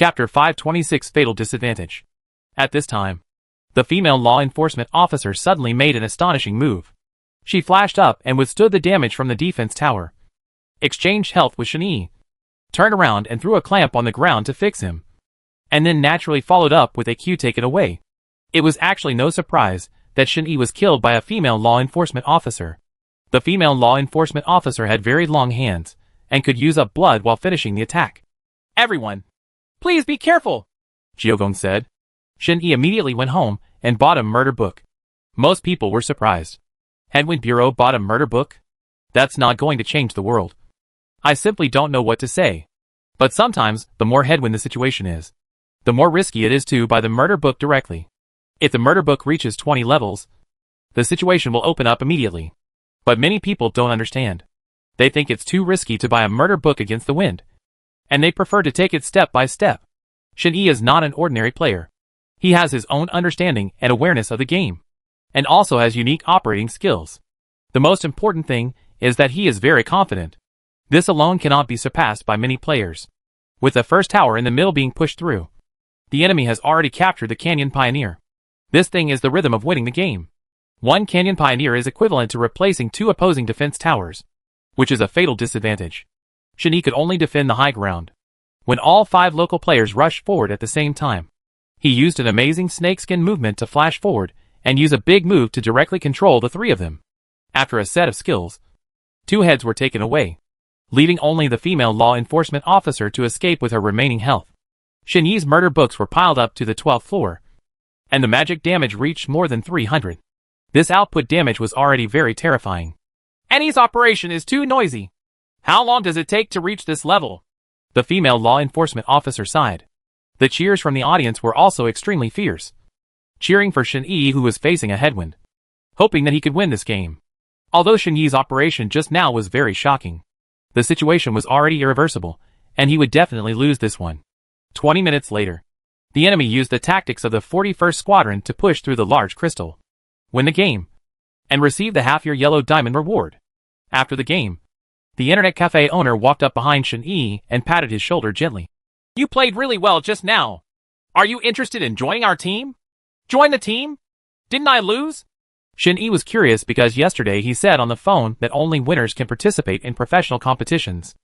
Chapter 526 Fatal Disadvantage. At this time, the female law enforcement officer suddenly made an astonishing move. She flashed up and withstood the damage from the defense tower. Exchanged health with Shen-Yi. Turned around and threw a clamp on the ground to fix him. And then naturally followed up with a cue take it away. It was actually no surprise that Shen-Yi was killed by a female law enforcement officer. The female law enforcement officer had very long hands and could use up blood while finishing the attack. "Everyone, please be careful," Jiogong said. Shen-Yi immediately went home and bought a murder book. Most people were surprised. Headwind Bureau bought a murder book? That's not going to change the world. I simply don't know what to say. But sometimes, the more headwind the situation is, the more risky it is to buy the murder book directly. If the murder book reaches 20 levels, the situation will open up immediately. But many people don't understand. They think it's too risky to buy a murder book against the wind. And they prefer to take it step by step. Shen-Yi is not an ordinary player. He has his own understanding and awareness of the game, and also has unique operating skills. The most important thing is that he is very confident. This alone cannot be surpassed by many players. With the first tower in the middle being pushed through, the enemy has already captured the Canyon Pioneer. This thing is the rhythm of winning the game. One Canyon Pioneer is equivalent to replacing two opposing defense towers, which is a fatal disadvantage. Shen-Yi could only defend the high ground. When all 5 local players rushed forward at the same time, he used an amazing snakeskin movement to flash forward and use a big move to directly control the 3 of them. After a set of skills, 2 heads were taken away, leaving only the female law enforcement officer to escape with her remaining health. Shen-Yi's murder books were piled up to the 12th floor, and the magic damage reached more than 300. This output damage was already very terrifying. "Annie's operation is too noisy. How long does it take to reach this level?" The female law enforcement officer sighed. The cheers from the audience were also extremely fierce, cheering for Shen-Yi, who was facing a headwind, hoping that he could win this game. Although Shen-Yi's operation just now was very shocking, the situation was already irreversible, and he would definitely lose this one. 20 minutes later, the enemy used the tactics of the 41st Squadron to push through the large crystal, win the game, and receive the half-year yellow diamond reward. After the game, the internet cafe owner walked up behind Shen-Yi and patted his shoulder gently. "You played really well just now. Are you interested in joining our team? Join the team? Didn't I lose?" Shen-Yi was curious because yesterday he said on the phone that only winners can participate in professional competitions.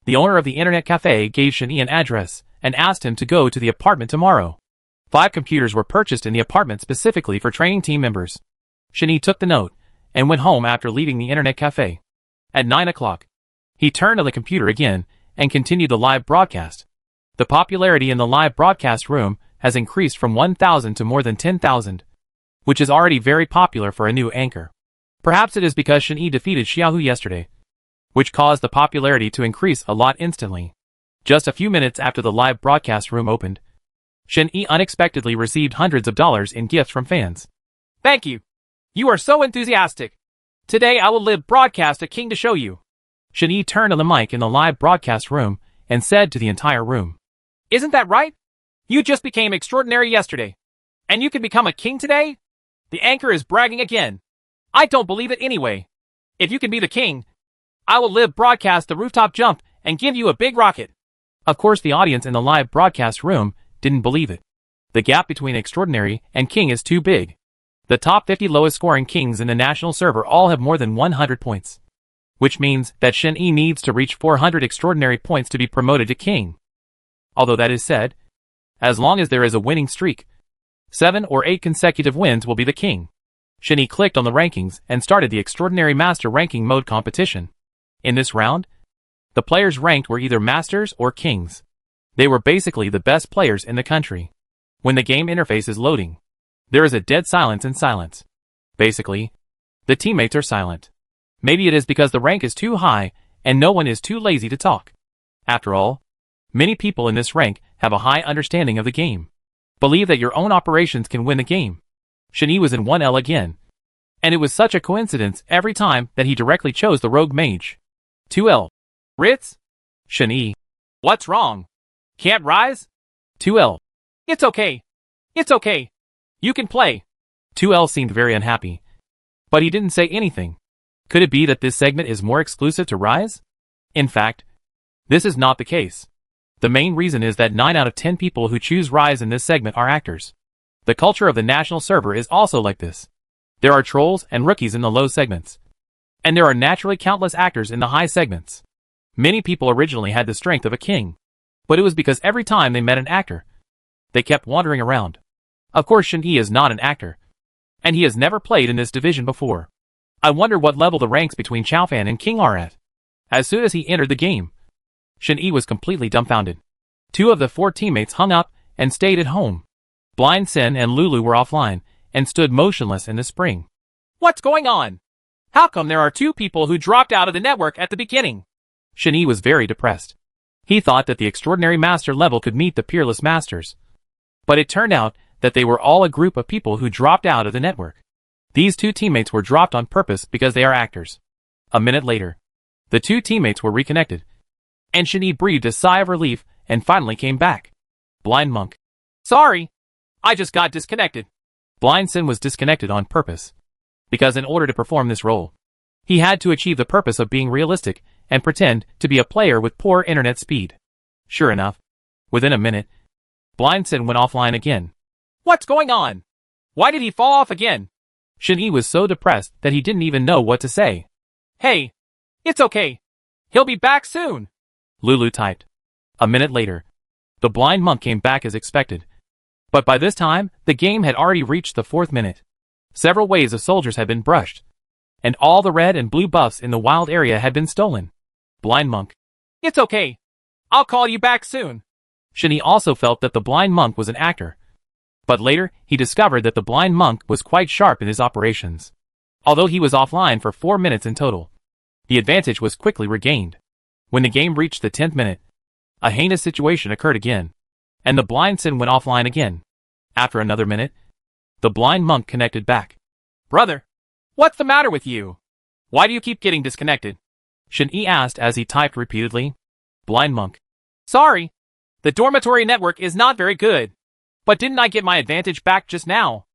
The owner of the internet cafe gave Shen-Yi an address and asked him to go to the apartment tomorrow. 5 computers were purchased in the apartment specifically for training team members. Shen-Yi took the note and went home after leaving the internet cafe. At 9 o'clock, he turned on the computer again and continued the live broadcast. The popularity in the live broadcast room has increased from 1,000 to more than 10,000, which is already very popular for a new anchor. Perhaps it is because Shen-Yi defeated Xiaohu yesterday, which caused the popularity to increase a lot instantly. Just a few minutes after the live broadcast room opened, Shen-Yi unexpectedly received hundreds of dollars in gifts from fans. "Thank you. You are so enthusiastic. Today I will live broadcast a king to show you." Shen-Yi turned on the mic in the live broadcast room and said to the entire room, "Isn't that right? You just became extraordinary yesterday, and you can become a king today? The anchor is bragging again. I don't believe it anyway. If you can be the king, I will live broadcast the rooftop jump and give you a big rocket." Of course, the audience in the live broadcast room didn't believe it. The gap between extraordinary and king is too big. The top 50 lowest scoring kings in the national server all have more than 100 points, which means that Shen-Yi needs to reach 400 extraordinary points to be promoted to king. Although that is said, as long as there is a winning streak, 7 or 8 consecutive wins will be the king. Shen-Yi clicked on the rankings and started the Extraordinary Master Ranking Mode competition. In this round, the players ranked were either masters or kings. They were basically the best players in the country. When the game interface is loading, there is a dead silence in silence. Basically, the teammates are silent. Maybe it is because the rank is too high and no one is too lazy to talk. After all, many people in this rank have a high understanding of the game. Believe that your own operations can win the game. Shen-Yi was in 1L again, and it was such a coincidence every time that he directly chose the rogue mage. 2L. Ritz? Shen-Yi. What's wrong? Can't rise? 2L. It's okay. It's okay. You can play. 2L seemed very unhappy, but he didn't say anything. Could it be that this segment is more exclusive to Rise? In fact, this is not the case. The main reason is that 9 out of 10 people who choose Rise in this segment are actors. The culture of the national server is also like this. There are trolls and rookies in the low segments. And there are naturally countless actors in the high segments. Many people originally had the strength of a king. But it was because every time they met an actor, they kept wandering around. Of course Shen-Yi is not an actor. And he has never played in this division before. I wonder what level the ranks between Chaofan and King are at. As soon as he entered the game, Shen-Yi was completely dumbfounded. 2 of the 4 teammates hung up and stayed at home. Blind Sin and Lulu were offline and stood motionless in the spring. What's going on? How come there are 2 people who dropped out of the network at the beginning? Shen-Yi was very depressed. He thought that the Extraordinary Master level could meet the Peerless Masters. But it turned out that they were all a group of people who dropped out of the network. These 2 teammates were dropped on purpose because they are actors. A minute later, the 2 teammates were reconnected. And Shen-Yi breathed a sigh of relief and finally came back. Blind Monk. Sorry, I just got disconnected. Blind Sin was disconnected on purpose. Because in order to perform this role, he had to achieve the purpose of being realistic and pretend to be a player with poor internet speed. Sure enough, within a minute, Blind Sin went offline again. What's going on? Why did he fall off again? Shen-Yi was so depressed that he didn't even know what to say. Hey, it's okay. He'll be back soon. Lulu typed. A minute later, the Blind Monk came back as expected. But by this time, the game had already reached the 4th minute. Several waves of soldiers had been brushed. And all the red and blue buffs in the wild area had been stolen. Blind Monk. It's okay. I'll call you back soon. Shen-Yi also felt that the Blind Monk was an actor. But later, he discovered that the Blind Monk was quite sharp in his operations. Although he was offline for 4 minutes in total, the advantage was quickly regained. When the game reached the 10th minute, a heinous situation occurred again, and the Blind Sin went offline again. After another minute, the Blind Monk connected back. Brother, what's the matter with you? Why do you keep getting disconnected? Shen-Yi asked as he typed repeatedly. Blind Monk. Sorry, the dormitory network is not very good. But didn't I get my advantage back just now?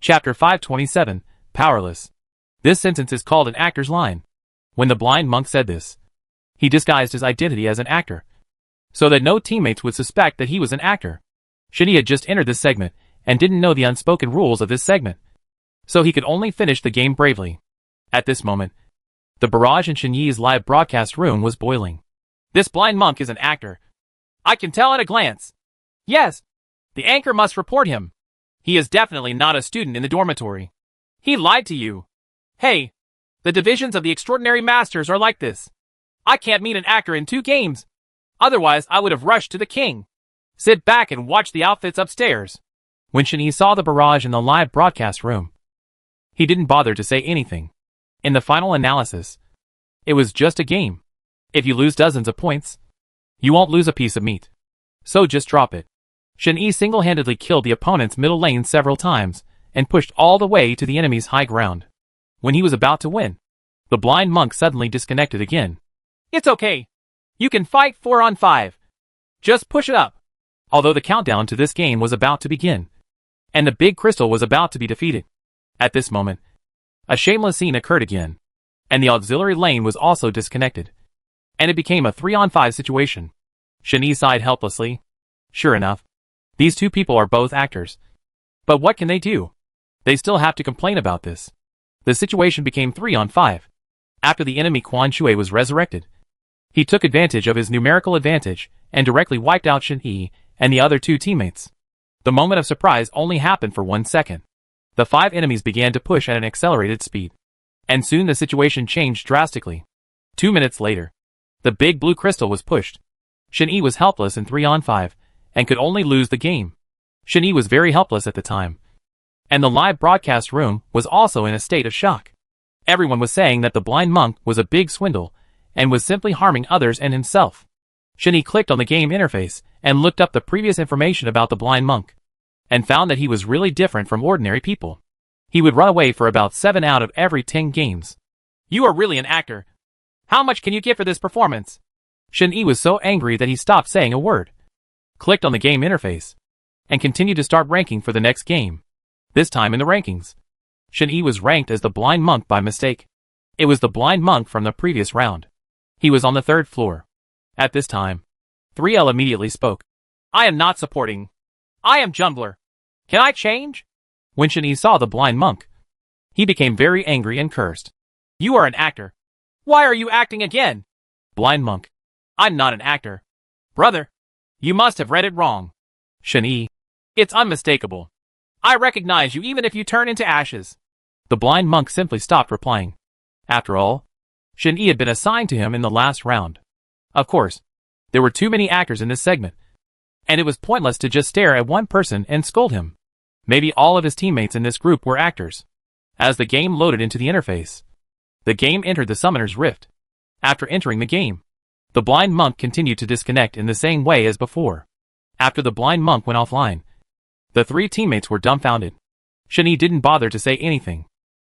Chapter 527, Powerless. This sentence is called an actor's line. When the Blind Monk said this, he disguised his identity as an actor, so that no teammates would suspect that he was an actor. Shen-Yi had just entered this segment, and didn't know the unspoken rules of this segment, so he could only finish the game bravely. At this moment, the barrage in Shen-Yi's live broadcast room was boiling. This Blind Monk is an actor. I can tell at a glance. Yes. The anchor must report him. He is definitely not a student in the dormitory. He lied to you. Hey, the divisions of the Extraordinary Masters are like this. I can't meet an actor in 2 games. Otherwise, I would have rushed to the king. Sit back and watch the outfits upstairs. When Shen-Yi saw the barrage in the live broadcast room, he didn't bother to say anything. In the final analysis, it was just a game. If you lose dozens of points, you won't lose a piece of meat. So just drop it. Shen-Yi single-handedly killed the opponent's middle lane several times, and pushed all the way to the enemy's high ground. When he was about to win, the Blind Monk suddenly disconnected again. It's okay. You can fight 4 on 5. Just push it up. Although the countdown to this game was about to begin, and the big crystal was about to be defeated. At this moment, a shameless scene occurred again, and the auxiliary lane was also disconnected, and it became a 3 on 5 situation. Shen-Yi sighed helplessly. Sure enough, these 2 people are both actors. But what can they do? They still have to complain about this. The situation became 3 on 5. After the enemy Quan Shui was resurrected, he took advantage of his numerical advantage and directly wiped out Shen-Yi and the other 2 teammates. The moment of surprise only happened for 1 second. The 5 enemies began to push at an accelerated speed. And soon the situation changed drastically. 2 minutes later, the big blue crystal was pushed. Shen-Yi was helpless in 3 on 5, and could only lose the game. Shen-Yi was very helpless at the time. And the live broadcast room was also in a state of shock. Everyone was saying that the Blind Monk was a big swindle, and was simply harming others and himself. Shen-Yi clicked on the game interface, and looked up the previous information about the Blind Monk, and found that he was really different from ordinary people. He would run away for about 7 out of every 10 games. You are really an actor. How much can you get for this performance? Shen-Yi was so angry that he stopped saying a word, clicked on the game interface, and continued to start ranking for the next game. This time in the rankings, Shen-Yi was ranked as the Blind Monk by mistake. It was the Blind Monk from the previous round. He was on the 3rd floor. At this time, 3L immediately spoke. I am not supporting. I am Jumbler. Can I change? When Shani saw the blind monk, he became very angry and cursed. You are an actor. Why are you acting again? Blind monk. I'm not an actor. Brother, you must have read it wrong. Shani. It's unmistakable. I recognize you even if you turn into ashes. The blind monk simply stopped replying. After all, Shin-Yi had been assigned to him in the last round. Of course, there were too many actors in this segment, and it was pointless to just stare at one person and scold him. Maybe all of his teammates in this group were actors. As the game loaded into the interface, the game entered the Summoner's Rift. After entering the game, the blind monk continued to disconnect in the same way as before. After the blind monk went offline, the three teammates were dumbfounded. Shin-Yi didn't bother to say anything.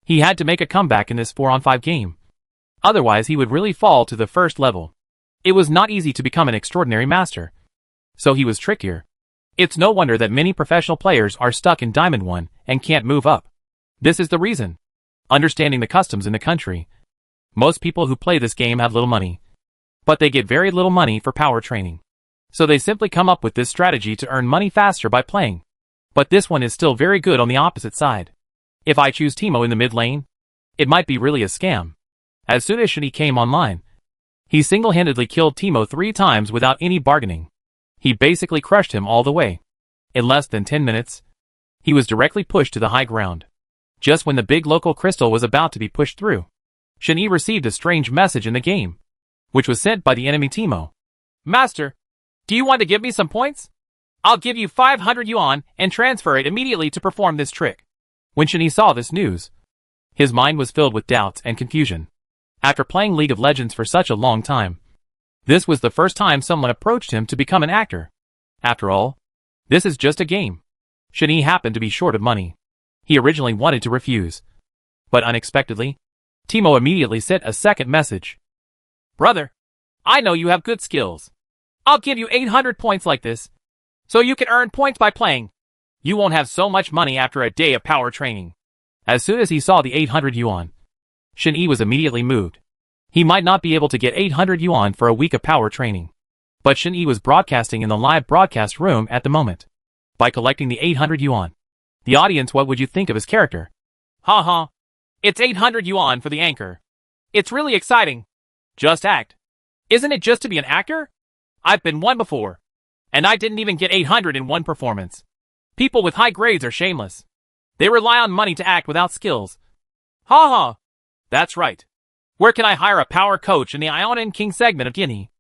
He had to make a comeback in this 4-on-5 game. Otherwise he would really fall to the first level. It was not easy to become an extraordinary master. So he was trickier. It's no wonder that many professional players are stuck in Diamond 1 and can't move up. This is the reason. Understanding the customs in the country. Most people who play this game have little money. But they get very little money for power training. So they simply come up with this strategy to earn money faster by playing. But this one is still very good on the opposite side. If I choose Teemo in the mid lane, it might be really a scam. As soon as Shin-Yi came online, he single-handedly killed Teemo 3 times without any bargaining. He basically crushed him all the way. In less than 10 minutes, he was directly pushed to the high ground. Just when the big local crystal was about to be pushed through, Shin-Yi received a strange message in the game, which was sent by the enemy Teemo. Master, do you want to give me some points? I'll give you 500 yuan and transfer it immediately to perform this trick. When Shin-Yi saw this news, his mind was filled with doubts and confusion. After playing League of Legends for such a long time, this was the first time someone approached him to become an actor. After all, this is just a game. Shin-Yi happened to be short of money. He originally wanted to refuse. But unexpectedly, Teemo immediately sent a second message. Brother, I know you have good skills. I'll give you 800 points like this, so you can earn points by playing. You won't have so much money after a day of power training. As soon as he saw the 800 yuan, Shin-Yi was immediately moved. He might not be able to get 800 yuan for a week of power training. But Shin-Yi was broadcasting in the live broadcast room at the moment. By collecting the 800 yuan, the audience, what would you think of his character? Ha. It's 800 yuan for the anchor. It's really exciting. Just act. Isn't it just to be an actor? I've been one before, and I didn't even get 800 in one performance. People with high grades are shameless. They rely on money to act without skills. Ha. That's right. Where can I hire a power coach in the Ionian King segment of Guinea?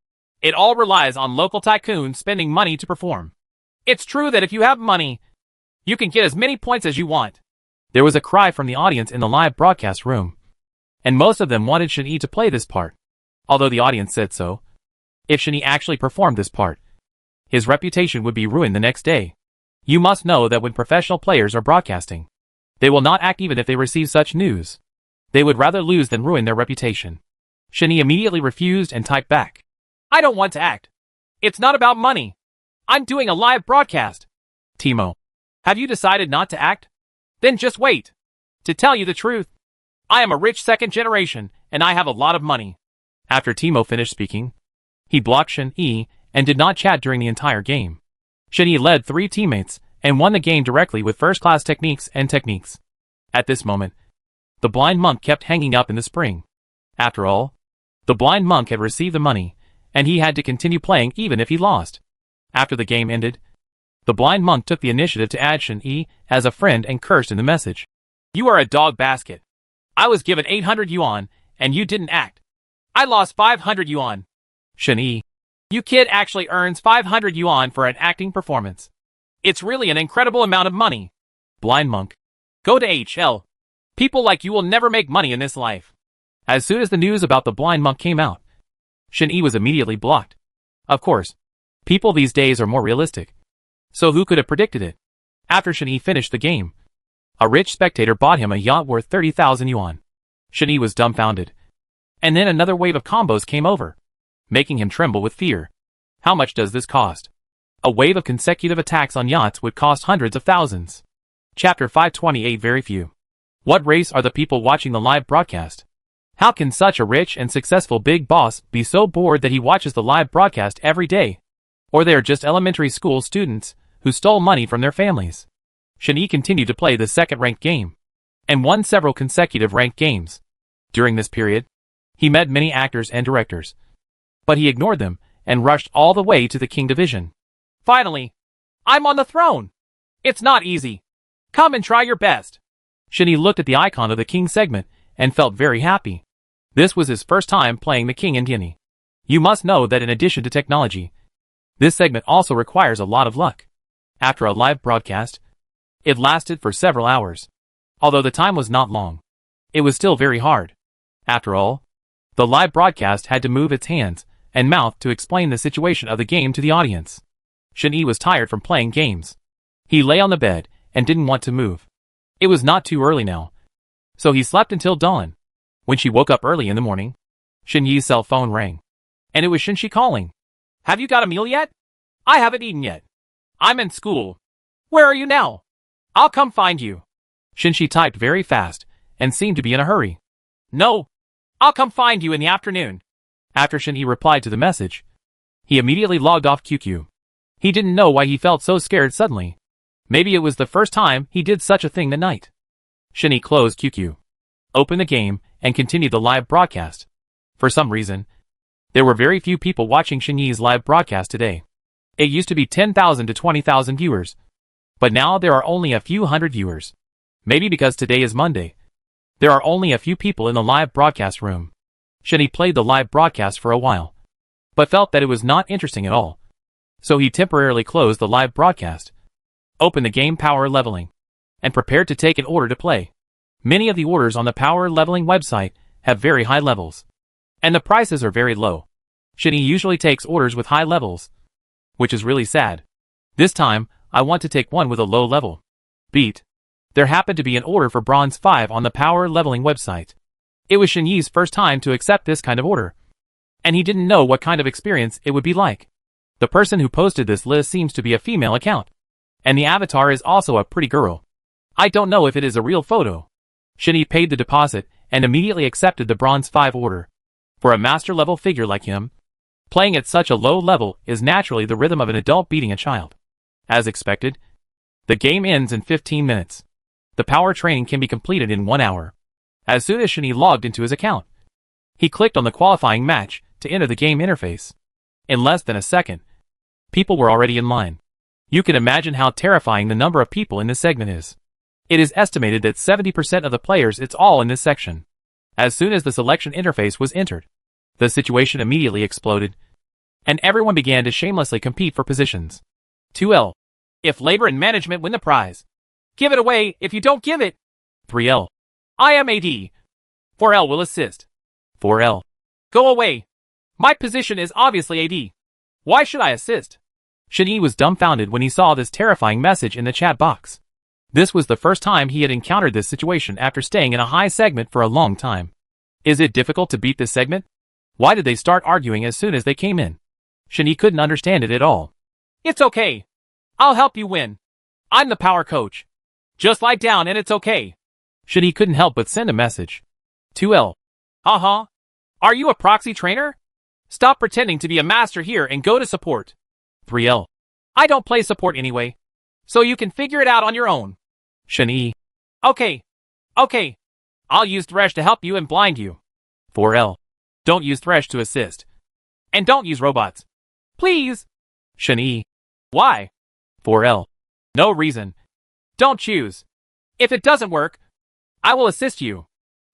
It all relies on local tycoons spending money to perform. It's true that if you have money, you can get as many points as you want. There was a cry from the audience in the live broadcast room, and most of them wanted Shin-Yi to play this part. Although the audience said so, if Shin-Yi actually performed this part, his reputation would be ruined the next day. You must know that when professional players are broadcasting, they will not act even if they receive such news. They would rather lose than ruin their reputation. Shin-Yi immediately refused and typed back. I don't want to act. It's not about money. I'm doing a live broadcast. Teemo, have you decided not to act? Then just wait. To tell you the truth, I am a rich second generation, and I have a lot of money. After Teemo finished speaking, he blocked Shin-Yi and did not chat during the entire game. Shin-Yi led 3 teammates and won the game directly with first-class techniques and techniques. At this moment, the blind monk kept hanging up in the spring. After all, the blind monk had received the money, and he had to continue playing even if he lost. After the game ended, the blind monk took the initiative to add Shin-Yi as a friend and cursed in the message. You are a dog basket. I was given 800 yuan, and you didn't act. I lost 500 yuan. Shin-Yi, you kid actually earns 500 yuan for an acting performance. It's really an incredible amount of money. Blind monk, go to HL. People like you will never make money in this life. As soon as the news about the blind monk came out, Shin-Yi was immediately blocked. Of course, people these days are more realistic. So who could have predicted it? After Shin-Yi finished the game, a rich spectator bought him a yacht worth 30,000 yuan. Shin-Yi was dumbfounded. And then another wave of combos came over, making him tremble with fear. How much does this cost? A wave of consecutive attacks on yachts would cost hundreds of thousands. Chapter 528. Very few. What race are the people watching the live broadcast? How can such a rich and successful big boss be so bored that he watches the live broadcast every day? Or they are just elementary school students who stole money from their families. Shin-Yi continued to play the second ranked game, and won several consecutive ranked games. During this period, he met many actors and directors, but he ignored them and rushed all the way to the King Division. Finally, I'm on the throne! It's not easy. Come and try your best. Shin-Yi looked at the icon of the King segment and felt very happy. This was his first time playing the King in D&D. You must know that in addition to technology, this segment also requires a lot of luck. After a live broadcast, it lasted for several hours. Although the time was not long, it was still very hard. After all, the live broadcast had to move its hands and mouth to explain the situation of the game to the audience. Shin-Yi was tired from playing games. He lay on the bed and didn't want to move. It was not too early now, so he slept until dawn. When she woke up early in the morning, Shin-Yi's cell phone rang, and it was Shin-Shi calling. Have you got a meal yet? I haven't eaten yet. I'm in school. Where are you now? I'll come find you. Shin-Shi typed very fast and seemed to be in a hurry. No, I'll come find you in the afternoon. After Shin-Yi replied to the message, he immediately logged off QQ. He didn't know why he felt so scared suddenly. Maybe it was the first time he did such a thing that night. Shin-Yi closed QQ, opened the game, and continued the live broadcast. For some reason, there were very few people watching Shin-Yi's live broadcast today. It used to be 10,000 to 20,000 viewers, but now there are only a few hundred viewers. Maybe because today is Monday, there are only a few people in the live broadcast room. Shin-Yi played the live broadcast for a while, but felt that it was not interesting at all. So he temporarily closed the live broadcast, opened the game Power Leveling, and prepared to take an order to play. Many of the orders on the Power Leveling website have very high levels, and the prices are very low. Shin-Yi usually takes orders with high levels, which is really sad. This time, I want to take one with a low level. Beat. There happened to be an order for Bronze 5 on the Power Leveling website. It was Shin-Yi's first time to accept this kind of order, and he didn't know what kind of experience it would be like. The person who posted this list seems to be a female account, and the avatar is also a pretty girl. I don't know if it is a real photo. Shin-Yi paid the deposit and immediately accepted the Bronze 5 order. For a master level figure like him, playing at such a low level is naturally the rhythm of an adult beating a child. As expected, the game ends in 15 minutes. The power training can be completed in 1 hour. As soon as Shin-Yi logged into his account, he clicked on the qualifying match to enter the game interface. In less than a second, people were already in line. You can imagine how terrifying the number of people in this segment is. It is estimated that 70% of the players it's all in this section. As soon as the selection interface was entered, the situation immediately exploded, and everyone began to shamelessly compete for positions. 2L. If labor and management win the prize, give it away if you don't give it. 3L. I am AD. 4L will assist. 4L. Go away. My position is obviously AD. Why should I assist? Shin-Yi was dumbfounded when he saw this terrifying message in the chat box. This was the first time he had encountered this situation after staying in a high segment for a long time. Is it difficult to beat this segment? Why did they start arguing as soon as they came in? Shin-Yi couldn't understand it at all. It's okay. I'll help you win. I'm the power coach. Just lie down and it's okay. Shin-Yi couldn't help but send a message. 2L. Uh-huh. Are you a proxy trainer? Stop pretending to be a master here and go to support. 3L. I don't play support anyway, so you can figure it out on your own. Shin-Yi. Okay. Okay. I'll use Thresh to help you and blind you. 4L. Don't use Thresh to assist. And don't use robots. Please. Shin-Yi. Why? 4L. No reason. Don't choose. If it doesn't work, I will assist you.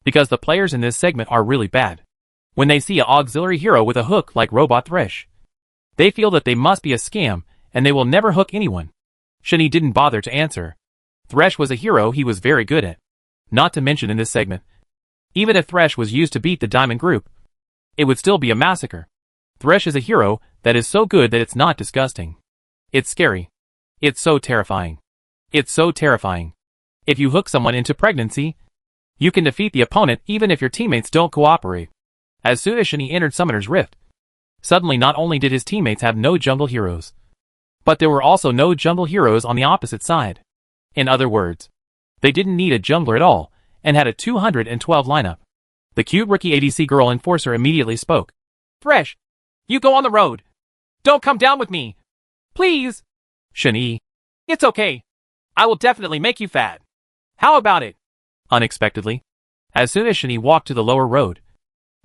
Because the players in this segment are really bad. When they see an auxiliary hero with a hook like Robot Thresh, they feel that they must be a scam and they will never hook anyone. Shin-Yi didn't bother to answer. Thresh was a hero he was very good at. Not to mention in this segment, even if Thresh was used to beat the Diamond Group, it would still be a massacre. Thresh is a hero that is so good that it's not disgusting. It's scary. It's so terrifying. It's so terrifying. If you hook someone into pregnancy, you can defeat the opponent even if your teammates don't cooperate. As soon as Shin-Yi entered Summoner's Rift, suddenly not only did his teammates have no jungle heroes, but there were also no jungle heroes on the opposite side. In other words, they didn't need a jungler at all, and had a 212 lineup. The cute rookie ADC girl enforcer immediately spoke. Thresh, you go on the road. Don't come down with me. Please. Shen-Yi. It's okay. I will definitely make you fat. How about it? Unexpectedly, as soon as Shen-Yi walked to the lower road,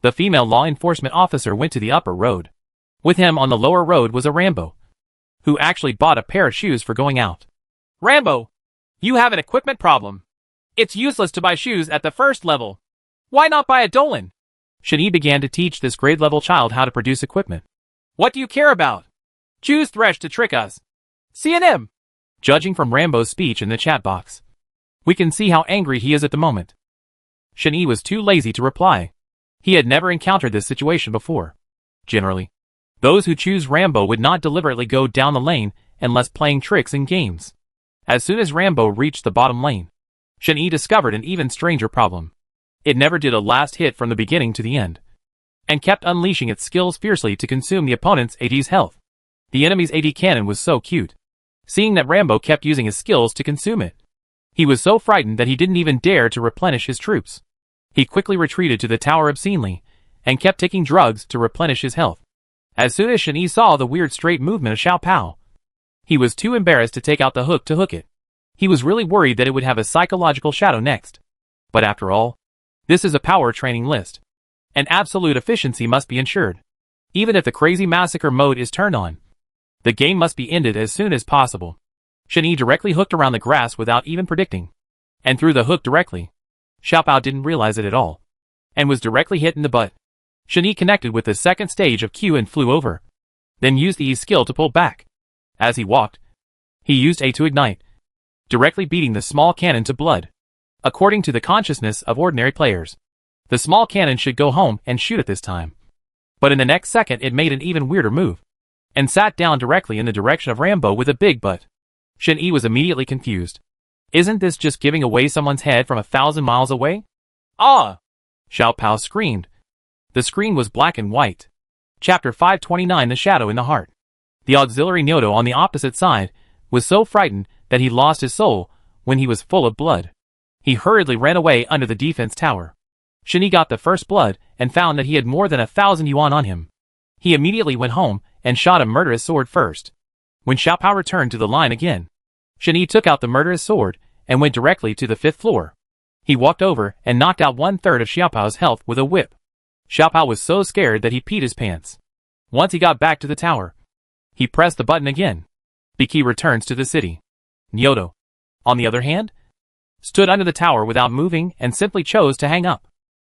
the female law enforcement officer went to the upper road. With him on the lower road was a Rambo, who actually bought a pair of shoes for going out. Rambo, you have an equipment problem. It's useless to buy shoes at the first level. Why not buy a Dolan? Shen-Yi began to teach this grade-level child how to produce equipment. What do you care about? Choose Thresh to trick us. C&M. Judging from Rambo's speech in the chat box, we can see how angry he is at the moment. Shen-Yi was too lazy to reply. He had never encountered this situation before. Generally, those who choose Rambo would not deliberately go down the lane unless playing tricks in games. As soon as Rambo reached the bottom lane, Shen-Yi discovered an even stranger problem. It never did a last hit from the beginning to the end, and kept unleashing its skills fiercely to consume the opponent's AD's health. The enemy's AD cannon was so cute, seeing that Rambo kept using his skills to consume it. He was so frightened that he didn't even dare to replenish his troops. He quickly retreated to the tower obscenely, and kept taking drugs to replenish his health. As soon as Shen-Yi saw the weird straight movement of Xiao Pao, he was too embarrassed to take out the hook to hook it. He was really worried that it would have a psychological shadow next. But after all, this is a power training list, and absolute efficiency must be ensured. Even if the crazy massacre mode is turned on, the game must be ended as soon as possible. Shen-Yi directly hooked around the grass without even predicting, and threw the hook directly. Xiao Pao didn't realize it at all, and was directly hit in the butt. Shen-Yi connected with the second stage of Q and flew over, then used E's skill to pull back. As he walked, he used A to ignite, directly beating the small cannon to blood. According to the consciousness of ordinary players, the small cannon should go home and shoot at this time. But in the next second it made an even weirder move, and sat down directly in the direction of Rambo with a big butt. Shen-Yi was immediately confused. Isn't this just giving away someone's head from 1,000 miles away? Ah! Xiao Pao screamed. The screen was black and white. Chapter 529 The Shadow in the Heart. The auxiliary Nyoto on the opposite side was so frightened that he lost his soul when he was full of blood. He hurriedly ran away under the defense tower. Shen-Yi got the first blood and found that he had more than 1,000 yuan on him. He immediately went home and shot a murderous sword first. When Xiao Pao returned to the line again, Shen-Yi took out the murderous sword and went directly to the 5th floor. He walked over and knocked out 1/3 of Xiao Pao's health with a whip. Xiao Pao was so scared that he peed his pants. Once he got back to the tower, he pressed the button again. The key returns to the city. Nyoto, on the other hand, stood under the tower without moving and simply chose to hang up.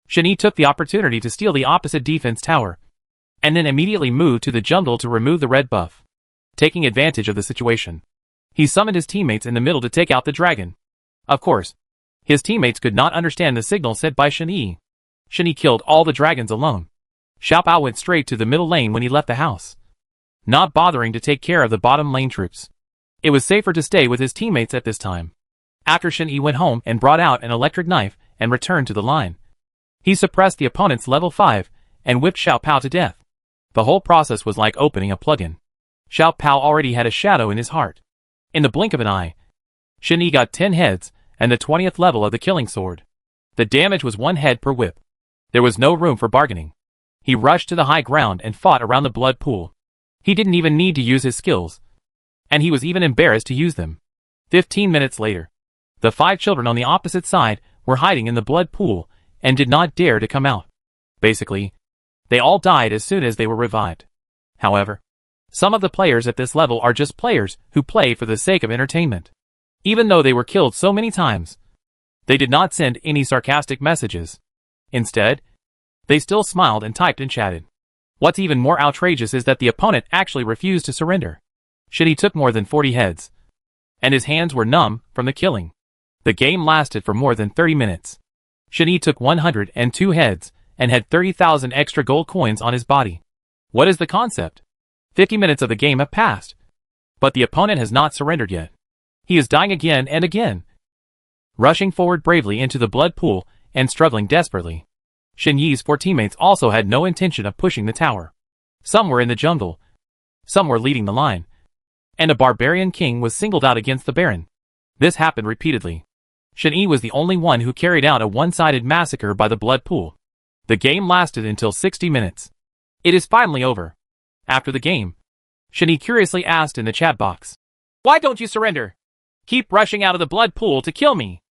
Shen-Yi took the opportunity to steal the opposite defense tower, and then immediately moved to the jungle to remove the red buff. Taking advantage of the situation, he summoned his teammates in the middle to take out the dragon. Of course, his teammates could not understand the signal sent by Shen-Yi. Shen-Yi killed all the dragons alone. Xiao Pao went straight to the middle lane when he left the house, not bothering to take care of the bottom lane troops. It was safer to stay with his teammates at this time. After Shen-Yi went home and brought out an electric knife and returned to the line, he suppressed the opponent's level 5 and whipped Xiao Pao to death. The whole process was like opening a plug-in. Xiao Pao already had a shadow in his heart. In the blink of an eye, Shen-Yi got 10 heads and the 20th level of the killing sword. The damage was 1 head per whip. There was no room for bargaining. He rushed to the high ground and fought around the blood pool. He didn't even need to use his skills, and he was even embarrassed to use them. 15 minutes later, the 5 children on the opposite side were hiding in the blood pool and did not dare to come out. Basically, they all died as soon as they were revived. However, some of the players at this level are just players who play for the sake of entertainment. Even though they were killed so many times, they did not send any sarcastic messages. Instead, they still smiled and typed and chatted. What's even more outrageous is that the opponent actually refused to surrender. Shen-Yi took more than 40 heads, and his hands were numb from the killing. The game lasted for more than 30 minutes. Shen-Yi took 102 heads and had 30,000 extra gold coins on his body. What is the concept? 50 minutes of the game have passed, but the opponent has not surrendered yet. He is dying again and again, rushing forward bravely into the blood pool and struggling desperately. Shen-Yi's 4 teammates also had no intention of pushing the tower. Some were in the jungle, some were leading the line, and a barbarian king was singled out against the baron. This happened repeatedly. Shen-Yi was the only one who carried out a one-sided massacre by the blood pool. The game lasted until 60 minutes. It is finally over. After the game, Shinyi curiously asked in the chat box. Why don't you surrender? Keep rushing out of the blood pool to kill me.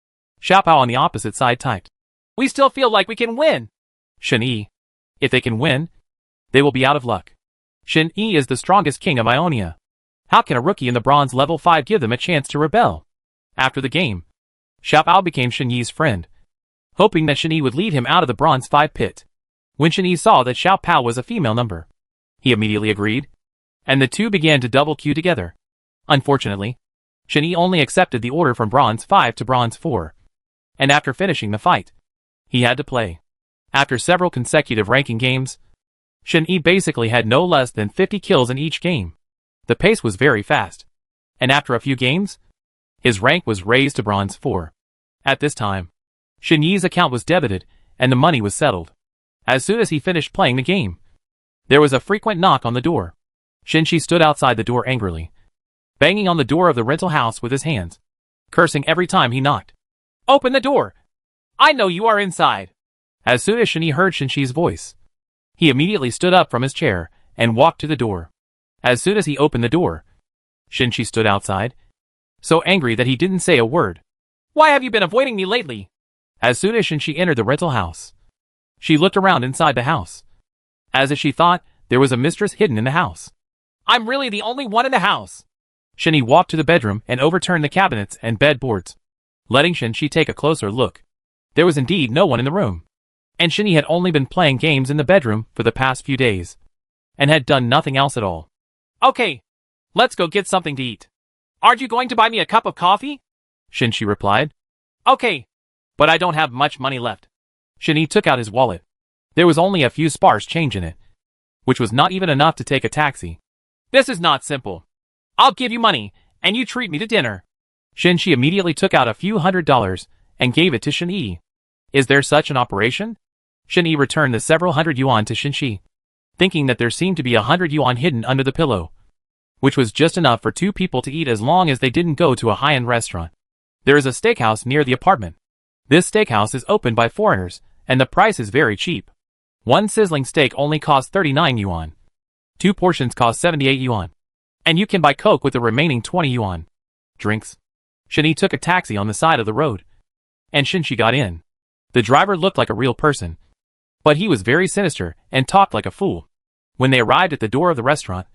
Xiaopao on the opposite side typed. We still feel like we can win. Shinyi. If they can win, they will be out of luck. Shinyi is the strongest king of Ionia. How can a rookie in the bronze level 5 give them a chance to rebel? After the game, Xiaopao became Shinyi's friend, hoping that Shinyi would lead him out of the bronze 5 pit. When Shinyi saw that Xiaopao was a female number, he immediately agreed, and the two began to double queue together. Unfortunately, Shinyi only accepted the order from bronze 5 to bronze 4, and after finishing the fight, he had to play. After several consecutive ranking games, Shinyi basically had no less than 50 kills in each game. The pace was very fast, and after a few games, his rank was raised to bronze 4. At this time, Shinyi's account was debited, and the money was settled. As soon as he finished playing the game, there was a frequent knock on the door. Shinji stood outside the door angrily, banging on the door of the rental house with his hands, cursing every time he knocked. Open the door! I know you are inside! As soon as Shinji heard Shinji's voice, he immediately stood up from his chair and walked to the door. As soon as he opened the door, Shinji stood outside, so angry that he didn't say a word. Why have you been avoiding me lately? As soon as Shinji entered the rental house, she looked around inside the house, as if she thought there was a mistress hidden in the house. I'm really the only one in the house. Shinji walked to the bedroom and overturned the cabinets and bedboards, letting Shinji take a closer look. There was indeed no one in the room, and Shinji had only been playing games in the bedroom for the past few days, and had done nothing else at all. Okay, let's go get something to eat. Aren't you going to buy me a cup of coffee? Shinji replied. Okay, but I don't have much money left. Shinji took out his wallet. There was only a few sparse change in it, which was not even enough to take a taxi. This is not simple. I'll give you money, and you treat me to dinner. Shinji immediately took out a few $100s and gave it to Shinji. Is there such an operation? Shinji returned the several hundred yuan to Shinji, thinking that there seemed to be 100 yuan hidden under the pillow, which was just enough for 2 people to eat as long as they didn't go to a high-end restaurant. There is a steakhouse near the apartment. This steakhouse is opened by foreigners, and the price is very cheap. One sizzling steak only costs 39 yuan. 2 portions cost 78 yuan. And you can buy Coke with the remaining 20 yuan. Drinks. Shinji took a taxi on the side of the road, and Shinji got in. The driver looked like a real person, but he was very sinister and talked like a fool. When they arrived at the door of the restaurant,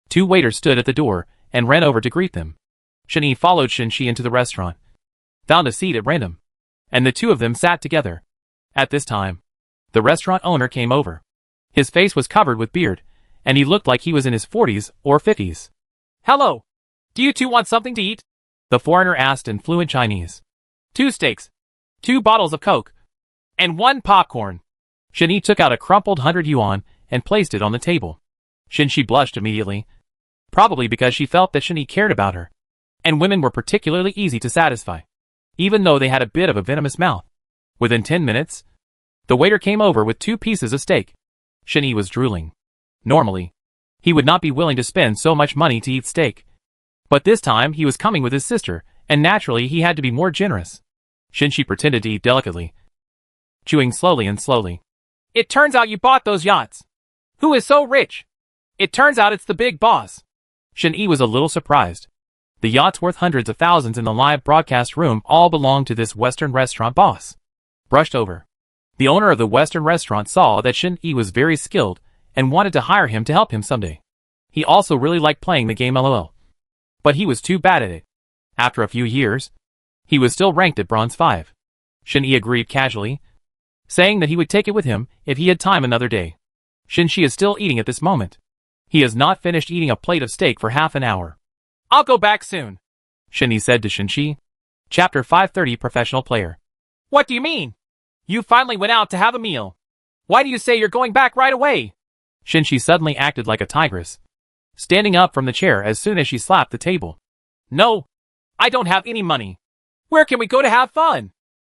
2 waiters stood at the door and ran over to greet them. Shinji followed Shinji into the restaurant, found a seat at random, and the 2 of them sat together. At this time, the restaurant owner came over. His face was covered with beard, and he looked like he was in his 40s or 50s. Hello! Do you 2 want something to eat? The foreigner asked in fluent Chinese. 2 steaks, 2 bottles of Coke, and 1 popcorn. Shinji took out a crumpled 100 yuan and placed it on the table. Shinji blushed immediately, probably because she felt that Shinji cared about her, and women were particularly easy to satisfy, even though they had a bit of a venomous mouth. Within 10 minutes, the waiter came over with 2 pieces of steak. Shinji was drooling. Normally, he would not be willing to spend so much money to eat steak, but this time he was coming with his sister, and naturally he had to be more generous. Shinji pretended to eat delicately, chewing slowly and slowly. It turns out you bought those yachts. Who is so rich? It turns out it's the big boss. Shinji was a little surprised. The yachts worth hundreds of thousands in the live broadcast room all belonged to this Western restaurant boss. Brushed over. The owner of the Western restaurant saw that Shinji was very skilled and wanted to hire him to help him someday. He also really liked playing the game LOL. But he was too bad at it. After a few years, he was still ranked at bronze 5. Shinji agreed casually, saying that he would take it with him if he had time another day. Shinji is still eating at this moment. He has not finished eating a plate of steak for half an hour. I'll go back soon, Shinji said to Shinji. Chapter 530 Professional Player. What do you mean? You finally went out to have a meal. Why do you say you're going back right away? Shinji suddenly acted like a tigress, standing up from the chair as soon as she slapped the table. No, I don't have any money. Where can we go to have fun?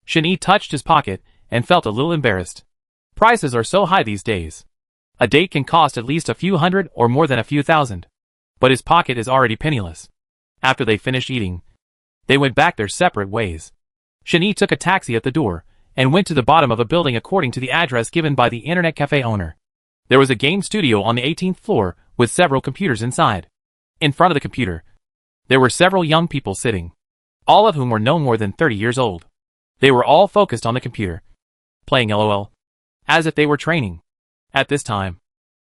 Shinji touched his pocket and felt a little embarrassed. Prices are so high these days. A date can cost at least a few hundred or more than a few thousand. But his pocket is already penniless. After they finished eating, they went back their separate ways. Shinji took a taxi at the door and went to the bottom of a building according to the address given by the internet cafe owner. There was a game studio on the 18th floor with several computers inside. In front of the computer, there were several young people sitting, all of whom were no more than 30 years old. They were all focused on the computer, playing LOL, as if they were training. At this time,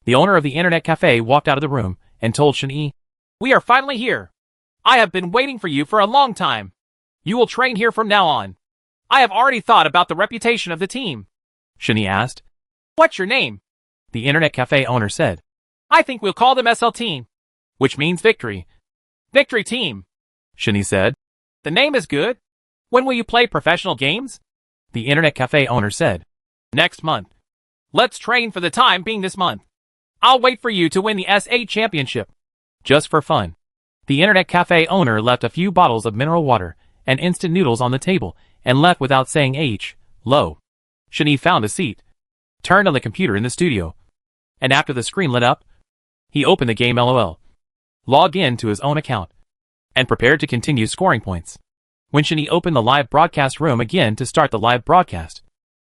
the owner of the internet cafe walked out of the room and told Shen-Yi, "We are finally here. I have been waiting for you for a long time. You will train here from now on. I have already thought about the reputation of the team." Shen-Yi asked, "What's your name?" The internet cafe owner said, "I think we'll call them SL Team, which means victory." "Victory Team," Shen-Yi said. "The name is good. When will you play professional games?" The internet cafe owner said, "Next month. Let's train for the time being this month. I'll wait for you to win the S8 championship." Just for fun, the internet cafe owner left a few bottles of mineral water and instant noodles on the table and left without saying hello. Shen-Yi found a seat, turned on the computer in the studio, and after the screen lit up, he opened the game LOL, logged in to his own account, and prepared to continue scoring points. When Shen-Yi opened the live broadcast room again to start the live broadcast,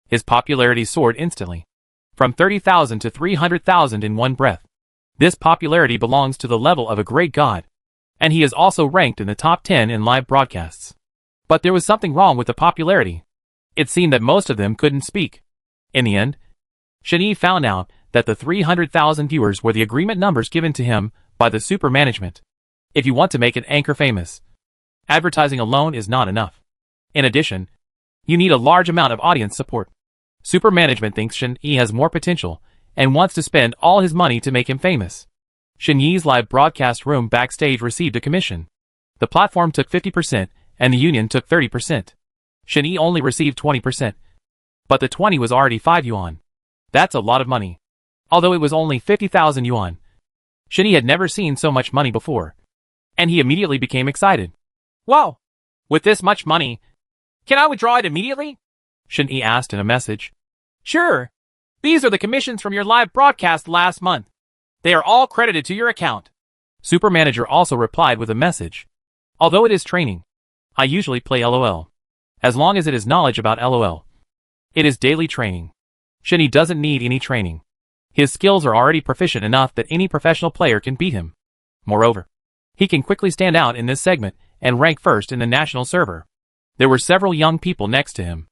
his popularity soared instantly, from 30,000 to 300,000 in one breath. This popularity belongs to the level of a great god, and he is also ranked in the top 10 in live broadcasts. But there was something wrong with the popularity. It seemed that most of them couldn't speak. In the end, Shen-Yi found out that the 300,000 viewers were the agreement numbers given to him by the super management. If you want to make an anchor famous, advertising alone is not enough. In addition, you need a large amount of audience support. Super management thinks Shen-Yi has more potential and wants to spend all his money to make him famous. Shen-Yi's live broadcast room backstage received a commission. The platform took 50% and the union took 30%. Shen-Yi only received 20%. But the 20 was already 5 yuan. That's a lot of money. Although it was only 50,000 yuan. Shen-Yi had never seen so much money before, and he immediately became excited. "Wow! With this much money, can I withdraw it immediately?" Shen-Yi asked in a message. "Sure. These are the commissions from your live broadcast last month. They are all credited to your account." Super Manager also replied with a message. "Although it is training, I usually play LOL. As long as it is knowledge about LOL. It is daily training. Shen-Yi doesn't need any training. His skills are already proficient enough that any professional player can beat him. Moreover, he can quickly stand out in this segment and rank first in the national server." There were several young people next to him.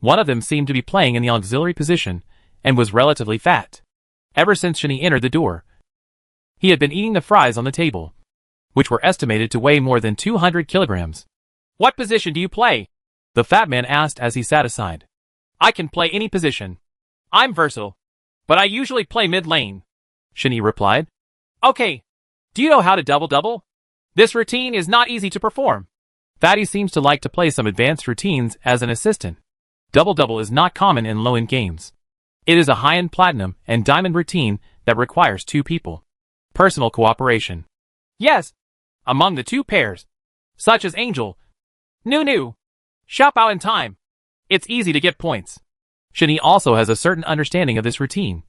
One of them seemed to be playing in the auxiliary position and was relatively fat. Ever since Shen-Yi entered the door, he had been eating the fries on the table, which were estimated to weigh more than 200 kilograms. "What position do you play?" the fat man asked as he sat aside. "I can play any position. I'm versatile, but I usually play mid lane," Shen-Yi replied. "Okay. Do you know how to double-double? This routine is not easy to perform." Fatty seems to like to play some advanced routines as an assistant. Double-double is not common in low-end games. It is a high-end platinum and diamond routine that requires 2 people. Personal cooperation. Yes, among the 2 pairs, such as Angel, Nunu, Xiaopao in time. It's easy to get points. Shen-Yi also has a certain understanding of this routine,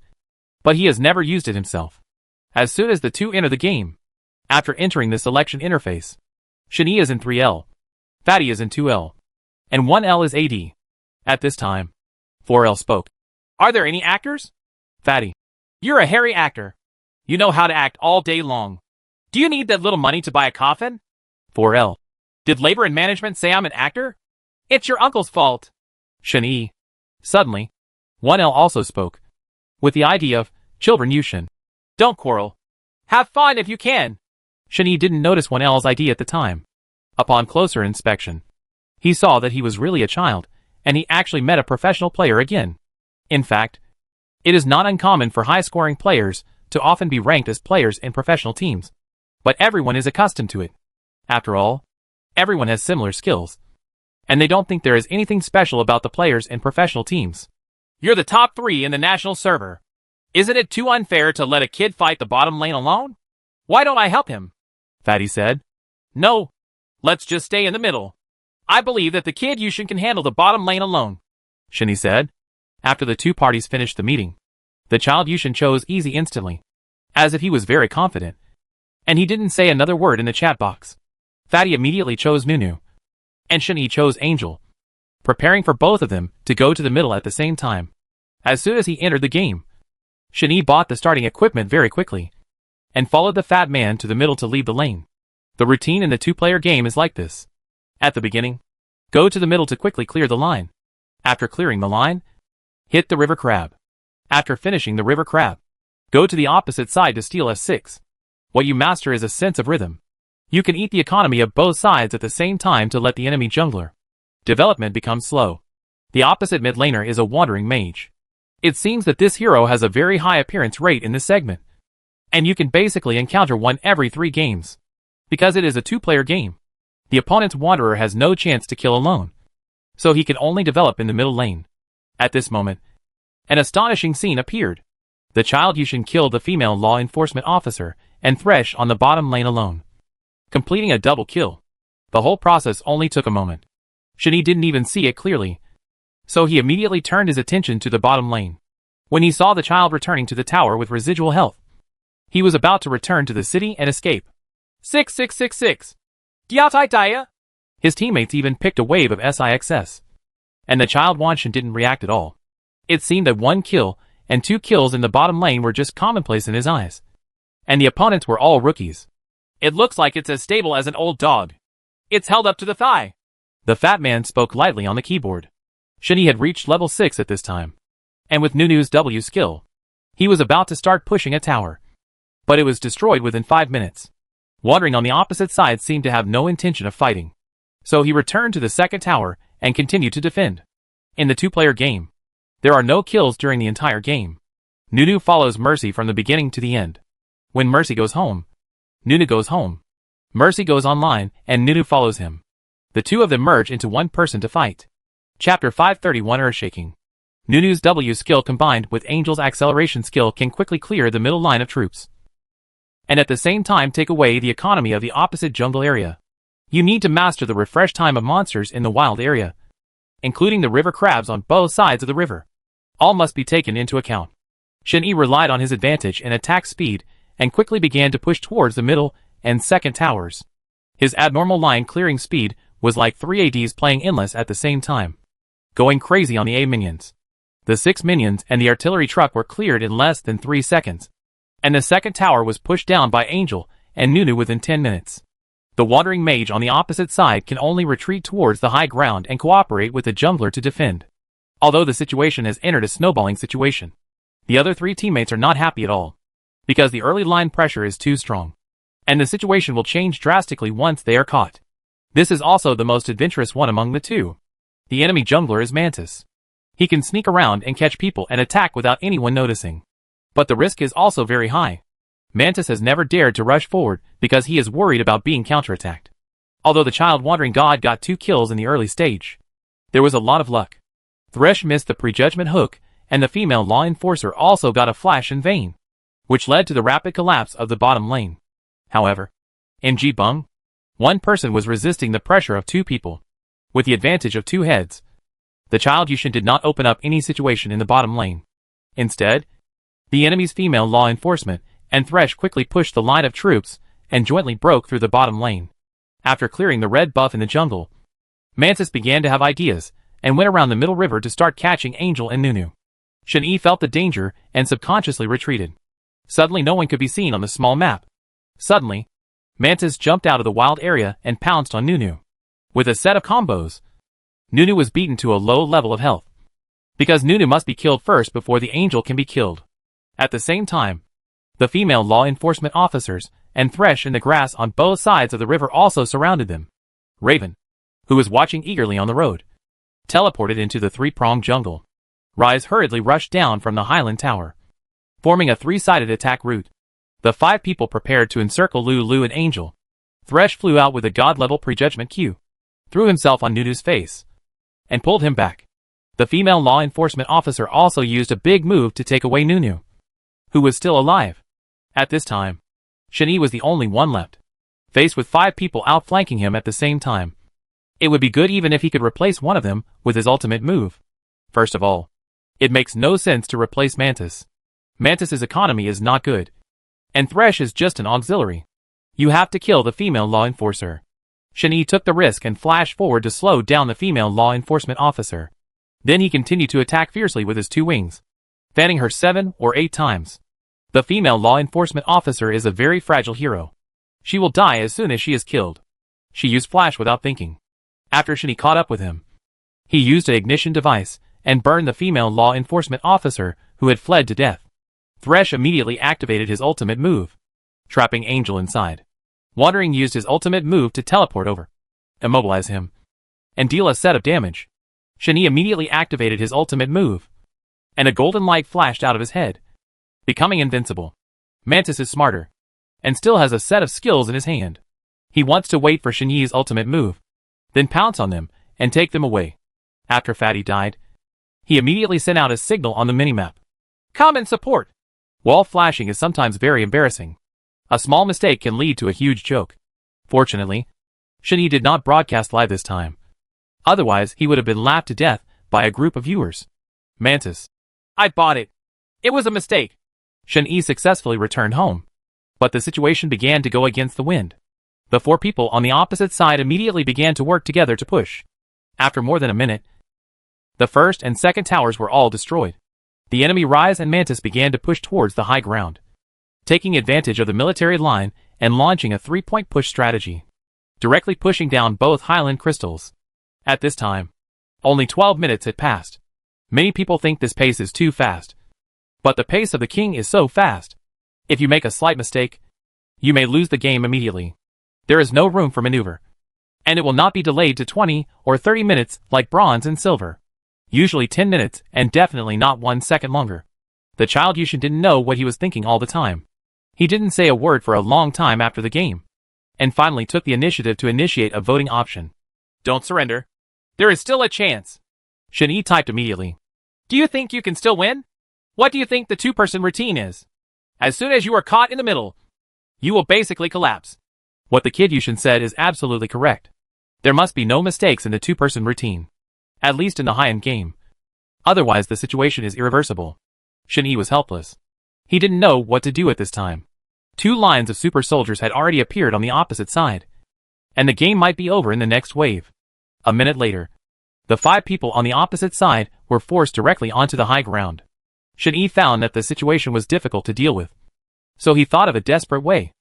but he has never used it himself. As soon as the 2 enter the game, after entering the selection interface, Shen-Yi is in 3L, Fatty is in 2L, and 1L is AD. At this time, 4L spoke. "Are there any actors?" Fatty. "You're a hairy actor. You know how to act all day long. Do you need that little money to buy a coffin?" 4L. "Did labor and management say I'm an actor? It's your uncle's fault." Shen-Yi. Suddenly, 1L also spoke, with the idea of, "Children Yushin. Don't quarrel. Have fun if you can." Shen-Yi didn't notice 1L's idea at the time. Upon closer inspection, he saw that he was really a child, and he actually met a professional player again. In fact, it is not uncommon for high-scoring players to often be ranked as players in professional teams. But everyone is accustomed to it. After all, everyone has similar skills, and they don't think there is anything special about the players in professional teams. "You're the top 3 in the national server. Isn't it too unfair to let a kid fight the bottom lane alone? Why don't I help him?" Fatty said. "No, let's just stay in the middle. I believe that the kid Yushin can handle the bottom lane alone," Shen-Yi said. After the 2 parties finished the meeting, the child Yushin chose easy instantly, as if he was very confident, and he didn't say another word in the chat box. Fatty immediately chose Nunu, and Shen-Yi chose Angel, preparing for both of them to go to the middle at the same time. As soon as he entered the game, Shen-Yi bought the starting equipment very quickly. and followed the fat man to the middle to leave the lane. The routine in the two-player game is like this. At the beginning, go to the middle to quickly clear the line. After clearing the line, hit the river crab. After finishing the river crab, go to the opposite side to steal S6. What you master is a sense of rhythm. You can eat the economy of both sides at the same time to let the enemy jungler. Development becomes slow. The opposite mid laner is a wandering mage. It seems that this hero has a very high appearance rate in this segment. And you can basically encounter one every 3 games. Because it is a two-player game, the opponent's wanderer has no chance to kill alone. So he can only develop in the middle lane. At this moment, an astonishing scene appeared. The child Yushin killed the female law enforcement officer and Thresh on the bottom lane alone, completing a double kill. The whole process only took a moment. Shani didn't even see it clearly, so he immediately turned his attention to the bottom lane. When he saw the child returning to the tower with residual health, he was about to return to the city and escape. 6666. Gyao. His teammates even picked a wave of SIXS. And the child Wanshin didn't react at all. It seemed that 1 kill and 2 kills in the bottom lane were just commonplace in his eyes. And the opponents were all rookies. It looks like it's as stable as an old dog. It's held up to the thigh. The fat man spoke lightly on the keyboard. Shani had reached level 6 at this time. And with Nunu's W skill, he was about to start pushing a tower. But it was destroyed within 5 minutes. Wandering on the opposite side seemed to have no intention of fighting. So he returned to the second tower and continued to defend. In the two-player game, there are no kills during the entire game. Nunu follows Mercy from the beginning to the end. When Mercy goes home, Nunu goes home. Mercy goes online and Nunu follows him. The two of them merge into one person to fight. Chapter 531 Earthshaking. Nunu's W skill combined with Angel's acceleration skill can quickly clear the middle line of troops, and at the same time take away the economy of the opposite jungle area. You need to master the refresh time of monsters in the wild area, including the river crabs on both sides of the river. All must be taken into account. Shen-Yi relied on his advantage in attack speed and quickly began to push towards the middle and second towers. His abnormal line clearing speed was like 3 ADs playing endless at the same time, going crazy on the A minions. The 6 minions and the artillery truck were cleared in less than 3 seconds, and the second tower was pushed down by Angel and Nunu within 10 minutes. The wandering mage on the opposite side can only retreat towards the high ground and cooperate with the jungler to defend. Although the situation has entered a snowballing situation, the other 3 teammates are not happy at all, because the early line pressure is too strong, and the situation will change drastically once they are caught. This is also the most adventurous one among the two. The enemy jungler is Mantis. He can sneak around and catch people and attack without anyone noticing. But the risk is also very high. Mantis has never dared to rush forward because he is worried about being counterattacked. Although the child wandering god got 2 kills in the early stage, there was a lot of luck. Thresh missed the prejudgment hook, and the female law enforcer also got a flash in vain, which led to the rapid collapse of the bottom lane. However, MG Bung, one person was resisting the pressure of 2 people. With the advantage of 2 heads, the child Yushin did not open up any situation in the bottom lane. Instead, the enemy's female law enforcement and Thresh quickly pushed the line of troops and jointly broke through the bottom lane. After clearing the red buff in the jungle, Mantis began to have ideas and went around the middle river to start catching Angel and Nunu. Shen-Yi felt the danger and subconsciously retreated. Suddenly no one could be seen on the small map. Suddenly, Mantis jumped out of the wild area and pounced on Nunu. With a set of combos, Nunu was beaten to a low level of health, because Nunu must be killed first before the Angel can be killed. At the same time, the female law enforcement officers and Thresh in the grass on both sides of the river also surrounded them. Raven, who was watching eagerly on the road, teleported into the 3-pronged jungle. Rise hurriedly rushed down from the Highland Tower, forming a 3-sided attack route. The 5 people prepared to encircle Lulu and Angel. Thresh flew out with a god-level prejudgment Q, threw himself on Nunu's face, and pulled him back. The female law enforcement officer also used a big move to take away Nunu, who was still alive. At this time, Shen-Yi was the only one left, faced with 5 people outflanking him at the same time. It would be good even if he could replace one of them with his ultimate move. First of all, it makes no sense to replace Mantis. Mantis's economy is not good, and Thresh is just an auxiliary. You have to kill the female law enforcer. Shen-Yi took the risk and flashed forward to slow down the female law enforcement officer. Then he continued to attack fiercely with his 2 wings, fanning her 7 or 8 times. The female law enforcement officer is a very fragile hero. She will die as soon as she is killed. She used flash without thinking. After Shani caught up with him, he used an ignition device and burned the female law enforcement officer who had fled to death. Thresh immediately activated his ultimate move, trapping Angel inside. Wandering used his ultimate move to teleport over, immobilize him, and deal a set of damage. Shani immediately activated his ultimate move, and a golden light flashed out of his head, becoming invincible. Mantis is smarter, and still has a set of skills in his hand. He wants to wait for Shani's ultimate move, then pounce on them and take them away. After Fatty died, he immediately sent out a signal on the minimap. Come and support! Wall flashing is sometimes very embarrassing. A small mistake can lead to a huge joke. Fortunately, Shani did not broadcast live this time. Otherwise, he would have been laughed to death by a group of viewers. Mantis. I bought it. It was a mistake. Shani successfully returned home. But the situation began to go against the wind. The 4 people on the opposite side immediately began to work together to push. After more than a minute, the first and second towers were all destroyed. The enemy Rise and Mantis began to push towards the high ground, taking advantage of the military line and launching a 3-point push strategy, directly pushing down both Highland crystals. At this time, only 12 minutes had passed. Many people think this pace is too fast. But the pace of the king is so fast. If you make a slight mistake, you may lose the game immediately. There is no room for maneuver. And it will not be delayed to 20 or 30 minutes like bronze and silver. Usually 10 minutes and definitely not 1 second longer. The child Yushin didn't know what he was thinking all the time. He didn't say a word for a long time after the game, and finally took the initiative to initiate a voting option. Don't surrender. There is still a chance. Shani typed immediately. Do you think you can still win? What do you think the 2-person routine is? As soon as you are caught in the middle, you will basically collapse. What the kid Yushin said is absolutely correct. There must be no mistakes in the 2-person routine. At least in the high-end game. Otherwise the situation is irreversible. Shani was helpless. He didn't know what to do at this time. 2 lines of super soldiers had already appeared on the opposite side, and the game might be over in the next wave. A minute later, the 5 people on the opposite side were forced directly onto the high ground. Shani found that the situation was difficult to deal with, so he thought of a desperate way.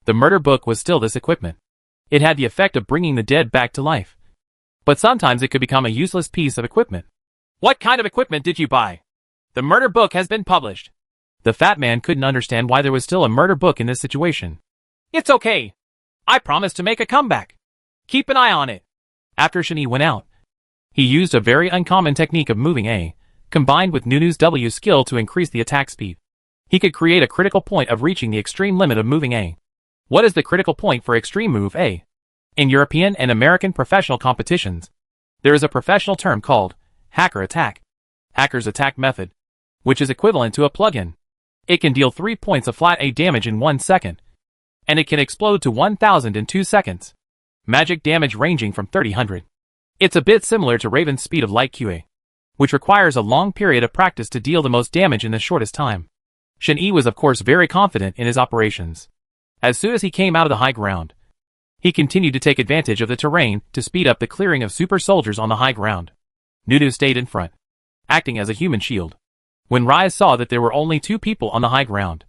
The murder book was still this equipment. It had the effect of bringing the dead back to life. But sometimes it could become a useless piece of equipment. What kind of equipment did you buy? The murder book has been published. The fat man couldn't understand why there was still a murder book in this situation. It's okay. I promise to make a comeback. Keep an eye on it. After Shani went out, he used a very uncommon technique of moving A, combined with Nunu's W skill to increase the attack speed. He could create a critical point of reaching the extreme limit of moving A. What is the critical point for extreme move A? In European and American professional competitions, there is a professional term called hacker attack, hacker's attack method, which is equivalent to a plug-in. It can deal 3 points of flat A damage in 1 second, and it can explode to 1000 in 2 seconds. Magic damage ranging from 30-100. It's a bit similar to Raven's speed of light QA, which requires a long period of practice to deal the most damage in the shortest time. Shen-Yi was of course very confident in his operations. As soon as he came out of the high ground, he continued to take advantage of the terrain to speed up the clearing of super soldiers on the high ground. Nunu stayed in front, acting as a human shield. When Rise saw that there were only 2 people on the high ground,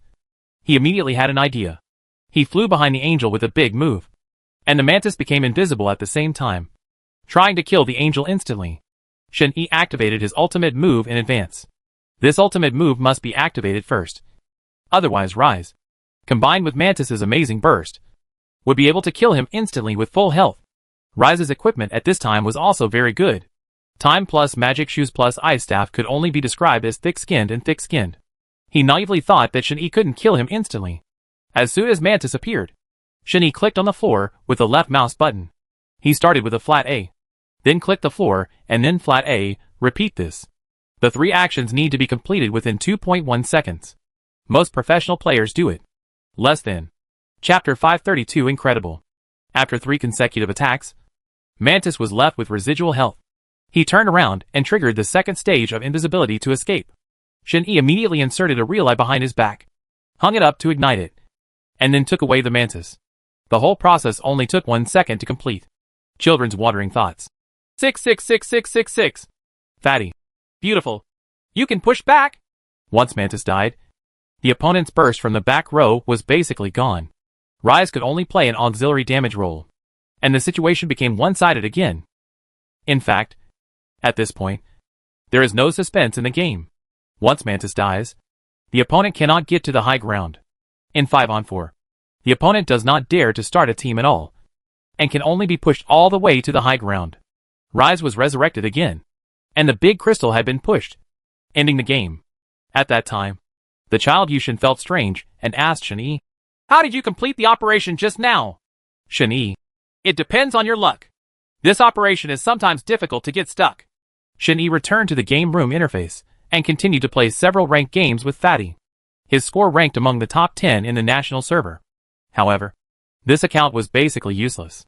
he immediately had an idea. He flew behind the angel with a big move, and the mantis became invisible at the same time, trying to kill the angel instantly. Shen-Yi activated his ultimate move in advance. This ultimate move must be activated first. Otherwise Rise, combined with Mantis's amazing burst, would be able to kill him instantly with full health. Rise's equipment at this time was also very good. Time plus magic shoes plus ice staff could only be described as thick-skinned and thick-skinned. He naively thought that Shen-Yi couldn't kill him instantly. As soon as Mantis appeared, Shen-Yi clicked on the floor with the left mouse button. He started with a flat A, then clicked the floor, and then flat A, repeat this. The 3 actions need to be completed within 2.1 seconds. Most professional players do it less than. Chapter 532 Incredible. After 3 consecutive attacks, Mantis was left with residual health. He turned around and triggered the second stage of invisibility to escape. Shen-Yi immediately inserted a relay behind his back, hung it up to ignite it, and then took away the Mantis. The whole process only took 1 second to complete. Children's wandering thoughts. 6666666. Fatty. Beautiful. You can push back. Once Mantis died, The opponent's burst from the back row was basically gone. Rise could only play an auxiliary damage role, and the situation became one-sided again. In fact, at this point, there is no suspense in the game. Once Mantis dies, the opponent cannot get to the high ground. In 5-on-4, the opponent does not dare to start a team at all, and can only be pushed all the way to the high ground. Rise was resurrected again, and the big crystal had been pushed, ending the game. At that time, the child Yushin felt strange and asked Shen-Yi, "How did you complete the operation just now?" Shen-Yi, "It depends on your luck. This operation is sometimes difficult to get stuck." Shen-Yi returned to the game room interface and continued to play several ranked games with Fatty. His score ranked among the top 10 in the national server. However, this account was basically useless.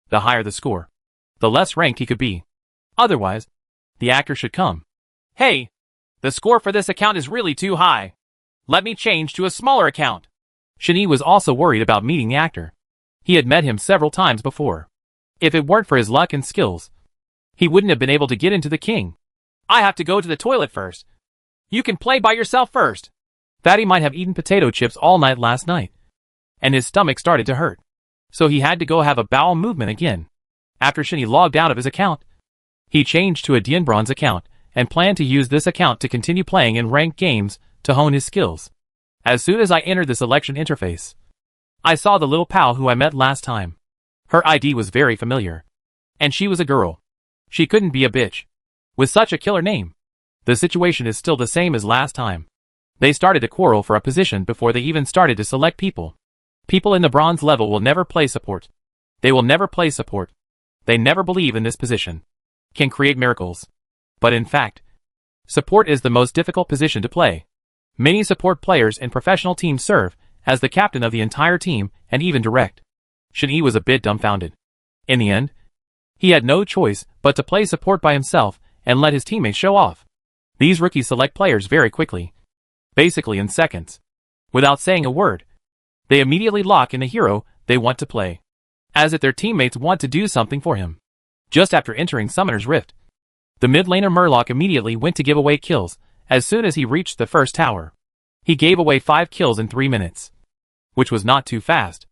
The higher the score, the less ranked he could be. Otherwise, the actor should come. "Hey, the score for this account is really too high. Let me change to a smaller account." Shen-Yi was also worried about meeting the actor. He had met him several times before. If it weren't for his luck and skills, he wouldn't have been able to get into the king. "I have to go to the toilet first. You can play by yourself first." Fatty might have eaten potato chips all night last night, and his stomach started to hurt, so he had to go have a bowel movement again. After Shen-Yi logged out of his account, he changed to a Dian Bronze account and planned to use this account to continue playing in ranked games to hone his skills. As soon as I entered the selection interface, I saw the little pal who I met last time. Her ID was very familiar, and she was a girl. She couldn't be a bitch. With such a killer name, the situation is still the same as last time. They started to quarrel for a position before they even started to select people. People in the bronze level will never play support. They will never play support. They never believe in this position. Can create miracles. But in fact, support is the most difficult position to play. Many support players in professional teams serve as the captain of the entire team and even direct. Shen-Yi was a bit dumbfounded. In the end, he had no choice but to play support by himself and let his teammates show off. These rookies select players very quickly, basically in seconds. Without saying a word, they immediately lock in the hero they want to play, as if their teammates want to do something for him. Just after entering Summoner's Rift, the mid laner Murloc immediately went to give away kills as soon as he reached the first tower. He gave away 5 kills in 3 minutes, which was not too fast.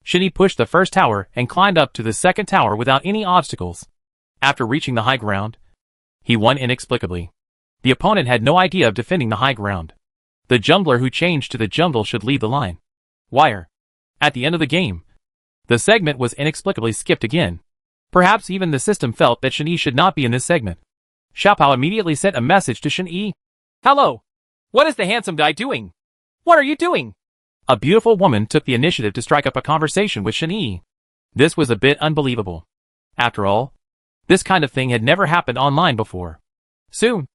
Shen-Yi pushed the first tower and climbed up to the second tower without any obstacles. After reaching the high ground, he won inexplicably. The opponent had no idea of defending the high ground. The jungler who changed to the jungle should lead the line. Wire. At the end of the game, the segment was inexplicably skipped again. Perhaps even the system felt that Shen-Yi should not be in this segment. Xiaopao immediately sent a message to Shen-Yi. "Hello. What is the handsome guy doing? What are you doing?" A beautiful woman took the initiative to strike up a conversation with Shen-Yi. This was a bit unbelievable. After all, this kind of thing had never happened online before. Soon,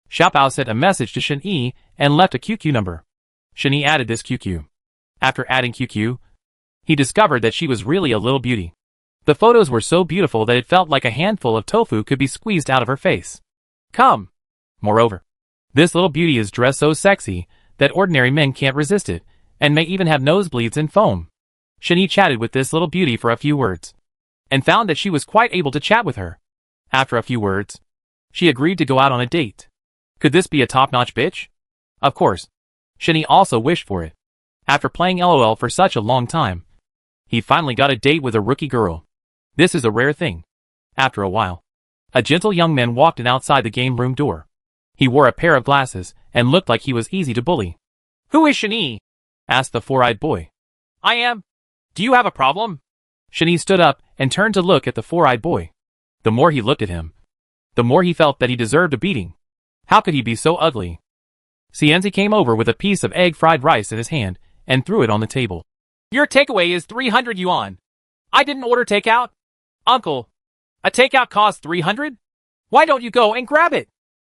Xiaopao sent a message to Shen-Yi and left a QQ number. Shen-Yi added this QQ. After adding QQ, he discovered that she was really a little beauty. The photos were so beautiful that it felt like a handful of tofu could be squeezed out of her face. Come! Moreover, this little beauty is dressed so sexy that ordinary men can't resist it, and may even have nosebleeds and foam. Shen-Yi chatted with this little beauty for a few words, and found that she was quite able to chat with her. After a few words, she agreed to go out on a date. Could this be a top-notch bitch? Of course. Shen-Yi also wished for it. After playing LOL for such a long time, he finally got a date with a rookie girl. This is a rare thing. After a while, a gentle young man walked in outside the game room door. He wore a pair of glasses and looked like he was easy to bully. "Who is Shen-Yi?" asked the four-eyed boy. "I am. Do you have a problem?" Shen-Yi stood up and turned to look at the four-eyed boy. The more he looked at him, the more he felt that he deserved a beating. How could he be so ugly? Xianzi came over with a piece of egg fried rice in his hand and threw it on the table. "Your takeaway is 300 yuan. I didn't order takeout. Uncle, a takeout costs 300? Why don't you go and grab it?"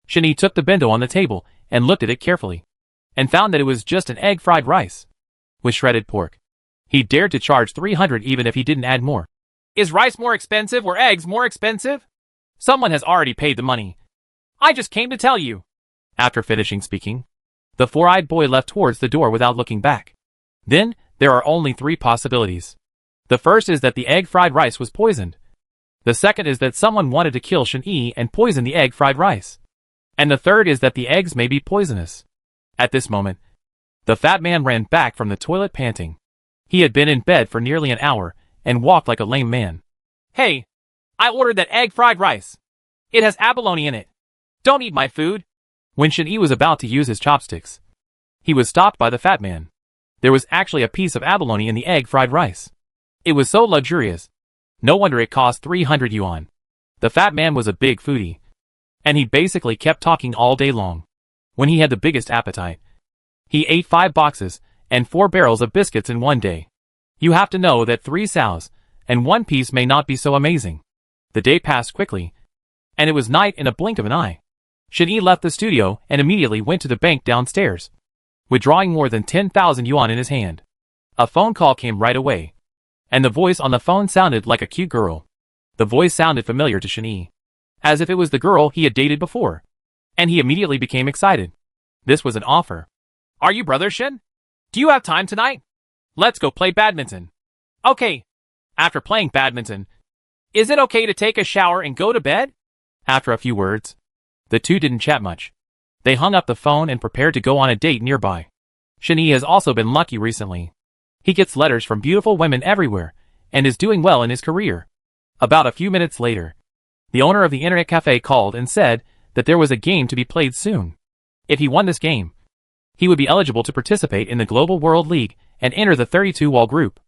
Shen-Yi took the bento on the table and looked at it carefully, and found that it was just an egg fried rice with shredded pork. He dared to charge 300 even if he didn't add more. "Is rice more expensive or eggs more expensive? Someone has already paid the money. I just came to tell you." After finishing speaking, the four-eyed boy left towards the door without looking back. Then, there are only 3 possibilities. The first is that the egg fried rice was poisoned. The second is that someone wanted to kill Shen-Yi and poison the egg fried rice. And the third is that the eggs may be poisonous. At this moment, The fat man ran back from the toilet panting. He had been in bed for nearly an hour and walked like a lame man. Hey, I ordered that egg fried rice. It has abalone in it. Don't eat my food. When Shin-Yi was about to use his chopsticks, he was stopped by the fat man. There was actually a piece of abalone in the egg fried rice. It was so luxurious. No wonder it cost 300 yuan. The fat man was a big foodie, and he basically kept talking all day long. When he had the biggest appetite, he ate 5 boxes and 4 barrels of biscuits in one day. You have to know that 3 sows and 1 piece may not be so amazing. The day passed quickly, and it was night in a blink of an eye. Shin-Yi left the studio and immediately went to the bank downstairs, withdrawing more than 10,000 yuan in his hand. A phone call came right away, and the voice on the phone sounded like a cute girl. The voice sounded familiar to Shin-Yi, as if it was the girl he had dated before, and he immediately became excited. This was an offer. Are you brother Shin? Do you have time tonight? Let's go play badminton. Okay. After playing badminton, is it okay to take a shower and go to bed? After a few words, the two didn't chat much. They hung up the phone and prepared to go on a date nearby. Shin-Yi has also been lucky recently. He gets letters from beautiful women everywhere, and is doing well in his career. About a few minutes later, the owner of the internet cafe called and said that there was a game to be played soon. If he won this game, he would be eligible to participate in the Global World League and enter the 32-wall group.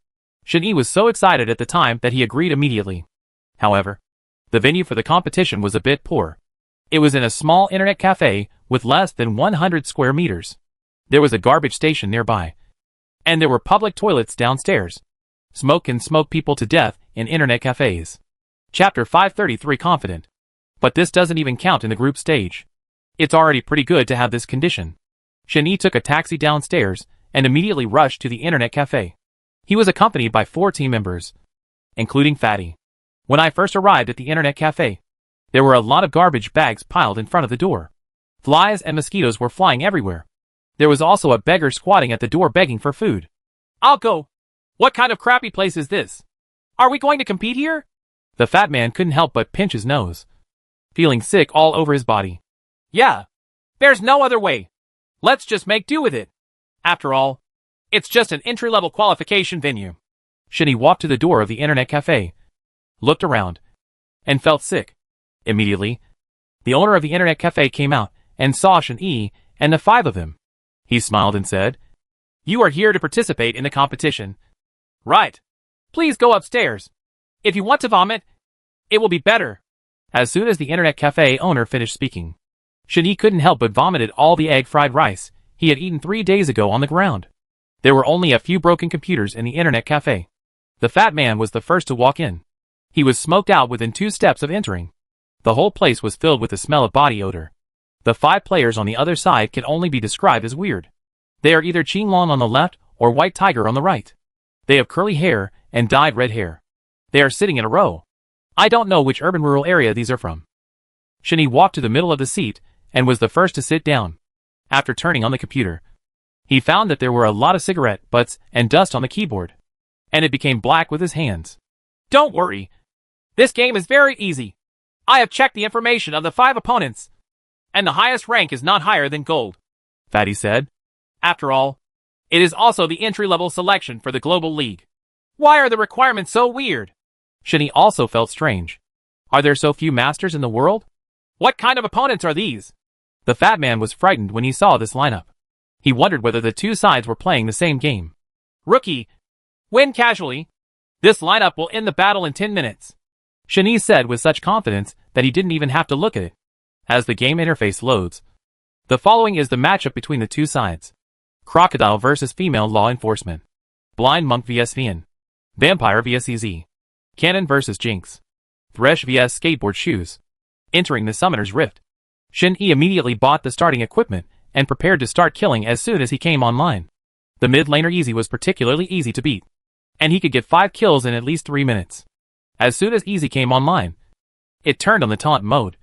Shin-Yi was so excited at the time that he agreed immediately. However, the venue for the competition was a bit poor. It was in a small internet cafe with less than 100 square meters. There was a garbage station nearby, and there were public toilets downstairs. Smoke can smoke people to death in internet cafes. Chapter 533 Confident. But this doesn't even count in the group stage. It's already pretty good to have this condition. Shin-Yi took a taxi downstairs and immediately rushed to the internet cafe. He was accompanied by 4 team members, including Fatty. When I first arrived at the internet cafe, there were a lot of garbage bags piled in front of the door. Flies and mosquitoes were flying everywhere. There was also a beggar squatting at the door begging for food. I'll go. What kind of crappy place is this? Are we going to compete here? The fat man couldn't help but pinch his nose, feeling sick all over his body. Yeah. There's no other way. Let's just make do with it. After all, it's just an entry-level qualification venue. Shin-Yi walked to the door of the internet cafe, looked around, and felt sick. Immediately, the owner of the internet cafe came out and saw Shin-Yi and the 5 of them. He smiled and said, "You are here to participate in the competition. Right. Please go upstairs. If you want to vomit, it will be better." As soon as the internet cafe owner finished speaking, Shin-Yi couldn't help but vomited all the egg fried rice he had eaten 3 days ago on the ground. There were only a few broken computers in the internet cafe. The fat man was the first to walk in. He was smoked out within 2 steps of entering. The whole place was filled with the smell of body odor. The 5 players on the other side can only be described as weird. They are either Qinglong on the left or White Tiger on the right. They have curly hair and dyed red hair. They are sitting in a row. I don't know which urban rural area these are from. Shin-Yi walked to the middle of the seat and was the first to sit down. After turning on the computer, he found that there were a lot of cigarette butts and dust on the keyboard, and it became black with his hands. Don't worry. This game is very easy. I have checked the information of the 5 opponents, and the highest rank is not higher than gold, Fatty said. After all, it is also the entry-level selection for the Global League. Why are the requirements so weird? Shin-Yi also felt strange. Are there so few masters in the world? What kind of opponents are these? The fat man was frightened when he saw this lineup. He wondered whether the 2 sides were playing the same game. Rookie, win casually. This lineup will end the battle in 10 minutes. Shin-Yi said with such confidence that he didn't even have to look at it. As the game interface loads, the following is the matchup between the 2 sides. Crocodile versus Female Law Enforcement. Blind Monk vs Vian. Vampire vs EZ. Cannon vs Jinx. Thresh vs Skateboard Shoes. Entering the Summoner's Rift. Shin-Yi immediately bought the starting equipment and prepared to start killing as soon as he came online. The mid laner Easy was particularly easy to beat, and he could get 5 kills in at least 3 minutes. As soon as Easy came online, it turned on the taunt mode,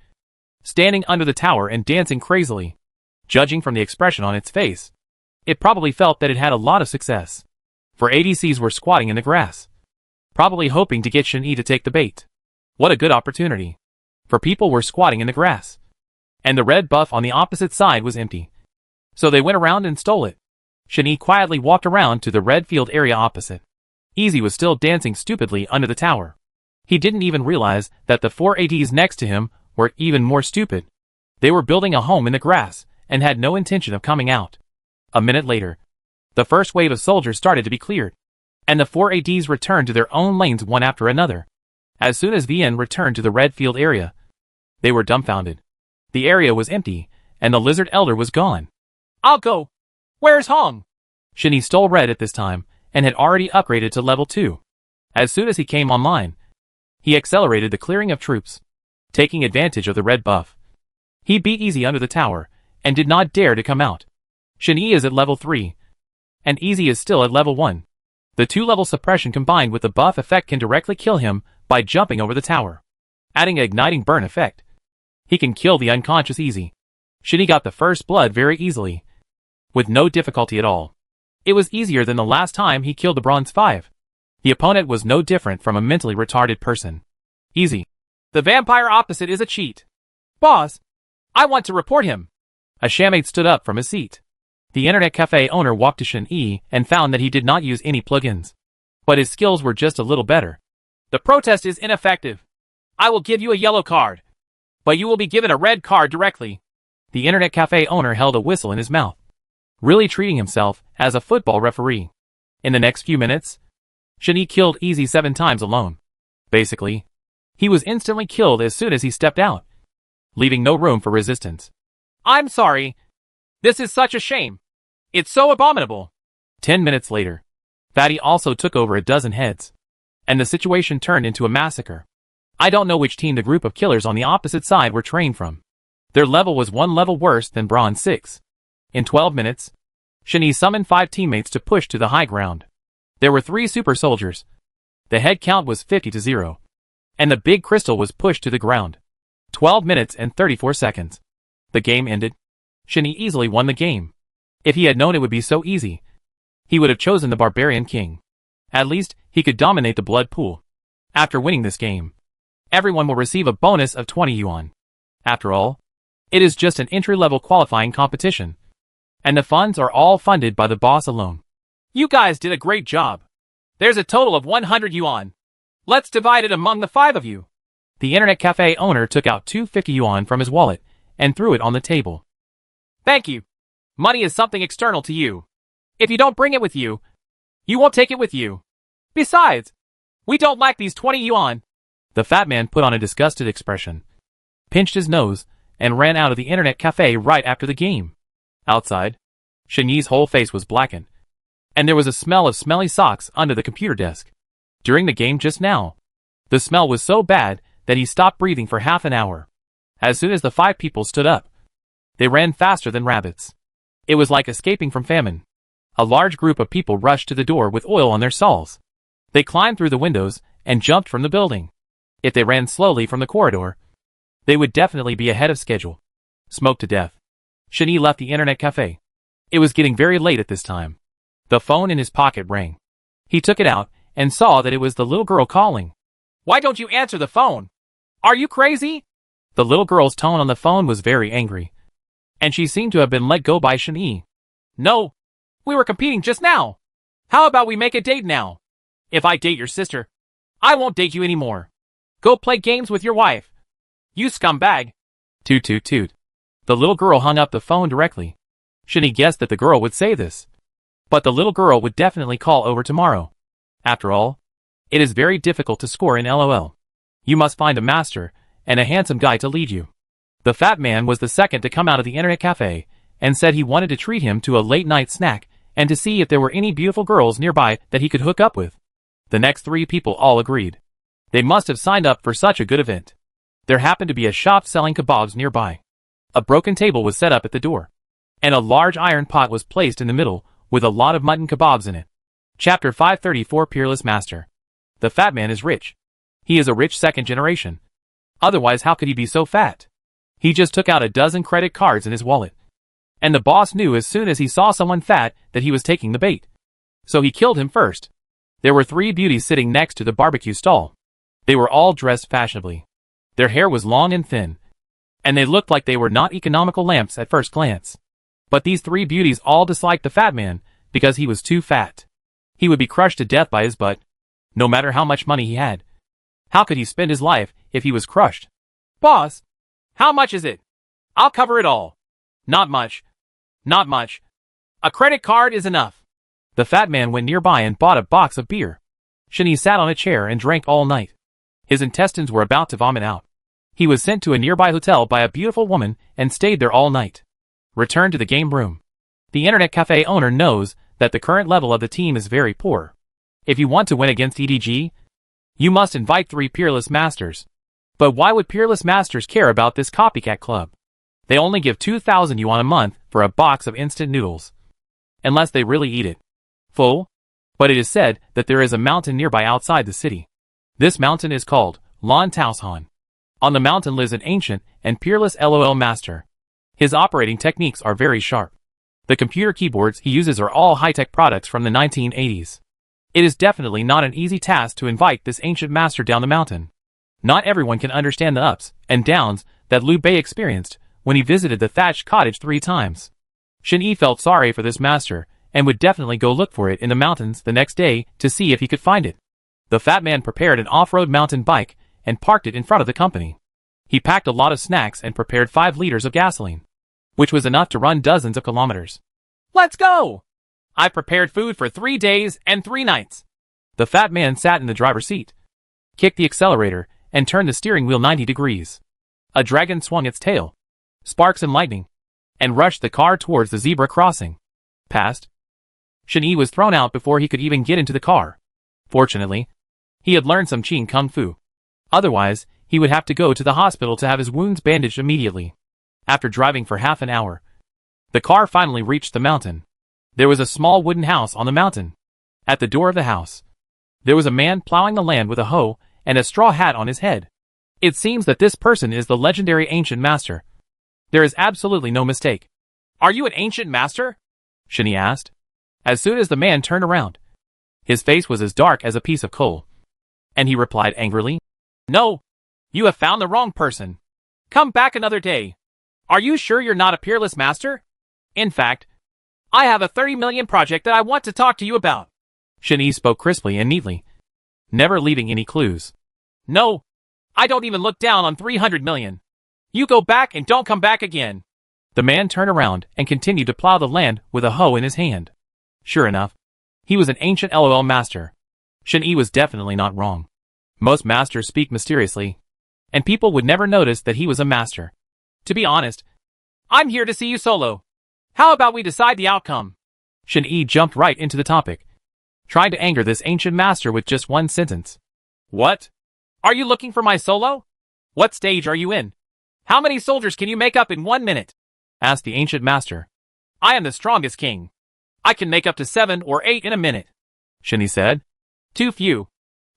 standing under the tower and dancing crazily. Judging from the expression on its face, it probably felt that it had a lot of success. For ADCs were squatting in the grass, probably hoping to get Shin-Yi to take the bait. What a good opportunity. For people were squatting in the grass, and the red buff on the opposite side was empty. So they went around and stole it. Shani quietly walked around to the red field area opposite. Easy was still dancing stupidly under the tower. He didn't even realize that the 4 ADs next to him were even more stupid. They were building a home in the grass and had no intention of coming out. A minute later, the first wave of soldiers started to be cleared, and the 4 ADs returned to their own lanes one after another. As soon as VN returned to the red field area, they were dumbfounded. The area was empty, and the lizard elder was gone. I'll go. Where's Hong? Shani stole red at this time, and had already upgraded to level 2. As soon as he came online, he accelerated the clearing of troops, taking advantage of the red buff. He beat Easy under the tower, and did not dare to come out. Shani is at level 3, and Easy is still at level 1. The 2-level suppression combined with the buff effect can directly kill him by jumping over the tower. Adding an igniting burn effect, he can kill the unconscious Easy. Shani got the first blood very easily, with no difficulty at all. It was easier than the last time he killed the Bronze 5. The opponent was no different from a mentally retarded person. Easy. The vampire opposite is a cheat. Boss, I want to report him. A shamate stood up from his seat. The internet cafe owner walked to Shen-Yi and found that he did not use any plugins. But his skills were just a little better. The protest is ineffective. I will give you a yellow card, but you will be given a red card directly. The internet cafe owner held a whistle in his mouth, really treating himself as a football referee. In the next few minutes, Shen-Yi killed Easy 7 times alone. Basically, he was instantly killed as soon as he stepped out, leaving no room for resistance. I'm sorry. This is such a shame. It's so abominable. 10 minutes later, Fatty also took over a dozen heads, and the situation turned into a massacre. I don't know which team the group of killers on the opposite side were trained from. Their level was 1 level worse than Bronze 6. In 12 minutes, Shen-Yi summoned 5 teammates to push to the high ground. There were 3 super soldiers. The head count was 50-0. And the big crystal was pushed to the ground. 12 minutes and 34 seconds. The game ended. Shen-Yi easily won the game. If he had known it would be so easy, he would have chosen the Barbarian King. At least, he could dominate the blood pool. After winning this game, everyone will receive a bonus of 20 yuan. After all, it is just an entry-level qualifying competition, and the funds are all funded by the boss alone. You guys did a great job. There's a total of 100 yuan. Let's divide it among the 5 of you. The internet cafe owner took out 250 yuan from his wallet and threw it on the table. Thank you. Money is something external to you. If you don't bring it with you, you won't take it with you. Besides, we don't like these 20 yuan. The fat man put on a disgusted expression, pinched his nose, and ran out of the internet cafe right after the game. Outside, Shen-Yi's whole face was blackened, and there was a smell of smelly socks under the computer desk. During the game just now, the smell was so bad that he stopped breathing for half an hour. As soon as the 5 people stood up, they ran faster than rabbits. It was like escaping from famine. A large group of people rushed to the door with oil on their stalls. They climbed through the windows and jumped from the building. If they ran slowly from the corridor, they would definitely be ahead of schedule. Smoked to death. Shen-Yi left the internet cafe. It was getting very late at this time. The phone in his pocket rang. He took it out and saw that it was the little girl calling. Why don't you answer the phone? Are you crazy? The little girl's tone on the phone was very angry, and she seemed to have been let go by Shen-Yi. No, we were competing just now. How about we make a date now? If I date your sister, I won't date you anymore. Go play games with your wife. You scumbag. Toot toot toot. The little girl hung up the phone directly. Shen-Yi guessed that the girl would say this, but the little girl would definitely call over tomorrow. After all, it is very difficult to score in LOL. You must find a master and a handsome guy to lead you. The fat man was the second to come out of the internet cafe and said he wanted to treat him to a late-night snack and to see if there were any beautiful girls nearby that he could hook up with. The next 3 people all agreed. They must have signed up for such a good event. There happened to be a shop selling kebabs nearby. A broken table was set up at the door, and a large iron pot was placed in the middle with a lot of mutton kebabs in it. Chapter 534 Peerless Master. The fat man is rich. He is a rich second generation. Otherwise, how could he be so fat? He just took out a dozen credit cards in his wallet. And the boss knew as soon as he saw someone fat that he was taking the bait. So he killed him first. There were 3 beauties sitting next to the barbecue stall. They were all dressed fashionably. Their hair was long and thin, and they looked like they were not economical lamps at first glance. But these 3 beauties all disliked the fat man because he was too fat. He would be crushed to death by his butt, no matter how much money he had. How could he spend his life if he was crushed? Boss, how much is it? I'll cover it all. Not much. Not much. A credit card is enough. The fat man went nearby and bought a box of beer. Shinny sat on a chair and drank all night. His intestines were about to vomit out. He was sent to a nearby hotel by a beautiful woman and stayed there all night. Returned to the game room. The internet cafe owner knows that the current level of the team is very poor. If you want to win against EDG, you must invite 3 peerless masters. But why would peerless masters care about this copycat club? They only give 2,000 yuan a month for a box of instant noodles. Unless they really eat it. Full? But it is said that there is a mountain nearby outside the city. This mountain is called Lan Taoshan. On the mountain lives an ancient and peerless LOL master. His operating techniques are very sharp. The computer keyboards he uses are all high-tech products from the 1980s. It is definitely not an easy task to invite this ancient master down the mountain. Not everyone can understand the ups and downs that Liu Bei experienced when he visited the thatched cottage 3 times. Shen Yi felt sorry for this master and would definitely go look for it in the mountains the next day to see if he could find it. The fat man prepared an off-road mountain bike and parked it in front of the company. He packed a lot of snacks and prepared 5 liters of gasoline, which was enough to run dozens of kilometers. Let's go! I've prepared food for 3 days and 3 nights. The fat man sat in the driver's seat, kicked the accelerator, and turned the steering wheel 90 degrees. A dragon swung its tail, sparks and lightning, and rushed the car towards the zebra crossing. Past. Shen Yi was thrown out before he could even get into the car. Fortunately, he had learned some Qing Kung Fu. Otherwise, he would have to go to the hospital to have his wounds bandaged immediately. After driving for half an hour, the car finally reached the mountain. There was a small wooden house on the mountain. At the door of the house, there was a man plowing the land with a hoe and a straw hat on his head. It seems that this person is the legendary ancient master. There is absolutely no mistake. Are you an ancient master? Shen Yi asked. As soon as the man turned around, his face was as dark as a piece of coal. And he replied angrily, No, you have found the wrong person. Come back another day. Are you sure you're not a peerless master? In fact, I have a 30 million project that I want to talk to you about. Shen Yi spoke crisply and neatly, never leaving any clues. No, I don't even look down on 300 million. You go back and don't come back again. The man turned around and continued to plow the land with a hoe in his hand. Sure enough, he was an ancient LOL master. Shen Yi was definitely not wrong. Most masters speak mysteriously, and people would never notice that he was a master. To be honest, I'm here to see you solo. How about we decide the outcome? Shen Yi jumped right into the topic, trying to anger this ancient master with just one sentence. What? Are you looking for my solo? What stage are you in? How many soldiers can you make up in 1 minute? Asked the ancient master. I am the strongest king. I can make up to 7 or 8 in a minute. Shen Yi said. Too few.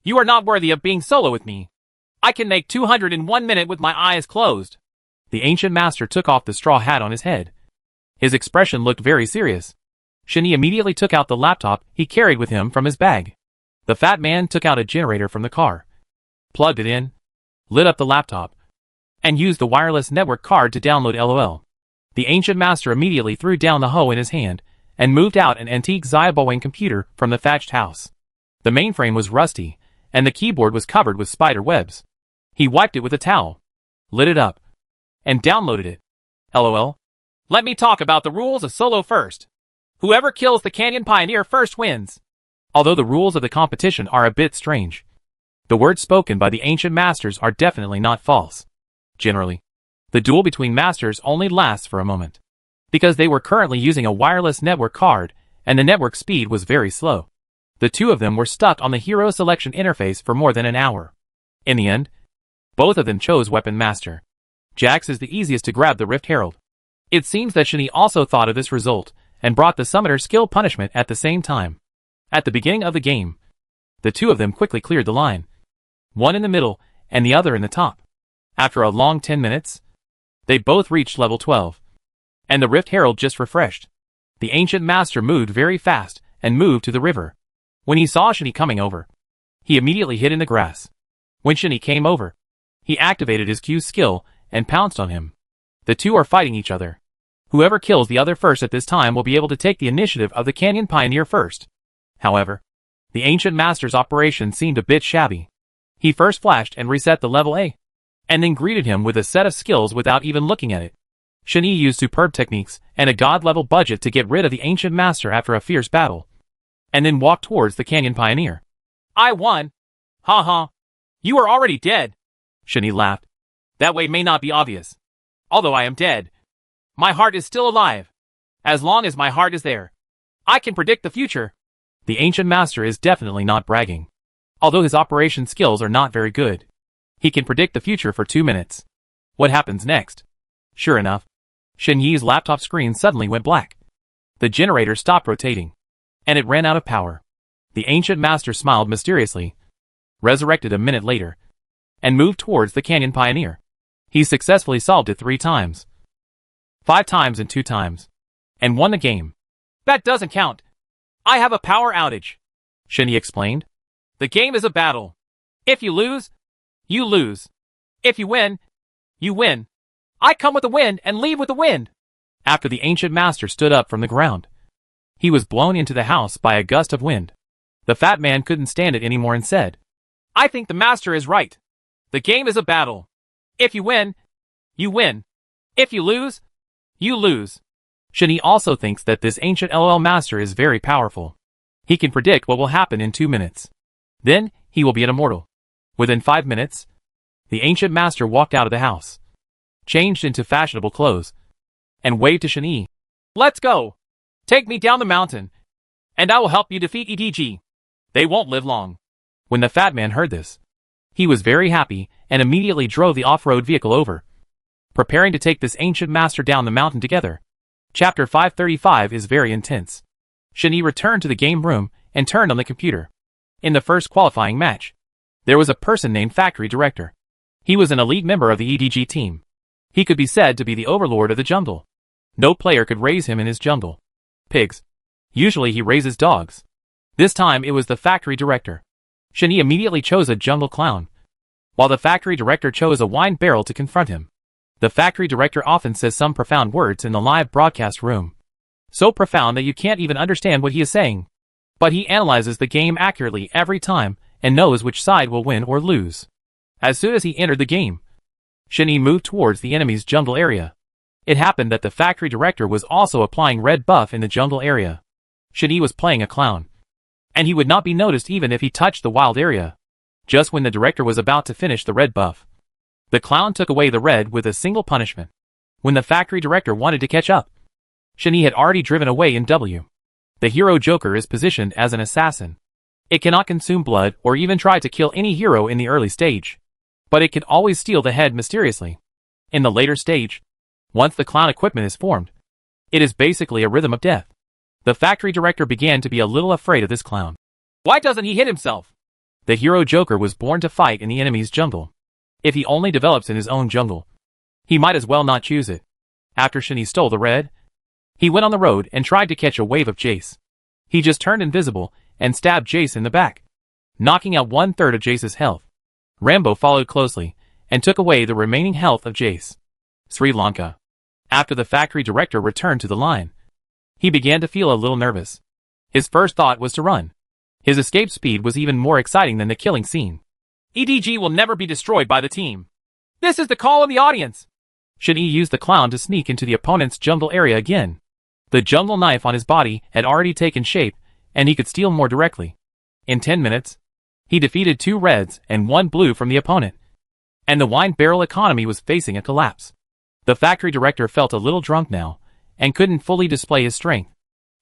You are not worthy of being solo with me. I can make 200 in 1 minute with my eyes closed. The ancient master took off the straw hat on his head. His expression looked very serious. Shen Yi immediately took out the laptop he carried with him from his bag. The fat man took out a generator from the car, plugged it in, lit up the laptop, and used the wireless network card to download LOL. The ancient master immediately threw down the hoe in his hand and moved out an antique Xiaoboing computer from the thatched house. The mainframe was rusty, and the keyboard was covered with spider webs. He wiped it with a towel, lit it up, and downloaded it. LOL. Let me talk about the rules of solo first. Whoever kills the Canyon Pioneer first wins. Although the rules of the competition are a bit strange, the words spoken by the ancient masters are definitely not false. Generally, the duel between masters only lasts for a moment, because they were currently using a wireless network card, and the network speed was very slow. The two of them were stuck on the hero selection interface for more than an hour. In the end, both of them chose Weapon Master. Jax is the easiest to grab the Rift Herald. It seems that Shen Yi also thought of this result, and brought the summoner skill punishment at the same time. At the beginning of the game, the two of them quickly cleared the line. One in the middle, and the other in the top. After a long 10 minutes, they both reached level 12. And the Rift Herald just refreshed. The ancient master moved very fast, and moved to the river. When he saw Shen Yi coming over, he immediately hid in the grass. When Shen Yi came over, he activated his Q skill, and pounced on him. The two are fighting each other. Whoever kills the other first at this time will be able to take the initiative of the Canyon Pioneer first. However, the Ancient Master's operation seemed a bit shabby. He first flashed and reset the level A, and then greeted him with a set of skills without even looking at it. Shen-Yi used superb techniques and a god-level budget to get rid of the Ancient Master after a fierce battle, and then walked towards the Canyon Pioneer. I won! Ha ha! You are already dead! Shen-Yi laughed. That way may not be obvious. Although I am dead, my heart is still alive. As long as my heart is there, I can predict the future. The Ancient Master is definitely not bragging. Although his operation skills are not very good, he can predict the future for 2 minutes. What happens next? Sure enough, Shen-Yi's laptop screen suddenly went black. The generator stopped rotating, and it ran out of power. The Ancient Master smiled mysteriously, resurrected a minute later, and moved towards the Canyon Pioneer. He successfully solved it 3 times. 5 times and 2 times, and won the game. That doesn't count. I have a power outage, Shen-Yi explained. The game is a battle. If you lose, you lose. If you win, you win. I come with the wind and leave with the wind. After the Ancient Master stood up from the ground, he was blown into the house by a gust of wind. The fat man couldn't stand it anymore and said, I think the master is right. The game is a battle. If you win, you win. If you lose, you lose. Shen-Yi also thinks that this ancient LOL master is very powerful. He can predict what will happen in 2 minutes. Then, he will be an immortal. Within 5 minutes, the ancient master walked out of the house, changed into fashionable clothes, and waved to Shen-Yi. Let's go! Take me down the mountain, and I will help you defeat EDG. They won't live long. When the fat man heard this, he was very happy and immediately drove the off-road vehicle over, preparing to take this ancient master down the mountain together. Chapter 535 is very intense. Shen-Yi returned to the game room and turned on the computer. In the first qualifying match, there was a person named Factory Director. He was an elite member of the EDG team. He could be said to be the overlord of the jungle. No player could raise him in his jungle. Pigs. Usually he raises dogs. This time it was the Factory Director. Shen-Yi immediately chose a jungle clown, while the Factory Director chose a wine barrel to confront him. The Factory Director often says some profound words in the live broadcast room. So profound that you can't even understand what he is saying. But he analyzes the game accurately every time and knows which side will win or lose. As soon as he entered the game, Shen-Yi moved towards the enemy's jungle area. It happened that the Factory Director was also applying red buff in the jungle area. Shen-Yi was playing a clown, and he would not be noticed even if he touched the wild area. Just when the director was about to finish the red buff, the clown took away the red with a single punishment. When the Factory Director wanted to catch up, Shen-Yi had already driven away in W. The hero Joker is positioned as an assassin. It cannot consume blood or even try to kill any hero in the early stage, but it can always steal the head mysteriously. In the later stage, once the clown equipment is formed, it is basically a rhythm of death. The Factory Director began to be a little afraid of this clown. Why doesn't he hit himself? The hero Joker was born to fight in the enemy's jungle. If he only develops in his own jungle, he might as well not choose it. After Shen-Yi stole the red, he went on the road and tried to catch a wave of Jace. He just turned invisible and stabbed Jace in the back, knocking out 1/3 of Jace's health. Rambo followed closely and took away the remaining health of Jace. Sri Lanka. After the Factory Director returned to the line, he began to feel a little nervous. His first thought was to run. His escape speed was even more exciting than the killing scene. EDG will never be destroyed by the team. This is the call of the audience. Shen-Yi used the clown to sneak into the opponent's jungle area again. The jungle knife on his body had already taken shape, and he could steal more directly. In 10 minutes, he defeated 2 reds and 1 blue from the opponent, and the wine barrel economy was facing a collapse. The Factory Director felt a little drunk now, and couldn't fully display his strength.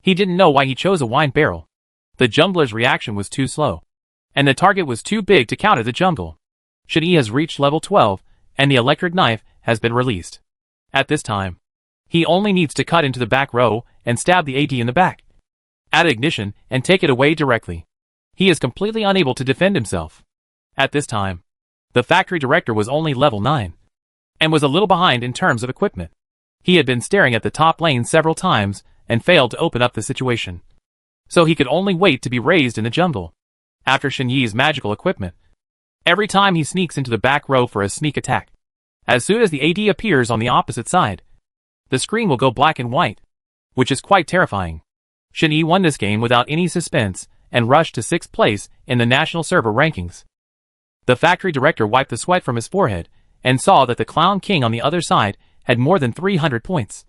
He didn't know why he chose a wine barrel. The jungler's reaction was too slow, and the target was too big to counter the jungle. Shen-Yi has reached level 12, and the electric knife has been released. At this time, he only needs to cut into the back row and stab the AD in the back. Add ignition and take it away directly. He is completely unable to defend himself. At this time, the Factory Director was only level 9, and was a little behind in terms of equipment. He had been staring at the top lane several times and failed to open up the situation. So he could only wait to be raised in the jungle. After Shen-Yi's magical equipment, every time he sneaks into the back row for a sneak attack. As soon as the AD appears on the opposite side, the screen will go black and white, which is quite terrifying. Shin-Yi won this game without any suspense and rushed to 6th place in the national server rankings. The factory director wiped the sweat from his forehead and saw that the Clown King on the other side had more than 300 points.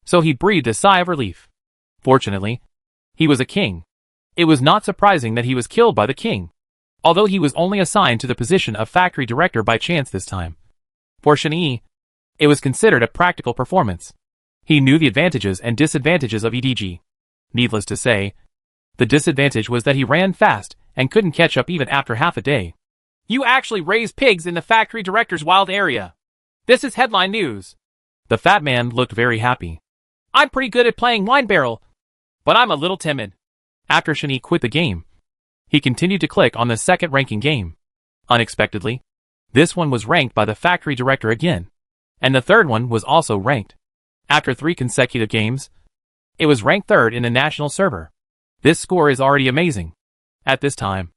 So he breathed a sigh of relief. Fortunately, he was a king. It was not surprising that he was killed by the king, although he was only assigned to the position of factory director by chance this time. For Shin-Yi, it was considered a practical performance. He knew the advantages and disadvantages of EDG. Needless to say, the disadvantage was that he ran fast and couldn't catch up even after half a day. You actually raise pigs in the factory director's wild area. This is headline news. The fat man looked very happy. I'm pretty good at playing wine barrel, but I'm a little timid. After Shin-Yi quit the game, he continued to click on the second ranking game. Unexpectedly, this one was ranked by the factory director again, and the third one was also ranked. After 3 consecutive games, it was ranked 3rd in the national server. This score is already amazing. At this time,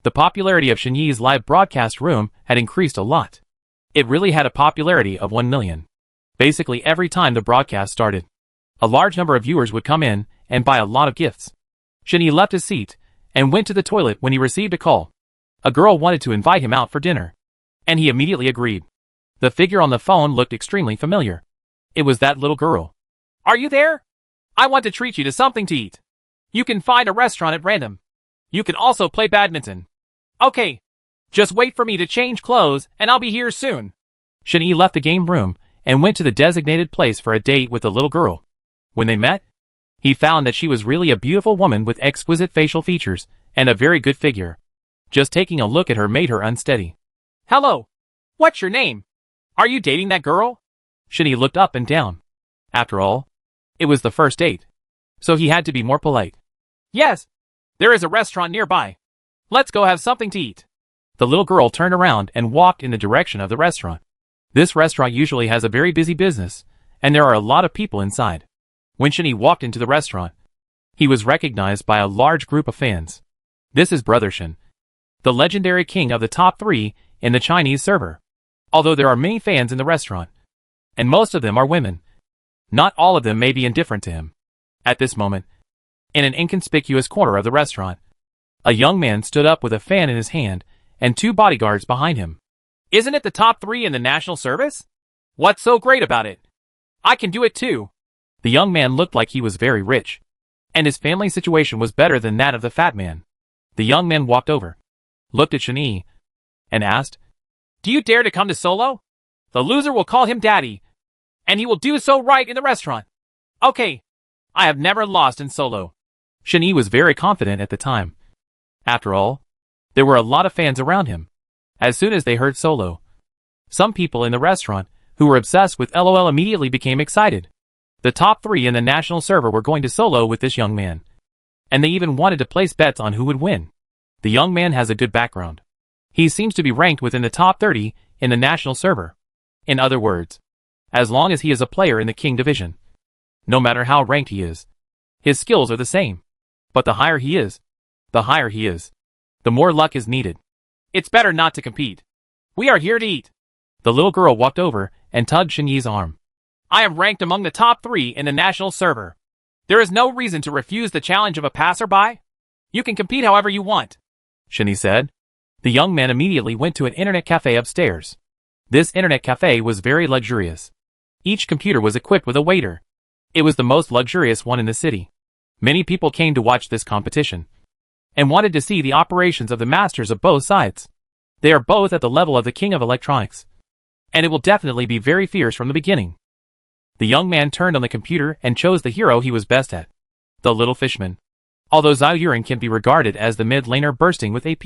the popularity of Shin-Yi's live broadcast room had increased a lot. It really had a popularity of 1 million. Basically every time the broadcast started, a large number of viewers would come in and buy a lot of gifts. Shin-Yi left his seat and went to the toilet when he received a call. A girl wanted to invite him out for dinner, and he immediately agreed. The figure on the phone looked extremely familiar. It was that little girl. Are you there? I want to treat you to something to eat. You can find a restaurant at random. You can also play badminton. Okay. Just wait for me to change clothes and I'll be here soon. Shin-Yi left the game room and went to the designated place for a date with the little girl. When they met, he found that she was really a beautiful woman with exquisite facial features and a very good figure. Just taking a look at her made her unsteady. Hello. What's your name? Are you dating that girl? Shin-Yi looked up and down. After all, it was the first date, so he had to be more polite. Yes. There is a restaurant nearby. Let's go have something to eat. The little girl turned around and walked in the direction of the restaurant. This restaurant usually has a very busy business, and there are a lot of people inside. When Shin-Yi walked into the restaurant, he was recognized by a large group of fans. This is Brother Shin, the legendary king of the top 3 in the Chinese server. Although there are many fans in the restaurant, and most of them are women, not all of them may be indifferent to him. At this moment, in an inconspicuous corner of the restaurant, a young man stood up with a fan in his hand and 2 bodyguards behind him. Isn't it the top 3 in the national service? What's so great about it? I can do it too. The young man looked like he was very rich, and his family situation was better than that of the fat man. The young man walked over, looked at Shin-Yi, and asked, Do you dare to come to Solo? The loser will call him daddy, and he will do so right in the restaurant. Okay, I have never lost in Solo. Shin-Yi was very confident at the time. After all, there were a lot of fans around him. As soon as they heard Solo, some people in the restaurant who were obsessed with LOL immediately became excited. The top 3 in the national server were going to Solo with this young man, and they even wanted to place bets on who would win. The young man has a good background. He seems to be ranked within the top 30 in the national server. In other words, as long as he is a player in the King division, no matter how ranked he is, his skills are the same. But the higher he is, the more luck is needed. It's better not to compete. We are here to eat. The little girl walked over and tugged Shin-Yi's arm. I am ranked among the top 3 in the national server. There is no reason to refuse the challenge of a passerby. You can compete however you want, Shin-Yi said. The young man immediately went to an internet cafe upstairs. This internet cafe was very luxurious. Each computer was equipped with a waiter. It was the most luxurious one in the city. Many people came to watch this competition and wanted to see the operations of the masters of both sides. They are both at the level of the king of electronics, and it will definitely be very fierce from the beginning. The young man turned on the computer and chose the hero he was best at, the little fishman. Although Zhao Yuran can be regarded as the mid laner bursting with AP,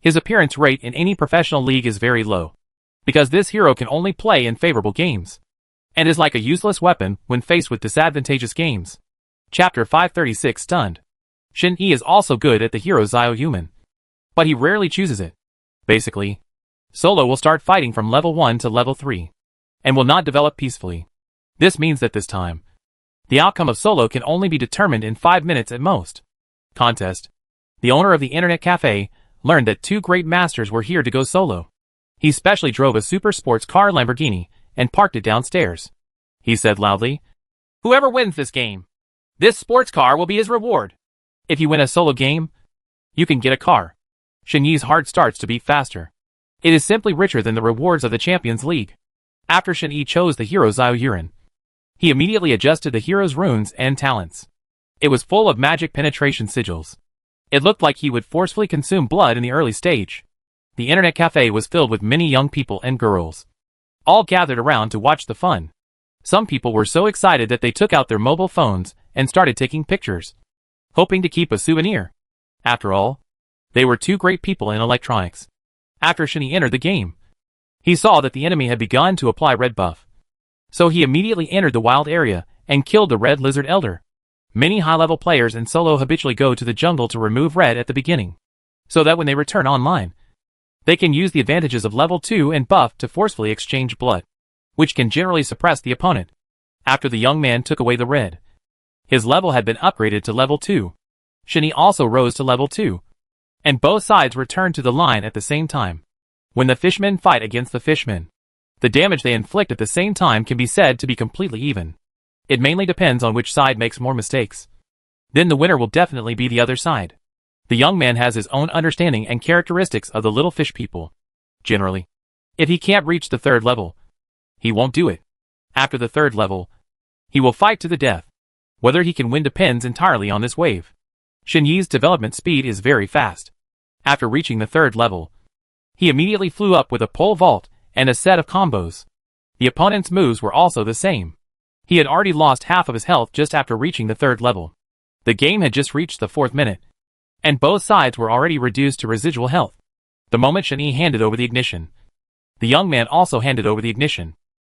his appearance rate in any professional league is very low, because this hero can only play in favorable games, and is like a useless weapon when faced with disadvantageous games. Chapter 536 Stunned. Shin-Yi is also good at the hero Zhao Yuran, but he rarely chooses it. Basically, Solo will start fighting from level 1 to level 3, and will not develop peacefully. This means that this time, the outcome of Solo can only be determined in 5 minutes at most. Contest. The owner of the internet cafe learned that 2 great masters were here to go solo. He specially drove a super sports car Lamborghini and parked it downstairs. he said loudly. Whoever wins this game, this sports car will be his reward. If you win a solo game, you can get a car. Shenyi's heart starts to beat faster. It is simply richer than the rewards of the Champions League. After Shenyi chose the hero Xiao Yuren, he immediately adjusted the hero's runes and talents. It was full of magic penetration sigils. It looked like he would forcefully consume blood in the early stage. The internet cafe was filled with many young people and girls, all gathered around to watch the fun. Some people were so excited that they took out their mobile phones and started taking pictures, hoping to keep a souvenir. After all, they were two great people in electronics. After Shenyi entered the game, he saw that the enemy had begun to apply red buff. So he immediately entered the wild area and killed the red lizard elder. Many high-level players in solo habitually go to the jungle to remove red at the beginning, so that when they return online, they can use the advantages of level 2 and buff to forcefully exchange blood, which can generally suppress the opponent. After the young man took away the red, his level had been upgraded to level 2. Shenyi also rose to level 2, and both sides returned to the line at the same time. When the fishmen fight against the fishmen, the damage they inflict at the same time can be said to be completely even. It mainly depends on which side makes more mistakes. Then the winner will definitely be the other side. The young man has his own understanding and characteristics of the little fish people. Generally, if he can't reach the 3rd level, he won't do it. After the 3rd level, he will fight to the death. Whether he can win depends entirely on this wave. Shenyi's development speed is very fast. After reaching the 3rd level, he immediately flew up with a pole vault and a set of combos. The opponent's moves were also the same. He had already lost half of his health just after reaching the 3rd level. The game had just reached the 4th minute, and both sides were already reduced to residual health. The moment Shenyi handed over the ignition, the young man also handed over the ignition.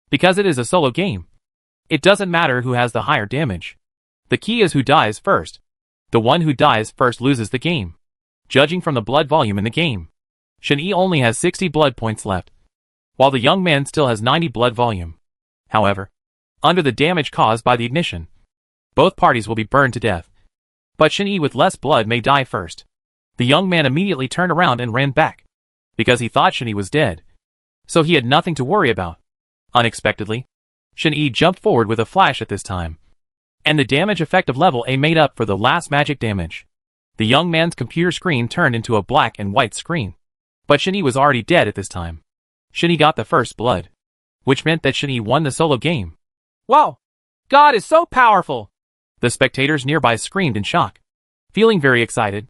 Because it is a solo game, it doesn't matter who has the higher damage. The key is who dies first. The one who dies first loses the game. Judging from the blood volume in the game, Shenyi only has 60 blood points left, while the young man still has 90 blood volume. However, under the damage caused by the ignition, both parties will be burned to death. But Shenyi with less blood may die first. The young man immediately turned around and ran back, because he thought Shenyi was dead. So he had nothing to worry about. Unexpectedly, Shenyi jumped forward with a flash at this time, and the damage effect of level A made up for the last magic damage. The young man's computer screen turned into a black and white screen. But Shenyi was already dead at this time. Shenyi got the first blood, which meant that Shenyi won the solo game. Wow! God is so powerful! The spectators nearby screamed in shock. Feeling very excited,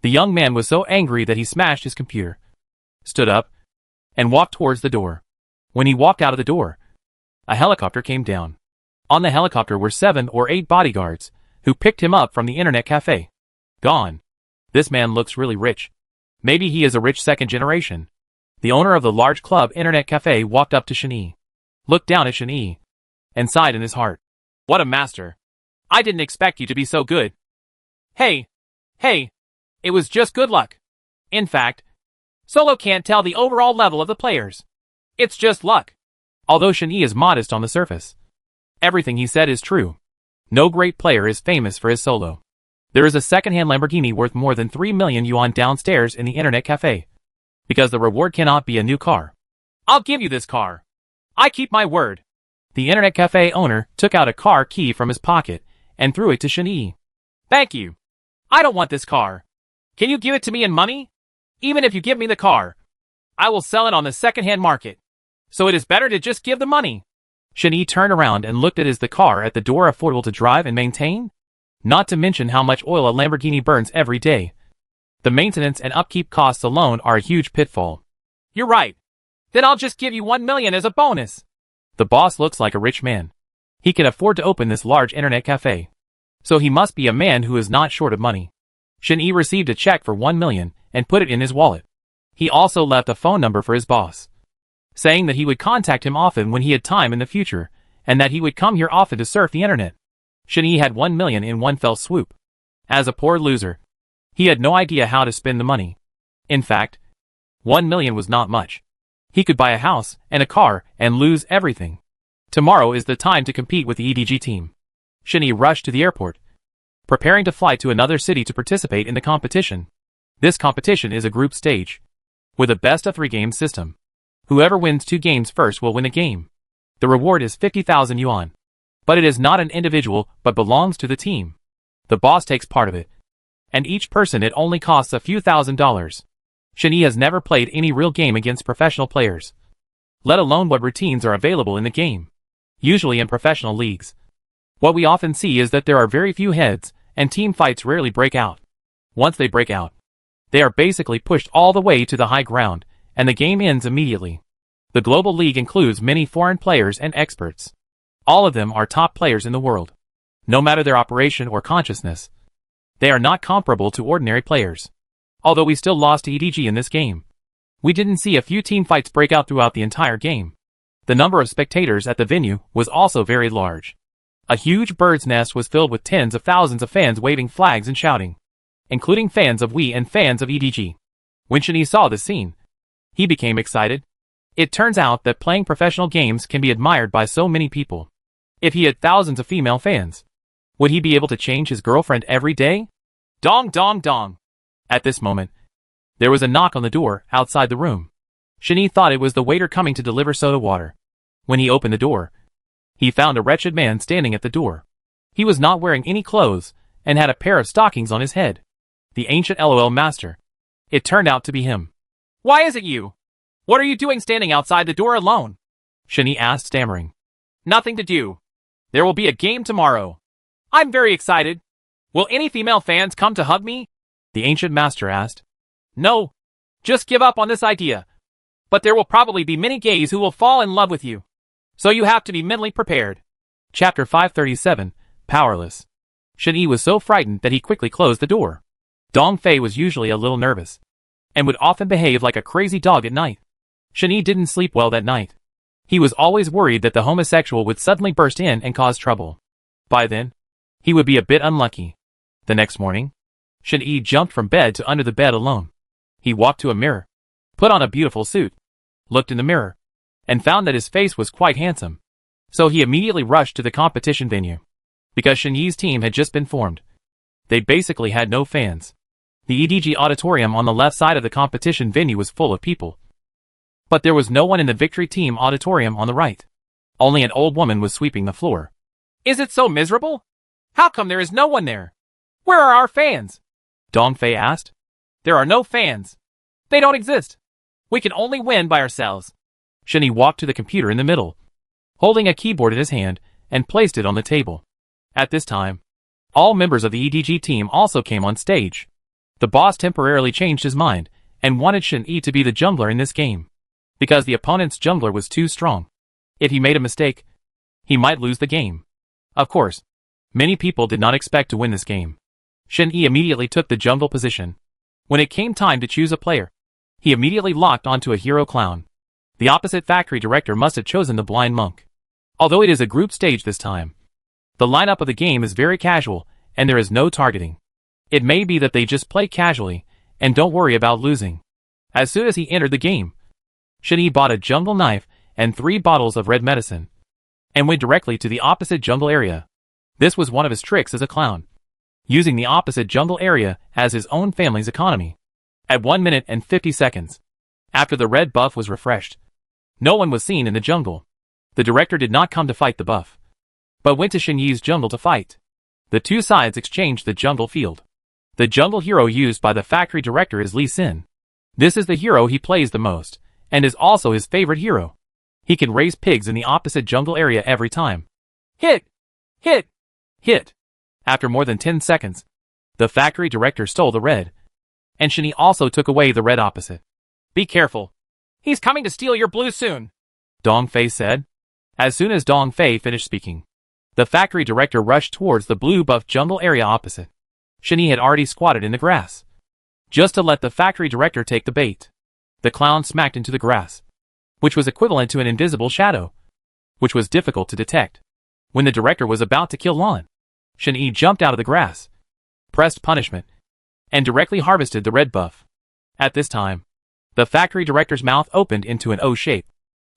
the young man was so angry that he smashed his computer, stood up, and walked towards the door. When he walked out of the door, a helicopter came down. On the helicopter were 7 or 8 bodyguards, who picked him up from the internet cafe. Gone. This man looks really rich. Maybe he is a rich 2nd generation. The owner of the large club internet cafe walked up to Shenyi, looked down at Shenyi, and sighed in his heart. What a master. I didn't expect you to be so good. Hey, it was just good luck. In fact, solo can't tell the overall level of the players. It's just luck. Although Shenyi is modest on the surface, everything he said is true. No great player is famous for his solo. There is a second-hand Lamborghini worth more than 3 million yuan downstairs in the internet cafe, because the reward cannot be a new car. I'll give you this car. I keep my word. The internet cafe owner took out a car key from his pocket and threw it to Shenyi. Thank you. I don't want this car. Can you give it to me in money? Even if you give me the car, I will sell it on the second-hand market. So it is better to just give the money. Shenyi turned around and looked at is the car at the door affordable to drive and maintain? Not to mention how much oil a Lamborghini burns every day. The maintenance and upkeep costs alone are a huge pitfall. You're right. Then I'll just give you 1 million as a bonus. The boss looks like a rich man. He can afford to open this large internet cafe. So he must be a man who is not short of money. Shenyi received a check for 1 million and put it in his wallet. He also left a phone number for his boss, saying that he would contact him often when he had time in the future, and that he would come here often to surf the internet. Shenyi had 1 million in one fell swoop. As a poor loser, he had no idea how to spend the money. In fact, 1 million was not much. He could buy a house and a car and lose everything. Tomorrow is the time to compete with the EDG team. Shenyi rushed to the airport, preparing to fly to another city to participate in the competition. This competition is a group stage, with a best-of-3 game system. Whoever wins 2 games first will win a game. The reward is 50,000 yuan. But it is not an individual but belongs to the team. The boss takes part of it. And each person it only costs a few $1,000s. Shen-Yi has never played any real game against professional players, let alone what routines are available in the game. Usually in professional leagues, what we often see is that there are very few heads, and team fights rarely break out. Once they break out, they are basically pushed all the way to the high ground, and the game ends immediately. The global league includes many foreign players and experts. All of them are top players in the world. No matter their operation or consciousness, they are not comparable to ordinary players. Although we still lost to EDG in this game, we didn't see a few team fights break out throughout the entire game. The number of spectators at the venue was also very large. A huge bird's nest was filled with tens of thousands of fans waving flags and shouting, including fans of Wii and fans of EDG. When Shen-Yi saw the scene, he became excited. It turns out that playing professional games can be admired by so many people. If he had thousands of female fans, would he be able to change his girlfriend every day? Dong dong dong. At this moment, there was a knock on the door outside the room. Shen-Yi thought it was the waiter coming to deliver soda water. When he opened the door, he found a wretched man standing at the door. He was not wearing any clothes and had a pair of stockings on his head. The ancient LOL master. It turned out to be him. Why is it you? What are you doing standing outside the door alone? Shen-Yi asked, stammering. Nothing to do. There will be a game tomorrow. I'm very excited. Will any female fans come to hug me? The ancient master asked. No. Just give up on this idea. But there will probably be many gays who will fall in love with you. So you have to be mentally prepared. Chapter 537, Powerless. Shen-Yi was so frightened that he quickly closed the door. Dong Fei was usually a little nervous, and would often behave like a crazy dog at night. Shen-Yi didn't sleep well that night. He was always worried that the homosexual would suddenly burst in and cause trouble. By then, he would be a bit unlucky. The next morning, Shen-Yi jumped from bed to under the bed alone. He walked to a mirror, put on a beautiful suit, looked in the mirror, and found that his face was quite handsome. So he immediately rushed to the competition venue. Because Shen-Yi's team had just been formed, they basically had no fans. The EDG auditorium on the left side of the competition venue was full of people. But there was no one in the Victory Team auditorium on the right. Only an old woman was sweeping the floor. Is it so miserable? How come there is no one there? Where are our fans? Dong Fei asked. There are no fans. They don't exist. We can only win by ourselves. Shen-Yi walked to the computer in the middle, holding a keyboard in his hand, and placed it on the table. At this time, all members of the EDG team also came on stage. The boss temporarily changed his mind, and wanted Shen-Yi to be the jungler in this game, because the opponent's jungler was too strong. If he made a mistake, he might lose the game. Of course, many people did not expect to win this game. Shen-Yi immediately took the jungle position. When it came time to choose a player, he immediately locked onto a hero clown. The opposite factory director must have chosen the blind monk. Although it is a group stage this time, the lineup of the game is very casual, and there is no targeting. It may be that they just play casually, and don't worry about losing. As soon as he entered the game, Shen-Yi bought a jungle knife and 3 bottles of red medicine, and went directly to the opposite jungle area. This was one of his tricks as a clown, using the opposite jungle area as his own family's economy. At 1 minute and 50 seconds, after the red buff was refreshed, no one was seen in the jungle. The director did not come to fight the buff, but went to Shen-Yi's jungle to fight. The two sides exchanged the jungle field. The jungle hero used by the factory director is Lee Sin. This is the hero he plays the most, and is also his favorite hero. He can raise pigs in the opposite jungle area every time. Hit! Hit! Hit! After more than 10 seconds, the factory director stole the red, and Shen-Yi also took away the red opposite. Be careful. He's coming to steal your blue soon, Dong Fei said. As soon as Dong Fei finished speaking, the factory director rushed towards the blue buff jungle area opposite. Shen-Yi had already squatted in the grass, just to let the factory director take the bait. The clown smacked into the grass, which was equivalent to an invisible shadow, which was difficult to detect. When the director was about to kill Lon, Shen-Yi jumped out of the grass, pressed punishment, and directly harvested the red buff. At this time, the factory director's mouth opened into an O shape,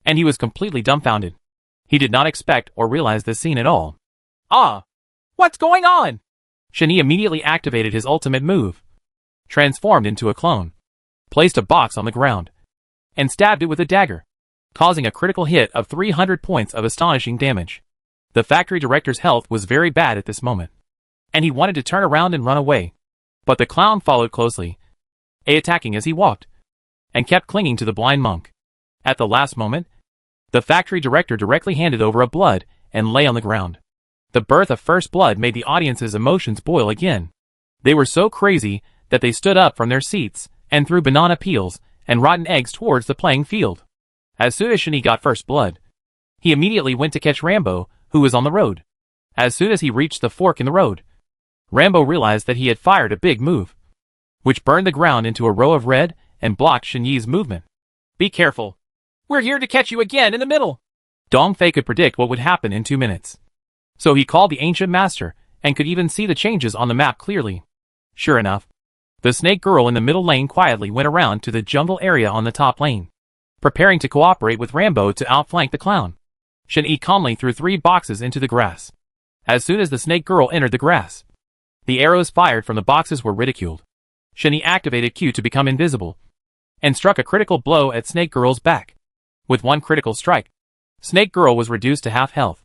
and he was completely dumbfounded. He did not expect or realize this scene at all. Ah! What's going on? Shen-Yi immediately activated his ultimate move, transformed into a clone, placed a box on the ground, and stabbed it with a dagger, causing a critical hit of 300 points of astonishing damage. The factory director's health was very bad at this moment, and he wanted to turn around and run away. But the clown followed closely, attacking as he walked, and kept clinging to the blind monk. At the last moment, the factory director directly handed over a blood and lay on the ground. The birth of first blood made the audience's emotions boil again. They were so crazy that they stood up from their seats and threw banana peels and rotten eggs towards the playing field. As soon as Shani got first blood, he immediately went to catch Rambo, who was on the road. As soon as he reached the fork in the road, Rambo realized that he had fired a big move, which burned the ground into a row of red and blocked Shenyi's movement. "Be careful. We're here to catch you again in the middle." Dong Fei could predict what would happen in 2 minutes. So he called the ancient master and could even see the changes on the map clearly. Sure enough, the snake girl in the middle lane quietly went around to the jungle area on the top lane, preparing to cooperate with Rambo to outflank the clown. Shen-Yi calmly threw 3 boxes into the grass. As soon as the snake girl entered the grass, the arrows fired from the boxes were ridiculed. Shen-Yi activated Q to become invisible, and struck a critical blow at Snake Girl's back. With one critical strike, Snake Girl was reduced to half health,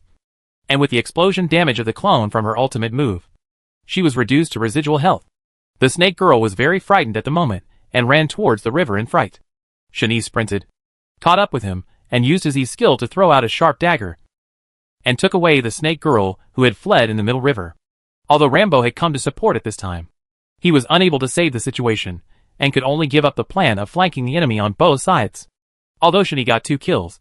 and with the explosion damage of the clone from her ultimate move, she was reduced to residual health. The Snake Girl was very frightened at the moment, and ran towards the river in fright. Shen-Yi sprinted, caught up with him, and used his skill to throw out a sharp dagger, and took away the Snake Girl who had fled in the middle river. Although Rambo had come to support at this time, he was unable to save the situation, and could only give up the plan of flanking the enemy on both sides. Although Shen-Yi got 2 kills,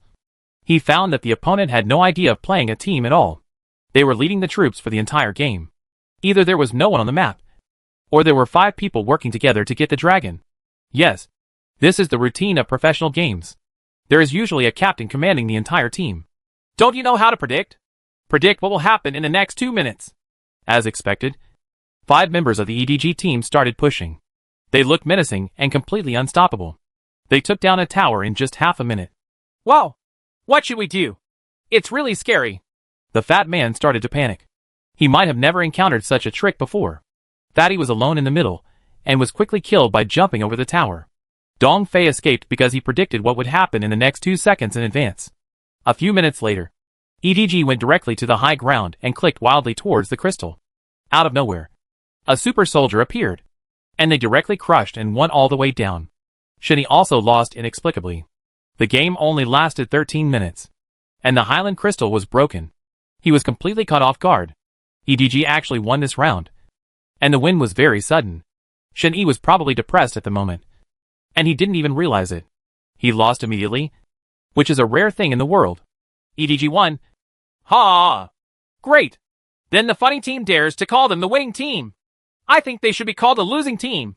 he found that the opponent had no idea of playing a team at all. They were leading the troops for the entire game. Either there was no one on the map, or there were 5 people working together to get the dragon. Yes, this is the routine of professional games. There is usually a captain commanding the entire team. Don't you know how to predict? Predict what will happen in the next 2 minutes. As expected, 5 members of the EDG team started pushing. They looked menacing and completely unstoppable. They took down a tower in just half a minute. "Whoa! What should we do? It's really scary." The fat man started to panic. He might have never encountered such a trick before. Fatty was alone in the middle, and was quickly killed by jumping over the tower. Dong Fei escaped because he predicted what would happen in the next 2 seconds in advance. A few minutes later, EDG went directly to the high ground and clicked wildly towards the crystal. Out of nowhere, a super soldier appeared, and they directly crushed and won all the way down. Shen-Yi also lost inexplicably. The game only lasted 13 minutes, and the Highland Crystal was broken. He was completely caught off guard. EDG actually won this round, and the win was very sudden. Shen-Yi was probably depressed at the moment, and he didn't even realize it. He lost immediately, which is a rare thing in the world. EDG won. Ha! Great! Then the funny team dares to call them the winning team. I think they should be called a losing team.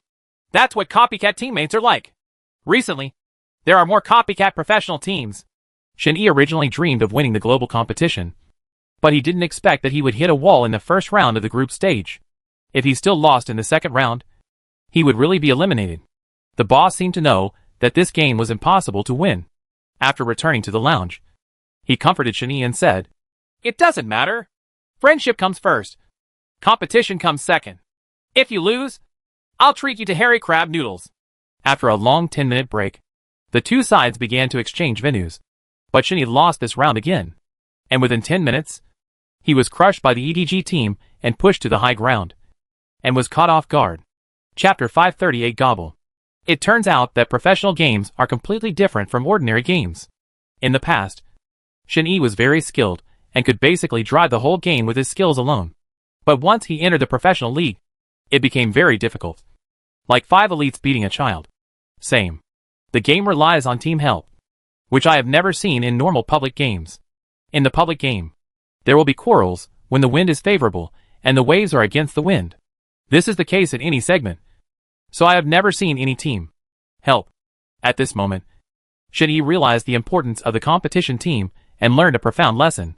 That's what copycat teammates are like. Recently, there are more copycat professional teams. Shen-Yi originally dreamed of winning the global competition, but he didn't expect that he would hit a wall in the first round of the group stage. If he still lost in the second round, he would really be eliminated. The boss seemed to know that this game was impossible to win. After returning to the lounge, he comforted Shen-Yi and said, "It doesn't matter. Friendship comes first. Competition comes second. If you lose, I'll treat you to hairy crab noodles." After a long 10-minute break, the two sides began to exchange venues. But Shen-Yi lost this round again, and within 10 minutes, he was crushed by the EDG team and pushed to the high ground, and was caught off guard. Chapter 538 Gobble. It turns out that professional games are completely different from ordinary games. In the past, Shen-Yi was very skilled and could basically drive the whole game with his skills alone. But once he entered the professional league, it became very difficult. Like 5 elites beating a child. Same. The game relies on team help, which I have never seen in normal public games. In the public game, there will be quarrels when the wind is favorable and the waves are against the wind. This is the case in any segment. So I have never seen any team help. At this moment, Shen-Yi realized the importance of the competition team and learned a profound lesson.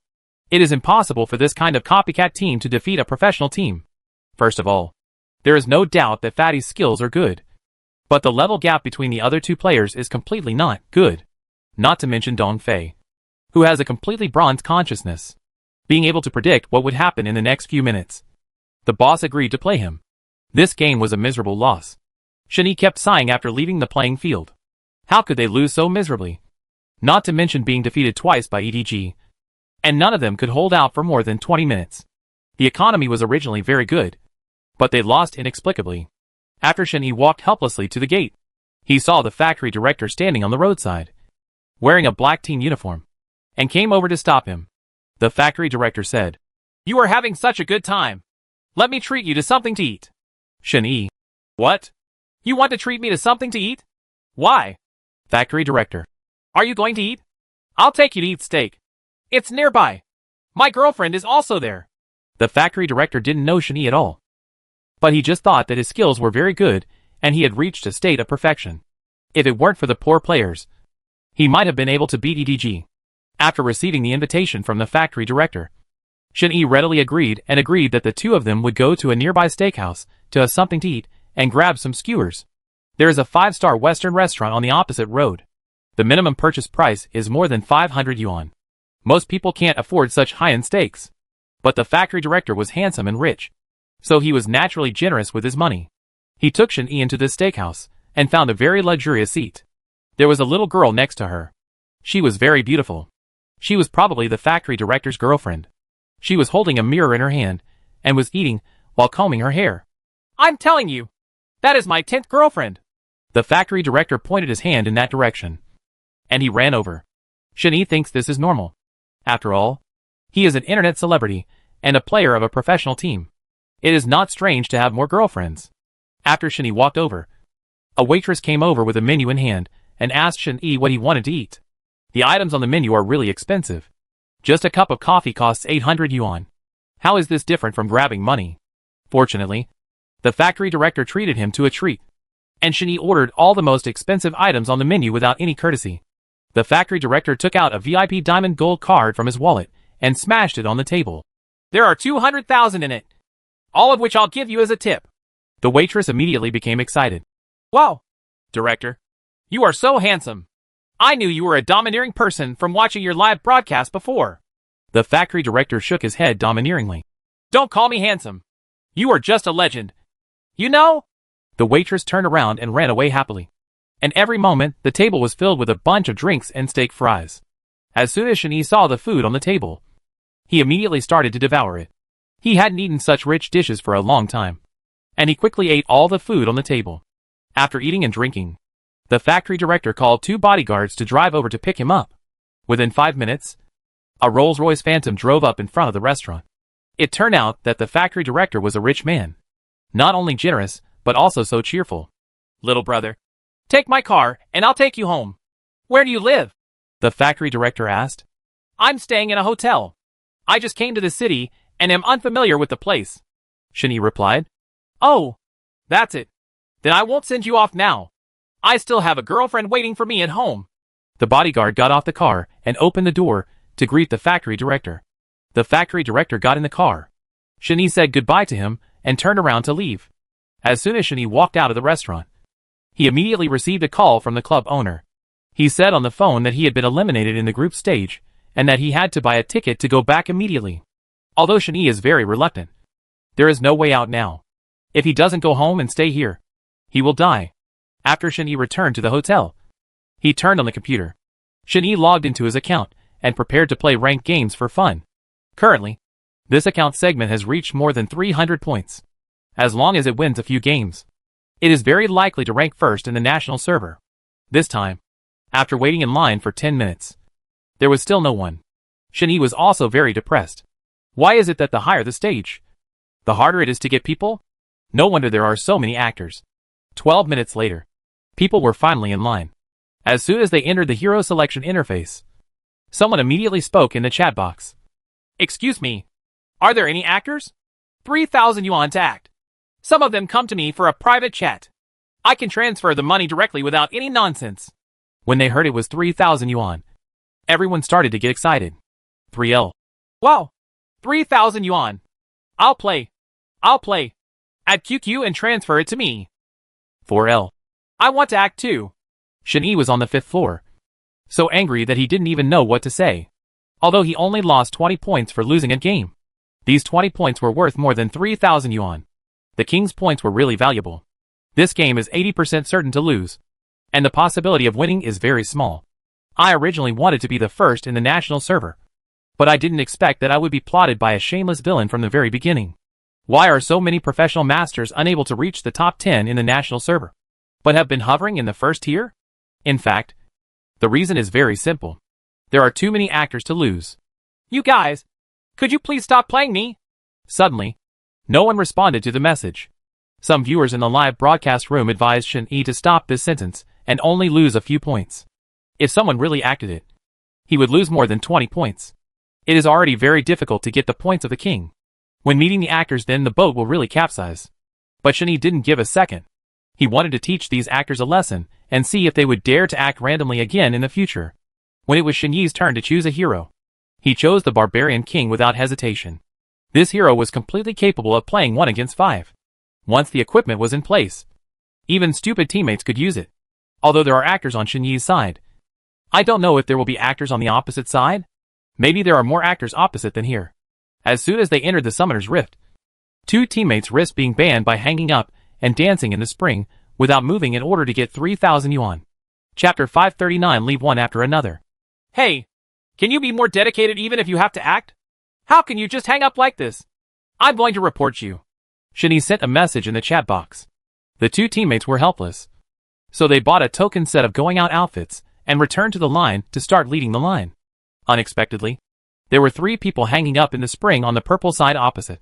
It is impossible for this kind of copycat team to defeat a professional team. First of all, there is no doubt that Fatty's skills are good. But the level gap between the other 2 players is completely not good. Not to mention Dong Fei, who has a completely bronze consciousness, being able to predict what would happen in the next few minutes. The boss agreed to play him. This game was a miserable loss. Shen-Yi kept sighing after leaving the playing field. How could they lose so miserably? Not to mention being defeated twice by EDG. and none of them could hold out for more than 20 minutes. The economy was originally very good, but they lost inexplicably. After Shen-Yi walked helplessly to the gate, he saw the factory director standing on the roadside, wearing a black team uniform, and came over to stop him. The factory director said, "You are having such a good time. Let me treat you to something to eat." Shen-Yi, "What? You want to treat me to something to eat? Why?" Factory director, "Are you going to eat? I'll take you to eat steak. It's nearby. My girlfriend is also there." The factory director didn't know Shen-Yi at all, but he just thought that his skills were very good and he had reached a state of perfection. If it weren't for the poor players, he might have been able to beat EDG. After receiving the invitation from the factory director, Shen-Yi readily agreed that the two of them would go to a nearby steakhouse to have something to eat and grab some skewers. There is a 5-star Western restaurant on the opposite road. The minimum purchase price is more than 500 yuan. Most people can't afford such high-end steaks. But the factory director was handsome and rich, so he was naturally generous with his money. He took Shen-Yi into this steakhouse and found a very luxurious seat. There was a little girl next to her. She was very beautiful. She was probably the factory director's girlfriend. She was holding a mirror in her hand and was eating while combing her hair. "I'm telling you, that is my 10th girlfriend." The factory director pointed his hand in that direction, and he ran over. Shen-Yi thinks this is normal. After all, he is an internet celebrity and a player of a professional team. It is not strange to have more girlfriends. After Shen-Yi walked over, a waitress came over with a menu in hand and asked Shen-Yi what he wanted to eat. The items on the menu are really expensive. Just a cup of coffee costs 800 yuan. How is this different from grabbing money? Fortunately, the factory director treated him to a treat, and Shen-Yi ordered all the most expensive items on the menu without any courtesy. The factory director took out a VIP diamond gold card from his wallet and smashed it on the table. "There are 200,000 in it, all of which I'll give you as a tip." The waitress immediately became excited. "Wow, director, you are so handsome. I knew you were a domineering person from watching your live broadcast before." The factory director shook his head domineeringly. "Don't call me handsome. You are just a legend. You know?" The waitress turned around and ran away happily. And every moment, the table was filled with a bunch of drinks and steak fries. As soon as Shen-Yi saw the food on the table, he immediately started to devour it. He hadn't eaten such rich dishes for a long time, and he quickly ate all the food on the table. After eating and drinking, the factory director called 2 bodyguards to drive over to pick him up. Within 5 minutes, a Rolls-Royce Phantom drove up in front of the restaurant. It turned out that the factory director was a rich man, not only generous, but also so cheerful. "Little brother, take my car and I'll take you home." "Where do you live?" the factory director asked. "I'm staying in a hotel. I just came to the city and am unfamiliar with the place," Shen-Yi replied. "Oh, that's it. Then I won't send you off now. I still have a girlfriend waiting for me at home." The bodyguard got off the car and opened the door to greet the factory director. The factory director got in the car. Shen-Yi said goodbye to him and turned around to leave. As soon as Shen-Yi walked out of the restaurant, he immediately received a call from the club owner. He said on the phone that he had been eliminated in the group stage and that he had to buy a ticket to go back immediately. Although Shen-Yi is very reluctant, there is no way out now. If he doesn't go home and stay here, he will die. After Shen-Yi returned to the hotel, he turned on the computer. Shen-Yi logged into his account and prepared to play ranked games for fun. Currently, this account segment has reached more than 300 points. As long as it wins a few games, it is very likely to rank first in the national server. This time, after waiting in line for 10 minutes, there was still no one. Shen-Yi was also very depressed. Why is it that the higher the stage, the harder it is to get people? No wonder there are so many actors. 12 minutes later, people were finally in line. As soon as they entered the hero selection interface, someone immediately spoke in the chat box. "Excuse me, are there any actors? 3,000 yuan to act. Some of them come to me for a private chat. I can transfer the money directly without any nonsense." When they heard it was 3,000 yuan, everyone started to get excited. 3L. "Wow, 3,000 yuan. I'll play. Add QQ and transfer it to me." 4L. "I want to act too." Shen-Yi was on the 5th floor, so angry that he didn't even know what to say. Although he only lost 20 points for losing a game, these 20 points were worth more than 3,000 yuan. The king's points were really valuable. This game is 80% certain to lose, and the possibility of winning is very small. I originally wanted to be the first in the national server, But I didn't expect that I would be plotted by a shameless villain from the very beginning. Why are so many professional masters unable to reach the top 10 in the national server, but have been hovering in the first tier? In fact, the reason is very simple. There are too many actors to lose. You guys, could you please stop playing me? Suddenly, no one responded to the message. Some viewers in the live broadcast room advised Shen-Yi to stop this sentence and only lose a few points. If someone really acted it, he would lose more than 20 points. It is already very difficult to get the points of the king. When meeting the actors, then the boat will really capsize. But Shen-Yi didn't give a second. He wanted to teach these actors a lesson and see if they would dare to act randomly again in the future. When it was Shen-Yi's turn to choose a hero, he chose the barbarian king without hesitation. This hero was completely capable of playing 1 against 5. Once the equipment was in place, even stupid teammates could use it. Although there are actors on Shen-Yi's side, I don't know if there will be actors on the opposite side. Maybe there are more actors opposite than here. As soon as they entered the Summoner's Rift, 2 teammates risked being banned by hanging up and dancing in the spring without moving in order to get 3,000 yuan. Chapter 539. Leave one after another. Hey, can you be more dedicated even if you have to act? How can you just hang up like this? I'm going to report you. Shen-Yi sent a message in the chat box. The 2 teammates were helpless, so they bought a token set of going out outfits and returned to the line to start leading the line. Unexpectedly, there were 3 people hanging up in the spring on the purple side opposite,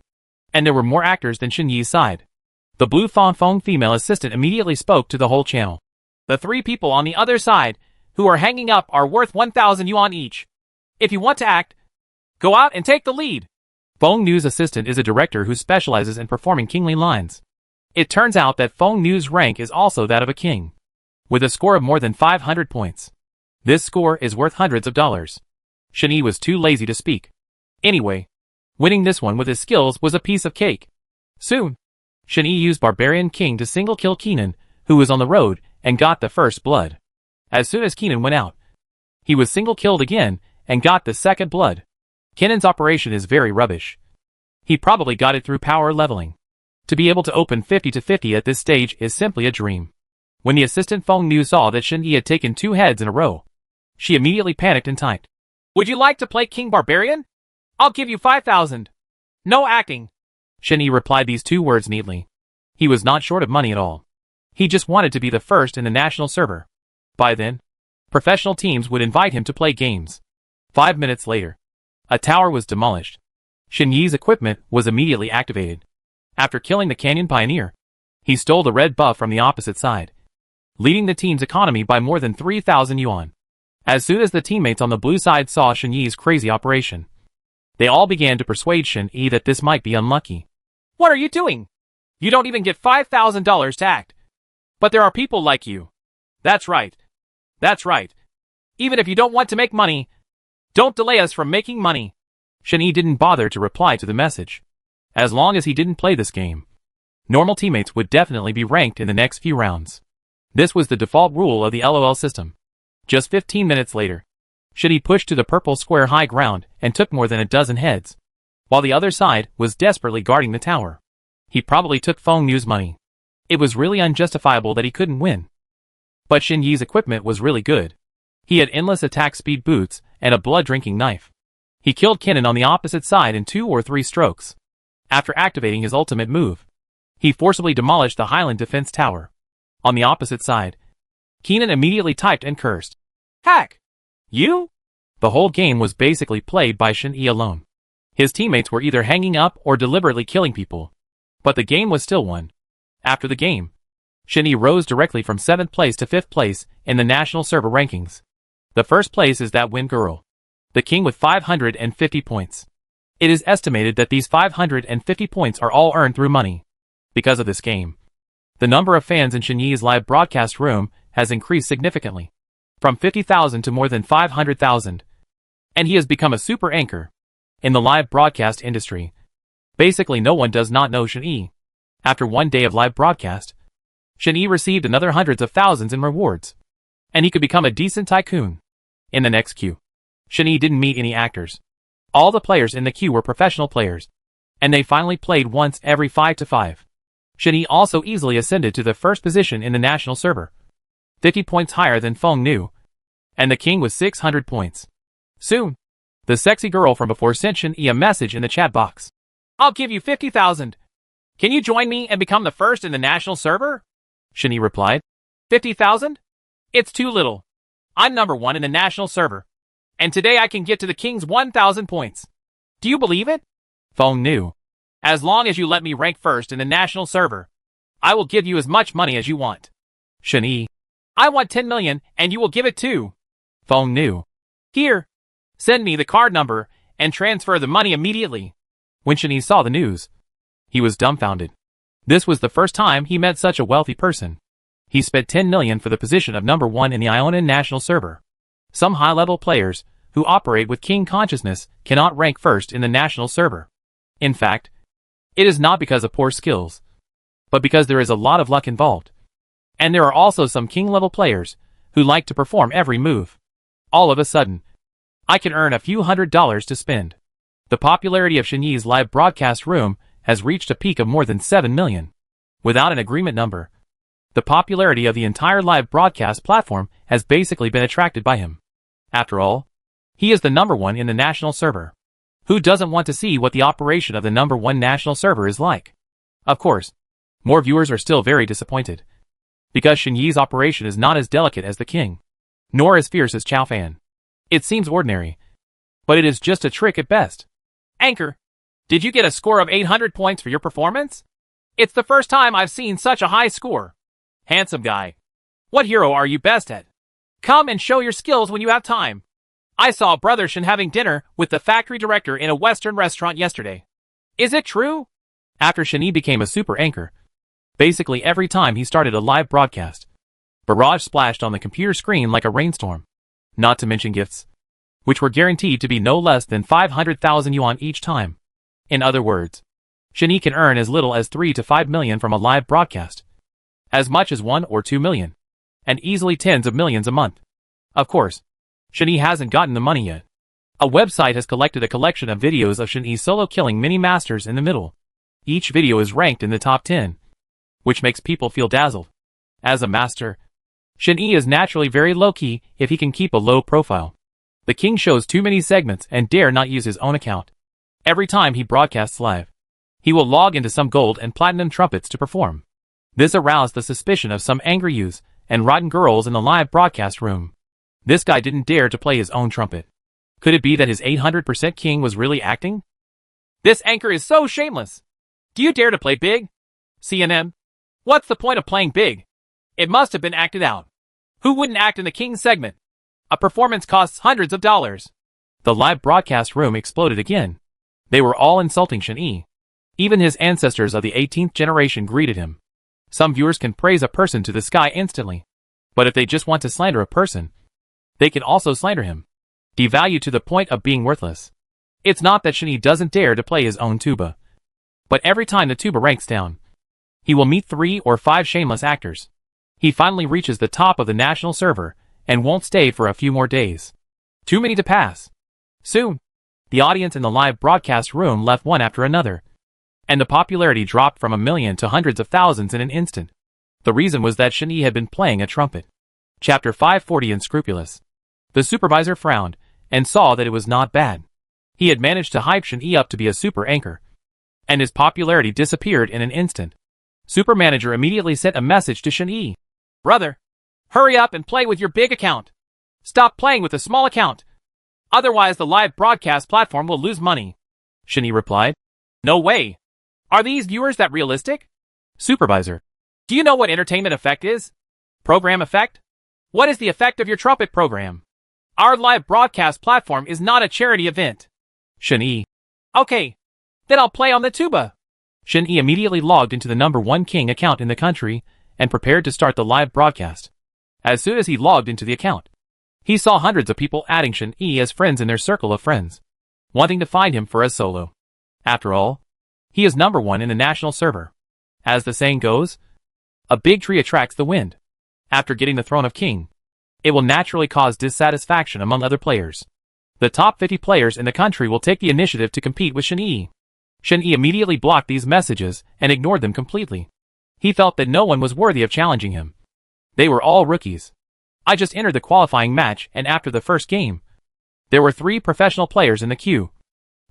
and there were more actors than Shen-Yi's side. The blue Fong female assistant immediately spoke to the whole channel. The 3 people on the other side who are hanging up are worth 1,000 yuan each. If you want to act, go out and take the lead. Fong Nu's assistant is a director who specializes in performing kingly lines. It turns out that Fong Nu's rank is also that of a king, with a score of more than 500 points. This score is worth hundreds of dollars. Shen-Yi was too lazy to speak. Anyway, winning this one with his skills was a piece of cake. Soon, Shen-Yi used Barbarian King to single kill Keenan, who was on the road, and got the first blood. As soon as Keenan went out, he was single killed again and got the second blood. Keenan's operation is very rubbish. He probably got it through power leveling. To be able to open 50 to 50 at this stage is simply a dream. When the assistant Fong Nu saw that Shen-Yi had taken 2 heads in a row, she immediately panicked and typed, "Would you like to play King Barbarian? I'll give you 5,000. No acting." Shen-Yi replied these 2 words neatly. He was not short of money at all. He just wanted to be the first in the national server. By then, professional teams would invite him to play games. 5 minutes later, a tower was demolished. Shen-Yi's equipment was immediately activated. After killing the Canyon Pioneer, he stole the red buff from the opposite side, leading the team's economy by more than 3,000 yuan. As soon as the teammates on the blue side saw Shen-Yi's crazy operation, they all began to persuade Shen-Yi that this might be unlucky. "What are you doing? You don't even get $5,000 to act. But there are people like you." That's right. That's right. Even if you don't want to make money, don't delay us from making money." Shen-Yi didn't bother to reply to the message. As long as he didn't play this game, normal teammates would definitely be ranked in the next few rounds. This was the default rule of the LOL system. Just 15 minutes later, Shen-Yi pushed to the purple square high ground and took more than a dozen heads, while the other side was desperately guarding the tower. He probably took Fong Nu's money. It was really unjustifiable that he couldn't win. But Shen-Yi's equipment was really good. He had endless attack speed boots and a blood-drinking knife. He killed Kenan on the opposite side in 2 or 3 strokes. After activating his ultimate move, he forcibly demolished the Highland Defense Tower. On the opposite side, Kenan immediately typed and cursed, "Hack! You?" The whole game was basically played by Shen-Yi alone. His teammates were either hanging up or deliberately killing people. But the game was still won. After the game, Shen-Yi rose directly from 7th place to 5th place in the national server rankings. The first place is that Win Girl, the king with 550 points. It is estimated that these 550 points are all earned through money. Because of this game, the number of fans in Shen-Yi's live broadcast room has increased significantly, from 50,000 to more than 500,000. And he has become a super anchor in the live broadcast industry. Basically no one does not know Shen-Yi. After 1 day of live broadcast, Shen-Yi received another hundreds of thousands in rewards, and he could become a decent tycoon. In the next queue, Shen-Yi didn't meet any actors. All the players in the queue were professional players, and they finally played once every 5 to 5. Shen-Yi also easily ascended to the first position in the national server, 50 points higher than Fong Nu, and the king with 600 points. Soon, The sexy girl from before sent Shin-Yi a message in the chat box. I'll give you 50,000. Can you join me and become the first in the national server? Shin-Yi replied. 50,000? It's too little. I'm number 1 in the national server. And today I can get to the king's 1,000 points. Do you believe it? Feng knew. As long as you let me rank first in the national server, I will give you as much money as you want. Shin-Yi. I want 10 million and you will give it too. Feng knew. Here. Send me the card number and transfer the money immediately. When Shin-Yi saw the news, he was dumbfounded. This was the first time he met such a wealthy person. He spent 10 million for the position of number 1 in the Ionan national server. Some high-level players who operate with king consciousness cannot rank first in the national server. In fact, it is not because of poor skills, but because there is a lot of luck involved. And there are also some king-level players who like to perform every move. All of a sudden, I can earn a few $100s to spend. The popularity of Shin-Yi's live broadcast room has reached a peak of more than 7 million. Without an agreement number, the popularity of the entire live broadcast platform has basically been attracted by him. After all, he is the number 1 in the national server. Who doesn't want to see what the operation of the number 1 national server is like? Of course, more viewers are still very disappointed, because Shin-Yi's operation is not as delicate as the king, nor as fierce as Chao Fan. It seems ordinary, but it is just a trick at best. Anchor, did you get a score of 800 points for your performance? It's the first time I've seen such a high score. Handsome guy, what hero are you best at? Come and show your skills when you have time. I saw Brother Shin having dinner with the factory director in a Western restaurant yesterday. Is it true? After Shin-Yi became a super anchor, basically every time he started a live broadcast, barrage splashed on the computer screen like a rainstorm. Not to mention gifts, which were guaranteed to be no less than 500,000 yuan each time. In other words, Shin-Yi can earn as little as 3 to 5 million from a live broadcast, as much as 1 or 2 million, and easily tens of millions a month. Of course, Shin-Yi hasn't gotten the money yet. A website has collected a collection of videos of Shin-Yi solo killing mini-masters in the middle. Each video is ranked in the top 10, which makes people feel dazzled. As a master, Shin-Yi is naturally very low-key if he can keep a low profile. The king shows too many segments and dare not use his own account. Every time he broadcasts live, he will log into some gold and platinum trumpets to perform. This aroused the suspicion of some angry youths and rotten girls in the live broadcast room. This guy didn't dare to play his own trumpet. Could it be that his 800% king was really acting? This anchor is so shameless. Do you dare to play big? CNN? What's the point of playing big? It must have been acted out. Who wouldn't act in the king's segment? A performance costs hundreds of dollars. The live broadcast room exploded again. They were all insulting Shin-Yi. Even his ancestors of the 18th generation greeted him. Some viewers can praise a person to the sky instantly. But if they just want to slander a person, they can also slander him, devalue to the point of being worthless. It's not that Shin-Yi doesn't dare to play his own tuba, but every time the tuba ranks down, he will meet 3 or 5 shameless actors. He finally reaches the top of the national server and won't stay for a few more days. Too many to pass. Soon, the audience in the live broadcast room left one after another, and the popularity dropped from 1 million to hundreds of thousands in an instant. The reason was that Shin-Yi had been playing a trumpet. Chapter 540 Unscrupulous. The supervisor frowned and saw that it was not bad. He had managed to hype Shin-Yi up to be a super anchor, and his popularity disappeared in an instant. Super Manager immediately sent a message to Shin-Yi. Brother, hurry up and play with your big account. Stop playing with a small account. Otherwise the live broadcast platform will lose money. Shin-Yi replied. No way. Are these viewers that realistic? Supervisor. Do you know what entertainment effect is? Program effect? What is the effect of your trumpet program? Our live broadcast platform is not a charity event. Shin-Yi. Okay. Then I'll play on the tuba. Shin-Yi immediately logged into the number 1 king account in the country and prepared to start the live broadcast. As soon as he logged into the account, he saw hundreds of people adding Shin-Yi as friends in their circle of friends, wanting to find him for a solo. After all, he is number 1 in the national server. As the saying goes, a big tree attracts the wind. After getting the throne of king, it will naturally cause dissatisfaction among other players. The top 50 players in the country will take the initiative to compete with Shin-Yi. Shin-Yi immediately blocked these messages and ignored them completely. He felt that no one was worthy of challenging him. They were all rookies. I just entered the qualifying match, and after the first game, There were 3 professional players in the queue,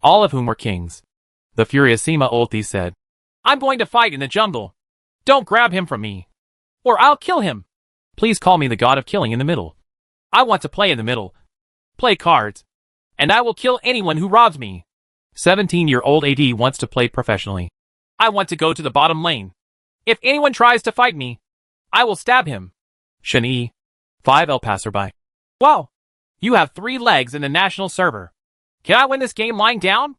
all of whom were kings. The furious Sima Ulthi said, "I'm going to fight in the jungle. Don't grab him from me, or I'll kill him. Please call me the god of killing in the middle. I want to play in the middle, play cards, and I will kill anyone who robs me." 17-year-old AD wants to play professionally. "I want to go to the bottom lane. If anyone tries to fight me, I will stab him." Shen Yi, 5L passerby. "Wow, you have 3 legs in the national server. Can I win this game lying down?"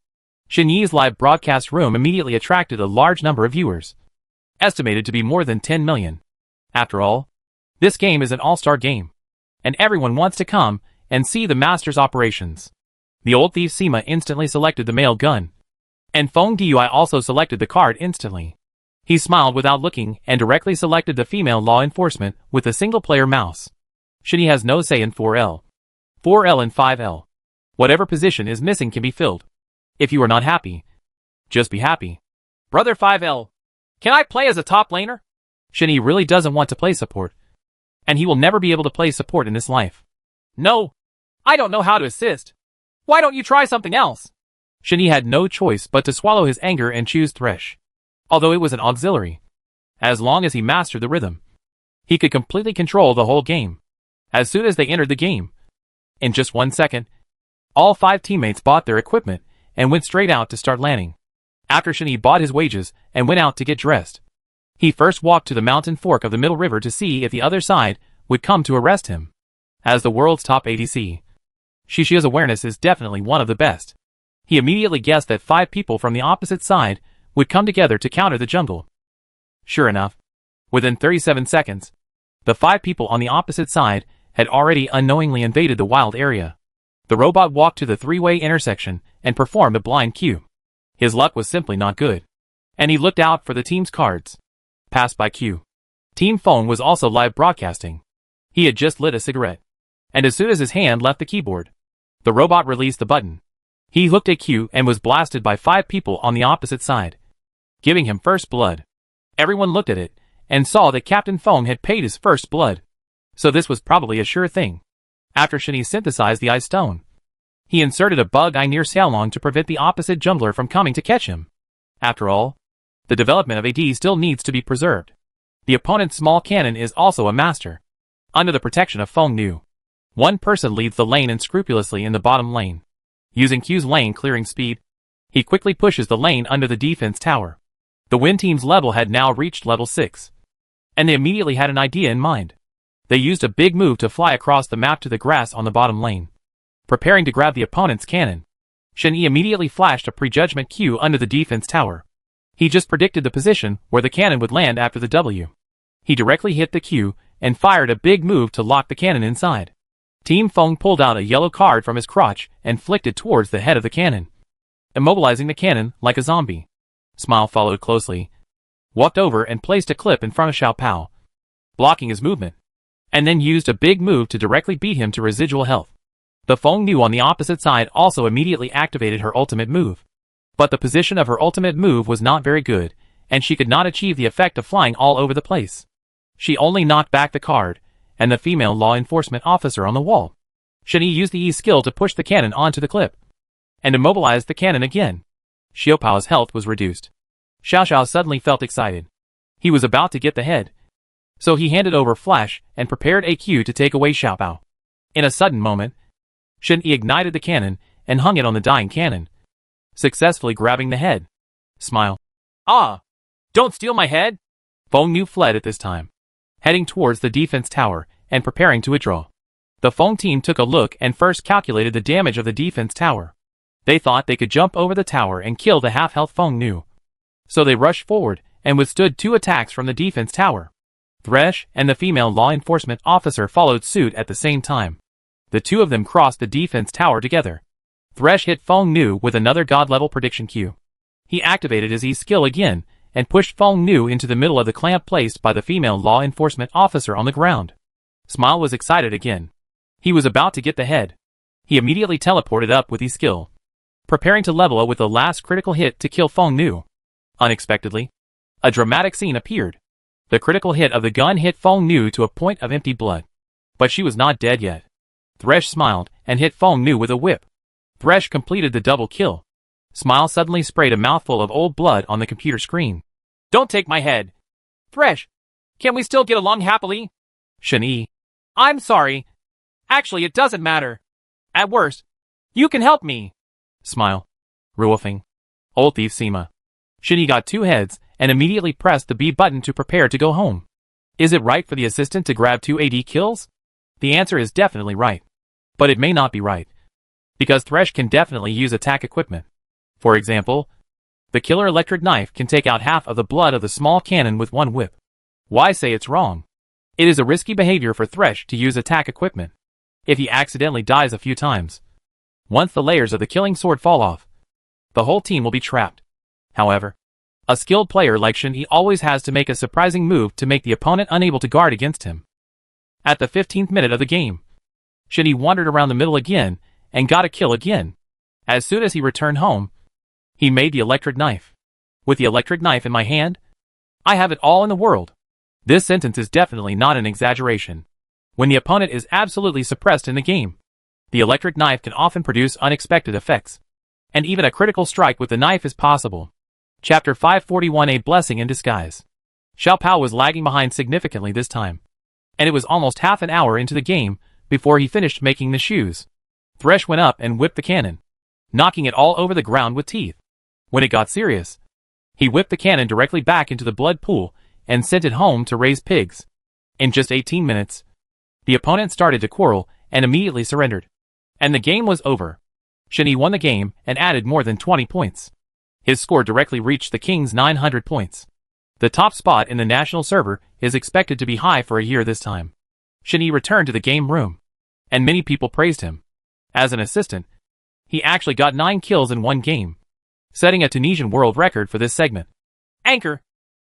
Shen Yi's live broadcast room immediately attracted a large number of viewers, estimated to be more than 10 million. After all, this game is an all-star game, and everyone wants to come and see the master's operations. The old thief Sima instantly selected the male gun, and Feng Dui also selected the card instantly. He smiled without looking and directly selected the female law enforcement with a single-player mouse. Shen Yi has no say in 4L. 4L and 5L. Whatever position is missing can be filled. If you are not happy, just be happy. "Brother 5L, can I play as a top laner?" Shen Yi really doesn't want to play support, and he will never be able to play support in this life. "No, I don't know how to assist. Why don't you try something else?" Shen Yi had no choice but to swallow his anger and choose Thresh. Although it was an auxiliary, as long as he mastered the rhythm, he could completely control the whole game. As soon as they entered the game, in just 1 second, all 5 teammates bought their equipment and went straight out to start landing. After Shen Yi bought his wages and went out to get dressed, he first walked to the mountain fork of the middle river to see if the other side would come to arrest him. As the world's top ADC, Shishia's awareness is definitely one of the best. He immediately guessed that 5 people from the opposite side would come together to counter the jungle. Sure enough, within 37 seconds, the 5 people on the opposite side had already unknowingly invaded the wild area. The robot walked to the 3-way intersection and performed a blind Q. His luck was simply not good, and he looked out for the team's cards. Passed by Q. Team Feng was also live broadcasting. He had just lit a cigarette, and as soon as his hand left the keyboard, the robot released the button. He looked at Q and was blasted by 5 people on the opposite side, giving him first blood. Everyone looked at it and saw that Captain Feng had paid his first blood, so this was probably a sure thing. After Shen Yi synthesized the ice stone, he inserted a bug eye near Xiaolong to prevent the opposite jungler from coming to catch him. After all, the development of AD still needs to be preserved. The opponent's small cannon is also a master. Under the protection of Feng Nu, one person leads the lane unscrupulously in the bottom lane. Using Q's lane clearing speed, he quickly pushes the lane under the defense tower. The Win team's level had now reached level 6, and they immediately had an idea in mind. They used a big move to fly across the map to the grass on the bottom lane, preparing to grab the opponent's cannon. Shen Yi immediately flashed a prejudgment Q under the defense tower. He just predicted the position where the cannon would land after the W. He directly hit the Q and fired a big move to lock the cannon inside. Team Feng pulled out a yellow card from his crotch and flicked it towards the head of the cannon, immobilizing the cannon like a zombie. Smile followed closely, walked over and placed a clip in front of Xiao Pao, blocking his movement, and then used a big move to directly beat him to residual health. The Feng Nu on the opposite side also immediately activated her ultimate move. But the position of her ultimate move was not very good, and she could not achieve the effect of flying all over the place. She only knocked back the card and the female law enforcement officer on the wall. Shen Yi used the E skill to push the cannon onto the clip, and immobilized the cannon again. Xiao Pao's health was reduced. Xiao Xiao suddenly felt excited. He was about to get the head, so he handed over Flash and prepared a Q to take away Xiao Pao. In a sudden moment, Shen Yi ignited the cannon and hung it on the dying cannon, successfully grabbing the head. Smile. "Ah! Don't steal my head!" Feng Nu fled at this time, heading towards the defense tower and preparing to withdraw. The Feng team took a look and first calculated the damage of the defense tower. They thought they could jump over the tower and kill the half-health Feng Nu, so they rushed forward and withstood 2 attacks from the defense tower. Thresh and the female law enforcement officer followed suit at the same time. The 2 of them crossed the defense tower together. Thresh hit Feng Nu with another god-level prediction Q. He activated his E skill again and pushed Feng Nu into the middle of the clamp placed by the female law enforcement officer on the ground. Smile was excited again. He was about to get the head. He immediately teleported up with E skill, preparing to level it with the last critical hit to kill Feng Nu. Unexpectedly, a dramatic scene appeared. The critical hit of the gun hit Feng Nu to a point of empty blood. But she was not dead yet. Thresh smiled and hit Feng Nu with a whip. Thresh completed the double kill. Smile suddenly sprayed a mouthful of old blood on the computer screen. Don't take my head. Thresh, can we still get along happily? Shen-Yi. I'm sorry. Actually, it doesn't matter. At worst, you can help me. Smile. Ruofing. Old thief Sima. Shen-Yi got 2 heads and immediately pressed the B button to prepare to go home. Is it right for the assistant to grab 2 AD kills? The answer is definitely right. But it may not be right. Because Thresh can definitely use attack equipment. For example, the killer electric knife can take out half of the blood of the small cannon with 1 whip. Why say it's wrong? It is a risky behavior for Thresh to use attack equipment. If he accidentally dies a few times, once the layers of the killing sword fall off, the whole team will be trapped. However, a skilled player like Shen-Yi always has to make a surprising move to make the opponent unable to guard against him. At the 15th minute of the game, Shen-Yi wandered around the middle again and got a kill again. As soon as he returned home, he made the electric knife. With the electric knife in my hand, I have it all in the world. This sentence is definitely not an exaggeration. When the opponent is absolutely suppressed in the game, the electric knife can often produce unexpected effects. And even a critical strike with the knife is possible. Chapter 541, A Blessing in Disguise. Xiao Pao was lagging behind significantly this time. And it was almost half an hour into the game before he finished making the shoes. Thresh went up and whipped the cannon, knocking it all over the ground with teeth. When it got serious, he whipped the cannon directly back into the blood pool and sent it home to raise pigs. In just 18 minutes, the opponent started to quarrel and immediately surrendered. And the game was over. Shen-Yi won the game and added more than 20 points. His score directly reached the king's 900 points. The top spot in the national server is expected to be high for a year this time. Shen-Yi returned to the game room, and many people praised him. As an assistant, he actually got 9 kills in 1 game, setting a Tunisian world record for this segment. Anchor,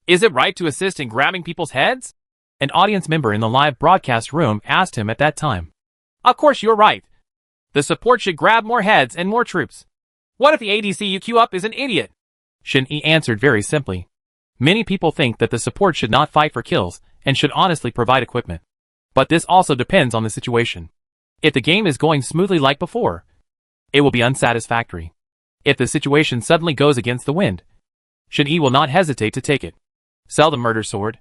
is it right to assist in grabbing people's heads? An audience member in the live broadcast room asked him at that time. Of course you're right. The support should grab more heads and more troops. What if the ADC you queue up is an idiot? Shen-Yi answered very simply. Many people think that the support should not fight for kills and should honestly provide equipment. But this also depends on the situation. If the game is going smoothly like before, it will be unsatisfactory. If the situation suddenly goes against the wind, Shen-Yi will not hesitate to take it. Sell the murder sword.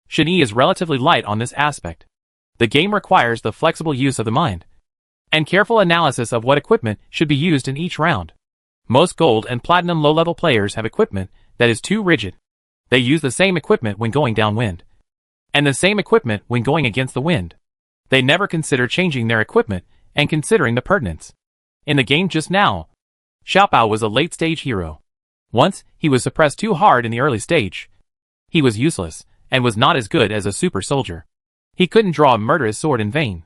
Shen-Yi is relatively light on this aspect. The game requires the flexible use of the mind and careful analysis of what equipment should be used in each round. Most gold and platinum low-level players have equipment that is too rigid. They use the same equipment when going downwind, and the same equipment when going against the wind. They never consider changing their equipment and considering the pertinence. In the game just now, Xiao Pao was a late-stage hero. Once, he was suppressed too hard in the early stage. He was useless, and was not as good as a super soldier. He couldn't draw a murderous sword in vain.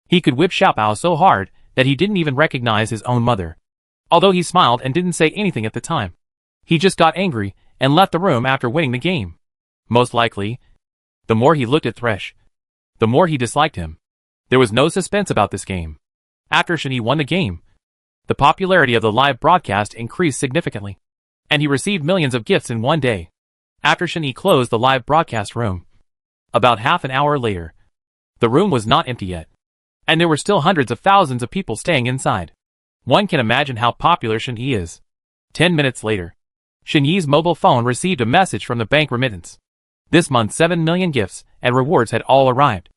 He could whip Xiao Pao so hard that he didn't even recognize his own mother. Although he smiled and didn't say anything at the time. He just got angry and left the room after winning the game. Most likely, the more he looked at Thresh, the more he disliked him. There was no suspense about this game. After Shen-Yi won the game, the popularity of the live broadcast increased significantly, and he received millions of gifts in 1 day. After Shen-Yi closed the live broadcast room, about half an hour later, the room was not empty yet, and there were still hundreds of thousands of people staying inside. One can imagine how popular Shen-Yi is. 10 minutes later, Shen-Yi's mobile phone received a message from the bank remittance. This month 7 million gifts and rewards had all arrived,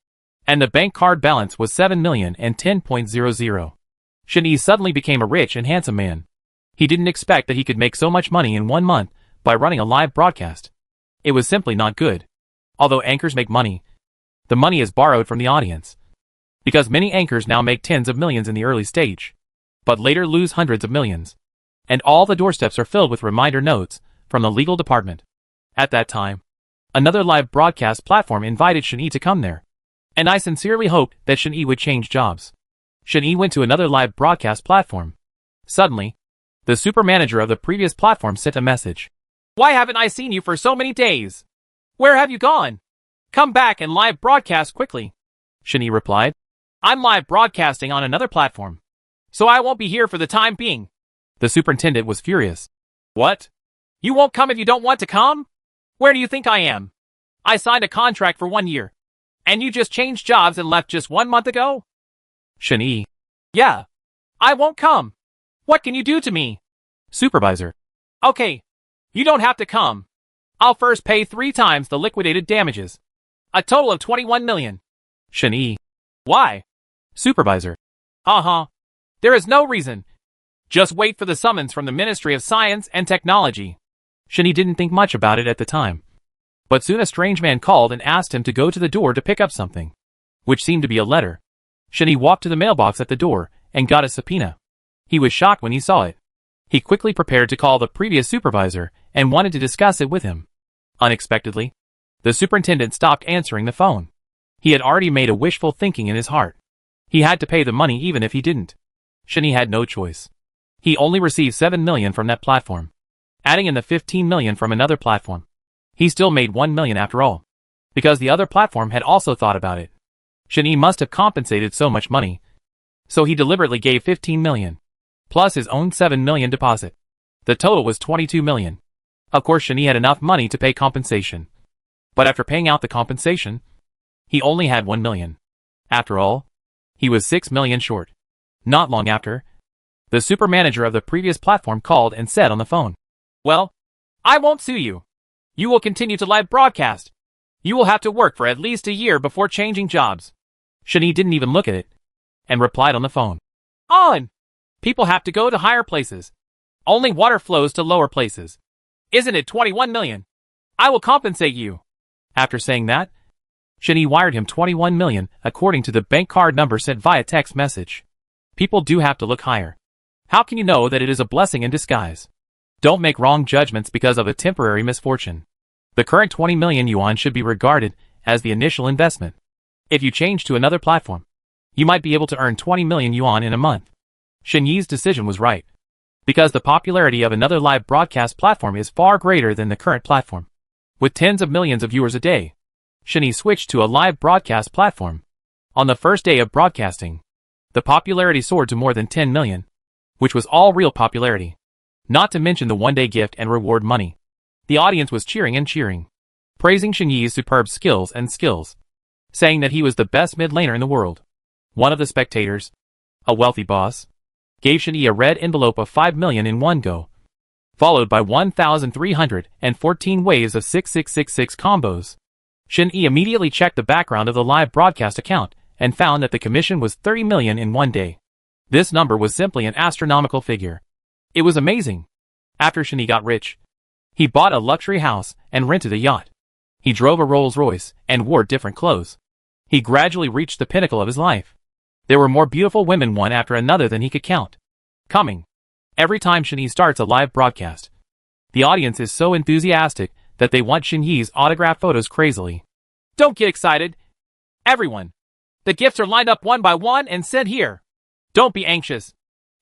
and the bank card balance was 7,010,000. Shen-Yi suddenly became a rich and handsome man. He didn't expect that he could make so much money in 1 month by running a live broadcast. It was simply not good. Although anchors make money, the money is borrowed from the audience. Because many anchors now make tens of millions in the early stage, but later lose hundreds of millions. And all the doorsteps are filled with reminder notes from the legal department. At that time, another live broadcast platform invited Shen-Yi to come there. And I sincerely hoped that Shen-Yi would change jobs. Shen-Yi went to another live broadcast platform. Suddenly, the super manager of the previous platform sent a message. Why haven't I seen you for so many days? Where have you gone? Come back and live broadcast quickly. Shen-Yi replied. I'm live broadcasting on another platform, so I won't be here for the time being. The superintendent was furious. What? You won't come if you don't want to come? Where do you think I am? I signed a contract for 1 year, and you just changed jobs and left just 1 month ago? Shen-Yi. Yeah. I won't come. What can you do to me? Supervisor. Okay. You don't have to come. I'll first pay 3 times the liquidated damages. A total of 21 million. Shen-Yi. Why? Supervisor. Uh-huh. There is no reason. Just wait for the summons from the Ministry of Science and Technology. Shen-Yi didn't think much about it at the time. But soon a strange man called and asked him to go to the door to pick up something, which seemed to be a letter. Shen-Yi walked to the mailbox at the door and got a subpoena. He was shocked when he saw it. He quickly prepared to call the previous supervisor and wanted to discuss it with him. Unexpectedly, the superintendent stopped answering the phone. He had already made a wishful thinking in his heart. He had to pay the money even if he didn't. Shen-Yi had no choice. He only received 7 million from that platform. Adding in the 15 million from another platform, he still made 1 million after all. Because the other platform had also thought about it. Shen-Yi must have compensated so much money. So he deliberately gave 15 million. Plus his own 7 million deposit. The total was 22 million. Of course Shen-Yi had enough money to pay compensation. But after paying out the compensation, he only had 1 million. After all, he was 6 million short. Not long after, the super manager of the previous platform called and said on the phone, "Well, I won't sue you. You will continue to live broadcast. You will have to work for at least a year before changing jobs." Shen-Yi didn't even look at it, and replied on the phone, "On! People have to go to higher places. Only water flows to lower places. Isn't it 21 million? I will compensate you." After saying that, Shen-Yi wired him 21 million according to the bank card number sent via text message. People do have to look higher. How can you know that it is a blessing in disguise? Don't make wrong judgments because of a temporary misfortune. The current 20 million yuan should be regarded as the initial investment. If you change to another platform, you might be able to earn 20 million yuan in a month. Shen-Yi's decision was right. Because the popularity of another live broadcast platform is far greater than the current platform. With tens of millions of viewers a day, Shen-Yi switched to a live broadcast platform. On the first day of broadcasting, the popularity soared to more than 10 million, which was all real popularity. Not to mention the one-day gift and reward money. The audience was cheering and cheering, praising Shen-Yi's superb skills, saying that he was the best mid-laner in the world. One of the spectators, a wealthy boss, gave Shen-Yi a red envelope of 5 million in one go, followed by 1,314 waves of 6666 combos. Shen-Yi immediately checked the background of the live broadcast account and found that the commission was 30 million in one day. This number was simply an astronomical figure. It was amazing. After Shen-Yi got rich, he bought a luxury house and rented a yacht. He drove a Rolls-Royce and wore different clothes. He gradually reached the pinnacle of his life. There were more beautiful women one after another than he could count. Coming. Every time Shen-Yi starts a live broadcast, the audience is so enthusiastic that they want Shen-Yi's autograph photos crazily. Don't get excited. Everyone. The gifts are lined up one by one and sent here. Don't be anxious.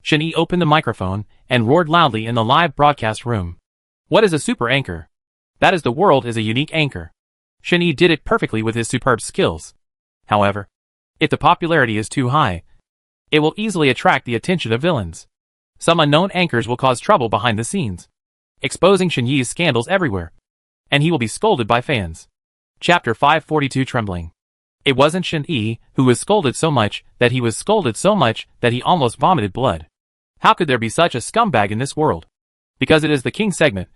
Shen-Yi opened the microphone and roared loudly in the live broadcast room. What is a super anchor? That is, the world is a unique anchor. Shen-Yi did it perfectly with his superb skills. However, if the popularity is too high, it will easily attract the attention of villains. Some unknown anchors will cause trouble behind the scenes, exposing Shen-Yi's scandals everywhere, and he will be scolded by fans. Chapter 542 Trembling. It wasn't Shen-Yi who was scolded so much that he almost vomited blood. How could there be such a scumbag in this world? Because it is the king segment.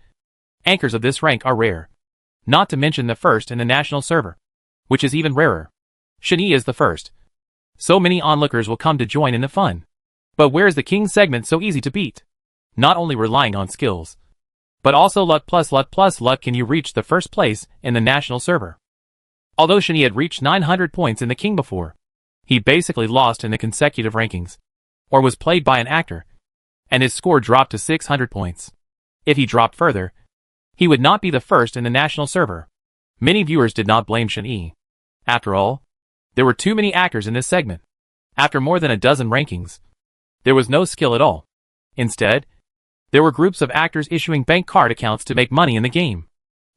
Anchors of this rank are rare. Not to mention the first in the national server, which is even rarer. Shen-Yi is the first. So many onlookers will come to join in the fun. But where is the king segment so easy to beat? Not only relying on skills, but also luck plus luck can you reach the first place in the national server. Although Shen-Yi had reached 900 points in the king before, he basically lost in the consecutive rankings, or was played by an actor, and his score dropped to 600 points. If he dropped further, he would not be the first in the national server. Many viewers did not blame Shen-Yi. After all, there were too many actors in this segment. After more than a dozen rankings, there was no skill at all. Instead, there were groups of actors issuing bank card accounts to make money in the game.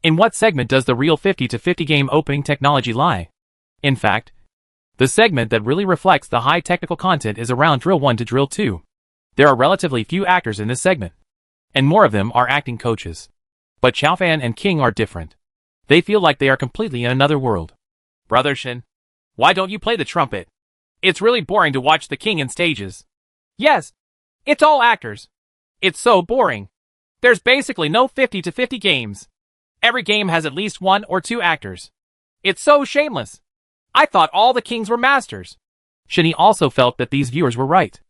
In what segment does the real 50-50 game opening technology lie? In fact, the segment that really reflects the high technical content is around Drill 1 to Drill 2. There are relatively few actors in this segment, and more of them are acting coaches. But Xiaofan and King are different. They feel like they are completely in another world. Brother Shen, why don't you play the trumpet? It's really boring to watch the king in stages. Yes, it's all actors. It's so boring. There's basically no 50-50 games. Every game has at least 1 or 2 actors. It's so shameless. I thought all the kings were masters. Shinny also felt that these viewers were right.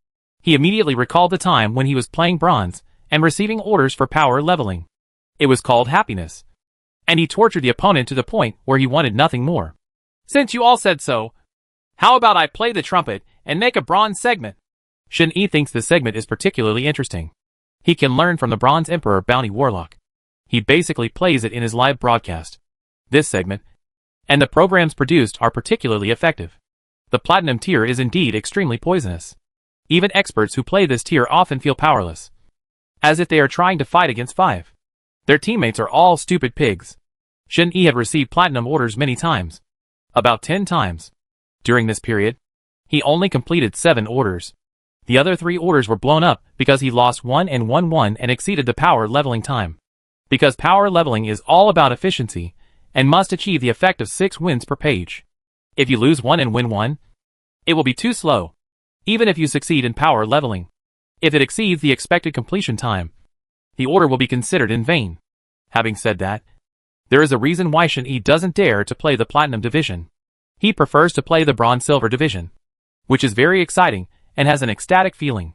He immediately recalled the time when he was playing bronze and receiving orders for power leveling. It was called happiness. And he tortured the opponent to the point where he wanted nothing more. Since you all said so, how about I play the trumpet and make a bronze segment? Shin-Yi thinks the segment is particularly interesting. He can learn from the Bronze Emperor Bounty Warlock. He basically plays it in his live broadcast. This segment, and the programs produced are particularly effective. The Platinum tier is indeed extremely poisonous. Even experts who play this tier often feel powerless, as if they are trying to fight against 5. Their teammates are all stupid pigs. Shin-Yi had received Platinum orders many times. About 10 times. During this period, he only completed 7 orders. The other 3 orders were blown up because he lost 1 and 1-1 and exceeded the power leveling time. Because power leveling is all about efficiency, and must achieve the effect of 6 wins per page. If you lose 1 and win 1, it will be too slow, even if you succeed in power leveling. If it exceeds the expected completion time, the order will be considered in vain. Having said that, there is a reason why Shin-Yi doesn't dare to play the Platinum division. He prefers to play the Bronze-Silver division, which is very exciting and has an ecstatic feeling.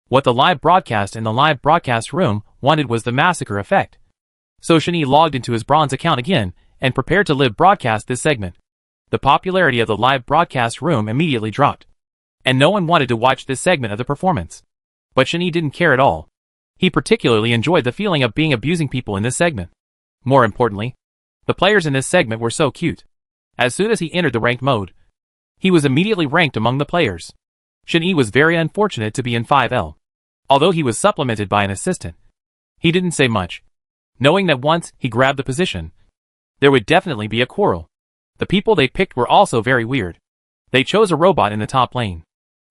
What the live broadcast in the live broadcast room wanted was the massacre effect. So Shin-Yi logged into his bronze account again and prepared to live broadcast this segment. The popularity of the live broadcast room immediately dropped, and no one wanted to watch this segment of the performance. But Shin-Yi didn't care at all. He particularly enjoyed the feeling of being abusing people in this segment. More importantly, the players in this segment were so cute. As soon as he entered the ranked mode, he was immediately ranked among the players. Shin-Yi was very unfortunate to be in 5L. Although he was supplemented by an assistant, he didn't say much, knowing that once he grabbed the position, there would definitely be a quarrel. The people they picked were also very weird. They chose a robot in the top lane,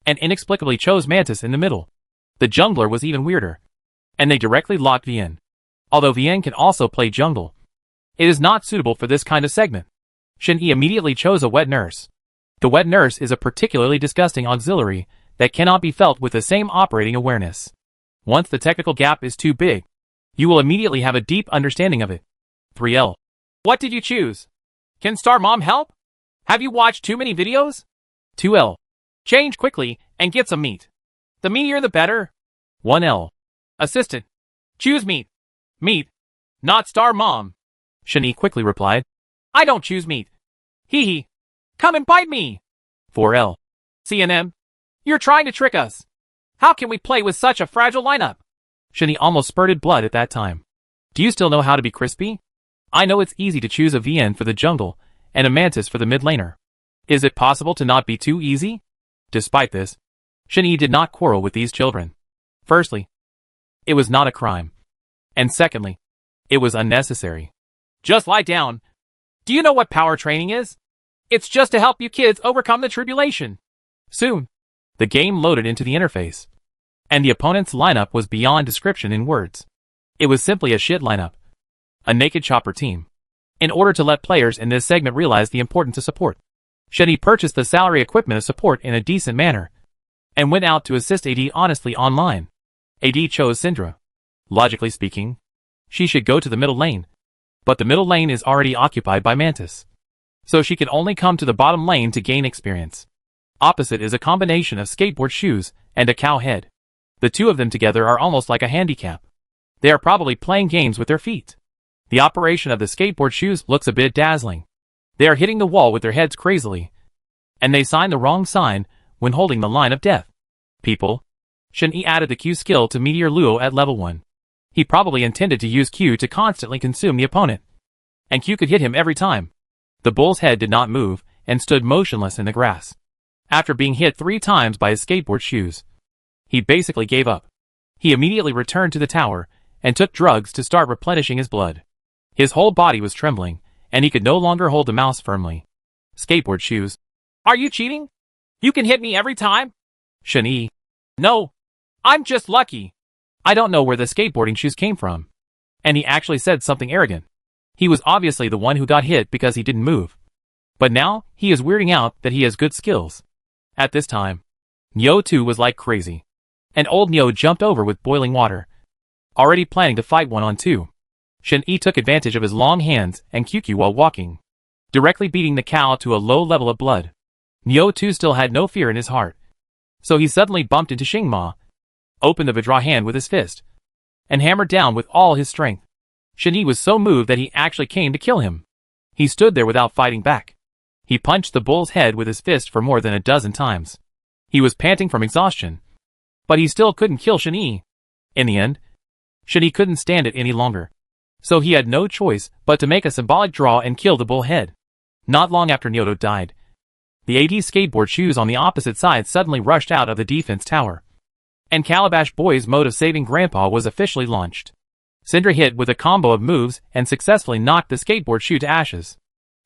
and inexplicably chose Mantis in the middle. The jungler was even weirder, and they directly locked Vien. Although Vien can also play jungle, it is not suitable for this kind of segment. Shin-Yi immediately chose a wet nurse. The wet nurse is a particularly disgusting auxiliary that cannot be felt with the same operating awareness. Once the technical gap is too big, you will immediately have a deep understanding of it. 3L. What did you choose? Can Star Mom help? Have you watched too many videos? 2L. Change quickly and get some meat. The meatier the better. 1L. Assistant. Choose meat. Meat. Not Star Mom. Shin-Yi quickly replied. I don't choose meat. Hee hee. Come and bite me. 4L. CNM. You're trying to trick us. How can we play with such a fragile lineup? Shin-Yi almost spurted blood at that time. Do you still know how to be crispy? I know it's easy to choose a VN for the jungle and a Mantis for the mid laner. Is it possible to not be too easy? Despite this, Shin-Yi did not quarrel with these children. Firstly, it was not a crime. And secondly, it was unnecessary. Just lie down. Do you know what power training is? It's just to help you kids overcome the tribulation. Soon, the game loaded into the interface, and the opponent's lineup was beyond description in words. It was simply a shit lineup. A naked chopper team. In order to let players in this segment realize the importance of support, Shin-Yi purchased the salary equipment of support in a decent manner, and went out to assist AD honestly online. AD chose Syndra. Logically speaking, she should go to the middle lane, but the middle lane is already occupied by Mantis, so she can only come to the bottom lane to gain experience. Opposite is a combination of skateboard shoes and a cow head. The two of them together are almost like a handicap. They are probably playing games with their feet. The operation of the skateboard shoes looks a bit dazzling. They are hitting the wall with their heads crazily, and they sign the wrong sign when holding the line of death. People. Shin-Yi added the Q skill to Meteor Luo at level 1. He probably intended to use Q to constantly consume the opponent, and Q could hit him every time. The bull's head did not move and stood motionless in the grass. After being hit 3 times by his skateboard shoes, he basically gave up. He immediately returned to the tower and took drugs to start replenishing his blood. His whole body was trembling, and he could no longer hold the mouse firmly. Skateboard shoes. Are you cheating? You can hit me every time? Shin-Yi. No. I'm just lucky. I don't know where the skateboarding shoes came from. And he actually said something arrogant. He was obviously the one who got hit because he didn't move. But now, he is weirding out that he has good skills. At this time, Nyo too was like crazy. And old Nyo jumped over with boiling water, already planning to fight 1-on-2. Shin-Yi took advantage of his long hands and QQ while walking, directly beating the cow to a low level of blood. Nyo too still had no fear in his heart. So he suddenly bumped into Xingma, opened the Vidra hand with his fist, and hammered down with all his strength. Shin-Yi was so moved that he actually came to kill him. He stood there without fighting back. He punched the bull's head with his fist for more than a dozen times. He was panting from exhaustion, but he still couldn't kill Shin-Yi. In the end, Shin-Yi couldn't stand it any longer. So he had no choice but to make a symbolic draw and kill the bull head. Not long after Nyoto died, the AD skateboard shoes on the opposite side suddenly rushed out of the defense tower, and Calabash Boy's mode of saving Grandpa was officially launched. Syndra hit with a combo of moves and successfully knocked the skateboard shoe to ashes.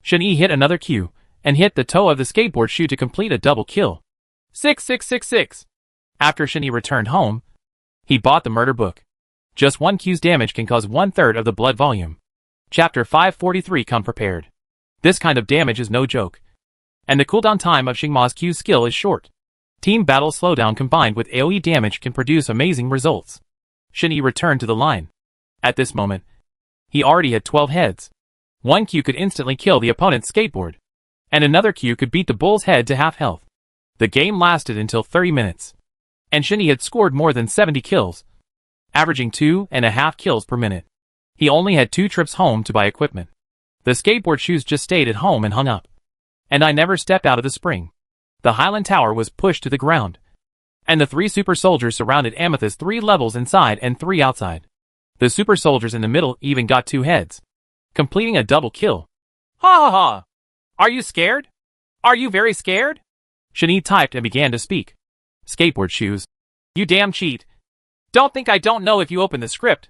Shin-Yi hit another Q and hit the toe of the skateboard shoe to complete a double kill. 6666. After Shin-Yi returned home, he bought the murder book. Just one Q's damage can cause 1/3 of the blood volume. Chapter 543. Come prepared. This kind of damage is no joke, and the cooldown time of Xingma's Q skill is short. Team Battle Slowdown combined with AoE damage can produce amazing results. Shin-Yi returned to the line. At this moment, he already had 12 heads. One Q could instantly kill the opponent's skateboard, and another Q could beat the bull's head to half health. The game lasted until 30 minutes, and Shin-Yi had scored more than 70 kills, averaging 2.5 kills per minute. He only had 2 trips home to buy equipment. The skateboard shoes just stayed at home and hung up. And I never stepped out of the spring. The Highland Tower was pushed to the ground, and the 3 super soldiers surrounded Amethyst 3 levels inside and 3 outside. The super soldiers in the middle even got 2 heads, completing a double kill. Ha ha ha! Are you scared? Are you very scared? Shin-Yi typed and began to speak. Skateboard shoes. You damn cheat. Don't think I don't know if you open the script.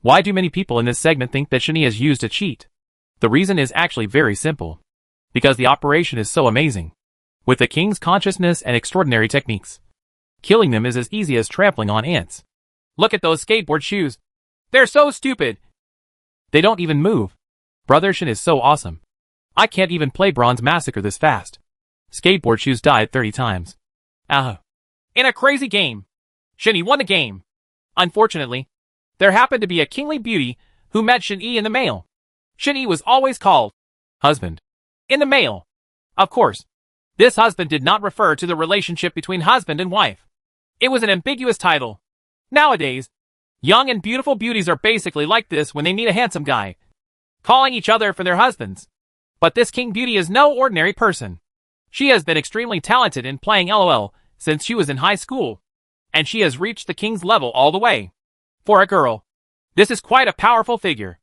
Why do many people in this segment think that Shin-Yi has used a cheat? The reason is actually very simple. Because the operation is so amazing. With the king's consciousness and extraordinary techniques, killing them is as easy as trampling on ants. Look at those skateboard shoes. They're so stupid. They don't even move. Brother Shin is so awesome. I can't even play Bronze Massacre this fast. Skateboard shoes died 30 times. In a crazy game. Shin-Yi won the game. Unfortunately, there happened to be a kingly beauty who met Shin-Yi in the mail. Shin-Yi was always called husband in the mail. Of course, this husband did not refer to the relationship between husband and wife. It was an ambiguous title. Nowadays, young and beautiful beauties are basically like this when they meet a handsome guy, calling each other for their husbands. But this king beauty is no ordinary person. She has been extremely talented in playing LOL since she was in high school, and she has reached the king's level all the way. For a girl, this is quite a powerful figure.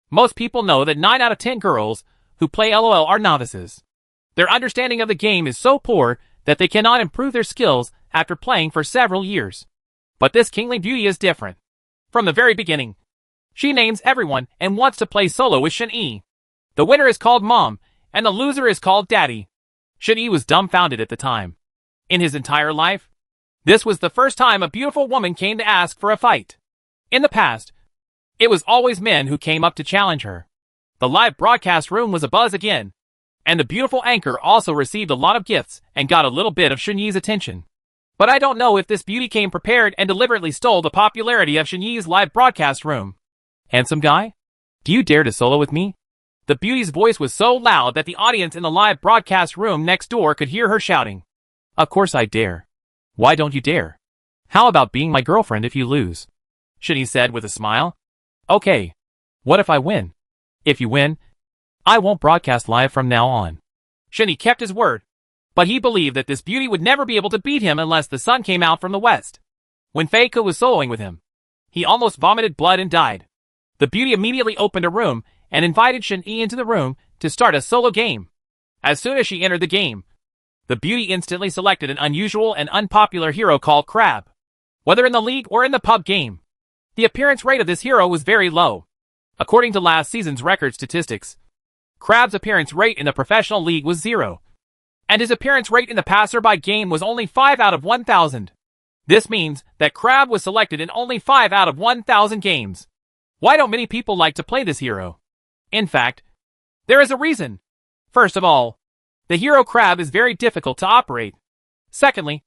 Most people know that 9 out of 10 girls who play LOL are novices. Their understanding of the game is so poor that they cannot improve their skills after playing for several years. But this kingly beauty is different. From the very beginning, she names everyone and wants to play solo with Shin-Yi. The winner is called Mom, and the loser is called Daddy. Shin-Yi was dumbfounded at the time. In his entire life, this was the first time a beautiful woman came to ask for a fight. In the past, it was always men who came up to challenge her. The live broadcast room was abuzz again, and the beautiful anchor also received a lot of gifts and got a little bit of Shin-Yi's attention. But I don't know if this beauty came prepared and deliberately stole the popularity of Shin-Yi's live broadcast room. Handsome guy? Do you dare to solo with me? The beauty's voice was so loud that the audience in the live broadcast room next door could hear her shouting. Of course I dare. Why don't you dare? How about being my girlfriend if you lose? Shin-Yi said with a smile. Okay. What if I win? If you win, I won't broadcast live from now on. Shin-Yi kept his word, but he believed that this beauty would never be able to beat him unless the sun came out from the west. When Feika was soloing with him, he almost vomited blood and died. The beauty immediately opened a room and invited Shin-Yi into the room to start a solo game. As soon as she entered the game, the beauty instantly selected an unusual and unpopular hero called Crab. Whether in the league or in the pub game, the appearance rate of this hero was very low. According to last season's record statistics, Crab's appearance rate in the professional league was 0, and his appearance rate in the passerby game was only 5 out of 1,000. This means that Crab was selected in only 5 out of 1,000 games. Why don't many people like to play this hero? In fact, there is a reason. First of all, the hero Crab is very difficult to operate. Secondly,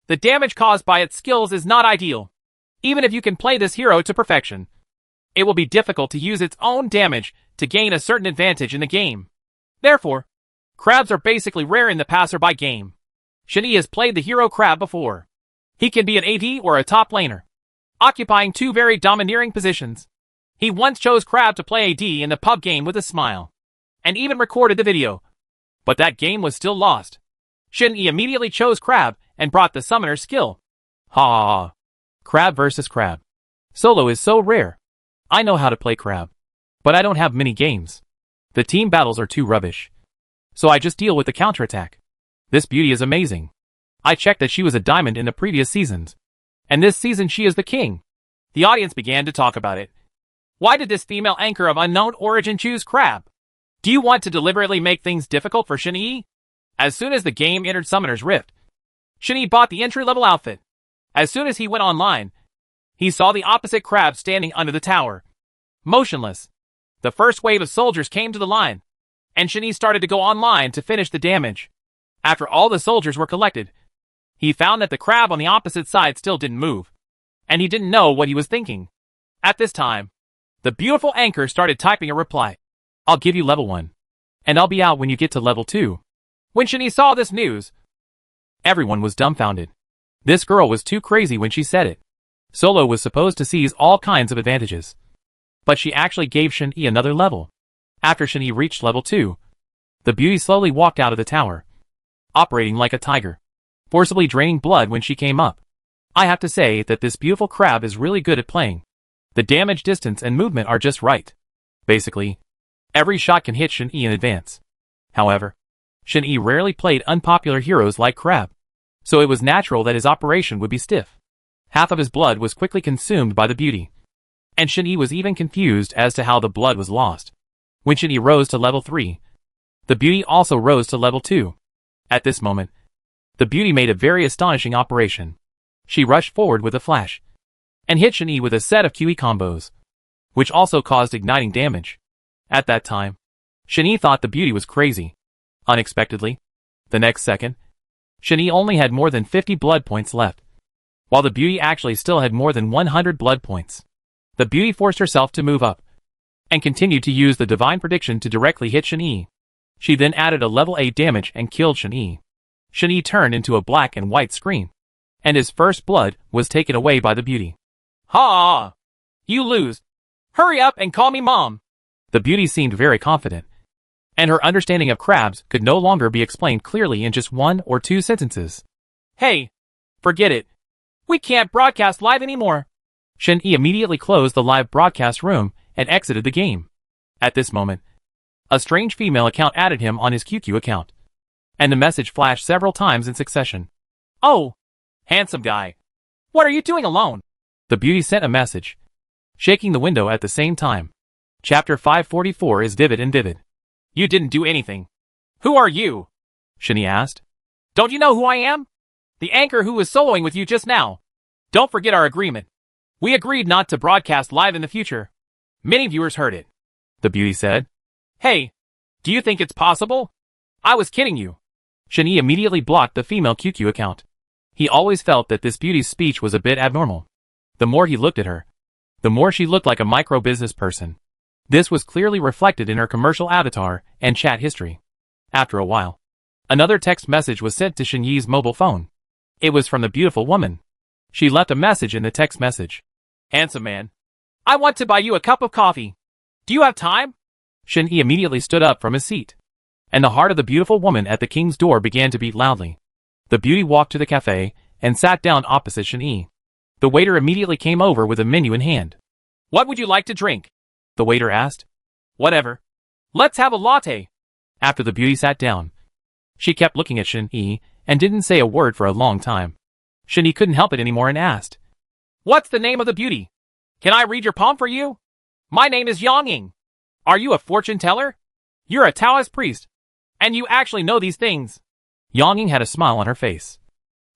the damage caused by its skills is not ideal. Even if you can play this hero to perfection, it will be difficult to use its own damage to gain a certain advantage in the game. Therefore, crabs are basically rare in the passerby game. Shen-Yi has played the hero crab before. He can be an AD or a top laner, occupying two very domineering positions. He once chose crab to play AD in the pub game with a smile, and even recorded the video. But that game was still lost. Shen-Yi immediately chose crab and brought the summoner's skill. Ha! Crab versus crab. Solo is so rare. I know how to play crab, but I don't have many games. The team battles are too rubbish. So I just deal with the counterattack. This beauty is amazing. I checked that she was a diamond in the previous seasons, and this season she is the king. The audience began to talk about it. Why did this female anchor of unknown origin choose crab? Do you want to deliberately make things difficult for Shen-Yi? As soon as the game entered Summoner's Rift, Shen-Yi bought the entry-level outfit. As soon as he went online, he saw the opposite crab standing under the tower, motionless. The first wave of soldiers came to the line, and Shen-Yi started to go online to finish the damage. After all the soldiers were collected, he found that the crab on the opposite side still didn't move, and he didn't know what he was thinking. At this time, the beautiful anchor started typing a reply. I'll give you level 1, and I'll be out when you get to level 2. When Shen-Yi saw this news, everyone was dumbfounded. This girl was too crazy when she said it. Solo was supposed to seize all kinds of advantages, but she actually gave Shen-Yi another level. After Shen-Yi reached level 2, the beauty slowly walked out of the tower, operating like a tiger, forcibly draining blood when she came up. I have to say that this beautiful crab is really good at playing. The damage, distance, and movement are just right. Basically, every shot can hit Shen-Yi in advance. However, Shen-Yi rarely played unpopular heroes like crab, so it was natural that his operation would be stiff. Half of his blood was quickly consumed by the beauty, and Shen-Yi was even confused as to how the blood was lost. When Shen-Yi rose to level 3, the beauty also rose to level 2. At this moment, the beauty made a very astonishing operation. She rushed forward with a flash, and hit Shen-Yi with a set of QE combos, which also caused igniting damage. At that time, Shen-Yi thought the beauty was crazy. Unexpectedly, the next second, Shen-Yi only had more than 50 blood points left, while the beauty actually still had more than 100 blood points. The beauty forced herself to move up, and continued to use the divine prediction to directly hit Shen-Yi. She then added a level 8 damage and killed Shen-Yi. Shen-Yi turned into a black and white screen, and his first blood was taken away by the beauty. Ha! You lose. Hurry up and call me mom. The beauty seemed very confident, and her understanding of crabs could no longer be explained clearly in just 1 or 2 sentences. Hey, forget it. We can't broadcast live anymore. Shen-Yi immediately closed the live broadcast room and exited the game. At this moment, a strange female account added him on his QQ account, and the message flashed several times in succession. Oh, handsome guy. What are you doing alone? The beauty sent a message, shaking the window at the same time. Chapter 544 is vivid and vivid. You didn't do anything. Who are you? Shen-Yi asked. Don't you know who I am? The anchor who was soloing with you just now. Don't forget our agreement. We agreed not to broadcast live in the future. Many viewers heard it. The beauty said. Hey, do you think it's possible? I was kidding you. Shen-Yi immediately blocked the female QQ account. He always felt that this beauty's speech was a bit abnormal. The more he looked at her, the more she looked like a micro-business person. This was clearly reflected in her commercial avatar and chat history. After a while, another text message was sent to Shen-Yi's mobile phone. It was from the beautiful woman. She left a message in the text message. Handsome man, I want to buy you a cup of coffee. Do you have time? Shen-Yi immediately stood up from his seat, and the heart of the beautiful woman at the king's door began to beat loudly. The beauty walked to the cafe and sat down opposite Shen-Yi. The waiter immediately came over with a menu in hand. What would you like to drink? The waiter asked. Whatever. Let's have a latte. After the beauty sat down, she kept looking at Shen-Yi and didn't say a word for a long time. Shen-Yi couldn't help it anymore and asked, What's the name of the beauty? Can I read your palm for you? My name is Yang. Are you a fortune teller? You're a Taoist priest, and you actually know these things. Yang had a smile on her face,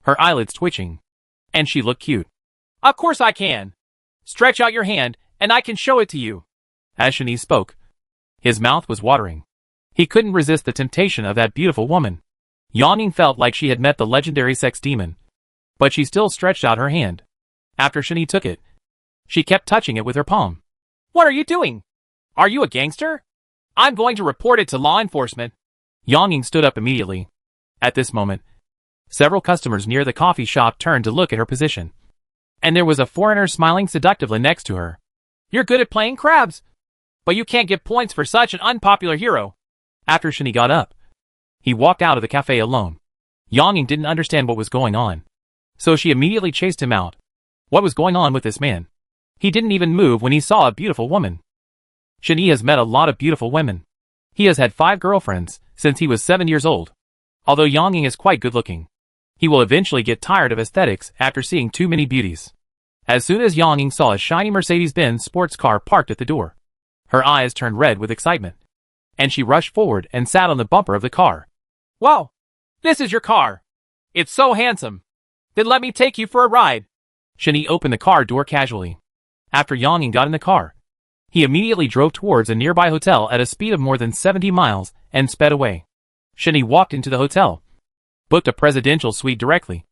her eyelids twitching, and she looked cute. Of course I can. Stretch out your hand, and I can show it to you. As Shen-Yi spoke, his mouth was watering. He couldn't resist the temptation of that beautiful woman. Yonging felt like she had met the legendary sex demon, but she still stretched out her hand. After Shen Yi took it, she kept touching it with her palm. What are you doing? Are you a gangster? I'm going to report it to law enforcement. Yonging stood up immediately. At this moment, several customers near the coffee shop turned to look at her position. And there was a foreigner smiling seductively next to her. You're good at playing crabs, but you can't get points for such an unpopular hero. After Shen Yi got up, he walked out of the cafe alone. Yonging didn't understand what was going on, so she immediately chased him out. What was going on with this man? He didn't even move when he saw a beautiful woman. Shen Yi has met a lot of beautiful women. He has had 5 girlfriends since he was 7 years old. Although Yonging is quite good looking, he will eventually get tired of aesthetics after seeing too many beauties. As soon as Yonging saw a shiny Mercedes-Benz sports car parked at the door, her eyes turned red with excitement, and she rushed forward and sat on the bumper of the car. Wow! This is your car! It's so handsome! Then let me take you for a ride! Shen Yi opened the car door casually. After Yonging got in the car, he immediately drove towards a nearby hotel at a speed of more than 70 miles and sped away. Shen Yi walked into the hotel, booked a presidential suite directly,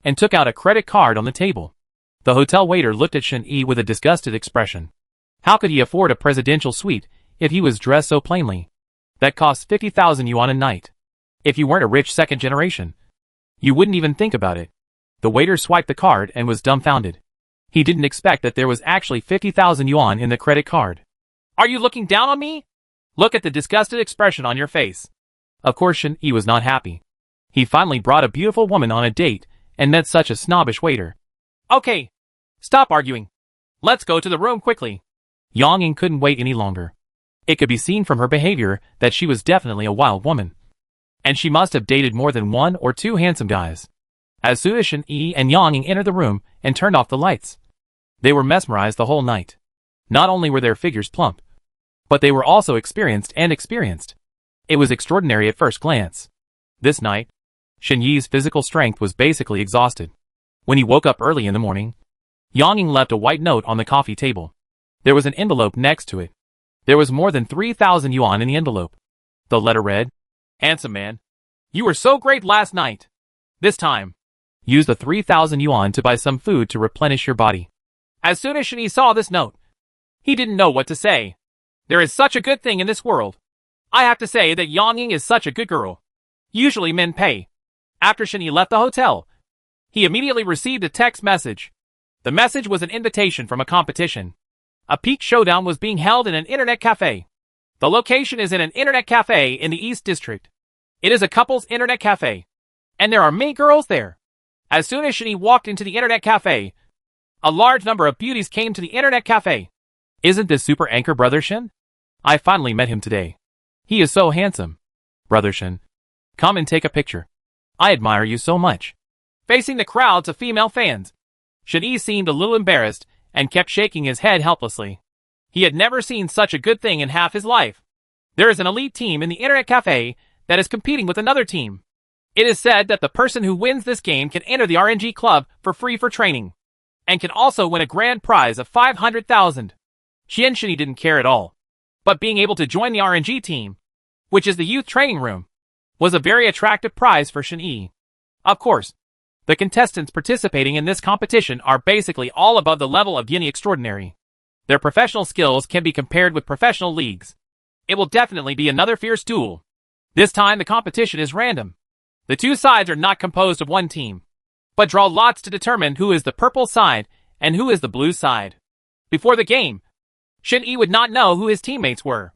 and took out a credit card on the table. The hotel waiter looked at Shen Yi with a disgusted expression. How could he afford a presidential suite if he was dressed so plainly? That costs 50,000 yuan a night. If you weren't a rich second generation, you wouldn't even think about it. The waiter swiped the card and was dumbfounded. He didn't expect that there was actually 50,000 yuan in the credit card. Are you looking down on me? Look at the disgusted expression on your face. Of course Shen Yi was not happy. He finally brought a beautiful woman on a date and met such a snobbish waiter. Okay, stop arguing. Let's go to the room quickly. Yonging couldn't wait any longer. It could be seen from her behavior that she was definitely a wild woman. And she must have dated more than 1 or 2 handsome guys. As soon as Shen Yi and Yonging entered the room and turned off the lights, they were mesmerized the whole night. Not only were their figures plump, but they were also experienced. It was extraordinary at first glance. This night, Shen Yi's physical strength was basically exhausted. When he woke up early in the morning, Yonging left a white note on the coffee table. There was an envelope next to it. There was more than 3,000 yuan in the envelope. The letter read, Handsome man, you were so great last night. This time, use the 3,000 yuan to buy some food to replenish your body. As soon as Shen Yi saw this note, he didn't know what to say. There is such a good thing in this world. I have to say that Yonging is such a good girl. Usually men pay. After Shen Yi left the hotel, he immediately received a text message. The message was an invitation from a competition. A peak showdown was being held in an internet cafe. The location is in an internet cafe in the East District. It is a couple's internet cafe, and there are many girls there. As soon as Shen Yi walked into the internet cafe, a large number of beauties came to the internet cafe. Isn't this super anchor Brother Shen? I finally met him today. He is so handsome. Brother Shen, come and take a picture. I admire you so much. Facing the crowds of female fans, Shen Yi seemed a little embarrassed and kept shaking his head helplessly. He had never seen such a good thing in half his life. There is an elite team in the internet cafe that is competing with another team. It is said that the person who wins this game can enter the RNG club for free for training, and can also win a grand prize of 500,000. Shen Yi didn't care at all. But being able to join the RNG team, which is the youth training room, was a very attractive prize for Shen Yi. Of course, the contestants participating in this competition are basically all above the level of Yin Extraordinary. Their professional skills can be compared with professional leagues. It will definitely be another fierce duel. This time the competition is random. The 2 sides are not composed of one team, but draw lots to determine who is the purple side and who is the blue side. Before the game, Shen Yi would not know who his teammates were.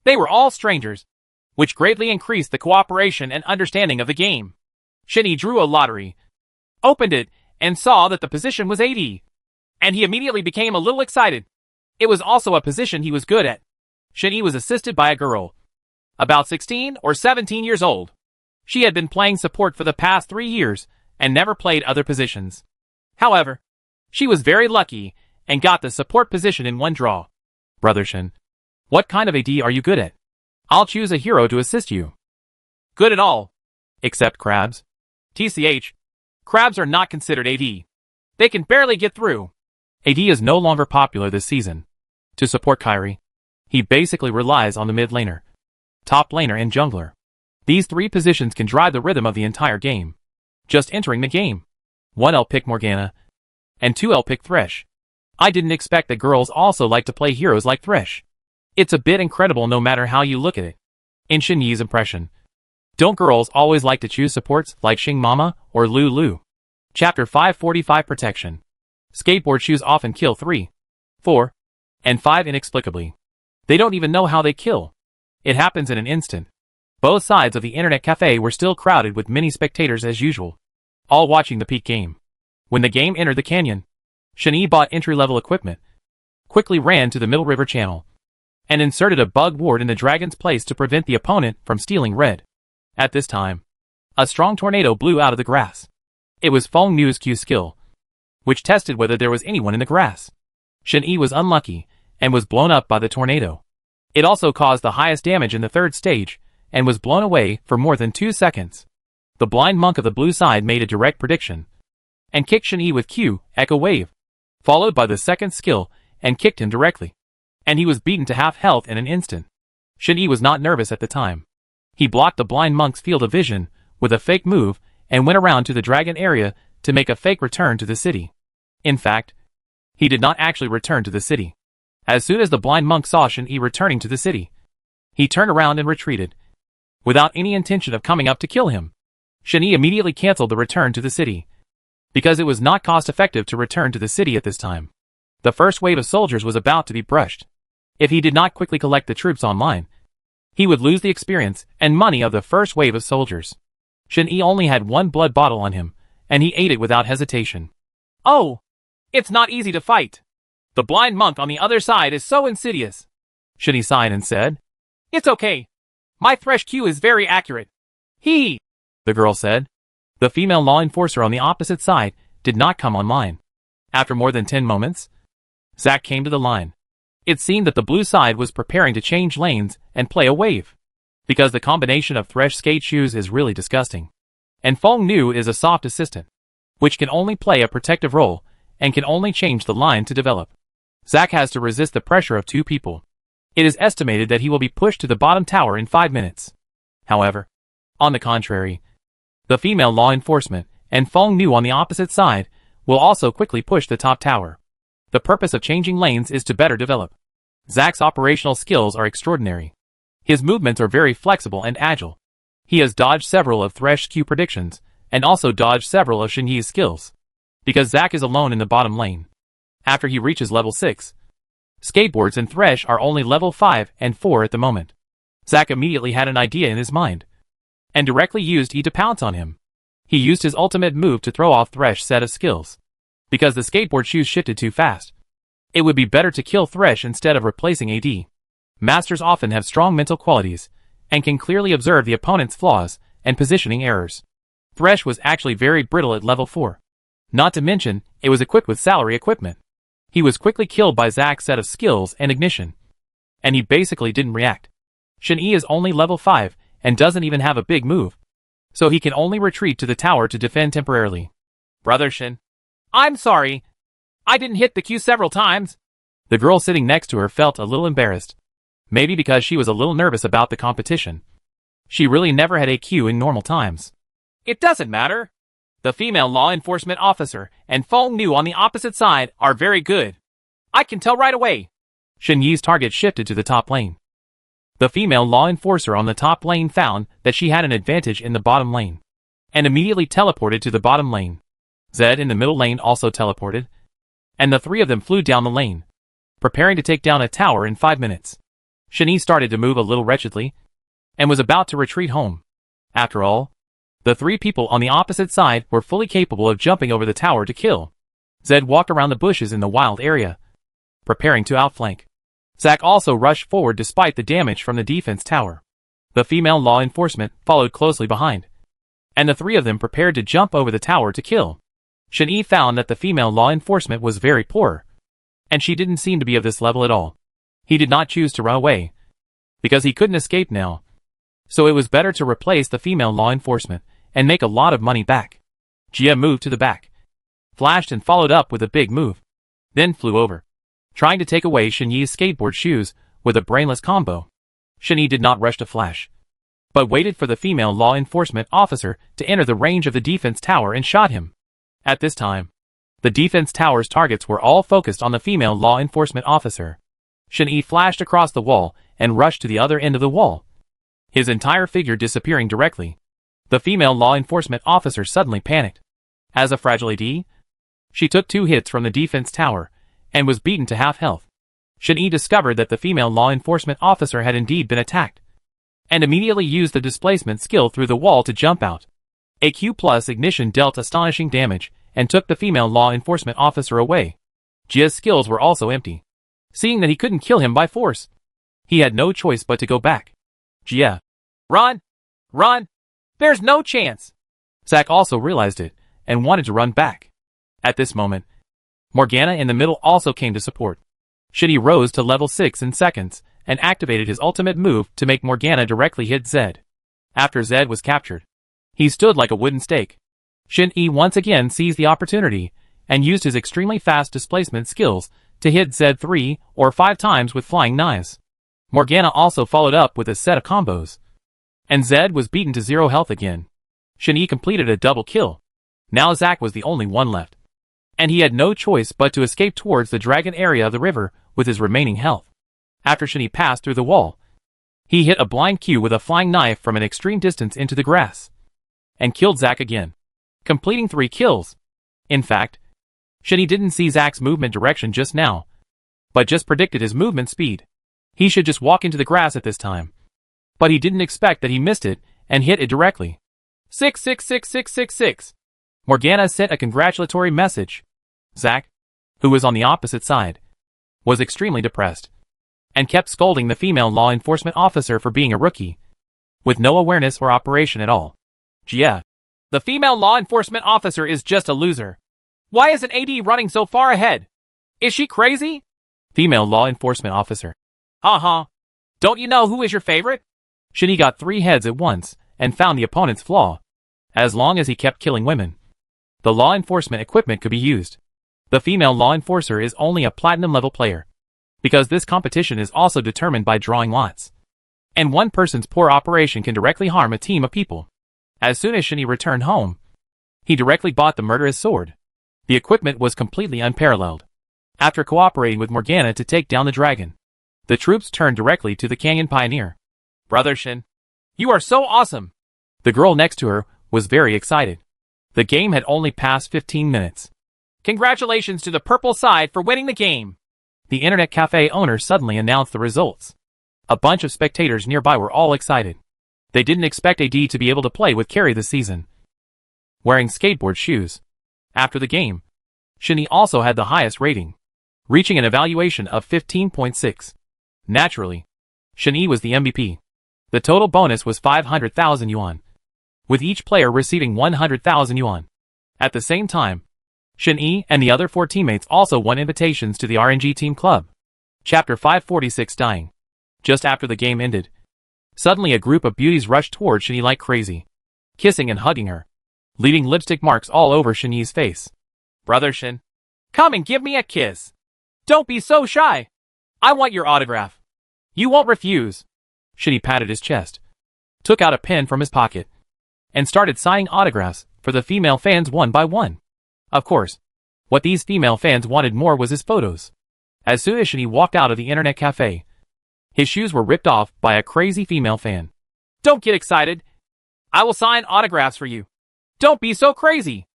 They were all strangers, which greatly increased the cooperation and understanding of the game. Shen Yi drew a lottery, opened it, and saw that the position was 80. And he immediately became a little excited. It was also a position he was good at. Shen Yi was assisted by a girl, about 16 or 17 years old. She had been playing support for the past 3 years and never played other positions. However, she was very lucky and got the support position in one draw. Brother Shen, what kind of AD are you good at? I'll choose a hero to assist you. Good at all. Except crabs. TCH, crabs are not considered AD. They can barely get through. AD is no longer popular this season. To support Kyrie, he basically relies on the mid laner, top laner and jungler. These three positions can drive the rhythm of the entire game. Just entering the game. 1L pick Morgana, and 2L pick Thresh. I didn't expect that girls also like to play heroes like Thresh. It's a bit incredible no matter how you look at it. In Xinyi's impression. Don't girls always like to choose supports like Xing Mama or Lulu? Chapter 545 Protection. Skateboard shoes often kill 3, 4, and 5 inexplicably. They don't even know how they kill. It happens in an instant. Both sides of the internet cafe were still crowded with many spectators as usual, all watching the peak game. When the game entered the canyon, Xinyi bought entry-level equipment, quickly ran to the middle river channel, and inserted a bug ward in the dragon's place to prevent the opponent from stealing red. At this time, a strong tornado blew out of the grass. It was Feng Nu's Q skill, which tested whether there was anyone in the grass. Xinyi was unlucky, and was blown up by the tornado. It also caused the highest damage in the third stage, and was blown away for more than 2 seconds. The blind monk of the blue side made a direct prediction, and kicked Xinyi with Q, Echo Wave, followed by the second skill, and kicked him directly. And he was beaten to half health in an instant. Xinyi was not nervous at the time. He blocked the blind monk's field of vision with a fake move, and went around to the dragon area to make a fake return to the city. In fact, he did not actually return to the city. As soon as the blind monk saw Xinyi returning to the city, he turned around and retreated, without any intention of coming up to kill him. Xinyi immediately cancelled the return to the city, because it was not cost-effective to return to the city at this time. The first wave of soldiers was about to be brushed. If he did not quickly collect the troops online, he would lose the experience and money of the first wave of soldiers. Xinyi only had 1 blood bottle on him, and he ate it without hesitation. Oh! It's not easy to fight. The blind monk on the other side is so insidious. Xinyi sighed and said, It's okay. My Thresh Q is very accurate. The girl said. The female law enforcer on the opposite side did not come online. After more than 10 moments, Zack came to the line. It seemed that the blue side was preparing to change lanes and play a wave, because the combination of Thresh skate shoes is really disgusting. And Feng Nu is a soft assistant, which can only play a protective role and can only change the line to develop. Zack has to resist the pressure of 2 people. It is estimated that he will be pushed to the bottom tower in 5 minutes. However, on the contrary, the female law enforcement and Feng Nu on the opposite side will also quickly push the top tower. The purpose of changing lanes is to better develop. Zack's operational skills are extraordinary. His movements are very flexible and agile. He has dodged several of Thresh's Q predictions, and also dodged several of Xinyi's skills, because Zack is alone in the bottom lane. After he reaches level 6, skateboards and Thresh are only level 5 and 4 at the moment. Zack immediately had an idea in his mind, and directly used E to pounce on him. He used his ultimate move to throw off Thresh's set of skills, because the skateboard shoes shifted too fast. It would be better to kill Thresh instead of replacing AD. Masters often have strong mental qualities, and can clearly observe the opponent's flaws and positioning errors. Thresh was actually very brittle at level 4. Not to mention, it was equipped with salary equipment. He was quickly killed by Zack's set of skills and ignition, and he basically didn't react. Xinyi is only level 5, and doesn't even have a big move, so he can only retreat to the tower to defend temporarily. Brother Xin, I'm sorry. I didn't hit the Q several times. The girl sitting next to her felt a little embarrassed. Maybe because she was a little nervous about the competition. She really never had a Q in normal times. It doesn't matter. The female law enforcement officer and Feng Nu on the opposite side are very good. I can tell right away. Xinyi's target shifted to the top lane. The female law enforcer on the top lane found that she had an advantage in the bottom lane, and immediately teleported to the bottom lane. Zed in the middle lane also teleported, and the 3 of them flew down the lane, preparing to take down a tower in 5 minutes. Xinyi started to move a little wretchedly, and was about to retreat home. After all, the 3 people on the opposite side were fully capable of jumping over the tower to kill. Zed walked around the bushes in the wild area, preparing to outflank. Zack also rushed forward despite the damage from the defense tower. The female law enforcement followed closely behind, and the 3 of them prepared to jump over the tower to kill. Xinyi found that the female law enforcement was very poor, and she didn't seem to be of this level at all. He did not choose to run away, because he couldn't escape now, so it was better to replace the female law enforcement and make a lot of money back. Jia moved to the back, flashed and followed up with a big move, then flew over, trying to take away Xinyi's skateboard shoes with a brainless combo. Xinyi did not rush to flash, but waited for the female law enforcement officer to enter the range of the defense tower and shot him. At this time, the defense tower's targets were all focused on the female law enforcement officer. Shen-Yi flashed across the wall and rushed to the other end of the wall, his entire figure disappearing directly. The female law enforcement officer suddenly panicked. As a fragile AD, she took 2 hits from the defense tower and was beaten to half health. Shen-Yi discovered that the female law enforcement officer had indeed been attacked, and immediately used the displacement skill through the wall to jump out. A Q+ ignition dealt astonishing damage and took the female law enforcement officer away. Jia's skills were also empty. Seeing that he couldn't kill him by force, he had no choice but to go back. Jia, run! Run! There's no chance! Zack also realized it and wanted to run back. At this moment, Morgana in the middle also came to support. Shen-Yi rose to level 6 in seconds and activated his ultimate move to make Morgana directly hit Zed. After Zed was captured, he stood like a wooden stake. Shen-Yi once again seized the opportunity and used his extremely fast displacement skills to hit Zed 3 or 5 times with flying knives. Morgana also followed up with a set of combos, and Zed was beaten to 0 health again. Shen-Yi completed a double kill. Now Zack was the only one left, and he had no choice but to escape towards the dragon area of the river with his remaining health. After Shen-Yi passed through the wall, he hit a blind Q with a flying knife from an extreme distance into the grass, and killed Zack again, completing 3 kills. In fact, Shen-Yi didn't see Zack's movement direction just now, but just predicted his movement speed. He should just walk into the grass at this time. But he didn't expect that he missed it and hit it directly. 6666666. Morgana sent a congratulatory message. Zack, who was on the opposite side, was extremely depressed and kept scolding the female law enforcement officer for being a rookie, with no awareness or operation at all. Jia, the female law enforcement officer is just a loser. Why isn't AD running so far ahead? Is she crazy? Female law enforcement officer. Don't you know who is your favorite? Shen-Yi got 3 heads at once and found the opponent's flaw. As long as he kept killing women, the law enforcement equipment could be used. The female law enforcer is only a platinum level player, because this competition is also determined by drawing lots, and one person's poor operation can directly harm a team of people. As soon as Shen-Yi returned home, he directly bought the murderous sword. The equipment was completely unparalleled. After cooperating with Morgana to take down the dragon, the troops turned directly to the Canyon Pioneer. Brother Shen, you are so awesome! The girl next to her was very excited. The game had only passed 15 minutes. Congratulations to the purple side for winning the game! The internet cafe owner suddenly announced the results. A bunch of spectators nearby were all excited. They didn't expect AD to be able to play with Carry this season, wearing skateboard shoes. After the game, Shen-Yi also had the highest rating, reaching an evaluation of 15.6. Naturally, Shen-Yi was the MVP. The total bonus was 500,000 yuan, with each player receiving 100,000 yuan. At the same time, Shen-Yi and the other 4 teammates also won invitations to the RNG Team Club. Chapter 546 Dying. Just after the game ended, suddenly a group of beauties rushed towards Shen-Yi like crazy, kissing and hugging her, leaving lipstick marks all over Shen-Yi's face. Brother Shen, come and give me a kiss. Don't be so shy. I want your autograph. You won't refuse. Shen-Yi patted his chest, took out a pen from his pocket, and started signing autographs for the female fans one by one. Of course, what these female fans wanted more was his photos. As soon as Shen-Yi walked out of the internet cafe, his shoes were ripped off by a crazy female fan. Don't get excited. I will sign autographs for you. Don't be so crazy.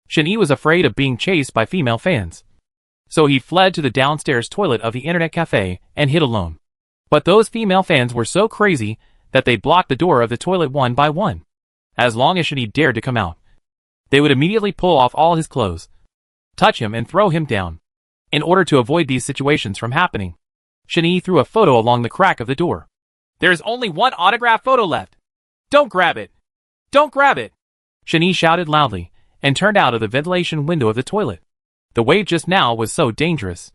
Shen-Yi was afraid of being chased by female fans, so he fled to the downstairs toilet of the internet cafe and hid alone. But those female fans were so crazy that they blocked the door of the toilet one by one. As long as Shen-Yi dared to come out, they would immediately pull off all his clothes, touch him and throw him down. In order to avoid these situations from happening, Shen-Yi threw a photo along the crack of the door. There's only one autograph photo left. Don't grab it. Don't grab it. Shen-Yi shouted loudly and turned out of the ventilation window of the toilet. The wave just now was so dangerous.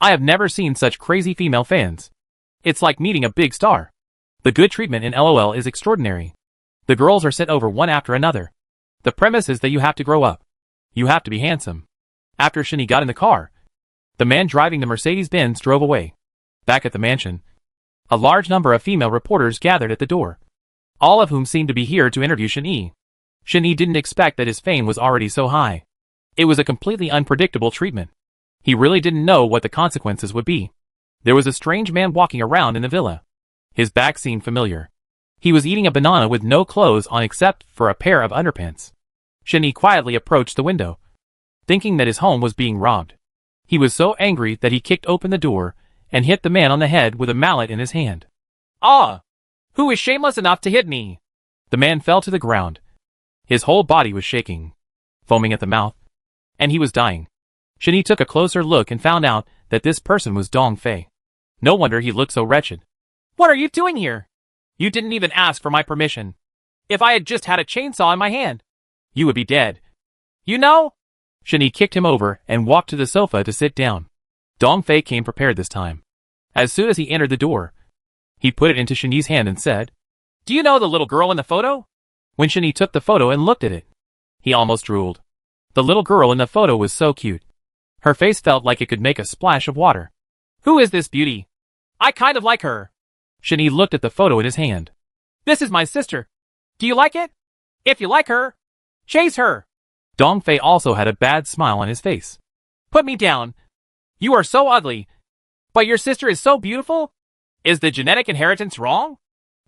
I have never seen such crazy female fans. It's like meeting a big star. The good treatment in LOL is extraordinary. The girls are sent over one after another. The premise is that you have to grow up. You have to be handsome. After Shen-Yi got in the car, the man driving the Mercedes-Benz drove away. Back at the mansion, a large number of female reporters gathered at the door. all of whom seemed to be here to interview Shen-Yi. Shen-Yi didn't expect that his fame was already so high. It was a completely unpredictable treatment. He really didn't know what the consequences would be. There was a strange man walking around in the villa. His back seemed familiar. He was eating a banana with no clothes on except for a pair of underpants. Shen-Yi quietly approached the window, thinking that his home was being robbed. He was so angry that he kicked open the door and hit the man on the head with a mallet in his hand. "Ah! Who is shameless enough to hit me?" The man fell to the ground. His whole body was shaking, foaming at the mouth, and he was dying. Shen-Yi took a closer look and found out that this person was Dong Fei. No wonder he looked so wretched. "What are you doing here? You didn't even ask for my permission. If I had just had a chainsaw in my hand, you would be dead. You know?" Shen-Yi kicked him over and walked to the sofa to sit down. Dong Fei came prepared this time. As soon as he entered the door, he put it into Shen-Yi's hand and said, "Do you know the little girl in the photo?" When Shen-Yi took the photo and looked at it, he almost drooled. The little girl in the photo was so cute. Her face felt like it could make a splash of water. "Who is this beauty? I kind of like her." Shen-Yi looked at the photo in his hand. "This is my sister. Do you like it? If you like her, chase her." Dong Fei also had a bad smile on his face. "Put me down. You are so ugly. But your sister is so beautiful? Is the genetic inheritance wrong?"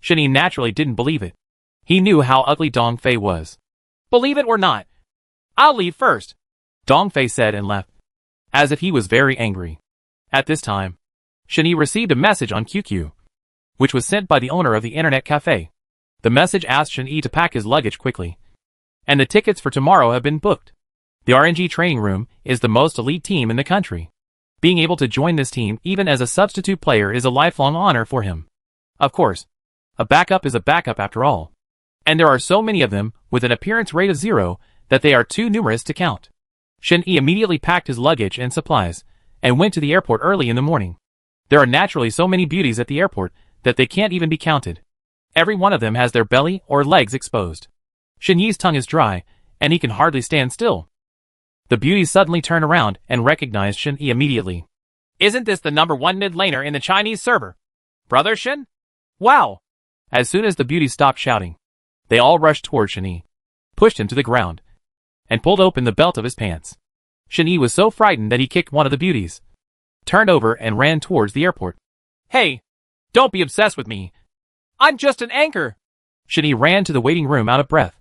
Shen-Yi naturally didn't believe it. He knew how ugly Dong Fei was. "Believe it or not, I'll leave first," Dong Fei said and left, as if he was very angry. At this time, Shen-Yi received a message on QQ, which was sent by the owner of the internet cafe. The message asked Shen-Yi to pack his luggage quickly, and the tickets for tomorrow have been booked. The RNG training room is the most elite team in the country. Being able to join this team even as a substitute player is a lifelong honor for him. Of course, a backup is a backup after all. And there are so many of them with an appearance rate of 0 that they are too numerous to count. Shen-Yi immediately packed his luggage and supplies and went to the airport early in the morning. There are naturally so many beauties at the airport that they can't even be counted. Every one of them has their belly or legs exposed. Shen-Yi's tongue is dry, and he can hardly stand still. The beauties suddenly turned around and recognized Shen-Yi immediately. "Isn't this the #1 mid laner in the Chinese server? Brother Shen? Wow!" As soon as the beauties stopped shouting, they all rushed toward Shen-Yi, pushed him to the ground, and pulled open the belt of his pants. Shen-Yi was so frightened that he kicked one of the beauties, turned over and ran towards the airport. "Hey! Don't be obsessed with me! I'm just an anchor!" Shen-Yi ran to the waiting room out of breath,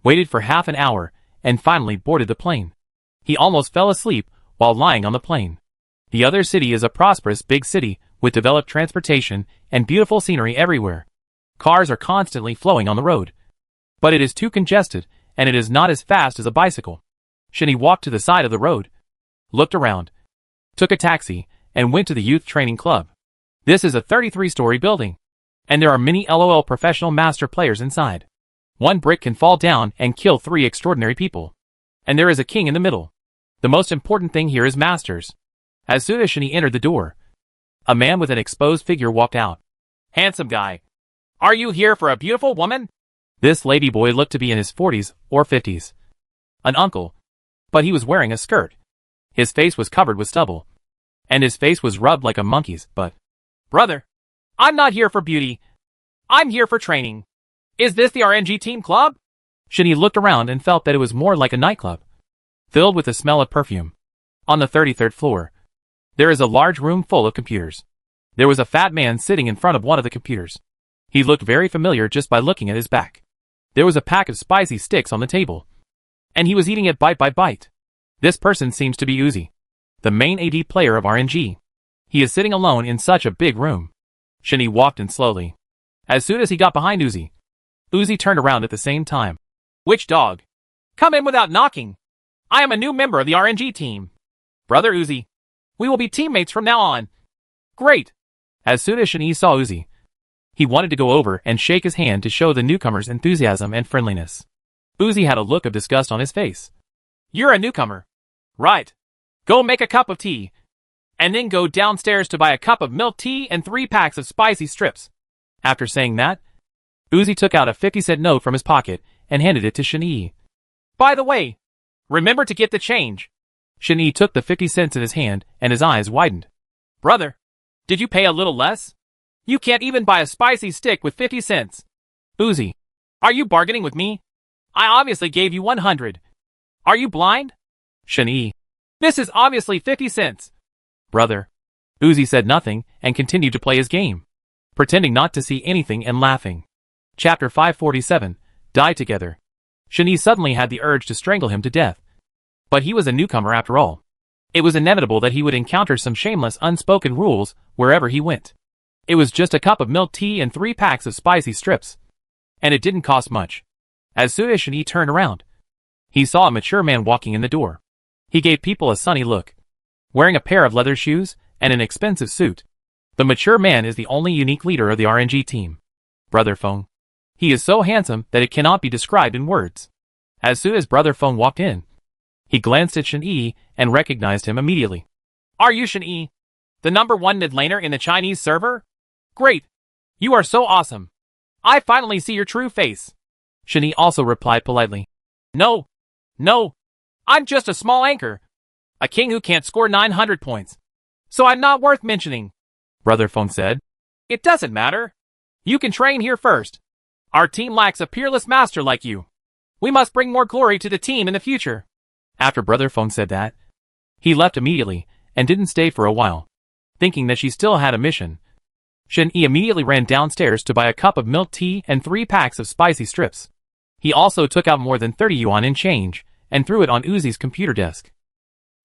waited for half an hour, and finally boarded the plane. He almost fell asleep while lying on the plane. The other city is a prosperous big city with developed transportation and beautiful scenery everywhere. Cars are constantly flowing on the road. But it is too congested, and it is not as fast as a bicycle. Shen-Yi walked to the side of the road, looked around, took a taxi, and went to the youth training club. This is a 33-story building, and there are many LOL professional master players inside. One brick can fall down and kill 3 extraordinary people. And there is a king in the middle. The most important thing here is masters. As soon as Shen-Yi entered the door, a man with an exposed figure walked out. "Handsome guy. Are you here for a beautiful woman?" This ladyboy looked to be in his 40s or 50s. An uncle. But he was wearing a skirt. His face was covered with stubble. And his face was rubbed like a monkey's, but... "Brother, I'm not here for beauty. I'm here for training. Is this the RNG team club?" Shen-Yi looked around and felt that it was more like a nightclub, filled with the smell of perfume. On the 33rd floor, there is a large room full of computers. There was a fat man sitting in front of one of the computers. He looked very familiar just by looking at his back. There was a pack of spicy sticks on the table, and he was eating it bite by bite. This person seems to be Uzi, the main AD player of RNG. He is sitting alone in such a big room. Shen-Yi walked in slowly. As soon as he got behind Uzi, Uzi turned around at the same time. "Which dog? Come in without knocking. I am a new member of the RNG team. Brother Uzi, we will be teammates from now on." "Great." As soon as Shen-Yi saw Uzi, he wanted to go over and shake his hand to show the newcomer's enthusiasm and friendliness. Uzi had a look of disgust on his face. "You're a newcomer. Right. Go make a cup of tea. And then go downstairs to buy a cup of milk tea and 3 packs of spicy strips." After saying that, Uzi took out a 50-cent note from his pocket and handed it to Shen-Yi. "By the way, remember to get the change." Shen-Yi took the 50 cents in his hand and his eyes widened. "Brother, did you pay a little less? You can't even buy a spicy stick with 50 cents. Uzi, are you bargaining with me? I obviously gave you 100. Are you blind? Shen-Yi, this is obviously 50 cents. Brother. Uzi said nothing and continued to play his game, pretending not to see anything and laughing. Chapter 547, Die Together. Shen-Yi suddenly had the urge to strangle him to death. But he was a newcomer after all. It was inevitable that he would encounter some shameless unspoken rules wherever he went. It was just a cup of milk tea and 3 packs of spicy strips. And it didn't cost much. As soon as Shen-Yi turned around, he saw a mature man walking in the door. He gave people a sunny look. Wearing a pair of leather shoes and an expensive suit, the mature man is the only unique leader of the RNG team. Brother Feng. He is so handsome that it cannot be described in words. As soon as Brother Feng walked in, he glanced at Shen-Yi and recognized him immediately. Are you Shen-Yi, the #1 mid laner in the Chinese server? Great! You are so awesome! I finally see your true face. Shen-Yi also replied politely. No. I'm just a small anchor. A king who can't score 900 points. So I'm not worth mentioning. Brother Feng said. It doesn't matter. You can train here first. Our team lacks a peerless master like you. We must bring more glory to the team in the future. After Brother Feng said that, he left immediately and didn't stay for a while, thinking that she still had a mission. Shen-Yi immediately ran downstairs to buy a cup of milk tea and 3 packs of spicy strips. He also took out more than 30 yuan in change and threw it on Uzi's computer desk.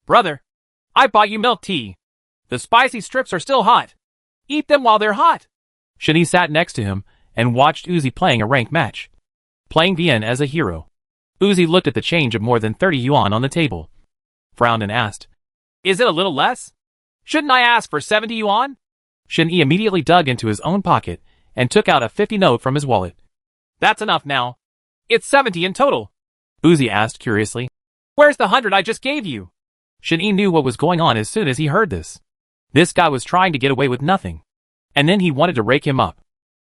Brother, I bought you milk tea. The spicy strips are still hot. Eat them while they're hot. Shen-Yi sat next to him and watched Uzi playing a ranked match, playing Vian as a hero. Uzi looked at the change of more than 30 yuan on the table, frowned and asked, Is it a little less? Shouldn't I ask for 70 yuan? Shen-Yi immediately dug into his own pocket and took out a 50 note from his wallet. That's enough now. It's 70 in total. Uzi asked curiously. Where's the 100 I just gave you? Shen-Yi knew what was going on as soon as he heard this. This guy was trying to get away with nothing. And then he wanted to rake him up.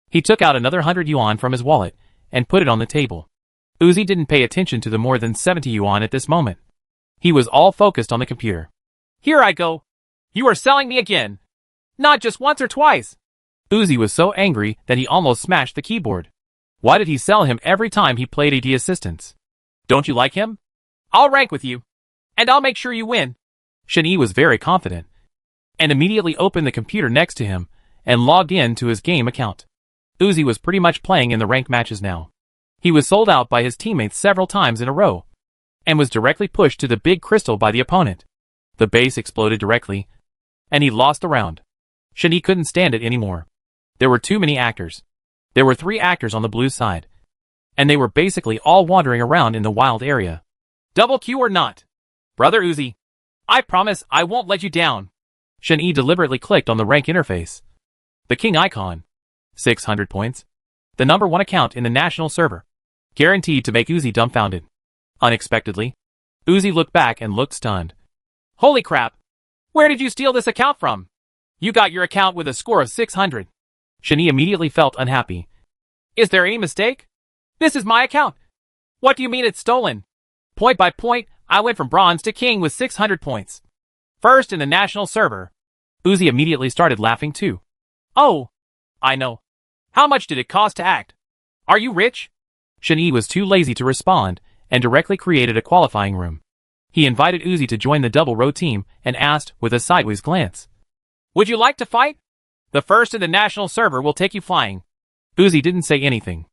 He took out another 100 yuan from his wallet and put it on the table. Uzi didn't pay attention to the more than 70 yuan at this moment. He was all focused on the computer. Here I go. You are selling me again. Not just once or twice. Uzi was so angry that he almost smashed the keyboard. Why did he sell him every time he played AD assistance? Don't you like him? I'll rank with you. And I'll make sure you win. Shen-Yi was very confident, and immediately opened the computer next to him and logged in to his game account. Uzi was pretty much playing in the ranked matches now. He was sold out by his teammates several times in a row, and was directly pushed to the big crystal by the opponent. The base exploded directly, and he lost the round. Shen-Yi couldn't stand it anymore. There were too many actors. There were 3 actors on the blue side, and they were basically all wandering around in the wild area. Double Q or not? Brother Uzi, I promise I won't let you down. Shen-Yi deliberately clicked on the rank interface. The king icon. 600 points. The #1 account in the national server. Guaranteed to make Uzi dumbfounded. Unexpectedly, Uzi looked back and looked stunned. Holy crap! Where did you steal this account from? You got your account with a score of 600. Shen-Yi immediately felt unhappy. Is there any mistake? This is my account. What do you mean it's stolen? Point by point, I went from bronze to king with 600 points. First in the national server. Uzi immediately started laughing too. Oh, I know. How much did it cost to act? Are you rich? Shen-Yi was too lazy to respond and directly created a qualifying room. He invited Uzi to join the double row team and asked with a sideways glance. Would you like to fight? The first in the national server will take you flying. Uzi didn't say anything.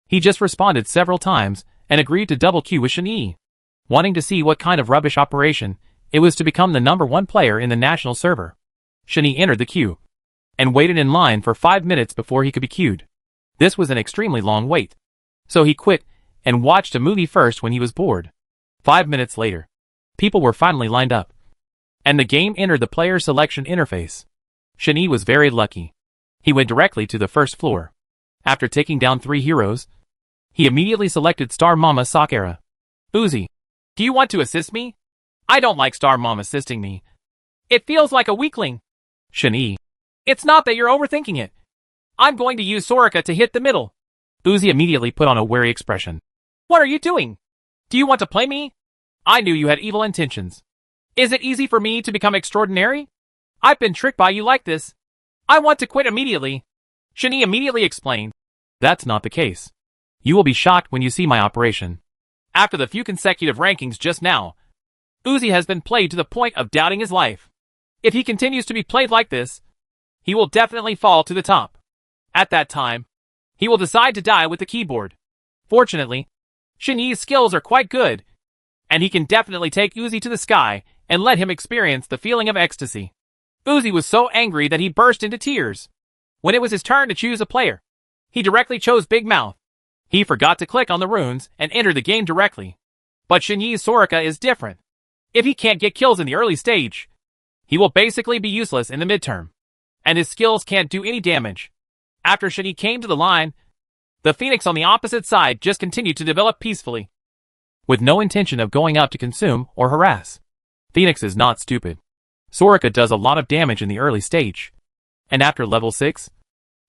He just responded several times and agreed to double queue with Shen-Yi, wanting to see what kind of rubbish operation it was to become the #1 player in the national server. Shen-Yi entered the queue and waited in line for 5 minutes before he could be queued. This was an extremely long wait, so he quit and watched a movie first when he was bored. 5 minutes later, people were finally lined up, and the game entered the player selection interface. Shen-Yi was very lucky. He went directly to the first floor. After taking down 3 heroes, he immediately selected Star Mama Sakura. Uzi, do you want to assist me? I don't like Star Mom assisting me. It feels like a weakling. Shen-Yi, it's not that you're overthinking it. I'm going to use Soraka to hit the middle. Uzi immediately put on a wary expression. What are you doing? Do you want to play me? I knew you had evil intentions. Is it easy for me to become extraordinary? I've been tricked by you like this. I want to quit immediately. Shen-Yi immediately explained. That's not the case. You will be shocked when you see my operation. After the few consecutive rankings just now, Uzi has been played to the point of doubting his life. If he continues to be played like this, he will definitely fall to the top. At that time, he will decide to die with the keyboard. Fortunately, Shen Yi's skills are quite good, and he can definitely take Uzi to the sky and let him experience the feeling of ecstasy. Uzi was so angry that he burst into tears. When it was his turn to choose a player, he directly chose Big Mouth. He forgot to click on the runes and enter the game directly. But Shen Yi's Soraka is different. If he can't get kills in the early stage, he will basically be useless in the midterm, and his skills can't do any damage. After Shen Yi came to the line, the Phoenix on the opposite side just continued to develop peacefully, with no intention of going up to consume or harass. Phoenix is not stupid. Soraka does a lot of damage in the early stage, and after level 6,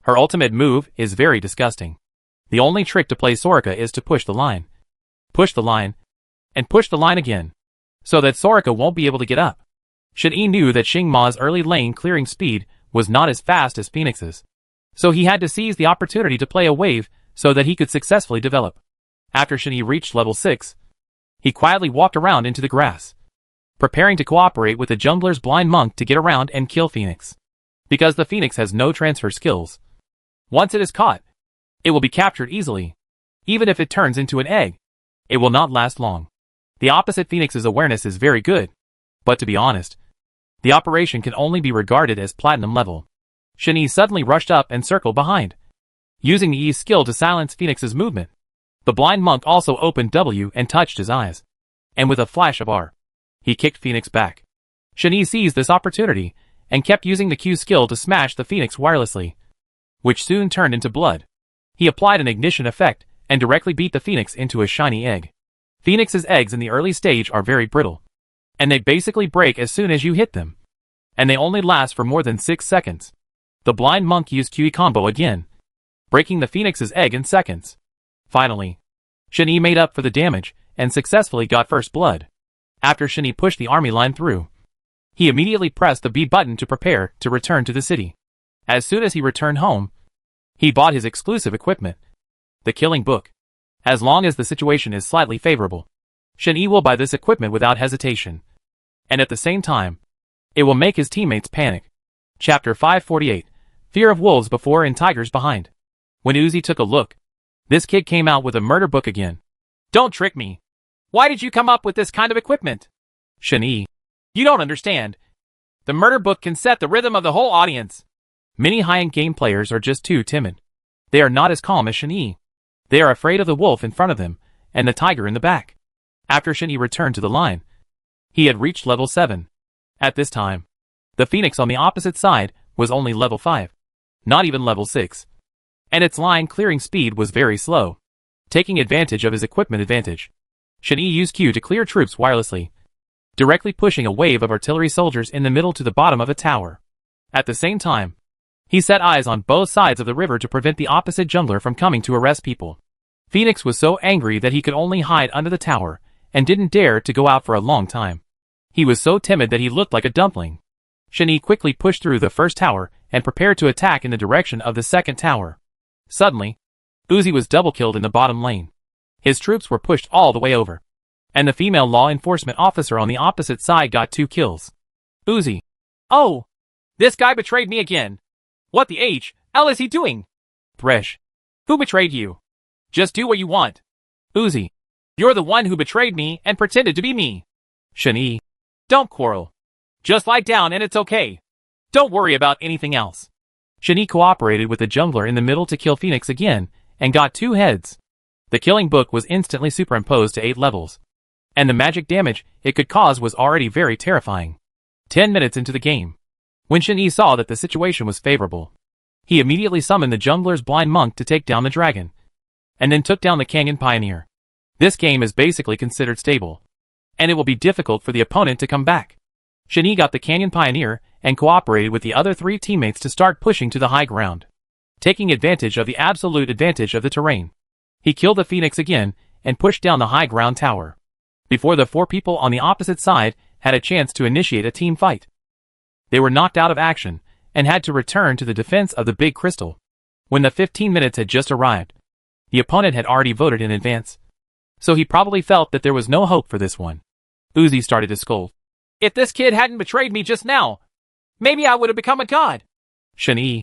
her ultimate move is very disgusting. The only trick to play Soraka is to push the line, and push the line again, so that Soraka won't be able to get up. Shen Yi knew that Xing Ma's early lane clearing speed was not as fast as Phoenix's, so he had to seize the opportunity to play a wave so that he could successfully develop. After Shen Yi reached level 6, he quietly walked around into the grass, preparing to cooperate with the jungler's blind monk to get around and kill Phoenix. Because the Phoenix has no transfer skills, once it is caught, it will be captured easily. Even if it turns into an egg, it will not last long. The opposite Phoenix's awareness is very good, but to be honest, the operation can only be regarded as platinum level. Shen Yi suddenly rushed up and circled behind, using the Yi's skill to silence Phoenix's movement. The blind monk also opened W and touched his eyes, and with a flash of R, he kicked Phoenix back. Shen Yi seized this opportunity and kept using the Q skill to smash the Phoenix wirelessly, which soon turned into blood. He applied an ignition effect and directly beat the Phoenix into a shiny egg. Phoenix's eggs in the early stage are very brittle, and they basically break as soon as you hit them, and they only last for more than 6 seconds. The blind monk used QE combo again, breaking the Phoenix's egg in seconds. Finally, Shen Yi made up for the damage and successfully got first blood. After Shen Yi pushed the army line through, he immediately pressed the B button to prepare to return to the city. As soon as he returned home, he bought his exclusive equipment, the Killing Book. As long as the situation is slightly favorable, Shen Yi will buy this equipment without hesitation, and at the same time, it will make his teammates panic. Chapter 548, Fear of Wolves Before and Tigers Behind. When Uzi took a look, this kid came out with a murder book again. Don't trick me. Why did you come up with this kind of equipment? Shen Yi, you don't understand. The murder book can set the rhythm of the whole audience. Many high-end game players are just too timid. They are not as calm as Shen Yi. They are afraid of the wolf in front of them, and the tiger in the back. After Shen Yi returned to the line, he had reached level 7. At this time, the Phoenix on the opposite side was only level 5, not even level 6. And its line clearing speed was very slow. Taking advantage of his equipment advantage, Shen Yi used Q to clear troops wirelessly, directly pushing a wave of artillery soldiers in the middle to the bottom of a tower. At the same time, he set eyes on both sides of the river to prevent the opposite jungler from coming to arrest people. Phoenix was so angry that he could only hide under the tower, and didn't dare to go out for a long time. He was so timid that he looked like a dumpling. Shen Yi quickly pushed through the first tower and prepared to attack in the direction of the second tower. Suddenly, Uzi was double-killed in the bottom lane. His troops were pushed all the way over, and the female law enforcement officer on the opposite side got 2 kills. Uzi. Oh! This guy betrayed me again. What the hell is he doing? Thresh. Who betrayed you? Just do what you want. Uzi. You're the one who betrayed me and pretended to be me. Shen Yi. Don't quarrel. Just lie down and it's okay. Don't worry about anything else. Shen Yi cooperated with the jungler in the middle to kill Phoenix again, and got 2 heads. The killing book was instantly superimposed to 8 levels, and the magic damage it could cause was already very terrifying. 10 minutes into the game, when Shen Yi saw that the situation was favorable, he immediately summoned the jungler's blind monk to take down the dragon, and then took down the Canyon Pioneer. This game is basically considered stable, and it will be difficult for the opponent to come back. Shen Yi got the Canyon Pioneer and cooperated with the other 3 teammates to start pushing to the high ground. Taking advantage of the absolute advantage of the terrain, he killed the Phoenix again and pushed down the high ground tower, before the 4 people on the opposite side had a chance to initiate a team fight. They were knocked out of action and had to return to the defense of the big crystal. When the 15 minutes had just arrived, The opponent had already voted in advance, so he probably felt that there was no hope for this one. Uzi started to scold. If this kid hadn't betrayed me just now, maybe I would have become a god. Shen-Yi.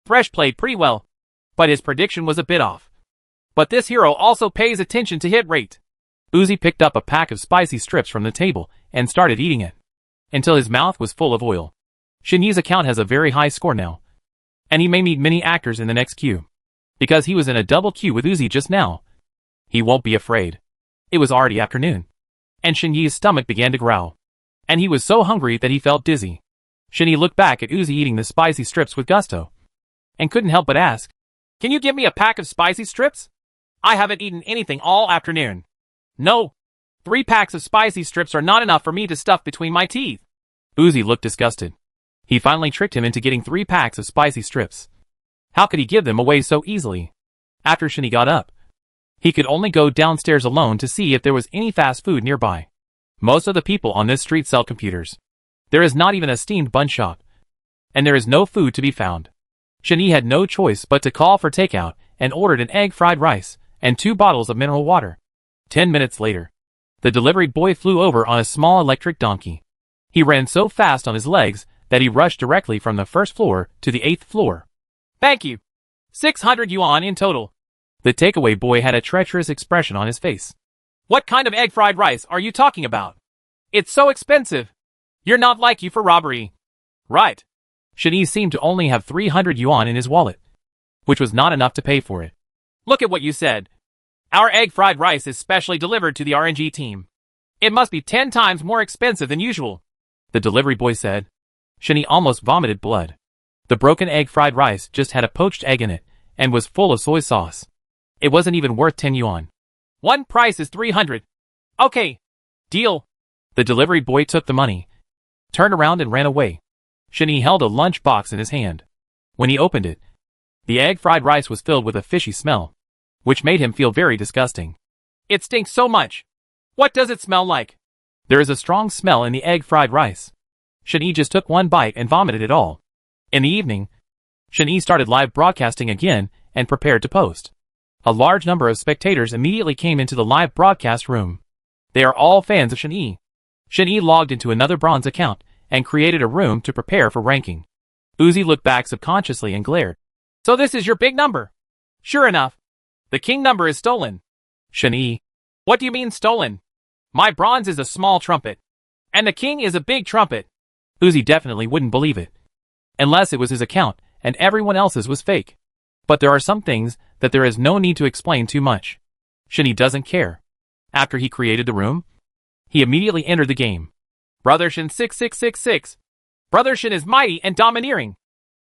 Thresh played pretty well, but his prediction was a bit off. But this hero also pays attention to hit rate. Uzi picked up a pack of spicy strips from the table and started eating it, until his mouth was full of oil. Shen-Yi's account has a very high score now, and he may meet many actors in the next queue. Because he was in a double queue with Uzi just now, he won't be afraid. It was already afternoon, and Shen-Yi's stomach began to growl, and he was so hungry that he felt dizzy. Shen-Yi looked back at Uzi eating the spicy strips with gusto, and couldn't help but ask, "Can you give me a pack of spicy strips? I haven't eaten anything all afternoon." "No. 3 packs of spicy strips are not enough for me to stuff between my teeth." Uzi looked disgusted. He finally tricked him into getting 3 packs of spicy strips. How could he give them away so easily? After Shen-Yi got up, he could only go downstairs alone to see if there was any fast food nearby. Most of the people on this street sell computers. There is not even a steamed bun shop, and there is no food to be found. Shen-Yi had no choice but to call for takeout and ordered an egg fried rice and 2 bottles of mineral water. 10 minutes later, the delivery boy flew over on a small electric donkey. He ran so fast on his legs that he rushed directly from the 1st floor to the 8th floor. "Thank you. 600 yuan in total." The takeaway boy had a treacherous expression on his face. "What kind of egg fried rice are you talking about? It's so expensive. You're not like you for robbery." "Right." Shen-Yi seemed to only have 300 yuan in his wallet, which was not enough to pay for it. "Look at what you said. Our egg fried rice is specially delivered to the RNG team. It must be 10 times more expensive than usual," the delivery boy said. Shen-Yi almost vomited blood. The broken egg fried rice just had a poached egg in it and was full of soy sauce. It wasn't even worth 10 yuan. "One price is 300. Okay. Deal." The delivery boy took the money, turned around and ran away. Shen-Yi held a lunch box in his hand. When he opened it, the egg fried rice was filled with a fishy smell, which made him feel very disgusting. "It stinks so much. What does it smell like?" "There is a strong smell in the egg fried rice." Shen-Yi just took one bite and vomited it all. In the evening, Shen-Yi started live broadcasting again and prepared to post. A large number of spectators immediately came into the live broadcast room. They are all fans of Shen-Yi. Shen-Yi logged into another bronze account and created a room to prepare for ranking. Uzi looked back subconsciously and glared. "So this is your big number?" "Sure enough. The king number is stolen." Shen-Yi. "What do you mean stolen? My bronze is a small trumpet, and the king is a big trumpet." Uzi definitely wouldn't believe it, unless it was his account and everyone else's was fake. But there are some things that there is no need to explain too much. Shen-Yi doesn't care. After he created the room, he immediately entered the game. "Brother Shen 6666. Brother Shen is mighty and domineering.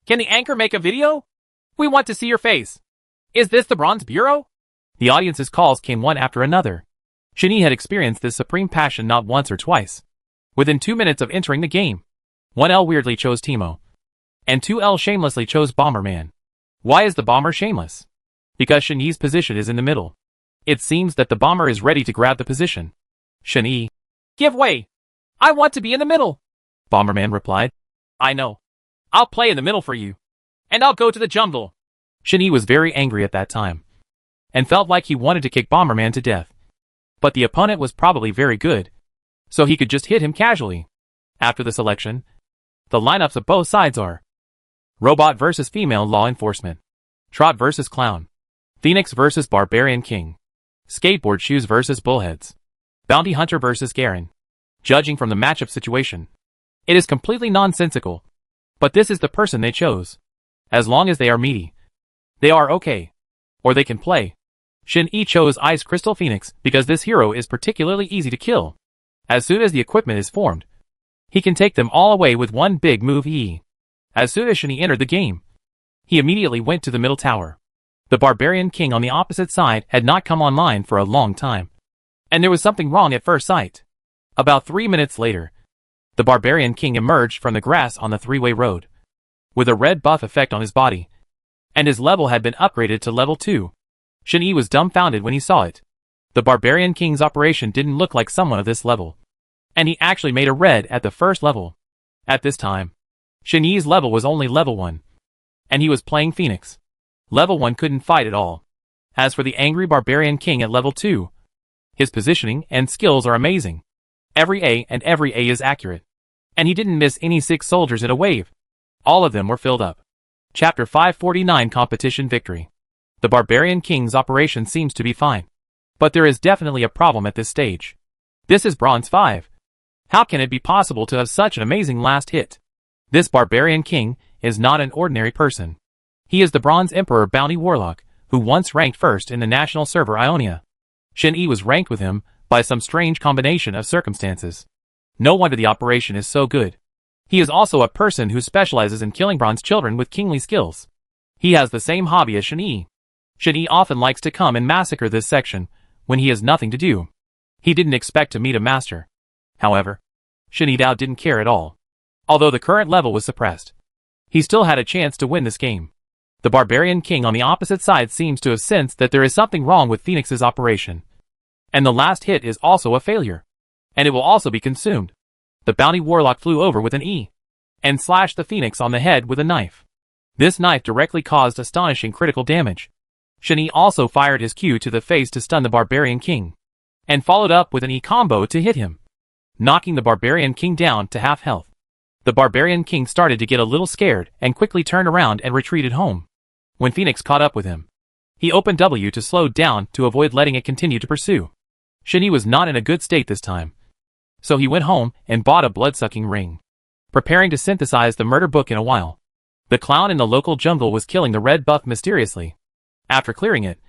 Can the anchor make a video? We want to see your face. Is this the Bronze Bureau?" The audience's calls came one after another. Shen-Yi had experienced this supreme passion not once or twice. Within 2 minutes of entering the game, 1L weirdly chose Timo, and 2L shamelessly chose Bomberman. Why is the bomber shameless? Because Shen-Yi's position is in the middle. It seems that the bomber is ready to grab the position. Shen-Yi. "Give way. I want to be in the middle." Bomberman replied. "I know. I'll play in the middle for you. And I'll go to the jungle." Shen-Yi was very angry at that time, and felt like he wanted to kick Bomberman to death. But the opponent was probably very good, so he could just hit him casually. After the selection, the lineups of both sides are Robot versus Female Law Enforcement, Trot versus Clown, Phoenix versus Barbarian King, Skateboard Shoes versus Bullheads, Bounty Hunter versus Garen. Judging from the matchup situation, it is completely nonsensical. But this is the person they chose. As long as they are meaty, they are okay. Or they can play. Shen-Yi chose Ice Crystal Phoenix because this hero is particularly easy to kill. As soon as the equipment is formed, he can take them all away with one big move E. As soon as Shen-Yi entered the game, he immediately went to the middle tower. The Barbarian King on the opposite side had not come online for a long time, and there was something wrong at first sight. About 3 minutes later, the Barbarian King emerged from the grass on the 3-way road, with a red buff effect on his body, and his level had been upgraded to level 2. Shen-Yi was dumbfounded when he saw it. The Barbarian King's operation didn't look like someone of this level, and he actually made a red at the first level. At this time, Shen-Yi's level was only level 1, and he was playing Phoenix. Level 1 couldn't fight at all. As for the angry barbarian king at level 2, his positioning and skills are amazing. Every A and every A is accurate. And he didn't miss any 6 soldiers in a wave. All of them were filled up. Chapter 549 Competition Victory. The barbarian king's operation seems to be fine. But there is definitely a problem at this stage. This is Bronze 5. How can it be possible to have such an amazing last hit? This barbarian king is not an ordinary person. He is the Bronze Emperor Bounty Warlock, who once ranked first in the national server Ionia. Shen Yi was ranked with him by some strange combination of circumstances. No wonder the operation is so good. He is also a person who specializes in killing bronze children with kingly skills. He has the same hobby as Shen Yi. Shen Yi often likes to come and massacre this section when he has nothing to do. He didn't expect to meet a master. However, Shen Yi Dao didn't care at all. Although the current level was suppressed, he still had a chance to win this game. The barbarian king on the opposite side seems to have sensed that there is something wrong with Phoenix's operation. And the last hit is also a failure. And it will also be consumed. The bounty warlock flew over with an E and slashed the Phoenix on the head with a knife. This knife directly caused astonishing critical damage. Shen Yi also fired his Q to the face to stun the barbarian king, and followed up with an E combo to hit him, knocking the barbarian king down to half health. The barbarian king started to get a little scared and quickly turned around and retreated home. When Phoenix caught up with him, he opened W to slow down to avoid letting it continue to pursue. Shen Yi was not in a good state this time, so he went home and bought a blood-sucking ring, preparing to synthesize the murder book in a while. The clown in the local jungle was killing the red buff mysteriously. After clearing it,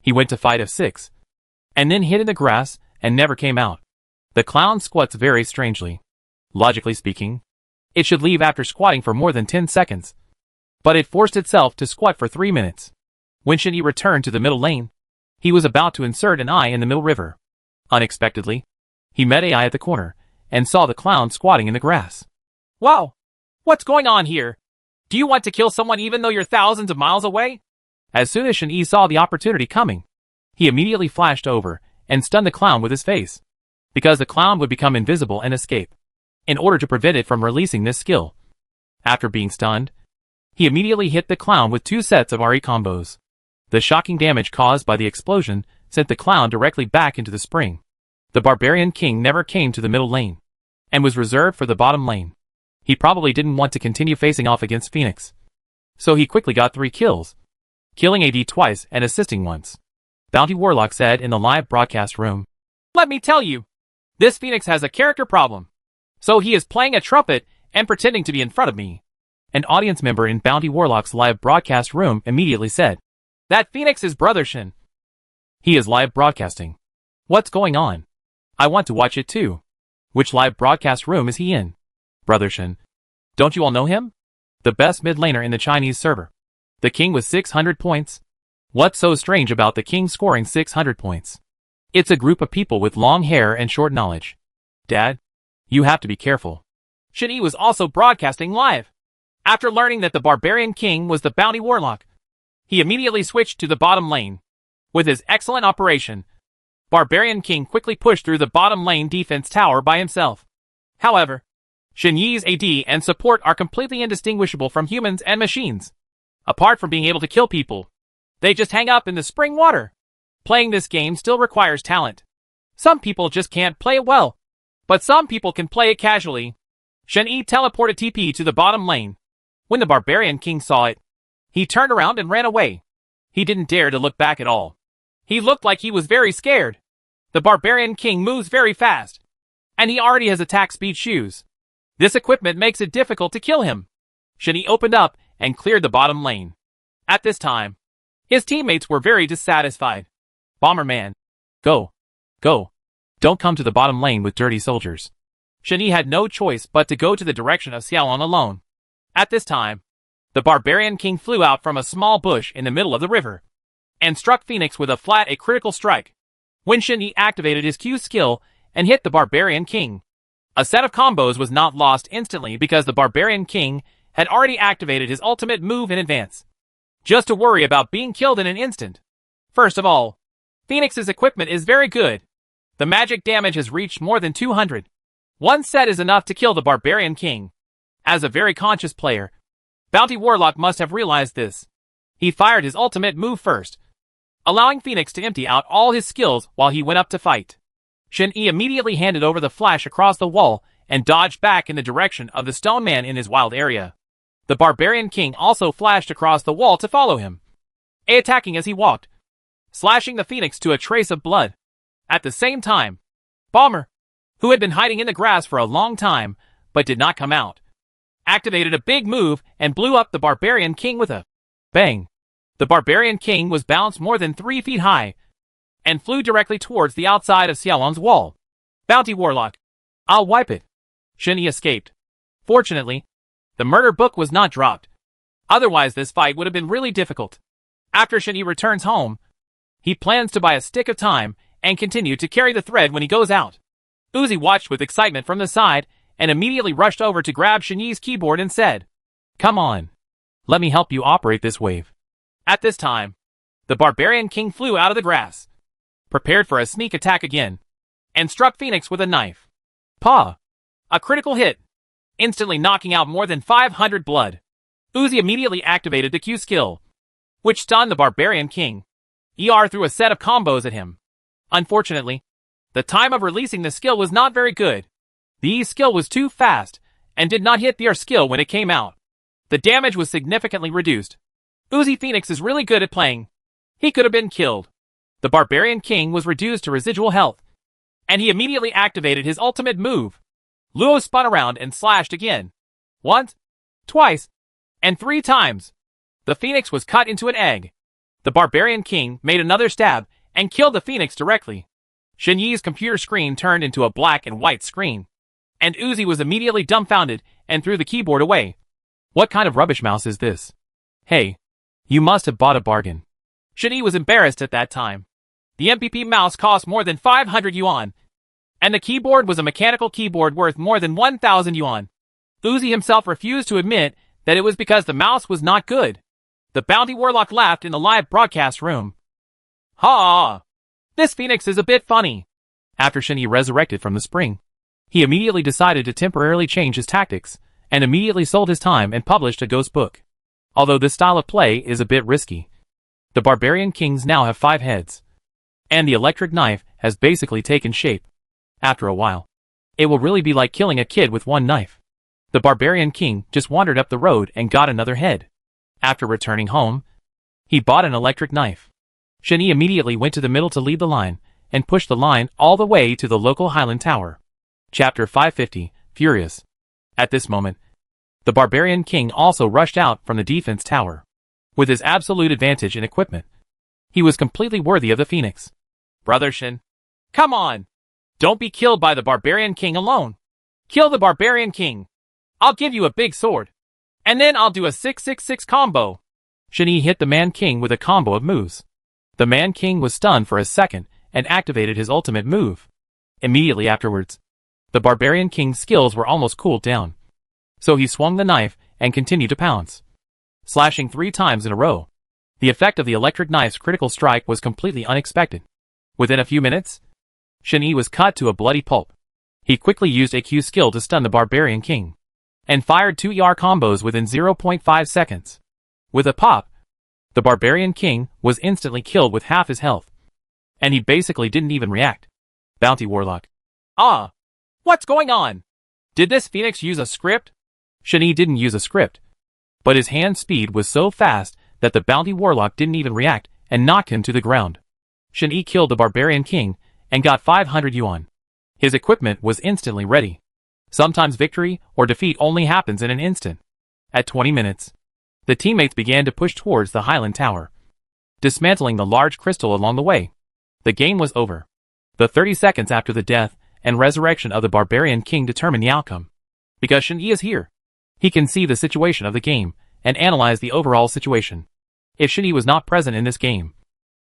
he went to fight F6, and then hid in the grass and never came out. The clown squats very strangely. Logically speaking, it should leave after squatting for more than 10 seconds. But it forced itself to squat for 3 minutes. When Shen Yi returned to the middle lane, he was about to insert an eye in the middle river. Unexpectedly, he met AI at the corner, and saw the clown squatting in the grass. Wow! What's going on here? Do you want to kill someone even though you're thousands of miles away? As soon as Shen Yi saw the opportunity coming, he immediately flashed over and stunned the clown with his face, because the clown would become invisible and escape, in order to prevent it from releasing this skill. After being stunned, he immediately hit the clown with 2 sets of RE combos. The shocking damage caused by the explosion sent the clown directly back into the spring. The barbarian king never came to the middle lane, and was reserved for the bottom lane. He probably didn't want to continue facing off against Phoenix, so he quickly got 3 kills, killing AD twice and assisting once. Bounty Warlock said in the live broadcast room, "Let me tell you, this Phoenix has a character problem. So he is playing a trumpet and pretending to be in front of me." An audience member in Bounty Warlock's live broadcast room immediately said, "That Phoenix is Brother Shen. He is live broadcasting. What's going on? I want to watch it too. Which live broadcast room is he in? Brother Shen. Don't you all know him? The best mid laner in the Chinese server. The king with 600 points. What's so strange about the king scoring 600 points? It's a group of people with long hair and short knowledge. Dad, you have to be careful." Shen Yi was also broadcasting live. After learning that the barbarian king was the bounty warlock, he immediately switched to the bottom lane. With his excellent operation, barbarian king quickly pushed through the bottom lane defense tower by himself. However, Shen Yi's AD and support are completely indistinguishable from humans and machines. Apart from being able to kill people, they just hang up in the spring water. Playing this game still requires talent. Some people just can't play it well, but some people can play it casually. Shen Yi teleported TP to the bottom lane. When the barbarian king saw it, he turned around and ran away. He didn't dare to look back at all. He looked like he was very scared. The barbarian king moves very fast, and he already has attack speed shoes. This equipment makes it difficult to kill him. Shen Yi opened up and cleared the bottom lane. At this time, his teammates were very dissatisfied. "Bomberman, go, go. Don't come to the bottom lane with dirty soldiers." Shen Yi had no choice but to go to the direction of Xiaolong alone. At this time, the barbarian king flew out from a small bush in the middle of the river, and struck Phoenix with a critical strike. When Shen Yi activated his Q skill and hit the barbarian king, a set of combos was not lost instantly because the barbarian king had already activated his ultimate move in advance, just to worry about being killed in an instant. First of all, Phoenix's equipment is very good. The magic damage has reached more than 200. One set is enough to kill the barbarian king. As a very conscious player, Bounty Warlock must have realized this. He fired his ultimate move first, allowing Phoenix to empty out all his skills while he went up to fight. Shen-Yi immediately handed over the flash across the wall and dodged back in the direction of the stone man in his wild area. The Barbarian King also flashed across the wall to follow him, attacking as he walked, slashing the Phoenix to a trace of blood. At the same time, Bomber, who had been hiding in the grass for a long time but did not come out, activated a big move and blew up the Barbarian King with a bang. The Barbarian King was bounced more than 3 feet high and flew directly towards the outside of Xiaolon's wall. Bounty Warlock. I'll wipe it. Shen-Yi escaped. Fortunately, the murder book was not dropped. Otherwise this fight would have been really difficult. After Shen-Yi returns home, he plans to buy a stick of time and continue to carry the thread when he goes out. Uzi watched with excitement from the side and immediately rushed over to grab Shen-Yi's keyboard and said, "Come on. Let me help you operate this wave." At this time, the Barbarian King flew out of the grass, prepared for a sneak attack again, and struck Phoenix with a knife. Paw! A critical hit, instantly knocking out more than 500 blood. Uzi immediately activated the Q skill, which stunned the Barbarian King. ER threw a set of combos at him. Unfortunately, the time of releasing the skill was not very good. The E skill was too fast and did not hit the R skill when it came out. The damage was significantly reduced. Uzi Phoenix is really good at playing. He could have been killed. The Barbarian King was reduced to residual health, and he immediately activated his ultimate move. Luo spun around and slashed again. Once, twice, and 3 times. The Phoenix was cut into an egg. The Barbarian King made another stab and killed the Phoenix directly. Shen-Yi's computer screen turned into a black and white screen, and Uzi was immediately dumbfounded and threw the keyboard away. What kind of rubbish mouse is this? Hey, you must have bought a bargain. Shen-Yi was embarrassed at that time. The MPP mouse cost more than 500 yuan, and the keyboard was a mechanical keyboard worth more than 1,000 yuan. Uzi himself refused to admit that it was because the mouse was not good. The Bounty Warlock laughed in the live broadcast room. Ha! This Phoenix is a bit funny. After Shen-Yi resurrected from the spring, he immediately decided to temporarily change his tactics, and immediately sold his time and published a ghost book. Although this style of play is a bit risky, the Barbarian Kings now have 5 heads, and the electric knife has basically taken shape. After a while, it will really be like killing a kid with 1 knife. The Barbarian King just wandered up the road and got another head. After returning home, he bought an electric knife. Shen-Yi immediately went to the middle to lead the line, and pushed the line all the way to the local Highland Tower. Chapter 550, Furious. At this moment, the Barbarian King also rushed out from the defense tower. With his absolute advantage in equipment, he was completely worthy of the Phoenix. Brother Shen, come on! Don't be killed by the Barbarian King alone. Kill the Barbarian King. I'll give you a big sword, and then I'll do a 666 combo. Shen-Yi hit the Man King with a combo of moves. The Man King was stunned for a second and activated his ultimate move. Immediately afterwards, the Barbarian King's skills were almost cooled down, so he swung the knife and continued to pounce, slashing 3 times in a row. The effect of the electric knife's critical strike was completely unexpected. Within a few minutes, Shen-Yi was cut to a bloody pulp. He quickly used a Q skill to stun the Barbarian King, and fired 2 ER combos within 0.5 seconds. With a pop, the Barbarian King was instantly killed with half his health, and he basically didn't even react. Bounty Warlock. Ah! What's going on? Did this Phoenix use a script? Shen-Yi didn't use a script, but his hand speed was so fast that the Bounty Warlock didn't even react and knocked him to the ground. Shen-Yi killed the Barbarian King and got 500 yuan. His equipment was instantly ready. Sometimes victory or defeat only happens in an instant. At 20 minutes, the teammates began to push towards the Highland Tower, dismantling the large crystal along the way. The game was over. The 30 seconds after the death and resurrection of the Barbarian King determined the outcome. Because Shen-Yi is here, he can see the situation of the game and analyze the overall situation. If Shen-Yi was not present in this game,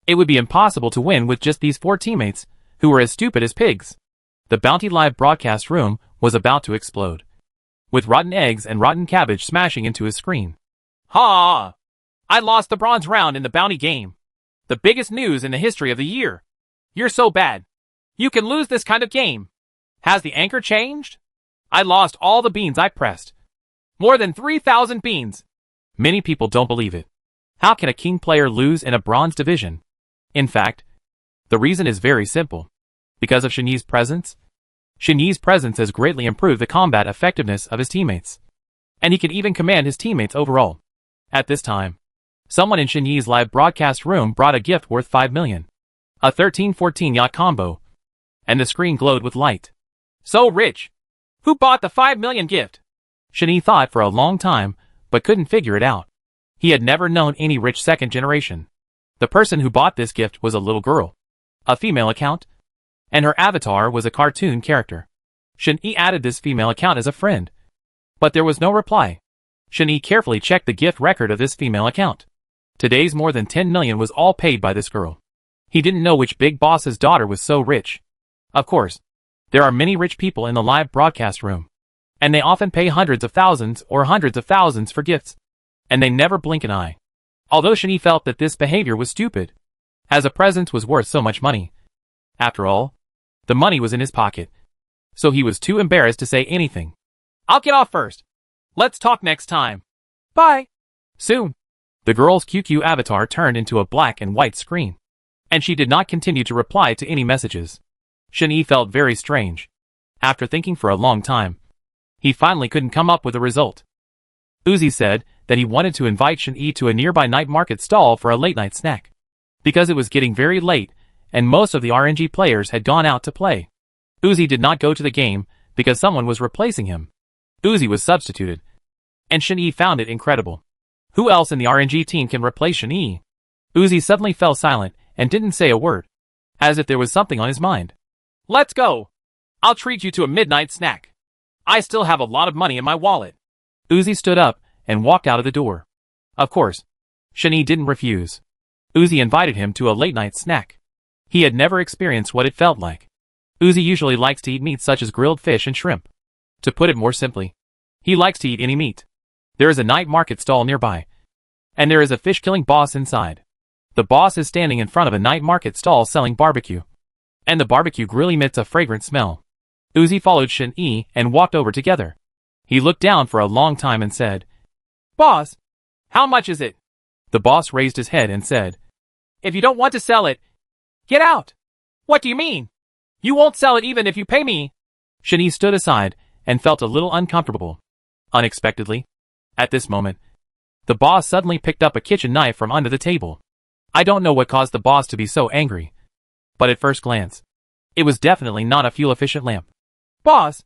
it would be impossible to win with just these 4 teammates, who were as stupid as pigs. The Bounty Live broadcast room was about to explode, with rotten eggs and rotten cabbage smashing into his screen. Ha! I lost the bronze round in the Bounty game. The biggest news in the history of the year. You're so bad. You can lose this kind of game. Has the anchor changed? I lost all the beans I pressed. More than 3,000 beans. Many people don't believe it. How can a king player lose in a bronze division? In fact, the reason is very simple. Because of Shenyi's presence? Shenyi's presence has greatly improved the combat effectiveness of his teammates. And he can even command his teammates overall. At this time, someone in Shenyi's live broadcast room brought a gift worth 5 million. A 13-14 yacht combo. And the screen glowed with light. So rich. Who bought the 5 million gift? Shenyi thought for a long time, but couldn't figure it out. He had never known any rich second generation. The person who bought this gift was a little girl. A female account. And her avatar was a cartoon character. Shenyi added this female account as a friend. But there was no reply. Shenyi carefully checked the gift record of this female account. Today's more than 10 million was all paid by this girl. He didn't know which big boss's daughter was so rich. Of course, there are many rich people in the live broadcast room. And they often pay hundreds of thousands or hundreds of thousands for gifts. And they never blink an eye. Although Shenyi felt that this behavior was stupid, as a present was worth so much money. After all, the money was in his pocket. So he was too embarrassed to say anything. I'll get off first. Let's talk next time. Bye. Soon, the girl's QQ avatar turned into a black and white screen. And she did not continue to reply to any messages. Shenyi felt very strange. After thinking for a long time, he finally couldn't come up with a result. Uzi said that he wanted to invite Shenyi to a nearby night market stall for a late-night snack. Because it was getting very late, and most of the RNG players had gone out to play. Uzi did not go to the game because someone was replacing him. Uzi was substituted. And Shenyi found it incredible. Who else in the RNG team can replace Shenyi? Uzi suddenly fell silent and didn't say a word, as if there was something on his mind. Let's go. I'll treat you to a midnight snack. I still have a lot of money in my wallet. Uzi stood up and walked out of the door. Of course, Shenyi didn't refuse. Uzi invited him to a late-night snack. He had never experienced what it felt like. Uzi usually likes to eat meat such as grilled fish and shrimp. To put it more simply, he likes to eat any meat. There is a night market stall nearby. And there is a fish-killing boss inside. The boss is standing in front of a night market stall selling barbecue. And the barbecue grill emits a fragrant smell. Uzi followed Shenyi and walked over together. He looked down for a long time and said, Boss, how much is it? The boss raised his head and said, If you don't want to sell it, get out. What do you mean? You won't sell it even if you pay me. Shenyi stood aside and felt a little uncomfortable. Unexpectedly, at this moment, the boss suddenly picked up a kitchen knife from under the table. I don't know what caused the boss to be so angry. But at first glance, it was definitely not a fuel-efficient lamp. Boss,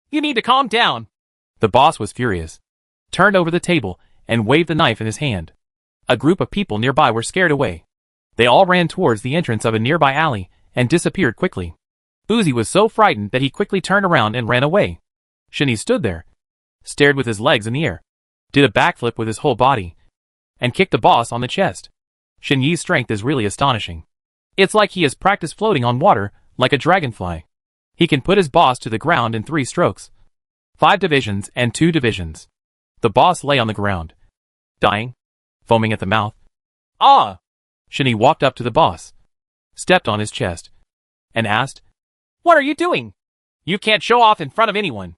you need to calm down. The boss was furious, turned over the table, and waved the knife in his hand. A group of people nearby were scared away. They all ran towards the entrance of a nearby alley and disappeared quickly. Uzi was so frightened that he quickly turned around and ran away. Shenyi stood there, stared with his legs in the air, did a backflip with his whole body, and kicked the boss on the chest. Shenyi's strength is really astonishing. It's like he has practiced floating on water like a dragonfly. He can put his boss to the ground in 3 strokes. 5 divisions and 2 divisions. The boss lay on the ground, dying, foaming at the mouth. Ah! Shenyi walked up to the boss, stepped on his chest, and asked, What are you doing? You can't show off in front of anyone.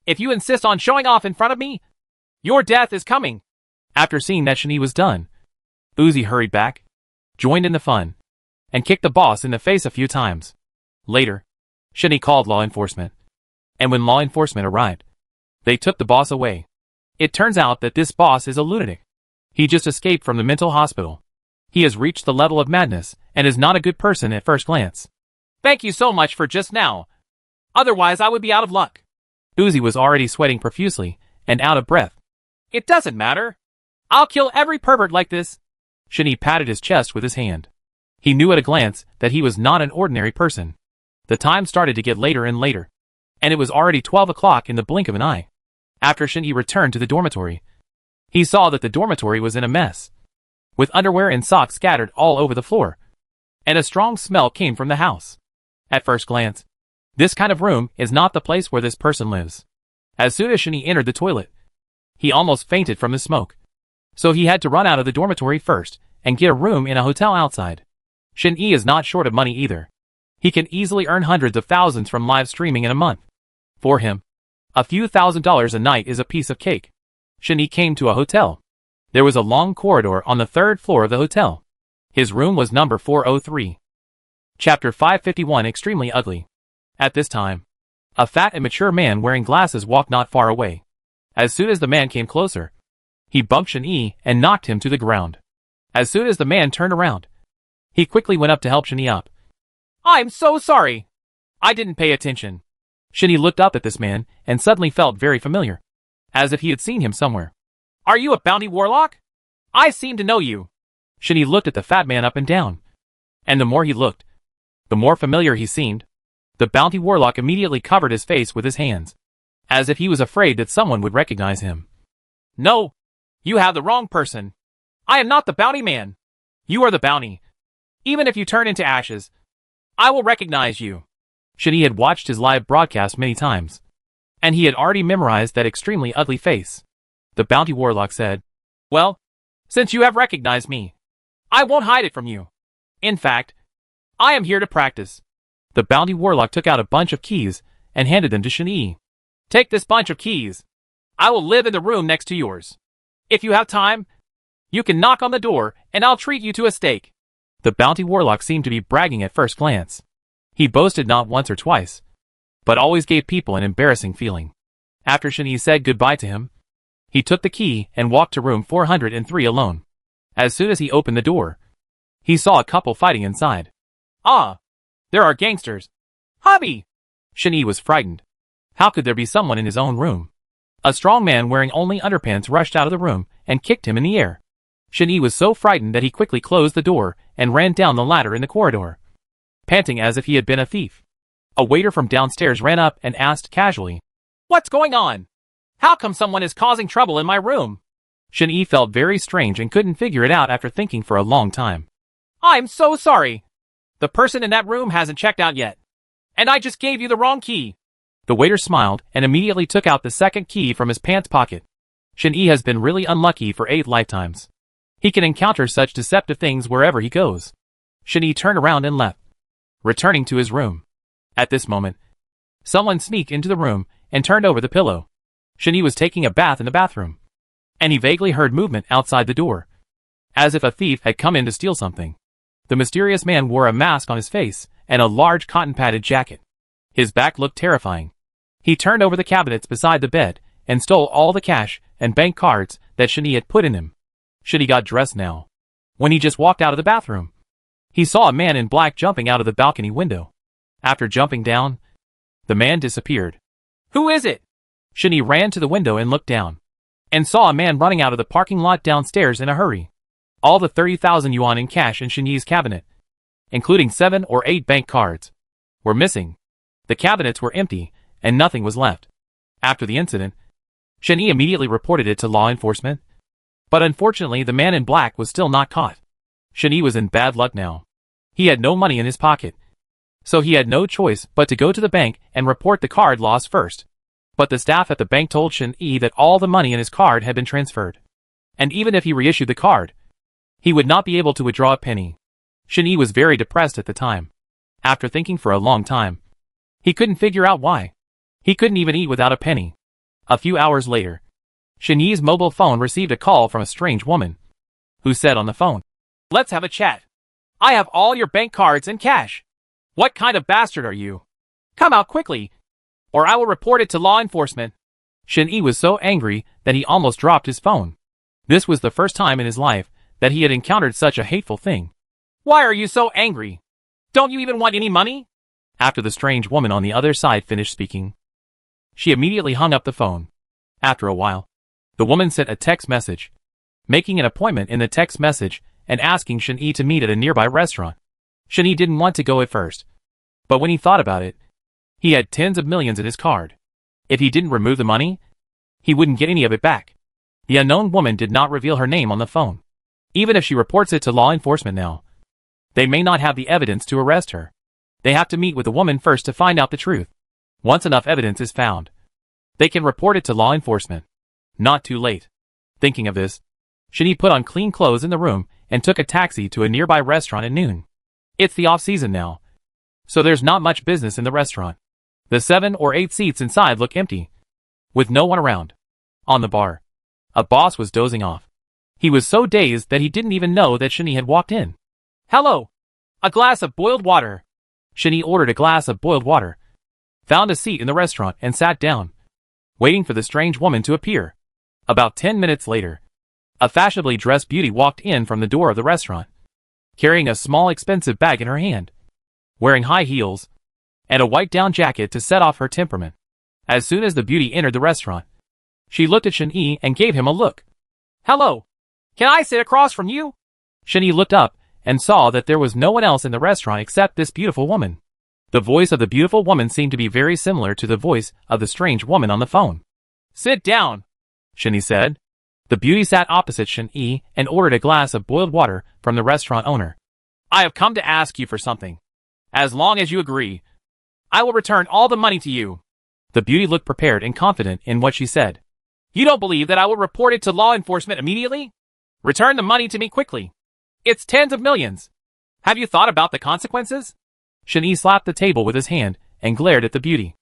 If you insist on showing off in front of me, your death is coming. After seeing that Shenyi was done, Uzi hurried back, joined in the fun, and kicked the boss in the face a few times. Later, Shenyi called law enforcement. And when law enforcement arrived, they took the boss away. It turns out that this boss is a lunatic. He just escaped from the mental hospital. He has reached the level of madness and is not a good person at first glance. Thank you so much for just now. Otherwise I would be out of luck. Uzi was already sweating profusely and out of breath. It doesn't matter. I'll kill every pervert like this. Shenyi patted his chest with his hand. He knew at a glance that he was not an ordinary person. The time started to get later and later, and it was already 12 o'clock in the blink of an eye. After Shenyi returned to the dormitory, he saw that the dormitory was in a mess, with underwear and socks scattered all over the floor, and a strong smell came from the house. At first glance, this kind of room is not the place where this person lives. As soon as Shenyi entered the toilet, he almost fainted from the smoke. So he had to run out of the dormitory first and get a room in a hotel outside. Shenyi is not short of money either. He can easily earn hundreds of thousands from live streaming in a month. For him, a few $1,000s a night is a piece of cake. Shenyi came to a hotel. There was a long corridor on the 3rd floor of the hotel. His room was number 403. Chapter 551 Extremely Ugly. At this time, a fat and mature man wearing glasses walked not far away. As soon as the man came closer, he bumped Shen-Yi and knocked him to the ground. As soon as the man turned around, he quickly went up to help Shen-Yi up. I'm so sorry. I didn't pay attention. Shen-Yi looked up at this man and suddenly felt very familiar, as if he had seen him somewhere. Are you a bounty warlock? I seem to know you. Shen-Yi looked at the fat man up and down, and the more he looked, the more familiar he seemed. The bounty warlock immediately covered his face with his hands, as if he was afraid that someone would recognize him. No, you have the wrong person. I am not the bounty man. You are the bounty. Even if you turn into ashes, I will recognize you. Shen-Yi had watched his live broadcast many times, and he had already memorized that extremely ugly face. The bounty warlock said, Well, since you have recognized me, I won't hide it from you. In fact, I am here to practice. The bounty warlock took out a bunch of keys and handed them to Shen-Yi. Take this bunch of keys. I will live in the room next to yours. If you have time, you can knock on the door and I'll treat you to a steak. The bounty warlock seemed to be bragging at first glance. He boasted not once or twice, but always gave people an embarrassing feeling. After Shen-Yi said goodbye to him, he took the key and walked to room 403 alone. As soon as he opened the door, he saw a couple fighting inside. Ah, there are gangsters. Hubby! Shen-Yi was frightened. How could there be someone in his own room? A strong man wearing only underpants rushed out of the room and kicked him in the air. Shen-Yi was so frightened that he quickly closed the door and ran down the ladder in the corridor, panting as if he had been a thief. A waiter from downstairs ran up and asked casually, What's going on? How come someone is causing trouble in my room? Shen-Yi felt very strange and couldn't figure it out after thinking for a long time. I'm so sorry. The person in that room hasn't checked out yet. And I just gave you the wrong key. The waiter smiled and immediately took out the second key from his pants pocket. Shen-Yi has been really unlucky for 8 lifetimes. He can encounter such deceptive things wherever he goes. Shen-Yi turned around and left, returning to his room. At this moment, someone sneaked into the room and turned over the pillow. Shen-Yi was taking a bath in the bathroom, and he vaguely heard movement outside the door, as if a thief had come in to steal something. The mysterious man wore a mask on his face and a large cotton-padded jacket. His back looked terrifying. He turned over the cabinets beside the bed and stole all the cash and bank cards that Shen-Yi had put in them. Shen-Yi got dressed now. When he just walked out of the bathroom, he saw a man in black jumping out of the balcony window. After jumping down, the man disappeared. Who is it? Shen-Yi ran to the window and looked down, and saw a man running out of the parking lot downstairs in a hurry. All the 30,000 yuan in cash in Shen-Yi's cabinet, including 7 or 8 bank cards, were missing. The cabinets were empty, and nothing was left. After the incident, Shen-Yi immediately reported it to law enforcement, but unfortunately the man in black was still not caught. Shen-Yi was in bad luck now. He had no money in his pocket, so he had no choice but to go to the bank and report the card loss first. But the staff at the bank told Shen-Yi that all the money in his card had been transferred, and even if he reissued the card, he would not be able to withdraw a penny. Shen-Yi was very depressed at the time. After thinking for a long time, he couldn't figure out why. He couldn't even eat without a penny. A few hours later, Shen-Yi's mobile phone received a call from a strange woman, who said on the phone, Let's have a chat. I have all your bank cards and cash. What kind of bastard are you? Come out quickly, or I will report it to law enforcement. Shen-Yi was so angry that he almost dropped his phone. This was the first time in his life that he had encountered such a hateful thing. Why are you so angry? Don't you even want any money? After the strange woman on the other side finished speaking, she immediately hung up the phone. After a while, the woman sent a text message, making an appointment in the text message and asking Shen-Yi to meet at a nearby restaurant. Shen-Yi didn't want to go at first, but when he thought about it, he had tens of millions in his card. If he didn't remove the money, he wouldn't get any of it back. The unknown woman did not reveal her name on the phone. Even if she reports it to law enforcement now, they may not have the evidence to arrest her. They have to meet with the woman first to find out the truth. Once enough evidence is found, they can report it to law enforcement. Not too late. Thinking of this, Shen-Yi put on clean clothes in the room and took a taxi to a nearby restaurant at noon. It's the off-season now, so there's not much business in the restaurant. The 7 or 8 seats inside look empty, with no one around. On the bar, a boss was dozing off. He was so dazed that he didn't even know that Shen-Yi had walked in. Hello. A glass of boiled water. Shinny ordered a glass of boiled water, found a seat in the restaurant and sat down, waiting for the strange woman to appear. About 10 minutes later, a fashionably dressed beauty walked in from the door of the restaurant, carrying a small expensive bag in her hand, wearing high heels, and a white down jacket to set off her temperament. As soon as the beauty entered the restaurant, she looked at Shin-Yi and gave him a look. Hello. Can I sit across from you? Shin-Yi looked up and saw that there was no one else in the restaurant except this beautiful woman. The voice of the beautiful woman seemed to be very similar to the voice of the strange woman on the phone. Sit down, Shin-Yi said. The beauty sat opposite Shin-Yi and ordered a glass of boiled water from the restaurant owner. I have come to ask you for something. As long as you agree, I will return all the money to you. The beauty looked prepared and confident in what she said. You don't believe that I will report it to law enforcement immediately? Return the money to me quickly. It's tens of millions. Have you thought about the consequences? Shin-Yi slapped the table with his hand and glared at the beauty.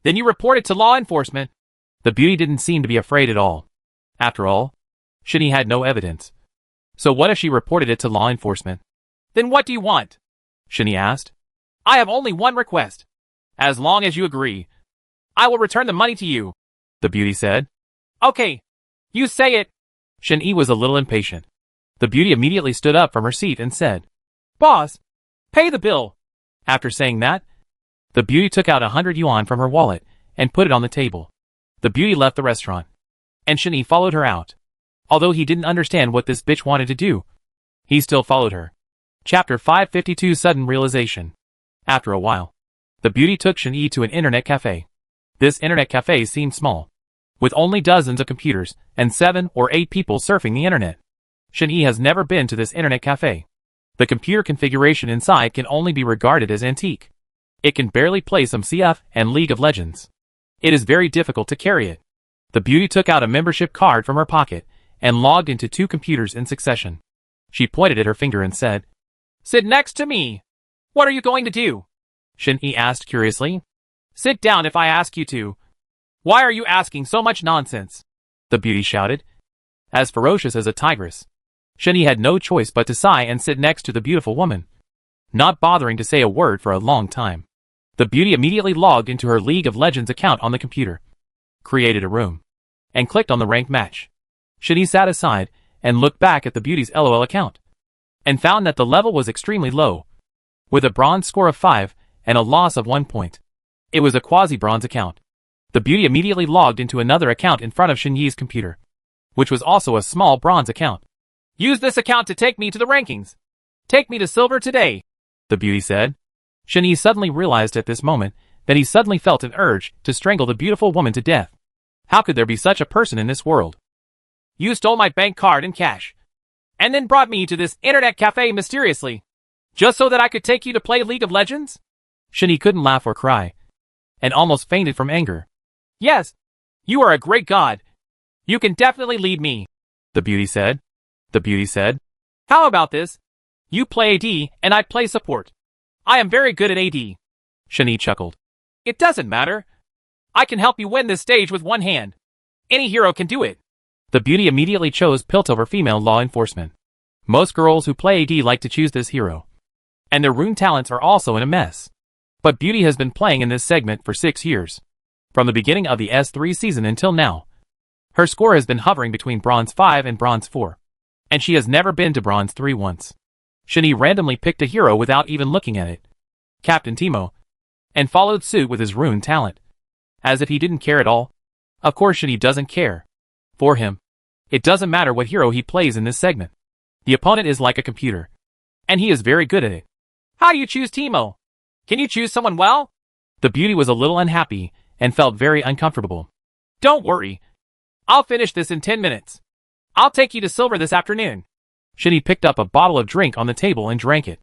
Then you report it to law enforcement. The beauty didn't seem to be afraid at all. After all, Shin-Yi had no evidence. So what if she reported it to law enforcement? Then what do you want? Shin-Yi asked. I have only one request. As long as you agree, I will return the money to you, the beauty said. Okay. You say it. Shin-Yi was a little impatient. The beauty immediately stood up from her seat and said, Boss, pay the bill. After saying that, the beauty took out 100 yuan from her wallet and put it on the table. The beauty left the restaurant, and Shin-Yi followed her out. Although he didn't understand what this bitch wanted to do, he still followed her. Chapter 552 Sudden Realization. After a while, the beauty took Shin-Yi to an internet cafe. This internet cafe seemed small, with only dozens of computers and 7 or 8 people surfing the internet. Shin-Yi has never been to this internet cafe. The computer configuration inside can only be regarded as antique. It can barely play some CF and League of Legends. It is very difficult to carry it. The beauty took out a membership card from her pocket and logged into 2 computers in succession. She pointed at her finger and said, Sit next to me. What are you going to do? Shin-Yi asked curiously. Sit down if I ask you to. Why are you asking so much nonsense? The beauty shouted. As ferocious as a tigress, Shin-Yi had no choice but to sigh and sit next to the beautiful woman, not bothering to say a word for a long time. The beauty immediately logged into her League of Legends account on the computer, created a room, and clicked on the ranked match. Shin-Yi sat aside and looked back at the beauty's LOL account, and found that the level was extremely low, with a bronze score of 5 and a loss of 1 point. It was a quasi-bronze account. The beauty immediately logged into another account in front of Shin-Yi's computer, which was also a small bronze account. Use this account to take me to the rankings. Take me to silver today, the beauty said. Shin-Yi suddenly realized at this moment that he suddenly felt an urge to strangle the beautiful woman to death. How could there be such a person in this world? You stole my bank card and cash, and then brought me to this internet cafe mysteriously, just so that I could take you to play League of Legends? Shin-Yi couldn't laugh or cry, and almost fainted from anger. Yes, you are a great god. You can definitely lead me, the beauty said. The beauty said, How about this? You play AD and I play support. I am very good at AD. Shin-Yi chuckled. It doesn't matter. I can help you win this stage with one hand. Any hero can do it. The beauty immediately chose Piltover female law enforcement. Most girls who play AD like to choose this hero, and their rune talents are also in a mess. But Beauty has been playing in this segment for 6 years, from the beginning of the S3 season until now. Her score has been hovering between Bronze 5 and Bronze 4, and she has never been to Bronze 3 once. Shin-Yi randomly picked a hero without even looking at it, Captain Teemo, and followed suit with his rune talent, as if he didn't care at all. Of course Shin-Yi doesn't care. For him, it doesn't matter what hero he plays in this segment. The opponent is like a computer, and he is very good at it. How do you choose Teemo? Can you choose someone well? The beauty was a little unhappy and felt very uncomfortable. Don't worry. I'll finish this in 10 minutes. I'll take you to silver this afternoon. Shin-Yi picked up a bottle of drink on the table and drank it.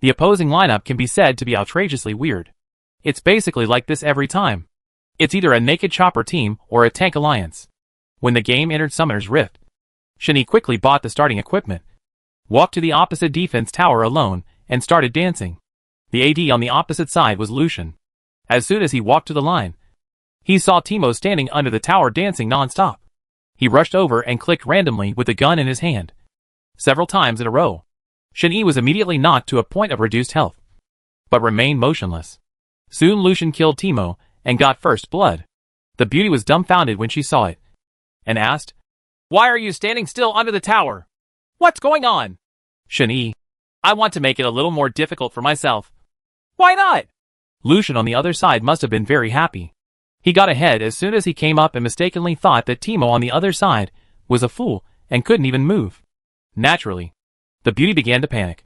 The opposing lineup can be said to be outrageously weird. It's basically like this every time. It's either a naked chopper team or a tank alliance. When the game entered Summoner's Rift, Shin-Yi quickly bought the starting equipment, walked to the opposite defense tower alone, and started dancing. The AD on the opposite side was Lucian. As soon as he walked to the line, he saw Teemo standing under the tower dancing non-stop. He rushed over and clicked randomly with the gun in his hand, several times in a row. Shen-Yi was immediately knocked to a point of reduced health, but remained motionless. Soon Lucian killed Timo and got first blood. The beauty was dumbfounded when she saw it, and asked, "Why are you standing still under the tower? What's going on?" Shen-Yi, "I want to make it a little more difficult for myself." "Why not?" Lucian on the other side must have been very happy. He got ahead as soon as he came up and mistakenly thought that Timo on the other side was a fool and couldn't even move. Naturally, the beauty began to panic.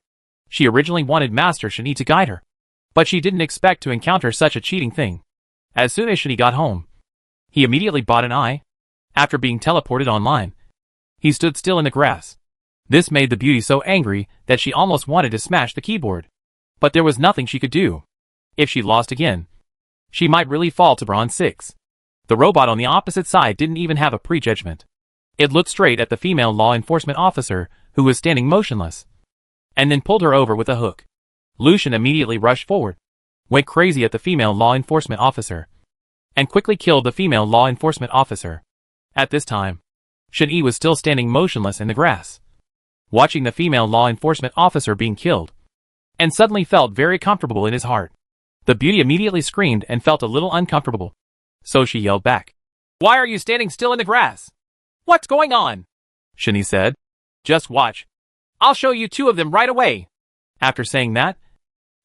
She originally wanted Master Shen-Yi to guide her, but she didn't expect to encounter such a cheating thing. As soon as Shen-Yi got home, he immediately bought an eye. After being teleported online, he stood still in the grass. This made the beauty so angry that she almost wanted to smash the keyboard. But there was nothing she could do. If she lost again, she might really fall to Bronze 6. The robot on the opposite side didn't even have a prejudgment. It looked straight at the female law enforcement officer who was standing motionless, and then pulled her over with a hook. Lucian immediately rushed forward, went crazy at the female law enforcement officer, and quickly killed the female law enforcement officer. At this time, Shen-Yi was still standing motionless in the grass, watching the female law enforcement officer being killed, and suddenly felt very comfortable in his heart. The beauty immediately screamed and felt a little uncomfortable, so she yelled back, "Why are you standing still in the grass? What's going on?" Shen-Yi said, "Just watch. I'll show you two of them right away." After saying that,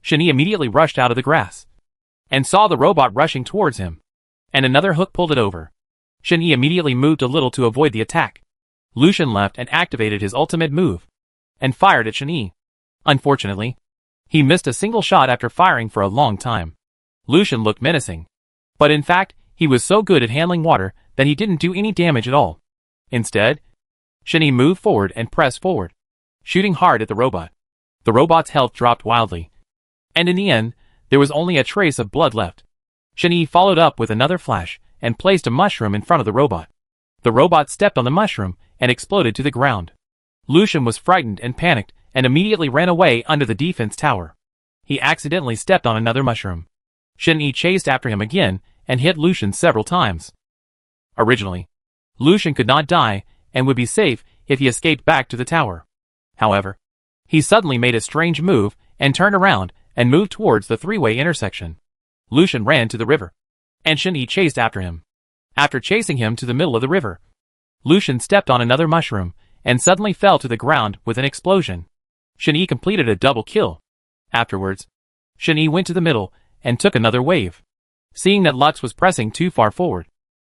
Shen-Yi immediately rushed out of the grass, and saw the robot rushing towards him, and another hook pulled it over. Shen-Yi immediately moved a little to avoid the attack. Lucian left and activated his ultimate move, and fired at Shen-Yi. Unfortunately, he missed a single shot after firing for a long time. Lucian looked menacing, but in fact, he was so good at handling water that he didn't do any damage at all. Instead, Shen-Yi moved forward and pressed forward, shooting hard at the robot. The robot's health dropped wildly, and in the end, there was only a trace of blood left. Shen-Yi followed up with another flash and placed a mushroom in front of the robot. The robot stepped on the mushroom and exploded to the ground. Lucian was frightened and panicked and immediately ran away under the defense tower. He accidentally stepped on another mushroom. Shen-Yi chased after him again and hit Lucian several times. Originally, Lucian could not die and would be safe if he escaped back to the tower. However, he suddenly made a strange move and turned around and moved towards the three-way intersection. Lucian ran to the river, and Shen-Yi chased after him. After chasing him to the middle of the river, Lucian stepped on another mushroom and suddenly fell to the ground with an explosion. Shen-Yi completed a double kill. Afterwards, Shen-Yi went to the middle and took another wave. Seeing that Lux was pressing too far forward,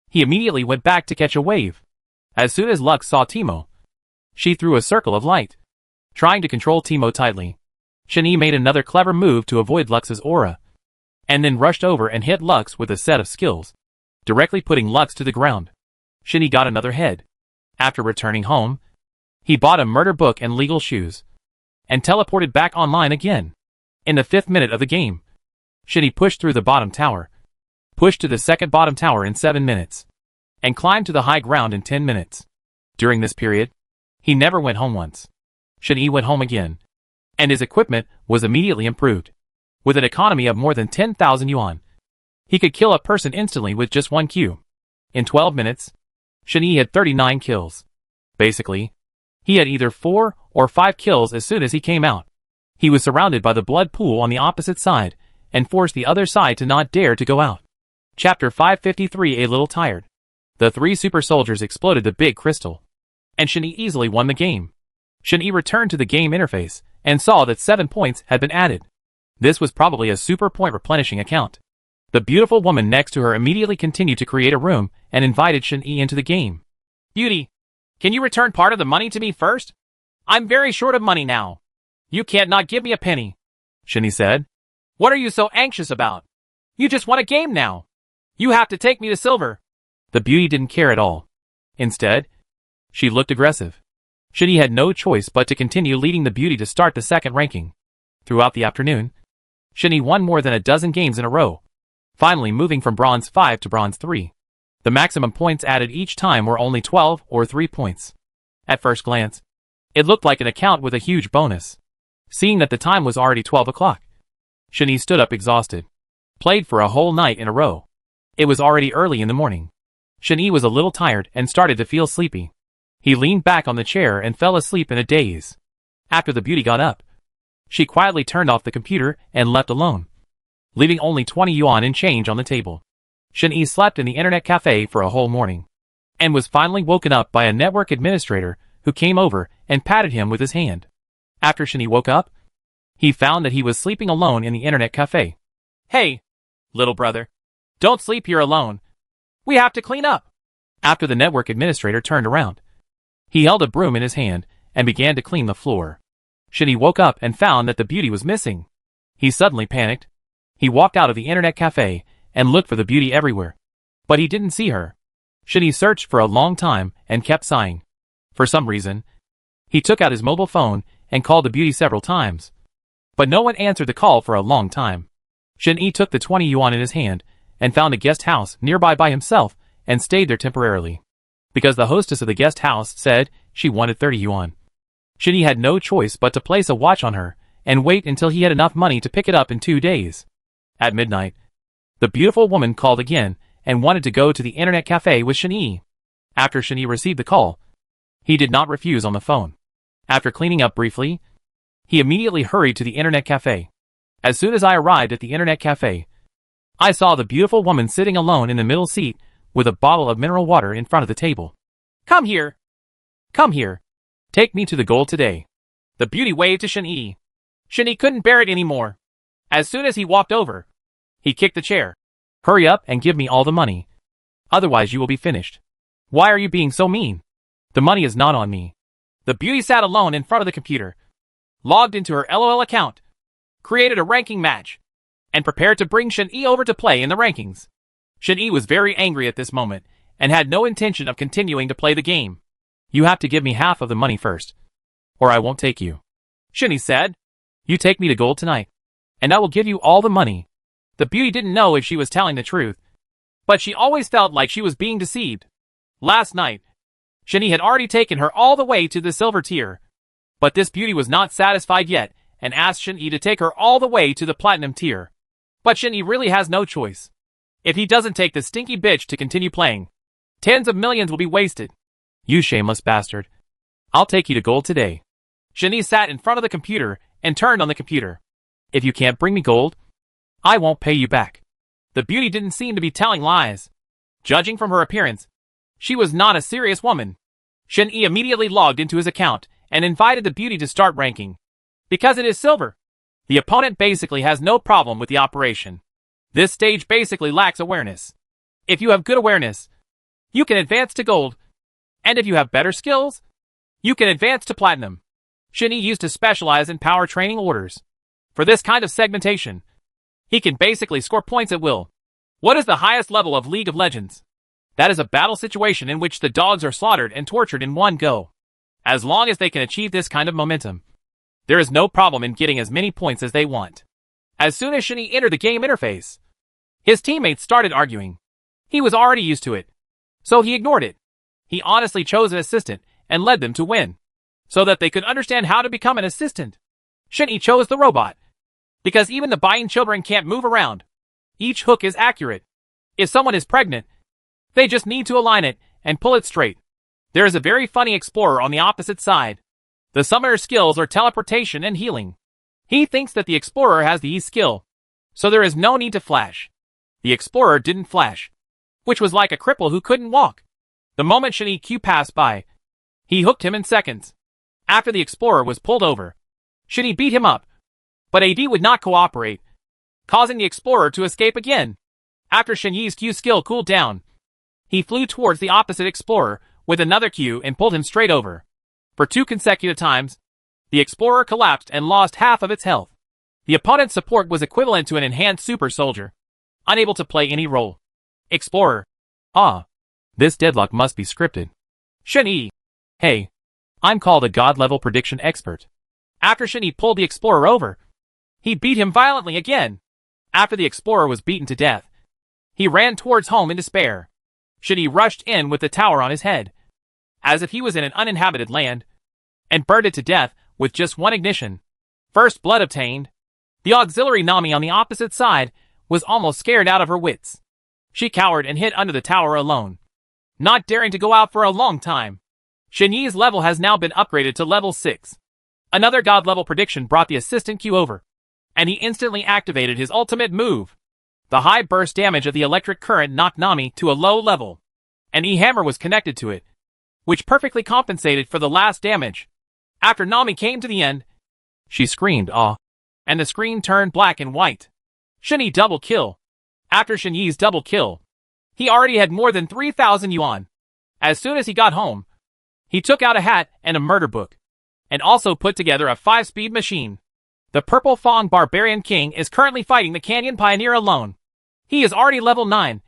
he immediately went back to catch a wave. As soon as Lux saw Timo, she threw a circle of light, trying to control Timo tightly. Shen-Yi made another clever move to avoid Lux's aura, and then rushed over and hit Lux with a set of skills, directly putting Lux to the ground. Shen-Yi got another head. After returning home, he bought a murder book and legal shoes, and teleported back online again. In the 5th minute of the game, Shen-Yi pushed through the bottom tower, pushed to the second bottom tower in 7 minutes, and climbed to the high ground in 10 minutes. During this period, he never went home once. Shen-Yi went home again, and his equipment was immediately improved. With an economy of more than 10,000 yuan, he could kill a person instantly with just 1 Q. In 12 minutes, Shen-Yi had 39 kills. Basically, he had either 4 or 5 kills as soon as he came out. He was surrounded by the blood pool on the opposite side, and forced the other side to not dare to go out. Chapter 553. A little tired. The 3 super soldiers exploded the big crystal, and Shen-Yi easily won the game. Shen-Yi returned to the game interface, and saw that 7 points had been added. This was probably a super point replenishing account. The beautiful woman next to her immediately continued to create a room, and invited Shen-Yi into the game. "Beauty, can you return part of the money to me first? I'm very short of money now. You can't not give me a penny," Shen-Yi said. "What are you so anxious about? You just want a game now. You have to take me to silver." The beauty didn't care at all. Instead, she looked aggressive. Shen-Yi had no choice but to continue leading the beauty to start the second ranking. Throughout the afternoon, Shen-Yi won more than a dozen games in a row, finally moving from Bronze 5 to Bronze 3. The maximum points added each time were only 12 or 3 points. At first glance, it looked like an account with a huge bonus. Seeing that the time was already 12 o'clock, Shen-Yi stood up exhausted. Played for a whole night in a row. It was already early in the morning. Shen-Yi was a little tired and started to feel sleepy. He leaned back on the chair and fell asleep in a daze. After the beauty got up, She quietly turned off the computer and left alone, leaving only 20 yuan in change on the table. Shen-Yi slept in the internet cafe for a whole morning, and was finally woken up by a network administrator who came over and patted him with his hand. After Shen-Yi woke up, he found that he was sleeping alone in the internet cafe. Hey, little brother. Don't sleep here alone. We have to clean up. After the network administrator turned around, he held a broom in his hand and began to clean the floor. Shen-Yi woke up and found that the beauty was missing. He suddenly panicked. He walked out of the internet cafe and looked for the beauty everywhere, but he didn't see her. Shen-Yi searched for a long time and kept sighing. For some reason, he took out his mobile phone and called the beauty several times, but no one answered the call for a long time. Shen-Yi took the 20 yuan in his hand and found a guest house nearby by himself and stayed there temporarily, because the hostess of the guest house said she wanted 30 yuan. Shen-Yi had no choice but to place a watch on her and wait until he had enough money to pick it up in 2 days. At midnight, the beautiful woman called again and wanted to go to the internet cafe with Shen-Yi. After Shen-Yi received the call, he did not refuse on the phone. After cleaning up briefly, he immediately hurried to the internet cafe. As soon as I arrived at the internet cafe, I saw the beautiful woman sitting alone in the middle seat with a bottle of mineral water in front of the table. Come here. Come here. Take me to the goal today. The beauty waved to Shen-Yi. Shen-Yi couldn't bear it anymore. As soon as he walked over, he kicked the chair. Hurry up and give me all the money. Otherwise you will be finished. Why are you being so mean? The money is not on me. The beauty sat alone in front of the computer, logged into her LOL account, created a ranking match, and prepared to bring Shen-Yi over to play in the rankings. Shen-Yi was very angry at this moment and had no intention of continuing to play the game. You have to give me half of the money first, or I won't take you. Shen-Yi said. You take me to gold tonight, and I will give you all the money. The beauty didn't know if she was telling the truth, but she always felt like she was being deceived. Last night, Shen-Yi had already taken her all the way to the silver tier, but this beauty was not satisfied yet and asked Shen-Yi to take her all the way to the platinum tier. But Shen-Yi really has no choice. If he doesn't take the stinky bitch to continue playing, tens of millions will be wasted. You shameless bastard. I'll take you to gold today. Shen-Yi sat in front of the computer and turned on the computer. If you can't bring me gold, I won't pay you back. The beauty didn't seem to be telling lies. Judging from her appearance, she was not a serious woman. Shen-Yi immediately logged into his account and invited the beauty to start ranking. Because it is silver, the opponent basically has no problem with the operation. This stage basically lacks awareness. If you have good awareness, you can advance to gold. And if you have better skills, you can advance to platinum. Shen-Yi used to specialize in power training orders. For this kind of segmentation, he can basically score points at will. What is the highest level of League of Legends? That is a battle situation in which the dogs are slaughtered and tortured in one go. As long as they can achieve this kind of momentum, there is no problem in getting as many points as they want. As soon as Shen-Yi entered the game interface, his teammates started arguing. He was already used to it, so he ignored it. He honestly chose an assistant and led them to win, so that they could understand how to become an assistant. Shen-Yi chose the robot, because even the buying children can't move around. Each hook is accurate. If someone is pregnant, they just need to align it and pull it straight. There is a very funny explorer on the opposite side. The summoner's skills are teleportation and healing. He thinks that the explorer has the E skill, so there is no need to flash. The explorer didn't flash, which was like a cripple who couldn't walk. The moment Shen-Yi Q passed by, he hooked him in seconds. After the explorer was pulled over, Shen-Yi beat him up, but AD would not cooperate, causing the explorer to escape again. After Shen-Yi's Q skill cooled down, he flew towards the opposite explorer with another Q and pulled him straight over. For 2 consecutive times, the explorer collapsed and lost half of its health. The opponent's support was equivalent to an enhanced super soldier, unable to play any role. Explorer. Ah, this deadlock must be scripted. Shen-Yi. Hey, I'm called a god-level prediction expert. After Shen-Yi pulled the explorer over, he beat him violently again. After the explorer was beaten to death, he ran towards home in despair. Shen-Yi rushed in with the tower on his head, as if he was in an uninhabited land, and burned it to death with just one ignition. First blood obtained. The auxiliary Nami on the opposite side was almost scared out of her wits. She cowered and hid under the tower alone, not daring to go out for a long time. Shen-Yi's level has now been upgraded to level 6. Another god-level prediction brought the assistant Q over, and he instantly activated his ultimate move. The high burst damage of the electric current knocked Nami to a low level. An E-hammer was connected to it, which perfectly compensated for the last damage. After Nami came to the end, she screamed, "Ah!" and the screen turned black and white. Shen-Yi double kill. After Shen-Yi's double kill, he already had more than 3,000 yuan. As soon as he got home, he took out a hat and a murder book, and also put together a 5-speed machine. The Purple Fong Barbarian King is currently fighting the Canyon Pioneer alone. He is already level 9,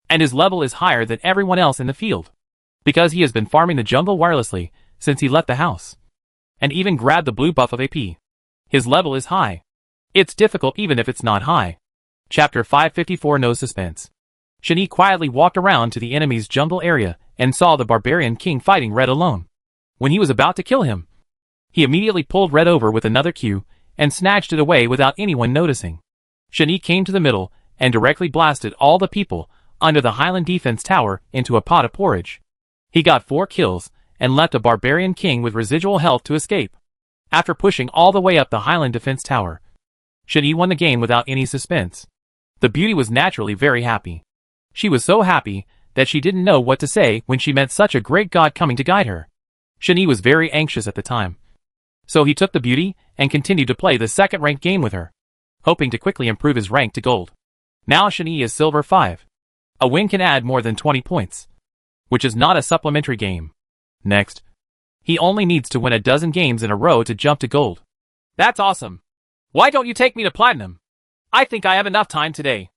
and his level is higher than everyone else in the field, because he has been farming the jungle wirelessly since he left the house, and even grabbed the blue buff of AP. His level is high. It's difficult even if it's not high. Chapter 554 No Suspense. Shen-Yi quietly walked around to the enemy's jungle area and saw the Barbarian King fighting Red alone. When he was about to kill him, he immediately pulled Red over with another Q and snatched it away without anyone noticing. Shen-Yi came to the middle and directly blasted all the people under the Highland Defense Tower into a pot of porridge. He got 4 kills and left a Barbarian King with residual health to escape. After pushing all the way up the Highland Defense Tower, Shen-Yi won the game without any suspense. The beauty was naturally very happy. She was so happy that she didn't know what to say when she met such a great god coming to guide her. Shen-Yi was very anxious at the time, so he took the beauty and continued to play the second-ranked game with her, hoping to quickly improve his rank to gold. Now Shen-Yi is silver 5. A win can add more than 20 points, which is not a supplementary game. Next, he only needs to win a dozen games in a row to jump to gold. That's awesome. Why don't you take me to platinum? I think I have enough time today,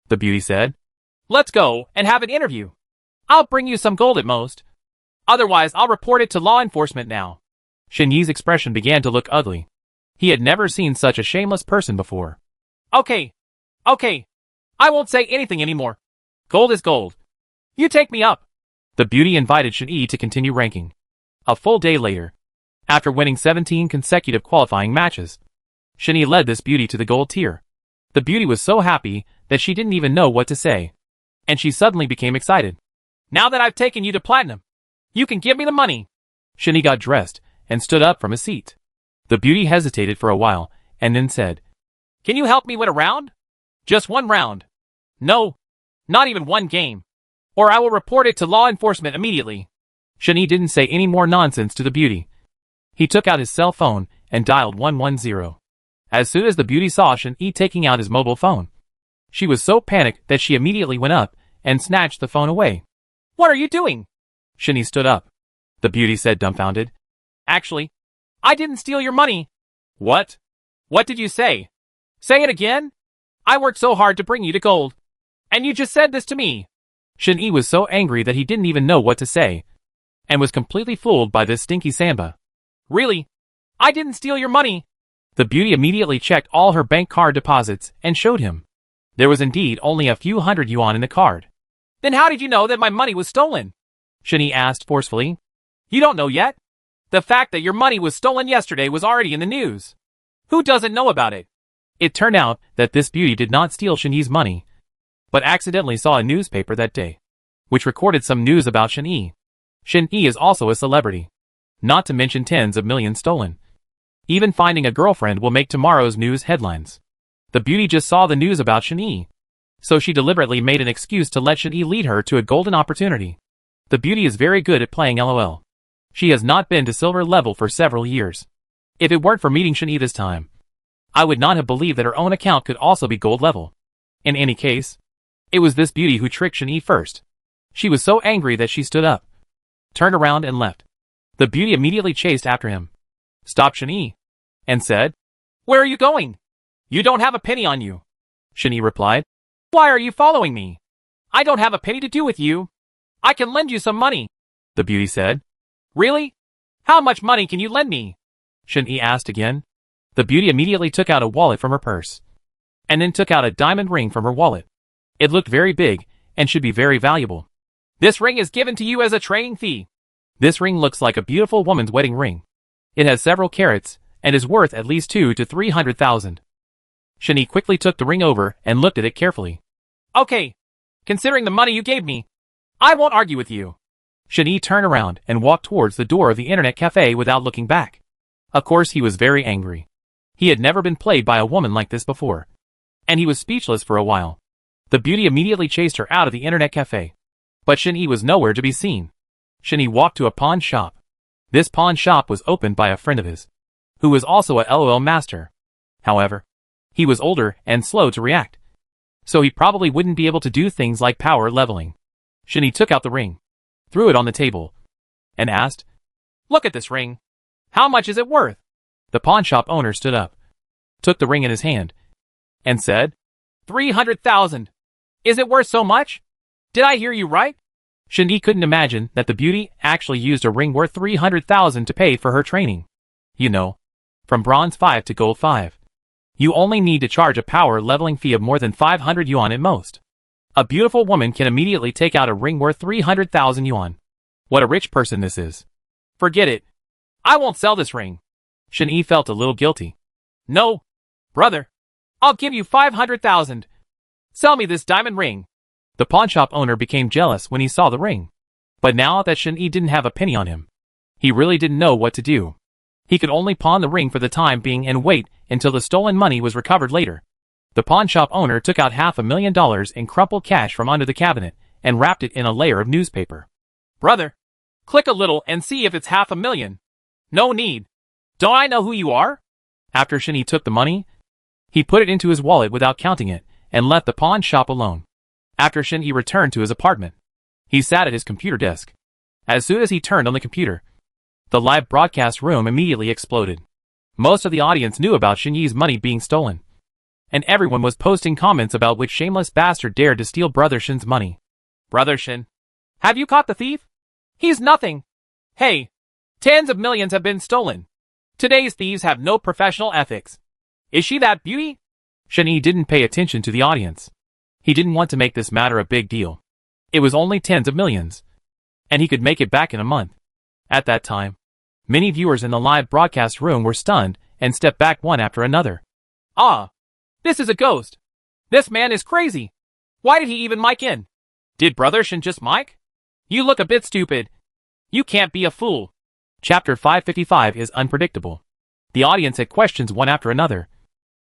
the beauty said. Let's go and have an interview. I'll bring you some gold at most. Otherwise, I'll report it to law enforcement now. Shen-Yi's expression began to look ugly. He had never seen such a shameless person before. Okay. I won't say anything anymore. Gold is gold. You take me up. The beauty invited Shen-Yi to continue ranking. A full day later, after winning 17 consecutive qualifying matches, Shen-Yi led this beauty to the gold tier. The beauty was so happy that she didn't even know what to say, and she suddenly became excited. Now that I've taken you to platinum, you can give me the money. Shen-Yi got dressed and stood up from his seat. The beauty hesitated for a while and then said, Can you help me win a round? Just one round. No, not even one game, or I will report it to law enforcement immediately. Shen-Yi didn't say any more nonsense to the beauty. He took out his cell phone and dialed 110. As soon as the beauty saw Shen-Yi taking out his mobile phone, she was so panicked that she immediately went up and snatched the phone away. What are you doing? Shen-Yi stood up. The beauty said, dumbfounded. Actually, I didn't steal your money. What? What did you say? Say it again? I worked so hard to bring you to gold, and you just said this to me. Shen-Yi was so angry that he didn't even know what to say, and was completely fooled by this stinky samba. Really? I didn't steal your money. The beauty immediately checked all her bank card deposits and showed him. There was indeed only a few hundred yuan in the card. Then how did you know that my money was stolen? Shen-Yi asked forcefully. You don't know yet? The fact that your money was stolen yesterday was already in the news. Who doesn't know about it? It turned out that this beauty did not steal Shen-Yi's money, but accidentally saw a newspaper that day, which recorded some news about Shen-Yi. Shen-Yi is also a celebrity, not to mention tens of millions stolen. Even finding a girlfriend will make tomorrow's news headlines. The beauty just saw the news about Shen-Yi, so she deliberately made an excuse to let Shen-Yi lead her to a golden opportunity. The beauty is very good at playing LOL. She has not been to silver level for several years. If it weren't for meeting Shen-Yi this time, I would not have believed that her own account could also be gold level. In any case, it was this beauty who tricked Shen-Yi first. She was so angry that she stood up, turned around and left. The beauty immediately chased after him, stopped Shen-Yi, and said, Where are you going? You don't have a penny on you. Shen-Yi replied, Why are you following me? I don't have a penny to do with you. I can lend you some money. The beauty said, Really? How much money can you lend me? Shen-Yi asked again. The beauty immediately took out a wallet from her purse, and then took out a diamond ring from her wallet. It looked very big, and should be very valuable. This ring is given to you as a training fee. This ring looks like a beautiful woman's wedding ring. It has several carats, and is worth at least 200,000 to 300,000. Shen-Yi quickly took the ring over and looked at it carefully. Okay. Considering the money you gave me, I won't argue with you. Shen-Yi turned around and walked towards the door of the internet cafe without looking back. Of course he was very angry. He had never been played by a woman like this before. And he was speechless for a while. The beauty immediately chased her out of the internet cafe. But Shin-Yi was nowhere to be seen. Shin-Yi walked to a pawn shop. This pawn shop was opened by a friend of his, who was also a LOL master. However, he was older and slow to react, so he probably wouldn't be able to do things like power leveling. Shin-Yi took out the ring, threw it on the table, and asked, "Look at this ring. How much is it worth?" The pawn shop owner stood up, took the ring in his hand, and said, 300,000. Is it worth so much? Did I hear you right? Shin-Yi couldn't imagine that the beauty actually used a ring worth 300,000 to pay for her training. You know, from bronze 5 to gold 5. You only need to charge a power leveling fee of more than 500 yuan at most. A beautiful woman can immediately take out a ring worth 300,000 yuan. What a rich person this is. Forget it. I won't sell this ring. Shin-Yi felt a little guilty. No, brother. I'll give you 500,000. Sell me this diamond ring. The pawnshop owner became jealous when he saw the ring. But now that Shin-Yi didn't have a penny on him, he really didn't know what to do. He could only pawn the ring for the time being and wait until the stolen money was recovered later. The pawnshop owner took out $500,000 in crumpled cash from under the cabinet and wrapped it in a layer of newspaper. Brother, click a little and see if it's 500,000. No need. Don't I know who you are? After Shin-Yi took the money, he put it into his wallet without counting it and left the pawn shop alone. After Shin-Yi returned to his apartment, he sat at his computer desk. As soon as he turned on the computer, the live broadcast room immediately exploded. Most of the audience knew about Shin-Yi's money being stolen, and everyone was posting comments about which shameless bastard dared to steal Brother Shin's money. Brother Shin, have you caught the thief? He's nothing. Hey, tens of millions have been stolen. Today's thieves have no professional ethics. Is she that beauty? Shin-Yi didn't pay attention to the audience. He didn't want to make this matter a big deal. It was only tens of millions, and he could make it back in a month. At that time, many viewers in the live broadcast room were stunned and stepped back one after another. Ah, this is a ghost. This man is crazy. Why did he even mic in? Did Brother Shin just mic? You look a bit stupid. You can't be a fool. Chapter 555 is unpredictable. The audience had questions one after another,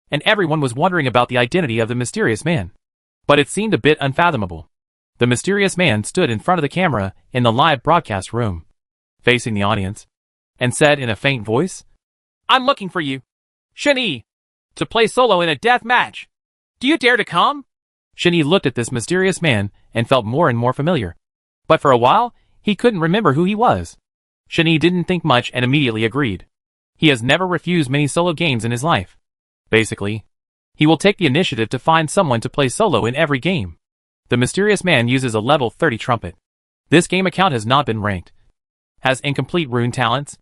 and everyone was wondering about the identity of the mysterious man. But it seemed a bit unfathomable. The mysterious man stood in front of the camera in the live broadcast room, facing the audience, and said in a faint voice, "I'm looking for you, Shin-Yi, to play solo in a death match. Do you dare to come?" Shin-Yi looked at this mysterious man and felt more and more familiar. But for a while, he couldn't remember who he was. Shin-Yi didn't think much and immediately agreed. He has never refused many solo games in his life. Basically, he will take the initiative to find someone to play solo in every game. The mysterious man uses a level 30 trumpet. This game account has not been ranked, has incomplete rune talents,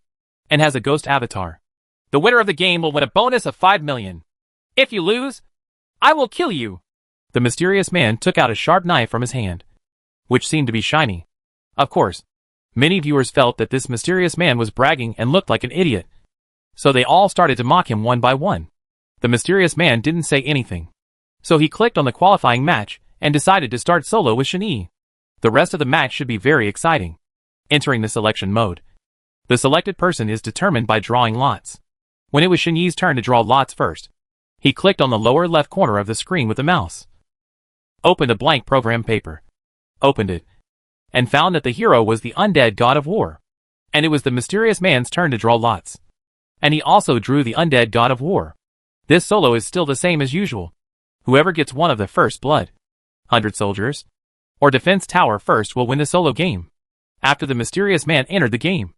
and has a ghost avatar. The winner of the game will win a bonus of 5 million. If you lose, I will kill you. The mysterious man took out a sharp knife from his hand, which seemed to be shiny. Of course, many viewers felt that this mysterious man was bragging and looked like an idiot, so they all started to mock him one by one. The mysterious man didn't say anything, so he clicked on the qualifying match and decided to start solo with Shin-Yi. The rest of the match should be very exciting. Entering the selection mode, the selected person is determined by drawing lots. When it was Shin-Yi's turn to draw lots first, he clicked on the lower left corner of the screen with the mouse, opened a blank program paper, opened it, and found that the hero was the undead god of war. And it was the mysterious man's turn to draw lots. And he also drew the undead god of war. This solo is still the same as usual. Whoever gets one of the first blood, 100 soldiers, or defense tower first will win the solo game. After the mysterious man entered the game,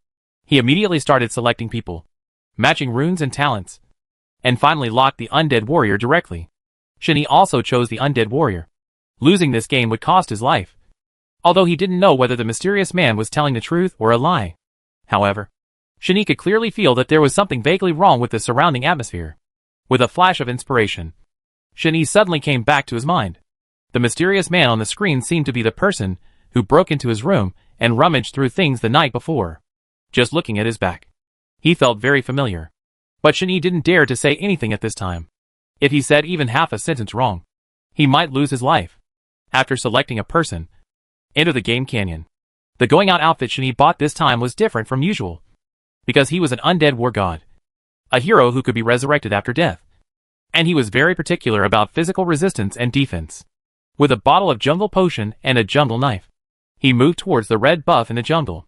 he immediately started selecting people, matching runes and talents, and finally locked the undead warrior directly. Shin-Yi also chose the undead warrior. Losing this game would cost his life, although he didn't know whether the mysterious man was telling the truth or a lie. However, Shin-Yi could clearly feel that there was something vaguely wrong with the surrounding atmosphere. With a flash of inspiration, Shin-Yi suddenly came back to his mind. The mysterious man on the screen seemed to be the person who broke into his room and rummaged through things the night before. Just looking at his back, he felt very familiar. But Shin-Yi didn't dare to say anything at this time. If he said even half a sentence wrong, he might lose his life. After selecting a person, enter the game canyon. The going out outfit Shin-Yi bought this time was different from usual, because he was an undead war god. a hero who could be resurrected after death. And he was very particular about physical resistance and defense. With a bottle of jungle potion and a jungle knife, he moved towards the red buff in the jungle.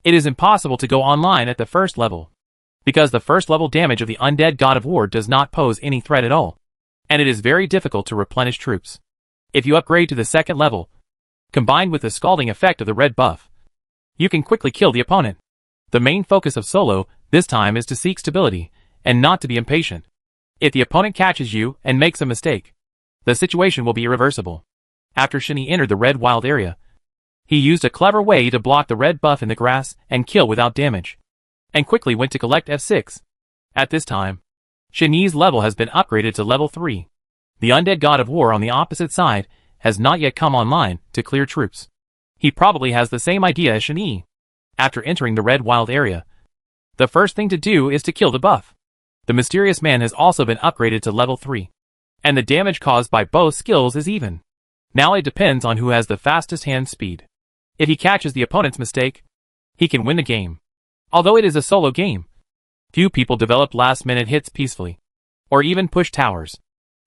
It is impossible to go online at the first level, because the first level damage of the undead god of war does not pose any threat at all, and it is very difficult to replenish troops. If you upgrade to the second level, combined with the scalding effect of the red buff, you can quickly kill the opponent. The main focus of solo this time is to seek stability, and not to be impatient. If the opponent catches you and makes a mistake, the situation will be irreversible. After Shinny entered the red wild area, he used a clever way to block the red buff in the grass and kill without damage, and quickly went to collect F6. At this time, Shinny's level has been upgraded to level 3. The undead god of war on the opposite side has not yet come online to clear troops. He probably has the same idea as Shinny. After entering the red wild area, the first thing to do is to kill the buff. The mysterious man has also been upgraded to level 3, and the damage caused by both skills is even. Now it depends on who has the fastest hand speed. If he catches the opponent's mistake, he can win the game. Although it is a solo game, few people develop last-minute hits peacefully, or even push towers.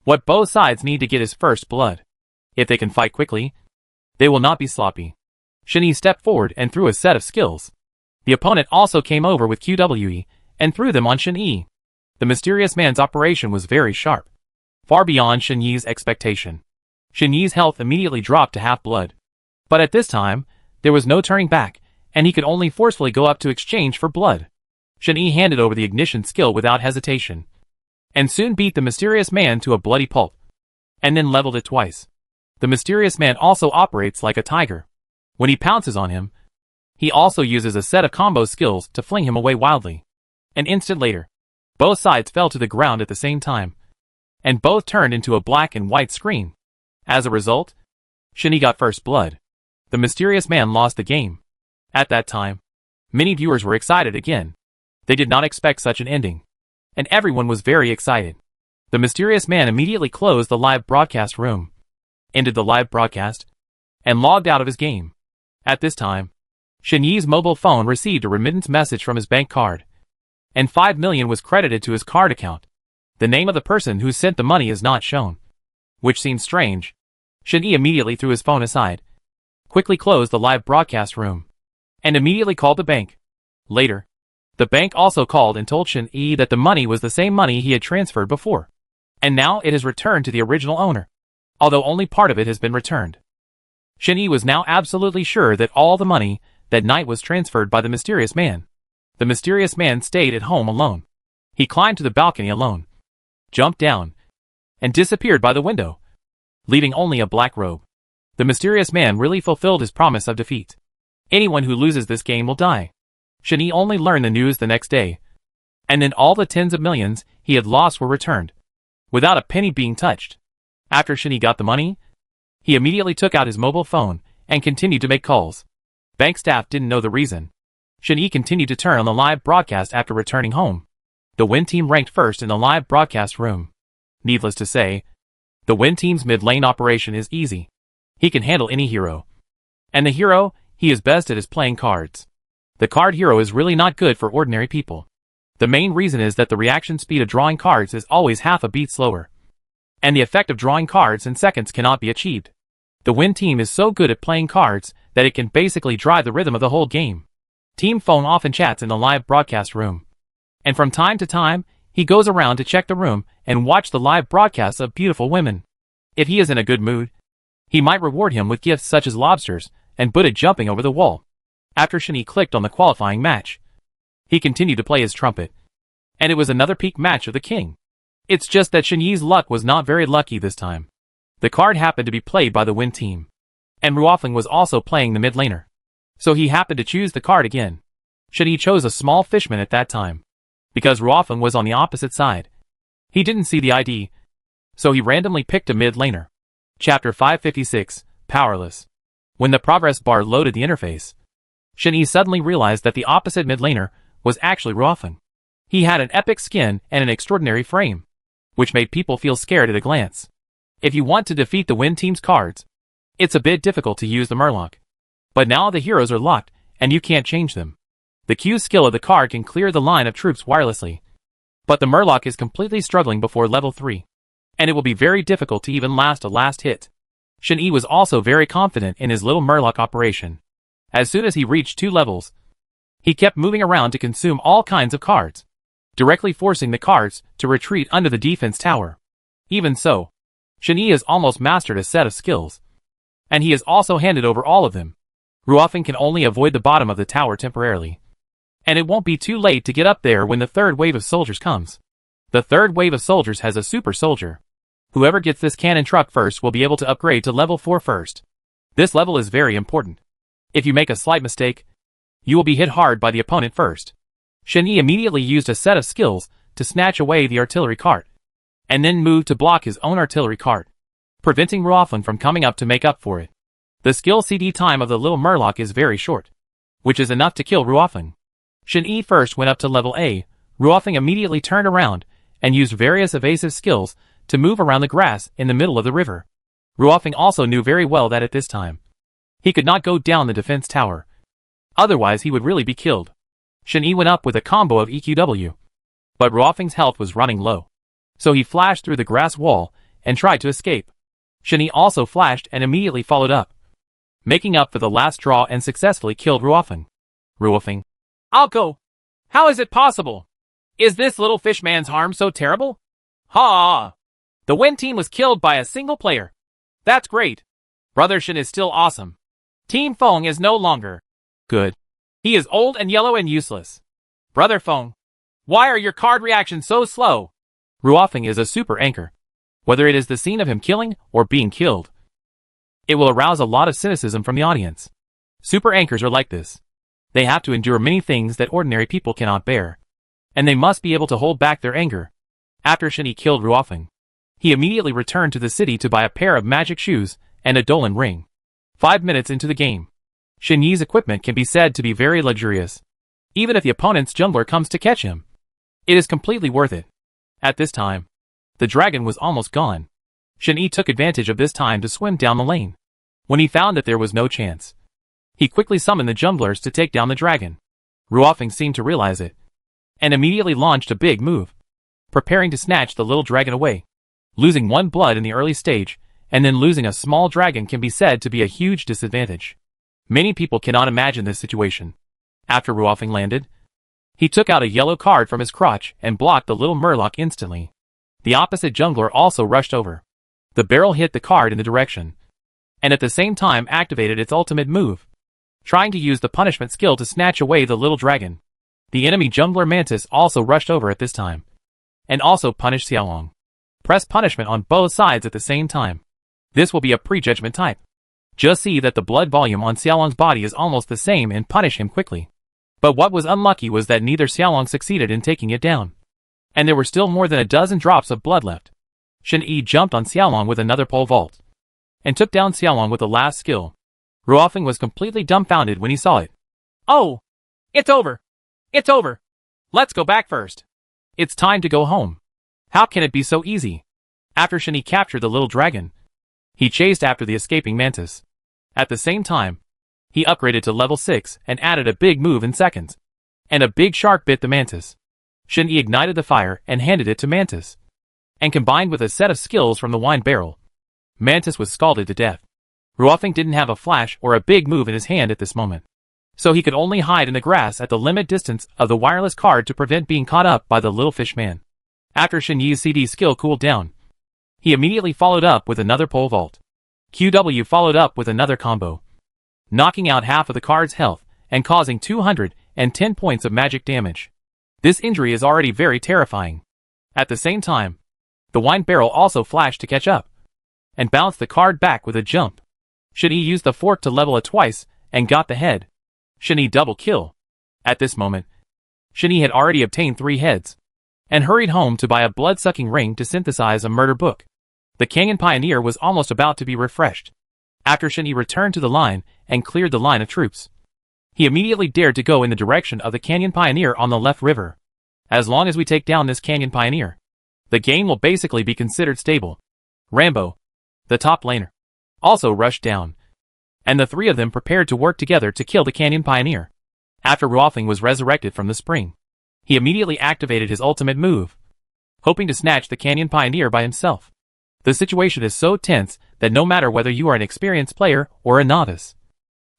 What both sides need to get is first blood. If they can fight quickly, they will not be sloppy. Shinny stepped forward and threw a set of skills. The opponent also came over with QWE and threw them on Shinny. The mysterious man's operation was very sharp, far beyond Shinny's expectation. Shinny's health immediately dropped to half blood. But at this time, there was no turning back, and he could only forcefully go up to exchange for blood. Shinny handed over the ignition skill without hesitation, and soon beat the mysterious man to a bloody pulp, and then leveled it twice. The mysterious man also operates like a tiger. When he pounces on him, he also uses a set of combo skills to fling him away wildly. An instant later, both sides fell to the ground at the same time, and both turned into a black and white screen. As a result, Shinny got first blood. The mysterious man lost the game. At that time, many viewers were excited again. They did not expect such an ending, and everyone was very excited. The mysterious man immediately closed the live broadcast room, ended the live broadcast, and logged out of his game. At this time, Shinny's mobile phone received a remittance message from his bank card, and 5 million was credited to his card account. The name of the person who sent the money is not shown, which seems strange. Shinny immediately threw his phone aside, quickly closed the live broadcast room, and immediately called the bank. Later, the bank also called and told Shinny that the money was the same money he had transferred before, and now it has returned to the original owner, although only part of it has been returned. Shinny was now absolutely sure that all the money that night was transferred by the mysterious man. The mysterious man stayed at home alone. He climbed to the balcony alone, jumped down, and disappeared by the window, leaving only a black robe. The mysterious man really fulfilled his promise of defeat. Anyone who loses this game will die. Shinny only learned the news the next day, and then all the tens of millions he had lost were returned, without a penny being touched. After Shinny got the money, he immediately took out his mobile phone and continued to make calls. Bank staff didn't know the reason. Shinny continued to turn on the live broadcast after returning home. The Win team ranked first in the live broadcast room. Needless to say, the Win team's mid-lane operation is easy. He can handle any hero. And the hero he is best at is playing cards. The card hero is really not good for ordinary people. The main reason is that the reaction speed of drawing cards is always half a beat slower, and the effect of drawing cards in seconds cannot be achieved. The Win team is so good at playing cards that it can basically drive the rhythm of the whole game. Team Phone often chats in the live broadcast room, and from time to time, he goes around to check the room and watch the live broadcasts of beautiful women. If he is in a good mood, he might reward him with gifts such as lobsters and Buddha jumping over the wall. After Shinny clicked on the qualifying match, he continued to play his trumpet, and it was another peak match of the king. It's just that Shinny's luck was not very lucky this time. The card happened to be played by the Win team, and Ruofling was also playing the mid laner, so he happened to choose the card again. Shinny chose a small fishman at that time, because Ruofling was on the opposite side. He didn't see the ID, so he randomly picked a mid laner. Chapter 556, Powerless. When the progress bar loaded the interface, Shinny suddenly realized that the opposite mid laner was actually Ruofling. He had an epic skin and an extraordinary frame, which made people feel scared at a glance. If you want to defeat the Win team's cards, it's a bit difficult to use the Murloc. But now the heroes are locked, and you can't change them. The Q skill of the card can clear the line of troops wirelessly. But the Murloc is completely struggling before level 3. And it will be very difficult to even last a last hit. Shen-Yi was also very confident in his little Murloc operation. As soon as he reached 2 levels, he kept moving around to consume all kinds of cards, directly forcing the cards to retreat under the defense tower. Even so, Shen-Yi has almost mastered a set of skills, and he has also handed over all of them. Ruofeng can only avoid the bottom of the tower temporarily, and it won't be too late to get up there when the third wave of soldiers comes. The third wave of soldiers has a super soldier. Whoever gets this cannon truck first will be able to upgrade to level 4 first. This level is very important. If you make a slight mistake, you will be hit hard by the opponent first. Shen-Yi immediately used a set of skills to snatch away the artillery cart, and then moved to block his own artillery cart, preventing Ruofeng from coming up to make up for it. The skill CD time of the little Murloc is very short, which is enough to kill Ruofeng. Shen-Yi first went up to level A. Ruofeng immediately turned around and used various evasive skills to move around the grass in the middle of the river. Ruofeng also knew very well that at this time, he could not go down the defense tower. Otherwise he would really be killed. Shen-Yi went up with a combo of EQW. But Ruofeng's health was running low, so he flashed through the grass wall and tried to escape. Shen-Yi also flashed and immediately followed up, making up for the last draw and successfully killed Ruofeng. Ruofeng. I'll go. How is it possible? Is this little fishman's harm so terrible? Ha! The Wen team was killed by a single player. That's great. Brother Shen is still awesome. Team Feng is no longer good. He is old and yellow and useless. Brother Feng, why are your card reactions so slow? Ruofeng is a super anchor. Whether it is the scene of him killing or being killed, it will arouse a lot of cynicism from the audience. Super anchors are like this. They have to endure many things that ordinary people cannot bear, and they must be able to hold back their anger. After Shen-Yi killed Ruofeng, he immediately returned to the city to buy a pair of magic shoes and a Dolan ring. 5 minutes into the game, Shen-Yi's equipment can be said to be very luxurious. Even if the opponent's jungler comes to catch him, it is completely worth it. At this time, the dragon was almost gone. Shen-Yi took advantage of this time to swim down the lane. When he found that there was no chance, he quickly summoned the junglers to take down the dragon. Ruofeng seemed to realize it, and immediately launched a big move, preparing to snatch the little dragon away. Losing 1 blood in the early stage, and then losing a small dragon can be said to be a huge disadvantage. Many people cannot imagine this situation. After Ruofeng landed, he took out a yellow card from his crotch and blocked the little Murloc instantly. The opposite jungler also rushed over. The barrel hit the card in the direction, and at the same time activated its ultimate move, trying to use the punishment skill to snatch away the little dragon. The enemy jungler Mantis also rushed over at this time, and also punished Xiaolong. Press punishment on both sides at the same time. This will be a prejudgment type. Just see that the blood volume on Xiaolong's body is almost the same and punish him quickly. But what was unlucky was that neither Xiaolong succeeded in taking it down, and there were still more than a dozen drops of blood left. Shen-Yi jumped on Xiaolong with another pole vault, and took down Xiaolong with the last skill. Ruofeng was completely dumbfounded when he saw it. Oh! It's over! It's over! Let's go back first. It's time to go home. How can it be so easy? After Shen-Yi captured the little dragon, he chased after the escaping Mantis. At the same time, he upgraded to level 6 and added a big move in seconds. And a big shark bit the Mantis. Shen-Yi ignited the fire and handed it to Mantis, and combined with a set of skills from the wine barrel, Mantis was scalded to death. Ruofeng didn't have a flash or a big move in his hand at this moment, so he could only hide in the grass at the limit distance of the wireless card to prevent being caught up by the little fish man. After Shen-Yi's CD skill cooled down, he immediately followed up with another pole vault. QW followed up with another combo, knocking out half of the card's health and causing 210 points of magic damage. This injury is already very terrifying. At the same time, the wine barrel also flashed to catch up, and bounced the card back with a jump. Shen-Yi used the fork to level it twice, and got the head. Shen-Yi double kill. At this moment, Shen-Yi had already obtained 3 heads, and hurried home to buy a blood-sucking ring to synthesize a murder book. The Canyon Pioneer was almost about to be refreshed. After Shen-Yi returned to the line and cleared the line of troops, he immediately dared to go in the direction of the Canyon Pioneer on the left river. As long as we take down this Canyon Pioneer, the game will basically be considered stable. Rambo, the top laner, also rushed down, and the 3 of them prepared to work together to kill the Canyon Pioneer. After Ruofeng was resurrected from the spring, he immediately activated his ultimate move, hoping to snatch the Canyon Pioneer by himself. The situation is so tense that no matter whether you are an experienced player or a novice,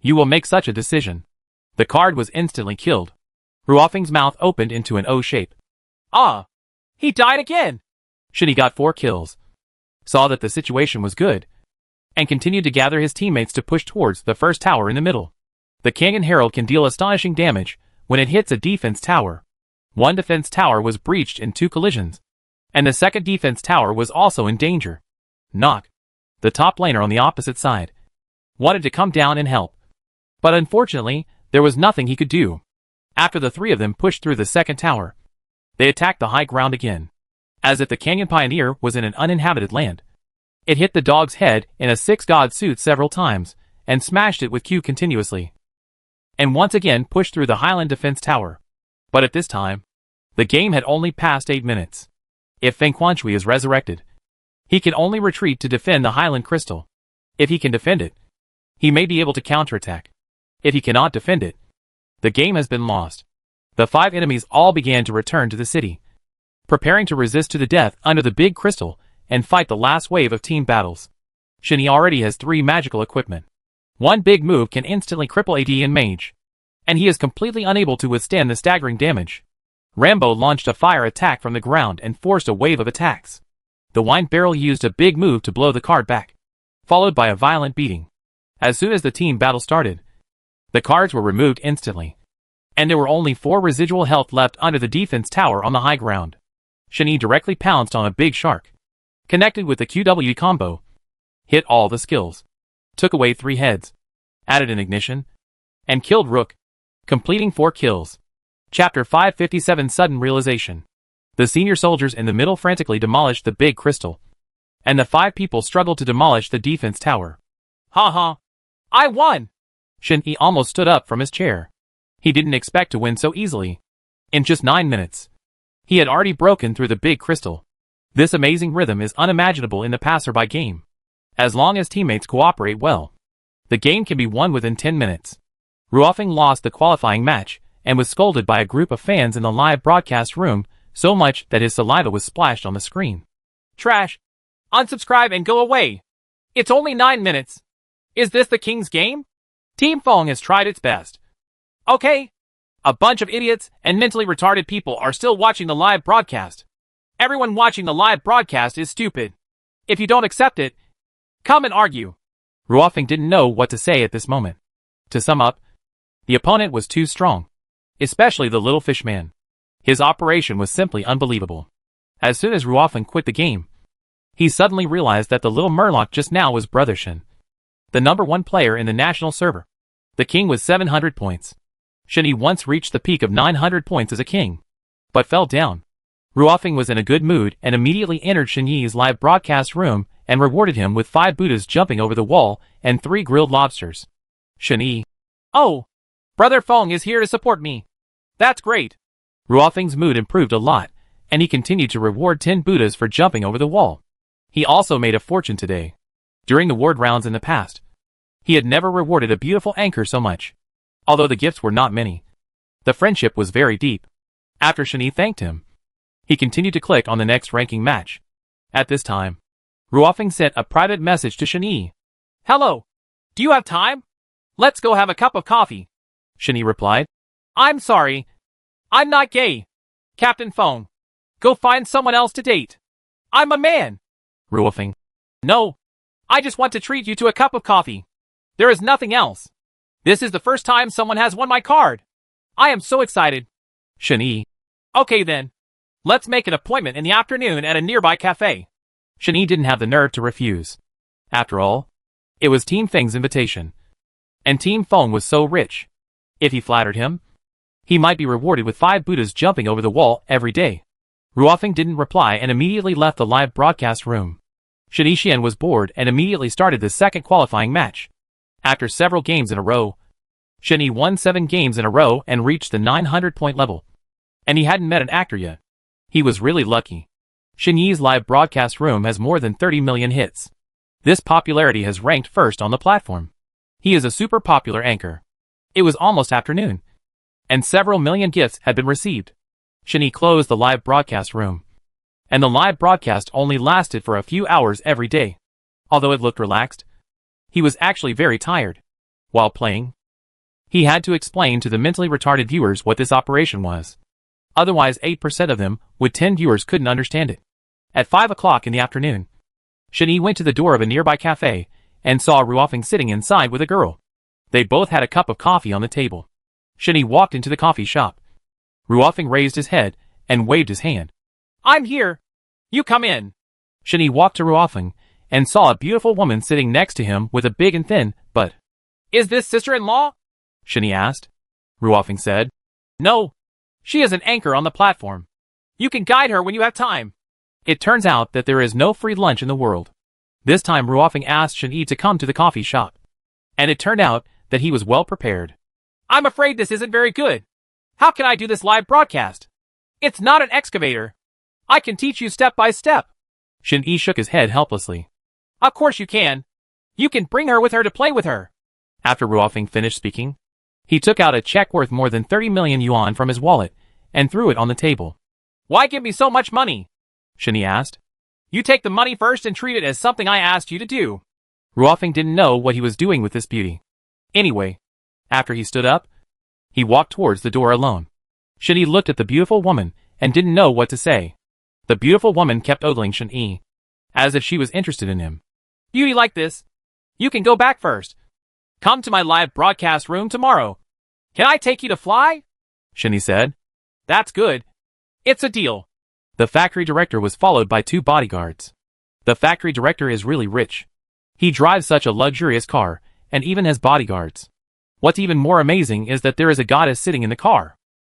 you will make such a decision. The card was instantly killed. Ruofeng's mouth opened into an O shape. Ah! He died again! Shinny got 4 kills, saw that the situation was good, and continued to gather his teammates to push towards the first tower in the middle. The Canyon Herald can deal astonishing damage when it hits a defense tower. One defense tower was breached in 2 collisions, and the second defense tower was also in danger. Knock, the top laner on the opposite side, wanted to come down and help, but unfortunately, there was nothing he could do. After the 3 of them pushed through the second tower, they attacked the high ground again, as if the Canyon Pioneer was in an uninhabited land. It hit the dog's head in a 6-god suit several times, and smashed it with Q continuously, and once again pushed through the Highland defense tower. But at this time, the game had only passed 8 minutes. If Feng Quanshui is resurrected, he can only retreat to defend the Highland Crystal. If he can defend it, he may be able to counterattack. If he cannot defend it, the game has been lost. The 5 enemies all began to return to the city, preparing to resist to the death under the big crystal and fight the last wave of team battles. Shinny already has 3 magical equipment. One big move can instantly cripple AD and Mage, and he is completely unable to withstand the staggering damage. Rambo launched a fire attack from the ground and forced a wave of attacks. The wine barrel used a big move to blow the card back, followed by a violent beating. As soon as the team battle started, the cards were removed instantly, and there were only 4 residual health left under the defense tower on the high ground. Shinny directly pounced on a big shark, connected with the QW combo, hit all the skills, took away 3 heads, added an ignition, and killed Rook, completing 4 kills. Chapter 557 Sudden Realization. The senior soldiers in the middle frantically demolished the big crystal, and the 5 people struggled to demolish the defense tower. Ha ha! I won! Shin-Yi almost stood up from his chair. He didn't expect to win so easily. In just 9 minutes, he had already broken through the big crystal. This amazing rhythm is unimaginable in the passerby game. As long as teammates cooperate well, the game can be won within 10 minutes. Ruofeng lost the qualifying match and was scolded by a group of fans in the live broadcast room so much that his saliva was splashed on the screen. Trash! Unsubscribe and go away! It's only 9 minutes! Is this the king's game? Team Feng has tried its best. Okay. A bunch of idiots and mentally retarded people are still watching the live broadcast. Everyone watching the live broadcast is stupid. If you don't accept it, come and argue. Ruofeng didn't know what to say at this moment. To sum up, the opponent was too strong, especially the little fish man. His operation was simply unbelievable. As soon as Ruofeng quit the game, he suddenly realized that the little Murloc just now was Brother Shen, the number 1 player in the national server. The king was 700 points. Shen-Yi once reached the peak of 900 points as a king, but fell down. Ruofeng was in a good mood and immediately entered Shen-Yi's live broadcast room and rewarded him with 5 Buddhas jumping over the wall and 3 grilled lobsters. Shen-Yi. Oh! Brother Feng is here to support me. That's great. Ruofeng's mood improved a lot, and he continued to reward 10 Buddhas for jumping over the wall. He also made a fortune today. During the ward rounds in the past, he had never rewarded a beautiful anchor so much. Although the gifts were not many, the friendship was very deep. After Shen-Yi thanked him, he continued to click on the next ranking match. At this time, Ruofeng sent a private message to Shen-Yi. Hello. Do you have time? Let's go have a cup of coffee. Shen-Yi replied. I'm sorry. I'm not gay. Captain Feng. Go find someone else to date. I'm a man. Ruofeng. No. I just want to treat you to a cup of coffee. There is nothing else. This is the first time someone has won my card. I am so excited. Shen-Yi. Okay then. Let's make an appointment in the afternoon at a nearby cafe. Shen-Yi didn't have the nerve to refuse. After all, it was Team Feng's invitation. And Team Feng was so rich. If he flattered him, he might be rewarded with 5 Buddhas jumping over the wall every day. Ruofeng didn't reply and immediately left the live broadcast room. Shen-Yi Xian was bored and immediately started the second qualifying match. After several games in a row, Shen-Yi won 7 games in a row and reached the 900-point level. And he hadn't met an actor yet. He was really lucky. Shen-Yi's live broadcast room has more than 30 million hits. This popularity has ranked first on the platform. He is a super popular anchor. It was almost afternoon, and several million gifts had been received. Shen-Yi closed the live broadcast room and the live broadcast only lasted for a few hours every day. Although it looked relaxed, he was actually very tired. While playing, he had to explain to the mentally retarded viewers what this operation was. Otherwise 8% of them, with 10 viewers, couldn't understand it. At 5 o'clock in the afternoon, Shen-Yi went to the door of a nearby cafe and saw Ruofeng sitting inside with a girl. They both had a cup of coffee on the table. Shen-Yi walked into the coffee shop. Ruofeng raised his head and waved his hand. I'm here. You come in. Shen-Yi walked to Ruofeng and saw a beautiful woman sitting next to him with a big and thin butt. Is this sister-in-law? Shen-Yi asked. Ruofeng said. No. She is an anchor on the platform. You can guide her when you have time. It turns out that there is no free lunch in the world. This time Ruofeng asked Shen-Yi to come to the coffee shop. And it turned out that he was well prepared. I'm afraid this isn't very good. How can I do this live broadcast? It's not an excavator. I can teach you step by step. Shen-Yi shook his head helplessly. Of course you can. You can bring her with her to play with her. After Ruofeng finished speaking, he took out a check worth more than 30 million yuan from his wallet and threw it on the table. Why give me so much money? Shen-Yi asked. You take the money first and treat it as something I asked you to do. Ruofeng didn't know what he was doing with this beauty. Anyway, after he stood up, he walked towards the door alone. Shen-Yi looked at the beautiful woman and didn't know what to say. The beautiful woman kept ogling Shen-Yi, as if she was interested in him. Beauty like this, you can go back first. Come to my live broadcast room tomorrow. Can I take you to fly? Shen-Yi said. That's good. It's a deal. The factory director was followed by 2 bodyguards. The factory director is really rich. He drives such a luxurious car, and even has bodyguards. What's even more amazing is that there is a goddess sitting in the car.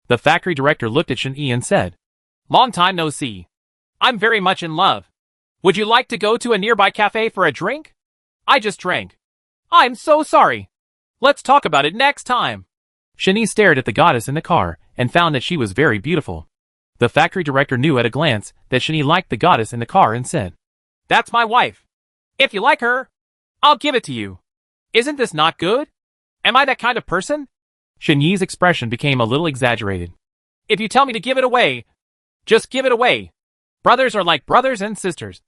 The factory director looked at Shen-Yi and said, Long time no see. I'm very much in love. Would you like to go to a nearby cafe for a drink? I just drank. I'm so sorry. Let's talk about it next time. Shen-Yi stared at the goddess in the car and found that she was very beautiful. The factory director knew at a glance that Shen-Yi liked the goddess in the car and said, That's my wife. If you like her, I'll give it to you. Isn't this not good? Am I that kind of person? Shen-Yi's expression became a little exaggerated. If you tell me to give it away, just give it away. Brothers are like brothers and sisters.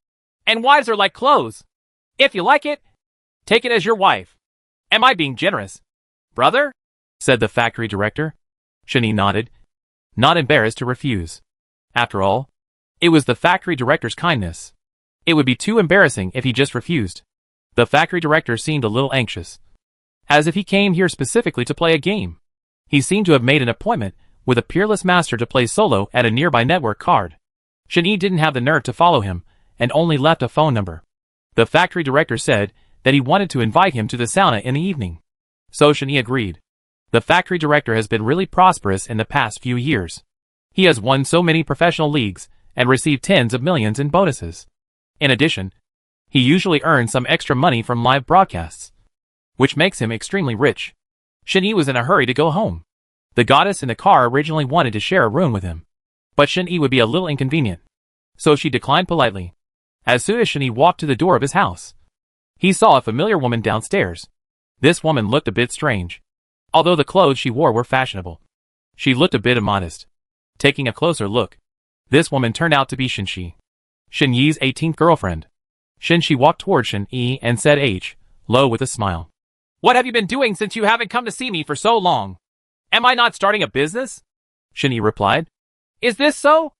And wives are like clothes. If you like it, take it as your wife. Am I being generous? Brother? Said the factory director. Shen-Yi nodded, not embarrassed to refuse. After all, it was the factory director's kindness. It would be too embarrassing if he just refused. The factory director seemed a little anxious, as if he came here specifically to play a game. He seemed to have made an appointment with a peerless master to play solo at a nearby network card. Shen-Yi didn't have the nerve to follow him and only left a phone number. The factory director said that he wanted to invite him to the sauna in the evening. So Shen-Yi agreed. The factory director has been really prosperous in the past few years. He has won so many professional leagues and received tens of millions in bonuses. In addition, he usually earns some extra money from live broadcasts, which makes him extremely rich. Shen-Yi was in a hurry to go home. The goddess in the car originally wanted to share a room with him, but Shen-Yi would be a little inconvenient, so she declined politely. As soon as Shen-Yi walked to the door of his house, he saw a familiar woman downstairs. This woman looked a bit strange, although the clothes she wore were fashionable. She looked a bit immodest. Taking a closer look, this woman turned out to be Shen-Yi, Shen-Yi's 18th girlfriend. Shen-Yi walked toward Shen-Yi and said low with a smile. What have you been doing since you haven't come to see me for so long? Am I not starting a business? Shen-Yi replied. Is this so?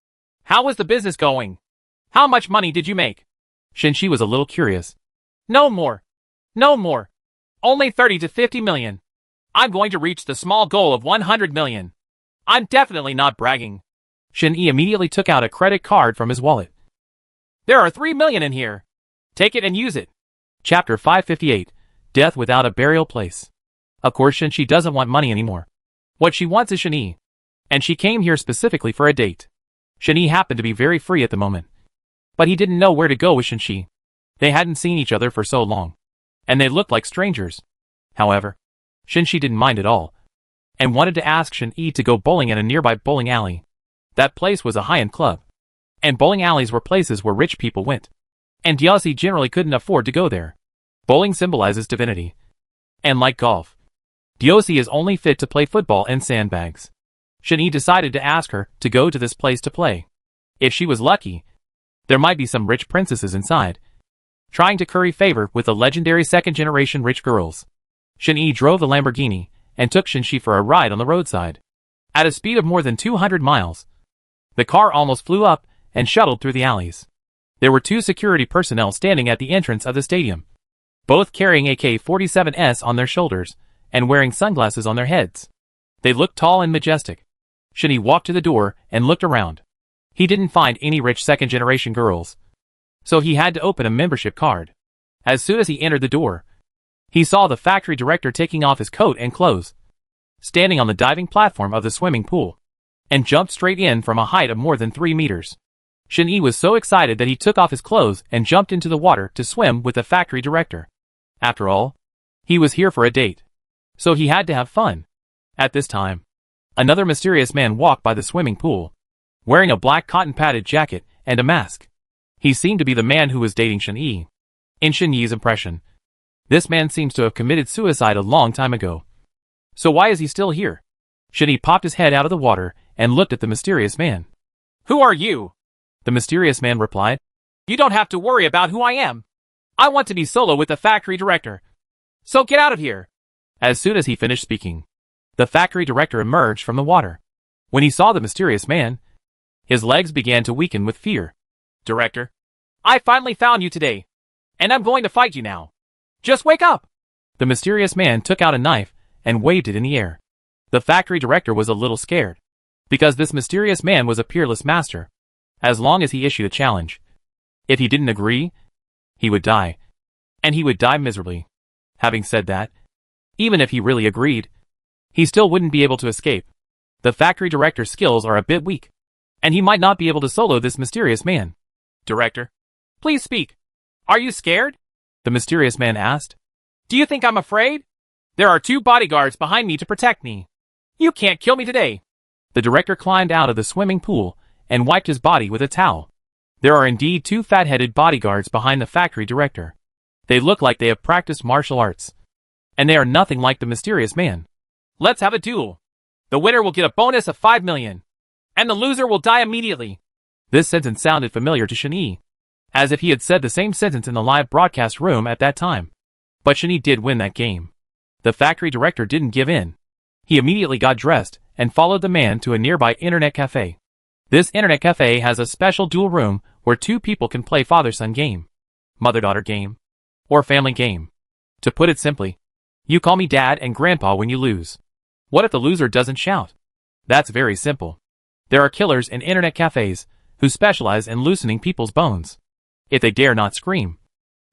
How was the business going? How much money did you make? Shen-Yi was a little curious. No more. No more. Only 30 to 50 million. I'm going to reach the small goal of 100 million. I'm definitely not bragging. Shen-Yi immediately took out a credit card from his wallet. There are 3 million in here. Take it and use it. Chapter 558, Death Without a Burial Place. Of course Shen-Yi doesn't want money anymore. What she wants is Shen-Yi, and she came here specifically for a date. Shen-Yi happened to be very free at the moment, but he didn't know where to go with Shen-Yi. They hadn't seen each other for so long, and they looked like strangers. However, Shen-Yi didn't mind at all, and wanted to ask Shen-Yi to go bowling at a nearby bowling alley. That place was a high-end club, and bowling alleys were places where rich people went, and Diaosi generally couldn't afford to go there. Bowling symbolizes divinity, and like golf, Diaosi is only fit to play football and sandbags. Shen-Yi decided to ask her to go to this place to play. If she was lucky, There might be some rich princesses inside, trying to curry favor with the legendary second-generation rich girls. Shen-Yi drove the Lamborghini and took Shen-Shi for a ride on the roadside. At a speed of more than 200 miles, the car almost flew up and shuttled through the alleys. There were 2 security personnel standing at the entrance of the stadium, both carrying AK-47s on their shoulders and wearing sunglasses on their heads. They looked tall and majestic. Shen-Yi walked to the door and looked around. He didn't find any rich second-generation girls, so he had to open a membership card. As soon as he entered the door, he saw the factory director taking off his coat and clothes, standing on the diving platform of the swimming pool, and jumped straight in from a height of more than 3 meters. Shen-Yi was so excited that he took off his clothes and jumped into the water to swim with the factory director. After all, he was here for a date, so he had to have fun. At this time, another mysterious man walked by the swimming pool, wearing a black cotton-padded jacket and a mask. He seemed to be the man who was dating Shen-Yi. In Shen-Yi's impression, this man seems to have committed suicide a long time ago. So why is he still here? Shen-Yi popped his head out of the water and looked at the mysterious man. Who are you? The mysterious man replied. You don't have to worry about who I am. I want to be solo with the factory director. So get out of here. As soon as he finished speaking, the factory director emerged from the water. When he saw the mysterious man, his legs began to weaken with fear. Director, I finally found you today, and I'm going to fight you now. Just wake up. The mysterious man took out a knife and waved it in the air. The factory director was a little scared, because this mysterious man was a peerless master. As long as he issued a challenge, if he didn't agree, he would die. And he would die miserably. Having said that, even if he really agreed, he still wouldn't be able to escape. The factory director's skills are a bit weak, and he might not be able to solo this mysterious man. Director, please speak. Are you scared? The mysterious man asked. Do you think I'm afraid? There are 2 bodyguards behind me to protect me. You can't kill me today. The director climbed out of the swimming pool and wiped his body with a towel. There are indeed 2 fat-headed bodyguards behind the factory director. They look like they have practiced martial arts, and they are nothing like the mysterious man. Let's have a duel. The winner will get a bonus of 5 million, and the loser will die immediately. This sentence sounded familiar to Shen-Yi, as if he had said the same sentence in the live broadcast room at that time. But Shen-Yi did win that game. The factory director didn't give in. He immediately got dressed and followed the man to a nearby internet cafe. This internet cafe has a special duel room where 2 people can play father-son game, mother-daughter game, or family game. To put it simply, you call me dad and grandpa when you lose. What if the loser doesn't shout? That's very simple. There are killers in internet cafes who specialize in loosening people's bones. If they dare not scream,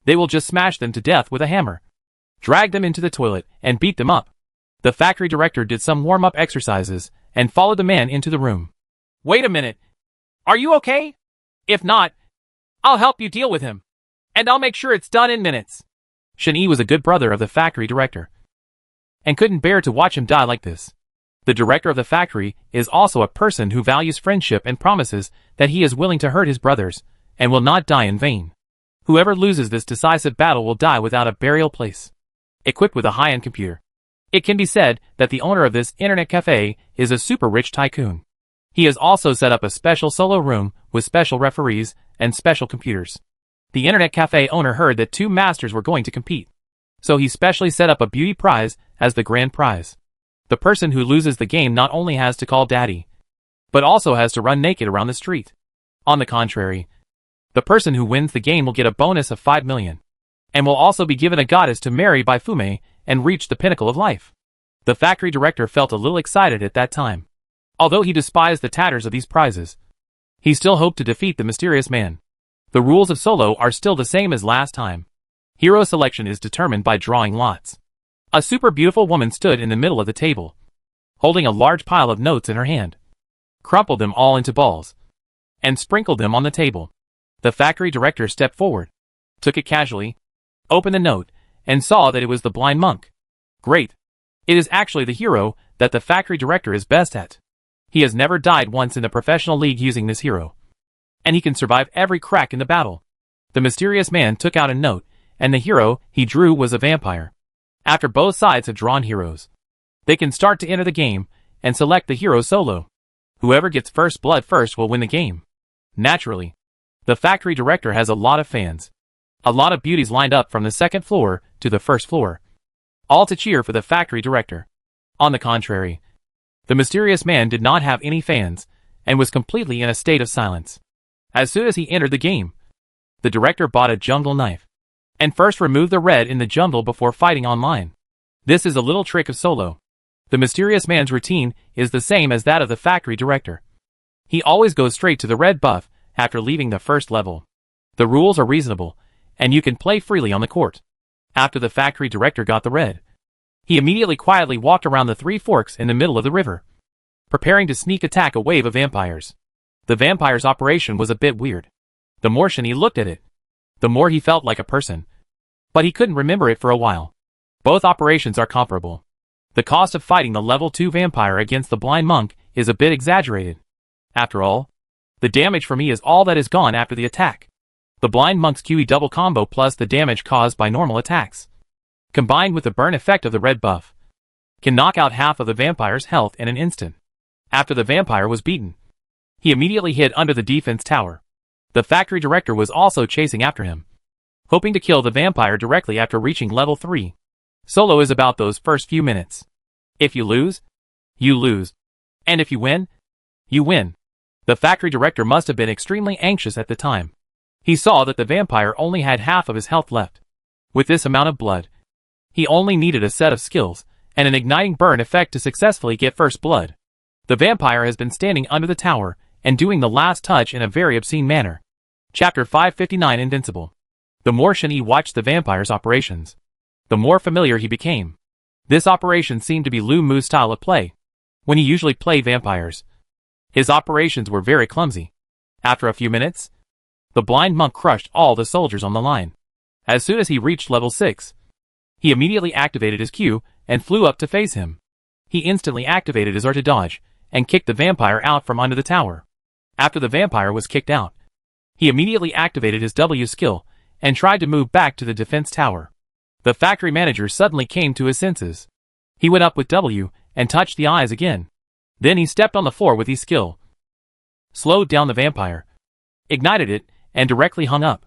they will just smash them to death with a hammer, drag them into the toilet, and beat them up. The factory director did some warm-up exercises and followed the man into the room. Wait a minute. Are you okay? If not, I'll help you deal with him, and I'll make sure it's done in minutes. Shen-Yi was a good brother of the factory director, and couldn't bear to watch him die like this. The director of the factory is also a person who values friendship and promises that he is willing to hurt his brothers, and will not die in vain. Whoever loses this decisive battle will die without a burial place. Equipped with a high-end computer, it can be said that the owner of this internet cafe is a super-rich tycoon. He has also set up a special solo room with special referees and special computers. The internet cafe owner heard that 2 masters were going to compete, so he specially set up a beauty prize as the grand prize. The person who loses the game not only has to call daddy, but also has to run naked around the street. On the contrary, the person who wins the game will get a bonus of 5 million, and will also be given a goddess to marry by Fume and reach the pinnacle of life. The factory director felt a little excited at that time. Although he despised the tatters of these prizes, he still hoped to defeat the mysterious man. The rules of solo are still the same as last time. Hero selection is determined by drawing lots. A super beautiful woman stood in the middle of the table, holding a large pile of notes in her hand, crumpled them all into balls, and sprinkled them on the table. The factory director stepped forward, took it casually, opened the note, and saw that it was the blind monk. Great! It is actually the hero that the factory director is best at. He has never died once in the professional league using this hero, and he can survive every crack in the battle. The mysterious man took out a note, and the hero he drew was a vampire. After both sides have drawn heroes, they can start to enter the game and select the hero solo. Whoever gets first blood first will win the game. Naturally, The factory director has a lot of fans. A lot of beauties lined up from the second floor to the first floor, all to cheer for the factory director. On the contrary, the mysterious man did not have any fans, and was completely in a state of silence. As soon as he entered the game, the director bought a jungle knife, and first removed the red in the jungle before fighting online. This is a little trick of Solo. The mysterious man's routine is the same as that of the factory director. He always goes straight to the red buff after leaving the first level. The rules are reasonable, and you can play freely on the court. After the factory director got the red, he immediately quietly walked around the three forks in the middle of the river, preparing to sneak attack a wave of vampires. The vampires' operation was a bit weird. The more Shinny looked at it, the more he felt like a person. But he couldn't remember it for a while. Both operations are comparable. The cost of fighting the level 2 vampire against the blind monk is a bit exaggerated. After all, the damage for me is all that is gone after the attack. The blind monk's QE double combo plus the damage caused by normal attacks, combined with the burn effect of the red buff, can knock out half of the vampire's health in an instant. After the vampire was beaten, he immediately hid under the defense tower. The factory director was also chasing after him, hoping to kill the vampire directly after reaching level 3. Solo is about those first few minutes. If you lose, you lose. And if you win, you win. The factory director must have been extremely anxious at the time. He saw that the vampire only had half of his health left. With this amount of blood, he only needed a set of skills and an igniting burn effect to successfully get first blood. The vampire has been standing under the tower and doing the last touch in a very obscene manner. Chapter 559 Invincible. The more Shinny watched the vampire's operations, the more familiar he became. This operation seemed to be Lu Mu's style of play. When he usually played vampires, his operations were very clumsy. After a few minutes, the blind monk crushed all the soldiers on the line. As soon as he reached level 6, he immediately activated his Q and flew up to face him. He instantly activated his R to dodge and kicked the vampire out from under the tower. After the vampire was kicked out, he immediately activated his W skill and tried to move back to the defense tower. The factory manager suddenly came to his senses. He went up with W and touched the eyes again. Then he stepped on the floor with his skill, slowed down the vampire, ignited it, and directly hung up.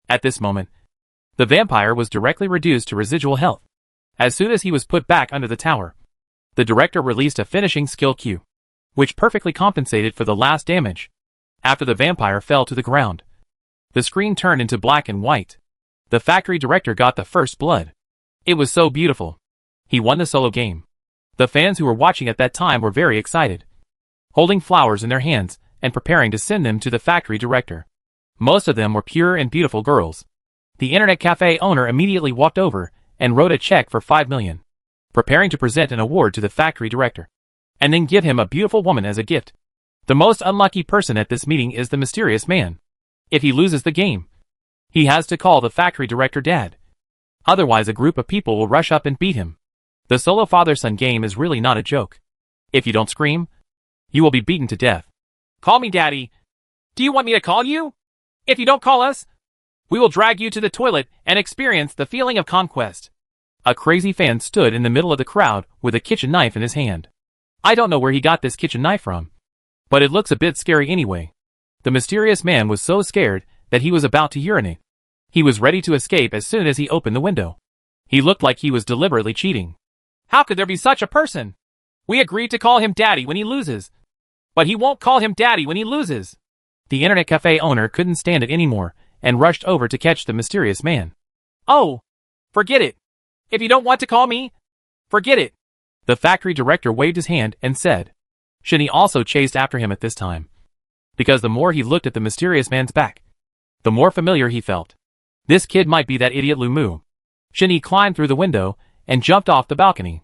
At this moment, the vampire was directly reduced to residual health. As soon as he was put back under the tower, the director released a finishing skill Q, which perfectly compensated for the last damage. After the vampire fell to the ground, the screen turned into black and white. The factory director got the first blood. It was so beautiful. He won the solo game. The fans who were watching at that time were very excited, holding flowers in their hands and preparing to send them to the factory director. Most of them were pure and beautiful girls. The internet cafe owner immediately walked over and wrote a check for 5 million, preparing to present an award to the factory director, and then give him a beautiful woman as a gift. The most unlucky person at this meeting is the mysterious man. If he loses the game, he has to call the factory director dad. Otherwise a group of people will rush up and beat him. The solo father-son game is really not a joke. If you don't scream, you will be beaten to death. Call me daddy. Do you want me to call you? If you don't call us, we will drag you to the toilet and experience the feeling of conquest. A crazy fan stood in the middle of the crowd with a kitchen knife in his hand. I don't know where he got this kitchen knife from, but it looks a bit scary anyway. The mysterious man was so scared that he was about to urinate. He was ready to escape as soon as he opened the window. He looked like he was deliberately cheating. How could there be such a person? We agreed to call him daddy when he loses, but he won't call him daddy when he loses. The internet cafe owner couldn't stand it anymore and rushed over to catch the mysterious man. Oh, forget it. If you don't want to call me, forget it. The factory director waved his hand and said. Shinny also chased after him at this time, because the more he looked at the mysterious man's back, the more familiar he felt. This kid might be that idiot Lu Mu. Shinny climbed through the window and jumped off the balcony.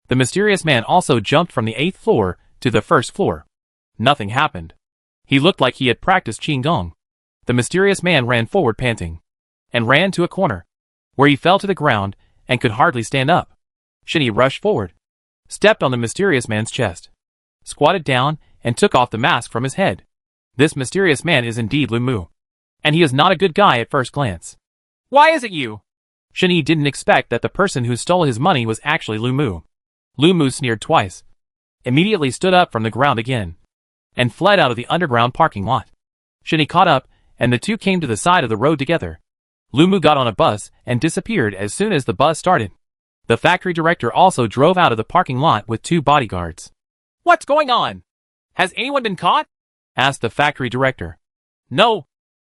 The mysterious man also jumped from the 8th floor to the 1st floor. Nothing happened. He looked like he had practiced Qigong. The mysterious man ran forward panting, and ran to a corner, where he fell to the ground and could hardly stand up. Shinny rushed forward, stepped on the mysterious man's chest, squatted down, and took off the mask from his head. This mysterious man is indeed Lu Mu, and he is not a good guy at first glance. Why is it you? Shinny didn't expect that the person who stole his money was actually Lu Mu. Lu Mu sneered twice, immediately stood up from the ground again, and fled out of the underground parking lot. Shinny caught up and the two came to the side of the road together. Lumu got on a bus and disappeared as soon as the bus started. The factory director also drove out of the parking lot with 2 bodyguards. What's going on? Has anyone been caught? Asked the factory director. No.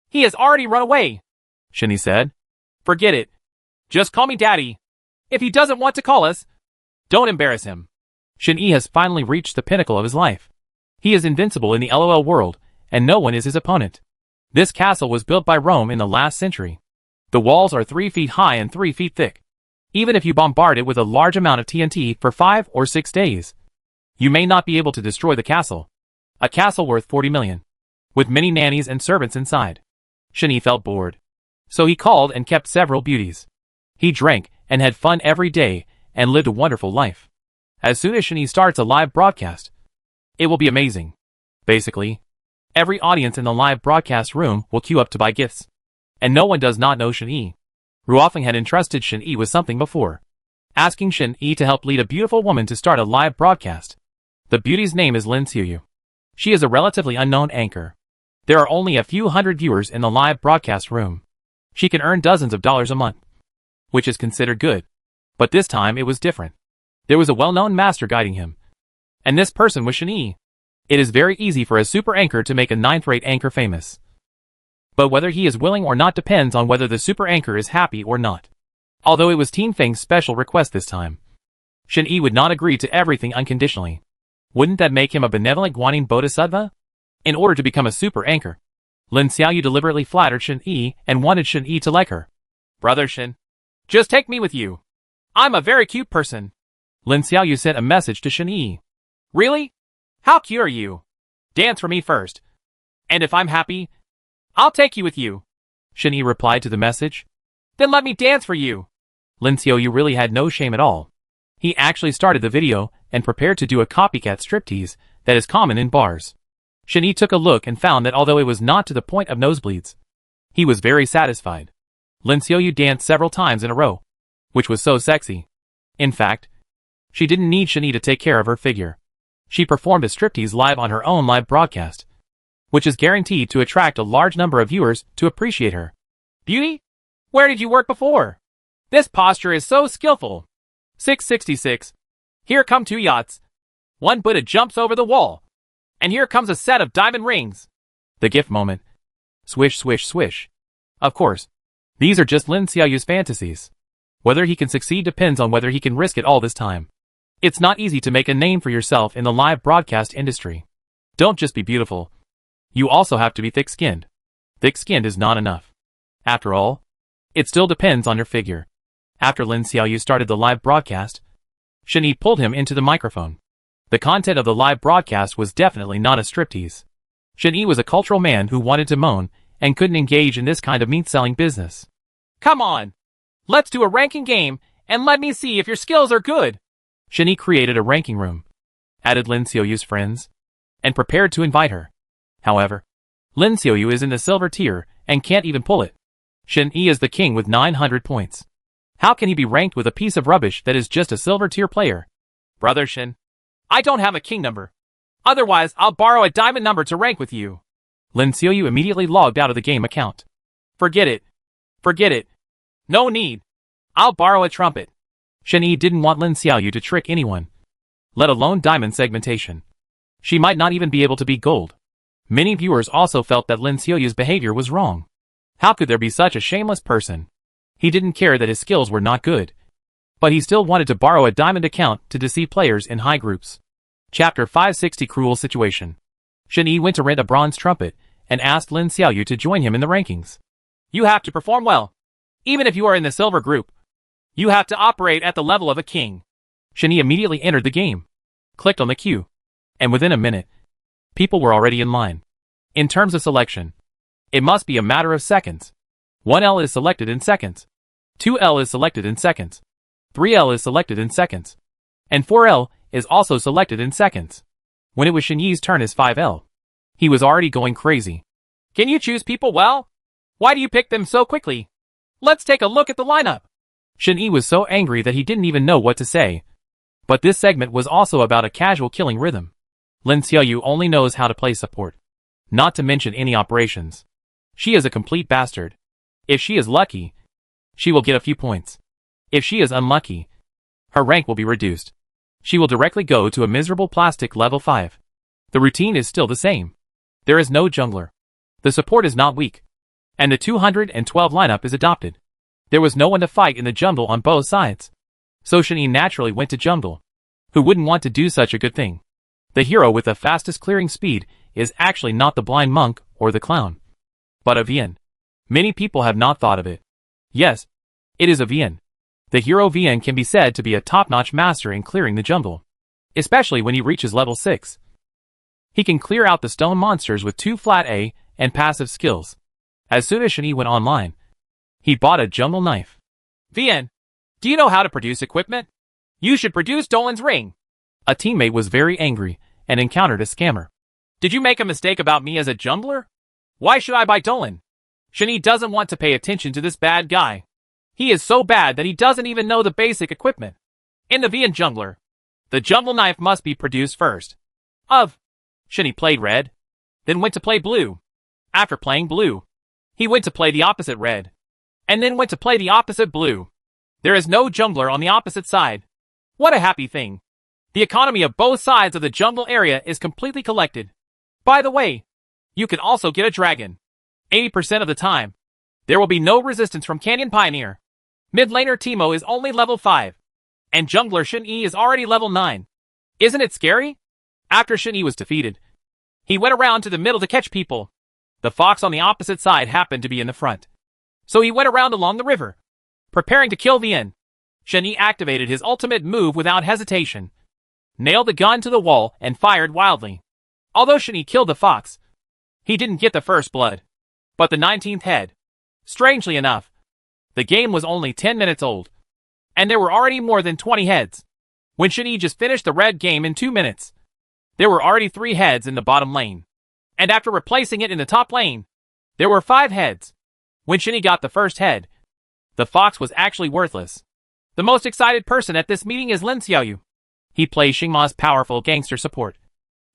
He has already run away, Shinny said. Forget it. Just call me Daddy. If he doesn't want to call us, don't embarrass him. Shin-Yi has finally reached the pinnacle of his life. He is invincible in the LOL world, and no one is his opponent. This castle was built by Rome in the last century. The walls are 3 feet high and 3 feet thick. Even if you bombard it with a large amount of TNT for 5 or 6 days, you may not be able to destroy the castle. A castle worth 40 million. With many nannies and servants inside. Shin-Yi felt bored. So he called and kept several beauties. He drank and had fun every day and lived a wonderful life. As soon as Shin-Yi starts a live broadcast, it will be amazing. Basically, every audience in the live broadcast room will queue up to buy gifts. And no one does not know Shin-Yi. Ruofeng had entrusted Shin-Yi with something before, asking Shin-Yi to help lead a beautiful woman to start a live broadcast. The beauty's name is Lin Xiuyu. She is a relatively unknown anchor. There are only a few hundred viewers in the live broadcast room. She can earn dozens of dollars a month, which is considered good. But this time it was different. There was a well-known master guiding him. And this person was Shin-Yi. It is very easy for a super anchor to make a 9th-rate anchor famous. But whether he is willing or not depends on whether the super anchor is happy or not. Although it was Team Feng's special request this time, Shin-Yi would not agree to everything unconditionally. Wouldn't that make him a benevolent Guanyin Bodhisattva? In order to become a super anchor, Lin Xiaoyu deliberately flattered Shin-Yi and wanted Shin-Yi to like her. Brother Shin, just take me with you. I'm a very cute person. Lin Xiaoyu sent a message to Shin-Yi. Really? How cute are you? Dance for me first. And if I'm happy, I'll take you with you. Shin-Yi replied to the message. Then let me dance for you. Lin Xiaoyu really had no shame at all. He actually started the video and prepared to do a copycat striptease that is common in bars. Shin-Yi took a look and found that although it was not to the point of nosebleeds, he was very satisfied. Lin Xiaoyu danced several times in a row, which was so sexy. In fact, she didn't need Shin-Yi to take care of her figure. She performed a striptease live on her own live broadcast, which is guaranteed to attract a large number of viewers to appreciate her. Beauty? Where did you work before? This posture is so skillful. 666. Here come 2 yachts. One Buddha jumps over the wall. And here comes a set of diamond rings. The gift moment. Swish, swish, swish. Of course, these are just Lin Xiaoyu's fantasies. Whether he can succeed depends on whether he can risk it all this time. It's not easy to make a name for yourself in the live broadcast industry. Don't just be beautiful. You also have to be thick-skinned. Thick-skinned is not enough. After all, it still depends on your figure. After Lin Xiaoyu started the live broadcast, Shin-Yi pulled him into the microphone. The content of the live broadcast was definitely not a striptease. Shin-Yi was a cultural man who wanted to moan and couldn't engage in this kind of meat-selling business. Come on! Let's do a ranking game, and let me see if your skills are good. Shin-Yi created a ranking room, added Lin Xiaoyu's friends, and prepared to invite her. However, Lin Xiaoyu is in the silver tier and can't even pull it. Shin-Yi is the king with 900 points. How can he be ranked with a piece of rubbish that is just a silver tier player? Brother Shin, I don't have a king number. Otherwise, I'll borrow a diamond number to rank with you. Lin Xiaoyu immediately logged out of the game account. Forget it. Forget it. No need. I'll borrow a trumpet. Shin-Yi didn't want Lin Xiaoyu to trick anyone, let alone diamond segmentation. She might not even be able to beat gold. Many viewers also felt that Lin Xiaoyu's behavior was wrong. How could there be such a shameless person? He didn't care that his skills were not good, but he still wanted to borrow a diamond account to deceive players in high groups. Chapter 560 Cruel Situation. Shin-Yi went to rent a bronze trumpet and asked Lin Xiaoyu to join him in the rankings. You have to perform well. Even if you are in the silver group, you have to operate at the level of a king. Shin-Yi immediately entered the game, clicked on the queue, and within a minute, people were already in line. In terms of selection, it must be a matter of seconds. 1L is selected in seconds. 2L is selected in seconds. 3L is selected in seconds. And 4L is also selected in seconds. When it was Shin-Yi's turn as 5L, he was already going crazy. Can you choose people well? Why do you pick them so quickly? Let's take a look at the lineup. Shin-Yi was so angry that he didn't even know what to say. But this segment was also about a casual killing rhythm. Lin Xiaoyu only knows how to play support, not to mention any operations. She is a complete bastard. If she is lucky, she will get a few points. If she is unlucky, her rank will be reduced. She will directly go to a miserable plastic level 5. The routine is still the same. There is no jungler. The support is not weak. And the 212 lineup is adopted. There was no one to fight in the jungle on both sides. So Shen naturally went to jungle. Who wouldn't want to do such a good thing? The hero with the fastest clearing speed is actually not the blind monk or the clown, but a Vian. Many people have not thought of it. Yes, it is a Vian. The hero Vian can be said to be a top-notch master in clearing the jungle, especially when he reaches level 6. He can clear out the stone monsters with 2 flat A and passive skills. As soon as Shen went online, he bought a jungle knife. Vian, do you know how to produce equipment? You should produce Dolan's ring. A teammate was very angry and encountered a scammer. Did you make a mistake about me as a jungler? Why should I buy Dolan? Shen doesn't want to pay attention to this bad guy. He is so bad that he doesn't even know the basic equipment. In the Vian jungler, the jungle knife must be produced first. Shen played red, then went to play blue. After playing blue, he went to play the opposite red, and then went to play the opposite blue. There is no jungler on the opposite side. What a happy thing. The economy of both sides of the jungle area is completely collected. By the way, you can also get a dragon. 80% of the time, there will be no resistance from Canyon Pioneer. Mid laner Teemo is only level 5, and jungler Shen is already level 9. Isn't it scary? After Shen was defeated, he went around to the middle to catch people. The fox on the opposite side happened to be in the front, so he went around along the river, preparing to kill Vian. Shen activated his ultimate move without hesitation, nailed the gun to the wall, and fired wildly. Although Shen killed the fox, he didn't get the first blood, but the 19th head. Strangely enough, the game was only 10 minutes old, and there were already more than 20 heads. When Shen just finished the red game in 2 minutes, there were already 3 heads in the bottom lane, and after replacing it in the top lane, there were 5 heads. When Shen got the first head, the fox was actually worthless. The most excited person at this meeting is Lin Xiaoyu. He plays Xingma's powerful gangster support,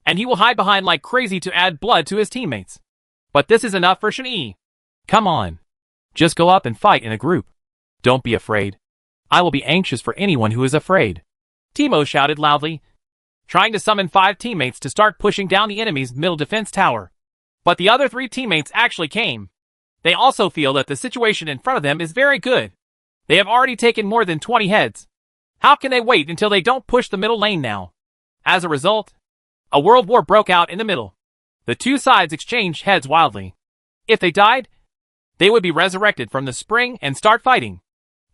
and he will hide behind like crazy to add blood to his teammates. But this is enough for Shen. Come on. Just go up and fight in a group. Don't be afraid. I will be anxious for anyone who is afraid. Teemo shouted loudly, trying to summon 5 teammates to start pushing down the enemy's middle defense tower. But the other 3 teammates actually came. They also feel that the situation in front of them is very good. They have already taken more than 20 heads. How can they wait until they don't push the middle lane now? As a result, a world war broke out in the middle. The 2 sides exchanged heads wildly. If they died, they would be resurrected from the spring and start fighting.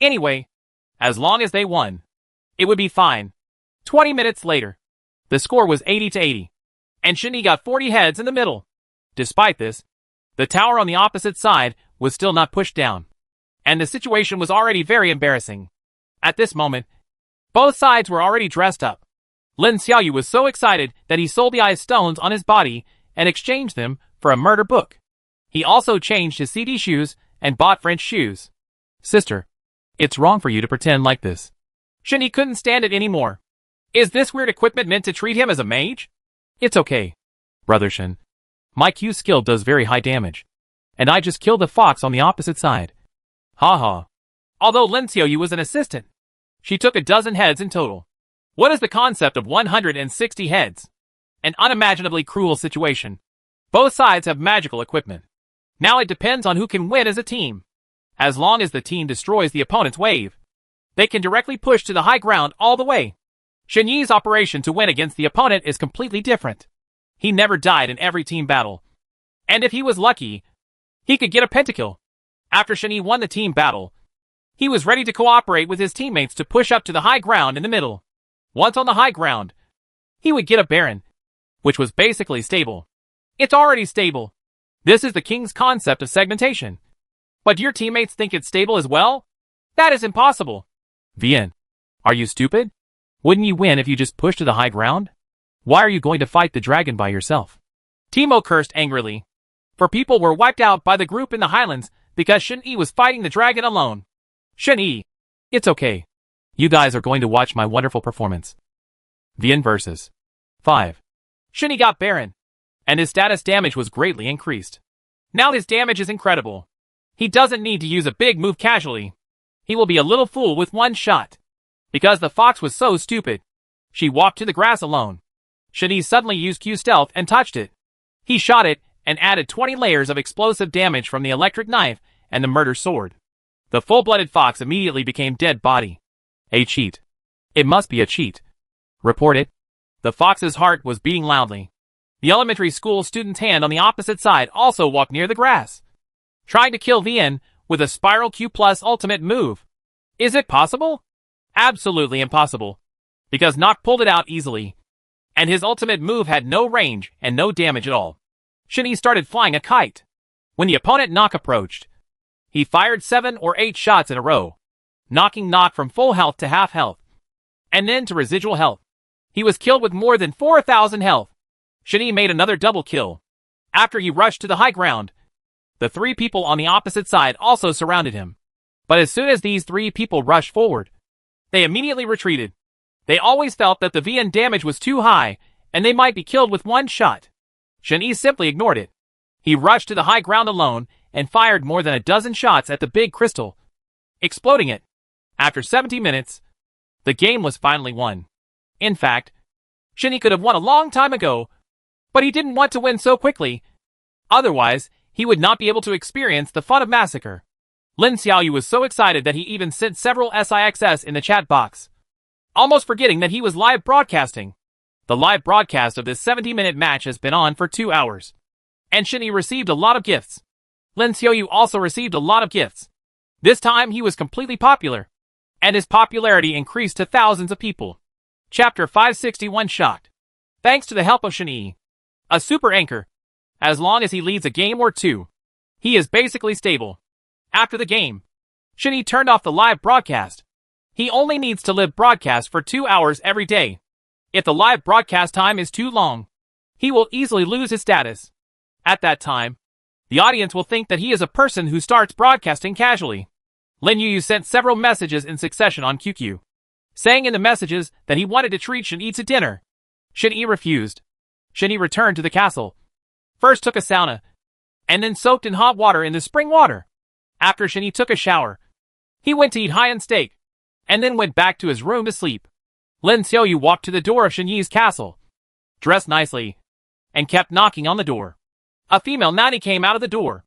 Anyway, as long as they won, it would be fine. 20 minutes later, the score was 80-80, and Shen got 40 heads in the middle. Despite this, the tower on the opposite side was still not pushed down, and the situation was already very embarrassing. At this moment, both sides were already dressed up. Lin Xiaoyu was so excited that he sold the ice stones on his body and exchanged them for a murder book. He also changed his CD shoes and bought French shoes. Sister, it's wrong for you to pretend like this. Shen couldn't stand it anymore. Is this weird equipment meant to treat him as a mage? It's okay, brother Shen. My Q skill does very high damage, and I just killed the fox on the opposite side. Ha ha. Although Lin Xiaoyu was an assistant, she took a dozen heads in total. What is the concept of 160 heads? An unimaginably cruel situation. Both sides have magical equipment. Now it depends on who can win as a team. As long as the team destroys the opponent's wave, they can directly push to the high ground all the way. Shen Yi's operation to win against the opponent is completely different. He never died in every team battle. And if he was lucky, he could get a pentakill. After Shen Yi won the team battle, he was ready to cooperate with his teammates to push up to the high ground in the middle. Once on the high ground, he would get a Baron, which was basically stable. It's already stable. This is the king's concept of segmentation. But do your teammates think it's stable as well? That is impossible. Vian, are you stupid? Wouldn't you win if you just pushed to the high ground? Why are you going to fight the dragon by yourself? Teemo cursed angrily. For people were wiped out by the group in the highlands because Shen Yi was fighting the dragon alone. Shen Yi, it's okay. You guys are going to watch my wonderful performance. Vian versus 5. Shen Yi got Baron, and his status damage was greatly increased. Now his damage is incredible. He doesn't need to use a big move casually. He will be a little fool with one shot. Because the fox was so stupid. She walked to the grass alone. Shani suddenly used Q stealth and touched it. He shot it and added 20 layers of explosive damage from the electric knife and the murder sword. The full-blooded fox immediately became dead body. A cheat. It must be a cheat. Report it. The fox's heart was beating loudly. The elementary school student's hand on the opposite side also walked near the grass, trying to kill VN with a spiral Q plus ultimate move. Is it possible? Absolutely impossible. Because Nock pulled it out easily. And his ultimate move had no range and no damage at all. Shani started flying a kite. When the opponent Nock approached, he fired 7 or 8 shots in a row, knocking Nock from full health to half health, and then to residual health. He was killed with more than 4,000 health. Shani made another double kill. After he rushed to the high ground, the 3 people on the opposite side also surrounded him. But as soon as these 3 people rushed forward, they immediately retreated. They always felt that the VN damage was too high, and they might be killed with one shot. Shani simply ignored it. He rushed to the high ground alone and fired more than a dozen shots at the big crystal, exploding it. After 70 minutes, the game was finally won. In fact, Shani could have won a long time ago, but he didn't want to win so quickly. Otherwise, he would not be able to experience the fun of Massacre. Lin Xiaoyu was so excited that he even sent several SIXS in the chat box, almost forgetting that he was live broadcasting. The live broadcast of this 70-minute match has been on for 2 hours, and Shani received a lot of gifts. Lin Xiaoyu also received a lot of gifts. This time he was completely popular, and his popularity increased to thousands of people. Chapter 561 Shocked. Thanks to the help of Shani, a super anchor, as long as he leads a game or 2, he is basically stable. After the game, Shani turned off the live broadcast. He only needs to live broadcast for 2 hours every day. If the live broadcast time is too long, he will easily lose his status. At that time, the audience will think that he is a person who starts broadcasting casually. Lin Yu sent several messages in succession on QQ, saying in the messages that he wanted to treat Shani to dinner. Shani refused. Shani returned to the castle. First took a sauna, and then soaked in hot water in the spring water. After Shani took a shower, he went to eat high-end steak, and then went back to his room to sleep. Lin Xiaoyu walked to the door of Shani's castle, dressed nicely, and kept knocking on the door. A female nanny came out of the door.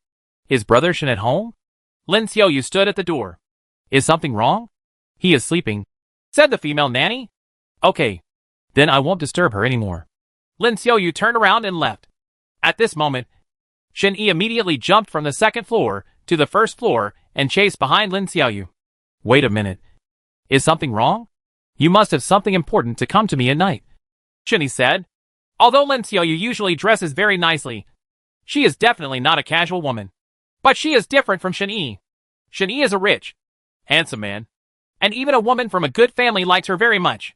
Is brother Shen at home? Lin Xiaoyu stood at the door. Is something wrong? He is sleeping, said the female nanny. Okay, then I won't disturb her anymore. Lin Xiaoyu turned around and left. At this moment, Shen Yi immediately jumped from the 2nd floor to the 1st floor and chased behind Lin Xiaoyu. Wait a minute. Is something wrong? You must have something important to come to me at night, Shen Yi said. Although Lin Xiaoyu usually dresses very nicely, she is definitely not a casual woman. But she is different from Shen Yi. Shen Yi is a rich, handsome man, and even a woman from a good family likes her very much.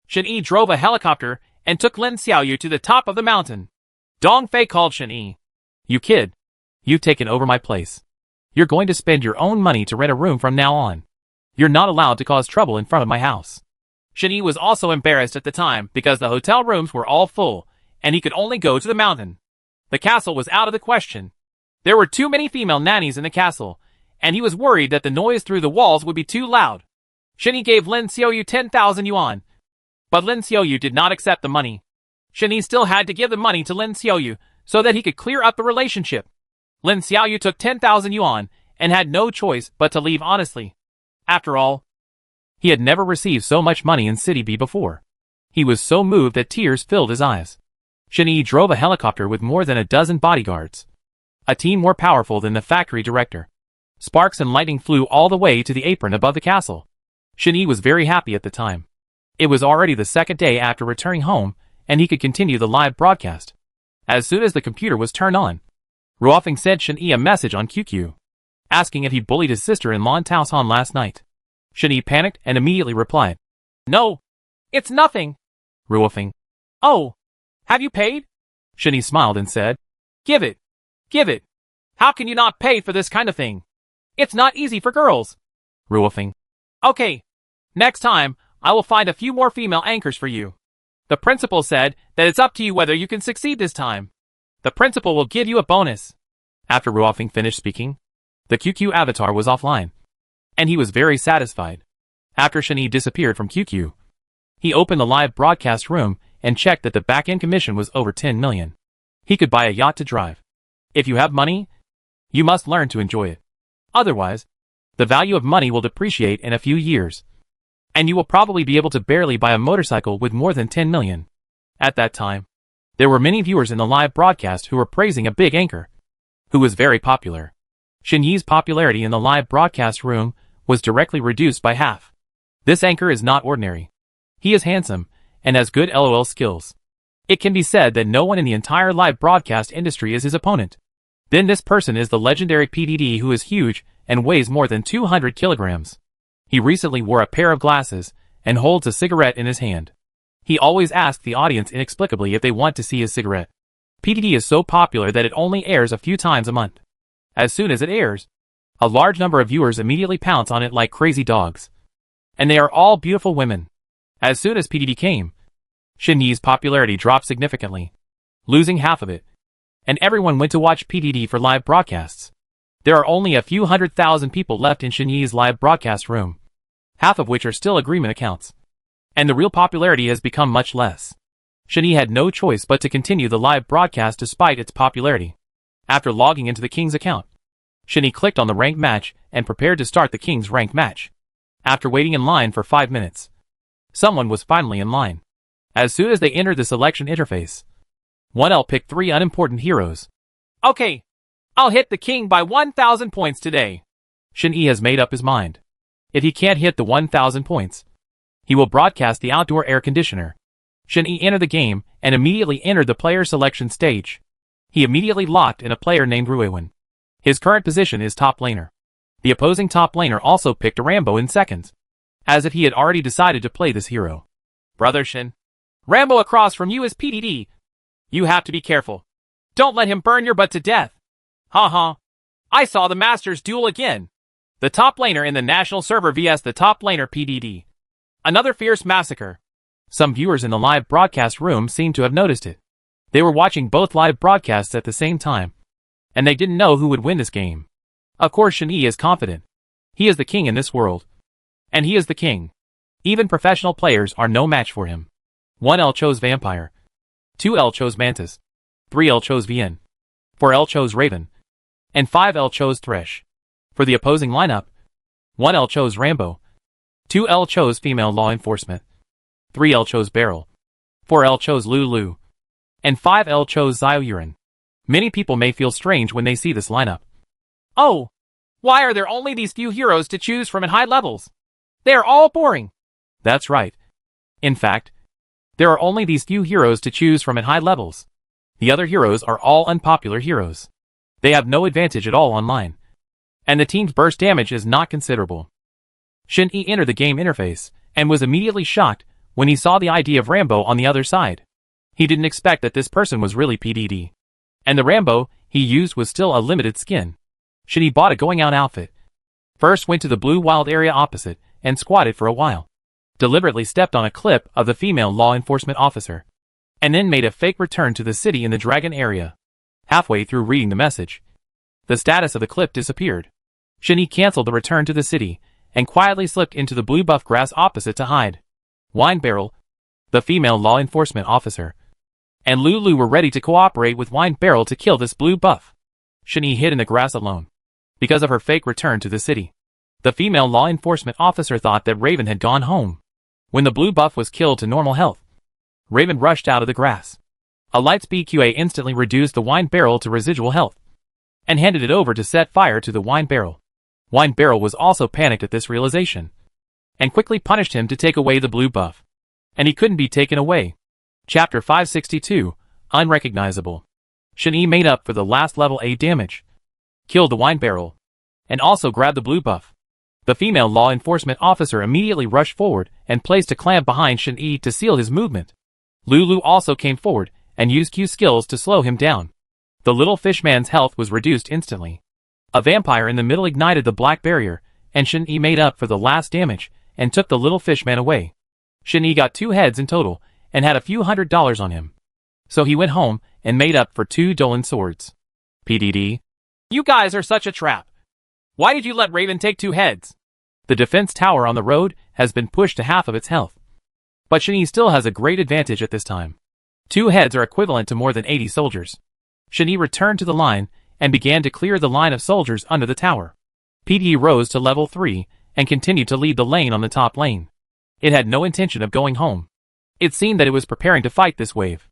Shen Yi drove a helicopter and took Lin Xiaoyu to the top of the mountain. Dong Fei called Shen Yi. You kid, you've taken over my place. You're going to spend your own money to rent a room from now on. You're not allowed to cause trouble in front of my house. Shen Yi was also embarrassed at the time because the hotel rooms were all full, and he could only go to the mountain. The castle was out of the question. There were too many female nannies in the castle, and he was worried that the noise through the walls would be too loud. Shen Yi gave Lin Xiaoyu 10,000 yuan, but Lin Xiaoyu did not accept the money. Shen Yi still had to give the money to Lin Xiaoyu so that he could clear up the relationship. Lin Xiaoyu took 10,000 yuan and had no choice but to leave honestly. After all, he had never received so much money in City B before. He was so moved that tears filled his eyes. Shen Yi drove a helicopter with more than a dozen bodyguards, a team more powerful than the factory director. Sparks and lightning flew all the way to the apron above the castle. Shen Yi was very happy at the time. It was already the 2nd day after returning home, and he could continue the live broadcast. As soon as the computer was turned on, Ruofeng sent Shen Yi a message on QQ, asking if he bullied his sister-in-law in Taosan last night. Shen Yi panicked and immediately replied, No, it's nothing. Ruofeng, Oh, have you paid? Shen Yi smiled and said, Give it. Give it. How can you not pay for this kind of thing? It's not easy for girls. Ruofeng, Okay. Next time, I will find a few more female anchors for you. The principal said that it's up to you whether you can succeed this time. The principal will give you a bonus. After Ruofing finished speaking, the QQ avatar was offline, and he was very satisfied. After Shen Yi disappeared from QQ, he opened the live broadcast room and checked that the back-end commission was over 10 million. He could buy a yacht to drive. If you have money, you must learn to enjoy it. Otherwise, the value of money will depreciate in a few years, and you will probably be able to barely buy a motorcycle with more than 10 million. At that time, there were many viewers in the live broadcast who were praising a big anchor, who was very popular. Shen Yi's popularity in the live broadcast room was directly reduced by half. This anchor is not ordinary. He is handsome and has good LOL skills. It can be said that no one in the entire live broadcast industry is his opponent. Then this person is the legendary PDD, who is huge and weighs more than 200 kilograms. He recently wore a pair of glasses and holds a cigarette in his hand. He always asks the audience inexplicably if they want to see his cigarette. PDD is so popular that it only airs a few times a month. As soon as it airs, a large number of viewers immediately pounce on it like crazy dogs. And they are all beautiful women. As soon as PDD came, Shen Yi's popularity dropped significantly, losing half of it, and everyone went to watch PDD for live broadcasts. There are only a few 100,000 people left in Shen Yi's live broadcast room, half of which are still agreement accounts, and the real popularity has become much less. Shen Yi had no choice but to continue the live broadcast despite its popularity. After logging into the King's account, Shen Yi clicked on the ranked match and prepared to start the King's ranked match. After waiting in line for 5 minutes, someone was finally in line. As soon as they entered the selection interface, 1L picked 3 unimportant heroes. Okay, I'll hit the king by 1,000 points today. Shen Yi has made up his mind. If he can't hit the 1,000 points, he will broadcast the outdoor air conditioner. Shen Yi entered the game and immediately entered the player selection stage. He immediately locked in a player named Ruiwen. His current position is top laner. The opposing top laner also picked a Rambo in seconds, as if he had already decided to play this hero. Brother Shen, Rambo across from you is PDD. You have to be careful. Don't let him burn your butt to death. Haha. I saw the Masters duel again. The top laner in the national server vs the top laner PDD. Another fierce massacre. Some viewers in the live broadcast room seemed to have noticed it. They were watching both live broadcasts at the same time, and they didn't know who would win this game. Of course, Shen Yi is confident. He is the king in this world. And he is the king. Even professional players are no match for him. 1L chose Vampire. 2L chose Mantis. 3L chose VN. 4L chose Raven. And 5L chose Thresh. For the opposing lineup, 1L chose Rambo. 2L chose Female Law Enforcement. 3L chose Beryl. 4L chose Lulu. And 5L chose Xiaoyuan. Many people may feel strange when they see this lineup. Oh, why are there only these few heroes to choose from at high levels? They are all boring. That's right. In fact, there are only these few heroes to choose from at high levels. The other heroes are all unpopular heroes. They have no advantage at all online. And the team's burst damage is not considerable. Shen Yi entered the game interface and was immediately shocked when he saw the ID of Rambo on the other side. He didn't expect that this person was really PDD. And the Rambo he used was still a limited skin. Shen Yi bought a going out outfit. First went to the blue wild area opposite and squatted for a while. Deliberately stepped on a clip of the female law enforcement officer. And then made a fake return to the city in the dragon area. Halfway through reading the message, the status of the clip disappeared. Shen Yi canceled the return to the city and quietly slipped into the blue buff grass opposite to hide. Wine Barrel, the female law enforcement officer, and Lulu were ready to cooperate with Wine Barrel to kill this blue buff. Shen Yi hid in the grass alone because of her fake return to the city. The female law enforcement officer thought that Raven had gone home. When the blue buff was killed to normal health, Raven rushed out of the grass. A Lightspeed QA instantly reduced the Wine Barrel to residual health and handed it over to set fire to the Wine Barrel. Wine Barrel was also panicked at this realization and quickly punished him to take away the blue buff. And he couldn't be taken away. Chapter 562, Unrecognizable. Shen Yi made up for the last level A damage, killed the Wine Barrel, and also grabbed the blue buff. The female law enforcement officer immediately rushed forward and placed a clamp behind Shen Yi to seal his movement. Lulu also came forward and used Q skills to slow him down. The little fishman's health was reduced instantly. A vampire in the middle ignited the black barrier, and Shen Yi made up for the last damage and took the little fishman away. Shen Yi got 2 heads in total and had a few $100s on him. So he went home and made up for 2 Dolan swords. PDD. You guys are such a trap. Why did you let Raven take 2 heads? The defense tower on the road has been pushed to half of its health. But Shani still has a great advantage at this time. 2 heads are equivalent to more than 80 soldiers. Shani returned to the line and began to clear the line of soldiers under the tower. PDD rose to level 3 and continued to lead the lane on the top lane. It had no intention of going home. It seemed that it was preparing to fight this wave.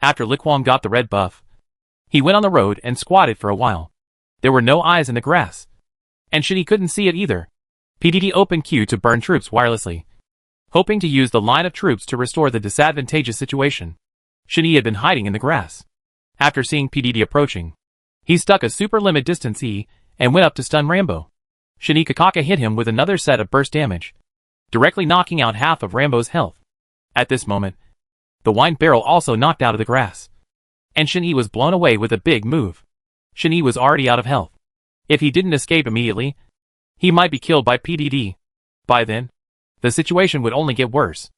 After Liquan got the red buff, he went on the road and squatted for a while. There were no eyes in the grass. And Shani couldn't see it either. PDD opened Q to burn troops wirelessly, hoping to use the line of troops to restore the disadvantageous situation. Shani had been hiding in the grass. After seeing PDD approaching, he stuck a super limit distance E and went up to stun Rambo. Shani Kakaka hit him with another set of burst damage, directly knocking out half of Rambo's health. At this moment, the wine barrel also knocked out of the grass, and Shani was blown away with a big move. Shani was already out of health. If he didn't escape immediately, he might be killed by PDD. By then, the situation would only get worse.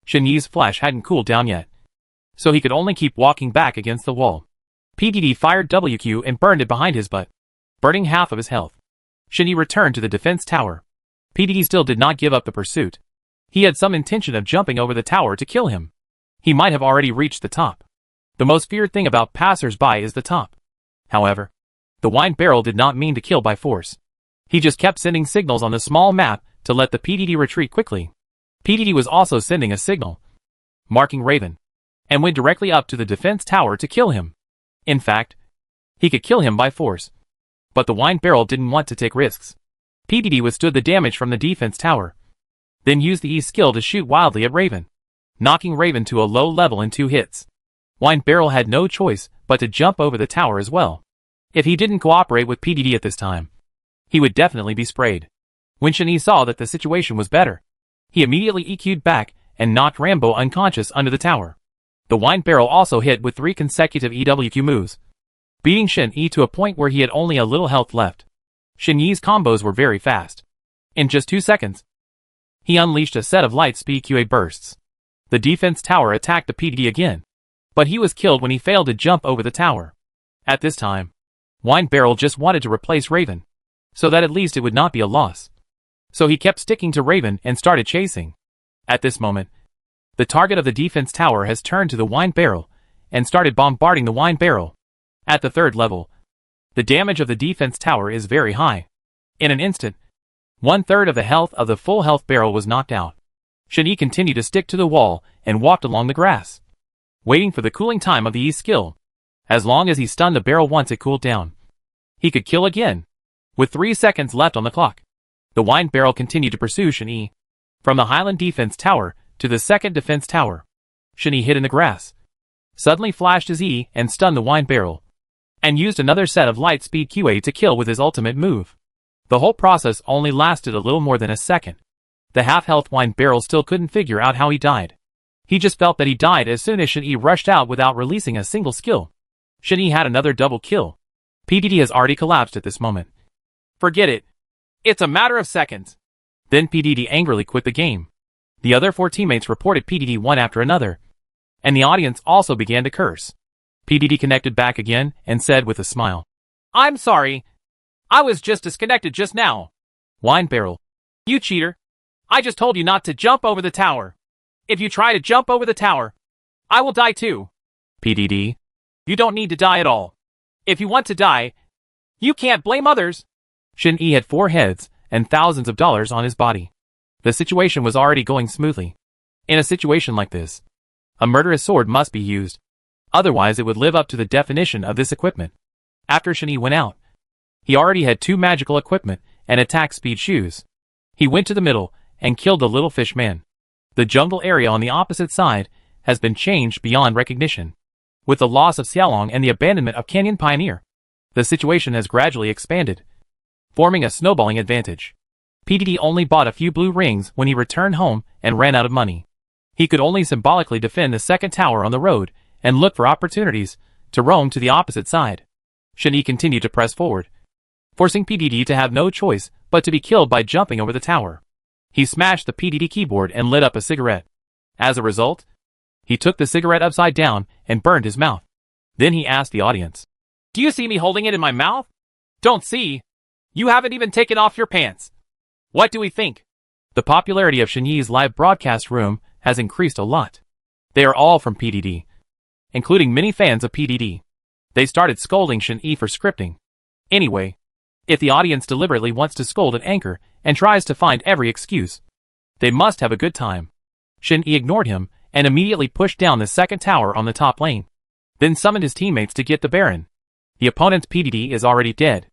Shani's flash hadn't cooled down yet, so he could only keep walking back against the wall. PDD fired WQ and burned it behind his butt, burning half of his health. Shani returned to the defense tower. PDD still did not give up the pursuit. He had some intention of jumping over the tower to kill him. He might have already reached the top. The most feared thing about passers-by is the top. However, the wine barrel did not mean to kill by force. He just kept sending signals on the small map to let the PDD retreat quickly. PDD was also sending a signal, marking Raven, and went directly up to the defense tower to kill him. In fact, he could kill him by force. But the wine barrel didn't want to take risks. PDD withstood the damage from the defense tower, then used the E skill to shoot wildly at Raven, knocking Raven to a low level in 2 hits. Wine barrel had no choice but to jump over the tower as well. If he didn't cooperate with PDD at this time, he would definitely be sprayed. When Shani saw that the situation was better, he immediately EQ'd back and knocked Rambo unconscious under the tower. The wine barrel also hit with 3 consecutive EWQ moves, beating Shin Yi to a point where he had only a little health left. Shin Yi's combos were very fast. In just 2 seconds, he unleashed a set of light speed QA bursts. The defense tower attacked the PDD again, but he was killed when he failed to jump over the tower. At this time, Wine Barrel just wanted to replace Raven, so that at least it would not be a loss. So he kept sticking to Raven and started chasing. At this moment, the target of the defense tower has turned to the Wine Barrel and started bombarding the Wine Barrel. At the 3rd level, the damage of the defense tower is very high. In an instant, 1/3 of the health of the full health barrel was knocked out. Shani continued to stick to the wall and walked along the grass, waiting for the cooling time of the E skill. As long as he stunned the barrel once it cooled down, he could kill again. With 3 seconds left on the clock, the wine barrel continued to pursue Shani. From the Highland defense tower to the 2nd defense tower, Shani hid in the grass, suddenly flashed his E and stunned the wine barrel, and used another set of light speed QA to kill with his ultimate move. The whole process only lasted a little more than a second. The half-health wine barrel still couldn't figure out how he died. He just felt that he died as soon as Shin-Yi rushed out without releasing a single skill. Shin-Yi had another double kill. PDD has already collapsed at this moment. Forget it. It's a matter of seconds. Then PDD angrily quit the game. The other 4 teammates reported PDD one after another, and the audience also began to curse. PDD connected back again and said with a smile, "I'm sorry. I was just disconnected just now." Wine Barrel, "You cheater. I just told you not to jump over the tower. If you try to jump over the tower, I will die too." PDD, "You don't need to die at all. If you want to die, you can't blame others." Shin-Yi had 4 heads and thousands of dollars on his body. The situation was already going smoothly. In a situation like this, a murderous sword must be used. Otherwise it would live up to the definition of this equipment. After Shin-Yi went out, he already had 2 magical equipment and attack speed shoes. He went to the middle and killed the little fish man. The jungle area on the opposite side has been changed beyond recognition. With the loss of Xiaolong and the abandonment of Canyon Pioneer, the situation has gradually expanded, forming a snowballing advantage. PDD only bought a few blue rings when he returned home and ran out of money. He could only symbolically defend the 2nd tower on the road and look for opportunities to roam to the opposite side. Shin-Yi continued to press forward, forcing PDD to have no choice but to be killed by jumping over the tower. He smashed the PDD keyboard and lit up a cigarette. As a result, he took the cigarette upside down and burned his mouth. Then he asked the audience, "Do you see me holding it in my mouth? Don't see. You haven't even taken off your pants. What do we think? The popularity of Shenyi's live broadcast room has increased a lot. They are all from PDD, including many fans of PDD. They started scolding Shenyi for scripting. Anyway, if the audience deliberately wants to scold an anchor and tries to find every excuse, they must have a good time. Shenyi ignored him and immediately pushed down the second tower on the top lane, then summoned his teammates to get the Baron. The opponent's PDD is already dead.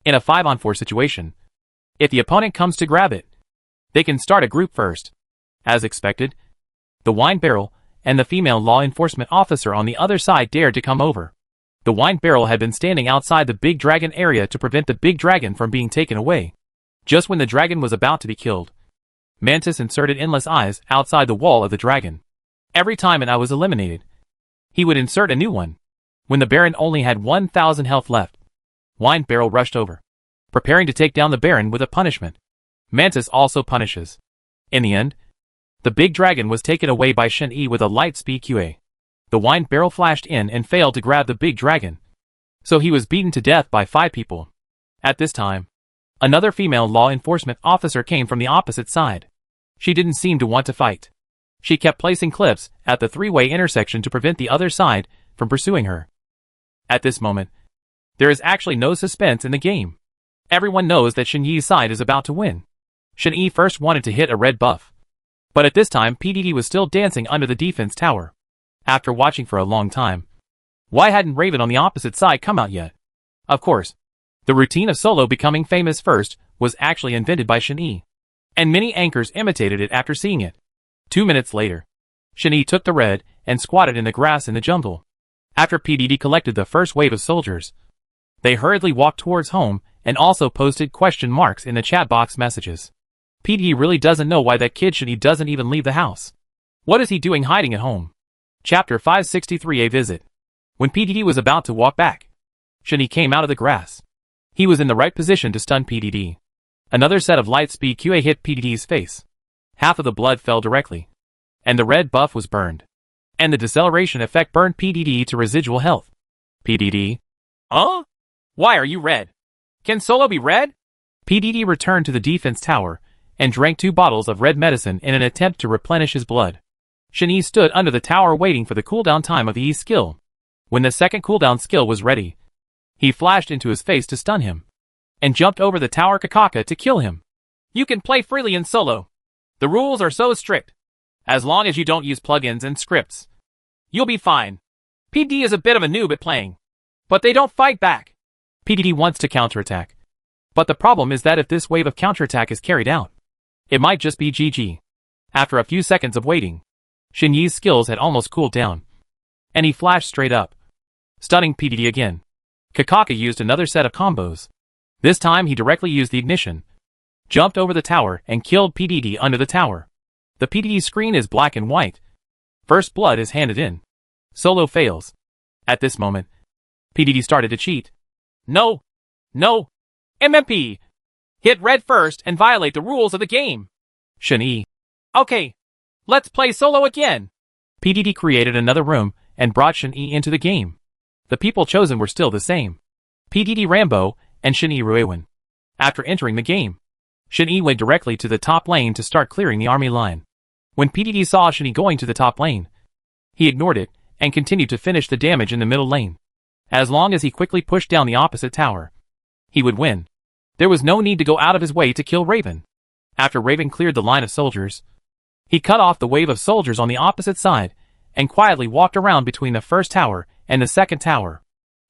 In a 5-on-4 situation, if the opponent comes to grab it, they can start a group first. As expected, the wine barrel and the female law enforcement officer on the other side dared to come over. The wine barrel had been standing outside the big dragon area to prevent the big dragon from being taken away. Just when the dragon was about to be killed, Mantis inserted endless eyes outside the wall of the dragon. Every time an eye was eliminated, he would insert a new one. When the Baron only had 1,000 health left, Wine Barrel rushed over, preparing to take down the Baron with a punishment. Mantis also punishes. In the end, the big dragon was taken away by Shenyi with a light speed QA. The Wine Barrel flashed in and failed to grab the big dragon, so he was beaten to death by 5 people. At this time, another female law enforcement officer came from the opposite side. She didn't seem to want to fight. She kept placing clips at the 3-way intersection to prevent the other side from pursuing her. At this moment, there is actually no suspense in the game. Everyone knows that Shenyi's side is about to win. Shenyi first wanted to hit a red buff, but at this time PDD was still dancing under the defense tower. After watching for a long time, why hadn't Raven on the opposite side come out yet? Of course, the routine of solo becoming famous first was actually invented by Shenyi, and many anchors imitated it after seeing it. 2 minutes later, Shenyi took the red and squatted in the grass in the jungle. After PDD collected the first wave of soldiers, they hurriedly walked towards home and also posted question marks in the chat box messages. PDD really doesn't know why that kid Shenyi doesn't even leave the house. What is he doing hiding at home? Chapter 563 A Visit. When PDD was about to walk back, Shenyi came out of the grass. He was in the right position to stun PDD. Another set of light speed QA hit PDD's face. Half of the blood fell directly, and the red buff was burned. And the deceleration effect burned PDD to residual health. PDD? Huh? Why are you red? Can Solo be red? PDD returned to the defense tower and drank 2 bottles of red medicine in an attempt to replenish his blood. Shenyi stood under the tower waiting for the cooldown time of the E skill. When the second cooldown skill was ready, he flashed into his face to stun him, and jumped over the tower Kakaka to kill him. You can play freely in solo. The rules are so strict. As long as you don't use plugins and scripts, you'll be fine. PD is a bit of a noob at playing, but they don't fight back. PDD wants to counterattack, but the problem is that if this wave of counterattack is carried out, it might just be GG. After a few seconds of waiting, Shenyi's skills had almost cooled down, and he flashed straight up, stunning PDD again. Kakaka used another set of combos. This time he directly used the ignition, jumped over the tower and killed PDD under the tower. The PDD screen is black and white. First blood is handed in. Solo fails. At this moment, PDD started to cheat. No. No. MMP. Hit red first and violate the rules of the game. Shenyi. Okay. Let's play solo again. PDD created another room and brought Shenyi into the game. The people chosen were still the same: PDD Rambo and Shenyi Ruewen. After entering the game, Shenyi went directly to the top lane to start clearing the army line. When PDD saw Shenyi going to the top lane, he ignored it and continued to finish the damage in the middle lane. As long as he quickly pushed down the opposite tower, he would win. There was no need to go out of his way to kill Raven. After Raven cleared the line of soldiers, he cut off the wave of soldiers on the opposite side and quietly walked around between the first tower and the second tower.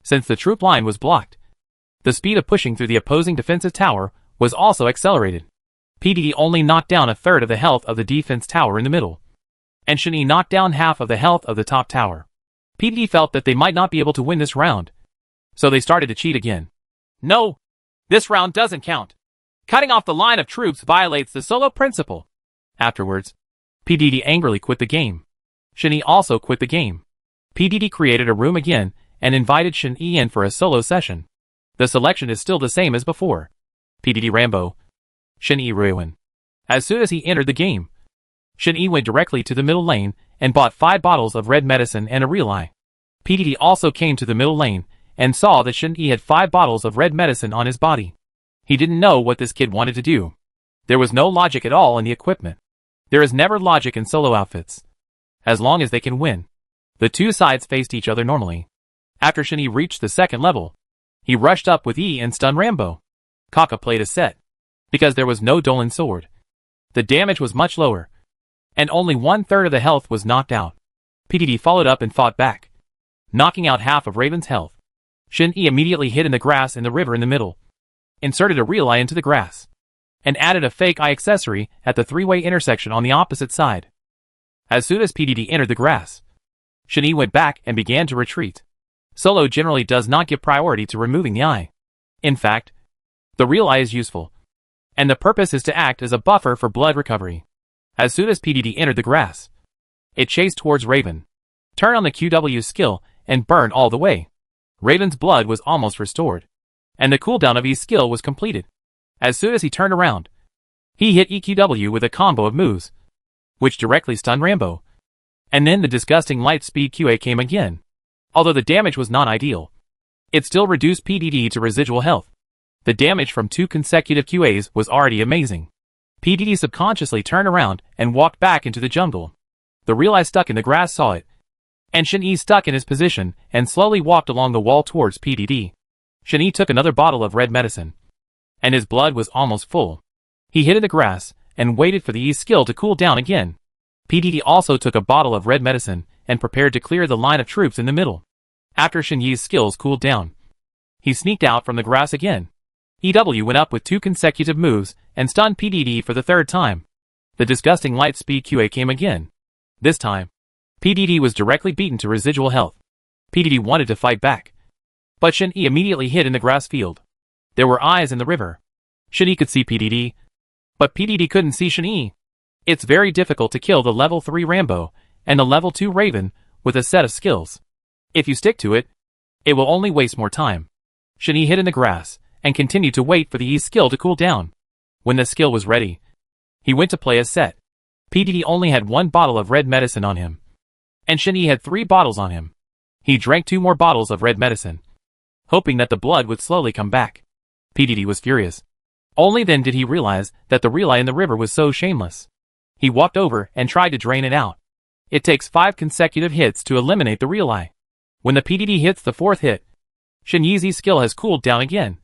Since the troop line was blocked, the speed of pushing through the opposing defensive tower was also accelerated. PDD only knocked down a third of the health of the defense tower in the middle, and Shenyi knocked down half of the health of the top tower. PDD felt that they might not be able to win this round, so they started to cheat again. No, this round doesn't count. Cutting off the line of troops violates the solo principle. Afterwards, PDD angrily quit the game. Shenyi also quit the game. PDD created a room again and invited Shenyi in for a solo session. The selection is still the same as before: PDD Rambo, Shenyi Ruewen. As soon as he entered the game, Shenyi went directly to the middle lane and bought 5 bottles of red medicine and a real eye. PDD also came to the middle lane and saw that Shin-Yi had 5 bottles of red medicine on his body. He didn't know what this kid wanted to do. There was no logic at all in the equipment. There is never logic in solo outfits. As long as they can win. The two sides faced each other normally. After Shin-Yi reached the second level, he rushed up with E and stunned Rambo. Kaka played a set. Because there was no Dolan sword. The damage was much lower. And only 1/3 of the health was knocked out. PDD followed up and fought back, knocking out half of Raven's health. Shin-Yi immediately hid in the grass in the river in the middle, inserted a real eye into the grass, and added a fake eye accessory at the 3-way intersection on the opposite side. As soon as PDD entered the grass, Shin-Yi went back and began to retreat. Solo generally does not give priority to removing the eye. In fact, the real eye is useful, and the purpose is to act as a buffer for blood recovery. As soon as PDD entered the grass, it chased towards Raven. Turn on the QW skill and burn all the way. Raven's blood was almost restored, and the cooldown of E's skill was completed. As soon as he turned around, he hit EQW with a combo of moves, which directly stunned Rambo. And then the disgusting light speed QA came again. Although the damage was not ideal, it still reduced PDD to residual health. The damage from 2 consecutive QAs was already amazing. PDD subconsciously turned around and walked back into the jungle. The real eye stuck in the grass saw it, and Shin-Yi stuck in his position and slowly walked along the wall towards PDD. Shin-Yi took another bottle of red medicine, and his blood was almost full. He hid in the grass and waited for the E skill to cool down again. PDD also took a bottle of red medicine and prepared to clear the line of troops in the middle. After Shin-Yi's skills cooled down, he sneaked out from the grass again. EW went up with 2 consecutive moves and stunned PDD for the 3rd time. The disgusting light speed QA came again. This time, PDD was directly beaten to residual health. PDD wanted to fight back, but Shin-Yi immediately hid in the grass field. There were eyes in the river. Shin-Yi could see PDD, but PDD couldn't see Shin-Yi. It's very difficult to kill the level 3 Rambo and the level 2 Raven with a set of skills. If you stick to it, it will only waste more time. Shin-Yi hid in the grass and continued to wait for the E skill to cool down. When the skill was ready, he went to play a set. PDD only had 1 bottle of red medicine on him, and Shin-Yi had 3 bottles on him. He drank 2 more bottles of red medicine, hoping that the blood would slowly come back. PDD was furious. Only then did he realize that the real eye in the river was so shameless. He walked over and tried to drain it out. It takes 5 consecutive hits to eliminate the real eye. When the PDD hits the 4th hit, Shin-Yi's skill has cooled down again,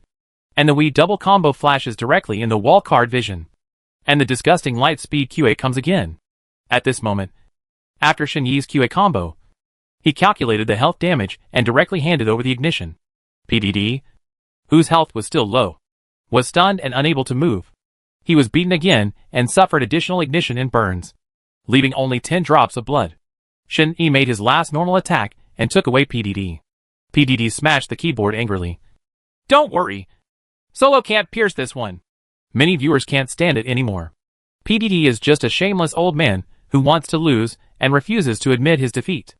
and the Wii double combo flashes directly in the wall card vision. And the disgusting light speed QA comes again. At this moment, after Shin-Yi's QA combo, he calculated the health damage and directly handed over the ignition. PDD, whose health was still low, was stunned and unable to move. He was beaten again and suffered additional ignition and burns, leaving only 10 drops of blood. Shin-Yi made his last normal attack and took away PDD. PDD smashed the keyboard angrily. Don't worry. Solo can't pierce this one. Many viewers can't stand it anymore. PDD is just a shameless old man who wants to lose and refuses to admit his defeat.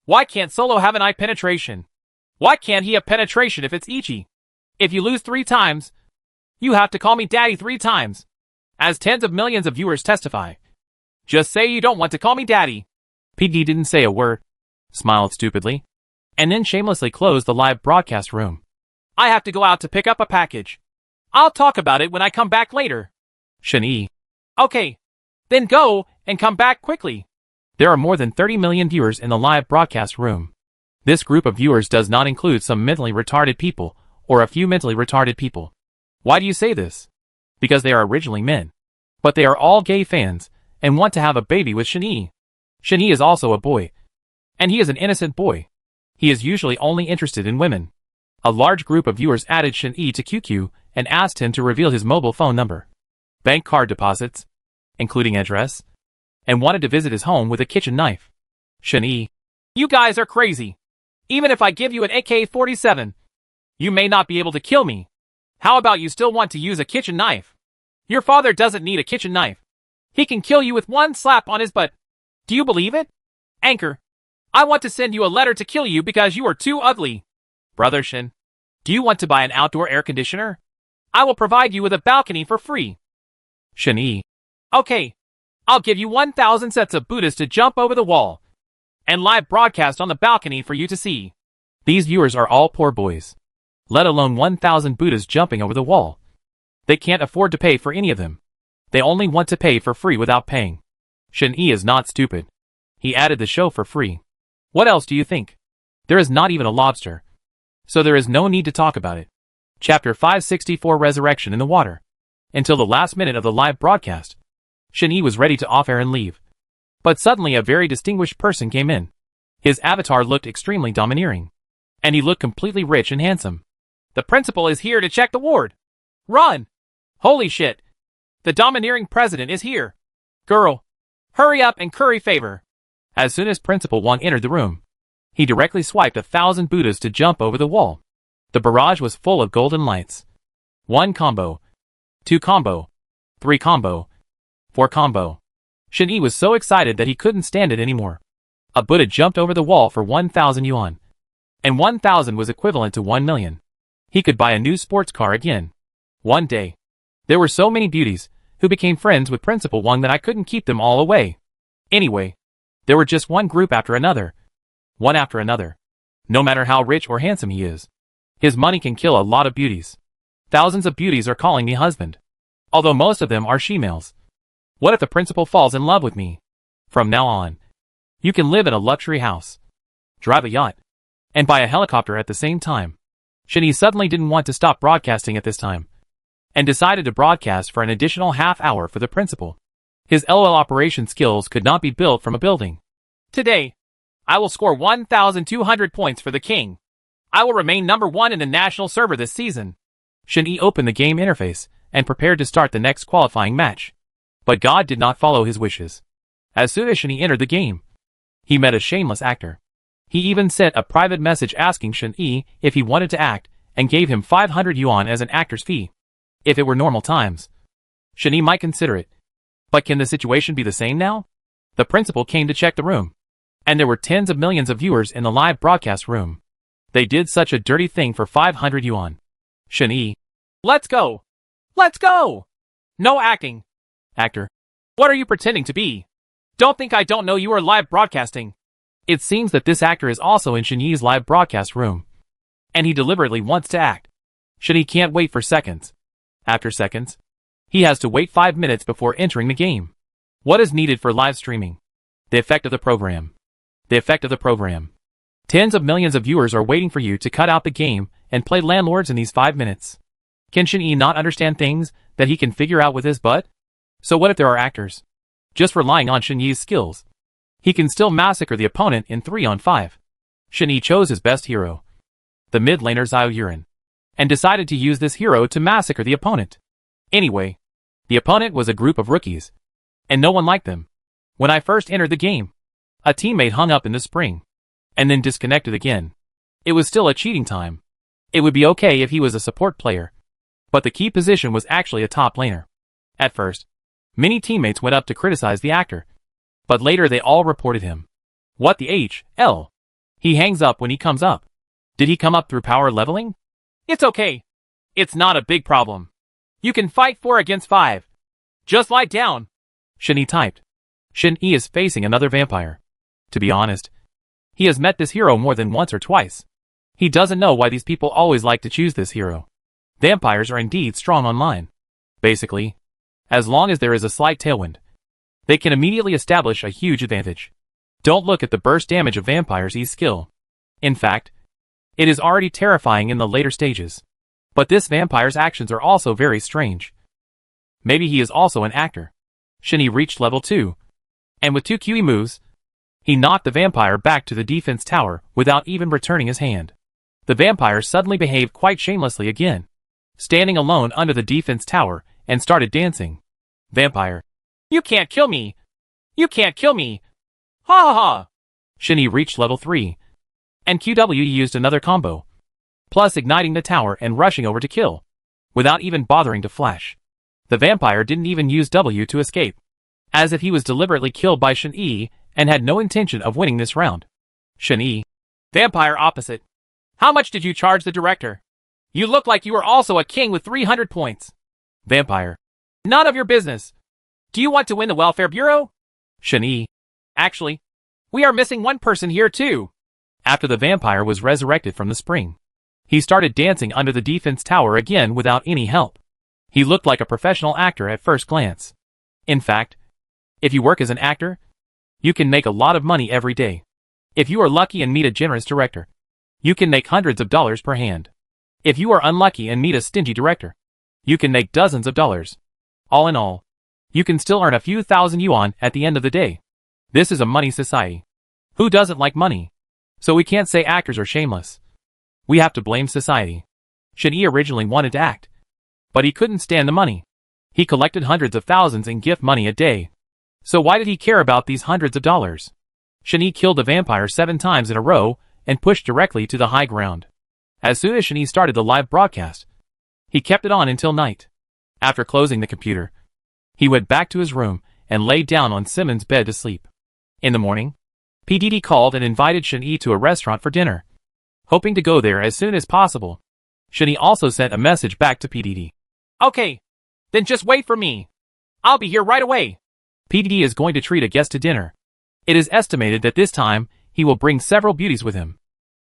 Why can't Solo have an eye penetration? Why can't he have penetration if it's Ichi? If you lose 3 times, you have to call me daddy 3 times. As tens of millions of viewers testify. Just say you don't want to call me daddy. PDD didn't say a word, smiled stupidly, and then shamelessly closed the live broadcast room. I have to go out to pick up a package. I'll talk about it when I come back later. Shin-Yi. Okay. Then go and come back quickly. There are more than 30 million viewers in the live broadcast room. This group of viewers does not include some mentally retarded people or a few mentally retarded people. Why do you say this? Because they are originally men. But they are all gay fans and want to have a baby with Shin-Yi. Shin-Yi is also a boy. And he is an innocent boy. He is usually only interested in women. A large group of viewers added Shin-Yi to QQ and asked him to reveal his mobile phone number, bank card deposits, including address, and wanted to visit his home with a kitchen knife. Shin-Yi. You guys are crazy. Even if I give you an AK-47, you may not be able to kill me. How about you still want to use a kitchen knife? Your father doesn't need a kitchen knife. He can kill you with 1 slap on his butt. Do you believe it? Anchor. I want to send you a letter to kill you because you are too ugly. Brother Shin, do you want to buy an outdoor air conditioner? I will provide you with a balcony for free. Shin-Yi. Okay. I'll give you 1,000 sets of Buddhas to jump over the wall and live broadcast on the balcony for you to see. These viewers are all poor boys. Let alone 1,000 Buddhas jumping over the wall. They can't afford to pay for any of them. They only want to pay for free without paying. Shen-Yi is not stupid. He added the show for free. What else do you think? There is not even a lobster. So there is no need to talk about it. Chapter 564 Resurrection in the Water. Until the last minute of the live broadcast, Shen-Yi was ready to off air and leave. But suddenly a very distinguished person came in. His avatar looked extremely domineering. And he looked completely rich and handsome. The principal is here to check the ward. Run! Holy shit! The domineering president is here. Girl, hurry up and curry favor. As soon as Principal Wang entered the room, he directly swiped 1,000 Buddhas to jump over the wall. The barrage was full of golden lights. 1 combo. 2 combo. 3 combo. 4 combo. Shen-Yi was so excited that he couldn't stand it anymore. A Buddha jumped over the wall for 1,000 yuan. And 1,000 was equivalent to 1 million. He could buy a new sports car again. One day, there were so many beauties who became friends with Principal Wang that I couldn't keep them all away. Anyway, there were just one group after another. One after another. No matter how rich or handsome he is, his money can kill a lot of beauties. Thousands of beauties are calling me husband. Although most of them are she-males. What if the principal falls in love with me? From now on, you can live in a luxury house, drive a yacht, and buy a helicopter at the same time. Shen-Yi suddenly didn't want to stop broadcasting at this time, and decided to broadcast for an additional half hour for the principal. His LOL operation skills could not be built from a building. Today, I will score 1,200 points for the king. I will remain number 1 in the national server this season. Shen-Yi opened the game interface and prepared to start the next qualifying match. But God did not follow his wishes. As soon as Shen-Yi entered the game, he met a shameless actor. He even sent a private message asking Shen-Yi if he wanted to act and gave him 500 yuan as an actor's fee. If it were normal times, Shen-Yi might consider it. But can the situation be the same now? The principal came to check the room, and there were tens of millions of viewers in the live broadcast room. They did such a dirty thing for 500 yuan. Shen-Yi. Let's go! Let's go! No acting. Actor. What are you pretending to be? Don't think I don't know you are live broadcasting. It seems that this actor is also in Shen-Yi's live broadcast room. And he deliberately wants to act. Shen-Yi can't wait for seconds. After seconds, he has to wait 5 minutes before entering the game. What is needed for live streaming? The effect of the program. The effect of the program. Tens of millions of viewers are waiting for you to cut out the game and play landlords in these 5 minutes. Can Shen-Yi not understand things that he can figure out with his butt? So what if there are actors? Just relying on Shen-Yi's skills, he can still massacre the opponent in 3-on-5. Shen-Yi chose his best hero, the mid laner Xiao Yuren, and decided to use this hero to massacre the opponent. Anyway, the opponent was a group of rookies, and no one liked them. When I first entered the game, a teammate hung up in the spring, and then disconnected again. It was still a cheating time. It would be okay if he was a support player, but the key position was actually a top laner. At first, many teammates went up to criticize the actor, but later they all reported him. What the hell? He hangs up when he comes up. Did he come up through power leveling? It's okay. It's not a big problem. You can fight 4 against 5. Just lie down. Shen-Yi typed. Shen-Yi is facing another vampire. To be honest, he has met this hero more than once or twice. He doesn't know why these people always like to choose this hero. Vampires are indeed strong online. Basically, as long as there is a slight tailwind, they can immediately establish a huge advantage. Don't look at the burst damage of Vampires E's skill. In fact, it is already terrifying in the later stages. But this vampire's actions are also very strange. Maybe he is also an actor. Shen-Yi reached level 2, and with 2 QE moves, he knocked the vampire back to the defense tower without even returning his hand. The vampire suddenly behaved quite shamelessly again, standing alone under the defense tower and started dancing. Vampire. You can't kill me. You can't kill me. Ha ha ha. Shen-Yi reached level 3, and QW used another combo, plus igniting the tower and rushing over to kill, without even bothering to flash. The vampire didn't even use W to escape, as if he was deliberately killed by Shen-Yi and had no intention of winning this round. Shen-Yi. Vampire opposite. How much did you charge the director? You look like you are also a king with 300 points. Vampire. None of your business. Do you want to win the welfare bureau? Shen-Yi. Actually, we are missing one person here too. After the vampire was resurrected from the spring, he started dancing under the defense tower again without any help. He looked like a professional actor at first glance. In fact, if you work as an actor, you can make a lot of money every day. If you are lucky and meet a generous director, you can make hundreds of dollars per hand. If you are unlucky and meet a stingy director, you can make dozens of dollars. All in all, you can still earn a few thousand yuan at the end of the day. This is a money society. Who doesn't like money? So we can't say actors are shameless. We have to blame society. Shen Yi originally wanted to act, but he couldn't stand the money. He collected hundreds of thousands in gift money a day. So why did he care about these hundreds of dollars? Shen Yi killed the vampire 7 times in a row and pushed directly to the high ground. As soon as Shen Yi started the live broadcast, he kept it on until night. After closing the computer, he went back to his room and laid down on Simon's bed to sleep. In the morning, PDD called and invited Shen Yi to a restaurant for dinner, hoping to go there as soon as possible. Shen Yi also sent a message back to PDD. Okay, then just wait for me. I'll be here right away. PDD is going to treat a guest to dinner. It is estimated that this time, he will bring several beauties with him.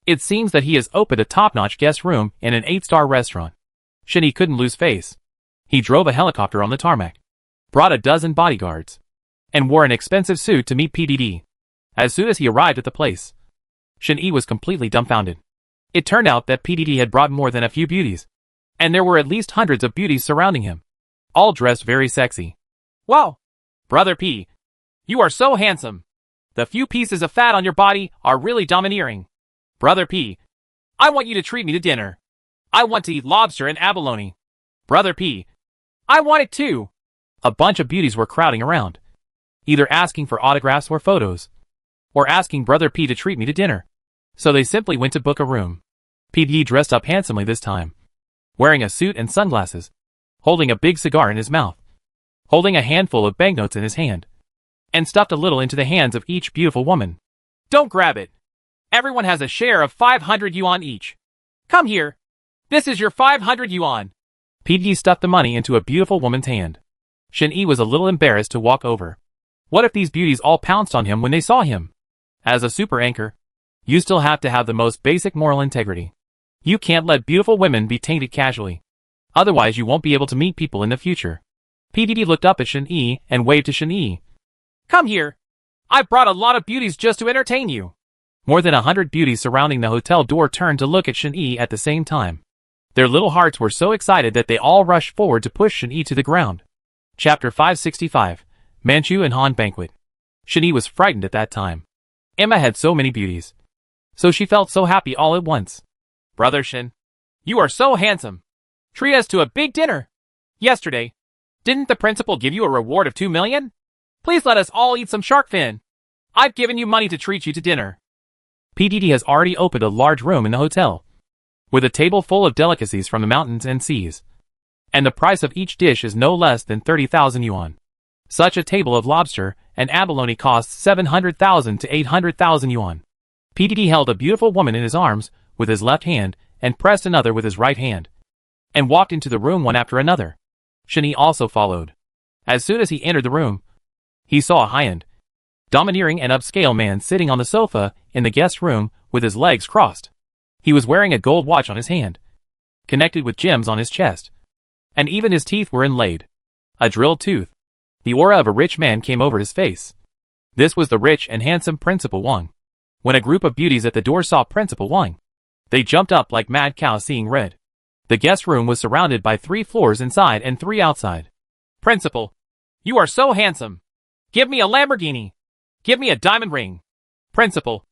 It seems that he has opened a top-notch guest room in an 8-star restaurant. Shen Yi couldn't lose face. He drove a helicopter on the tarmac, brought a dozen bodyguards, and wore an expensive suit to meet PDD. As soon as he arrived at the place, Shen Yi was completely dumbfounded. It turned out that PDD had brought more than a few beauties, and there were at least hundreds of beauties surrounding him, all dressed very sexy. Wow! Brother P, you are so handsome. The few pieces of fat on your body are really domineering. Brother P, I want you to treat me to dinner. I want to eat lobster and abalone. Brother P, I want it too. A bunch of beauties were crowding around, either asking for autographs or photos, or asking Brother P to treat me to dinner. So they simply went to book a room. PDD dressed up handsomely this time, wearing a suit and sunglasses, holding a big cigar in his mouth, holding a handful of banknotes in his hand, and stuffed a little into the hands of each beautiful woman. Don't grab it. Everyone has a share of 500 yuan each. Come here. This is your 500 yuan. PDD stuffed the money into a beautiful woman's hand. Shen Yi was a little embarrassed to walk over. What if these beauties all pounced on him when they saw him? As a super anchor, you still have to have the most basic moral integrity. You can't let beautiful women be tainted casually. Otherwise you won't be able to meet people in the future. PDD looked up at Shen Yi and waved to Shen Yi. Come here. I brought a lot of beauties just to entertain you. More than 100 beauties surrounding the hotel door turned to look at Shen Yi at the same time. Their little hearts were so excited that they all rushed forward to push Shen Yi to the ground. Chapter 565, Manchu and Han Banquet. Shen Yi was frightened at that time. Emma had so many beauties, so she felt so happy all at once. Brother Shen, you are so handsome. Treat us to a big dinner. Yesterday, didn't the principal give you a reward of 2 million? Please let us all eat some shark fin. I've given you money to treat you to dinner. PDD has already opened a large room in the hotel, with a table full of delicacies from the mountains and seas. And the price of each dish is no less than 30,000 yuan. Such a table of lobster and abalone costs 700,000 to 800,000 yuan. PDD held a beautiful woman in his arms with his left hand and pressed another with his right hand, and walked into the room one after another. Shen Yi also followed. As soon as he entered the room, he saw a high-end, domineering and upscale man sitting on the sofa in the guest room with his legs crossed. He was wearing a gold watch on his hand, connected with gems on his chest, and even his teeth were inlaid. A drilled tooth. The aura of a rich man came over his face. This was the rich and handsome Principal Wang. When a group of beauties at the door saw Principal Wang, they jumped up like mad cows seeing red. The guest room was surrounded by 3 floors inside and 3 outside. Principal, you are so handsome. Give me a Lamborghini. Give me a diamond ring. Principal,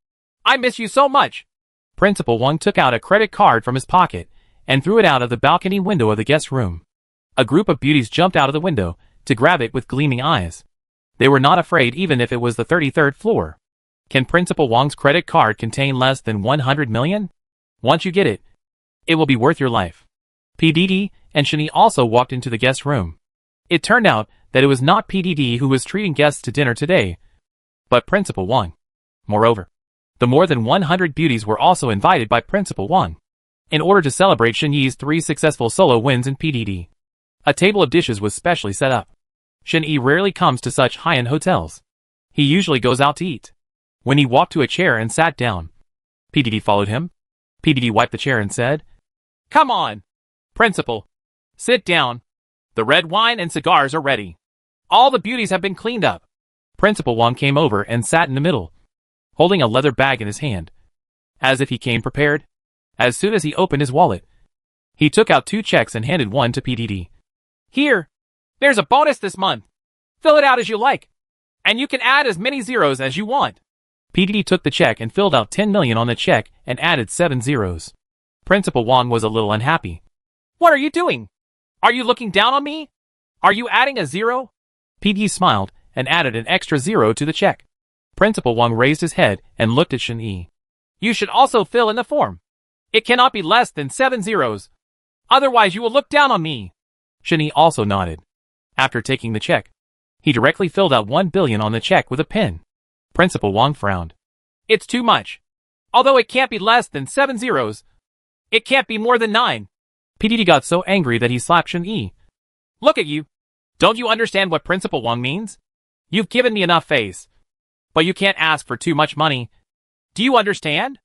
I miss you so much. Principal Wang took out a credit card from his pocket and threw it out of the balcony window of the guest room. A group of beauties jumped out of the window to grab it with gleaming eyes. They were not afraid even if it was the 33rd floor. Can Principal Wang's credit card contain less than 100 million? Once you get it, it will be worth your life. PDD and Shen Yi also walked into the guest room. It turned out that it was not PDD who was treating guests to dinner today, but Principal Wang. Moreover, the more than 100 beauties were also invited by Principal Wang, in order to celebrate Shen Yi's 3 successful solo wins in PDD. A table of dishes was specially set up. Shen Yi rarely comes to such high-end hotels. He usually goes out to eat. When he walked to a chair and sat down, PDD followed him. PDD wiped the chair and said, Come on, Principal. Sit down. The red wine and cigars are ready. All the beauties have been cleaned up. Principal Wong came over and sat in the middle, holding a leather bag in his hand, as if he came prepared. As soon as he opened his wallet, he took out 2 checks and handed one to PDD. Here, there's a bonus this month. Fill it out as you like, and you can add as many zeros as you want. PDD took the check and filled out 10 million on the check and added 7 zeros. Principal Wong was a little unhappy. What are you doing? Are you looking down on me? Are you adding a zero? PDD smiled and added an extra 0 to the check. Principal Wong raised his head and looked at Shen Yi. You should also fill in the form. It cannot be less than 7 zeros. Otherwise you will look down on me. Shen Yi also nodded. After taking the check, he directly filled out 1 billion on the check with a pen. Principal Wong frowned. It's too much. Although it can't be less than 7 zeros, it can't be more than 9. PDD got so angry that he slapped Shen Yi. Look at you. Don't you understand what Principal Wong means? You've given me enough face. But you can't ask for too much money. Do you understand?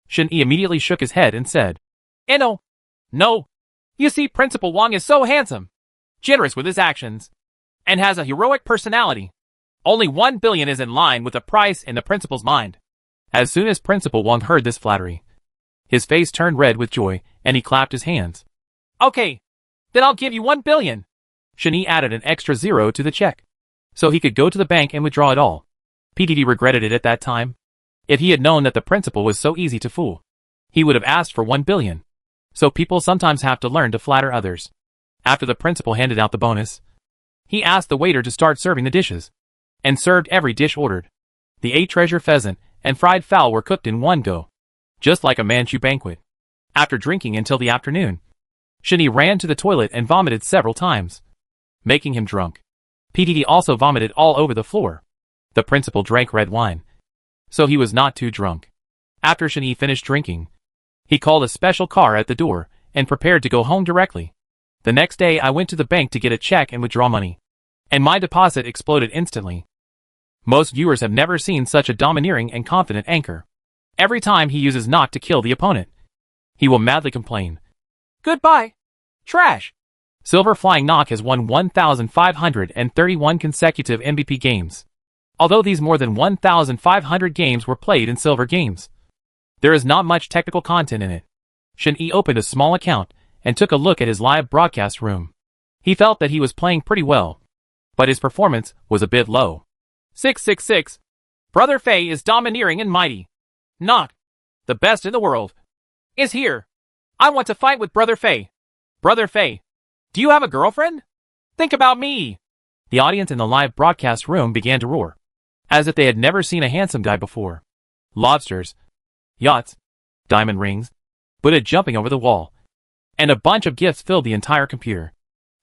Shen Yi immediately shook his head and said, No. No. You see, Principal Wong is so handsome, generous with his actions, and has a heroic personality. Only 1 billion is in line with the price in the principal's mind. As soon as Principal Wong heard this flattery, his face turned red with joy and he clapped his hands. Okay, then I'll give you 1 billion. Shen Yi added an extra 0 to the check, so he could go to the bank and withdraw it all. PDD regretted it at that time. If he had known that the principal was so easy to fool, he would have asked for 1 billion. So people sometimes have to learn to flatter others. After the principal handed out the bonus, he asked the waiter to start serving the dishes, and served every dish ordered. The 8 treasure pheasant and fried fowl were cooked in one go, just like a Manchu banquet. After drinking until the afternoon, Shen Yi ran to the toilet and vomited several times, making him drunk. PDD also vomited all over the floor. The principal drank red wine, so he was not too drunk. After Shen Yi finished drinking, he called a special car at the door and prepared to go home directly. The next day I went to the bank to get a check and withdraw money, and my deposit exploded instantly. Most viewers have never seen such a domineering and confident anchor. Every time he uses knock to kill the opponent, he will madly complain. Goodbye, trash. Silver Flying Knock has won 1,531 consecutive MVP games. Although these more than 1,500 games were played in silver games, there is not much technical content in it. Shen Yi opened a small account and took a look at his live broadcast room. He felt that he was playing pretty well, but his performance was a bit low. 666. Brother Fei is domineering and mighty. Knock, the best in the world, is here. I want to fight with Brother Fei. Brother Fei, do you have a girlfriend? Think about me. The audience in the live broadcast room began to roar, as if they had never seen a handsome guy before. Lobsters, yachts, diamond rings, Buddha jumping over the wall, and a bunch of gifts filled the entire computer.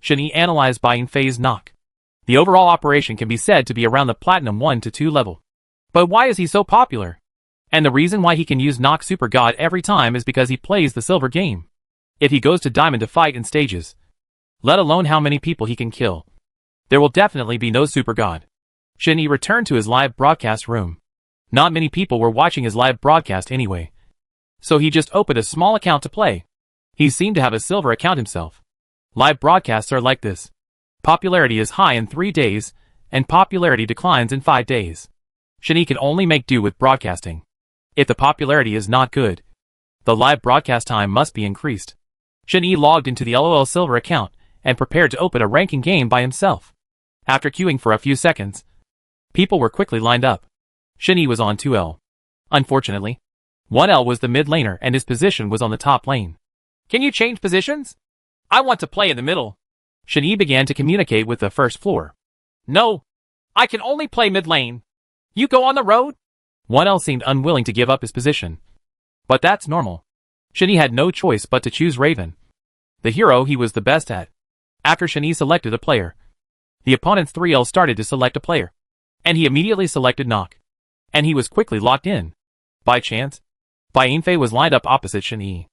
Shen Yi analyzed Bain Fei's knock. The overall operation can be said to be around the Platinum 1 to 2 level. But why is he so popular? And the reason why he can use Knock Super God every time is because he plays the silver game. If he goes to Diamond to fight in stages, let alone how many people he can kill, there will definitely be no Super God. Shen Yi returned to his live broadcast room. Not many people were watching his live broadcast anyway, so he just opened a small account to play. He seemed to have a silver account himself. Live broadcasts are like this. Popularity is high in 3 days, and popularity declines in 5 days. Shen Yi can only make do with broadcasting. If the popularity is not good, the live broadcast time must be increased. Shen Yi logged into the LOL Silver account and prepared to open a ranking game by himself. After queuing for a few seconds, people were quickly lined up. Shen Yi was on 2L. Unfortunately, 1L was the mid laner and his position was on the top lane. Can you change positions? I want to play in the middle. Shen Yi began to communicate with the first floor. No, I can only play mid lane. You go on the road? 1L seemed unwilling to give up his position. But that's normal. Shen Yi had no choice but to choose Raven, the hero he was the best at. After Shen Yi selected a player, the opponent's 3L started to select a player, and he immediately selected Knock. And he was quickly locked in. By chance, Bain Fei was lined up opposite Shen Yi,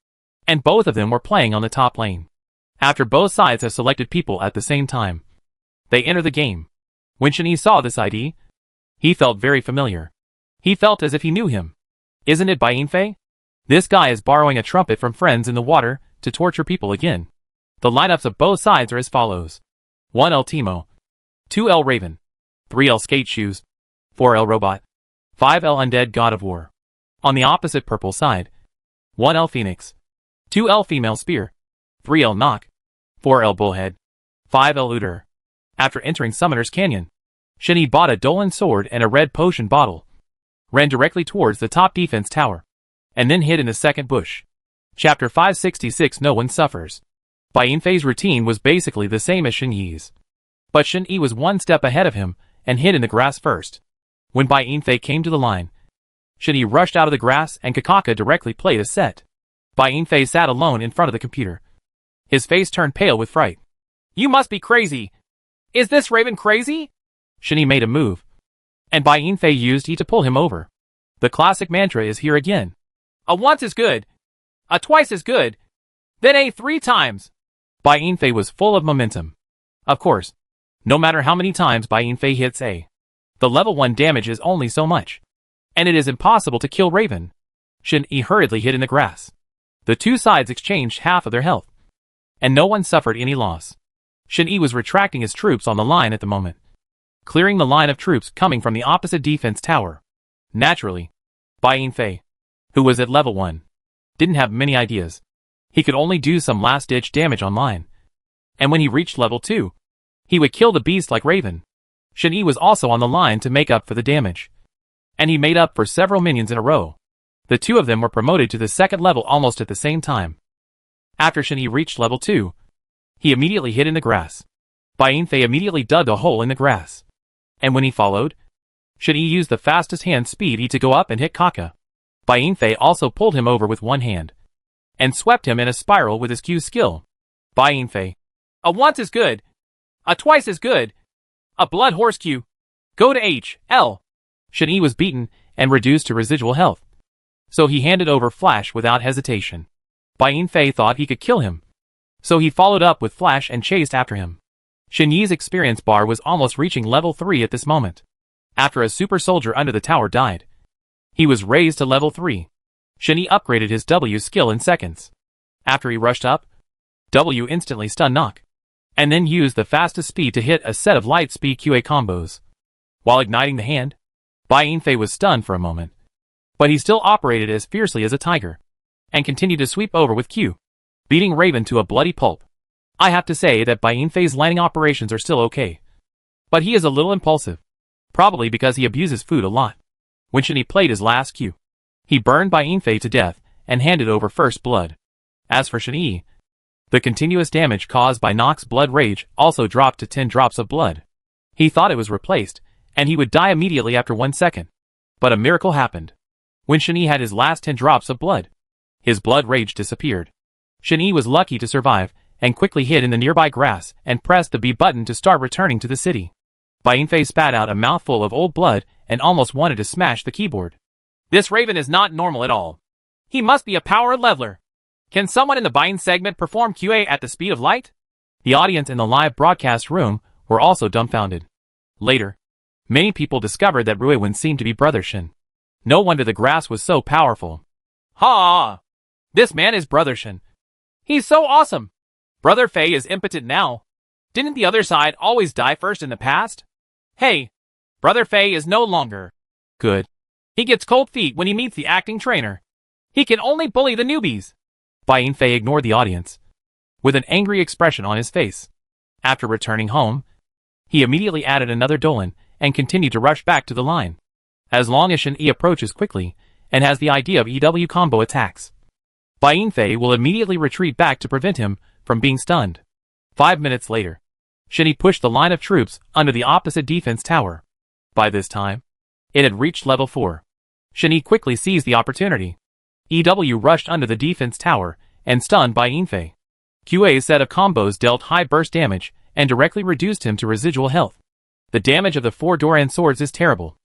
and both of them were playing on the top lane. After both sides have selected people at the same time, they enter the game. When Shen Yi saw this ID, he felt very familiar. He felt as if he knew him. Isn't it Bain Fei? This guy is borrowing a trumpet from friends in the water to torture people again. The lineups of both sides are as follows. 1L Teemo, 2L Raven, 3L Skate Shoes, 4L Robot, 5L Undead God of War. On the opposite purple side, 1L Phoenix, 2L Female Spear, 3L Knock, 4L Bullhead, 5L Udyr. After entering Summoner's Canyon, Shinny bought a Dolan sword and a red potion bottle, ran directly towards the top defense tower, and then hid in the second bush. Chapter 566 No One Suffers. Bai Yinfei's routine was basically the same as Shen Yi's. But Shen Yi was one step ahead of him and hid in the grass first. When Bai Yinfei came to the line, Shen Yi rushed out of the grass and Kakaka directly played a set. Bai Yinfei sat alone in front of the computer. His face turned pale with fright. You must be crazy. Is this Raven crazy? Shen Yi made a move, and Bai Yinfei used E to pull him over. The classic mantra is here again. A once is good. A twice is good. Then A 3 times. Bai Yinfei was full of momentum. Of course, no matter how many times Bai Yinfei hits A, the level 1 damage is only so much, and it is impossible to kill Raven. Shen Yi hurriedly hid in the grass. The two sides exchanged half of their health, and no one suffered any loss. Shen Yi was retracting his troops on the line at the moment, clearing the line of troops coming from the opposite defense tower. Naturally, Bai Yinfei, who was at level 1, didn't have many ideas. He could only do some last-ditch damage online. And when he reached level 2, he would kill the beast like Raven. Shen Yi was also on the line to make up for the damage, and he made up for several minions in a row. The two of them were promoted to the second level almost at the same time. After Shen Yi reached level 2, he immediately hid in the grass. Bai Yinfei immediately dug a hole in the grass. And when he followed, Shen Yi used the fastest hand speed E to go up and hit Kaka. Bai Yinfei also pulled him over with one hand, and swept him in a spiral with his Q skill. Bai Yinfei. A once is good. A twice is good. A blood horse Q. Go to H, L. Shen Yi was beaten and reduced to residual health, so he handed over Flash without hesitation. Bai Yinfei thought he could kill him, so he followed up with Flash and chased after him. Shen Yi's experience bar was almost reaching level 3 at this moment. After a super soldier under the tower died, he was raised to level 3. Shen Yi upgraded his W skill in seconds. After he rushed up, W instantly stunned Knock, and then used the fastest speed to hit a set of light speed QA combos. While igniting the hand, Bai Yinfei was stunned for a moment, but he still operated as fiercely as a tiger, and continued to sweep over with Q, beating Raven to a bloody pulp. I have to say that Bai Yinfei's landing operations are still okay, but he is a little impulsive, probably because he abuses food a lot. When Shen Yi played his last Q, he burned Bai Yinfei to death and handed over first blood. As for Shen Yi, the continuous damage caused by Knock's blood rage also dropped to 10 drops of blood. He thought it was replaced, and he would die immediately after 1 second. But a miracle happened. When Shen Yi had his last 10 drops of blood, his blood rage disappeared. Shen Yi was lucky to survive, and quickly hid in the nearby grass and pressed the B button to start returning to the city. Bai Yinfei spat out a mouthful of old blood and almost wanted to smash the keyboard. This Raven is not normal at all. He must be a power leveler. Can someone in the buying segment perform QA at the speed of light? The audience in the live broadcast room were also dumbfounded. Later, many people discovered that Ruiwen seemed to be Brother Shen. No wonder the grass was so powerful. Ha! This man is Brother Shen. He's so awesome. Brother Fei is impotent now. Didn't the other side always die first in the past? Hey, Brother Fei is no longer good. He gets cold feet when he meets the acting trainer. He can only bully the newbies. Bai Yinfei ignored the audience, with an angry expression on his face. After returning home, he immediately added another Dolan and continued to rush back to the line. As long as Shen Yi approaches quickly and has the idea of EW combo attacks, Bai Yinfei will immediately retreat back to prevent him from being stunned. 5 minutes later, Shen Yi pushed the line of troops under the opposite defense tower. By this time, it had reached level 4. Shen Yi quickly seized the opportunity. EW rushed under the defense tower and stunned Bai Yinfei. QA's set of combos dealt high burst damage and directly reduced him to residual health. The damage of the 4 Doran swords is terrible,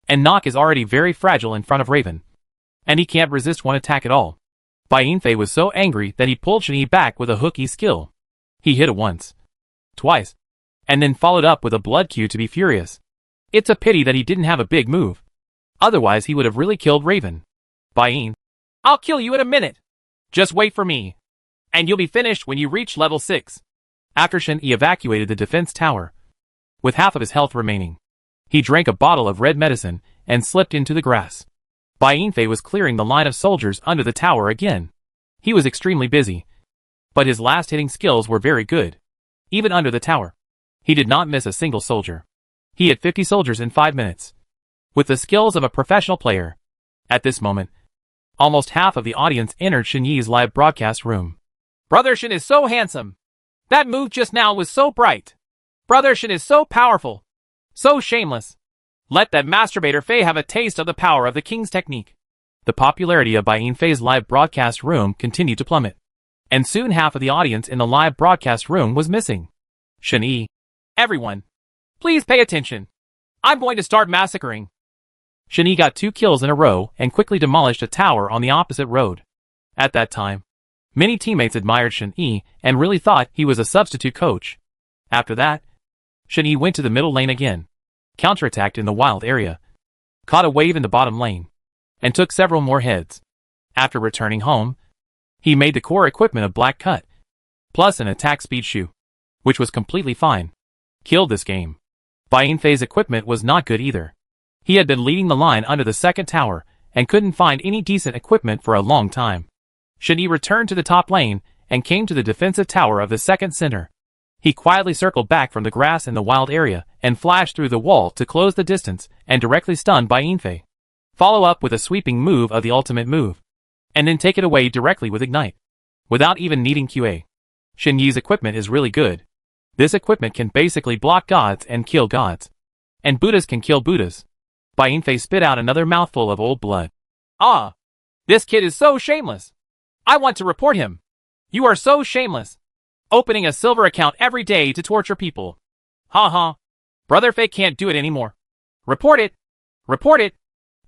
and Knock is already very fragile in front of Raven, and he can't resist one attack at all. Bai Yinfei was so angry that he pulled Shen Yi back with a hook E skill. He hit it once, twice, and then followed up with a blood Q to be furious. It's a pity that he didn't have a big move. Otherwise he would have really killed Raven. Bai Yin. I'll kill you in a minute. Just wait for me. And you'll be finished when you reach level 6. After Shen Yi evacuated the defense tower, with half of his health remaining, he drank a bottle of red medicine and slipped into the grass. Bai Yinfei was clearing the line of soldiers under the tower again. He was extremely busy, but his last hitting skills were very good. Even under the tower, he did not miss a single soldier. He hit 50 soldiers in 5 minutes. With the skills of a professional player. At this moment, almost half of the audience entered Shen Yi's live broadcast room. Brother Shen is so handsome. That move just now was so bright. Brother Shen is so powerful. So shameless. Let that masturbator Fei have a taste of the power of the king's technique. The popularity of Bai Yinfei's live broadcast room continued to plummet. And soon half of the audience in the live broadcast room was missing. Shen Yi. Everyone, please pay attention. I'm going to start massacring. Shen Yi got 2 kills in a row and quickly demolished a tower on the opposite road. At that time, many teammates admired Shen Yi and really thought he was a substitute coach. After that, Shen Yi went to the middle lane again, counterattacked in the wild area, caught a wave in the bottom lane, and took several more heads. After returning home, he made the core equipment of Black Cut, plus an attack speed shoe, which was completely fine. Killed this game. Bai Yinfei's equipment was not good either. He had been leading the line under the second tower and couldn't find any decent equipment for a long time. Shen Yi returned to the top lane and came to the defensive tower of the second center. He quietly circled back from the grass in the wild area and flashed through the wall to close the distance and directly stun Bai Yinfei. Follow up with a sweeping move of the ultimate move, and then take it away directly with Ignite, without even needing QA. Shen Yi's equipment is really good. This equipment can basically block gods and kill gods. And Buddhas can kill Buddhas. Bai Yinfei spit out another mouthful of old blood. Ah! This kid is so shameless. I want to report him. You are so shameless. Opening a silver account every day to torture people. Ha ha. Brother Fei can't do it anymore. Report it. Report it.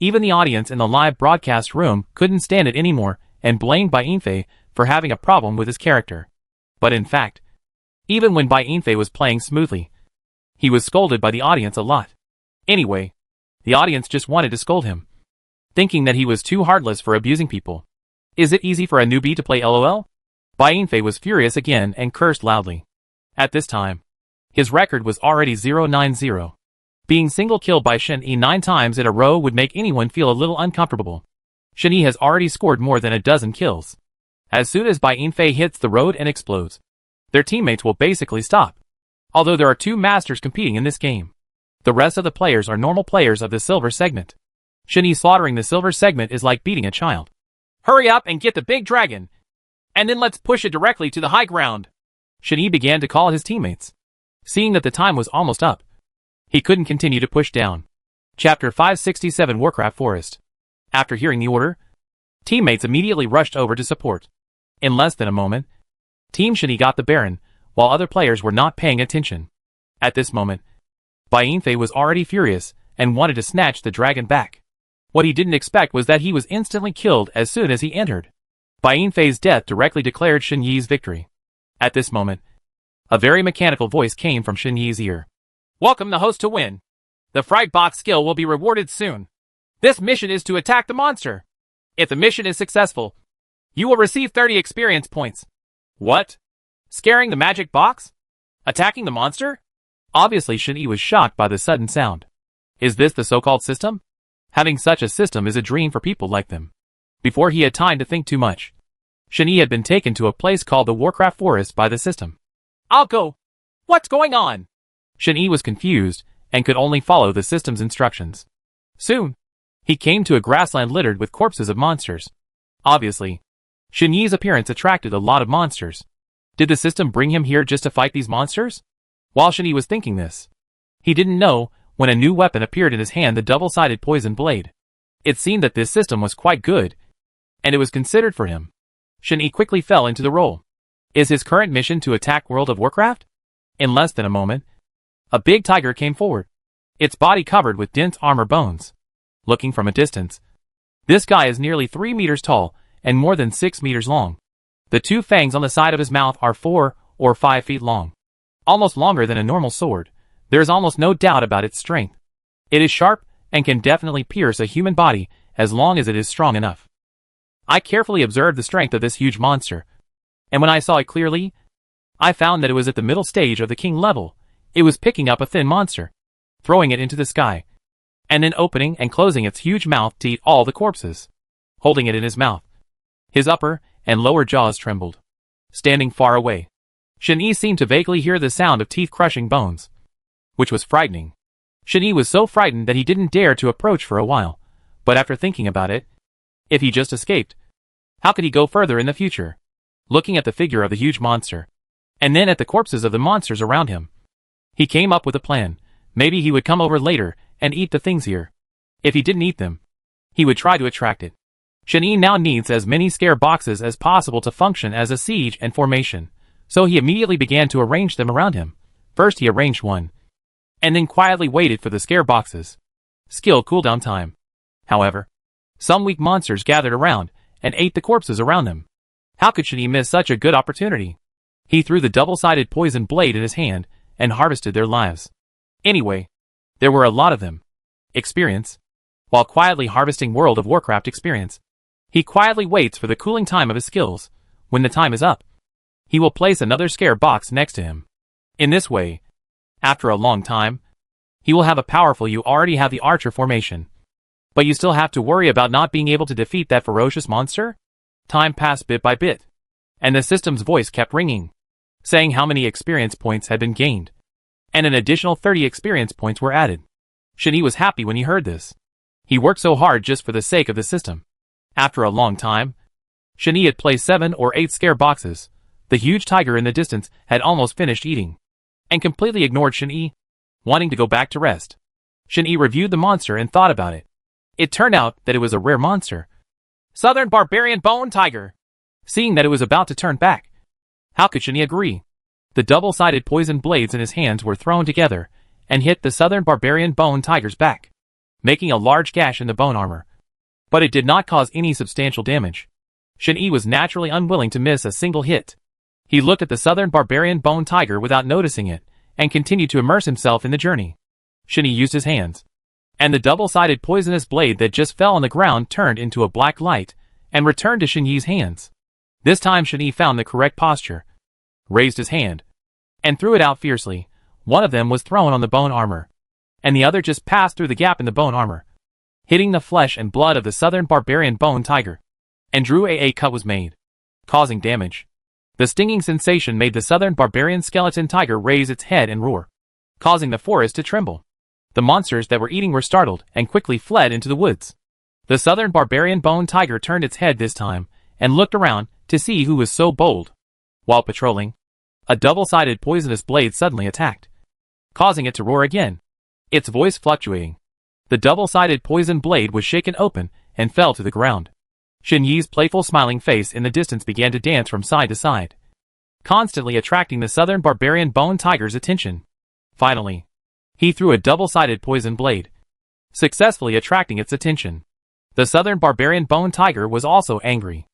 Even the audience in the live broadcast room couldn't stand it anymore and blamed Bai Yinfei for having a problem with his character. But in fact, even when Bai Yinfei was playing smoothly, he was scolded by the audience a lot. Anyway, the audience just wanted to scold him, thinking that he was too heartless for abusing people. Is it easy for a newbie to play LOL? Bai Yinfei was furious again and cursed loudly. At this time, his record was already 0-9-0. Being single killed by Shen Yi 9 times in a row would make anyone feel a little uncomfortable. Shen Yi has already scored more than a dozen kills. As soon as Bai Yinfei hits the road and explodes, their teammates will basically stop. Although there are 2 masters competing in this game, the rest of the players are normal players of the silver segment. Shen Yi slaughtering the silver segment is like beating a child. Hurry up and get the big dragon, and then let's push it directly to the high ground. Shen Yi began to call his teammates. Seeing that the time was almost up, he couldn't continue to push down. Chapter 567 Warcraft Forest. After hearing the order, teammates immediately rushed over to support. In less than a moment, Team Shen Yi got the Baron, while other players were not paying attention. At this moment, Bai Yinfei was already furious and wanted to snatch the dragon back. What he didn't expect was that he was instantly killed as soon as he entered. Bai Yinfei's death directly declared Shen Yi's victory. At this moment, a very mechanical voice came from Shen Yi's ear. Welcome the host to win. The Fright Box skill will be rewarded soon. This mission is to attack the monster. If the mission is successful, you will receive 30 experience points. What? Scaring the magic box? Attacking the monster? Obviously Shen Yi was shocked by the sudden sound. Is this the so-called system? Having such a system is a dream for people like them. Before he had time to think too much, Shen Yi had been taken to a place called the Warcraft Forest by the system. I'll go. What's going on? Shen Yi was confused and could only follow the system's instructions. Soon, he came to a grassland littered with corpses of monsters. Obviously, Shen Yi's appearance attracted a lot of monsters. Did the system bring him here just to fight these monsters? While Shen Yi was thinking this, he didn't know when a new weapon appeared in his hand, the double-sided poison blade. It seemed that this system was quite good, and it was considered for him. Shen Yi quickly fell into the role. Is his current mission to attack World of Warcraft? In less than a moment, a big tiger came forward, its body covered with dense armor bones. Looking from a distance, this guy is nearly 3 meters tall and more than 6 meters long. The 2 fangs on the side of his mouth are 4 or 5 feet long. Almost longer than a normal sword. There is almost no doubt about its strength. It is sharp and can definitely pierce a human body as long as it is strong enough. I carefully observed the strength of this huge monster, and when I saw it clearly, I found that it was at the middle stage of the king level. It was picking up a thin monster, throwing it into the sky, and then opening and closing its huge mouth to eat all the corpses. Holding it in his mouth, his upper and lower jaws trembled. Standing far away, Shen-Yi seemed to vaguely hear the sound of teeth crushing bones, which was frightening. Shen-Yi was so frightened that he didn't dare to approach for a while, but after thinking about it, if he just escaped, how could he go further in the future? Looking at the figure of the huge monster, and then at the corpses of the monsters around him, he came up with a plan. Maybe he would come over later and eat the things here. If he didn't eat them, he would try to attract it. Shen-Yi now needs as many scare boxes as possible to function as a siege and formation, so he immediately began to arrange them around him. First he arranged one, and then quietly waited for the scare boxes. Skill cooldown time. However, some weak monsters gathered around and ate the corpses around them. How could Shen-Yi miss such a good opportunity? He threw the double-sided poison blade in his hand and harvested their lives. Anyway, there were a lot of them. Experience. While quietly harvesting World of Warcraft experience, he quietly waits for the cooling time of his skills. When the time is up, he will place another scare box next to him. In this way, after a long time, he will have a powerful. You already have the archer formation, but you still have to worry about not being able to defeat that ferocious monster? Time passed bit by bit, and the system's voice kept ringing, saying how many experience points had been gained, and an additional 30 experience points were added. Shen-Yi was happy when he heard this. He worked so hard just for the sake of the system. After a long time, Shen-Yi had placed 7 or 8 scare boxes. The huge tiger in the distance had almost finished eating, and completely ignored Shen-Yi, wanting to go back to rest. Shen-Yi reviewed the monster and thought about it. It turned out that it was a rare monster. Southern Barbarian Bone Tiger. Seeing that it was about to turn back, how could Shen-Yi agree? The double-sided poison blades in his hands were thrown together and hit the Southern Barbarian Bone Tiger's back, making a large gash in the bone armor. But it did not cause any substantial damage. Shen-Yi was naturally unwilling to miss a single hit. He looked at the Southern Barbarian Bone Tiger without noticing it, and continued to immerse himself in the journey. Shen-Yi used his hands, and the double-sided poisonous blade that just fell on the ground turned into a black light, and returned to Shen-Yi's hands. This time Shen-Yi found the correct posture, raised his hand, and threw it out fiercely. One of them was thrown on the bone armor, and the other just passed through the gap in the bone armor, hitting the flesh and blood of the Southern Barbarian Bone Tiger, and drew a cut was made, causing damage. The stinging sensation made the Southern Barbarian Skeleton Tiger raise its head and roar, causing the forest to tremble. The monsters that were eating were startled and quickly fled into the woods. The Southern Barbarian Bone Tiger turned its head this time and looked around to see who was so bold. While patrolling, a double-sided poisonous blade suddenly attacked, causing it to roar again, its voice fluctuating. The double-sided poison blade was shaken open and fell to the ground. Shen-Yi's playful smiling face in the distance began to dance from side to side, constantly attracting the Southern Barbarian Bone Tiger's attention. Finally, he threw a double-sided poison blade, successfully attracting its attention. The Southern Barbarian Bone Tiger was also angry.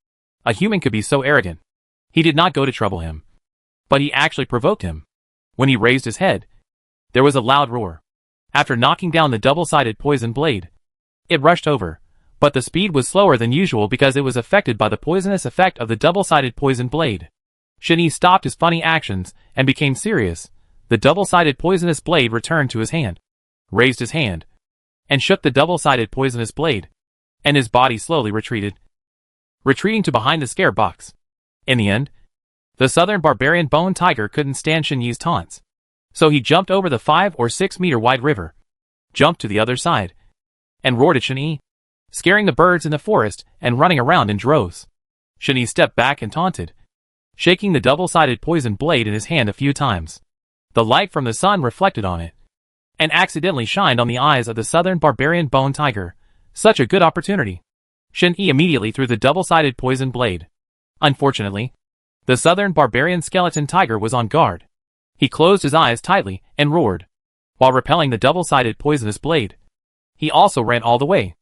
A human could be so arrogant. He did not go to trouble him, but he actually provoked him. When he raised his head, there was a loud roar. After knocking down the double-sided poison blade, it rushed over, but the speed was slower than usual because it was affected by the poisonous effect of the double-sided poison blade. Shen-Yi stopped his funny actions and became serious. The double-sided poisonous blade returned to his hand, raised his hand, and shook the double-sided poisonous blade, and his body slowly retreating to behind the scare box. In the end, the Southern Barbarian Bone Tiger couldn't stand Shen-Yi's taunts, so he jumped over the 5 or 6 meter wide river, jumped to the other side, and roared at Shen-Yi, scaring the birds in the forest and running around in droves. Shen-Yi stepped back and taunted, shaking the double-sided poison blade in his hand a few times. The light from the sun reflected on it, and accidentally shined on the eyes of the Southern Barbarian Bone Tiger. Such a good opportunity. Shen-Yi immediately threw the double-sided poison blade. Unfortunately, the Southern Barbarian Skeleton Tiger was on guard. He closed his eyes tightly and roared, while repelling the double-sided poisonous blade. He also ran all the way.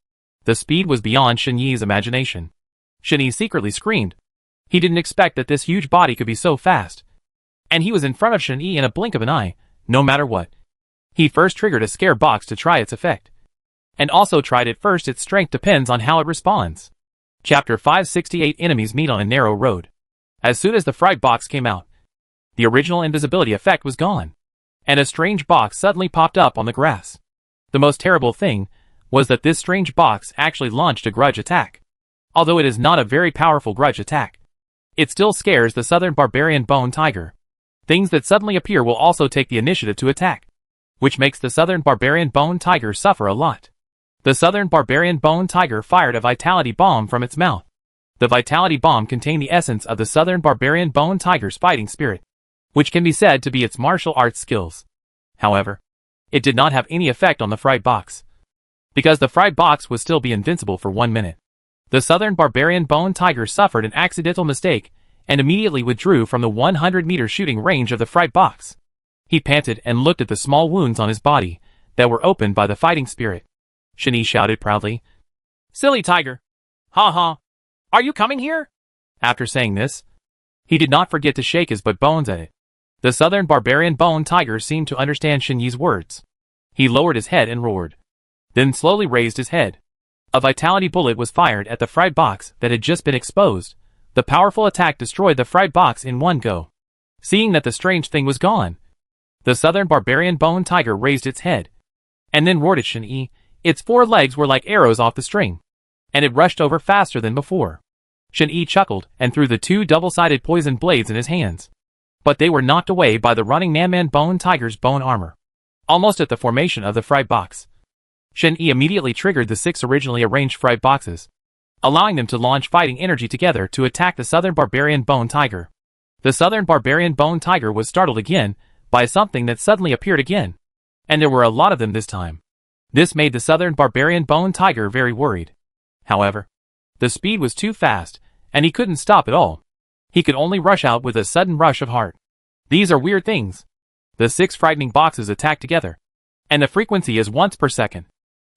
The speed was beyond Shen-Yi's imagination. Shen-Yi secretly screamed. He didn't expect that this huge body could be so fast. And he was in front of Shen-Yi in a blink of an eye, no matter what. He first triggered a scare box to try its effect, and also tried it first. Its strength depends on how it responds. Chapter 568 Enemies meet on a narrow road. As soon as the fright box came out, the original invisibility effect was gone, and a strange box suddenly popped up on the grass. The most terrible thing was that this strange box actually launched a grudge attack. Although it is not a very powerful grudge attack, it still scares the southern barbarian bone tiger. Things that suddenly appear will also take the initiative to attack, which makes the southern barbarian bone tiger suffer a lot. The southern barbarian bone tiger fired a vitality bomb from its mouth. The vitality bomb contained the essence of the southern barbarian bone tiger's fighting spirit, which can be said to be its martial arts skills. However, it did not have any effect on the fright box, because the fright box would still be invincible for 1 minute. The southern barbarian bone tiger suffered an accidental mistake and immediately withdrew from the 100-meter shooting range of the fright box. He panted and looked at the small wounds on his body that were opened by the fighting spirit. Shani shouted proudly, "Silly tiger! Ha ha! Are you coming here?" After saying this, he did not forget to shake his butt bones at it. The southern barbarian bone tiger seemed to understand Shinyi's words. He lowered his head and roared, then slowly raised his head. A vitality bullet was fired at the fright box that had just been exposed. The powerful attack destroyed the fright box in one go. Seeing that the strange thing was gone, the southern barbarian bone tiger raised its head, and then roared at Shinyi. Its 4 legs were like arrows off the string, and it rushed over faster than before. Shinyi chuckled and threw the 2 double-sided poison blades in his hands, but they were knocked away by the running Nanman bone tiger's bone armor, almost at the formation of the fright box. Shinyi immediately triggered the 6 originally arranged fright boxes, allowing them to launch fighting energy together to attack the southern barbarian bone tiger. The southern barbarian bone tiger was startled again by something that suddenly appeared again, and there were a lot of them this time. This made the southern barbarian bone tiger very worried. However, the speed was too fast, and he couldn't stop at all. He could only rush out with a sudden rush of heart. These are weird things. The 6 frightening boxes attack together, and the frequency is once per second.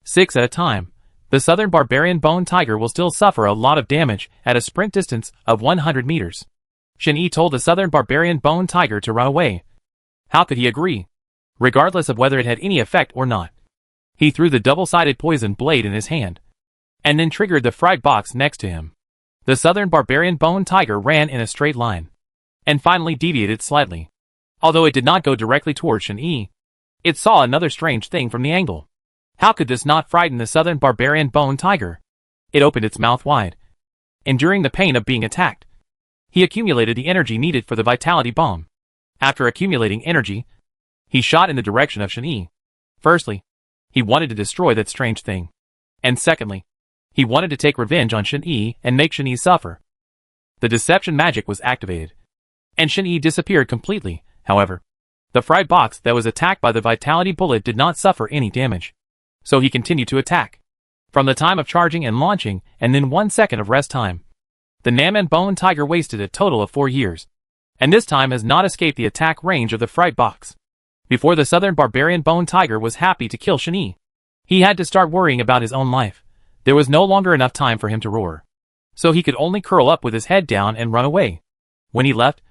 6 at a time. The southern barbarian bone tiger will still suffer a lot of damage at a sprint distance of 100 meters. Shinyi told the southern barbarian bone tiger to run away. How could he agree? Regardless of whether it had any effect or not. He threw the double-sided poison blade in his hand, and then triggered the fright box next to him. The southern barbarian bone tiger ran in a straight line, and finally deviated slightly. Although it did not go directly toward Shinyi, it saw another strange thing from the angle. How could this not frighten the southern barbarian bone tiger? It opened its mouth wide, enduring the pain of being attacked. He accumulated the energy needed for the vitality bomb. After accumulating energy, he shot in the direction of Shinyi. Firstly, he wanted to destroy that strange thing. And secondly, he wanted to take revenge on Shinyi and make Shinyi suffer. The deception magic was activated, and Shinyi disappeared completely. However, the fright box that was attacked by the vitality bullet did not suffer any damage, so he continued to attack. From the time of charging and launching, and then 1 second of rest time, the Nanman bone tiger wasted a total of 4 years, and this time has not escaped the attack range of the fright box. Before the southern barbarian bone tiger was happy to kill Shinyi, he had to start worrying about his own life. There was no longer enough time for him to roar, so he could only curl up with his head down and run away. When he left,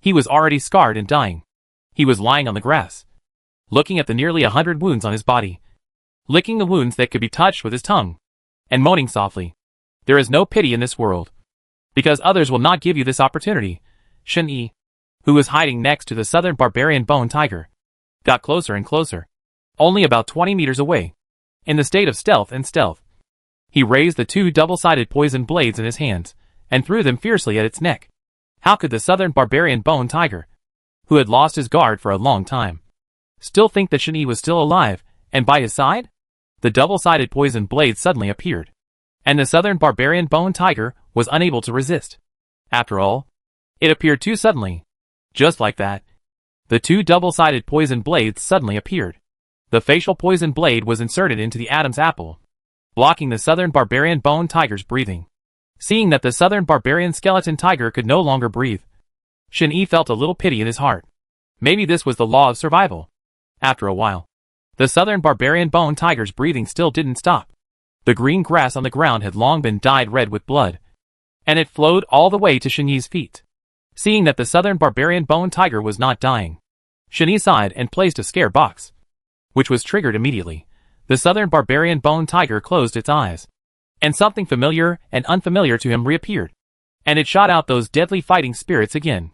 he was already scarred and dying. He was lying on the grass, looking at the nearly 100 wounds on his body, licking the wounds that could be touched with his tongue, and moaning softly. There is no pity in this world, because others will not give you this opportunity. Shinyi, who was hiding next to the southern barbarian bone tiger, got closer and closer, only about 20 meters away. In the state of stealth, he raised the 2 double-sided poison blades in his hands, and threw them fiercely at its neck. How could the southern barbarian bone tiger, who had lost his guard for a long time, still think that Shinyi was still alive, and by his side? The double-sided poison blade suddenly appeared, and the southern barbarian bone tiger was unable to resist. After all, it appeared too suddenly. Just like that, the 2 double-sided poison blades suddenly appeared. The facial poison blade was inserted into the Adam's apple, blocking the southern barbarian bone tiger's breathing. Seeing that the southern barbarian skeleton tiger could no longer breathe, Shinyi felt a little pity in his heart. Maybe this was the law of survival. After a while, the southern barbarian bone tiger's breathing still didn't stop. The green grass on the ground had long been dyed red with blood, and it flowed all the way to Shinyi's feet. Seeing that the southern barbarian bone tiger was not dying, Shinyi sighed and placed a scare box, which was triggered immediately. The southern barbarian bone tiger closed its eyes. and something familiar and unfamiliar to him reappeared, and it shot out those deadly fighting spirits again.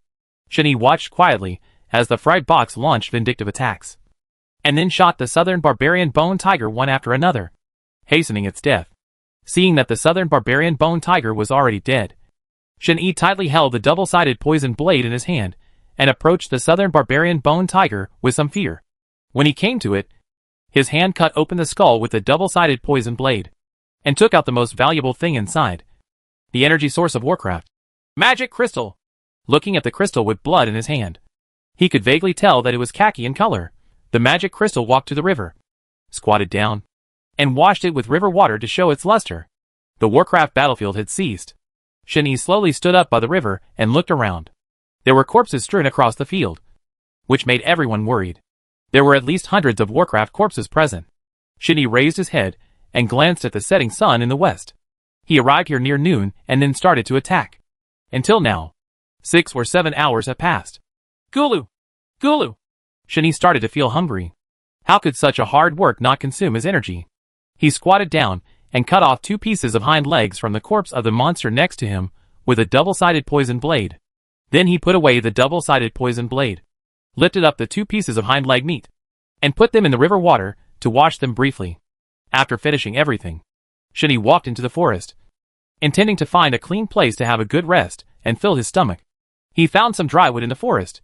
Shen Yi watched quietly as the fright box launched vindictive attacks, and then shot the southern barbarian bone tiger one after another, hastening its death. Seeing that the southern barbarian bone tiger was already dead, Shen Yi tightly held the double-sided poison blade in his hand and approached the southern barbarian bone tiger with some fear. When he came to it, his hand cut open the skull with the double-sided poison blade and took out the most valuable thing inside, the energy source of Warcraft. Magic crystal. Looking at the crystal with blood in his hand, he could vaguely tell that it was khaki in color. The magic crystal walked to the river, squatted down, and washed it with river water to show its luster. The Warcraft battlefield had ceased. Shen Yi slowly stood up by the river and looked around. There were corpses strewn across the field, which made everyone worried. There were at least hundreds of Warcraft corpses present. Shen Yi raised his head and glanced at the setting sun in the west. He arrived here near noon and then started to attack. Until now, 6 or 7 hours have passed. Gulu! Gulu! Shen Yi started to feel hungry. How could such a hard work not consume his energy? He squatted down and cut off 2 pieces of hind legs from the corpse of the monster next to him with a double-sided poison blade. Then he put away the double-sided poison blade, lifted up the 2 pieces of hind leg meat, and put them in the river water to wash them briefly. After finishing everything, Shen Yi walked into the forest, intending to find a clean place to have a good rest and fill his stomach. He found some dry wood in the forest,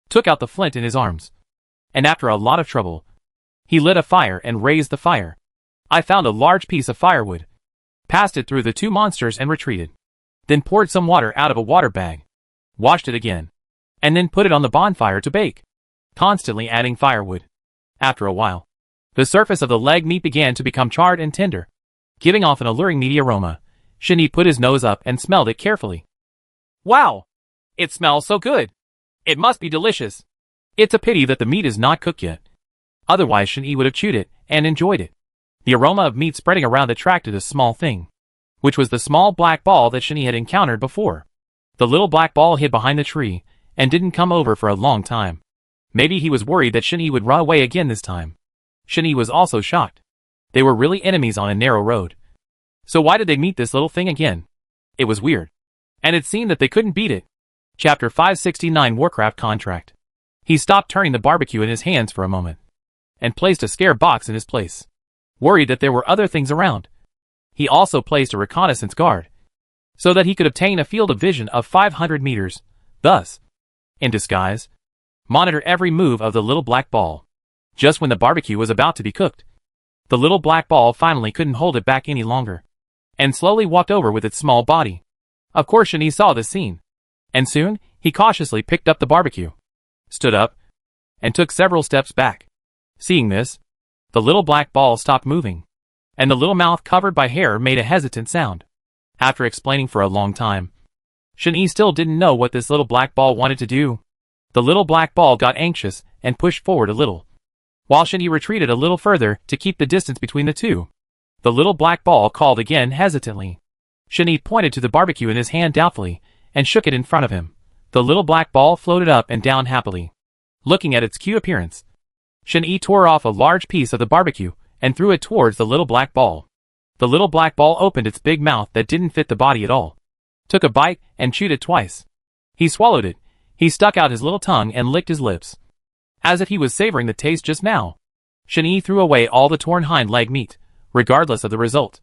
took out the flint in his arms, and after a lot of trouble, he lit a fire and raised the fire. I found a large piece of firewood, passed it through the 2 monsters and retreated. Then poured some water out of a water bag, washed it again, and then put it on the bonfire to bake, constantly adding firewood. After a while, the surface of the leg meat began to become charred and tender, giving off an alluring meaty aroma. Shen Yi put his nose up and smelled it carefully. Wow! It smells so good! It must be delicious. It's a pity that the meat is not cooked yet. Otherwise Shen Yi would have chewed it and enjoyed it. The aroma of meat spreading around attracted a small thing, which was the small black ball that Shen Yi had encountered before. The little black ball hid behind the tree and didn't come over for a long time. Maybe he was worried that Shen Yi would run away again this time. Shen Yi was also shocked. They were really enemies on a narrow road. So why did they meet this little thing again? It was weird. And it seemed that they couldn't beat it. Chapter 569 Warcraft Contract. He stopped turning the barbecue in his hands for a moment, and placed a scare box in his place, worried that there were other things around. He also placed a reconnaissance guard, so that he could obtain a field of vision of 500 meters, thus, in disguise, monitor every move of the little black ball. Just when the barbecue was about to be cooked, the little black ball finally couldn't hold it back any longer, and slowly walked over with its small body. Of course Shen Yi saw this scene, and soon, he cautiously picked up the barbecue, stood up, and took several steps back. Seeing this, the little black ball stopped moving, and the little mouth covered by hair made a hesitant sound. After explaining for a long time, Shen Yi still didn't know what this little black ball wanted to do. The little black ball got anxious and pushed forward a little, while Shen Yi retreated a little further to keep the distance between the two. The little black ball called again hesitantly. Shen Yi pointed to the barbecue in his hand doubtfully and shook it in front of him. The little black ball floated up and down happily. Looking at its cute appearance, Shen Yi tore off a large piece of the barbecue and threw it towards the little black ball. The little black ball opened its big mouth that didn't fit the body at all, took a bite and chewed it twice. He swallowed it. He stuck out his little tongue and licked his lips, as if he was savoring the taste just now. Shen Yi threw away all the torn hind leg meat, regardless of the result.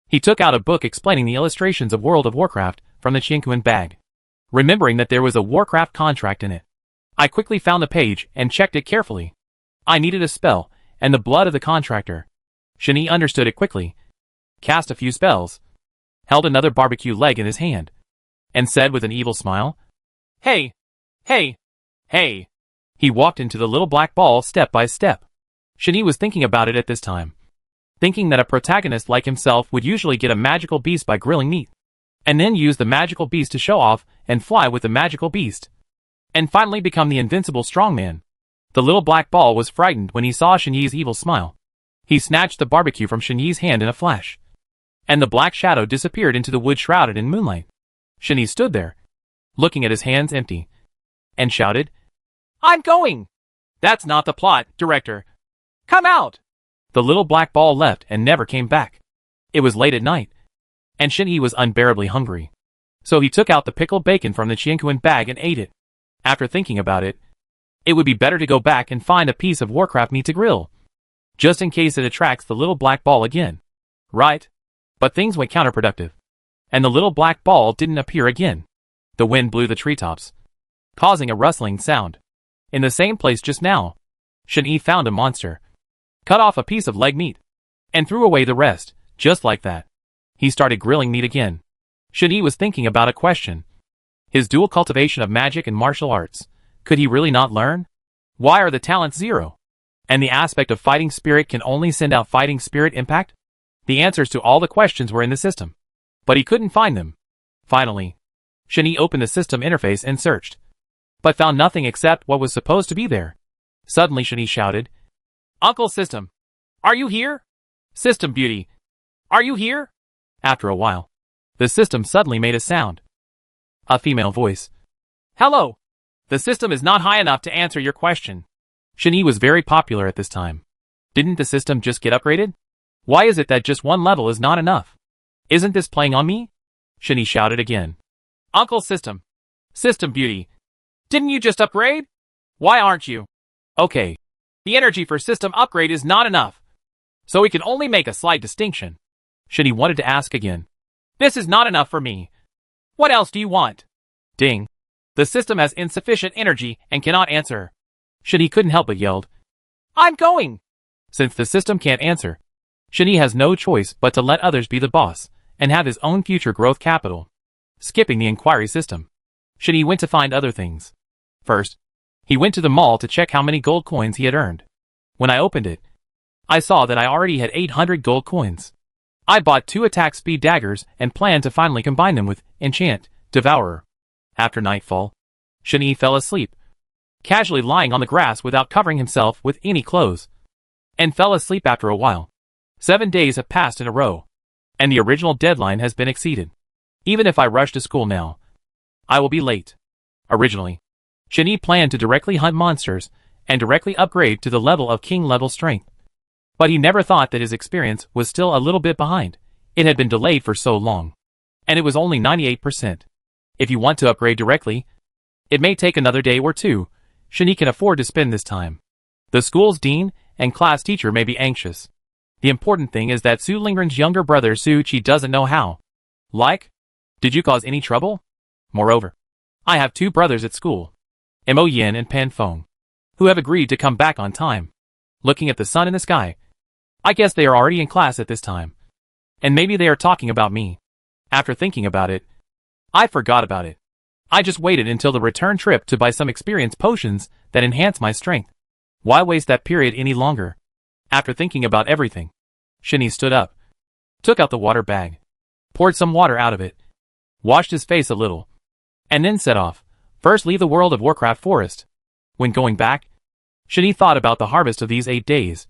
He took out a book explaining the illustrations of World of Warcraft from the Chinkuan bag, remembering that there was a Warcraft contract in it. I quickly found the page and checked it carefully. I needed a spell, and the blood of the contractor. Shen Yi understood it quickly, cast a few spells, held another barbecue leg in his hand, and said with an evil smile, "Hey! Hey! Hey!" He walked into the little black ball step by step. Shen Yi was thinking about it at this time, thinking that a protagonist like himself would usually get a magical beast by grilling meat, and then use the magical beast to show off and fly with the magical beast, and finally become the invincible strongman. The little black ball was frightened when he saw Shen Yi's evil smile. He snatched the barbecue from Shen Yi's hand in a flash, and the black shadow disappeared into the wood shrouded in moonlight. Shen Yi stood there, looking at his hands empty, and shouted, "I'm going!" "That's not the plot, director. Come out!" The little black ball left and never came back. It was late at night, and Shin-Yi was unbearably hungry. So he took out the pickled bacon from the Chiankuan bag and ate it. After thinking about it, it would be better to go back and find a piece of Warcraft meat to grill, just in case it attracts the little black ball again. Right? But things went counterproductive, and the little black ball didn't appear again. The wind blew the treetops, causing a rustling sound. In the same place just now, Shin-Yi found a monster, cut off a piece of leg meat, and threw away the rest, just like that. He started grilling meat again. Shin-Yi was thinking about a question. His dual cultivation of magic and martial arts, could he really not learn? Why are the talents 0? And the aspect of fighting spirit can only send out fighting spirit impact? The answers to all the questions were in the system, but he couldn't find them. Finally, Shin-Yi opened the system interface and searched, but found nothing except what was supposed to be there. Suddenly Shin-Yi shouted, "Uncle System, are you here? System Beauty, are you here?" After a while, the system suddenly made a sound. A female voice. "Hello. The system is not high enough to answer your question." Shin-Yi was very popular at this time. Didn't the system just get upgraded? Why is it that just one level is not enough? Isn't this playing on me? Shin-Yi shouted again. "Uncle System. System Beauty. Didn't you just upgrade? Why aren't you?" "Okay. The energy for system upgrade is not enough, so we can only make a slight distinction." Shin-Yi wanted to ask again. "This is not enough for me. What else do you want?" Ding. The system has insufficient energy and cannot answer. Shin-Yi couldn't help but yelled, "I'm going!" Since the system can't answer, Shin-Yi has no choice but to let others be the boss and have his own future growth capital. Skipping the inquiry system, Shin-Yi went to find other things. First, he went to the mall to check how many gold coins he had earned. When I opened it, I saw that I already had 800 gold coins. I bought 2 attack speed daggers and planned to finally combine them with Enchant Devourer. After nightfall, Shin-Yi fell asleep, casually lying on the grass without covering himself with any clothes, and fell asleep after a while. 7 days have passed in a row, and the original deadline has been exceeded. Even if I rush to school now, I will be late. Originally, Shin-Yi planned to directly hunt monsters and directly upgrade to the level of king-level strength. But he never thought that his experience was still a little bit behind. It had been delayed for so long, and it was only 98%. If you want to upgrade directly, it may take another day or two. Shin-Yi can afford to spend this time. The school's dean and class teacher may be anxious. The important thing is that Su Lingren's younger brother Su Qi doesn't know how. Like? Did you cause any trouble? Moreover, I have 2 brothers at school, Mo Yin and Pan Feng, who have agreed to come back on time. Looking at the sun in the sky, I guess they are already in class at this time. And maybe they are talking about me. After thinking about it, I forgot about it. I just waited until the return trip to buy some experience potions that enhance my strength. Why waste that period any longer? After thinking about everything, Shin-Yi stood up, took out the water bag, poured some water out of it, washed his face a little, and then set off. First leave the world of Warcraft Forest. When going back, Shin-Yi thought about the harvest of these 8 days,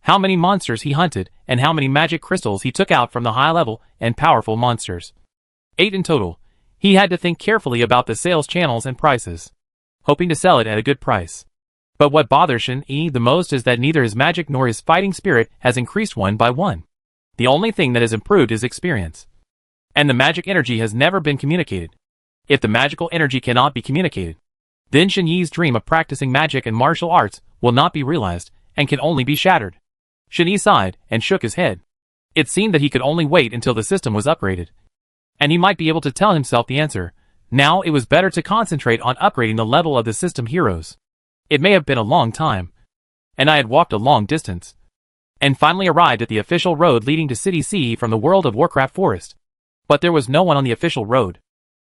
how many monsters he hunted, and how many magic crystals he took out from the high-level and powerful monsters. 8 in total. He had to think carefully about the sales channels and prices, hoping to sell it at a good price. But what bothers Shin-Yi the most is that neither his magic nor his fighting spirit has increased one by one. The only thing that has improved is experience. And the magic energy has never been communicated. If the magical energy cannot be communicated, then Shin-Yi's dream of practicing magic and martial arts will not be realized and can only be shattered. Shin-Yi sighed and shook his head. It seemed that he could only wait until the system was upgraded, and he might be able to tell himself the answer. Now it was better to concentrate on upgrading the level of the system heroes. It may have been a long time, and I had walked a long distance, and finally arrived at the official road leading to City C from the world of Warcraft Forest. But there was no one on the official road.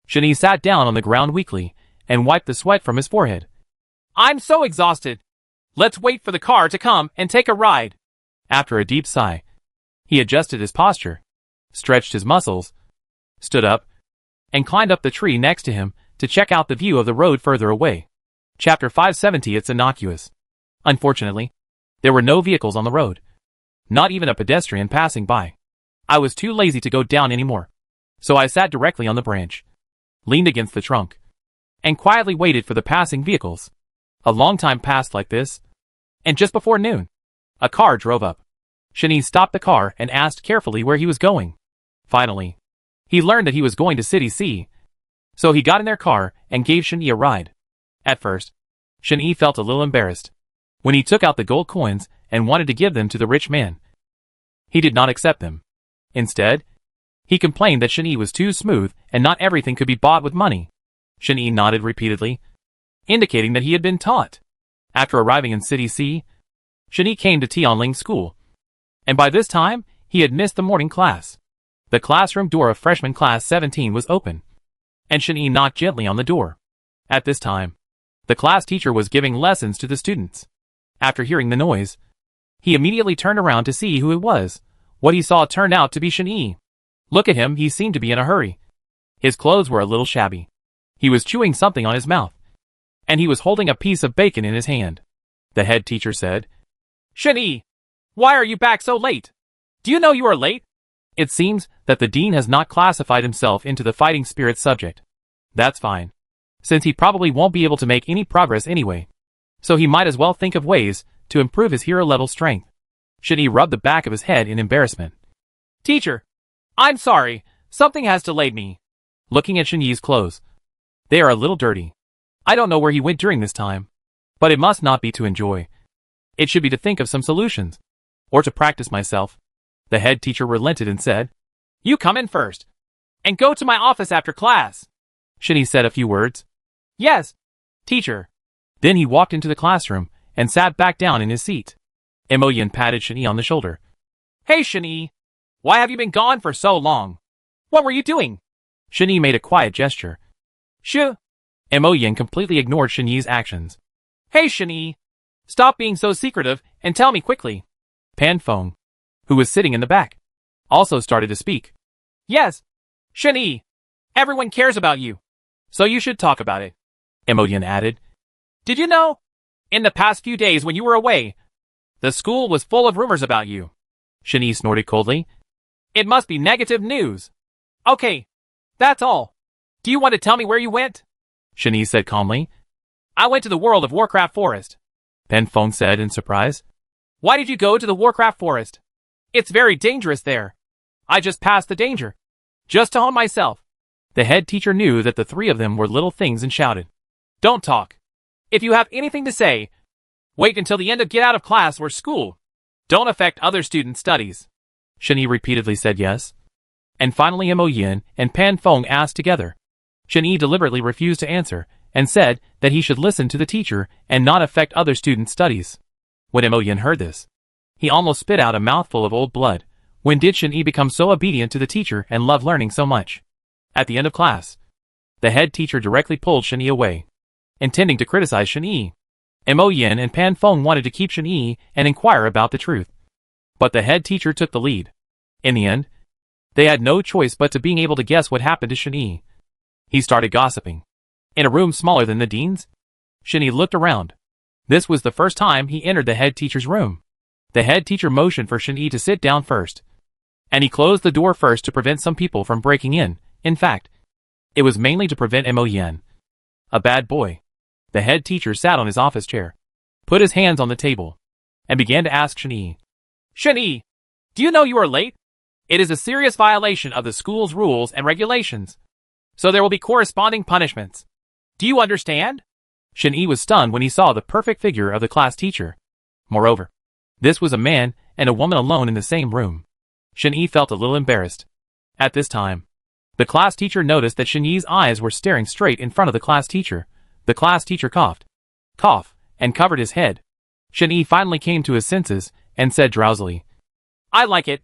Shin-Yi sat down on the ground weakly, and wiped the sweat from his forehead. "I'm so exhausted. Let's wait for the car to come and take a ride." After a deep sigh, he adjusted his posture, stretched his muscles, stood up, and climbed up the tree next to him to check out the view of the road further away. Chapter 570. It's innocuous. Unfortunately, there were no vehicles on the road, not even a pedestrian passing by. I was too lazy to go down anymore, so I sat directly on the branch, leaned against the trunk, and quietly waited for the passing vehicles. A long time passed like this, and just before noon, a car drove up. Shin-Yi stopped the car and asked carefully where he was going. Finally, He learned that he was going to City C, so he got in their car and gave Shen-Yi a ride. At first, Shen-Yi felt a little embarrassed when he took out the gold coins and wanted to give them to the rich man. He did not accept them. Instead, he complained that Shen-Yi was too smooth and not everything could be bought with money. Shen-Yi nodded repeatedly, indicating that he had been taught. After arriving in City C, Shen-Yi came to Tianling's school, and by this time, he had missed the morning class. The classroom door of freshman class 17 was open, and Shen-Yi knocked gently on the door. At this time, the class teacher was giving lessons to the students. After hearing the noise, he immediately turned around to see who it was. What he saw turned out to be Shen-Yi. Look at him, he seemed to be in a hurry. His clothes were a little shabby. He was chewing something on his mouth, and he was holding a piece of bacon in his hand. The head teacher said, Shen-Yi, why are you back so late? Do you know you are late? It seems that the dean has not classified himself into the fighting spirit subject. That's fine, since he probably won't be able to make any progress anyway. So he might as well think of ways to improve his hero level strength. Shen-Yi rubbed the back of his head in embarrassment. Teacher, I'm sorry, something has delayed me. Looking at Shen-Yi's clothes, they are a little dirty. I don't know where he went during this time, but it must not be to enjoy. It should be to think of some solutions, or to practice myself. The head teacher relented and said, You come in first, and go to my office after class. Shen-Yi said a few words. Yes, teacher. Then he walked into the classroom and sat back down in his seat. Mo-Yin patted Shen-Yi on the shoulder. Hey Shen-Yi, why have you been gone for so long? What were you doing? Shen-Yi made a quiet gesture. Shoo. Mo-Yin completely ignored Shen-Yi's actions. Hey Shen-Yi, stop being so secretive and tell me quickly. Pan Feng, who was sitting in the back, also started to speak. Yes, Shen-Yi, everyone cares about you, so you should talk about it. Mo-Yin added. Did you know? In the past few days when you were away, the school was full of rumors about you. Shen-Yi snorted coldly. It must be negative news. Okay, that's all. Do you want to tell me where you went? Shen-Yi said calmly. I went to the World of Warcraft Forest. Pan Feng said in surprise. Why did you go to the Warcraft Forest? It's very dangerous there. I just passed the danger, just to hone myself. The head teacher knew that the three of them were little things and shouted. Don't talk. If you have anything to say, wait until the end of get out of class or school. Don't affect other students' studies. Shen-Yi repeatedly said yes. And finally Mo-Yin and Pan Feng asked together. Shen-Yi deliberately refused to answer and said that he should listen to the teacher and not affect other students' studies. When Mo-Yin heard this, he almost spit out a mouthful of old blood. When did Shen-Yi become so obedient to the teacher and love learning so much? At the end of class, the head teacher directly pulled Shen-Yi away, intending to criticize Shen-Yi. Mo-Yin and Pan Feng wanted to keep Shen-Yi and inquire about the truth, but the head teacher took the lead. In the end, they had no choice but to being able to guess what happened to Shen-Yi. He started gossiping. In a room smaller than the dean's, Shen-Yi looked around. This was the first time he entered the head teacher's room. The head teacher motioned for Shen-Yi to sit down first, and he closed the door first to prevent some people from breaking in. In fact, it was mainly to prevent Mo-Yin. A bad boy. The head teacher sat on his office chair, put his hands on the table, and began to ask Shen-Yi. Shen-Yi, do you know you are late? It is a serious violation of the school's rules and regulations, so there will be corresponding punishments. Do you understand? Shen-Yi was stunned when he saw the perfect figure of the class teacher. Moreover, this was a man and a woman alone in the same room. Shen-Yi felt a little embarrassed. At this time, the class teacher noticed that Shen-Yi's eyes were staring straight in front of the class teacher. The class teacher coughed, and covered his head. Shen-Yi finally came to his senses and said drowsily, I like it.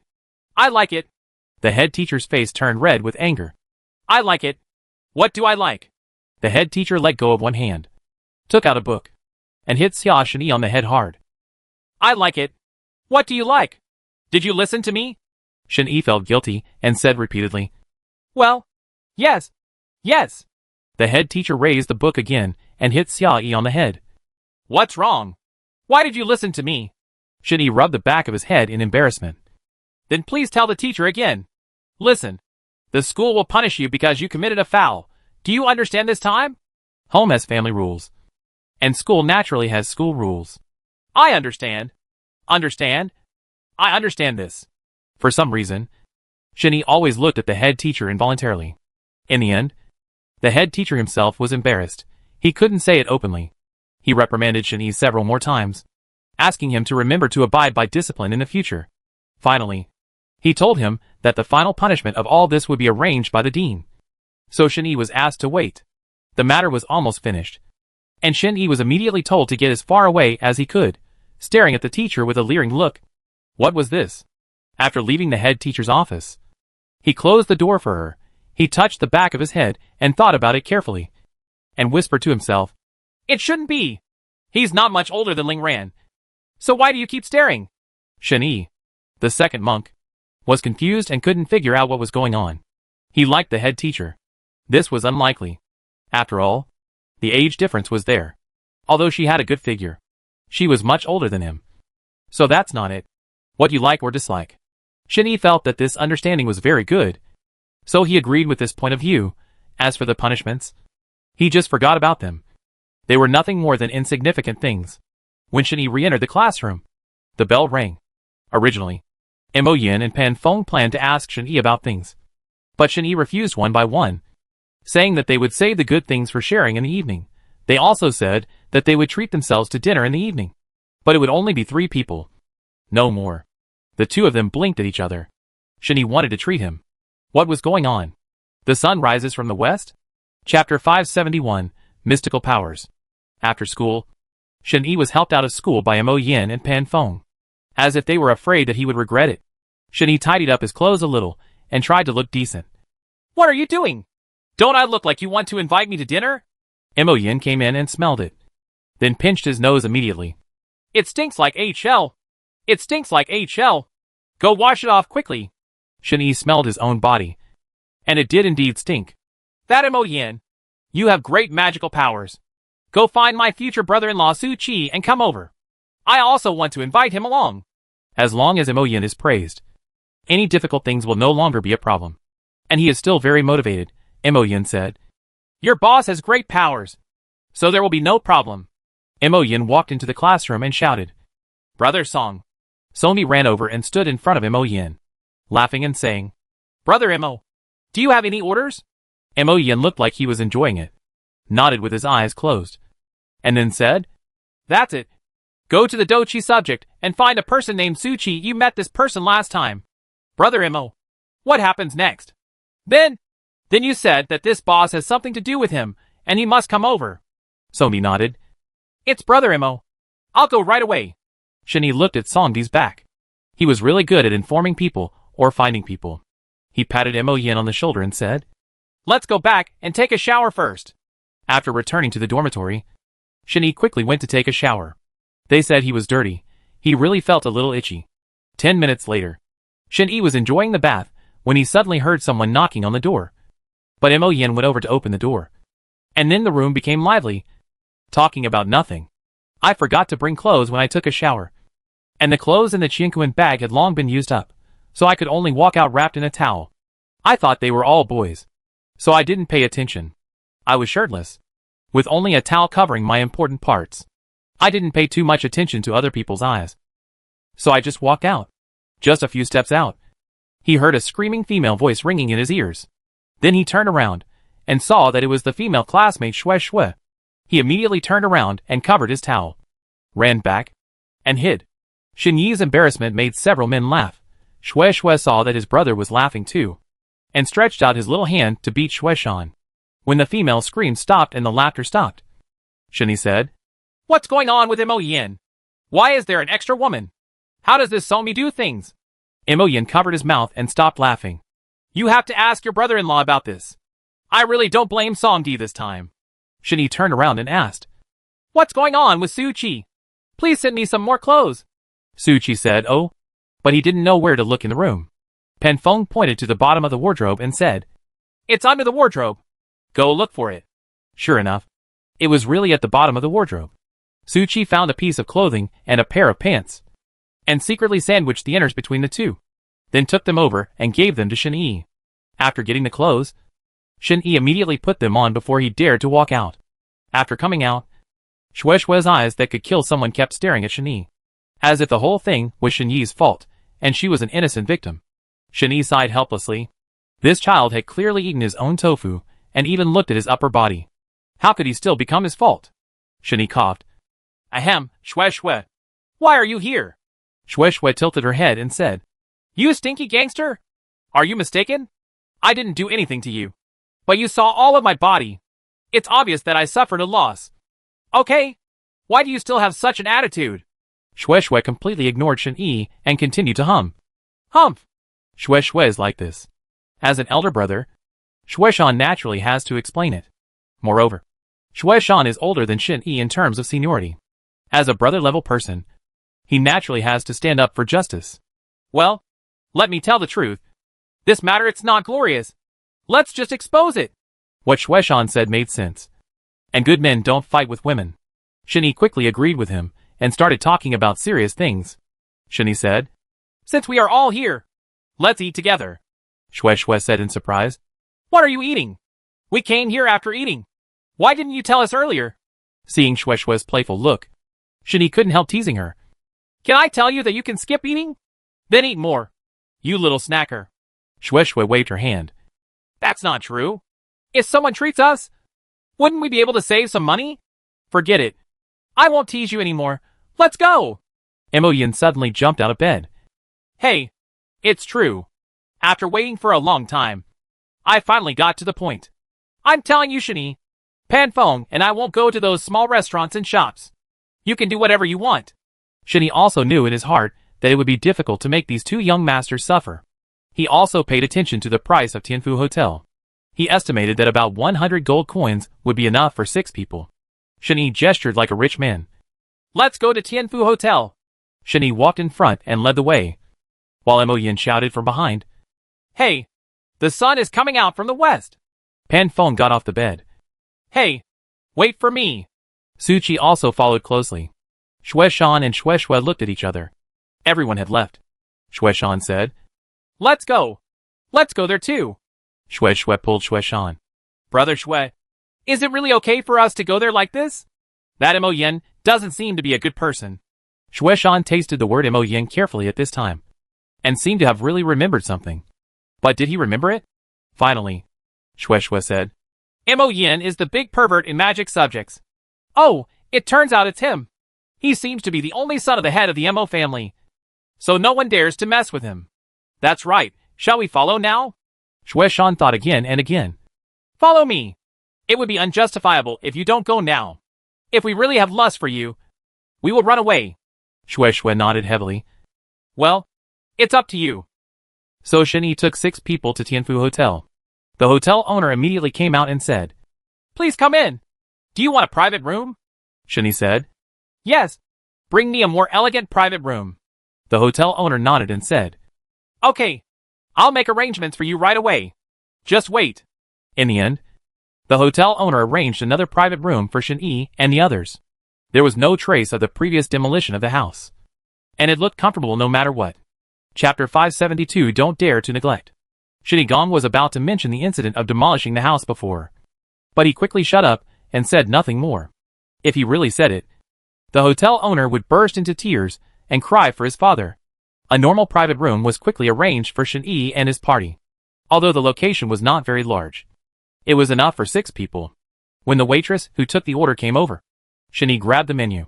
I like it. The head teacher's face turned red with anger. I like it. What do I like? The head teacher let go of one hand, took out a book, and hit Shen-Yi on the head hard. I like it. What do you like? Did you listen to me? Shen-Yi felt guilty and said repeatedly, Well, yes, yes. The head teacher raised the book again and hit Shen-Yi on the head. What's wrong? Why did you listen to me? Shen-Yi rubbed the back of his head in embarrassment. Then please tell the teacher again. Listen, the school will punish you because you committed a foul. Do you understand this time? Home has family rules, and school naturally has school rules. I understand. Understand? I understand this. For some reason, Shinny always looked at the head teacher involuntarily. In the end, the head teacher himself was embarrassed. He couldn't say it openly. He reprimanded Shinny several more times, asking him to remember to abide by discipline in the future. Finally, he told him that the final punishment of all this would be arranged by the dean. So Shin-Yi was asked to wait. The matter was almost finished, and Shin-Yi was immediately told to get as far away as he could, staring at the teacher with a leering look. What was this? After leaving the head teacher's office, he closed the door for her. He touched the back of his head and thought about it carefully, and whispered to himself, "It shouldn't be. He's not much older than Ling Ran. So why do you keep staring?" Shin-Yi, the second monk, was confused and couldn't figure out what was going on. He liked the head teacher. This was unlikely. After all, the age difference was there. Although she had a good figure, she was much older than him. So that's not it. What you like or dislike. Shin-Yi felt that this understanding was very good, so he agreed with this point of view. As for the punishments, he just forgot about them. They were nothing more than insignificant things. When Shin-Yi re-entered the classroom, the bell rang. Originally, Mo Yin and Pan Feng planned to ask Shin-Yi about things, but Shin-Yi refused one by one, saying that they would save the good things for sharing in the evening. They also said that they would treat themselves to dinner in the evening, but it would only be 3 people. No more. The two of them blinked at each other. Shin-Yi wanted to treat him. What was going on? The sun rises from the west? Chapter 571, Mystical Powers. After school, Shin-Yi was helped out of school by Mo Yin and Pan Feng, as if they were afraid that he would regret it. Shin-Yi tidied up his clothes a little and tried to look decent. "What are you doing? Don't I look like you want to invite me to dinner?" Mo Yin came in and smelled it, then pinched his nose immediately. "It stinks like HL. It stinks like HL. Go wash it off quickly." Shin-Yi smelled his own body, and it did indeed stink. "That Mo Yin, you have great magical powers. Go find my future brother-in-law Su Qi and come over. I also want to invite him along." As long as Mo Yin is praised, any difficult things will no longer be a problem. And he is still very motivated, Mo Yin said. "Your boss has great powers, so there will be no problem." Mo Yin walked into the classroom and shouted, "Brother Song." Sony ran over and stood in front of Mo Yin, laughing and saying, "Brother Mo, do you have any orders?" Mo Yin looked like he was enjoying it, nodded with his eyes closed, and then said, "That's it. Go to the Dochi subject and find a person named Suchi. You met this person last time. Brother Mo, what happens next?" Then you said that this boss has something to do with him, and he must come over." Sony nodded. "It's Brother Mo. I'll go right away." Shin-Yi looked at Songdi's back. He was really good at informing people or finding people. He patted Mo Yin on the shoulder and said, "Let's go back and take a shower first." After returning to the dormitory, Shin-Yi quickly went to take a shower. They said he was dirty. He really felt a little itchy. 10 minutes later, Shin-Yi was enjoying the bath when he suddenly heard someone knocking on the door. But Mo Yin went over to open the door, and then the room became lively, talking about nothing. "I forgot to bring clothes when I took a shower, and the clothes in the Qianquan bag had long been used up, so I could only walk out wrapped in a towel. I thought they were all boys, so I didn't pay attention. I was shirtless, with only a towel covering my important parts. I didn't pay too much attention to other people's eyes, so I just walked out. Just a few steps out, he heard a screaming female voice ringing in his ears. Then he turned around and saw that it was the female classmate Shui Shui. He immediately turned around and covered his towel, ran back, and hid. Shin-Yi's embarrassment made several men laugh. Shui Shui saw that his brother was laughing too, and stretched out his little hand to beat Shui Shan. When the female scream stopped and the laughter stopped, Shin-Yi said, "What's going on with Mo Yin? Why is there an extra woman? How does this Somi do things?" Mo Yin covered his mouth and stopped laughing. "You have to ask your brother-in-law about this. I really don't blame Songdi this time." Shin-Yi turned around and asked, "What's going on with Su Qi? Please send me some more clothes." Su Qi said, "Oh," but he didn't know where to look in the room. Pan Feng pointed to the bottom of the wardrobe and said, "It's under the wardrobe. Go look for it." Sure enough, it was really at the bottom of the wardrobe. Su Qi found a piece of clothing and a pair of pants, and secretly sandwiched the inners between the two, then took them over and gave them to Shin-Yi. After getting the clothes, Shin-Yi immediately put them on before he dared to walk out. After coming out, Shui Shui's eyes that could kill someone kept staring at Shin-Yi, as if the whole thing was Shin-Yi's fault, and she was an innocent victim. Shani sighed helplessly. This child had clearly eaten his own tofu, and even looked at his upper body. How could he still become his fault? Shani coughed. Ahem, Shwe Shwe. Why are you here? Shwe Shwe tilted her head and said, You stinky gangster? Are you mistaken? I didn't do anything to you. But you saw all of my body. It's obvious that I suffered a loss. Okay. Why do you still have such an attitude? Shwe Shwe completely ignored Shen-Yi and continued to hum. Humph. Shwe Shwe is like this. As an elder brother, Shwe Shan naturally has to explain it. Moreover, Shwe Shan is older than Shen-Yi in terms of seniority. As a brother-level person, he naturally has to stand up for justice. Well, let me tell the truth. This matter it's not glorious. Let's just expose it. What Shwe Shan said made sense. And good men don't fight with women. Shen-Yi quickly agreed with him and started talking about serious things. Shen-Yi said, Since we are all here, let's eat together. Shwe Shwe said in surprise. What are you eating? We came here after eating. Why didn't you tell us earlier? Seeing Shwe Shwe's playful look, Shen-Yi couldn't help teasing her. Can I tell you that you can skip eating? Then eat more. You little snacker. Shwe Shwe waved her hand. That's not true. If someone treats us, wouldn't we be able to save some money? Forget it. I won't tease you anymore. Let's go. Mo Yin suddenly jumped out of bed. Hey, it's true. After waiting for a long time, I finally got to the point. I'm telling you, Shen-Yi, Pan Feng and I won't go to those small restaurants and shops. You can do whatever you want. Shen-Yi also knew in his heart that it would be difficult to make these two young masters suffer. He also paid attention to the price of Tianfu Hotel. He estimated that about 100 gold coins would be enough for 6 people. Shen-Yi gestured like a rich man. Let's go to Tianfu Hotel. Shen-Yi walked in front and led the way, while Mo Yin shouted from behind. Hey, the sun is coming out from the west. Pan Feng got off the bed. Hey, wait for me. Su Qi also followed closely. Shwe Shan and Shwe Shwe looked at each other. Everyone had left. Shwe Shan said, Let's go. Let's go there too. Shwe Shwe pulled Shwe Shan. Brother Shwe, is it really okay for us to go there like this? That Mo Yin doesn't seem to be a good person. Shwe Shan tasted the word Mo Yin carefully at this time, and seemed to have really remembered something. But did he remember it? Finally, Shwe Shwe said, Mo Yin is the big pervert in magic subjects. Oh, it turns out it's him. He seems to be the only son of the head of the Mo family. So no one dares to mess with him. That's right. Shall we follow now? Shwe Shan thought again and again. Follow me. It would be unjustifiable if you don't go now. If we really have lust for you, we will run away. Shwe Shwe nodded heavily. Well, it's up to you. So Shen-Yi took 6 people to Tianfu Hotel. The hotel owner immediately came out and said, Please come in. Do you want a private room? Shen-Yi said. Yes. Bring me a more elegant private room. The hotel owner nodded and said, Okay. I'll make arrangements for you right away. Just wait. In the end, the hotel owner arranged another private room for Shen-Yi and the others. There was no trace of the previous demolition of the house, and it looked comfortable no matter what. Chapter 572 Don't Dare to Neglect. Shen-Yi Gong was about to mention the incident of demolishing the house before, but he quickly shut up and said nothing more. If he really said it, the hotel owner would burst into tears and cry for his father. A normal private room was quickly arranged for Shen-Yi and his party. Although the location was not very large, it was enough for 6 people. When the waitress who took the order came over, Shen-Yi grabbed the menu,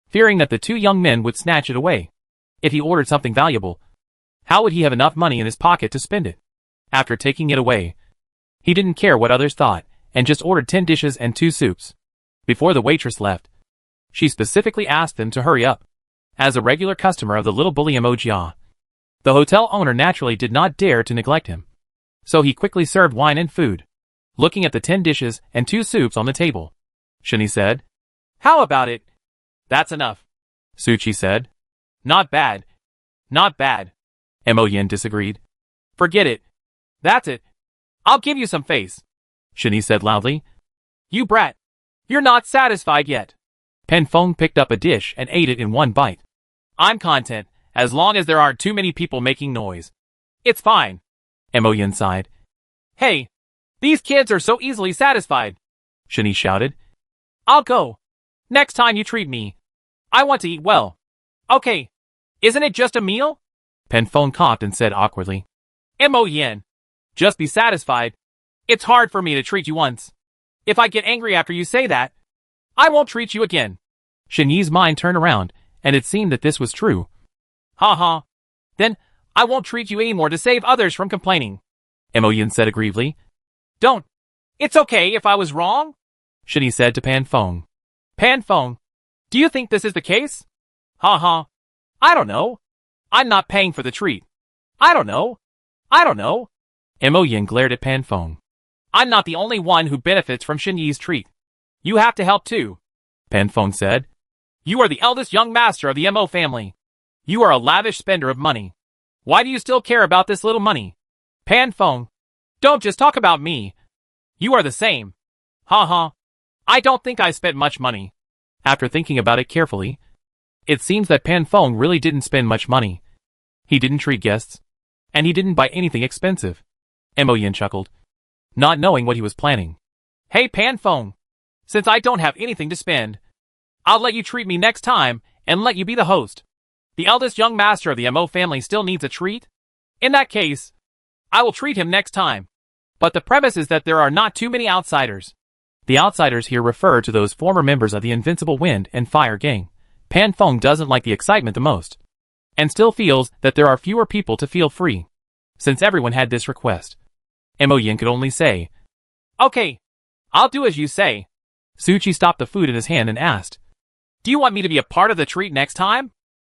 fearing that the 2 young men would snatch it away. If he ordered something valuable, how would he have enough money in his pocket to spend it? After taking it away, he didn't care what others thought, and just ordered 10 dishes and 2 soups. Before the waitress left, she specifically asked them to hurry up. As a regular customer of the little bully Emojia, the hotel owner naturally did not dare to neglect him. So he quickly served wine and food. Looking at the 10 dishes and 2 soups on the table, Shen-Yi said, How about it? That's enough. Su Qi said, Not bad. Not bad. Mo Yin disagreed. Forget it. That's it. I'll give you some face. Shen-Yi said loudly. You brat. You're not satisfied yet. Pan Feng picked up a dish and ate it in one bite. I'm content, as long as there aren't too many people making noise. It's fine. Mo Yin sighed. Hey, these kids are so easily satisfied. Shen-Yi shouted. I'll go. Next time you treat me, I want to eat well. Okay. Isn't it just a meal? Pan Feng coughed and said awkwardly. Mo Yin. Just be satisfied. It's hard for me to treat you once. If I get angry after you say that, I won't treat you again. Shen Yi's mind turned around, and it seemed that this was true. Ha ha. Then, I won't treat you anymore to save others from complaining. Mo Yin said aggrievedly. Don't. It's okay if I was wrong, Shen Yi said to Pan Feng. Pan Feng. Do you think this is the case? Ha ha. I don't know. I'm not paying for the treat. I don't know. Mo Yin glared at Pan Feng. I'm not the only one who benefits from Shen Yi's treat. You have to help too, Pan Feng said. You are the eldest young master of the Mo family. You are a lavish spender of money. Why do you still care about this little money? Pan Feng. Don't just talk about me. You are the same. Ha ha. I don't think I spent much money. After thinking about it carefully, it seems that Pan Feng really didn't spend much money. He didn't treat guests, and he didn't buy anything expensive. Mo Yin chuckled, not knowing what he was planning. Hey Pan Feng. Since I don't have anything to spend, I'll let you treat me next time and let you be the host. The eldest young master of the Mo family still needs a treat? In that case, I will treat him next time. But the premise is that there are not too many outsiders. The outsiders here refer to those former members of the Invincible Wind and Fire gang. Pan Feng doesn't like the excitement the most, and still feels that there are fewer people to feel free. Since everyone had this request, Mo Yin could only say, Okay, I'll do as you say. Su Qi stopped the food in his hand and asked, Do you want me to be a part of the treat next time?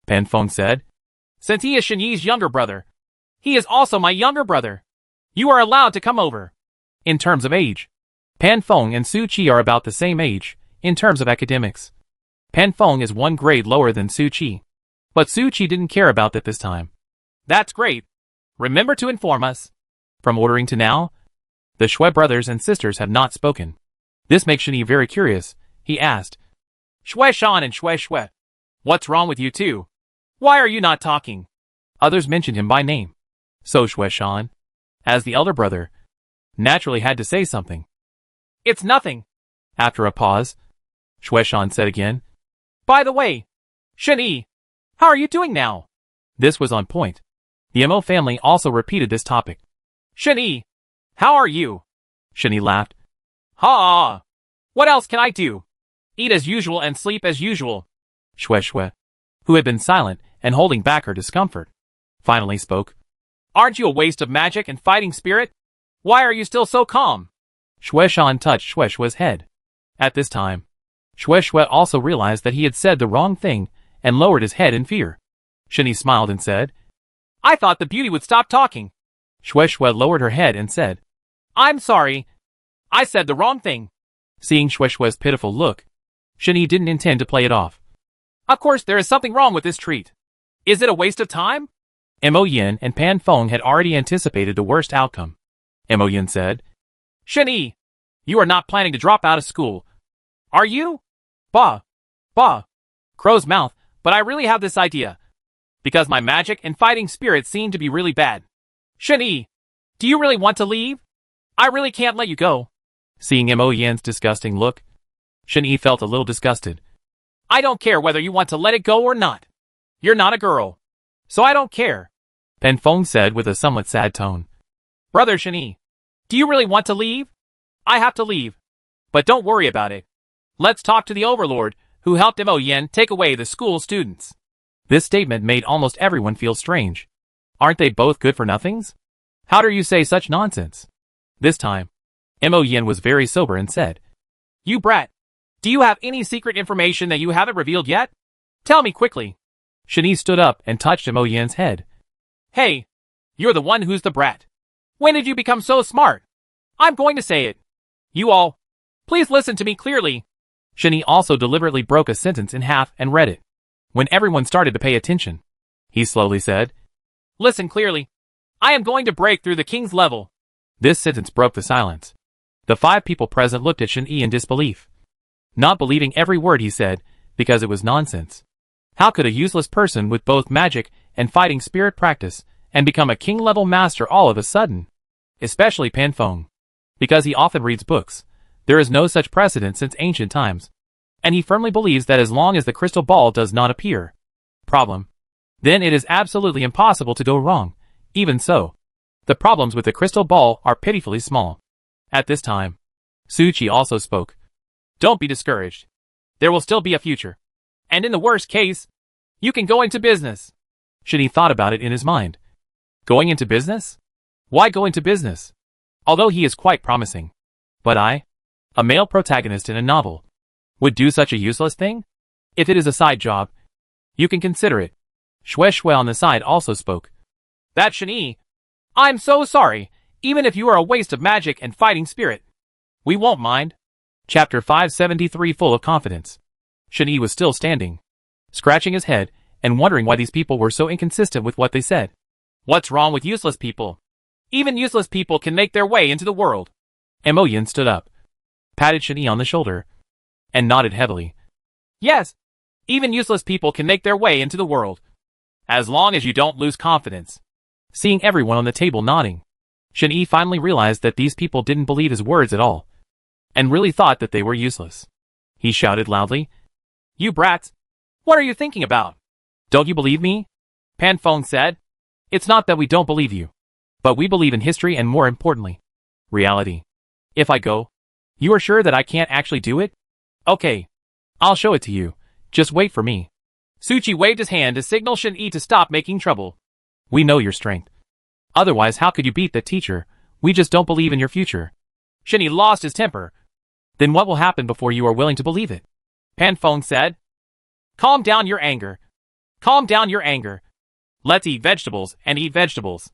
Pan Feng said, Since he is Shen Yi's younger brother, he is also my younger brother. You are allowed to come over. In terms of age, Pan Feng and Su Qi are about the same age. In terms of academics, Pan Feng is 1 grade lower than Su Qi. But Su Qi didn't care about that this time. That's great. Remember to inform us. From ordering to now, the Shui brothers and sisters have not spoken. This makes Shen Yi very curious. He asked, Shui Shan and Shui Shui. What's wrong with you two? Why are you not talking? Others mentioned him by name. So Shui Shan, as the elder brother, naturally had to say something. It's nothing. After a pause, Shui Shan said again, By the way, Shen Yi, how are you doing now? This was on point. The Mo family also repeated this topic. Shen Yi, how are you? Shen Yi laughed. Ha! What else can I do? Eat as usual and sleep as usual. Shui Shui, who had been silent and holding back her discomfort, finally spoke. Aren't you a waste of magic and fighting spirit? Why are you still so calm? Shui Shan touched Shui Shui's head. At this time, Shui Shui also realized that he had said the wrong thing and lowered his head in fear. Shen Yi smiled and said, I thought the beauty would stop talking. Shui Shui lowered her head and said, I'm sorry. I said the wrong thing. Seeing Shui Shui's pitiful look, Shen Yi didn't intend to play it off. Of course there is something wrong with this treat. Is it a waste of time? Mo Yin and Pan Feng had already anticipated the worst outcome. Mo Yin said, Shen Yi, you are not planning to drop out of school, are you? Bah. Crow's mouth, but I really have this idea. Because my magic and fighting spirit seem to be really bad. Shen Yi, do you really want to leave? I really can't let you go. Seeing Mo Yin's disgusting look, Shen Yi felt a little disgusted. I don't care whether you want to let it go or not. You're not a girl. So I don't care. Pan Feng said with a somewhat sad tone. Brother Shen Yi, do you really want to leave? I have to leave. But don't worry about it. Let's talk to the overlord, who helped Mo Yin take away the school students. This statement made almost everyone feel strange. Aren't they both good-for-nothings? How dare you say such nonsense? This time, Mo Yin was very sober and said, You brat. Do you have any secret information that you haven't revealed yet? Tell me quickly. Shen Yi stood up and touched Mo Yin's head. Hey, you're the one who's the brat. When did you become so smart? I'm going to say it. You all, please listen to me clearly. Shen Yi also deliberately broke a sentence in half and read it. When everyone started to pay attention, he slowly said, Listen clearly. I am going to break through the king's level. This sentence broke the silence. The 5 people present looked at Shen Yi in disbelief, not believing every word he said, because it was nonsense. How could a useless person with both magic and fighting spirit practice and become a king-level master all of a sudden? Especially Pan Feng. Because he often reads books, there is no such precedent since ancient times, and he firmly believes that as long as the crystal ball does not appear, then it is absolutely impossible to go wrong. Even so, The problems with the crystal ball are pitifully small. At this time, Suchi also spoke. Don't be discouraged. There will still be a future. And in the worst case, you can go into business. Shinny thought about it in his mind. Going into business? Why go into business? Although he is quite promising. But I, a male protagonist in a novel, would do such a useless thing? If it is a side job, you can consider it. Shue Shue on the side also spoke. That Shinny, I'm so sorry, even if you are a waste of magic and fighting spirit. We won't mind. Chapter 573 full of confidence. Shinny was still standing, scratching his head and wondering why these people were so inconsistent with what they said. What's wrong with useless people? Even useless people can make their way into the world. Emoyin stood up, patted Shinny on the shoulder, and nodded heavily. Yes, even useless people can make their way into the world. As long as you don't lose confidence. Seeing everyone on the table nodding, Shinny finally realized that these people didn't believe his words at all, and really thought that they were useless. He shouted loudly. You brats! What are you thinking about? Don't you believe me? Pan Feng said. It's not that we don't believe you, but we believe in history and more importantly, reality. If I go, you are sure that I can't actually do it? Okay. I'll show it to you. Just wait for me. Suchi waved his hand to signal Shin-Yi to stop making trouble. We know your strength. Otherwise how could you beat the teacher? We just don't believe in your future. Shin-Yi lost his temper. Then what will happen before you are willing to believe it? Pan Feng said. Calm down your anger. Calm down your anger. Let's eat vegetables and eat vegetables.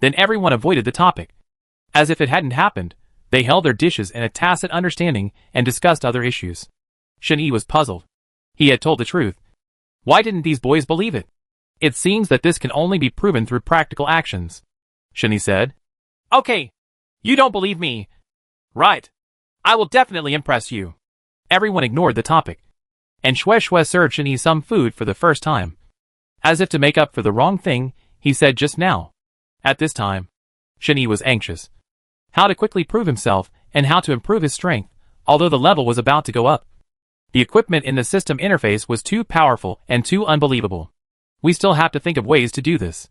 Then everyone avoided the topic. As if it hadn't happened, they held their dishes in a tacit understanding and discussed other issues. Shin-Yi was puzzled. He had told the truth. Why didn't these boys believe it? It seems that this can only be proven through practical actions. Shin-Yi said. Okay. You don't believe me. Right. I will definitely impress you. Everyone ignored the topic. And Shue Shue served Shin-Yi some food for the first time. As if to make up for the wrong thing he said just now. At this time, Shin-Yi was anxious. How to quickly prove himself and how to improve his strength, although the level was about to go up. The equipment in the system interface was too powerful and too unbelievable. We still have to think of ways to do this.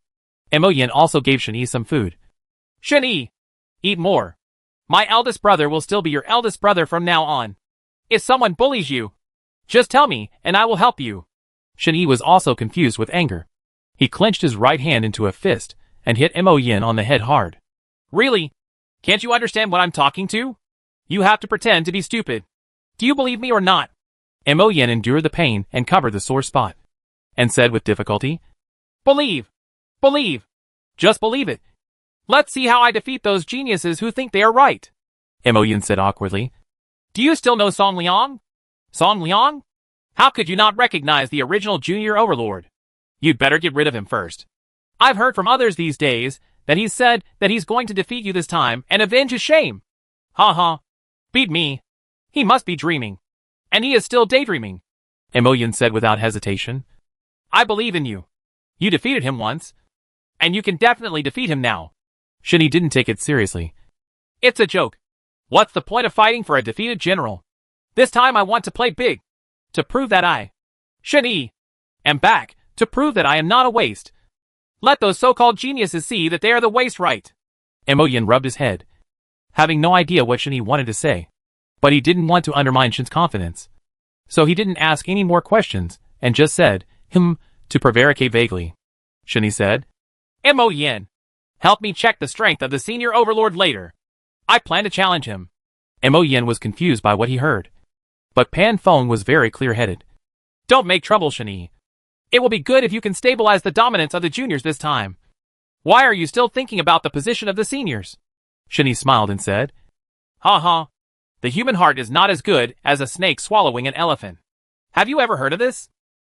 Emoyin also gave Shin-Yi some food. Shin-Yi, eat more. My eldest brother will still be your eldest brother from now on. If someone bullies you, just tell me and I will help you. Shin-Yi was also confused with anger. He clenched his right hand into a fist and hit Emoyin on the head hard. Really? Can't you understand what I'm talking to? You have to pretend to be stupid. Do you believe me or not? Emoyin endured the pain and covered the sore spot, and said with difficulty, Believe. Believe. Just believe it. Let's see how I defeat those geniuses who think they are right. Emoyin said awkwardly. Do you still know Song Liang? Song Liang? How could you not recognize the original junior overlord? You'd better get rid of him first. I've heard from others these days that he's said that he's going to defeat you this time and avenge his shame. Ha ha. Beat me. He must be dreaming. And he is still daydreaming. Emoyin said without hesitation. I believe in you. You defeated him once. And you can definitely defeat him now. Shin-Yi didn't take it seriously. It's a joke. What's the point of fighting for a defeated general? This time I want to play big. To prove that I, Shin-Yi, am back. To prove that I am not a waste. Let those so-called geniuses see that they are the waste, right? Emoyin rubbed his head, having no idea what Shin-Yi wanted to say. But he didn't want to undermine Shin's confidence. So he didn't ask any more questions, and just said, to prevaricate vaguely. Shin-Yi said, Emoyin, help me check the strength of the senior overlord later. I plan to challenge him. Emoyin was confused by what he heard. But Pan Feng was very clear-headed. Don't make trouble, Shin-Yi. It will be good if you can stabilize the dominance of the juniors this time. Why are you still thinking about the position of the seniors? Shin-Yi smiled and said, Ha ha. The human heart is not as good as a snake swallowing an elephant. Have you ever heard of this?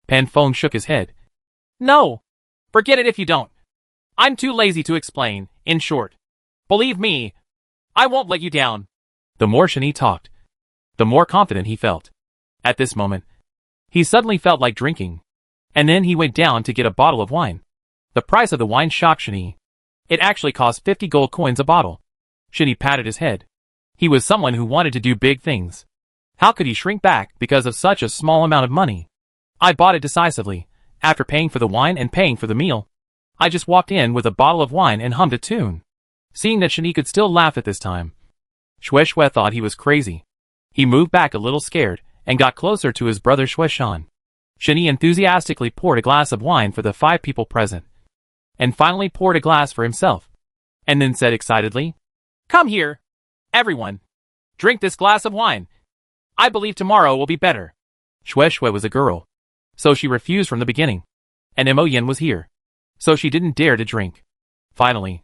Pan Feng shook his head. No. Forget it if you don't. I'm too lazy to explain, in short. Believe me, I won't let you down. The more Shin-Yi talked, the more confident he felt. At this moment, he suddenly felt like drinking. And then he went down to get a bottle of wine. The price of the wine shocked Shin-Yi. It actually cost 50 gold coins a bottle. Shin-Yi patted his head. He was someone who wanted to do big things. How could he shrink back because of such a small amount of money? I bought it decisively, after paying for the wine and paying for the meal. I just walked in with a bottle of wine and hummed a tune. Seeing that Shani could still laugh at this time, Shue thought he was crazy. He moved back a little scared and got closer to his brother Shani. Shani enthusiastically poured a glass of wine for the 5 people present, and finally poured a glass for himself, and then said excitedly, "Come here, everyone. Drink this glass of wine. I believe tomorrow will be better." Shue was a girl, so she refused from the beginning, and Mo was here, so she didn't dare to drink. Finally,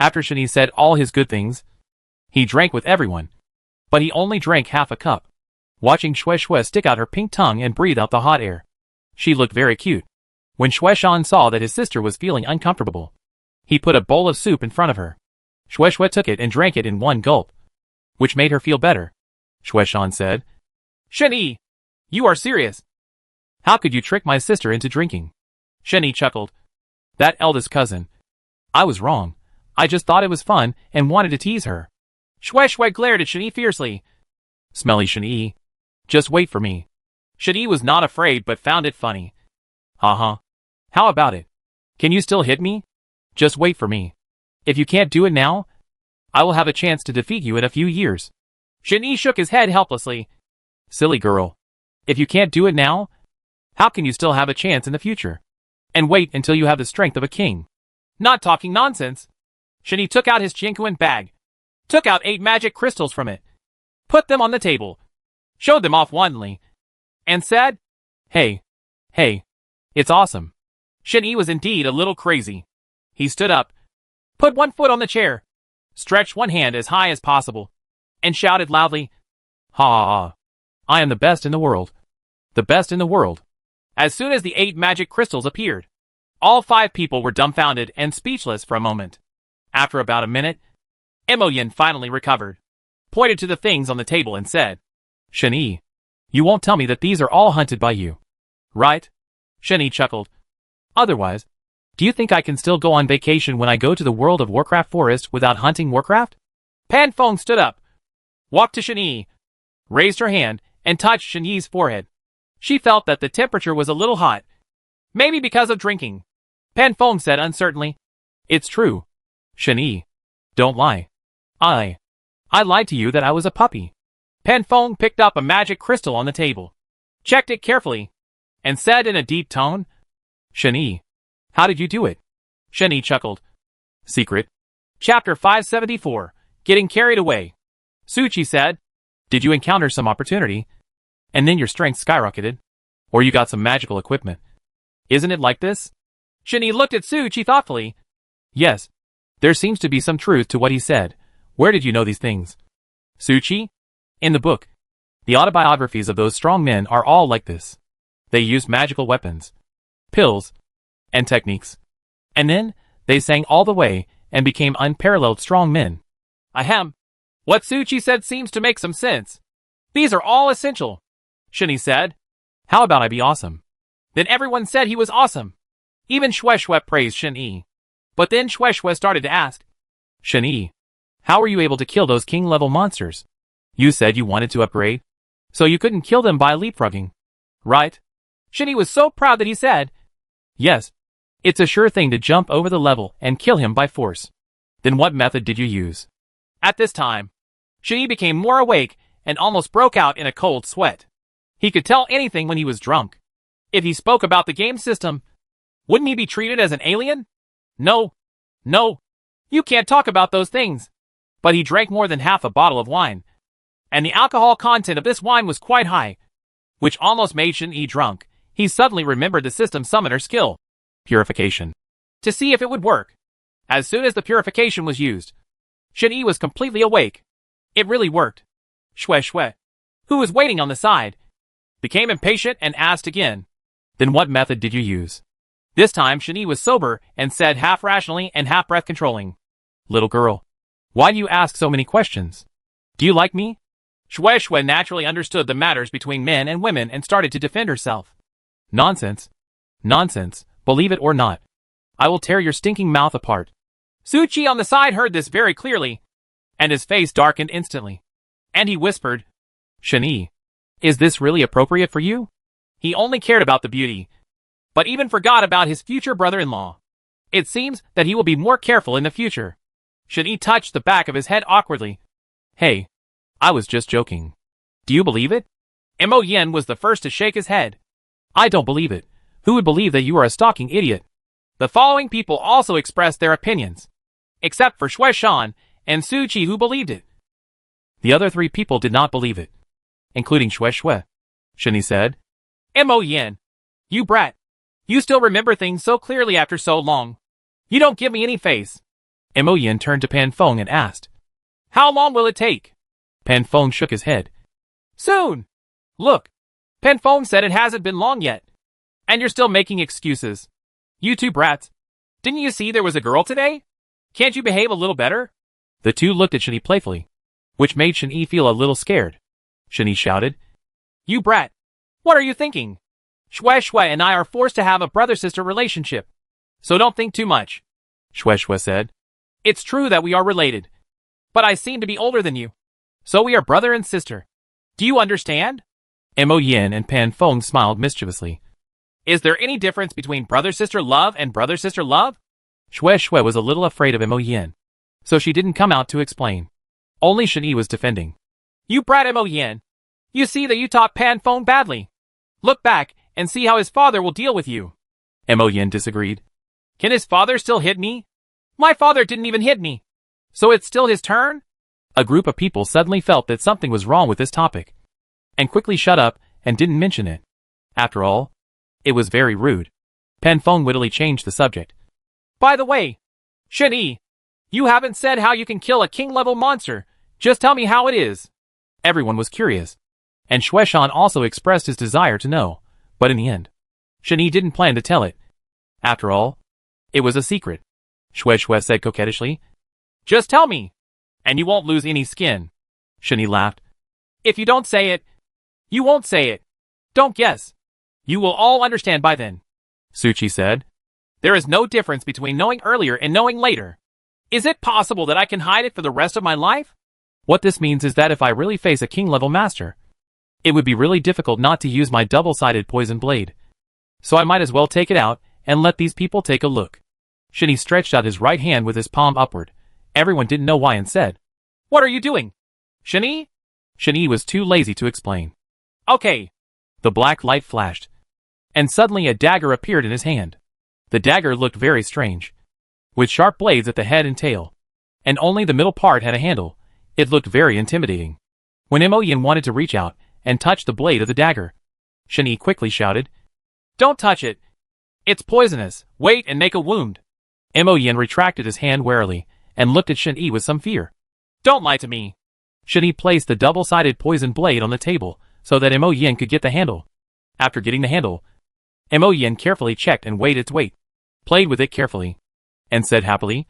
after Shani said all his good things, he drank with everyone, but he only drank half a cup. Watching Shue stick out her pink tongue and breathe out the hot air, she looked very cute. When Shue saw that his sister was feeling uncomfortable, he put a bowl of soup in front of her. Shue took it and drank it in one gulp, which made her feel better. Shue said, "Shani, you are serious. How could you trick my sister into drinking?" Shani chuckled. "That eldest cousin. I was wrong. I just thought it was fun and wanted to tease her." Shue glared at Shani fiercely. "Smelly Shani. Just wait for me." Shani was not afraid but found it funny. "Uh-huh. How about it? Can you still hit me? Just wait for me. If you can't do it now, I will have a chance to defeat you in a few years." Shani shook his head helplessly. "Silly girl. If you can't do it now, how can you still have a chance in the future? And wait until you have the strength of a king." "Not talking nonsense." Shani took out his Jinkuan bag, took out 8 magic crystals from it, put them on the table, showed them off wantonly, and said, Hey, it's awesome." Shani was indeed a little crazy. He stood up, put one foot on the chair, stretched one hand as high as possible, and shouted loudly, "Ha ha ha. I am the best in the world. The best in the world." As soon as the 8 magic crystals appeared, all 5 people were dumbfounded and speechless for a moment. After about a minute, Mo finally recovered, pointed to the things on the table and said, "Shani, you won't tell me that these are all hunted by you, right?" Shani chuckled. "Otherwise, do you think I can still go on vacation when I go to the World of Warcraft forest without hunting Warcraft?" Pan Feng stood up, walked to Shani, raised her hand, and touched Shani's forehead. She felt that the temperature was a little hot, maybe because of drinking. Pan Feng said uncertainly, "It's true. Shani, don't lie. I lied to you that I was a puppy." Pan Feng picked up a magic crystal on the table, checked it carefully, and said in a deep tone, "Shani, how did you do it?" Shani chuckled. Secret. Chapter 574, Getting Carried Away. Suchi said, "Did you encounter some opportunity, and then your strength skyrocketed? Or you got some magical equipment? Isn't it like this?" Shani looked at Suchi thoughtfully. "Yes. There seems to be some truth to what he said. Where did you know these things?" "Suchi? In the book. The autobiographies of those strong men are all like this. They used magical weapons, pills, and techniques. And then, they sang all the way and became unparalleled strong men." "Ahem. What Suchi said seems to make some sense. These are all essential," Shani said. "How about I be awesome?" Then everyone said he was awesome. Even Shue praised Shani. But then Shue started to ask, "Shani, how were you able to kill those king-level monsters? You said you wanted to upgrade, so you couldn't kill them by leapfrogging, right?" Shani was so proud that he said, "Yes. It's a sure thing to jump over the level and kill him by force." "Then what method did you use?" At this time, Shani became more awake and almost broke out in a cold sweat. He could tell anything when he was drunk. If he spoke about the game system, wouldn't he be treated as an alien? No, you can't talk about those things. But he drank more than half a bottle of wine, and the alcohol content of this wine was quite high, which almost made Shani drunk. He suddenly remembered the system summoner skill, purification, to see if it would work. As soon as the purification was used, Shani was completely awake. It really worked. Shue, who was waiting on the side, became impatient and asked again, "Then what method did you use?" This time Shani was sober and said half rationally and half breath controlling, "Little girl, why do you ask so many questions? Do you like me?" Shue naturally understood the matters between men and women and started to defend herself. Nonsense. Believe it or not. I will tear your stinking mouth apart." Suchi on the side heard this very clearly, and his face darkened instantly. And he whispered, "Shani, is this really appropriate for you?" He only cared about the beauty, but even forgot about his future brother-in-law. It seems that he will be more careful in the future. Shen-Yi touched the back of his head awkwardly. Hey, I was just joking. Do you believe it? Mo Yin was the first to shake his head. I don't believe it. Who would believe that you are a stalking idiot? The following people also expressed their opinions, except for Shui Shan and Su Qi, who believed it. The other 3 people did not believe it, including Shui. Shen-Yi said. Mo Yin, you brat. You still remember things so clearly after so long. You don't give me any face. Mo Yin turned to Pan Feng and asked. How long will it take? Pan Feng shook his head. Soon. Look, Pan Feng said it hasn't been long yet. And you're still making excuses. You 2 brats. Didn't you see there was a girl today? Can't you behave a little better? The 2 looked at Shen-Yi playfully, which made Shen-Yi feel a little scared. Shen-Yi shouted. You brat. What are you thinking? Shui and I are forced to have a brother-sister relationship. So don't think too much. Shui said. It's true that we are related. But I seem to be older than you. So we are brother and sister. Do you understand? Mo Yin and Pan Feng smiled mischievously. Is there any difference between brother-sister love and brother-sister love? Shui was a little afraid of Mo Yin, so she didn't come out to explain. Only Shen-Yi was defending. You brat Mo Yin. You see that you taught Pan Feng badly. Look back and see how his father will deal with you. Mo Yin disagreed. Can his father still hit me? My father didn't even hit me. So it's still his turn? A group of people suddenly felt that something was wrong with this topic, and quickly shut up and didn't mention it. After all, it was very rude. Pan Feng wittily changed the subject. By the way, Shen-Yi, you haven't said how you can kill a king-level monster. Just tell me how it is. Everyone was curious, and Shui Shan also expressed his desire to know, but in the end, Shen-Yi didn't plan to tell it. After all, it was a secret. Shui said coquettishly. Just tell me, and you won't lose any skin. Shen-Yi laughed. If you don't say it, you won't say it. Don't guess. You will all understand by then. Su Qi said. There is no difference between knowing earlier and knowing later. Is it possible that I can hide it for the rest of my life? What this means is that if I really face a king-level master, it would be really difficult not to use my double-sided poison blade. So I might as well take it out and let these people take a look. Shen-Yi stretched out his right hand with his palm upward. Everyone didn't know why and said, What are you doing? Shen-Yi? Shen-Yi was too lazy to explain. Okay. The black light flashed, and suddenly a dagger appeared in his hand. The dagger looked very strange, with sharp blades at the head and tail, and only the middle part had a handle. It looked very intimidating. When Mo Yin wanted to reach out and touch the blade of the dagger, Shen-Yi quickly shouted, Don't touch it. It's poisonous. Wait and make a wound. Mo Yin retracted his hand warily and looked at Shen-Yi with some fear. Don't lie to me. Shen-Yi placed the double-sided poison blade on the table so that Mo Yin could get the handle. After getting the handle, Mo Yin carefully checked and weighed its weight, played with it carefully, and said happily,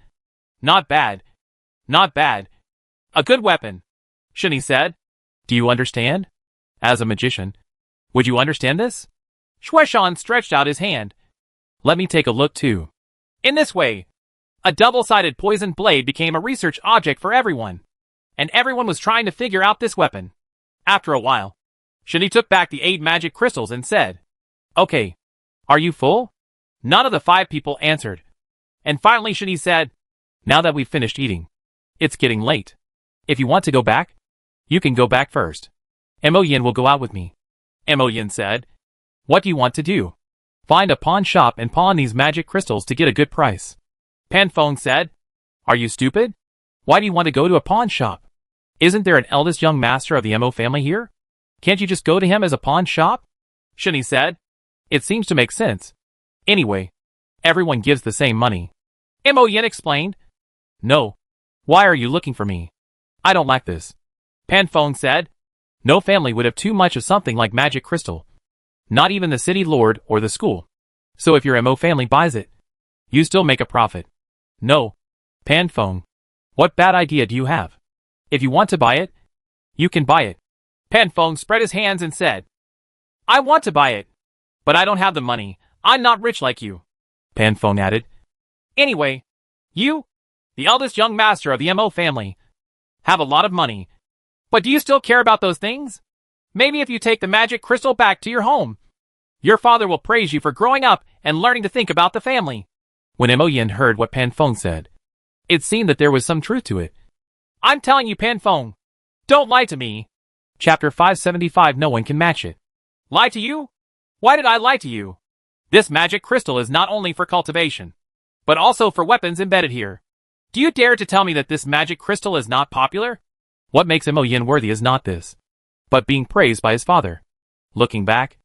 Not bad. Not bad. A good weapon. Shen-Yi said. Do you understand? As a magician, would you understand this? Shui Shan stretched out his hand. Let me take a look too. In this way, a double-sided poison blade became a research object for everyone, and everyone was trying to figure out this weapon. After a while, Shen-Yi took back the 8 magic crystals and said, Okay, are you full? None of the 5 people answered. And finally Shen-Yi said, Now that we've finished eating, it's getting late. If you want to go back, you can go back first. Mo Yin will go out with me. Mo Yin said, What do you want to do? Find a pawn shop and pawn these magic crystals to get a good price. Pan Feng said, Are you stupid? Why do you want to go to a pawn shop? Isn't there an eldest young master of the Mo family here? Can't you just go to him as a pawn shop? Shen-Yi said, It seems to make sense. Anyway, everyone gives the same money. Mo Yin explained. No. Why are you looking for me? I don't like this. Pan Feng said, No family would have too much of something like magic crystal. Not even the city lord or the school. So if your Mo family buys it, you still make a profit. No. Pan Feng, what bad idea do you have? If you want to buy it, you can buy it. Pan Feng spread his hands and said, I want to buy it, but I don't have the money. I'm not rich like you. Pan Feng added, Anyway, you, the eldest young master of the Mo family, have a lot of money. But do you still care about those things? Maybe if you take the magic crystal back to your home, your father will praise you for growing up and learning to think about the family. When Mo Yin heard what Pan Feng said, It seemed that there was some truth to it. I'm telling you, Pan Feng. Don't lie to me. Chapter 575. No one can match it. Lie to you? Why did I lie to you? This magic crystal is not only for cultivation, but also for weapons embedded here. Do you dare to tell me that this magic crystal is not popular? What makes Mo Yin worthy is not this, but being praised by his father. Looking back,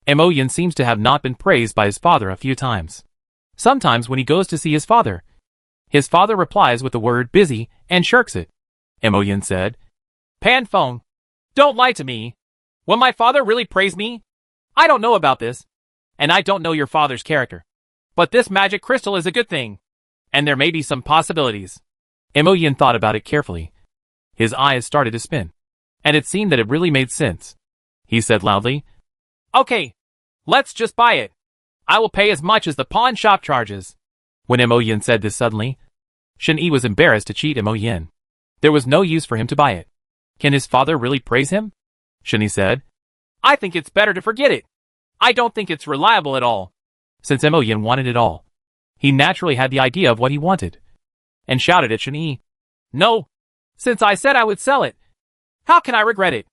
Mo Yin seems to have not been praised by his father a few times. Sometimes when he goes to see his father replies with the word busy and shirks it. Mo Yin said, Pan Feng, don't lie to me. Will my father really praise me? I don't know about this, and I don't know your father's character. But this magic crystal is a good thing, and there may be some possibilities. Mo Yin thought about it carefully. His eyes started to spin, and it seemed that it really made sense. He said loudly, Okay, let's just buy it. I will pay as much as the pawn shop charges. When Mo Yin said this suddenly, Shen Yi was embarrassed to cheat Mo Yin. There was no use for him to buy it. Can his father really praise him? Shen Yi said. I think it's better to forget it. I don't think it's reliable at all. Since Mo Yin wanted it all, he naturally had the idea of what he wanted, and shouted at Shen Yi. No, since I said I would sell it. How can I regret it?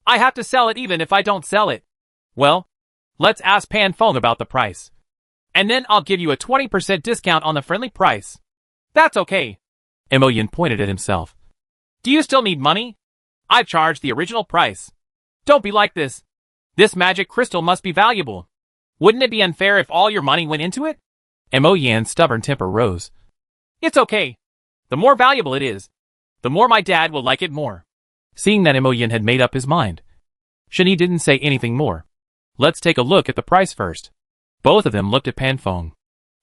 I have to sell it even if I don't sell it. Well, let's ask Pan Feng about the price. And then I'll give you a 20% discount on the friendly price. That's okay. Mo Yin pointed at himself. Do you still need money? I've charged the original price. Don't be like this. This magic crystal must be valuable. Wouldn't it be unfair if all your money went into it? Mo Yin's stubborn temper rose. It's okay. The more valuable it is, the more my dad will like it more. Seeing that Mo Yin had made up his mind, Shen Yi didn't say anything more. Let's take a look at the price first. Both of them looked at Pan Feng.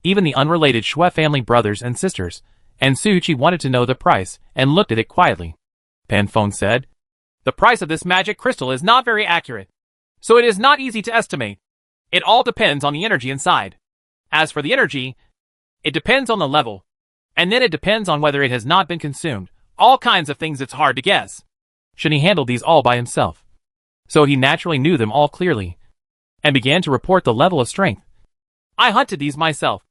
Even the unrelated Shui family brothers and sisters, and Su Qi wanted to know the price and looked at it quietly. Pan Feng said, The price of this magic crystal is not very accurate, so it is not easy to estimate. It all depends on the energy inside. As for the energy, it depends on the level, and then it depends on whether it has not been consumed. All kinds of things it's hard to guess. Shen Yi handled these all by himself, so he naturally knew them all clearly, and began to report the level of strength. I hunted these myself,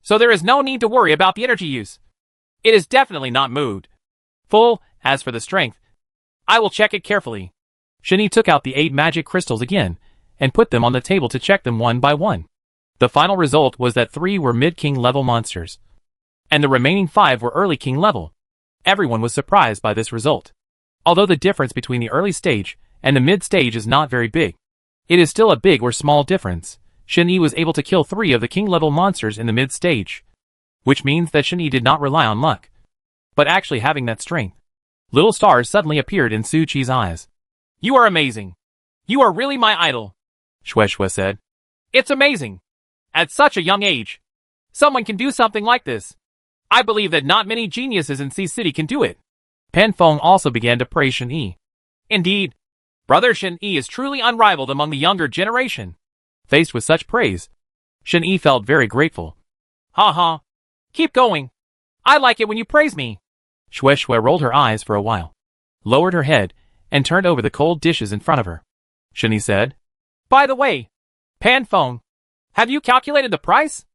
so there is no need to worry about the energy use. It is definitely not moved. Full. As for the strength, I will check it carefully. Shen Yi took out the 8 magic crystals again, and put them on the table to check them one by one. The final result was that 3 were mid-king level monsters, and the remaining 5 were early king level. Everyone was surprised by this result. Although the difference between the early stage and the mid stage is not very big, it is still a big or small difference. Shen Yi was able to kill 3 of the king level monsters in the mid stage, which means that Shen Yi did not rely on luck, but actually having that strength. Little stars suddenly appeared in Su Qi's eyes. You are amazing. You are really my idol, Shui said. It's amazing. At such a young age, someone can do something like this. I believe that not many geniuses in Sea City can do it. Pan Feng also began to praise Shen Yi. Indeed, brother Shen Yi is truly unrivaled among the younger generation. Faced with such praise, Shen Yi felt very grateful. Ha ha. Keep going. I like it when you praise me. Shui rolled her eyes for a while, lowered her head, and turned over the cold dishes in front of her. Shen Yi said, By the way, Pan Feng, have you calculated the price?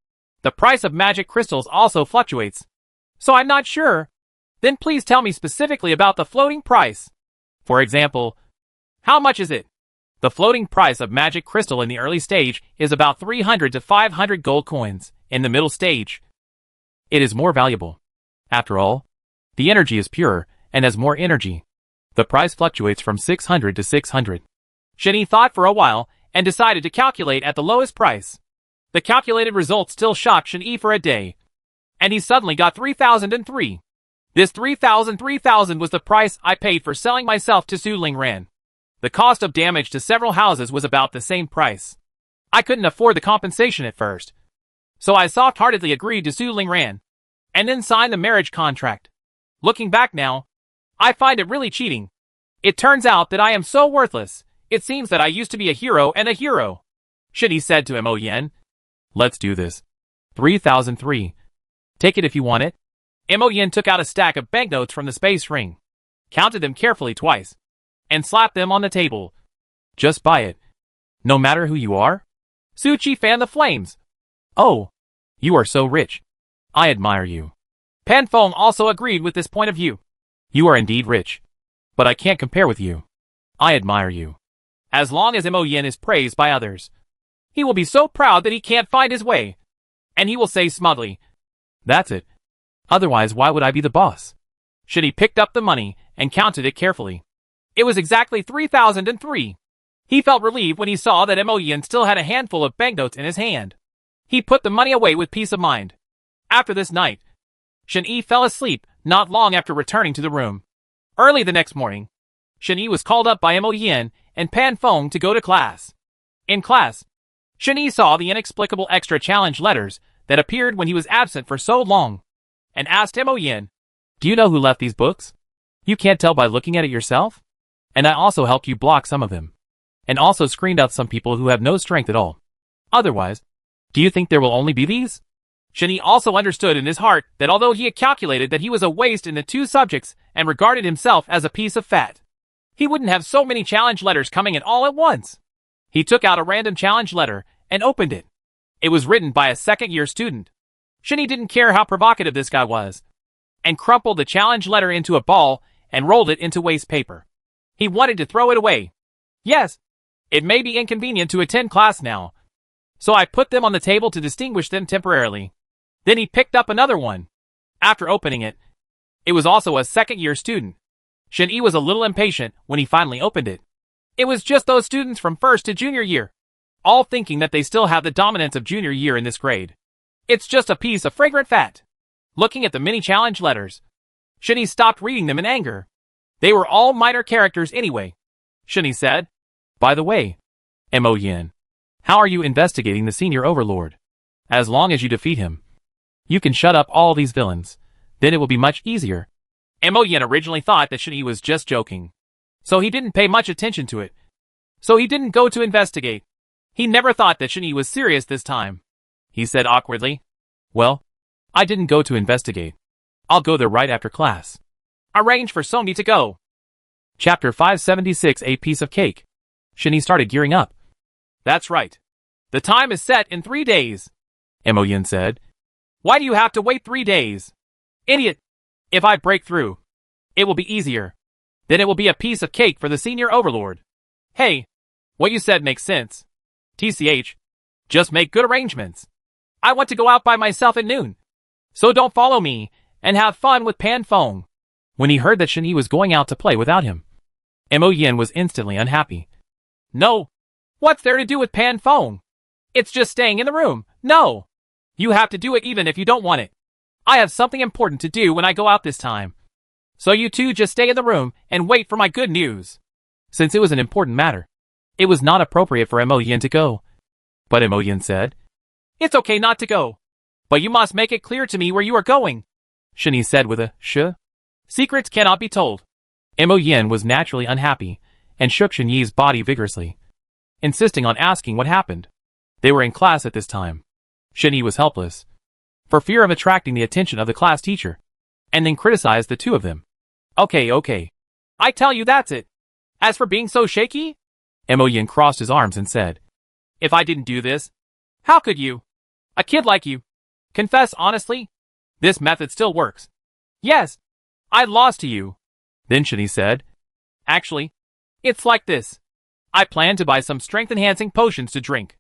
The price of magic crystals also fluctuates, so I'm not sure. Then please tell me specifically about the floating price. For example, how much is it? The floating price of magic crystal in the early stage is about 300 to 500 gold coins. In the middle stage, it is more valuable. After all, the energy is pure and has more energy. The price fluctuates from 600 to 600. Shen Yi thought for a while and decided to calculate at the lowest price. The calculated result still shocked Shen Yi for a day, and he suddenly got 3,003. This 3,000 was the price I paid for selling myself to Su Lingran. The cost of damage to several houses was about the same price. I couldn't afford the compensation at first, so I soft-heartedly agreed to Su Lingran, and then signed the marriage contract. Looking back now, I find it really cheating. It turns out that I am so worthless. It seems that I used to be a hero and a hero. Shen Yi said to Mo Yin, Let's do this. 3,003. Take it if you want it. Mo Yin took out a stack of banknotes from the space ring, counted them carefully twice, and slapped them on the table. Just buy it. No matter who you are? Su Qi fanned the flames. Oh, you are so rich. I admire you. Pan Feng also agreed with this point of view. You are indeed rich. But I can't compare with you. I admire you. As long as Mo Yin is praised by others, he will be so proud that he can't find his way. And he will say smugly, That's it. Otherwise, why would I be the boss? He picked up the money and counted it carefully. It was exactly 3,003. He felt relieved when he saw that Mo Yin still had a handful of banknotes in his hand. He put the money away with peace of mind. After this night, Shen Yi fell asleep not long after returning to the room. Early the next morning, Shen Yi was called up by Mo Yin and Pan Feng to go to class. In class, Shen Yi saw the inexplicable extra challenge letters that appeared when he was absent for so long, and asked Mo Yin, Do you know who left these books? You can't tell by looking at it yourself? And I also helped you block some of them. And also screened out some people who have no strength at all. Otherwise, do you think there will only be these? Shen Yi also understood in his heart that although he had calculated that he was a waste in the two subjects and regarded himself as a piece of fat, he wouldn't have so many challenge letters coming in all at once. He took out a random challenge letter and opened it. It was written by a second-year student. Shen Yi didn't care how provocative this guy was, and crumpled the challenge letter into a ball and rolled it into waste paper. He wanted to throw it away. Yes, it may be inconvenient to attend class now, so I put them on the table to distinguish them temporarily. Then he picked up another one. After opening it, it was also a second-year student. Shen Yi was a little impatient when he finally opened it. It was just those students from first to junior year, all thinking that they still have the dominance of junior year in this grade. It's just a piece of fragrant fat. Looking at the mini challenge letters, Shen Yi stopped reading them in anger. They were all minor characters anyway. Shen Yi said, By the way, Mo Yin, how are you investigating the senior overlord? As long as you defeat him, you can shut up all these villains. Then it will be much easier. Mo Yin originally thought that Shen Yi was just joking, so he didn't pay much attention to it. So he didn't go to investigate. He never thought that Shen Yi was serious this time. He said awkwardly, Well, I didn't go to investigate. I'll go there right after class. Arrange for Sony to go. Chapter 576 A Piece of Cake. Shen Yi started gearing up. That's right. The time is set in 3 days. Mo Yin said. Why do you have to wait 3 days? Idiot. If I break through, it will be easier. Then it will be a piece of cake for the senior overlord. Hey, what you said makes sense. TCH, just make good arrangements. I want to go out by myself at noon. So don't follow me, and have fun with Pan Feng. When he heard that Shen Yi was going out to play without him, Mo Yin was instantly unhappy. No. What's there to do with Pan Feng? It's just staying in the room. No. You have to do it even if you don't want it. I have something important to do when I go out this time. So you two just stay in the room and wait for my good news. Since it was an important matter, it was not appropriate for Mo Yin to go. But Mo Yin said, It's okay not to go. But you must make it clear to me where you are going. Shen Yi said with a sh. Secrets cannot be told. Mo Yin was naturally unhappy, and shook Shen Yi's body vigorously, insisting on asking what happened. They were in class at this time. Shen Yi was helpless, for fear of attracting the attention of the class teacher, and then criticized the two of them. Okay. I tell you that's it. As for being so shaky, Mo Yin crossed his arms and said, If I didn't do this, how could you? A kid like you. Confess honestly. This method still works. Yes. I lost to you. Then Shen Yi said, Actually, it's like this. I plan to buy some strength-enhancing potions to drink.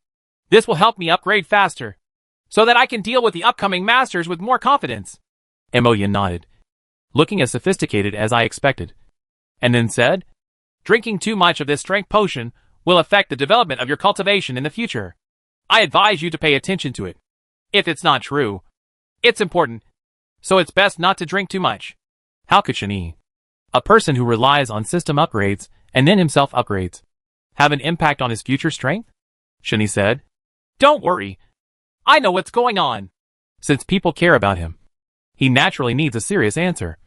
This will help me upgrade faster, so that I can deal with the upcoming masters with more confidence. Mo Yin nodded, looking as sophisticated as I expected, and then said, Drinking too much of this strength potion will affect the development of your cultivation in the future. I advise you to pay attention to it. If it's not true, it's important, so it's best not to drink too much. How could Shen Yi, a person who relies on system upgrades and then himself upgrades, have an impact on his future strength? Shen Yi said. Don't worry. I know what's going on. Since people care about him, he naturally needs a serious answer.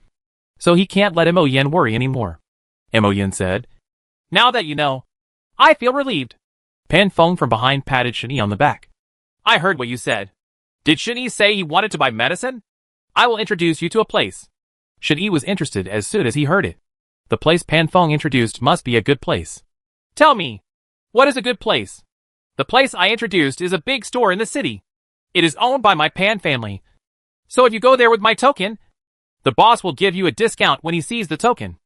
So he can't let Mo Yin worry anymore. Mo Yin said. Now that you know, I feel relieved. Pan Feng from behind patted Shen Yi on the back. I heard what you said. Did Shen Yi say he wanted to buy medicine? I will introduce you to a place. Shen Yi was interested as soon as he heard it. The place Pan Feng introduced must be a good place. Tell me, what is a good place? The place I introduced is a big store in the city. It is owned by my Pan family. So if you go there with my token, The boss will give you a discount when he sees the token,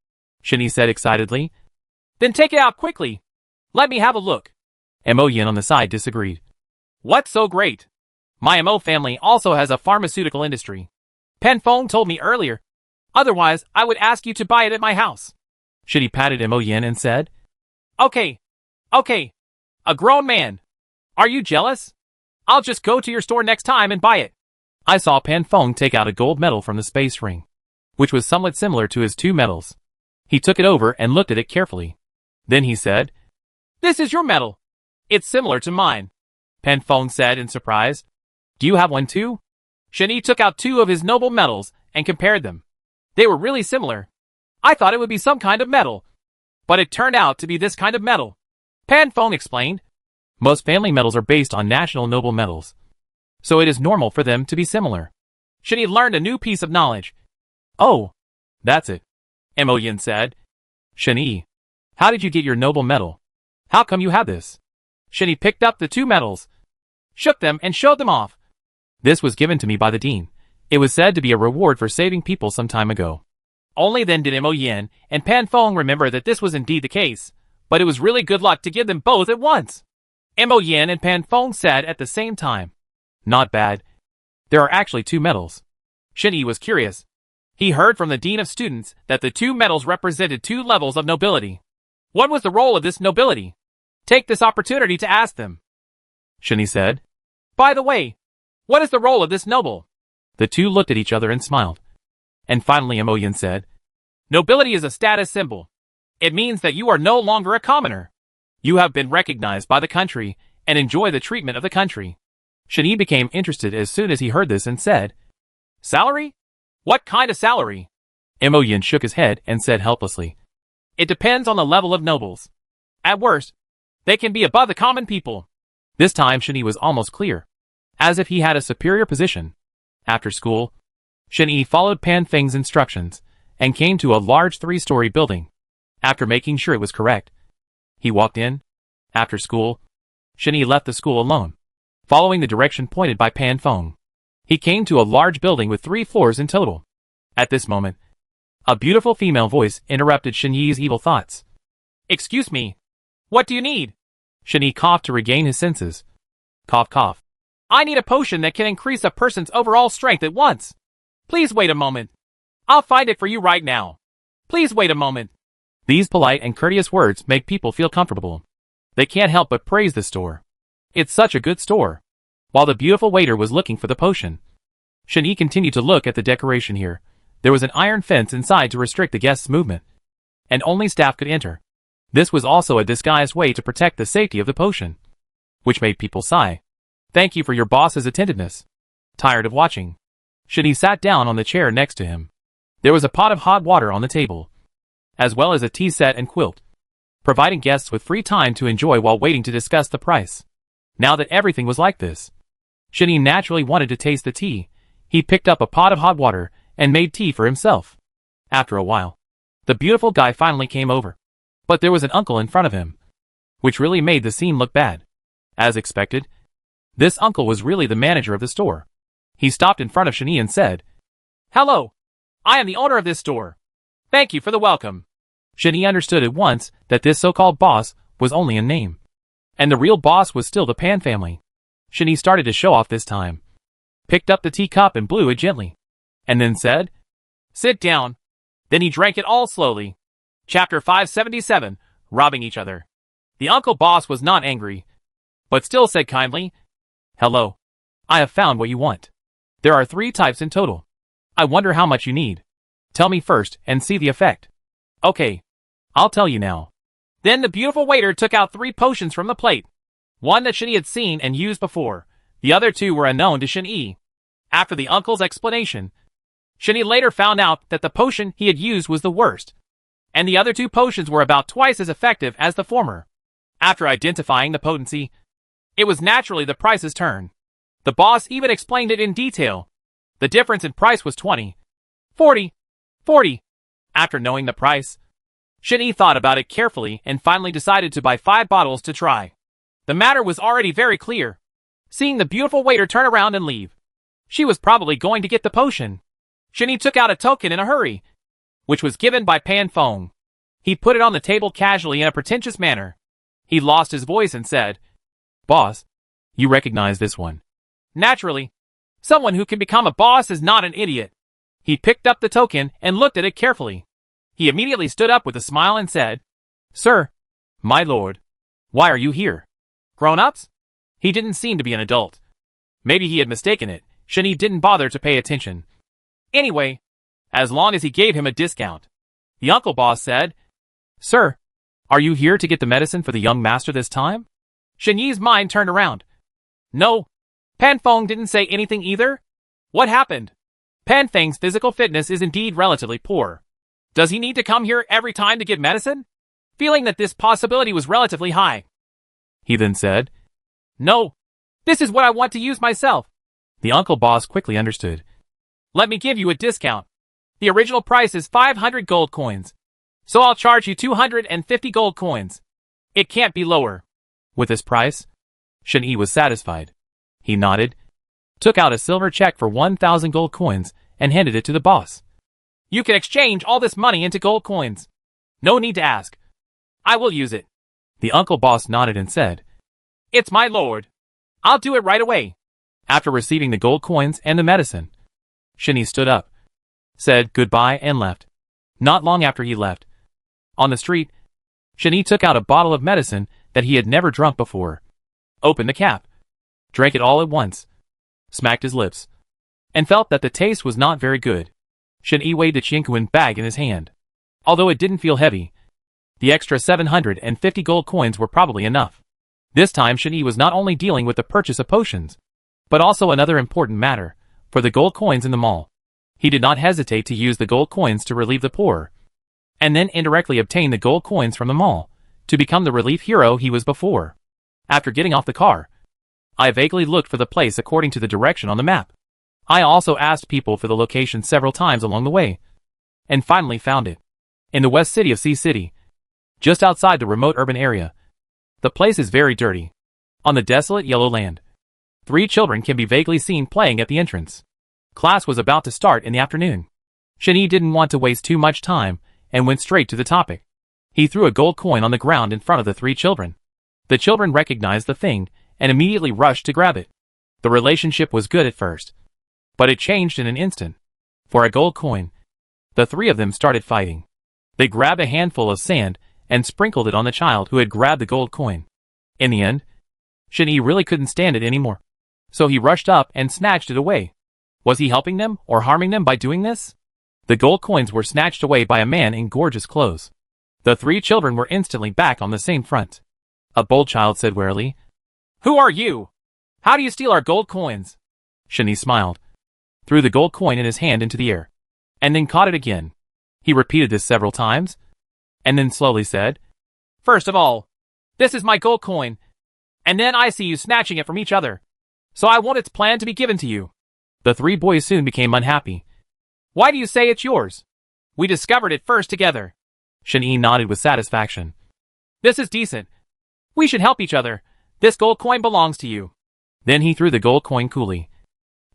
Shinny said excitedly. Then take it out quickly. Let me have a look. Mo Yin on the side disagreed. What's so great? My Mo family also has a pharmaceutical industry. Pan Feng told me earlier. Otherwise, I would ask you to buy it at my house. Shinny patted Mo Yin and said, Okay. A grown man. Are you jealous? I'll just go to your store next time and buy it. I saw Pan Feng take out a gold medal from the space ring, which was somewhat similar to his 2 medals. He took it over and looked at it carefully. Then he said, This is your medal. It's similar to mine, Pan Feng said in surprise. Do you have one too? Shinny took out 2 of his noble medals and compared them. They were really similar. I thought it would be some kind of medal, but it turned out to be this kind of medal. Pan Feng explained. Most family medals are based on national noble medals, so it is normal for them to be similar. Shinny learned a new piece of knowledge. Oh, that's it, Mo Yin said. Shinny, how did you get your noble medal? How come you have this? Shinny picked up the 2 medals, shook them and showed them off. This was given to me by the dean. It was said to be a reward for saving people some time ago. Only then did Mo Yin and Pan Feng remember that this was indeed the case, but it was really good luck to give them both at once. Mo Yin and Pan Feng said at the same time. Not bad. There are actually 2 medals. Shinny was curious. He heard from the dean of students that the 2 medals represented 2 levels of nobility. What was the role of this nobility? Take this opportunity to ask them, Shinny said. By the way, what is the role of this noble? The 2 looked at each other and smiled. And finally Mo Yin said, Nobility is a status symbol. It means that you are no longer a commoner. You have been recognized by the country and enjoy the treatment of the country. Shinny became interested as soon as he heard this and said, Salary? What kind of salary? Mo Yin shook his head and said helplessly, It depends on the level of nobles. At worst, they can be above the common people. This time Shinny was almost clear, as if he had a superior position. After school, Shinny followed Pan Feng's instructions and came to a large 3-story building. After making sure it was correct, he walked in. After school, Shinny left the school alone, following the direction pointed by Pan Feng. He came to a large building with 3 floors in total. At this moment, a beautiful female voice interrupted Shinny's evil thoughts. Excuse me. What do you need? Shinny coughed to regain his senses. Cough, cough. I need a potion that can increase a person's overall strength at once. Please wait a moment. I'll find it for you right now. Please wait a moment. These polite and courteous words make people feel comfortable. They can't help but praise the store. It's such a good store. While the beautiful waiter was looking for the potion, Shinny continued to look at the decoration here. There was an iron fence inside to restrict the guests' movement, and only staff could enter. This was also a disguised way to protect the safety of the potion, which made people sigh. Thank you for your boss's attentiveness. Tired of watching, Shinny sat down on the chair next to him. There was a pot of hot water on the table, as well as a tea set and quilt, providing guests with free time to enjoy while waiting to discuss the price. Now that everything was like this, Shinny naturally wanted to taste the tea. He picked up a pot of hot water and made tea for himself. After a while, the beautiful guy finally came over. But there was an uncle in front of him, which really made the scene look bad. As expected, this uncle was really the manager of the store. He stopped in front of Shinny and said, Hello, I am the owner of this store. Thank you for the welcome. Shinny understood at once that this so-called boss was only a name, and the real boss was still the Pan family. Shinny started to show off this time, picked up the teacup and blew it gently, and then said, Sit down. Then he drank it all slowly. Chapter 577, Robbing Each Other. The uncle boss was not angry, but still said kindly, Hello. I have found what you want. There are 3 types in total. I wonder how much you need. Tell me first and see the effect. Okay. I'll tell you now. Then the beautiful waiter took out 3 potions from the plate. One that Shinny had seen and used before. The other 2 were unknown to Shinny. After the uncle's explanation, Shinny later found out that the potion he had used was the worst, and the other 2 potions were about twice as effective as the former. After identifying the potency, it was naturally the price's turn. The boss even explained it in detail. The difference in price was 20, 40, 40. After knowing the price, Shinny thought about it carefully and finally decided to buy 5 bottles to try. The matter was already very clear. Seeing the beautiful waiter turn around and leave, she was probably going to get the potion. Shenyi took out a token in a hurry, which was given by Pan Feng. He put it on the table casually in a pretentious manner. He lost his voice and said, "Boss, you recognize this one." "Naturally. Someone who can become a boss is not an idiot." He picked up the token and looked at it carefully. He immediately stood up with a smile and said, "Sir, my lord, why are you here?" "Grown-ups?" He didn't seem to be an adult. Maybe he had mistaken it. Shenyi didn't bother to pay attention. Anyway, as long as he gave him a discount. The uncle boss said, "Sir, are you here to get the medicine for the young master this time?" Shenyi's mind turned around. No, Pan Feng didn't say anything either. What happened? Pan Feng's physical fitness is indeed relatively poor. Does he need to come here every time to get medicine? Feeling that this possibility was relatively high, he then said, "No, this is what I want to use myself." The uncle boss quickly understood. "Let me give you a discount. The original price is 500 gold coins, so I'll charge you 250 gold coins. It can't be lower." With this price, Shenyi was satisfied. He nodded, took out a silver check for 1,000 gold coins, and handed it to the boss. "You can exchange all this money into gold coins. No need to ask. I will use it." The uncle boss nodded and said, "It's my lord. I'll do it right away." After receiving the gold coins and the medicine, Shenyi stood up, said goodbye and left. Not long after he left, on the street, Shenyi took out a bottle of medicine that he had never drunk before, opened the cap, drank it all at once, smacked his lips, and felt that the taste was not very good. Shenyi weighed the Qingquan bag in his hand. Although it didn't feel heavy, the extra 750 gold coins were probably enough. This time Shenyi was not only dealing with the purchase of potions, but also another important matter, for the gold coins in the mall. He did not hesitate to use the gold coins to relieve the poor, and then indirectly obtain the gold coins from the mall, to become the relief hero he was before. After getting off the car, I vaguely looked for the place according to the direction on the map. I also asked people for the location several times along the way, and finally found it. In the west city of Sea City, just outside the remote urban area. The place is very dirty. On the desolate yellow land, 3 children can be vaguely seen playing at the entrance. Class was about to start in the afternoon. Shenyi didn't want to waste too much time and went straight to the topic. He threw a gold coin on the ground in front of the 3 children. The children recognized the thing and immediately rushed to grab it. The relationship was good at first, but it changed in an instant. For a gold coin, the 3 of them started fighting. They grabbed a handful of sand and sprinkled it on the child who had grabbed the gold coin. In the end, Shenyi really couldn't stand it anymore, so he rushed up and snatched it away. Was he helping them or harming them by doing this? The gold coins were snatched away by a man in gorgeous clothes. The 3 children were instantly back on the same front. A bold child said warily, "Who are you? How do you steal our gold coins?" Shenyi smiled, threw the gold coin in his hand into the air, and then caught it again. He repeated this several times, and then slowly said, "First of all, this is my gold coin, and then I see you snatching it from each other, so I want its plan to be given to you." The 3 boys soon became unhappy. "Why do you say it's yours? We discovered it first together." Shenyi nodded with satisfaction. "This is decent. We should help each other. This gold coin belongs to you." Then he threw the gold coin coolly,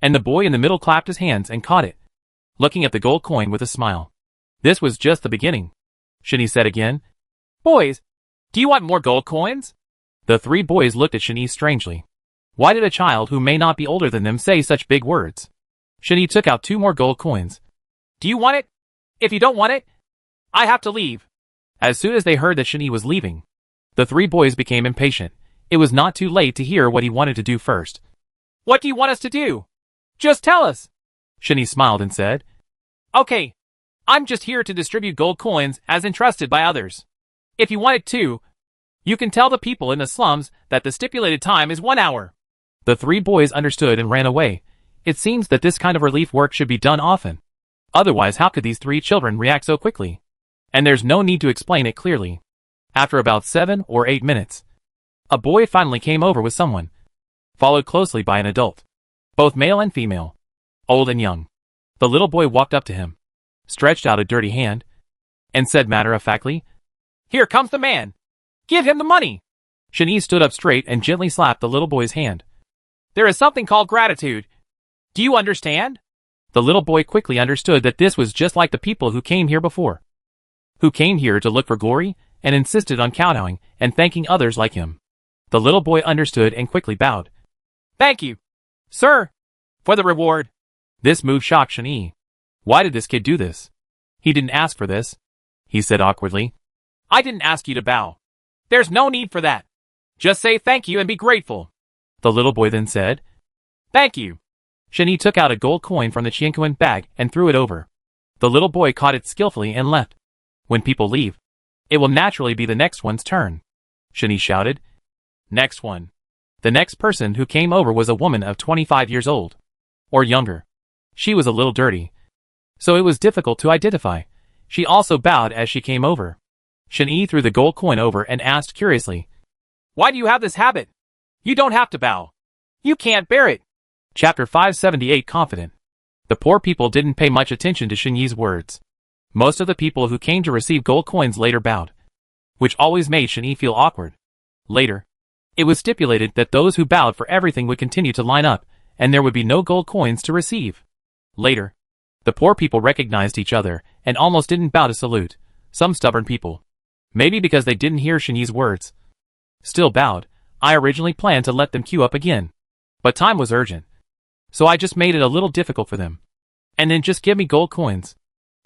and the boy in the middle clapped his hands and caught it, looking at the gold coin with a smile. This was just the beginning. Shenyi said again, "Boys, do you want more gold coins?" The 3 boys looked at Shenyi strangely. Why did a child who may not be older than them say such big words? Shenyi took out 2 more gold coins. "Do you want it? If you don't want it, I have to leave." As soon as they heard that Shenyi was leaving, the 3 boys became impatient. It was not too late to hear what he wanted to do first. "What do you want us to do? Just tell us." Shenyi smiled and said, "Okay, I'm just here to distribute gold coins as entrusted by others. If you want it too, you can tell the people in the slums that the stipulated time is 1 hour." The 3 boys understood and ran away. It seems that this kind of relief work should be done often. Otherwise, how could these 3 children react so quickly? And there's no need to explain it clearly. After about 7 or 8 minutes, a boy finally came over with someone, followed closely by an adult, both male and female, old and young. The little boy walked up to him, stretched out a dirty hand, and said matter-of-factly, "Here comes the man. Give him the money." Shenyi stood up straight and gently slapped the little boy's hand. "There is something called gratitude. Do you understand? The little boy quickly understood that this was just like the people who came here before. Who came here to look for glory, and insisted on kowtowing and thanking others like him. The little boy understood and quickly bowed. Thank you, sir, for the reward. This move shocked Shen-Yi. Why did this kid do this? He didn't ask for this, he said awkwardly. I didn't ask you to bow. There's no need for that. Just say thank you and be grateful. The little boy then said. Thank you. Shen-Yi took out a gold coin from the Qianquan bag and threw it over. The little boy caught it skillfully and left. When people leave, it will naturally be the next one's turn. Shen-Yi shouted. Next one. The next person who came over was a woman of 25 years old. Or younger. She was a little dirty. So it was difficult to identify. She also bowed as she came over. Shen-Yi threw the gold coin over and asked curiously. Why do you have this habit? You don't have to bow. You can't bear it. Chapter 578 Confident. The poor people didn't pay much attention to Shen-Yi's words. Most of the people who came to receive gold coins later bowed, which always made Shen-Yi feel awkward. Later, it was stipulated that those who bowed for everything would continue to line up, and there would be no gold coins to receive. Later, the poor people recognized each other and almost didn't bow to salute. Some stubborn people, maybe because they didn't hear Shen-Yi's words, still bowed. I originally planned to let them queue up again, but time was urgent, so I just made it a little difficult for them. And then just give me gold coins.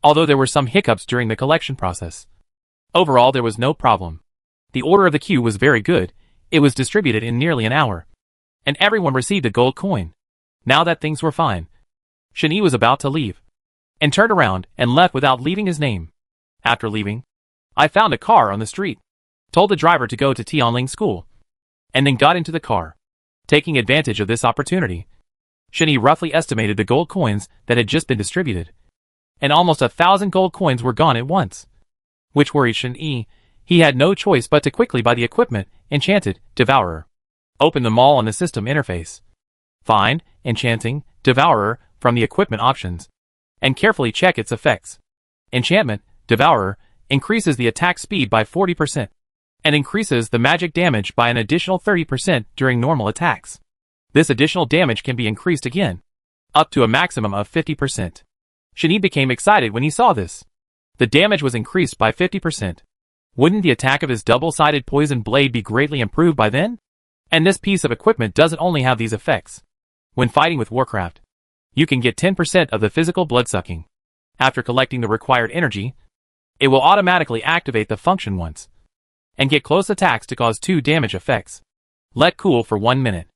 Although there were some hiccups during the collection process, overall there was no problem. The order of the queue was very good. It was distributed in nearly an hour, and everyone received a gold coin. Now that things were fine, Shen-Yi was about to leave, and turned around and left without leaving his name. After leaving, I found a car on the street, told the driver to go to Tianling School, and then got into the car. Taking advantage of this opportunity, Shen-Yi roughly estimated the gold coins that had just been distributed, and almost 1,000 gold coins were gone at once, which worried Shen-Yi. He had no choice but to quickly buy the equipment, Enchanted, Devourer. Open them all on the system interface. Find Enchanting, Devourer from the equipment options, and carefully check its effects. Enchantment, Devourer, increases the attack speed by 40%, and increases the magic damage by an additional 30% during normal attacks. This additional damage can be increased again, up to a maximum of 50%. Shen-Yi became excited when he saw this. The damage was increased by 50%. Wouldn't the attack of his double-sided poison blade be greatly improved by then? And this piece of equipment doesn't only have these effects. When fighting with Warcraft, you can get 10% of the physical blood-sucking. After collecting the required energy, it will automatically activate the function once, and get close attacks to cause 2 damage effects. Let cool for 1 minute.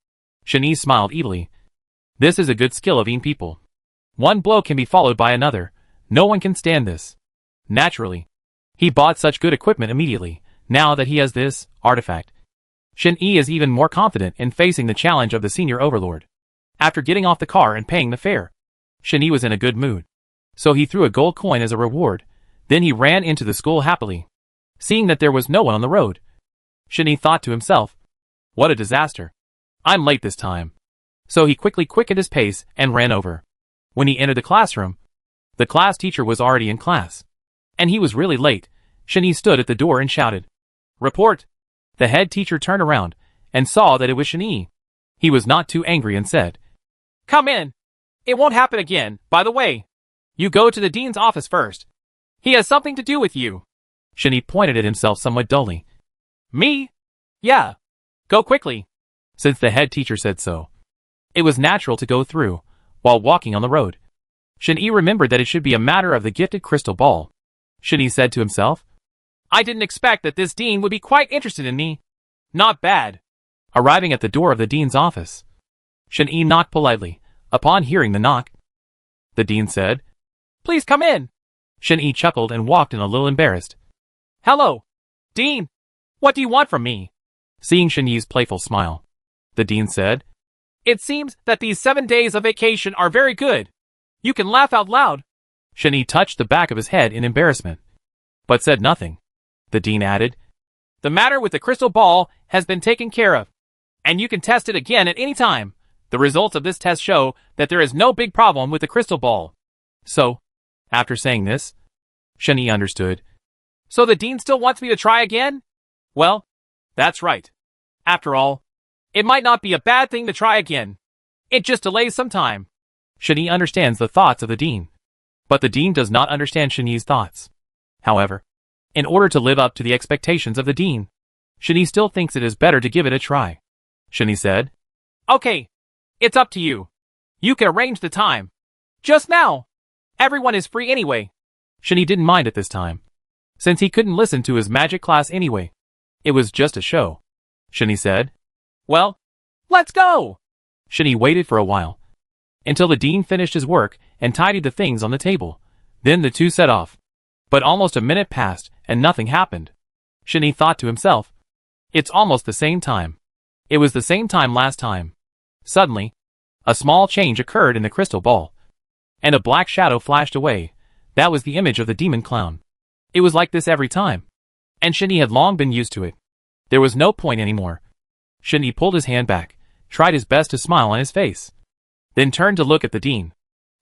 Shen-Yi smiled evilly. This is a good skill of Yin people. One blow can be followed by another. No one can stand this. Naturally, he bought such good equipment immediately. Now that he has this artifact, Shen-Yi is even more confident in facing the challenge of the senior overlord. After getting off the car and paying the fare, Shen-Yi was in a good mood. So he threw a gold coin as a reward. Then he ran into the school happily. Seeing that there was no one on the road, Shen-Yi thought to himself, what a disaster. I'm late this time. So he quickly quickened his pace and ran over. When he entered the classroom, the class teacher was already in class, and he was really late. Shen-Yi stood at the door and shouted, Report! The head teacher turned around and saw that it was Shen-Yi. He was not too angry and said, Come in. It won't happen again, by the way. You go to the dean's office first. He has something to do with you. Shen-Yi pointed at himself somewhat dully. Me? Yeah. Go quickly. Since the head teacher said so, it was natural to go through. While walking on the road, Shen-Yi remembered that it should be a matter of the gifted crystal ball. Shen-Yi said to himself, I didn't expect that this dean would be quite interested in me. Not bad. Arriving at the door of the dean's office, Shen-Yi knocked politely. Upon hearing the knock, the dean said, Please come in. Shen-Yi chuckled and walked in a little embarrassed. Hello, Dean. What do you want from me? Seeing Shen-Yi's playful smile, the dean said, It seems that these 7 days of vacation are very good. You can laugh out loud. Shen-Yi touched the back of his head in embarrassment, but said nothing. The dean added, The matter with the crystal ball has been taken care of, and you can test it again at any time. The results of this test show that there is no big problem with the crystal ball. So, after saying this, Shen-Yi understood. So the dean still wants me to try again? Well, that's right. After all, it might not be a bad thing to try again. It just delays some time. Shen understands the thoughts of the dean. But the dean does not understand Shen thoughts. However, in order to live up to the expectations of the dean, Shen still thinks it is better to give it a try. Shen said, Okay. It's up to you. You can arrange the time. Just now. Everyone is free anyway. Shen didn't mind at this time, since he couldn't listen to his magic class anyway. It was just a show. Shen said, Well, let's go. Shen waited for a while, until the dean finished his work and tidied the things on the table. Then the two set off. But almost a minute passed and nothing happened. Shen thought to himself, it's almost the same time. It was the same time last time. Suddenly, a small change occurred in the crystal ball, and a black shadow flashed away. That was the image of the demon clown. It was like this every time, and Shen had long been used to it. There was no point anymore. Shen pulled his hand back, tried his best to smile on his face, then turned to look at the dean.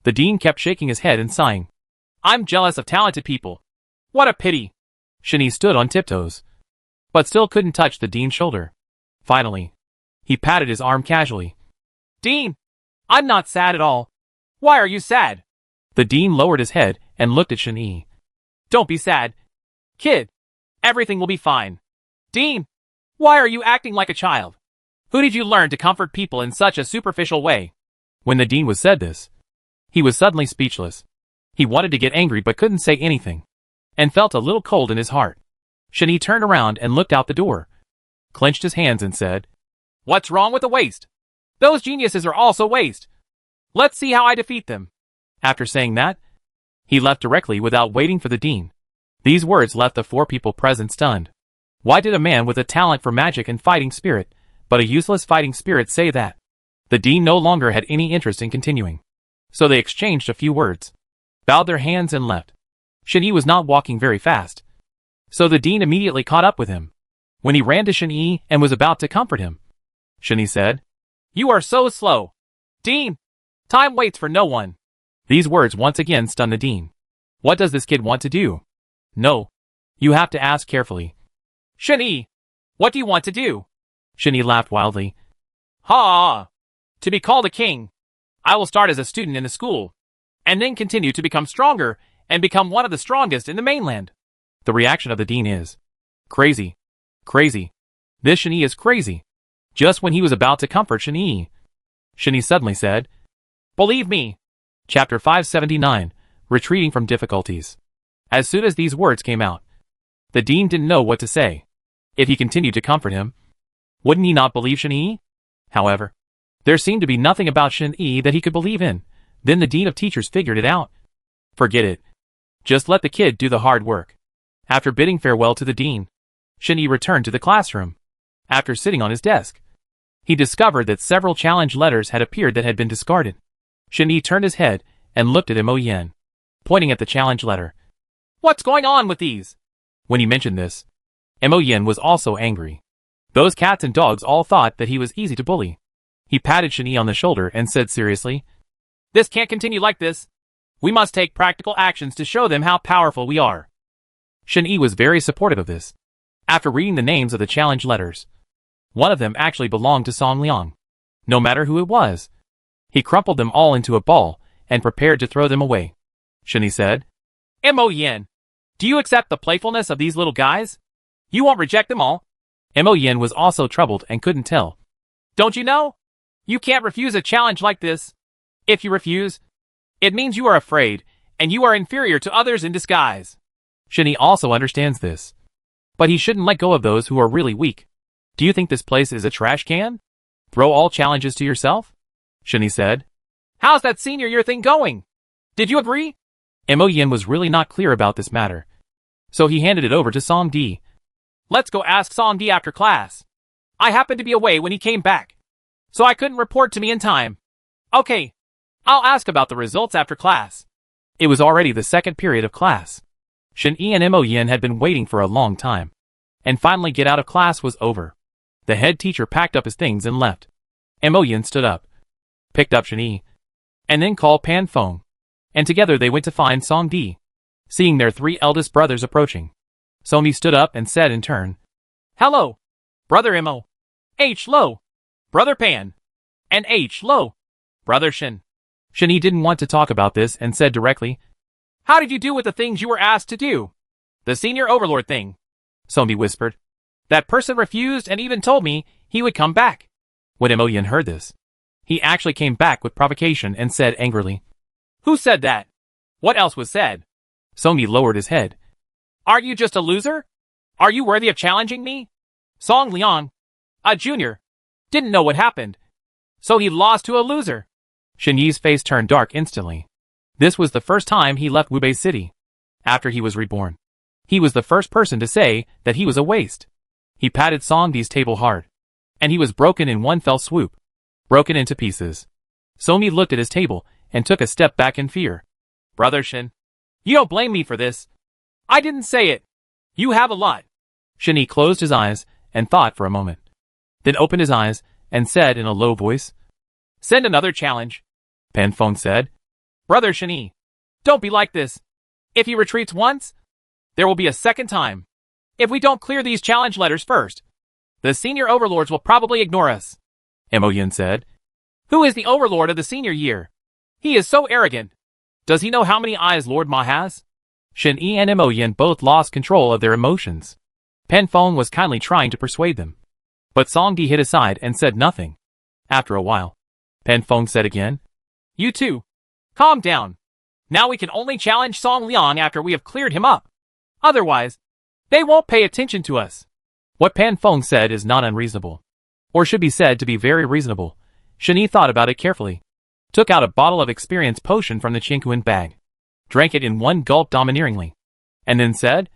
The dean kept shaking his head and sighing. I'm jealous of talented people. What a pity. Shen stood on tiptoes, but still couldn't touch the dean's shoulder. Finally, he patted his arm casually. Dean, I'm not sad at all. Why are you sad? The dean lowered his head and looked at Shen. Don't be sad. Kid, everything will be fine. Dean, why are you acting like a child? Who did you learn to comfort people in such a superficial way? When the dean was said this, he was suddenly speechless. He wanted to get angry but couldn't say anything, and felt a little cold in his heart. Shen turned around and looked out the door, clenched his hands and said, What's wrong with the waste? Those geniuses are also waste. Let's see how I defeat them. After saying that, he left directly without waiting for the dean. These words left the four people present stunned. Why did a man with a talent for magic and fighting spirit, but a useless fighting spirit, say that? The dean no longer had any interest in continuing, so they exchanged a few words, bowed their hands and left. Shen was not walking very fast, so the dean immediately caught up with him. When he ran to Shen and was about to comfort him, Shen said, You are so slow. Dean, time waits for no one. These words once again stunned the dean. What does this kid want to do? No. You have to ask carefully. Shen, what do you want to do? Shen laughed wildly. Ha! To be called a king. I will start as a student in the school, and then continue to become stronger and become one of the strongest in the mainland. The reaction of the dean is, Crazy. Crazy. This Shen is crazy. Just when he was about to comfort Shen suddenly said, Believe me. Chapter 579, Retreating from Difficulties. As soon as these words came out, the dean didn't know what to say. If he continued to comfort him, wouldn't he not believe Shen? However, there seemed to be nothing about Shen that he could believe in. Then the dean of teachers figured it out. Forget it. Just let the kid do the hard work. After bidding farewell to the dean, Shen returned to the classroom. After sitting on his desk, he discovered that several challenge letters had appeared that had been discarded. Shen turned his head and looked at Mo Yen, pointing at the challenge letter. What's going on with these? When he mentioned this, Mo Yen was also angry. Those cats and dogs all thought that he was easy to bully. He patted Shen on the shoulder and said seriously, This can't continue like this. We must take practical actions to show them how powerful we are. Shen was very supportive of this. After reading the names of the challenge letters, one of them actually belonged to Song Liang. No matter who it was, he crumpled them all into a ball and prepared to throw them away. Shen said, Mo Yen, do you accept the playfulness of these little guys? You won't reject them all? Mo Yen was also troubled and couldn't tell. Don't you know? You can't refuse a challenge like this. If you refuse, it means you are afraid, and you are inferior to others in disguise. Shen also understands this. But he shouldn't let go of those who are really weak. Do you think this place is a trash can? Throw all challenges to yourself? Shen said. How's that senior year thing going? Did you agree? Mo Yen was really not clear about this matter, so he handed it over to Song Di. Let's go ask Song Di after class. I happened to be away when he came back, so I couldn't report to me in time. Okay, I'll ask about the results after class. It was already the second period of class. Shen and Mo Yen had been waiting for a long time, and finally get out of class was over. The head teacher packed up his things and left. Mo Yen stood up, picked up Shen, and then called Pan Feng, and together they went to find Song Di. Seeing their three eldest brothers approaching, Song Di stood up and said in turn, Hello, Brother Mo, H. Lo, Brother Pan, and H. Lo, Brother Shen. Shen didn't want to talk about this and said directly, How did you do with the things you were asked to do? The senior overlord thing. Song whispered. That person refused and even told me he would come back. When Mo Yin heard this, he actually came back with provocation and said angrily, Who said that? What else was said? Song lowered his head. Are you just a loser? Are you worthy of challenging me? Song Liang, a junior, didn't know what happened, so he lost to a loser. Shen Yi's face turned dark instantly. This was the first time he left Wubei City. After he was reborn, he was the first person to say that he was a waste. He patted Song Di's table hard, and he was broken in one fell swoop. Broken into pieces. Song Di looked at his table and took a step back in fear. Brother Shen, you don't blame me for this. I didn't say it. You have a lot. Shen Yi closed his eyes and thought for a moment. Then opened his eyes and said in a low voice, Send another challenge. Pan Feng said. Brother Shen Yi, don't be like this. If he retreats once, there will be a second time. If we don't clear these challenge letters first, the senior overlords will probably ignore us. Mo Yin said. Who is the overlord of the senior year? He is so arrogant. Does he know how many eyes Lord Ma has? Shen Yi and Mo Yin both lost control of their emotions. Pan Feng was kindly trying to persuade them. But Song Di hid aside and said nothing. After a while, Pan Feng said again, You two, calm down. Now we can only challenge Song Liang after we have cleared him up. Otherwise, they won't pay attention to us. What Pan Feng said is not unreasonable, or should be said to be very reasonable. Shen Yi thought about it carefully, took out a bottle of experience potion from the Qingquan bag, drank it in one gulp domineeringly, and then said,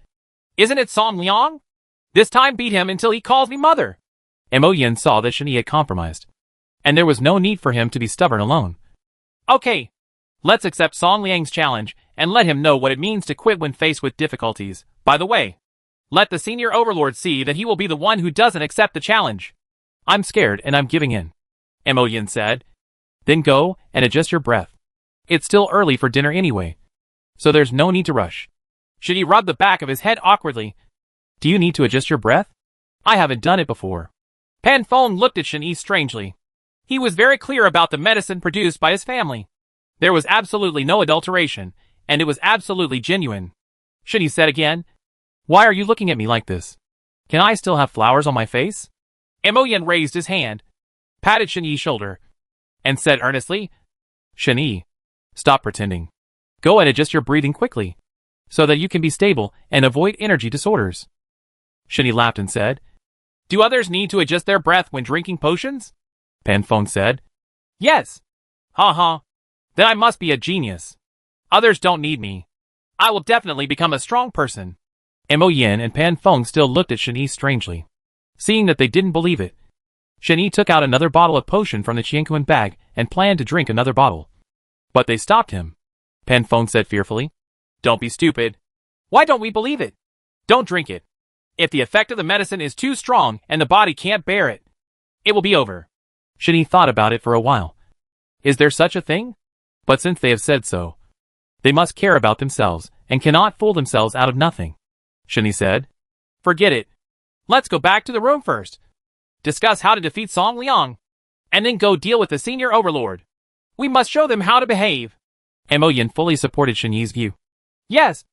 Isn't it Song Liang? This time beat him until he calls me mother. Mo Yin saw that Shen Yi had compromised, and there was no need for him to be stubborn alone. Okay, let's accept Song Liang's challenge and let him know what it means to quit when faced with difficulties. By the way, let the senior overlord see that he will be the one who doesn't accept the challenge. I'm scared and I'm giving in, Mo Yin said. Then go and adjust your breath. It's still early for dinner anyway, so there's no need to rush. Should he rub the back of his head awkwardly? Do you need to adjust your breath? I haven't done it before. Pan Feng looked at Shen Yi strangely. He was very clear about the medicine produced by his family. There was absolutely no adulteration, and it was absolutely genuine. Shen Yi said again, Why are you looking at me like this? Can I still have flowers on my face? Mo Yin raised his hand, patted Shen Yi's shoulder, and said earnestly, Shen Yi, stop pretending. Go and adjust your breathing quickly, so that you can be stable and avoid energy disorders. Shen Yi laughed and said, Do others need to adjust their breath when drinking potions? Pan Feng said. Yes. Ha ha. Then I must be a genius. Others don't need me. I will definitely become a strong person. Mo Yin and Pan Feng still looked at Shen Yi strangely. Seeing that they didn't believe it, Shen Yi took out another bottle of potion from the Qingquan bag and planned to drink another bottle. But they stopped him. Pan Feng said fearfully, Don't be stupid. Why don't we believe it? Don't drink it. If the effect of the medicine is too strong and the body can't bear it, it will be over. Shen Yi thought about it for a while. Is there such a thing? But since they have said so, they must care about themselves and cannot fool themselves out of nothing. Shen Yi said, Forget it. Let's go back to the room first. Discuss how to defeat Song Liang, and then go deal with the senior overlord. We must show them how to behave. Mo Yin fully supported Shen Yi's view. Yes,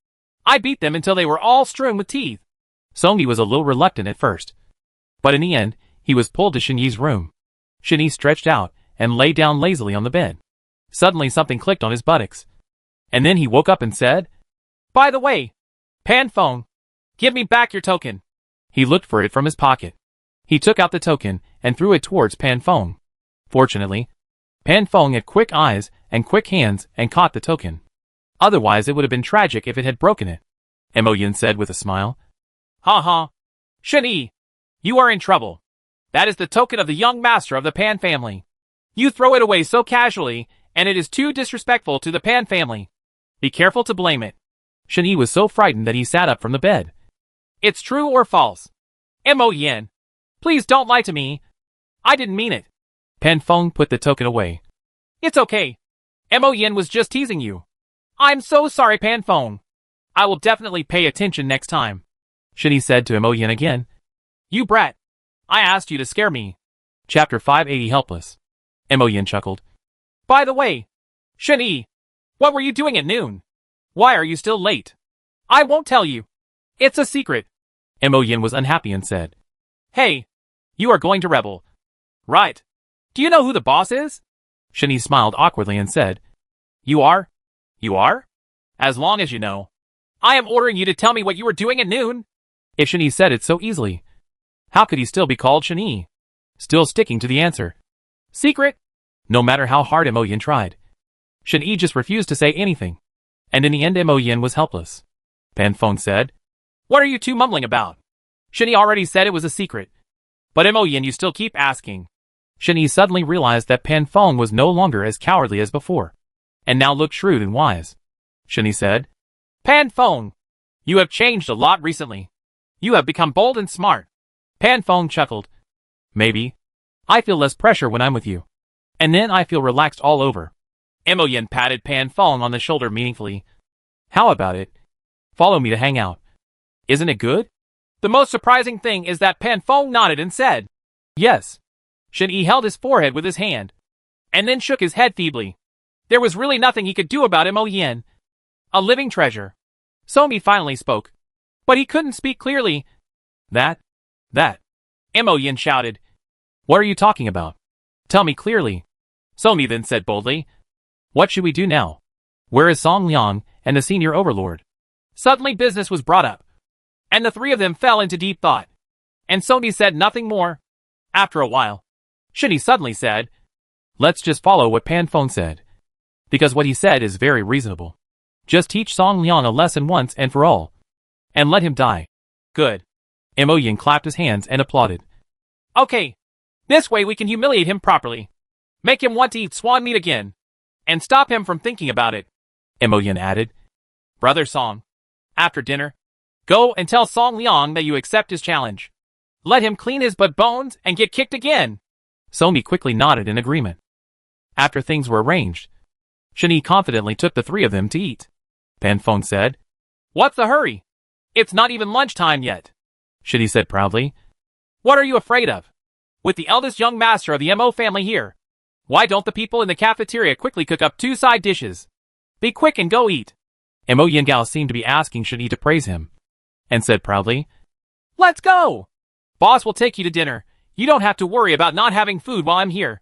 I beat them until they were all strewn with teeth. Song Yi was a little reluctant at first, but in the end, he was pulled to Shen Yi's room. Shen Yi stretched out and lay down lazily on the bed. Suddenly something clicked on his buttocks, and then he woke up and said, By the way, Pan Feng, give me back your token. He looked for it from his pocket. He took out the token and threw it towards Pan Feng. Fortunately, Pan Feng had quick eyes and quick hands and caught the token. Otherwise it would have been tragic if it had broken it. Mo Yin said with a smile. Ha ha. Shen Yi, you are in trouble. That is the token of the young master of the Pan family. You throw it away so casually, and it is too disrespectful to the Pan family. Be careful to blame it. Shen Yi was so frightened that he sat up from the bed. It's true or false? Mo Yin, please don't lie to me. I didn't mean it. Pan Feng put the token away. It's okay. Mo Yin was just teasing you. I'm so sorry, Pan Feng. I will definitely pay attention next time. Shen Yi said to Mo Yin again. You brat. I asked you to scare me. Chapter 580 Helpless. Mo Yin chuckled. By the way, Shen-Yi, what were you doing at noon? Why are you still late? I won't tell you. It's a secret. Mo Yin was unhappy and said, Hey, you are going to rebel. Right. Do you know who the boss is? Shen-Yi smiled awkwardly and said, You are? You are? As long as you know. I am ordering you to tell me what you were doing at noon. If Shen-Yi said it so easily, how could he still be called Shen-Yi? Still sticking to the answer. Secret? No matter how hard Mo Yin tried, Shen-Yi just refused to say anything. And in the end Mo Yin was helpless. Pan Feng said, What are you two mumbling about? Shen-Yi already said it was a secret. But Mo Yin, you still keep asking. Shen-Yi suddenly realized that Pan Feng was no longer as cowardly as before, and now looked shrewd and wise. Shen-Yi said, Pan Feng, you have changed a lot recently. You have become bold and smart. Pan Feng chuckled. Maybe. I feel less pressure when I'm with you. And then I feel relaxed all over. Mo Yin patted Pan Feng on the shoulder meaningfully. How about it? Follow me to hang out. Isn't it good? The most surprising thing is that Pan Feng nodded and said, Yes. Shen-Yi held his forehead with his hand, and then shook his head feebly. There was really nothing he could do about Mo Yin. A living treasure. Somi finally spoke. But he couldn't speak clearly. That. Mo Yin shouted. What are you talking about? Tell me clearly. Somi then said boldly. What should we do now? Where is Song Liang and the senior overlord? Suddenly business was brought up, and the three of them fell into deep thought. And Somi said nothing more. After a while, Shen-Yi suddenly said, Let's just follow what Pan Feng said. Because what he said is very reasonable. Just teach Song Liang a lesson once and for all. And let him die. Good. Mo Yin clapped his hands and applauded. Okay. This way we can humiliate him properly. Make him want to eat swan meat again. And stop him from thinking about it. Mo Yin added. Brother Song. After dinner, go and tell Song Liang that you accept his challenge. Let him clean his butt bones and get kicked again. Somi quickly nodded in agreement. After things were arranged, Shen-Yi confidently took the three of them to eat. Pan Feng said, What's the hurry? It's not even lunchtime yet. Shen-Yi said proudly. What are you afraid of? With the eldest young master of the Mo family here, why don't the people in the cafeteria quickly cook up 2 side dishes? Be quick and go eat. Mo Yin Gao seemed to be asking Shen-Yi to praise him, and said proudly, Let's go! Boss will take you to dinner. You don't have to worry about not having food while I'm here.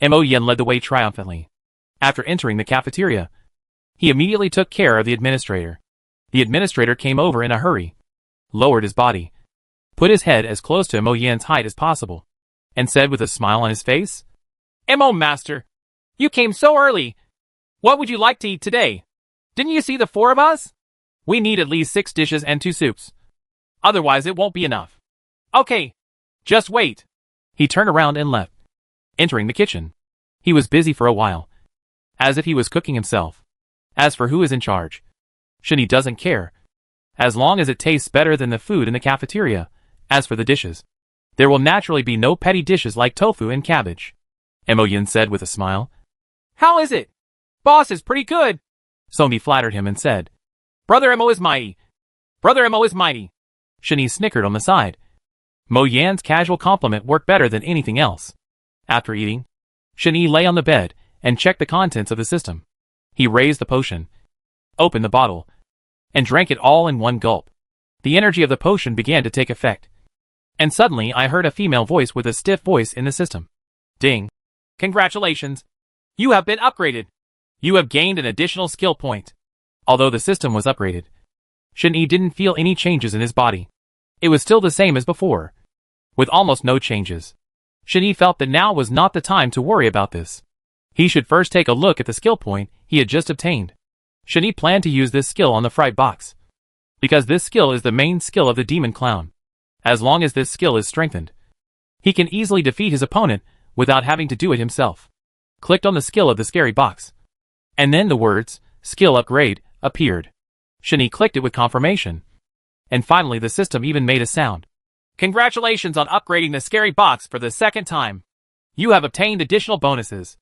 Mo Yin led the way triumphantly. After entering the cafeteria, he immediately took care of the administrator. The administrator came over in a hurry, lowered his body, put his head as close to Mo Yin's height as possible, and said with a smile on his face, Mo Master, you came so early. What would you like to eat today? Didn't you see the 4 of us? We need at least 6 dishes and 2 soups. Otherwise it won't be enough. Okay. Just wait. He turned around and left. Entering the kitchen, he was busy for a while, as if he was cooking himself. As for who is in charge, Shen-Yi doesn't care, as long as it tastes better than the food in the cafeteria. As for the dishes, there will naturally be no petty dishes like tofu and cabbage. Mo Yin said with a smile. How is it? Boss is pretty good. Somi flattered him and said, Brother Mo is mighty. Brother Mo is mighty. Shen-Yi snickered on the side. Mo Yan's casual compliment worked better than anything else. After eating, Shen-Yi lay on the bed and checked the contents of the system. He raised the potion, opened the bottle, and drank it all in one gulp. The energy of the potion began to take effect. And suddenly I heard a female voice with a stiff voice in the system. Ding. Congratulations. You have been upgraded. You have gained an additional skill point. Although the system was upgraded, Shen-Yi didn't feel any changes in his body. It was still the same as before, with almost no changes. Shen-Yi felt that now was not the time to worry about this. He should first take a look at the skill point he had just obtained. Shen-Yi planned to use this skill on the fright box, because this skill is the main skill of the demon clown. As long as this skill is strengthened, he can easily defeat his opponent without having to do it himself. Clicked on the skill of the scary box, and then the words, Skill Upgrade, appeared. Shen-Yi clicked it with confirmation. And finally the system even made a sound. Congratulations on upgrading the scary box for the 2nd time. You have obtained additional bonuses.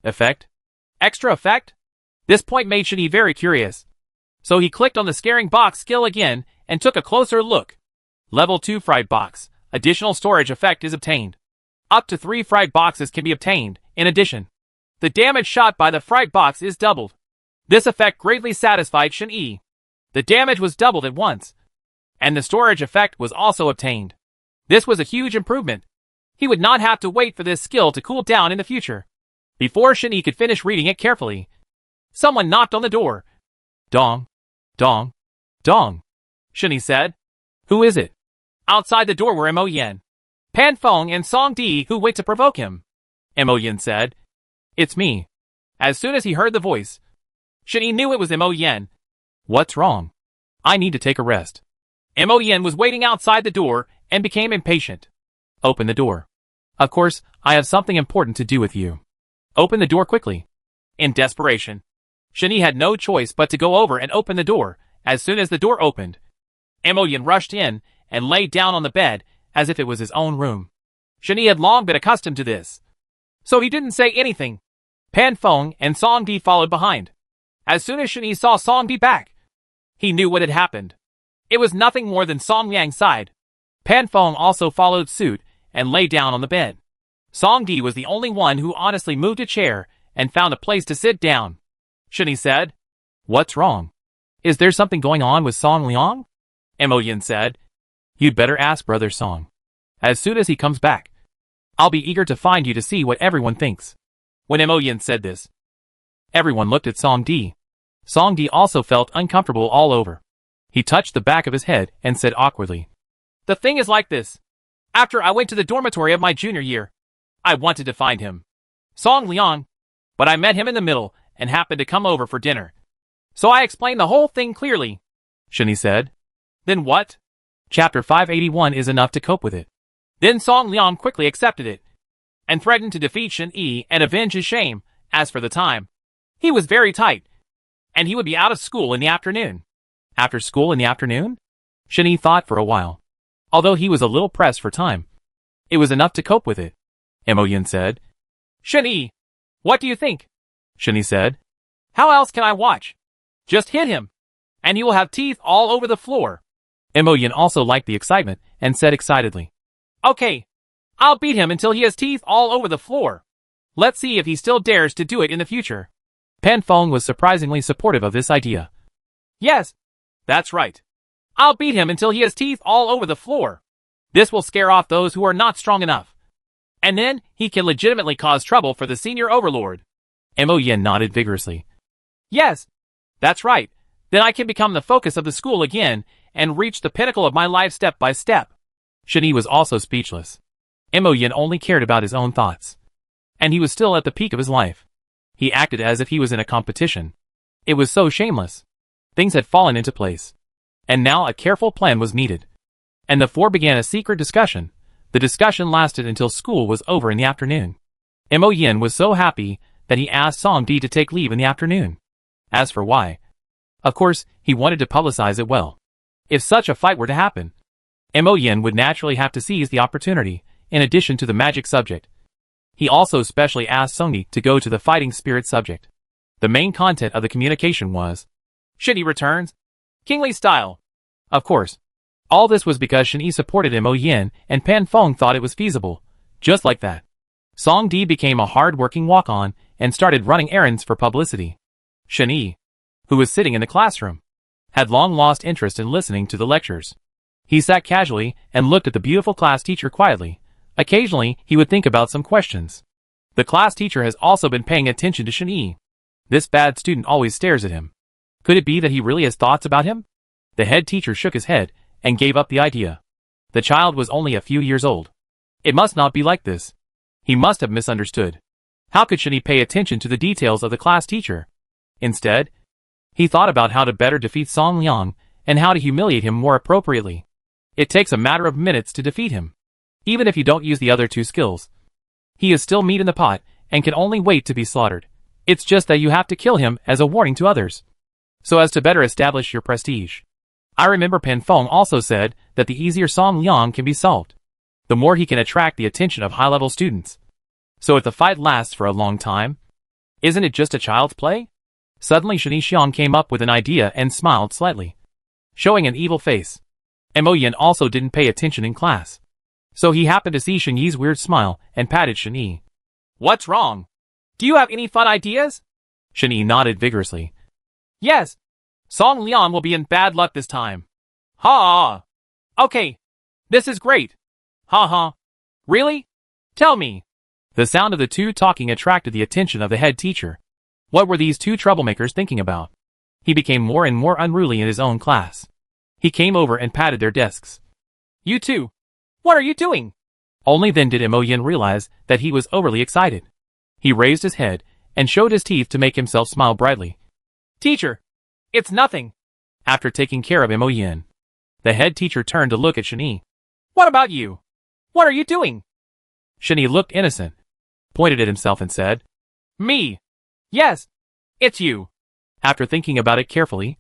Effect? Extra effect? This point made Shen-Yi very curious. So he clicked on the scaring box skill again and took a closer look. Level 2 fright box. Additional storage effect is obtained. Up to 3 fright boxes can be obtained, in addition. the damage shot by the fright box is doubled. This effect greatly satisfied Shen-Yi. The damage was doubled at once, and the storage effect was also obtained. This was a huge improvement. He would not have to wait for this skill to cool down in the future. Before Shen-Yi could finish reading it carefully, someone knocked on the door. Dong, dong, dong, Shen-Yi said. Who is it? Outside the door were Mo Yen, Pan Feng and Song Di, who went to provoke him. Mo Yen said, It's me. As soon as he heard the voice, Shen-Yi knew it was Mo Yen. What's wrong? I need to take a rest. Mo Yen was waiting outside the door and became impatient. Open the door. Of course, I have something important to do with you. Open the door quickly. In desperation, Shen-Yi had no choice but to go over and open the door. As soon as the door opened, Mo Yen rushed in and lay down on the bed as if it was his own room. Shen-Yi had long been accustomed to this, so he didn't say anything. Pan Feng and Song Di followed behind. As soon as Shen-Yi saw Song Di back, he knew what had happened. It was nothing more than Song Liang's side. Pan Feng also followed suit and lay down on the bed. Song Di was the only one who honestly moved a chair and found a place to sit down. Shen-Yi said, What's wrong? Is there something going on with Song Liang? Mo Yen said, You'd better ask Brother Song. As soon as he comes back, I'll be eager to find you to see what everyone thinks. When Mo Yen said this, everyone looked at Song Di. Song Di also felt uncomfortable all over. He touched the back of his head and said awkwardly, The thing is like this. After I went to the dormitory of my junior year, I wanted to find him, Song Liang, but I met him in the middle and happened to come over for dinner. So I explained the whole thing clearly. Shen-Yi said, Then what? Chapter 581 is enough to cope with it. Then Song Liang quickly accepted it, and threatened to defeat Shen-Yi and avenge his shame. As for the time, he was very tight, and he would be out of school in the afternoon. After school in the afternoon? Shen-Yi thought for a while. Although he was a little pressed for time, it was enough to cope with it. Mo Yen said, Shen-Yi, what do you think? Shen-Yi said, How else can I watch? Just hit him, and he will have teeth all over the floor. Mo Yen also liked the excitement and said excitedly, Okay, I'll beat him until he has teeth all over the floor. Let's see if he still dares to do it in the future. Pan Feng was surprisingly supportive of this idea. Yes, that's right. I'll beat him until he has teeth all over the floor. This will scare off those who are not strong enough. And then he can legitimately cause trouble for the senior overlord. Mo Yen nodded vigorously. Yes, that's right. Then I can become the focus of the school again and reach the pinnacle of my life step by step. Shen-Yi was also speechless. Mo Yen only cared about his own thoughts, and he was still at the peak of his life. He acted as if he was in a competition. It was so shameless. Things had fallen into place, and now a careful plan was needed. And the four began a secret discussion. The discussion lasted until school was over in the afternoon. Mo Yen was so happy that he asked Song Di to take leave in the afternoon. As for why, of course, he wanted to publicize it well. If such a fight were to happen, Mo Yen would naturally have to seize the opportunity, in addition to the magic subject. He also specially asked Song Di to go to the fighting spirit subject. The main content of the communication was, Shen-Yi returns, kingly style. Of course, all this was because Shen-Yi supported Mo Yen and Pan Feng thought it was feasible. Just like that, Song Di became a hard-working walk-on and started running errands for publicity. Shen-Yi, who was sitting in the classroom, had long lost interest in listening to the lectures. He sat casually and looked at the beautiful class teacher quietly. Occasionally, he would think about some questions. The class teacher has also been paying attention to Shen-Yi. This bad student always stares at him. Could it be that he really has thoughts about him? The head teacher shook his head and gave up the idea. The child was only a few years old. It must not be like this. He must have misunderstood. How could Shen-Yi pay attention to the details of the class teacher? Instead, he thought about how to better defeat Song Liang and how to humiliate him more appropriately. It takes a matter of minutes to defeat him. Even if you don't use the other two skills, he is still meat in the pot and can only wait to be slaughtered. It's just that you have to kill him as a warning to others, so as to better establish your prestige. I remember Pan Feng also said that the easier Song Liang can be solved, the more he can attract the attention of high-level students. So if the fight lasts for a long time, isn't it just a child's play? Suddenly Shen-Yi Xiang came up with an idea and smiled slightly, showing an evil face. Mo Yen also didn't pay attention in class, so he happened to see Shen-Yi's weird smile and patted Shen-Yi. What's wrong? Do you have any fun ideas? Shen-Yi nodded vigorously. Yes. Song Liang will be in bad luck this time. Ha! Okay. This is great. Ha ha. Really? Tell me. The sound of the two talking attracted the attention of the head teacher. What were these two troublemakers thinking about? He became more and more unruly in his own class. He came over and patted their desks. You two. What are you doing? Only then did Mo Yin realize that he was overly excited. He raised his head and showed his teeth to make himself smile brightly. Teacher. It's nothing. After taking care of Mo Yin, the head teacher turned to look at Shen-Yi. What about you? What are you doing? Shen-Yi looked innocent, pointed at himself and said, Me. Yes. It's you. After thinking about it carefully,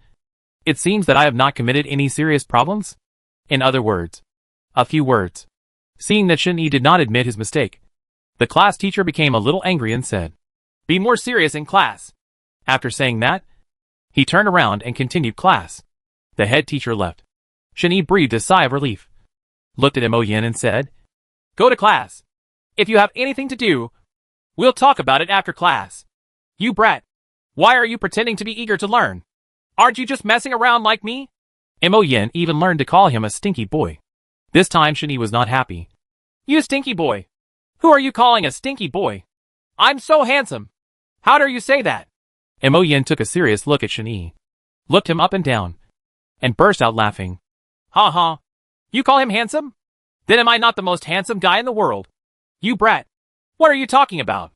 it seems that I have not committed any serious problems. In other words, a few words. Seeing that Shen-Yi did not admit his mistake, the class teacher became a little angry and said, Be more serious in class. After saying that, he turned around and continued class. The head teacher left. Shen-Yi breathed a sigh of relief, looked at Mo Yin and said, Go to class. If you have anything to do, we'll talk about it after class. You brat. Why are you pretending to be eager to learn? Aren't you just messing around like me? Mo Yin even learned to call him a stinky boy. This time Shen-Yi was not happy. You stinky boy. Who are you calling a stinky boy? I'm so handsome. How dare you say that? Mo Yin took a serious look at Shen-Yi, looked him up and down, and burst out laughing. Ha ha. You call him handsome? Then am I not the most handsome guy in the world? You brat. What are you talking about?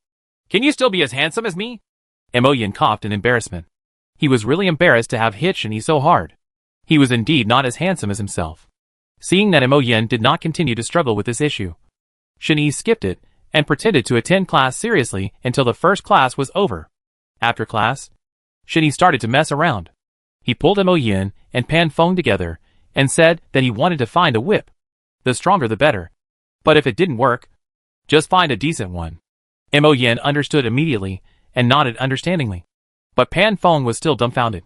Can you still be as handsome as me? Mo Yin coughed in embarrassment. He was really embarrassed to have hit Shen-Yi so hard. He was indeed not as handsome as himself. Seeing that Mo Yin did not continue to struggle with this issue, Shen-Yi skipped it and pretended to attend class seriously until the first class was over. After class, Shen-Yi started to mess around. He pulled Mo Yin and Pan Feng together and said that he wanted to find a whip. The stronger the better. But if it didn't work, just find a decent one. Mo Yin understood immediately and nodded understandingly. But Pan Feng was still dumbfounded,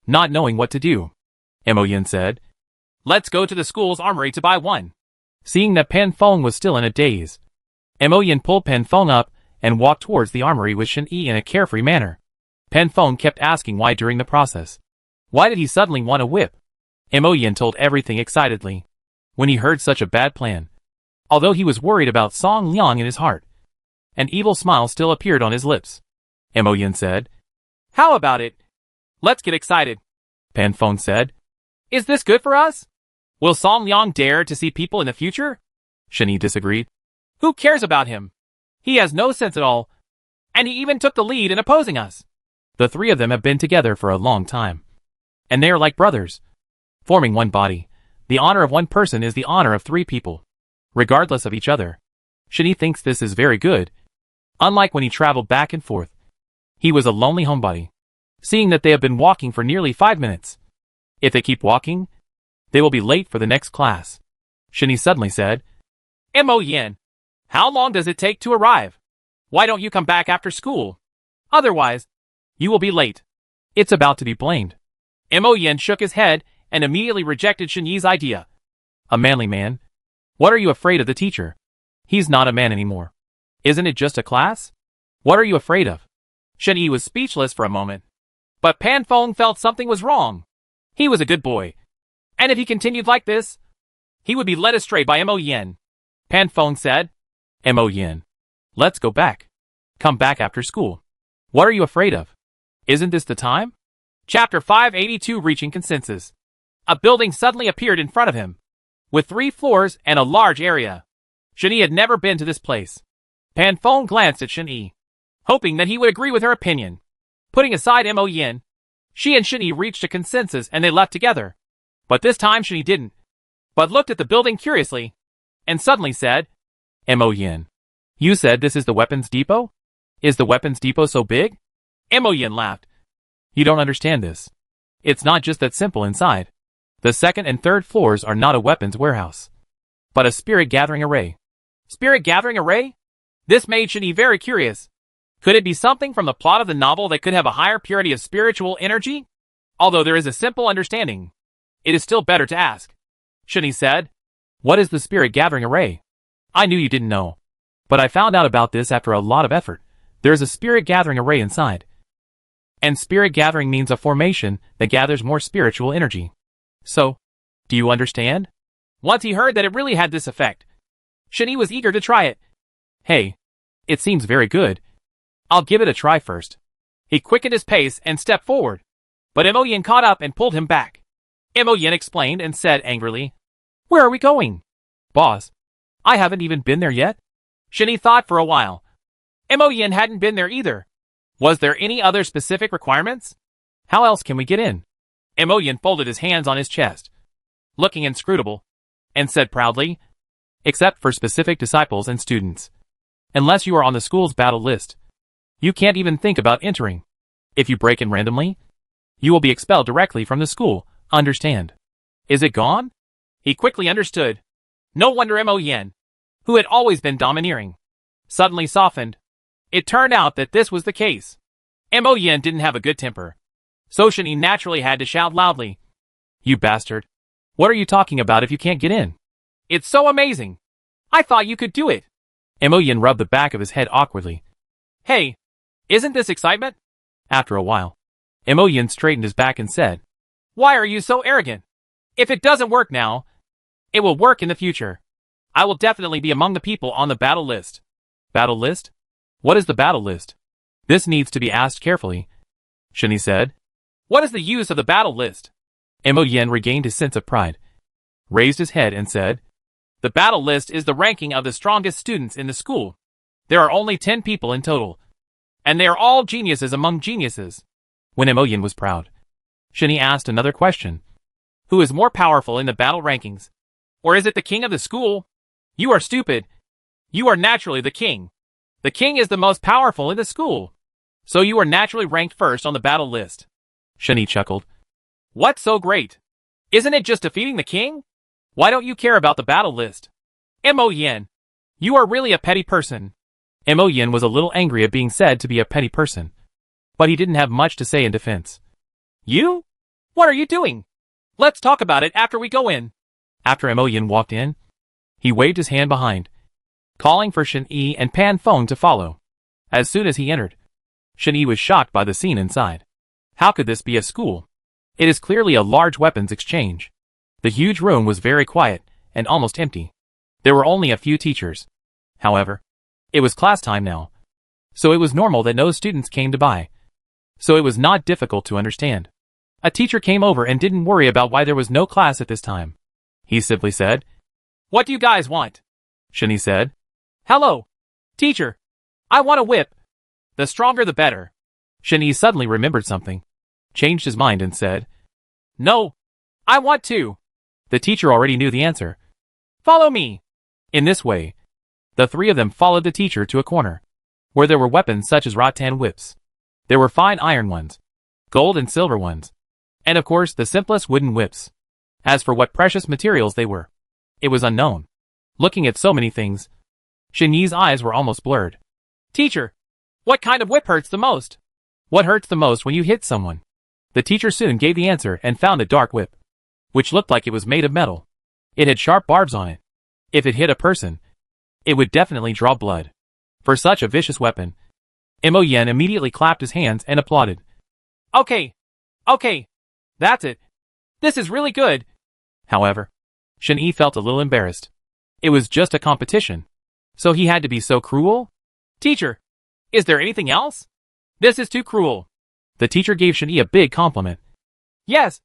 not knowing what to do. Mo Yin said, Let's go to the school's armory to buy one. Seeing that Pan Feng was still in a daze, Mo Yin pulled Pan Feng up and walked towards the armory with Shen-Yi in a carefree manner. Pan Feng kept asking why during the process. Why did he suddenly want a whip? Mo Yin told everything excitedly. When he heard such a bad plan, although he was worried about Song Liang in his heart, an evil smile still appeared on his lips. Mo Yin said, How about it? Let's get excited. Pan Feng said, Is this good for us? Will Song Liang dare to see people in the future? Shen-Yi disagreed. Who cares about him? He has no sense at all, and he even took the lead in opposing us. The three of them have been together for a long time, and they are like brothers, forming one body. The honor of one person is the honor of three people, regardless of each other. Shen-Yi thinks this is very good. Unlike when he traveled back and forth, he was a lonely homebody. Seeing that they have been walking for nearly 5 minutes. If they keep walking, they will be late for the next class. Shen-Yi suddenly said, Mo Yin, how long does it take to arrive? Why don't you come back after school? Otherwise, you will be late. It's about to be blamed. Mo Yin shook his head and immediately rejected Shen-Yi's idea. A manly man? What are you afraid of the teacher? He's not a man anymore. Isn't it just a class? What are you afraid of? Shen-Yi was speechless for a moment. But Pan Feng felt something was wrong. He was a good boy. And if he continued like this, he would be led astray by Mo Yin. Pan Feng said, Mo Yin, let's go back. Come back after school. What are you afraid of? Isn't this the time? Chapter 582 Reaching Consensus. A building suddenly appeared in front of him, with 3 floors and a large area. Shen-Yi had never been to this place. Pan Feng glanced at Shen-Yi, hoping that he would agree with her opinion. Putting aside Mo Yin, she and Shen-Yi reached a consensus and they left together. But this time Shen-Yi didn't, but looked at the building curiously, and suddenly said, Mo Yin, you said this is the weapons depot? Is the weapons depot so big? Mo Yin laughed. You don't understand this. It's not just that simple inside. The 2nd and 3rd floors are not a weapons warehouse, but a spirit gathering array. Spirit gathering array? This made Shen-Yi very curious. Could it be something from the plot of the novel that could have a higher purity of spiritual energy? Although there is a simple understanding, it is still better to ask. Shen-Yi said, What is the spirit gathering array? I knew you didn't know, but I found out about this after a lot of effort. There is a spirit gathering array inside. And spirit gathering means a formation that gathers more spiritual energy. So, do you understand? Once he heard that it really had this effect, Shani was eager to try it. Hey, it seems very good. I'll give it a try first. He quickened his pace and stepped forward, but Imogen caught up and pulled him back. Imogen explained and said angrily, "Where are we going?" "Boss, I haven't even been there yet." Shani thought for a while. Imogen hadn't been there either. Was there any other specific requirements? "How else can we get in?" Imogen folded his hands on his chest, looking inscrutable, and said proudly, "Except for specific disciples and students. Unless you are on the school's battle list, you can't even think about entering. If you break in randomly, you will be expelled directly from the school, understand?" "Is it gone?" He quickly understood. No wonder Imogen, who had always been domineering, suddenly softened. It turned out that this was the case. Imogen didn't have a good temper, so Shani naturally had to shout loudly, "You bastard! What are you talking about if you can't get in?" "It's so amazing! I thought you could do it!" Imogen rubbed the back of his head awkwardly. "Hey, isn't this excitement?" After a while, Imogen straightened his back and said, "Why are you so arrogant? If it doesn't work now, it will work in the future. I will definitely be among the people on the battle list." "Battle list? What is the battle list? This needs to be asked carefully," Shani said. "What is the use of the battle list?" Imogen regained his sense of pride, raised his head and said, "The battle list is the ranking of the strongest students in the school. There are only 10 people in total, and they are all geniuses among geniuses." When Imogen was proud, Shani asked another question. "Who is more powerful in the battle rankings? Or is it the king of the school?" "You are stupid. You are naturally the king. The king is the most powerful in the school. So you are naturally ranked first on the battle list." Shani chuckled. "What's so great? Isn't it just defeating the king? Why don't you care about the battle list?" "Imogen, you are really a petty person." Imogen was a little angry at being said to be a petty person, but he didn't have much to say in defense. "You? What are you doing? Let's talk about it after we go in." After Imogen walked in, he waved his hand behind, calling for Shani and Pan Phone to follow. As soon as he entered, Shani was shocked by the scene inside. How could this be a school? It is clearly a large weapons exchange. The huge room was very quiet and almost empty. There were only a few teachers. However, it was class time now, so it was normal that no students came to buy. So it was not difficult to understand. A teacher came over and didn't worry about why there was no class at this time. He simply said, "What do you guys want?" Shani said. "Hello, teacher. I want a whip. The stronger the better." Shani suddenly remembered something, changed his mind and said, "No, I want two." The teacher already knew the answer. "Follow me." In this way, the three of them followed the teacher to a corner, where there were weapons such as rattan whips. There were fine iron ones, gold and silver ones, and of course the simplest wooden whips. As for what precious materials they were, it was unknown. Looking at so many things, Shani's eyes were almost blurred. "Teacher, what kind of whip hurts the most?" "What hurts the most when you hit someone?" The teacher soon gave the answer and found a dark whip, which looked like it was made of metal. It had sharp barbs on it. If it hit a person, it would definitely draw blood. For such a vicious weapon, Imogen immediately clapped his hands and applauded. Okay, that's it. This is really good." However, Shani felt a little embarrassed. It was just a competition, so he had to be so cruel? "Teacher, is there anything else? This is too cruel." The teacher gave Shani a big compliment. "Yes,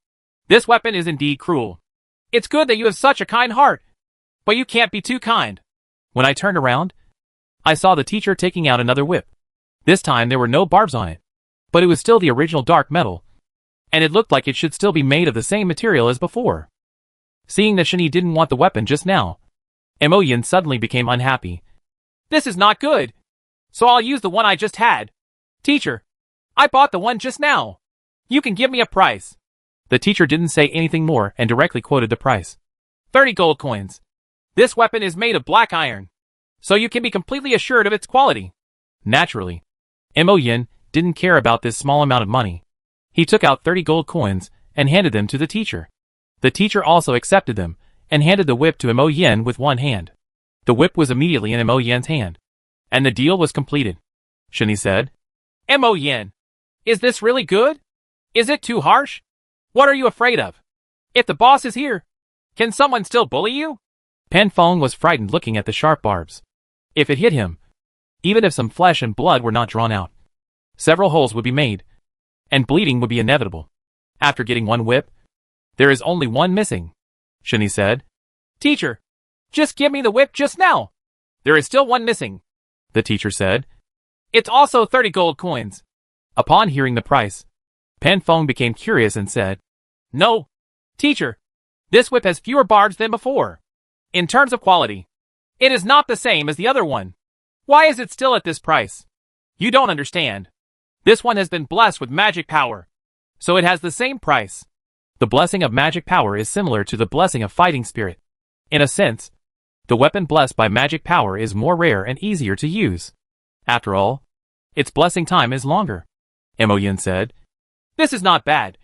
this weapon is indeed cruel. It's good that you have such a kind heart, but you can't be too kind." When I turned around, I saw the teacher taking out another whip. This time there were no barbs on it, but it was still the original dark metal, and it looked like it should still be made of the same material as before. Seeing that Shani didn't want the weapon just now, Imogen suddenly became unhappy. "This is not good, so I'll use the one I just had. Teacher, I bought the one just now. You can give me a price." The teacher didn't say anything more and directly quoted the price. 30 gold coins. This weapon is made of black iron, so you can be completely assured of its quality." Naturally, Imogen didn't care about this small amount of money. He took out 30 gold coins and handed them to the teacher. The teacher also accepted them and handed the whip to Imogen with one hand. The whip was immediately in Imogen's hand, and the deal was completed. Shani said. Mo Yin. Is this really good? Is it too harsh? What are you afraid of? If the boss is here, can someone still bully you? Pan Feng was frightened looking at the sharp barbs. If it hit him, even if some flesh and blood were not drawn out, several holes would be made, and bleeding would be inevitable. After getting one whip, there is only one missing, Shani said. Teacher, just give me the whip just now. There is still one missing, the teacher said. It's also 30 gold coins. Upon hearing the price, Pan Feng became curious and said, No, teacher, this whip has fewer barbs than before. In terms of quality, it is not the same as the other one. Why is it still at this price? You don't understand. This one has been blessed with magic power, so it has the same price. The blessing of magic power is similar to the blessing of fighting spirit. In a sense, the weapon blessed by magic power is more rare and easier to use. After all, its blessing time is longer, Mo Yin said. This is not bad.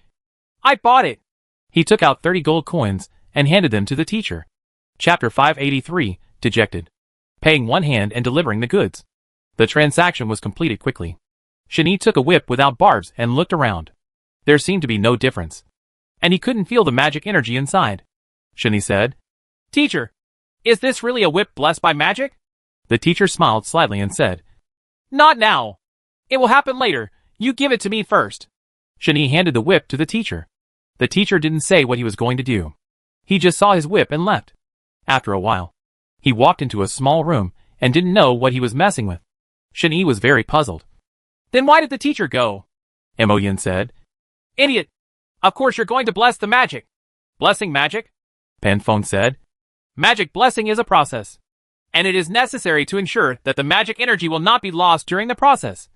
I bought it. He took out 30 gold coins and handed them to the teacher. Chapter 583, Dejected. Paying one hand and delivering the goods. The transaction was completed quickly. Shani took a whip without barbs and looked around. There seemed to be no difference, and he couldn't feel the magic energy inside. Shani said, Teacher, is this really a whip blessed by magic? The teacher smiled slightly and said, Not now. It will happen later. You give it to me first. Shani handed the whip to the teacher. The teacher didn't say what he was going to do. He just saw his whip and left. After a while, he walked into a small room and didn't know what he was messing with. Shani was very puzzled. Then why did the teacher go? Mo Yin said. Idiot. Of course you're going to bless the magic. Blessing magic? Pan Feng said. Magic blessing is a process, and it is necessary to ensure that the magic energy will not be lost during the process.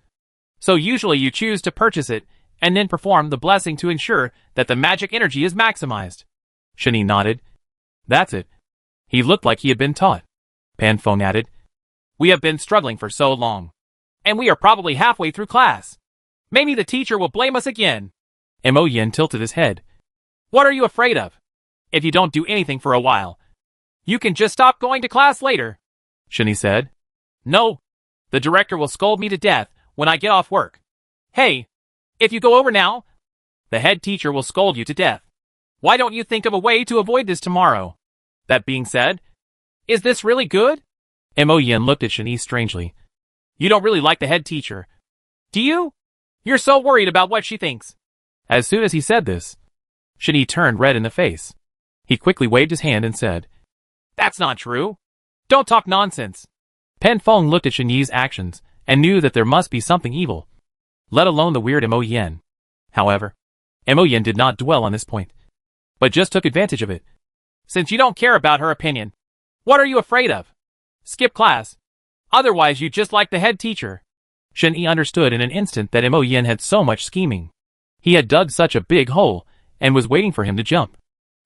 So usually you choose to purchase it and then perform the blessing to ensure that the magic energy is maximized. Shani nodded. That's it. He looked like he had been taught. Pan Feng added. We have been struggling for so long, and we are probably halfway through class. Maybe the teacher will blame us again. Mo Yin tilted his head. What are you afraid of? If you don't do anything for a while, you can just stop going to class later, Shani said. No, the director will scold me to death when I get off work. Hey, if you go over now, the head teacher will scold you to death. Why don't you think of a way to avoid this tomorrow? That being said, is this really good? Mo Yin looked at Shani strangely. You don't really like the head teacher, do you? You're so worried about what she thinks. As soon as he said this, Shani turned red in the face. He quickly waved his hand and said, That's not true. Don't talk nonsense. Pan Feng looked at Shani's actions and knew that there must be something evil, let alone the weird Mo Yin. However, Mo Yin did not dwell on this point, but just took advantage of it. Since you don't care about her opinion, what are you afraid of? Skip class. Otherwise you just like the head teacher. Shani understood in an instant that Mo Yin had so much scheming. He had dug such a big hole and was waiting for him to jump.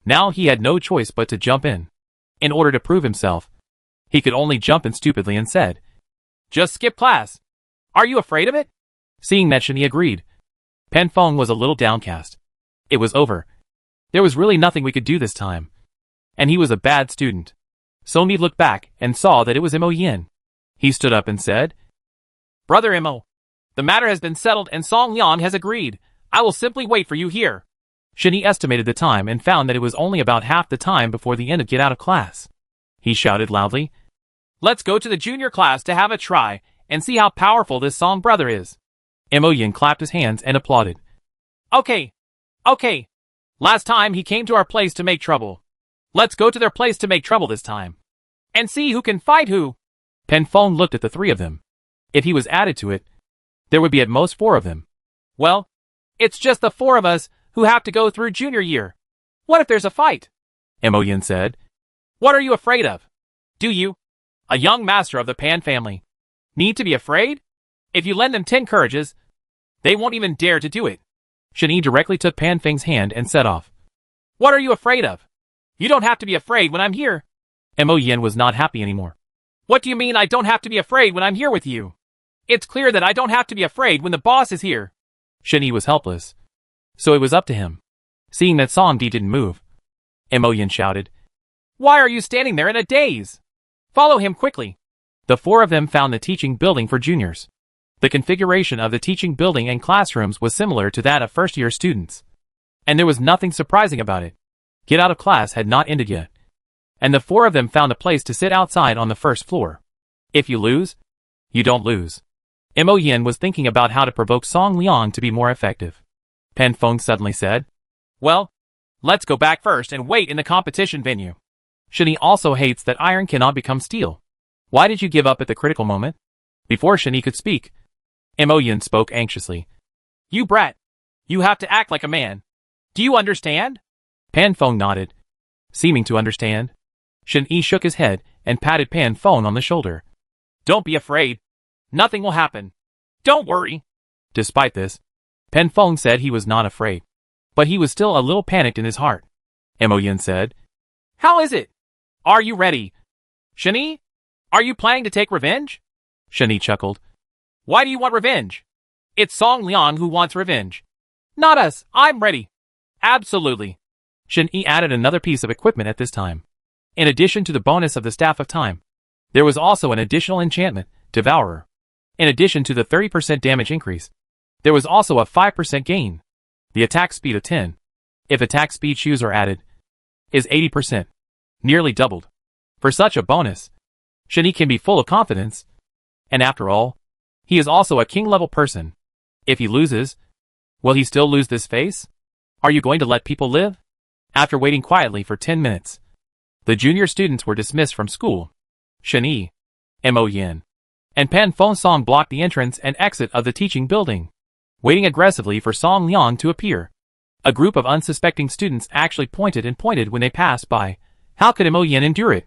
Now he had no choice but to jump in. In order to prove himself, he could only jump in stupidly and said, Just skip class. Are you afraid of it? Seeing that Shani agreed, Pan Feng was a little downcast. It was over. There was really nothing we could do this time. And he was a bad student. Song Mi looked back and saw that it was Mo Yin. He stood up and said, Brother Mo, the matter has been settled and Song Lian has agreed. I will simply wait for you here. Shani estimated the time and found that it was only about half the time before the end of get out of class. He shouted loudly, Let's go to the junior class to have a try and see how powerful this Song brother is. Mo Yin clapped his hands and applauded. Okay. Last time he came to our place to make trouble. Let's go to their place to make trouble this time. And see who can fight who. Pan Feng looked at the three of them. If he was added to it, there would be at most 4 of them. Well, it's just the 4 of us who have to go through junior year. What if there's a fight? Mo Yin said. What are you afraid of? Do you, a young master of the Pan family, need to be afraid? If you lend them 10 courages, they won't even dare to do it. Shani directly took Pan Feng's hand and set off. What are you afraid of? You don't have to be afraid when I'm here. Mo Yin was not happy anymore. What do you mean I don't have to be afraid when I'm here with you? It's clear that I don't have to be afraid when the boss is here. Shani was helpless, so it was up to him. Seeing that Song Di didn't move, Mo Yin shouted, Why are you standing there in a daze? Follow him quickly. The 4 of them found the teaching building for juniors. The configuration of the teaching building and classrooms was similar to that of first-year students. And there was nothing surprising about it. Get out of class had not ended yet. And the four of them found a place to sit outside on the first floor. If you lose, you don't lose. Mo Yin was thinking about how to provoke Song Liang to be more effective. Pan Feng suddenly said, "Well, let's go back first and wait in the competition venue." Shani also hates that iron cannot become steel. Why did you give up at the critical moment? Before Shani could speak, Mo Yin spoke anxiously. "You brat. You have to act like a man. Do you understand?" Pan Feng nodded, seeming to understand. Shani shook his head and patted Pan Feng on the shoulder. "Don't be afraid. Nothing will happen. Don't worry." Despite this, Pan Feng said he was not afraid. But he was still a little panicked in his heart. Mo Yin said, "How is it? Are you ready? Shani, are you planning to take revenge?" Shani chuckled. "Why do you want revenge? It's Song Liang who wants revenge. Not us. I'm ready. Absolutely." Shani added another piece of equipment at this time. In addition to the bonus of the Staff of Time, there was also an additional enchantment, Devourer. In addition to the 30% damage increase, there was also a 5% gain. The attack speed of 10, if attack speed shoes are added, is 80%, nearly doubled. For such a bonus, Shani can be full of confidence. And after all, he is also a king-level person. If he loses, will he still lose this face? Are you going to let people live? After waiting quietly for 10 minutes, the junior students were dismissed from school. Shani, Mo Yin, and Pan Feng Song blocked the entrance and exit of the teaching building, waiting aggressively for Song Liang to appear. A group of unsuspecting students actually pointed when they passed by. How could Mo Yin endure it?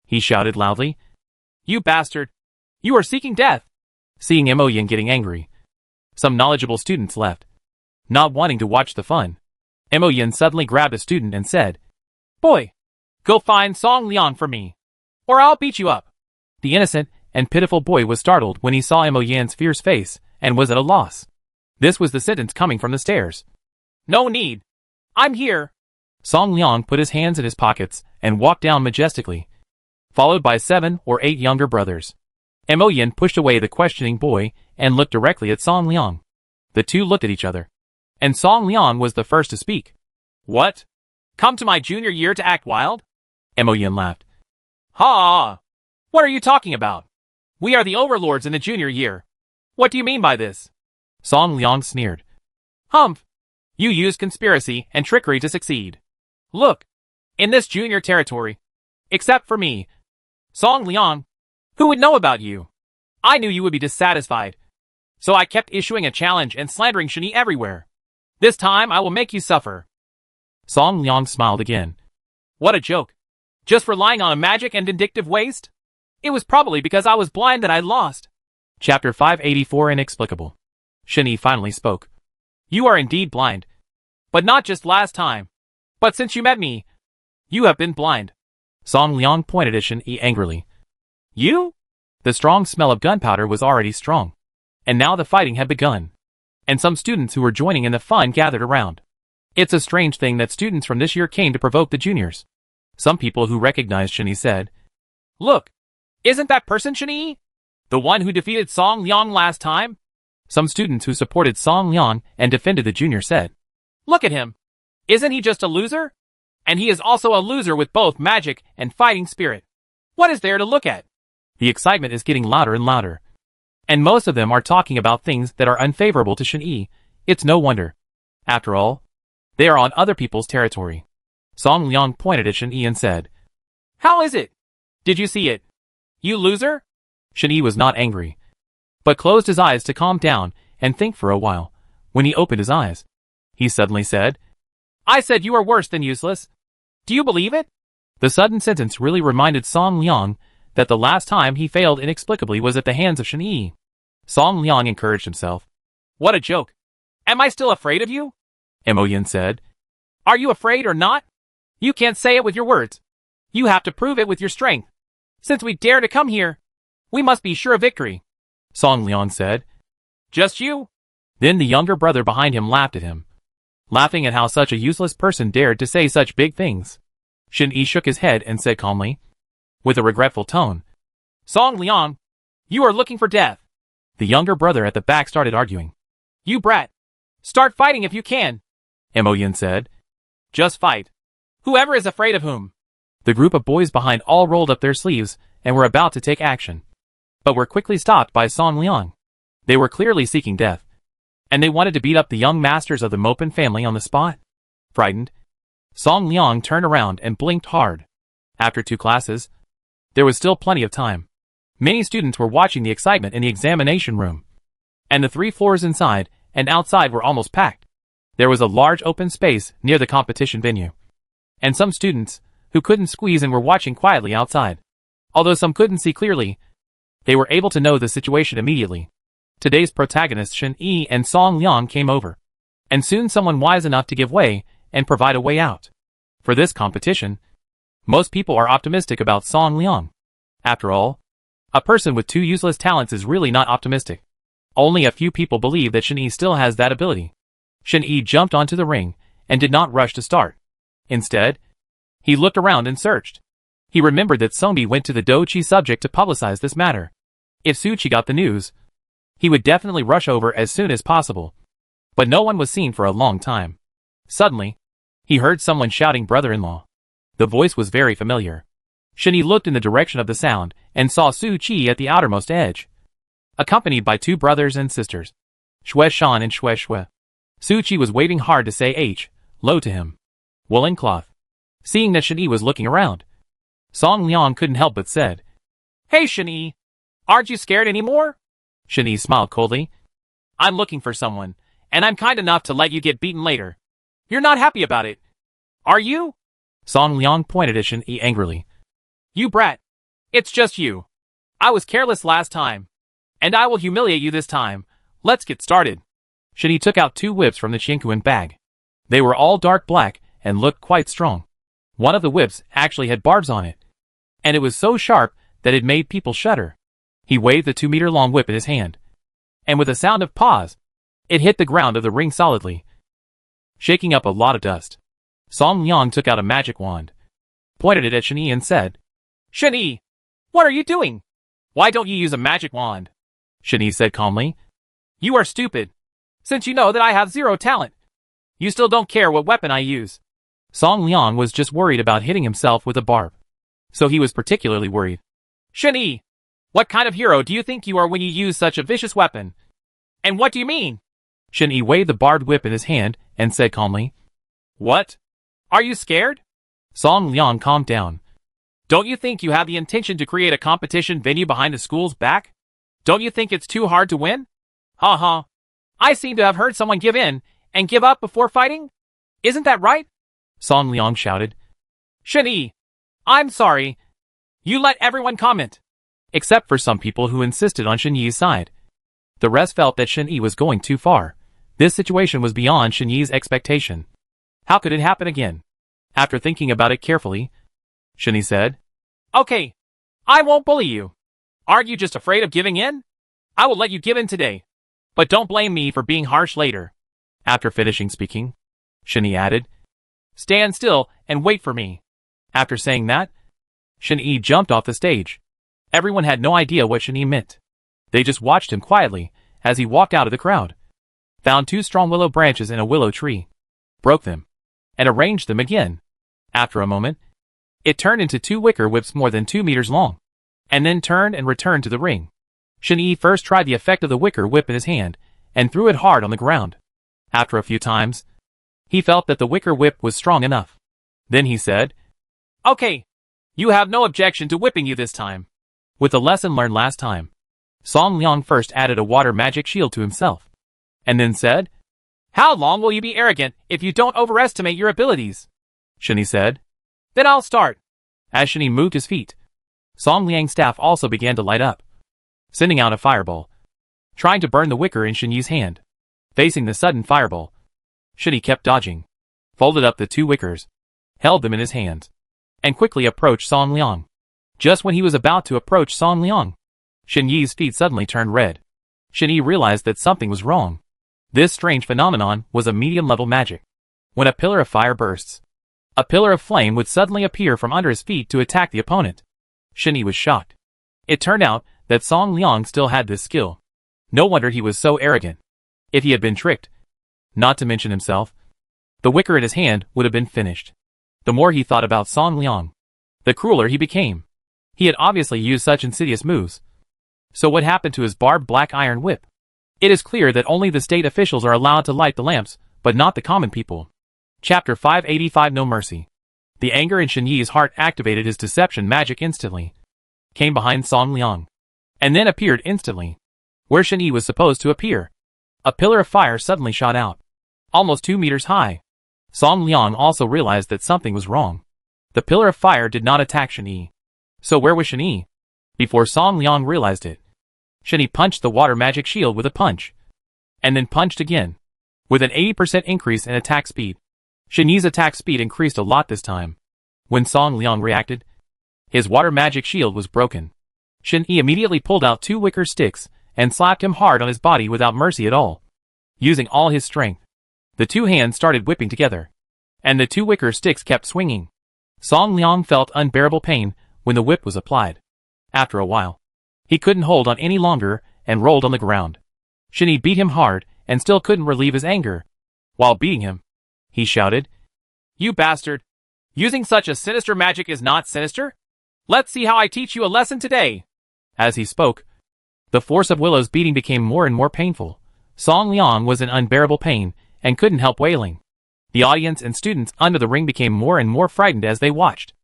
He shouted loudly. "You bastard! You are seeking death!" Seeing Mo Yin getting angry, some knowledgeable students left, not wanting to watch the fun. Mo Yin suddenly grabbed a student and said, "Boy, go find Song Liang for me, or I'll beat you up." The innocent and pitiful boy was startled when he saw Mo Yin's fierce face and was at a loss. This was the sentence coming from the stairs. "No need. I'm here." Song Liang put his hands in his pockets and walked down majestically, followed by 7 or 8 younger brothers. Mo Yin pushed away the questioning boy and looked directly at Song Liang. The two looked at each other, and Song Liang was the first to speak. "What? Come to my junior year to act wild?" Mo Yin laughed. "Ha! What are you talking about? We are the overlords in the junior year. What do you mean by this?" Song Liang sneered. "Humph! You used conspiracy and trickery to succeed. Look, in this junior territory, except for me, Song Liang, who would know about you? I knew you would be dissatisfied, so I kept issuing a challenge and slandering Shani everywhere. This time I will make you suffer." Song Liang smiled again. "What a joke. Just relying on a magic and vindictive waste? It was probably because I was blind that I lost." Chapter 584 Inexplicable. Shani finally spoke. "You are indeed blind. But not just last time. But since you met me, you have been blind." Song Liang pointed at Shani angrily. "You?" The strong smell of gunpowder was already strong. And now the fighting had begun. And some students who were joining in the fun gathered around. It's a strange thing that students from this year came to provoke the juniors. Some people who recognized Shani said, "Look, isn't that person Shani? The one who defeated Song Liang last time?" Some students who supported Song Liang and defended the junior said, "Look at him. Isn't he just a loser? And he is also a loser with both magic and fighting spirit. What is there to look at?" The excitement is getting louder and louder. And most of them are talking about things that are unfavorable to Shani. It's no wonder. After all, they are on other people's territory. Song Liang pointed at Shani and said, "How is it? Did you see it? You loser?" Shani was not angry, but closed his eyes to calm down and think for a while. When he opened his eyes, he suddenly said, "I said you are worse than useless. Do you believe it?" The sudden sentence really reminded Song Liang that the last time he failed inexplicably was at the hands of Shani. Song Liang encouraged himself. "What a joke. Am I still afraid of you?" Mo Yin said. "Are you afraid or not? You can't say it with your words. You have to prove it with your strength. Since we dare to come here, we must be sure of victory." Song Liang said. "Just you?" Then the younger brother behind him laughed at him, laughing at how such a useless person dared to say such big things. Shani shook his head and said calmly, with a regretful tone, "Song Liang, you are looking for death. The younger brother at the back started arguing. You brat! Start fighting if you can! Mo Yin said. Just fight. Whoever is afraid of whom. The group of boys behind all rolled up their sleeves and were about to take action, but were quickly stopped by Song Liang. They were clearly seeking death, and they wanted to beat up the young masters of the Mopin family on the spot. Frightened, Song Liang turned around and blinked hard. After 2 classes, there was still plenty of time. Many students were watching the excitement in the examination room, and the 3 floors inside and outside were almost packed. There was a large open space near the competition venue, and some students who couldn't squeeze in were watching quietly outside. Although some couldn't see clearly, they were able to know the situation immediately. Today's protagonists Shen Yi and Song Liang came over, and soon someone wise enough to give way and provide a way out. For this competition, most people are optimistic about Song Liang. After all, a person with 2 useless talents is really not optimistic. Only a few people believe that Shen Yi still has that ability. Shen Yi jumped onto the ring and did not rush to start. Instead, he looked around and searched. He remembered that Songbi went to the Dochi subject to publicize this matter. If Suchi got the news, he would definitely rush over as soon as possible. But no one was seen for a long time. Suddenly, he heard someone shouting brother-in-law. The voice was very familiar. Shen Yi looked in the direction of the sound and saw Su Qi at the outermost edge, accompanied by 2 brothers and sisters, Xue Shan and Xue Xue. Su Qi was waving hard to say H, low to him. Woolen cloth. Seeing that Shen Yi was looking around, Song Liang couldn't help but said, Hey Shen Yi, aren't you scared anymore? Shen Yi smiled coldly. I'm looking for someone, and I'm kind enough to let you get beaten later. You're not happy about it, are you? Song Liang pointed at Shen Yi angrily. You brat. It's just you. I was careless last time, and I will humiliate you this time. Let's get started. Shen Yi took out 2 whips from the Qianquan bag. They were all dark black and looked quite strong. One of the whips actually had barbs on it, and it was so sharp that it made people shudder. He waved the 2-meter-long whip in his hand, and with a sound of pause, it hit the ground of the ring solidly, shaking up a lot of dust. Song Liang took out a magic wand, pointed it at Shen Yi and said, Shen Yi, what are you doing? Why don't you use a magic wand? Shen Yi said calmly. You are stupid. Since you know that I have 0 talent, you still don't care what weapon I use. Song Liang was just worried about hitting himself with a barb, so he was particularly worried. Shen Yi, what kind of hero do you think you are when you use such a vicious weapon? And what do you mean? Shen Yi waved the barbed whip in his hand and said calmly, What? Are you scared? Song Liang calmed down. Don't you think you have the intention to create a competition venue behind the school's back? Don't you think it's too hard to win? Ha ha. I seem to have heard someone give in and give up before fighting. Isn't that right? Song Liang shouted. Shen Yi, I'm sorry. You let everyone comment. Except for some people who insisted on Shen Yi's side. The rest felt that Shen Yi was going too far. This situation was beyond Shen Yi's expectation. How could it happen again? After thinking about it carefully, Shen Yi said, Okay, I won't bully you. Aren't you just afraid of giving in? I will let you give in today. But don't blame me for being harsh later. After finishing speaking, Shen Yi added, Stand still and wait for me. After saying that, Shen Yi jumped off the stage. Everyone had no idea what Shen Yi meant. They just watched him quietly as he walked out of the crowd, found 2 strong willow branches in a willow tree, broke them, and arranged them again. After a moment, it turned into 2 wicker whips more than 2 meters long, and then turned and returned to the ring. Shen Yi first tried the effect of the wicker whip in his hand and threw it hard on the ground. After a few times, he felt that the wicker whip was strong enough. Then he said, Okay, you have no objection to whipping you this time. With the lesson learned last time, Song Liang first added a water magic shield to himself, and then said, How long will you be arrogant if you don't overestimate your abilities? Shen Yi said. Then I'll start. As Shen Yi moved his feet, Song Liang's staff also began to light up, sending out a fireball, trying to burn the wicker in Shen Yi's hand. Facing the sudden fireball, Shen Yi kept dodging, folded up the 2 wickers, held them in his hands, and quickly approached Song Liang. Just when he was about to approach Song Liang, Shen Yi's feet suddenly turned red. Shen Yi realized that something was wrong. This strange phenomenon was a medium-level magic. When a pillar of fire bursts, a pillar of flame would suddenly appear from under his feet to attack the opponent. Shen Yi was shocked. It turned out that Song Liang still had this skill. No wonder he was so arrogant. If he had been tricked, not to mention himself, the wicker in his hand would have been finished. The more he thought about Song Liang, the crueler he became. He had obviously used such insidious moves. So what happened to his barbed black iron whip? It is clear that only the state officials are allowed to light the lamps, but not the common people. Chapter 585 No Mercy. The anger in Shen Yi's heart activated his deception magic instantly. Came behind Song Liang. And then appeared instantly. Where Shen Yi was supposed to appear. A pillar of fire suddenly shot out. Almost 2 meters high. Song Liang also realized that something was wrong. The pillar of fire did not attack Shen Yi. So where was Shen Yi? Before Song Liang realized it, Shen Yi punched the water magic shield with a punch. And then punched again. With an 80% increase in attack speed. Shen Yi's attack speed increased a lot this time. When Song Liang reacted, his water magic shield was broken. Shen Yi immediately pulled out 2 wicker sticks and slapped him hard on his body without mercy at all. Using all his strength, the 2 hands started whipping together. And the 2 wicker sticks kept swinging. Song Liang felt unbearable pain when the whip was applied. After a while, he couldn't hold on any longer and rolled on the ground. Shen Yi beat him hard and still couldn't relieve his anger. While beating him, he shouted, "You bastard! Using such a sinister magic is not sinister? Let's see how I teach you a lesson today!" As he spoke, the force of Willow's beating became more and more painful. Song Liang was in unbearable pain and couldn't help wailing. The audience and students under the ring became more and more frightened as they watched.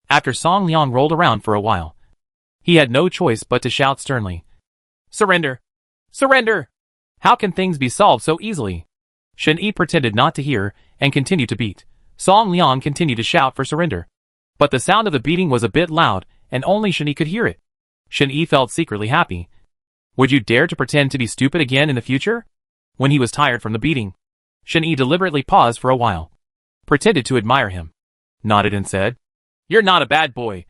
After Song Liang rolled around for a while, he had no choice but to shout sternly, "Surrender! Surrender! How can things be solved so easily?" Shen Yi pretended not to hear and continued to beat. Song Liang continued to shout for surrender. But the sound of the beating was a bit loud and only Shen Yi could hear it. Shen Yi felt secretly happy. Would you dare to pretend to be stupid again in the future? When he was tired from the beating, Shen Yi deliberately paused for a while, pretended to admire him, nodded and said, "You're not a bad boy.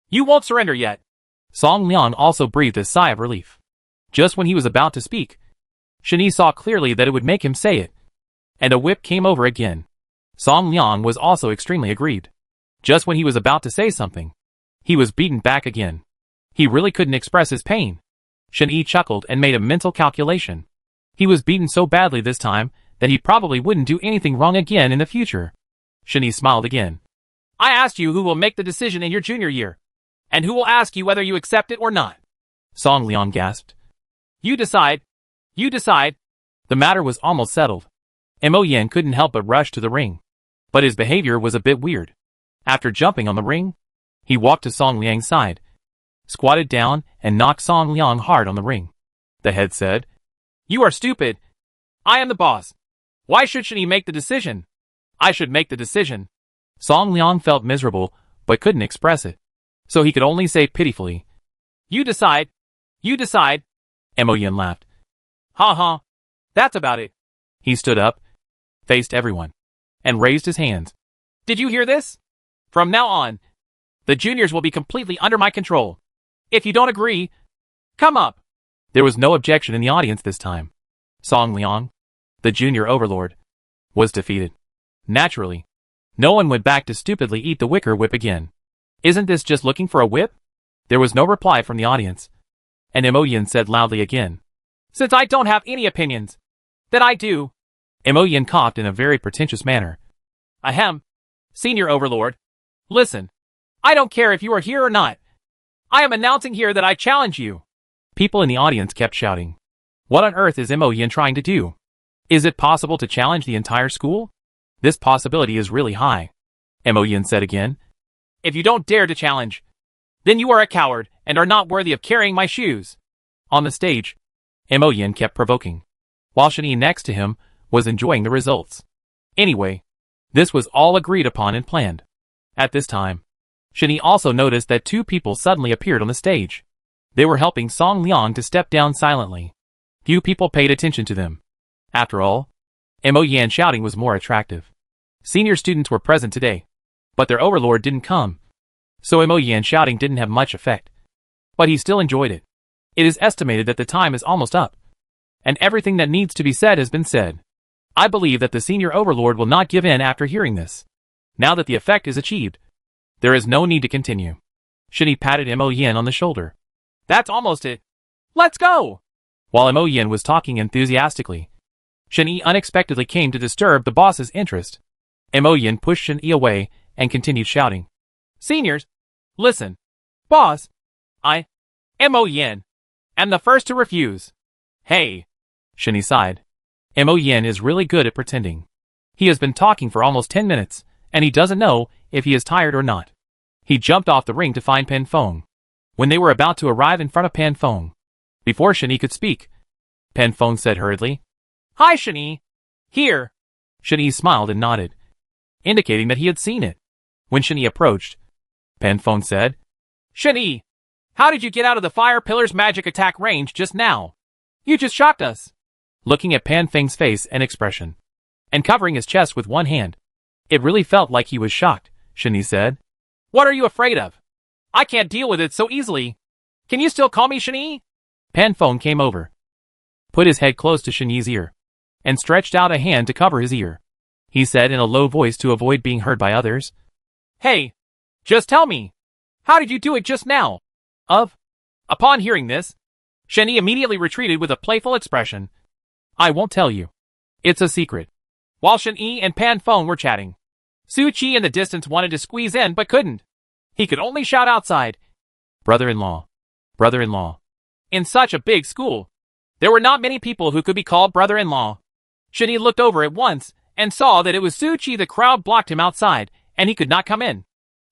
You won't surrender yet." Song Liang also breathed a sigh of relief. Just when he was about to speak, Shen Yi saw clearly that it would make him say it. And a whip came over again. Song Liang was also extremely aggrieved. Just when he was about to say something, he was beaten back again. He really couldn't express his pain. Shen Yi chuckled and made a mental calculation. He was beaten so badly this time that he probably wouldn't do anything wrong again in the future. Shen Yi smiled again. "I asked you who will make the decision in your junior year, and who will ask you whether you accept it or not." Song Liang gasped. "You decide. You decide." The matter was almost settled. Mo Yan couldn't help but rush to the ring. But his behavior was a bit weird. After jumping on the ring, he walked to Song Liang's side, squatted down and knocked Song Liang hard on the ring. The head said, "You are stupid. I am the boss. Why should Shen Yi make the decision? I should make the decision." Song Liang felt miserable, but couldn't express it. So he could only say pitifully, "You decide. You decide." Mo Yan laughed. "Ha ha. That's about it." He stood up, faced everyone, and raised his hands. "Did you hear this? From now on, the juniors will be completely under my control. If you don't agree, come up." There was no objection in the audience this time. Song Liang, the junior overlord, was defeated. Naturally, no one went back to stupidly eat the wicker whip again. "Isn't this just looking for a whip?" There was no reply from the audience. And Mo Yan said loudly again, "Since I don't have any opinions, then I do." Mo Yan coughed in a very pretentious manner. "Ahem. Senior Overlord. Listen. I don't care if you are here or not. I am announcing here that I challenge you." People in the audience kept shouting. What on earth is Mo Yan trying to do? Is it possible to challenge the entire school? This possibility is really high. Mo Yan said again. "If you don't dare to challenge, then you are a coward and are not worthy of carrying my shoes." On the stage, Mo Yan kept provoking, while Shen Yi next to him was enjoying the results. Anyway, this was all agreed upon and planned. At this time, Shen Yi also noticed that 2 people suddenly appeared on the stage. They were helping Song Liang to step down silently. Few people paid attention to them. After all, Mo Yan shouting was more attractive. Senior students were present today, but their overlord didn't come. So Mo Yan shouting didn't have much effect. But he still enjoyed it. It is estimated that the time is almost up, and everything that needs to be said has been said. I believe that the senior overlord will not give in after hearing this. Now that the effect is achieved, there is no need to continue. Shen Yi patted Mo Yan on the shoulder. "That's almost it. Let's go!" While Mo Yin was talking enthusiastically, Shen Yi unexpectedly came to disturb the boss's interest. Mo Yin pushed Shen Yi away and continued shouting. Seniors, listen. Boss, I, Mo Yin, am the first to refuse. Hey. Shen Yi sighed. Mo Yin is really good at pretending. He has been talking for almost 10 minutes, and he doesn't know if he is tired or not. He jumped off the ring to find Pan Feng. When they were about to arrive in front of Pan Feng, before Shen Yi could speak, Pan Feng said hurriedly, Hi, Shen Yi. Here. Shen Yi smiled and nodded, indicating that he had seen it. When Shen Yi approached, Pan Feng said, Shen Yi, how did you get out of the fire pillar's magic attack range just now? You just shocked us. Looking at Pan Feng's face and expression, and covering his chest with one hand, it really felt like he was shocked, Shen Yi said. What are you afraid of? I can't deal with it so easily. Can you still call me Shen Yi? Pan Feng came over, put his head close to Shen Yi's ear, and stretched out a hand to cover his ear. He said in a low voice to avoid being heard by others, Hey, just tell me, how did you do it just now? Upon hearing this, Shen Yi immediately retreated with a playful expression. I won't tell you. It's a secret. While Shen Yi and Pan Feng were chatting, Su Qi in the distance wanted to squeeze in but couldn't. He could only shout outside, Brother-in-law, brother-in-law. In such a big school, there were not many people who could be called brother-in-law. Shen Yi looked over at once and saw that it was Su Qi. The crowd blocked him outside, and he could not come in.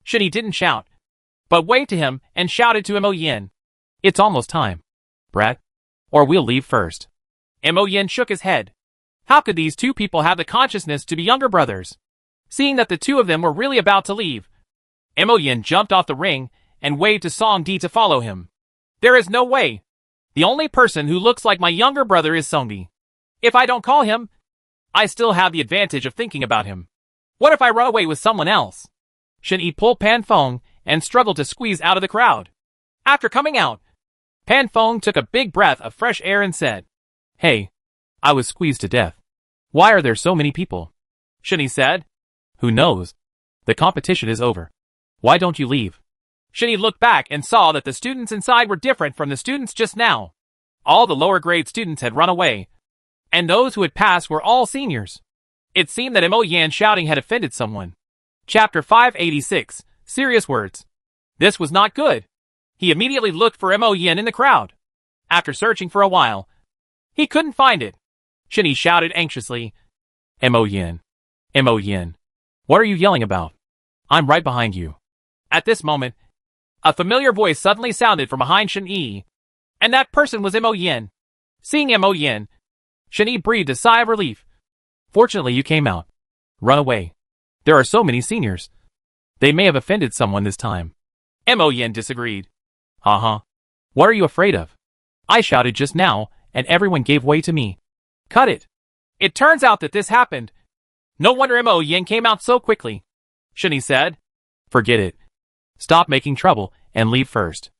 Shen Yi didn't shout, but waved to him and shouted to Mo Yin. It's almost time, brat, or we'll leave first. Mo Yin shook his head. How could these two people have the consciousness to be younger brothers? Seeing that the two of them were really about to leave, Mo Yin jumped off the ring and waved to Song Di to follow him. There is no way. The only person who looks like my younger brother is Song Di. If I don't call him, I still have the advantage of thinking about him. What if I run away with someone else? Shen Yi pulled Pan Feng and struggled to squeeze out of the crowd. After coming out, Pan Feng took a big breath of fresh air and said, Hey, I was squeezed to death. Why are there so many people? Shen Yi said, Who knows? The competition is over. Why don't you leave? Shen Yi looked back and saw that the students inside were different from the students just now. All the lower grade students had run away, and those who had passed were all seniors. It seemed that Mo Yan shouting had offended someone. Chapter 586, Serious Words. This was not good. He immediately looked for Mo Yin in the crowd. After searching for a while, he couldn't find it. Shen Yi shouted anxiously, Mo Yin. Mo Yin. What are you yelling about? I'm right behind you. At this moment, a familiar voice suddenly sounded from behind Shen Yi, and that person was Mo Yin. Seeing Mo Yin, Shen Yi breathed a sigh of relief. Fortunately you came out. Run away. There are so many seniors. They may have offended someone this time. Mo Yin disagreed. What are you afraid of? I shouted just now, and everyone gave way to me. Cut it. It turns out that this happened. No wonder Mo Yin came out so quickly. Shen Yi said. Forget it. Stop making trouble and leave first.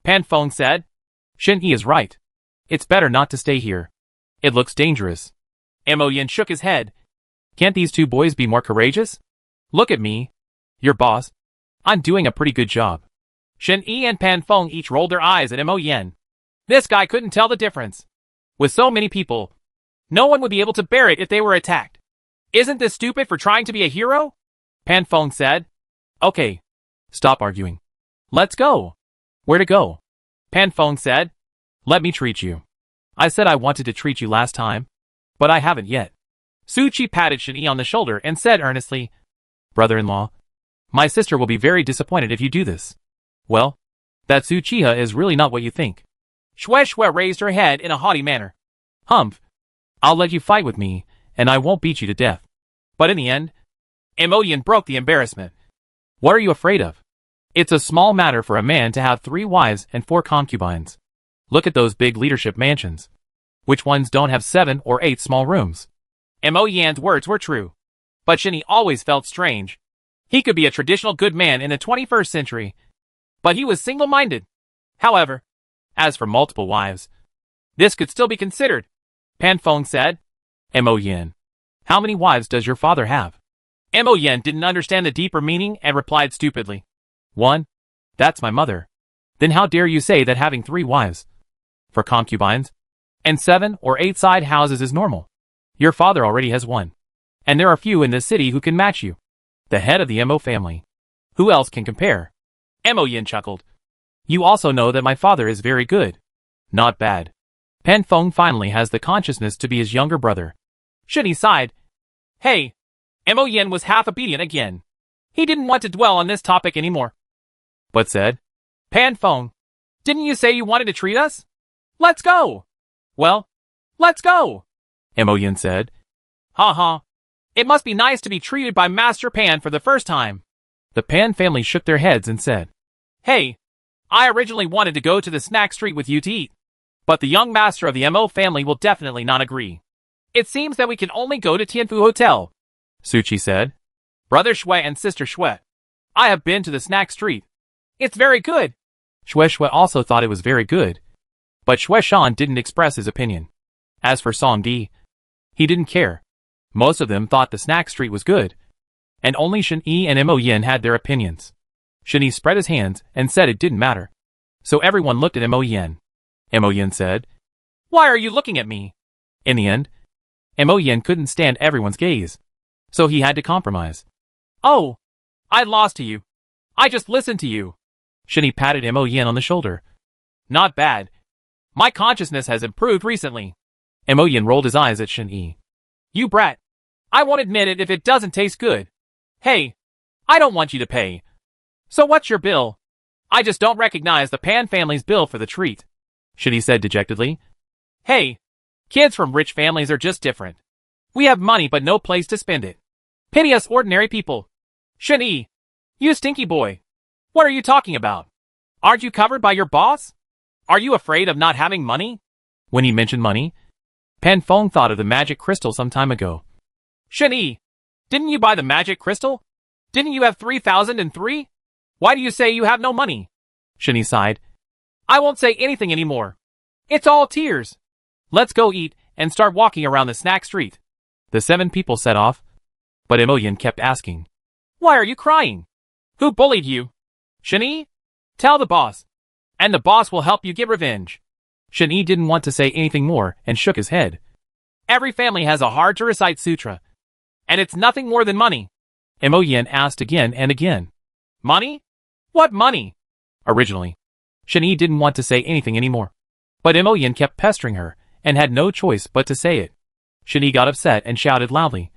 Pan Feng said. Shen Yi is right. It's better not to stay here. It looks dangerous. Mo Yin shook his head. Can't these two boys be more courageous? Look at me. Your boss. I'm doing a pretty good job. Shen Yi and Pan Feng each rolled their eyes at Mo Yin. This guy couldn't tell the difference. With so many people, no one would be able to bear it if they were attacked. Isn't this stupid for trying to be a hero? Pan Feng said. Okay. Stop arguing. Let's go. Where to go? Pan Feng said. Let me treat you. I said I wanted to treat you last time, but I haven't yet. Su Qi patted Shen Yi on the shoulder and said earnestly, Brother-in-law, my sister will be very disappointed if you do this. Well, that Su Chiha is really not what you think. Xue Xue raised her head in a haughty manner. Humph. I'll let you fight with me, and I won't beat you to death. But in the end, Mo Yin broke the embarrassment. What are you afraid of? It's a small matter for a man to have 3 wives and 4 concubines. Look at those big leadership mansions. Which ones don't have 7 or 8 small rooms? Mo Yan's words were true. But Shen Yi always felt strange. He could be a traditional good man in the 21st century, but he was single-minded. However, as for multiple wives, this could still be considered. Pan Feng said. Mo Yin. How many wives does your father have? Mo Yin didn't understand the deeper meaning and replied stupidly. 1. That's my mother. Then how dare you say that having 3 wives? For concubines? And 7 or 8 side houses is normal. Your father already has one. And there are few in this city who can match you. The head of the Mo family. Who else can compare? Mo Yin chuckled. You also know that my father is very good. Not bad. Pan Feng finally has the consciousness to be his younger brother. Shuni sighed. Hey. Mo Yin was half obedient again. He didn't want to dwell on this topic anymore. But said, Pan Feng, didn't you say you wanted to treat us? Let's go. Well, let's go. Mo Yin said. Ha ha. It must be nice to be treated by Master Pan for the first time. The Pan family shook their heads and said, Hey, I originally wanted to go to the snack street with you to eat. But the young master of the Mo family will definitely not agree. It seems that we can only go to Tianfu Hotel. Suchi said. Brother Shui and Sister Shui, I have been to the snack street. It's very good. Shui also thought it was very good. But Shui Shan didn't express his opinion. As for Song Di, he didn't care. Most of them thought the snack street was good. And only Shen Yi and Mo Yin had their opinions. Shen Yi spread his hands and said it didn't matter. So everyone looked at Mo Yin. Mo Yin said, Why are you looking at me? In the end, Mo Yin couldn't stand everyone's gaze. So he had to compromise. Oh, I lost to you. I just listened to you. Shen Yi patted Mo Yin on the shoulder. Not bad. My consciousness has improved recently. Mo Yin rolled his eyes at Shen Yi. You brat. I won't admit it if it doesn't taste good. Hey, I don't want you to pay. So what's your bill? I just don't recognize the Pan family's bill for the treat. Shen Yi said dejectedly. Hey, kids from rich families are just different. We have money but no place to spend it. Pity us ordinary people. Shen Yi, you stinky boy. What are you talking about? Aren't you covered by your boss? Are you afraid of not having money? When he mentioned money, Pan Feng thought of the magic crystal some time ago. Shen Yi, didn't you buy the magic crystal? Didn't you have 3,003? Why do you say you have no money? Shen Yi sighed. I won't say anything anymore. It's all tears. Let's go eat and start walking around the snack street. The 7 people set off, but Mo Yin kept asking. Why are you crying? Who bullied you? Shen Yi? Tell the boss. And the boss will help you get revenge. Shen Yi didn't want to say anything more and shook his head. Every family has a hard-to-recite sutra. And it's nothing more than money. Mo Yin asked again and again. Money? What money? Originally, Shen Yi didn't want to say anything anymore. But Mo Yin kept pestering her, and had no choice but to say it. Shen Yi got upset and shouted loudly.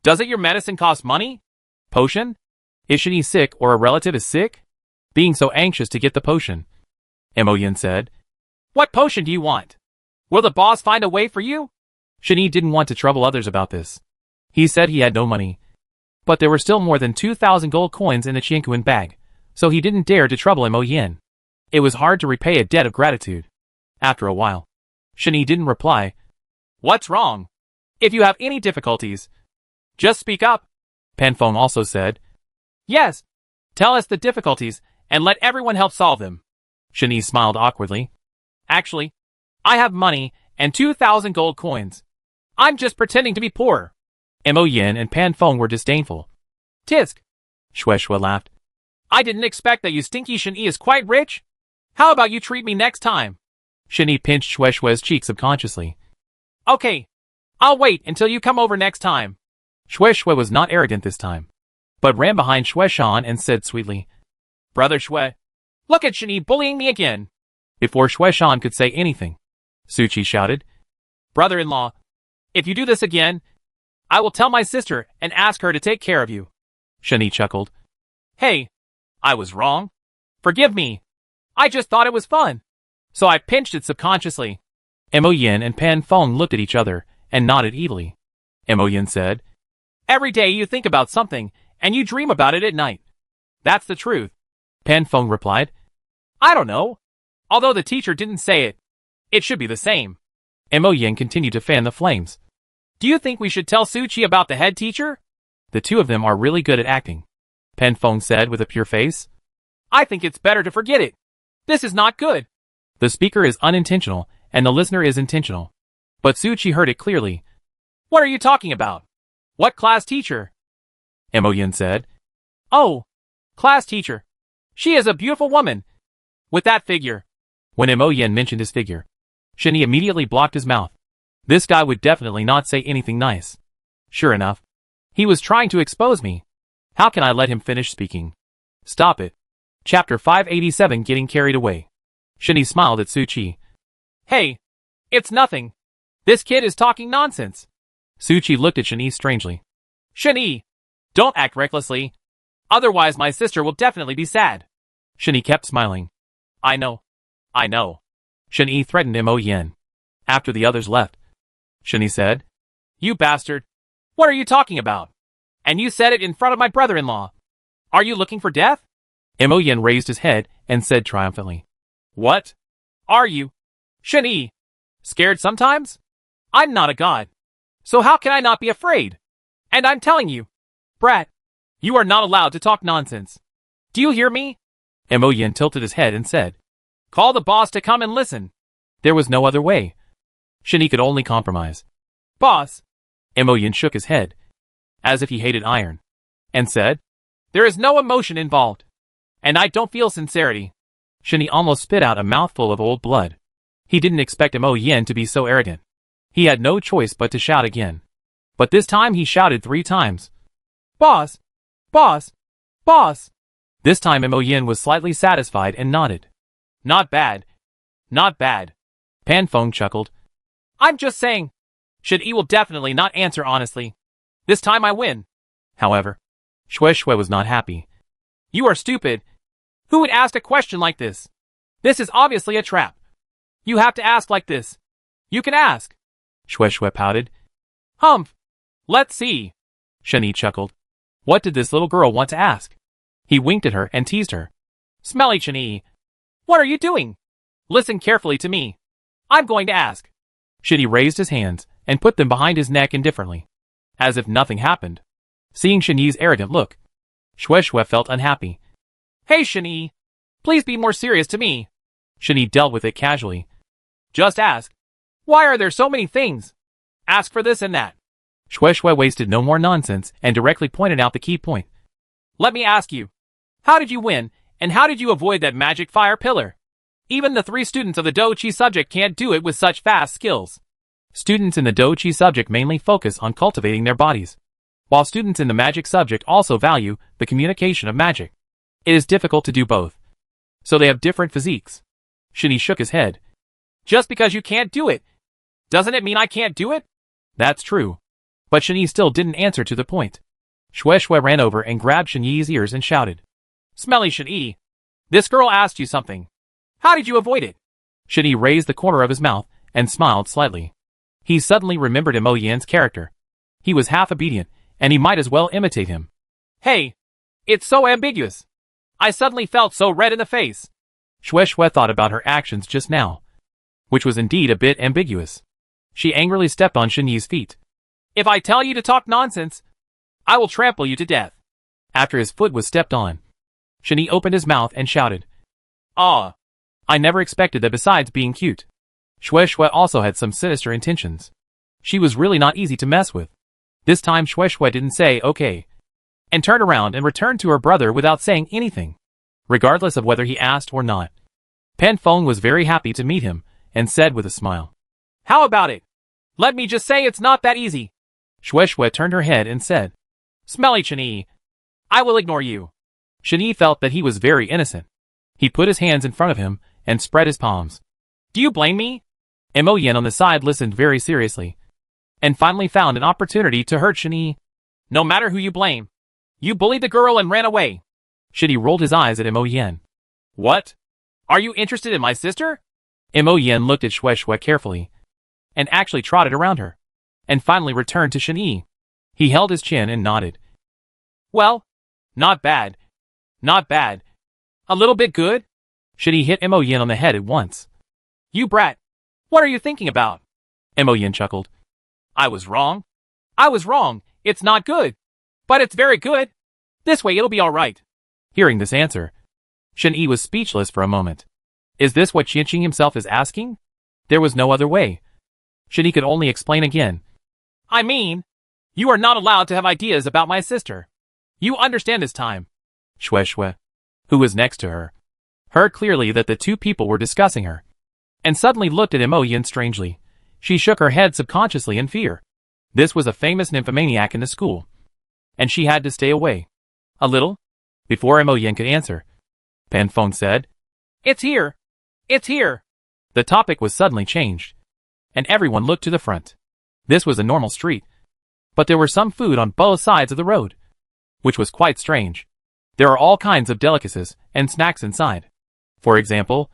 Doesn't your medicine cost money? Potion? Is Shen Yi sick or a relative is sick? Being so anxious to get the potion. Mo Yin said. What potion do you want? Will the boss find a way for you? Shen Yi didn't want to trouble others about this. He said he had no money. But there were still more than 2,000 gold coins in the Qianquan bag, so he didn't dare to trouble Mo Yin. It was hard to repay a debt of gratitude. After a while, Shen Yi didn't reply. What's wrong? If you have any difficulties, just speak up. Pan Feng also said. Yes. Tell us the difficulties, and let everyone help solve them. Shen Yi smiled awkwardly. Actually, I have money and 2,000 gold coins. I'm just pretending to be poor. Mo Yin and Pan Feng were disdainful. Tisk. Shui laughed. I didn't expect that you stinky Shen Yi is quite rich. How about you treat me next time? Shen Yi pinched Shui's cheek subconsciously. Okay. I'll wait until you come over next time. Shui was not arrogant this time, but ran behind Shui Shan and said sweetly, Brother Shui, look at Shen Yi bullying me again. Before Shui Shan could say anything, Suchi shouted, Brother-in-law, if you do this again, I will tell my sister and ask her to take care of you. Shen Yi chuckled. Hey, I was wrong. Forgive me. I just thought it was fun. So I pinched it subconsciously. Mo Yin and Pan Feng looked at each other and nodded evilly. Mo Yin said, Every day you think about something, and you dream about it at night. That's the truth. Pan Feng replied, I don't know. Although the teacher didn't say it, it should be the same. Mo Yin continued to fan the flames. Do you think we should tell Suchi about the head teacher? The two of them are really good at acting, Pan Feng said with a pure face. I think it's better to forget it. This is not good. The speaker is unintentional, and the listener is intentional. But Suchi heard it clearly. What are you talking about? What class teacher? Mo Yin said. Oh, class teacher. She is a beautiful woman. With that figure. When Mo Yin mentioned his figure, Shinny immediately blocked his mouth. This guy would definitely not say anything nice. Sure enough, he was trying to expose me. How can I let him finish speaking? Stop it. Chapter 587 Getting Carried Away. Shinny smiled at Suchi. Hey, it's nothing. This kid is talking nonsense. Suchi looked at Shinny strangely. Shinny, don't act recklessly. Otherwise my sister will definitely be sad. Shinny kept smiling. I know. Shinny threatened Mo Yen. After the others left, Shinny said, You bastard. What are you talking about? And you said it in front of my brother-in-law. Are you looking for death? Mo Yen raised his head and said triumphantly. What? Are you? Shinny. Scared sometimes? I'm not a god. So how can I not be afraid? And I'm telling you, brat, you are not allowed to talk nonsense. Do you hear me? Mo Yen tilted his head and said, Call the boss to come and listen. There was no other way. Shinny could only compromise. Boss. Mo Yen shook his head, as if he hated iron, and said, There is no emotion involved. And I don't feel sincerity. Shinny almost spit out a mouthful of old blood. He didn't expect Mo Yen to be so arrogant. He had no choice but to shout again. But this time he shouted 3 times. Boss! Boss! Boss! This time Mo Yen was slightly satisfied and nodded. Not bad. Not bad. Pan Feng chuckled. I'm just saying. Shinny will definitely not answer honestly. This time I win. However, Shui Shui was not happy. You are stupid. Who would ask a question like this? This is obviously a trap. You have to ask like this. You can ask. Shui Shui pouted. Humph. Let's see. Shinny chuckled. What did this little girl want to ask? He winked at her and teased her. Smelly Shinny. What are you doing? Listen carefully to me. I'm going to ask. Shinny raised his hands and put them behind his neck indifferently, as if nothing happened. Seeing Shinny's arrogant look, Shui Shui felt unhappy. Hey Shinny, please be more serious to me. Shinny dealt with it casually. Just ask. Why are there so many things? Ask for this and that. Shui Shui wasted no more nonsense and directly pointed out the key point. Let me ask you. How did you win, and how did you avoid that magic fire pillar? Even the 3 students of the Do Chi subject can't do it with such fast skills. Students in the Do Chi subject mainly focus on cultivating their bodies, while students in the magic subject also value the communication of magic. It is difficult to do both, so they have different physiques. Shinny shook his head. Just because you can't do it, doesn't it mean I can't do it? That's true. But Shinny still didn't answer to the point. Shui Shui ran over and grabbed Shinny's ears and shouted. Smelly Shinny. This girl asked you something. How did you avoid it? Shinny raised the corner of his mouth and smiled slightly. He suddenly remembered Mo Yan's character. He was half obedient, and he might as well imitate him. Hey, it's so ambiguous. I suddenly felt so red in the face. Shui Shui thought about her actions just now, which was indeed a bit ambiguous. She angrily stepped on Shinny's feet. If I tell you to talk nonsense, I will trample you to death. After his foot was stepped on, Shinny opened his mouth and shouted. Ah! I never expected that besides being cute, Shui Shui also had some sinister intentions. She was really not easy to mess with. This time Shui Shui didn't say okay, and turned around and returned to her brother without saying anything, regardless of whether he asked or not. Pan Feng was very happy to meet him, and said with a smile. How about it? Let me just say it's not that easy. Shui Shui turned her head and said. Smelly Shinny. I will ignore you. Shinny felt that he was very innocent. He put his hands in front of him and spread his palms. Do you blame me? Mo Yen on the side listened very seriously, and finally found an opportunity to hurt Shinny. No matter who you blame. You bullied the girl and ran away. Shinny rolled his eyes at Mo Yen. What? Are you interested in my sister? Mo Yen looked at Shui Shui carefully, and actually trotted around her, and finally returned to Shinny. He held his chin and nodded. Well, not bad. Not bad. A little bit good? Shinny hit Mo Yen on the head at once. You brat. What are you thinking about? Mo Yen chuckled. I was wrong. I was wrong. It's not good. But it's very good. This way it'll be alright. Hearing this answer, Shinny was speechless for a moment. Is this what Qianqing himself is asking? There was no other way. Shinny could only explain again. I mean, you are not allowed to have ideas about my sister. You understand this time. Shui Shui, who was next to her, heard clearly that the 2 people were discussing her. and suddenly looked at Imogen strangely. She shook her head subconsciously in fear. This was a famous nymphomaniac in the school, and she had to stay away. A little? Before Imogen could answer, Pan Feng said, It's here! It's here! The topic was suddenly changed, and everyone looked to the front. This was a normal street, but there were some food on both sides of the road, which was quite strange. There are all kinds of delicacies and snacks inside. For example,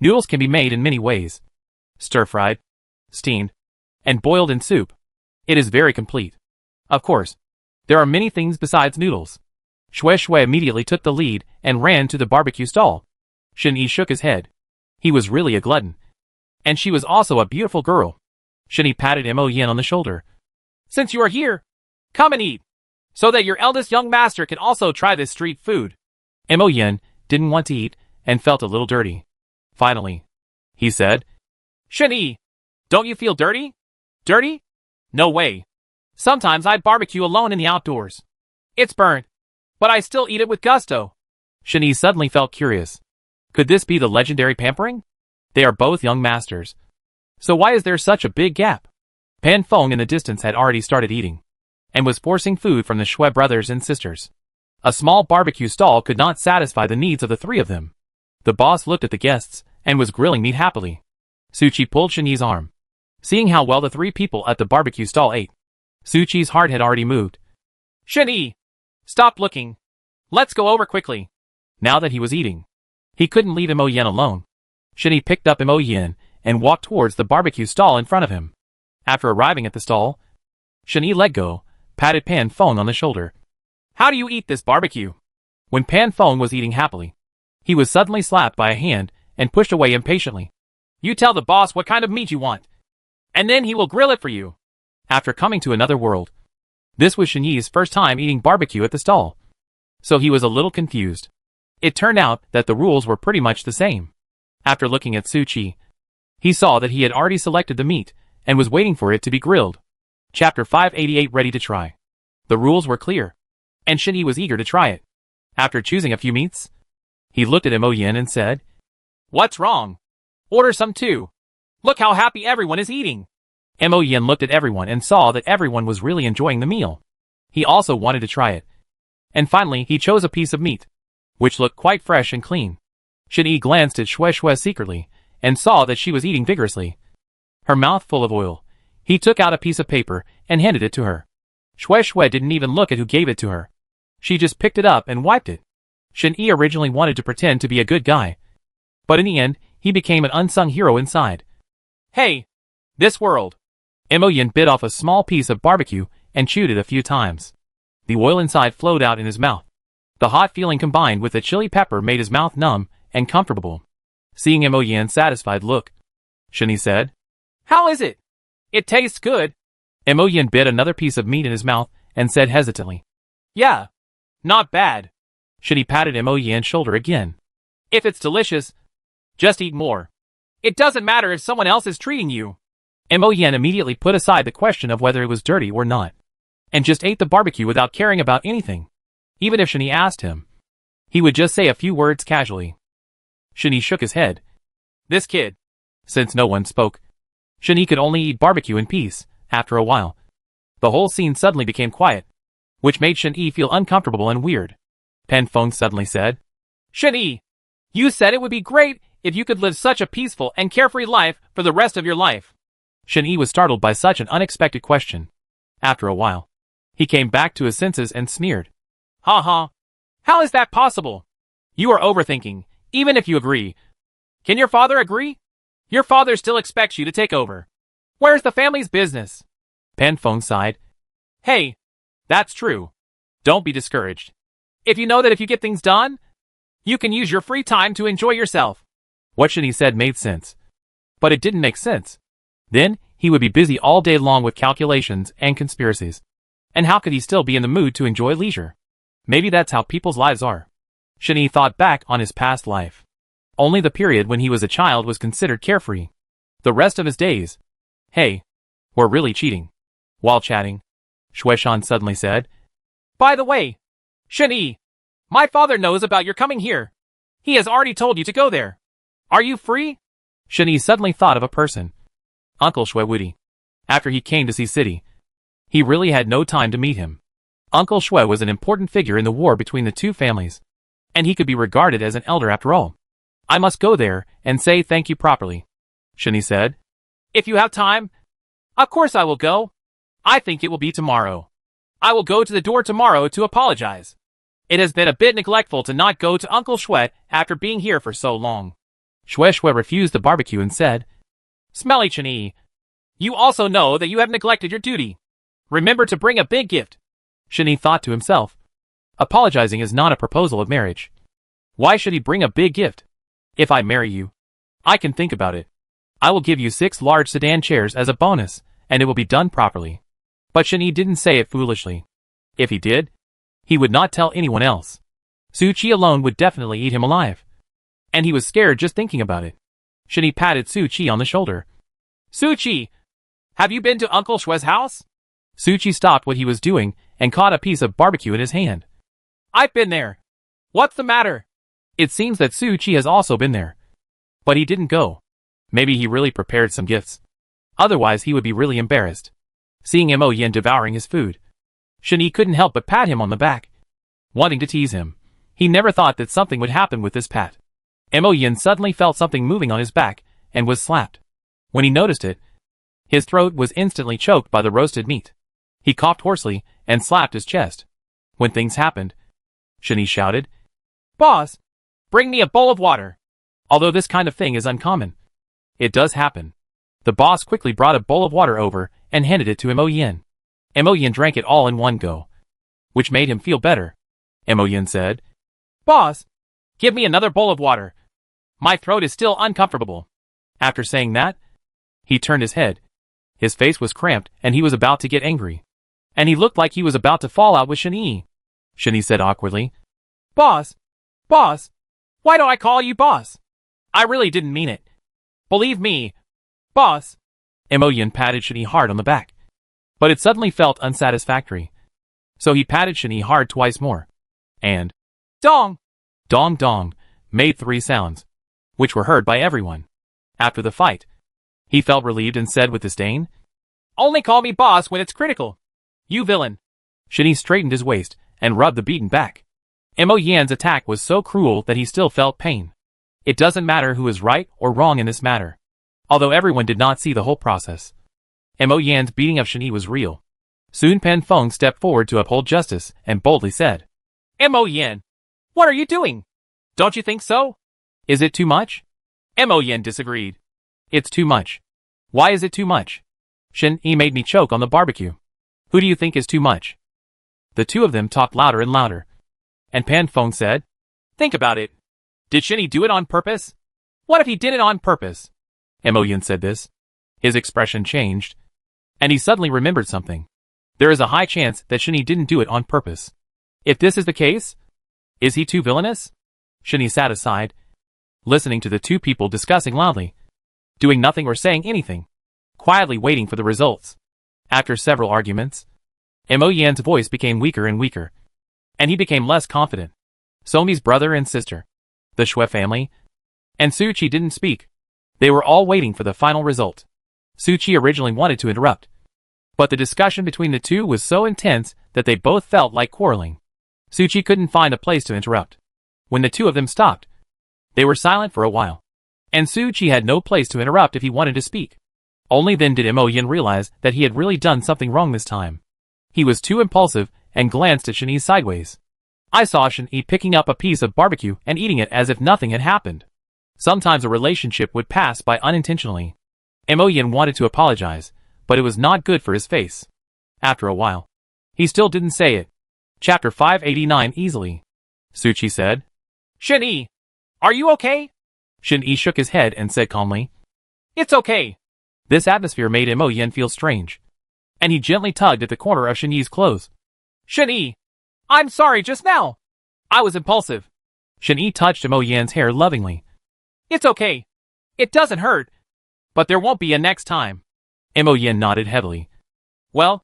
noodles can be made in many ways. Stir-fried, steamed, and boiled in soup. It is very complete. Of course, there are many things besides noodles. Shui Shui immediately took the lead and ran to the barbecue stall. Shen Yi shook his head. He was really a glutton. And she was also a beautiful girl. Shen Yi patted Imogen on the shoulder. Since you are here, come and eat, so that your eldest young master can also try this street food. Imogen didn't want to eat and felt a little dirty. Finally, he said, Shen Yi, don't you feel dirty? Dirty? No way. Sometimes I barbecue alone in the outdoors. It's burnt, but I still eat it with gusto. Shen Yi suddenly felt curious. Could this be the legendary pampering? They are both young masters. So why is there such a big gap? Pan Feng in the distance had already started eating, and was forcing food from the Shui brothers and sisters. A small barbecue stall could not satisfy the needs of the three of them. The boss looked at the guests, and was grilling meat happily. Suchi pulled Shen Yi's arm. Seeing how well the three people at the barbecue stall ate, Suchi's heart had already moved. Shen Yi, stop looking. Let's go over quickly. Now that he was eating, he couldn't leave Imogen alone. Shen Yi picked up Imogen and walked towards the barbecue stall in front of him. After arriving at the stall, Shen Yi let go, patted Pan Feng on the shoulder. How do you eat this barbecue? When Pan Feng was eating happily, he was suddenly slapped by a hand and pushed away impatiently. You tell the boss what kind of meat you want, and then he will grill it for you. After coming to another world, this was Shen Yi's first time eating barbecue at the stall, so he was a little confused. It turned out that the rules were pretty much the same. After looking at Suchi, he saw that he had already selected the meat and was waiting for it to be grilled. Chapter 588 Ready to try. The rules were clear, and Shen Yi was eager to try it. After choosing a few meats, he looked at Imogen and said, What's wrong? Order some too. Look how happy everyone is eating. Imogen looked at everyone and saw that everyone was really enjoying the meal. He also wanted to try it. And finally he chose a piece of meat, which looked quite fresh and clean. Shen Yi glanced at Shui Shui secretly, and saw that she was eating vigorously. Her mouth full of oil, he took out a piece of paper and handed it to her. Shui Shui didn't even look at who gave it to her. She just picked it up and wiped it. Shen Yi originally wanted to pretend to be a good guy, but in the end, he became an unsung hero inside. Hey! This world! Imogen bit off a small piece of barbecue and chewed it a few times. The oil inside flowed out in his mouth. The hot feeling combined with the chili pepper made his mouth numb and comfortable. Seeing Imogen's satisfied look, Shen Yi said, How is it? It tastes good. Imogen bit another piece of meat in his mouth and said hesitantly, Yeah, not bad. Shen Yi patted Imogen's shoulder again. If it's delicious, just eat more. It doesn't matter if someone else is treating you. Imogen immediately put aside the question of whether it was dirty or not, and just ate the barbecue without caring about anything. Even if Shen Yi asked him, he would just say a few words casually. Shen Yi shook his head. This kid. Since no one spoke, Shen Yi could only eat barbecue in peace. After a while, the whole scene suddenly became quiet, which made Shen Yi feel uncomfortable and weird. Pan Feng suddenly said, Shen Yi, you said it would be great if you could live such a peaceful and carefree life for the rest of your life. Shen Yi was startled by such an unexpected question. After a while, he came back to his senses and sneered. Ha ha. How is that possible? You are overthinking, even if you agree. Can your father agree? Your father still expects you to take over. Where's the family's business? Pan Feng sighed. Hey, that's true. Don't be discouraged. If you know that if you get things done, you can use your free time to enjoy yourself. What Shen Yi said made sense. But it didn't make sense. Then, he would be busy all day long with calculations and conspiracies. And how could he still be in the mood to enjoy leisure? Maybe that's how people's lives are. Shen Yi thought back on his past life. Only the period when he was a child was considered carefree. The rest of his days, were really cheating. While chatting, Shui Shan suddenly said, By the way, Shen Yi, my father knows about your coming here. He has already told you to go there. Are you free? Shen suddenly thought of a person. Uncle Shui Wudi. After he came to see City, he really had no time to meet him. Uncle Shui was an important figure in the war between the two families, and he could be regarded as an elder after all. I must go there and say thank you properly, Shen said. If you have time, of course I will go. I think it will be tomorrow. I will go to the door tomorrow to apologize. It has been a bit neglectful to not go to Uncle Shui after being here for so long. Shui refused the barbecue and said, Smelly Chen, you also know that you have neglected your duty. Remember to bring a big gift. Shen thought to himself. Apologizing is not a proposal of marriage. Why should he bring a big gift? If I marry you, I can think about it. I will give you 6 large sedan chairs as a bonus, and it will be done properly. But Shen didn't say it foolishly. If he did, he would not tell anyone else. Su Qi alone would definitely eat him alive. And he was scared just thinking about it. Shen patted Su Qi on the shoulder. Su Qi, have you been to Uncle Shui's house? Su Qi stopped what he was doing and caught a piece of barbecue in his hand. I've been there. What's the matter? It seems that Su Qi has also been there. But he didn't go. Maybe he really prepared some gifts. Otherwise he would be really embarrassed. Seeing Mo Yin devouring his food, Shen couldn't help but pat him on the back, wanting to tease him. He never thought that something would happen with this pat. Mo Yin suddenly felt something moving on his back and was slapped. When he noticed it, his throat was instantly choked by the roasted meat. He coughed hoarsely and slapped his chest. When things happened, Shen shouted, Boss, bring me a bowl of water. Although this kind of thing is uncommon, it does happen. The boss quickly brought a bowl of water over and handed it to Mo Yin. Mo Yin drank it all in one go, which made him feel better. Mo Yin said, Boss, give me another bowl of water. My throat is still uncomfortable. After saying that, he turned his head. His face was cramped and he was about to get angry. And he looked like he was about to fall out with Shen. Shen said awkwardly, Boss, why do I call you boss? I really didn't mean it. Believe me, boss. Mo Yin patted Shen hard on the back. But it suddenly felt unsatisfactory. So he patted Shen hard twice more. And dong, dong dong, made 3 sounds, which were heard by everyone. After the fight, he felt relieved and said with disdain, Only call me boss when it's critical. You villain. Shen straightened his waist and rubbed the beaten back. Mo Yan's attack was so cruel that he still felt pain. It doesn't matter who is right or wrong in this matter. Although everyone did not see the whole process, Mo Yan's beating of Shen was real. Soon Pen Feng stepped forward to uphold justice and boldly said, Mo Yan, what are you doing? Don't you think so? Is it too much? Mo Yan disagreed. It's too much. Why is it too much? Shen made me choke on the barbecue. Who do you think is too much? The two of them talked louder and louder. And Pan Feng said, Think about it. Did Shen do it on purpose? What if he did it on purpose? Mo Yin said this. His expression changed, and he suddenly remembered something. There is a high chance that Shen didn't do it on purpose. If this is the case, is he too villainous? Shen sat aside, listening to the two people discussing loudly, doing nothing or saying anything, quietly waiting for the results. After several arguments, Mo Yan's voice became weaker and weaker, and he became less confident. Somi's brother and sister, the Shui family, and Su Qi didn't speak. They were all waiting for the final result. Su Qi originally wanted to interrupt, but the discussion between the two was so intense that they both felt like quarreling. Su Qi couldn't find a place to interrupt. When the two of them stopped, they were silent for a while, and Su Qi had no place to interrupt if he wanted to speak. Only then did Mo Yin realize that he had really done something wrong this time. He was too impulsive and glanced at Shen sideways. I saw Shen picking up a piece of barbecue and eating it as if nothing had happened. Sometimes a relationship would pass by unintentionally. Mo Yin wanted to apologize, but it was not good for his face. After a while, he still didn't say it. Chapter 589 easily. Su Qi said, Shen, are you okay? Shen shook his head and said calmly, It's okay. This atmosphere made Mo Yin feel strange, and he gently tugged at the corner of Shen clothes. Shen, I'm sorry just now. I was impulsive. Shen touched Mo Yan's hair lovingly. It's okay. It doesn't hurt. But there won't be a next time. Mo Yin nodded heavily. Well,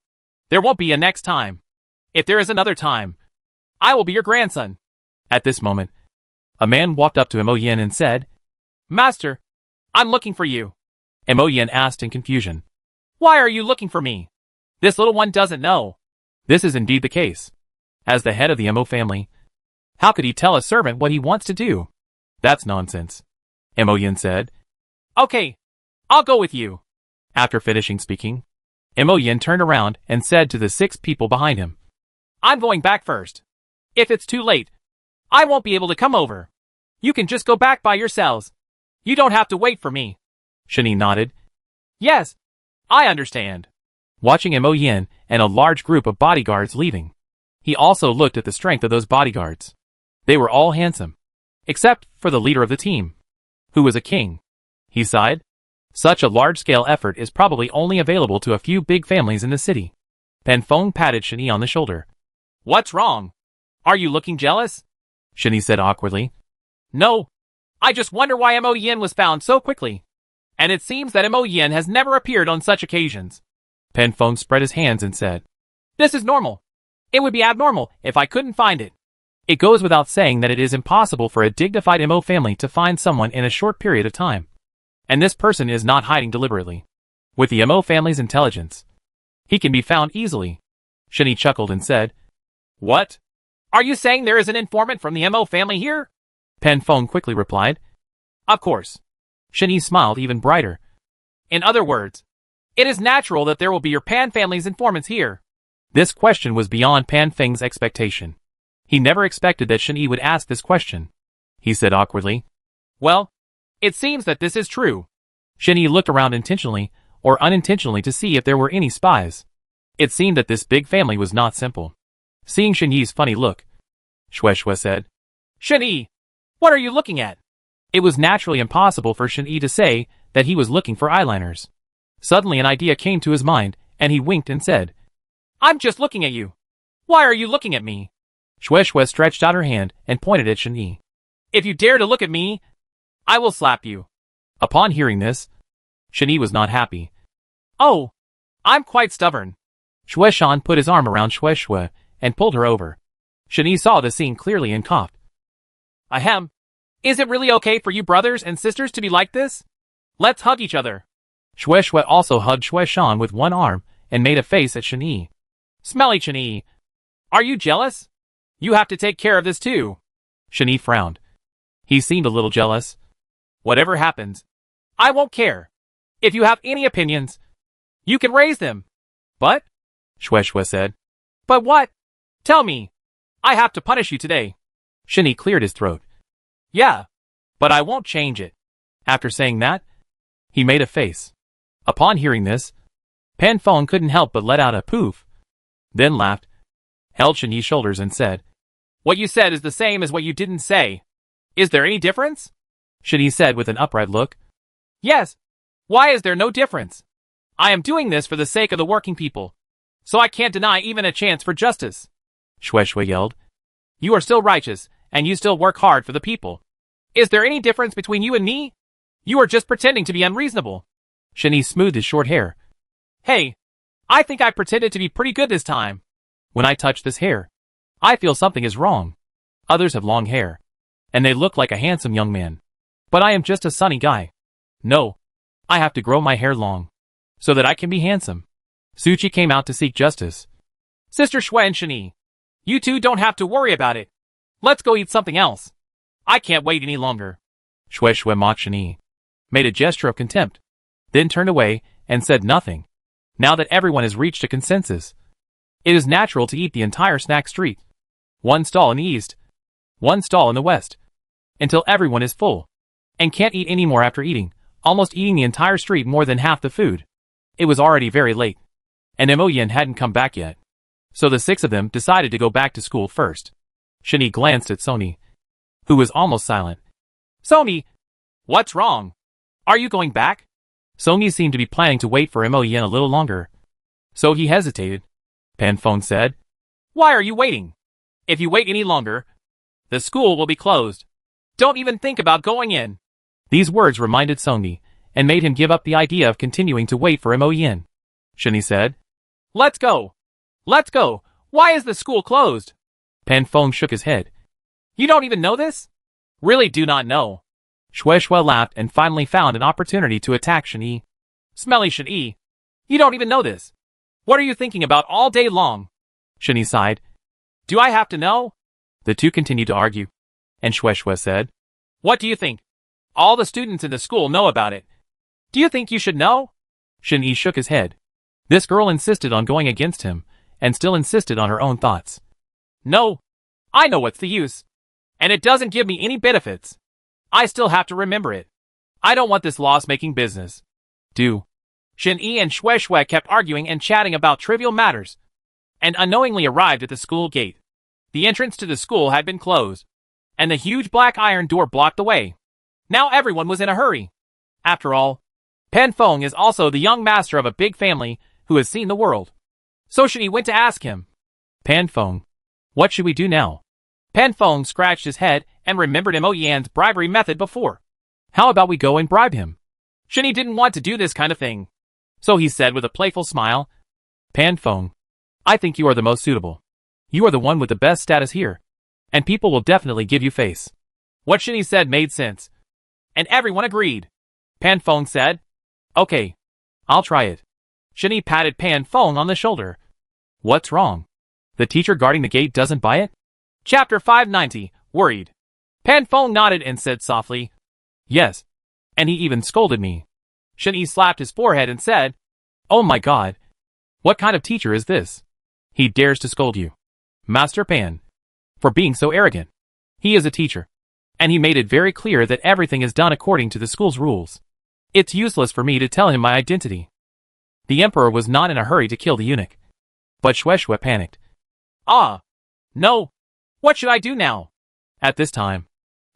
there won't be a next time. If there is another time, I will be your grandson. At this moment, a man walked up to Mo Yin and said, Master, I'm looking for you. Mo Yin asked in confusion. Why are you looking for me? This little one doesn't know. This is indeed the case. As the head of the Mo family, how could he tell a servant what he wants to do? That's nonsense, Mo Yin said. Okay, I'll go with you. After finishing speaking, Mo Yin turned around and said to the 6 people behind him, I'm going back first. If it's too late, I won't be able to come over. You can just go back by yourselves. You don't have to wait for me. Shani nodded. Yes, I understand. Watching Mo Yin and a large group of bodyguards leaving, he also looked at the strength of those bodyguards. They were all handsome, except for the leader of the team, who was a king. He sighed. Such a large-scale effort is probably only available to a few big families in the city. Pan Feng patted Shani on the shoulder. What's wrong? Are you looking jealous? Shani said awkwardly. No. I just wonder why Mo Yin was found so quickly. And it seems that Mo Yin has never appeared on such occasions. Pan Feng spread his hands and said, This is normal. It would be abnormal if I couldn't find it. It goes without saying that it is impossible for a dignified Mo family to find someone in a short period of time. And this person is not hiding deliberately. With the Mo family's intelligence, he can be found easily. Shani chuckled and said, What? Are you saying there is an informant from the Mo family here? Pan Feng quickly replied. Of course. Shani smiled even brighter. In other words, it is natural that there will be your Pan family's informants here. This question was beyond Pan Feng's expectation. He never expected that Shani would ask this question. He said awkwardly, Well, it seems that this is true. Shani looked around intentionally or unintentionally to see if there were any spies. It seemed that this big family was not simple. Seeing Shani's funny look, Shue said, Shani, what are you looking at? It was naturally impossible for Shani to say that he was looking for eyeliners. Suddenly an idea came to his mind, and he winked and said, I'm just looking at you. Why are you looking at me? Shue stretched out her hand and pointed at Shani. If you dare to look at me, I will slap you. Upon hearing this, Shani was not happy. Oh, I'm quite stubborn. Shue Shan put his arm around Shue and pulled her over. Shani saw the scene clearly and coughed. Ahem. Is it really okay for you brothers and sisters to be like this? Let's hug each other. Shue also hugged Shue Shan with one arm and made a face at Shani. Smelly Shani. Are you jealous? You have to take care of this too. Shani frowned. He seemed a little jealous. Whatever happens, I won't care. If you have any opinions, you can raise them. But? Shue said. But what? Tell me. I have to punish you today. Shani cleared his throat. Yeah, but I won't change it. After saying that, he made a face. Upon hearing this, Pan Feng couldn't help but let out a poof, then laughed, held Shani's shoulders and said, What you said is the same as what you didn't say. Is there any difference? Shani said with an upright look. Yes. Why is there no difference? I am doing this for the sake of the working people, so I can't deny even a chance for justice. Shue yelled. You are still righteous, and you still work hard for the people. Is there any difference between you and me? You are just pretending to be unreasonable. Shani smoothed his short hair. Hey, I think I pretended to be pretty good this time. When I touch this hair, I feel something is wrong. Others have long hair, and they look like a handsome young man. But I am just a sunny guy. No, I have to grow my hair long, so that I can be handsome. Suchi came out to seek justice. Sister Shue and Shani, you two don't have to worry about it. Let's go eat something else. I can't wait any longer. Shue mocked Shani, made a gesture of contempt, then turned away and said nothing. Now that everyone has reached a consensus, it is natural to eat the entire snack street. One stall in the east, one stall in the west, until everyone is full, and can't eat any more after eating, almost eating the entire street more than half the food. It was already very late, and Mo Yin hadn't come back yet. So the 6 of them decided to go back to school first. Shani glanced at Sony, who was almost silent. Sony, what's wrong? Are you going back? Sony seemed to be planning to wait for Mo Yin a little longer, so he hesitated. Pan Feng said, Why are you waiting? If you wait any longer, the school will be closed. Don't even think about going in. These words reminded Sony and made him give up the idea of continuing to wait for Mo Yin. Shani said, Let's go. Let's go. Why is the school closed? Pan Feng shook his head. You don't even know this? Really do not know. Shue laughed and finally found an opportunity to attack Shen-Yi. Smelly Shen-Yi. You don't even know this. What are you thinking about all day long? Shen-Yi sighed. Do I have to know? The two continued to argue. And Shue said, What do you think? All the students in the school know about it. Do you think you should know? Shen-Yi shook his head. This girl insisted on going against him, and still insisted on her own thoughts. No. I know what's the use. And it doesn't give me any benefits. I still have to remember it. I don't want this loss-making business. Do. Shen-Yi and Shue kept arguing and chatting about trivial matters, and unknowingly arrived at the school gate. The entrance to the school had been closed, and the huge black iron door blocked the way. Now everyone was in a hurry. After all, Pan Feng is also the young master of a big family who has seen the world. So Shen-Yi went to ask him, Pan Feng, what should we do now? Pan Feng scratched his head and remembered Mo Yan's bribery method before. How about we go and bribe him? Shen-Yi didn't want to do this kind of thing. So he said with a playful smile, Pan Feng, I think you are the most suitable. You are the one with the best status here, and people will definitely give you face. What Shen-Yi said made sense, and everyone agreed. Pan Feng said, Okay, I'll try it. Shen-Yi patted Pan Feng on the shoulder. What's wrong? The teacher guarding the gate doesn't buy it? Chapter 590, Worried. Pan Feng nodded and said softly, Yes, and he even scolded me. Shen-Yi slapped his forehead and said, Oh my god. What kind of teacher is this? He dares to scold you. Master Pan. For being so arrogant. He is a teacher. And he made it very clear that everything is done according to the school's rules. It's useless for me to tell him my identity. The emperor was not in a hurry to kill the eunuch. But Shue panicked. Ah. No. What should I do now? At this time,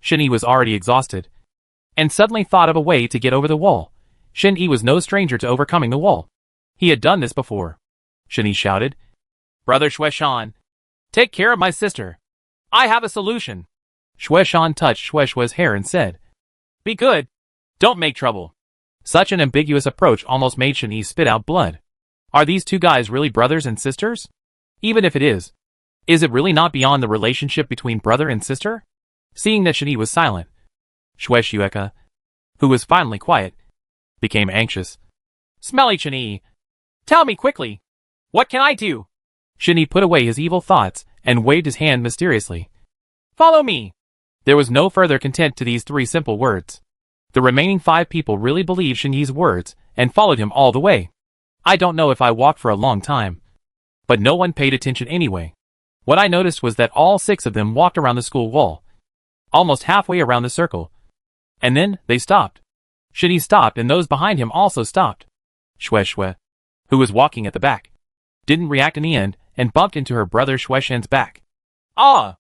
Shen-Yi was already exhausted. And suddenly thought of a way to get over the wall. Shen-Yi was no stranger to overcoming the wall. He had done this before. Shen-Yi shouted, Brother Shue, take care of my sister. I have a solution. Shue touched Shue's hair and said, Be good. Don't make trouble. Such an ambiguous approach almost made Shen-Yi spit out blood. Are these two guys really brothers and sisters? Even if it is it really not beyond the relationship between brother and sister? Seeing that Shen-Yi was silent, Shue, who was finally quiet, became anxious. Smelly Shen-Yi, tell me quickly. What can I do? Shen-Yi put away his evil thoughts and waved his hand mysteriously. Follow me. There was no further content to these 3 simple words. The remaining 5 people really believed Shen-Yi's words and followed him all the way. I don't know if I walked for a long time, but no one paid attention anyway. What I noticed was that all 6 of them walked around the school wall, almost halfway around the circle. And then they stopped. Shen-Yi stopped and those behind him also stopped. Shue, who was walking at the back, didn't react in the end and bumped into her brother Shue's back. Ah!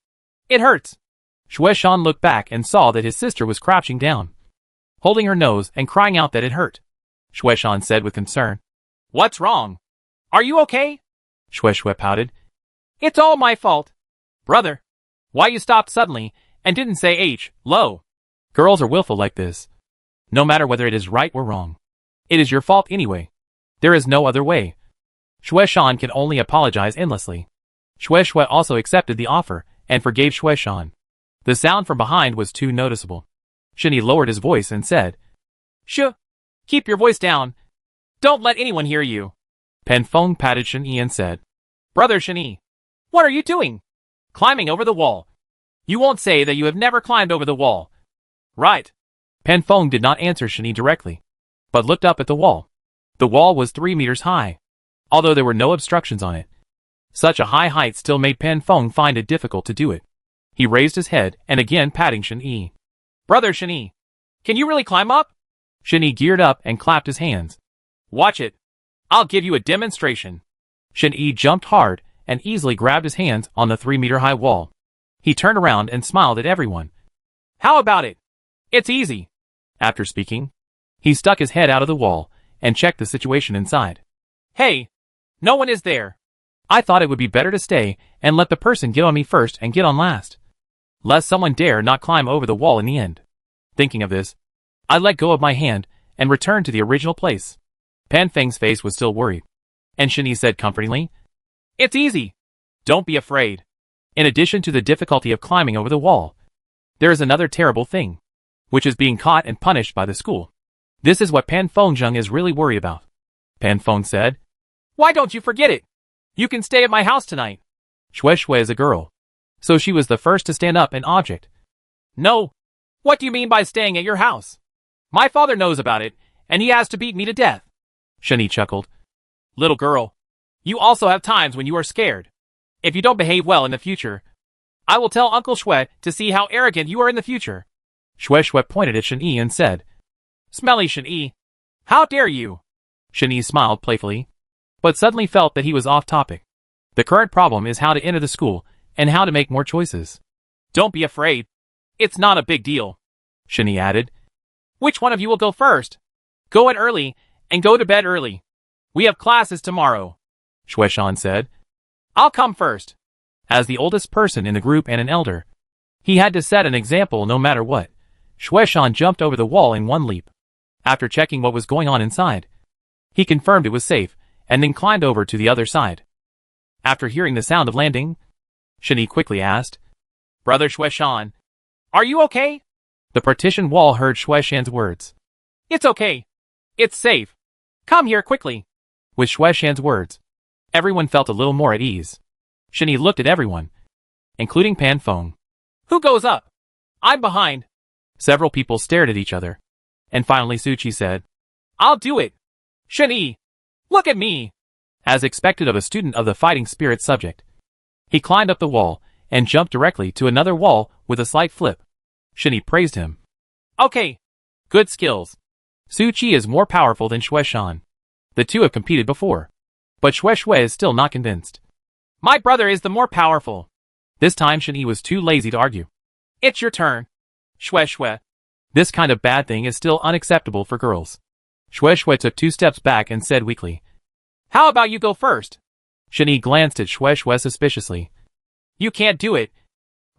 It hurts. Shue looked back and saw that his sister was crouching down, holding her nose and crying out that it hurt. Shue said with concern, What's wrong? Are you okay? Shue pouted. It's all my fault. Brother, why you stopped suddenly and didn't say hello? Girls are willful like this. No matter whether it is right or wrong. It is your fault anyway. There is no other way. Shue can only apologize endlessly. Shue also accepted the offer and forgave Shue. The sound from behind was too noticeable. Shen-Yi lowered his voice and said, Keep your voice down. Don't let anyone hear you. Pan Feng patted Shen-Yi and said, Brother Shen-Yi, what are you doing? Climbing over the wall. You won't say that you have never climbed over the wall. Right. Pan Feng did not answer Shen-Yi directly, but looked up at the wall. The wall was 3 meters high, although there were no obstructions on it. Such a high height still made Pan Feng find it difficult to do it. He raised his head and again patting Shen-Yi. Brother Shen-Yi, can you really climb up? Shen-Yi geared up and clapped his hands. Watch it. I'll give you a demonstration. Shen-Yi jumped hard and easily grabbed his hands on the 3-meter-high wall. He turned around and smiled at everyone. How about it? It's easy. After speaking, he stuck his head out of the wall and checked the situation inside. Hey, no one is there. I thought it would be better to stay and let the person get on me first and get on last, lest someone dare not climb over the wall in the end. Thinking of this, I let go of my hand and returned to the original place. Pan Feng's face was still worried, and Shen-Yi said comfortingly, It's easy. Don't be afraid. In addition to the difficulty of climbing over the wall, there is another terrible thing. which is being caught and punished by the school. This is what Pan Fengjung is really worried about. Pan Feng said. Why don't you forget it? You can stay at my house tonight. Xue Xue is a girl, so she was the first to stand up and object. No. What do you mean by staying at your house? My father knows about it, and he has to beat me to death. Shen Yi chuckled. Little girl, you also have times when you are scared. If you don't behave well in the future, I will tell Uncle Xue to see how arrogant you are in the future. Xue Xue pointed at Shen Yi and said, Smelly Shen Yi, how dare you? Shen Yi smiled playfully, but suddenly felt that he was off topic. The current problem is how to enter the school and how to make more choices. Don't be afraid. It's not a big deal. Shen Yi added. Which one of you will go first? Go at early and go to bed early. We have classes tomorrow. Xue Shan said. I'll come first. As the oldest person in the group and an elder, he had to set an example no matter what. Xue Shan jumped over the wall in one leap. After checking what was going on inside, he confirmed it was safe and then climbed over to the other side. After hearing the sound of landing, Shen Yi quickly asked, Brother Xue Shan, are you okay? The partition wall heard Xue Shan's words. It's okay. It's safe. Come here quickly. With Xue Shan's words, everyone felt a little more at ease. Shen Yi looked at everyone, including Pan Feng. Who goes up? I'm behind. Several people stared at each other, and finally Su Qi said, I'll do it. Shen Yi, look at me. As expected of a student of the fighting spirit subject, he climbed up the wall and jumped directly to another wall with a slight flip. Shen Yi praised him. Okay. Good skills. Su Qi is more powerful than Xue Shan. The two have competed before, but Xue Xue is still not convinced. My brother is the more powerful. This time Shen Yi was too lazy to argue. It's your turn. Xue Xue. This kind of bad thing is still unacceptable for girls. Xue Xue took 2 steps back and said weakly, How about you go first? Shen Yi glanced at Xue Xue suspiciously. You can't do it.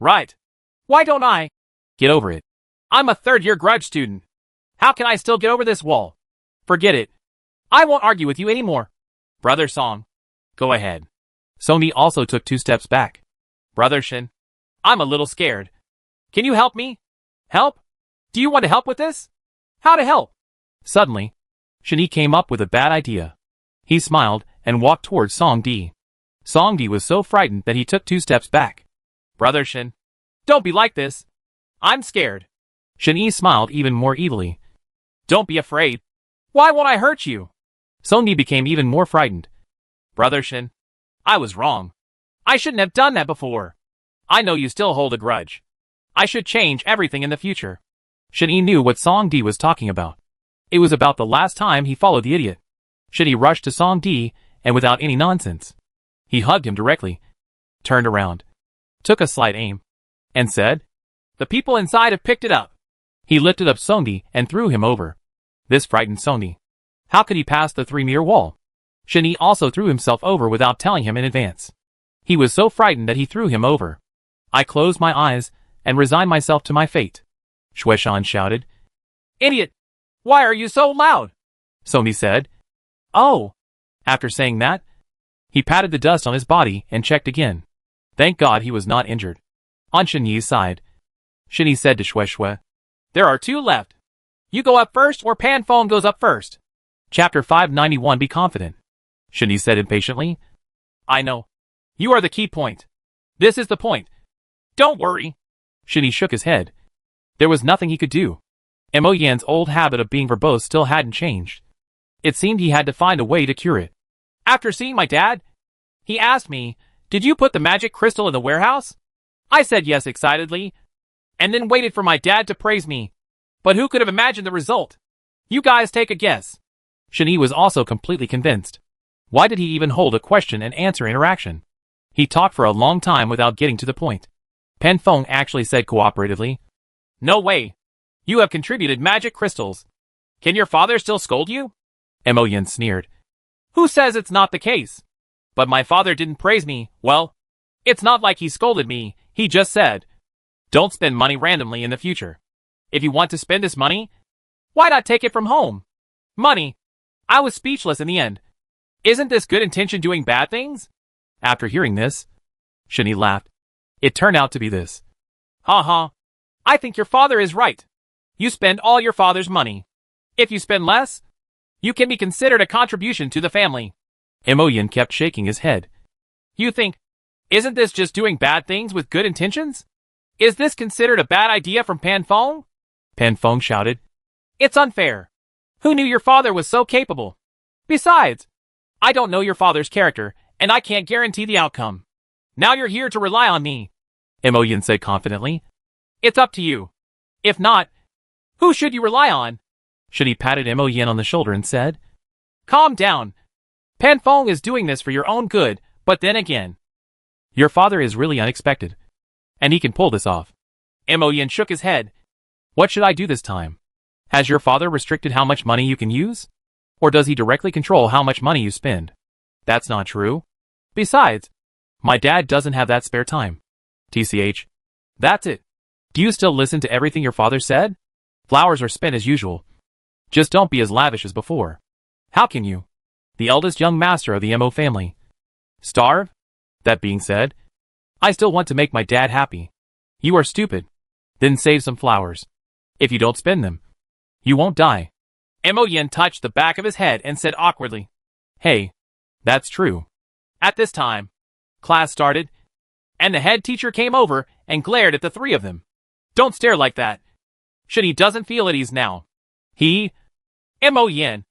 Right. Why don't I? Get over it. I'm a third-year grudge student. How can I still get over this wall? Forget it. I won't argue with you anymore. Brother Song, go ahead. Song Yi also took 2 steps back. Brother Shen, I'm a little scared. Can you help me? Help? Do you want to help with this? How to help? Suddenly, Shen Yi came up with a bad idea. He smiled and walked towards Song Di. Song Di was so frightened that he took 2 steps back. Brother Shen, don't be like this. I'm scared. Shen Yi smiled even more evilly. Don't be afraid. Why won't I hurt you? Song Di became even more frightened. Brother Shen, I was wrong. I shouldn't have done that before. I know you still hold a grudge. I should change everything in the future. Shen Yi knew what Song Di was talking about. It was about the last time he followed the idiot. Shen Yi rushed to Song Di, and without any nonsense, he hugged him directly, turned around, took a slight aim, and said, The people inside have picked it up. He lifted up Song Di and threw him over. This frightened Song Di. How could he pass the 3-meter wall? Shen Yi also threw himself over without telling him in advance. He was so frightened that he threw him over. I closed my eyes and resigned myself to my fate. Xue Shan shouted. Idiot! Why are you so loud? Song Di said. Oh. After saying that, he patted the dust on his body and checked again. Thank God he was not injured. On Shen Yi's side, Shen Yi said to Xue Xue, There are 2 left. You go up first or Pan Feng goes up first. Chapter 591 Be confident. Shen Yi said impatiently. I know. You are the key point. This is the point. Don't worry. Shen Yi shook his head. There was nothing he could do. Mo Yan's old habit of being verbose still hadn't changed. It seemed he had to find a way to cure it. After seeing my dad, he asked me, Did you put the magic crystal in the warehouse? I said yes excitedly, and then waited for my dad to praise me. But who could have imagined the result? You guys take a guess. Shen Yi was also completely convinced. Why did he even hold a question and answer interaction? He talked for a long time without getting to the point. Pan Feng actually said cooperatively, No way. You have contributed magic crystals. Can your father still scold you? Mo Yan sneered. Who says it's not the case? But my father didn't praise me. Well, it's not like he scolded me. He just said, Don't spend money randomly in the future. If you want to spend this money, why not take it from home? Money. I was speechless in the end. Isn't this good intention doing bad things? After hearing this, Shen Yi laughed. It turned out to be this. Ha ha. I think your father is right. You spend all your father's money. If you spend less, you can be considered a contribution to the family. Mo Yin kept shaking his head. You think, isn't this just doing bad things with good intentions? Is this considered a bad idea from Pan Fong? Pan Fong shouted. It's unfair. Who knew your father was so capable? Besides, I don't know your father's character, and I can't guarantee the outcome. Now you're here to rely on me, Mo Yin said confidently. It's up to you. If not, who should you rely on? He patted Mo Yin on the shoulder and said, Calm down. Pan Fong is doing this for your own good, but then again, your father is really unexpected, and he can pull this off. Mo Yin shook his head. What should I do this time? Has your father restricted how much money you can use? Or does he directly control how much money you spend? That's not true. Besides, my dad doesn't have that spare time. TCH. That's it. Do you still listen to everything your father said? Flowers are spent as usual. Just don't be as lavish as before. How can you, the eldest young master of the Mo family, starve? That being said, I still want to make my dad happy. You are stupid. Then save some flowers. If you don't spend them, you won't die. Mo Yin touched the back of his head and said awkwardly, Hey, that's true. At this time, class started, and the head teacher came over and glared at the three of them. Don't stare like that. He doesn't feel at ease now. He, Mo Yin,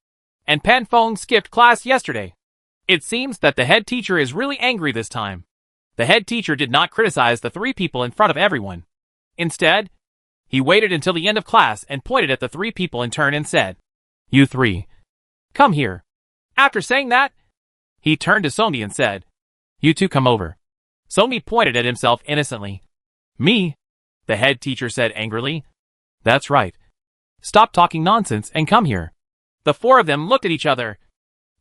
and Pan Fong skipped class yesterday. It seems that the head teacher is really angry this time. The head teacher did not criticize the three people in front of everyone. Instead, he waited until the end of class and pointed at the three people in turn and said, You three, come here. After saying that, he turned to Sony and said, You two come over. Sony pointed at himself innocently. Me? The head teacher said angrily. That's right. Stop talking nonsense and come here. The four of them looked at each other.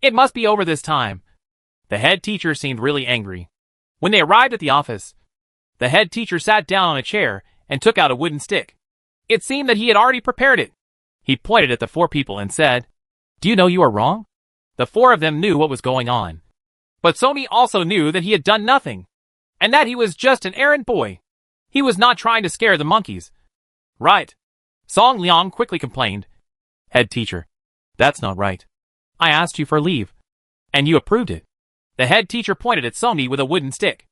It must be over this time. The head teacher seemed really angry. When they arrived at the office, the head teacher sat down on a chair and took out a wooden stick. It seemed that he had already prepared it. He pointed at the four people and said, Do you know you are wrong? The four of them knew what was going on. But Sony also knew that he had done nothing, and that he was just an errand boy. He was not trying to scare the monkeys. Right. Song Liang quickly complained. Head teacher, that's not right. I asked you for leave, and you approved it. The head teacher pointed at Sony with a wooden stick.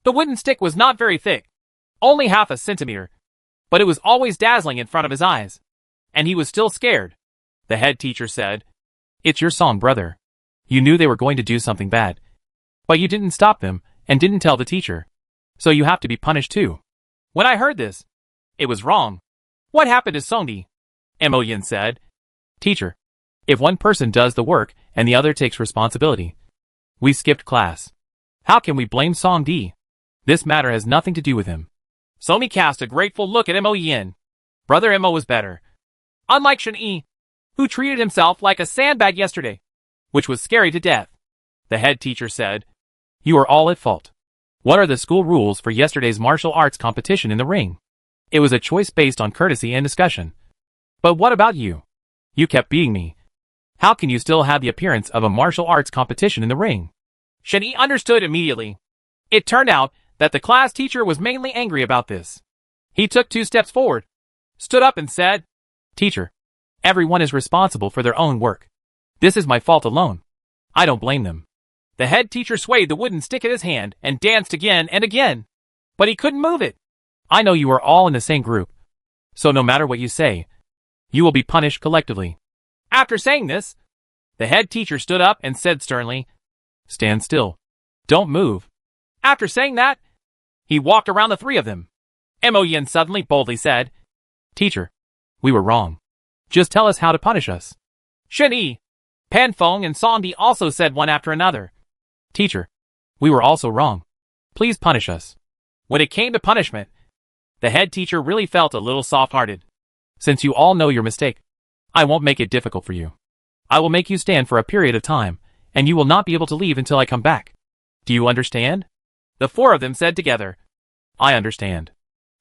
The wooden stick was not very thick, only half a centimeter, but it was always dazzling in front of his eyes. And he was still scared. The head teacher said, It's your song, brother. You knew they were going to do something bad, but you didn't stop them and didn't tell the teacher. So you have to be punished too. When I heard this, it was wrong. What happened to Sony? Mo Yin said. Teacher, if one person does the work and the other takes responsibility, we skipped class. How can we blame Song Di? This matter has nothing to do with him. Sony cast a grateful look at Mo Yin. Brother Mo was better. Unlike Shen Yi, who treated himself like a sandbag yesterday, which was scary to death. The head teacher said, You are all at fault. What are the school rules for yesterday's martial arts competition in the ring? It was a choice based on courtesy and discussion. But what about you? You kept beating me. How can you still have the appearance of a martial arts competition in the ring? Shen Yi understood immediately. It turned out that the class teacher was mainly angry about this. He took 2 steps forward, stood up and said, Teacher, everyone is responsible for their own work. This is my fault alone. I don't blame them. The head teacher swayed the wooden stick in his hand and danced again and again, but he couldn't move it. I know you are all in the same group, so no matter what you say, you will be punished collectively. After saying this, the head teacher stood up and said sternly, Stand still. Don't move. After saying that, he walked around the three of them. Mo Yin suddenly boldly said, Teacher, we were wrong. Just tell us how to punish us. Shen Yi, Pan Fong and Song Di also said one after another, Teacher, we were also wrong. Please punish us. When it came to punishment, the head teacher really felt a little soft-hearted. Since you all know your mistake, I won't make it difficult for you. I will make you stand for a period of time, and you will not be able to leave until I come back. Do you understand? The four of them said together, I understand.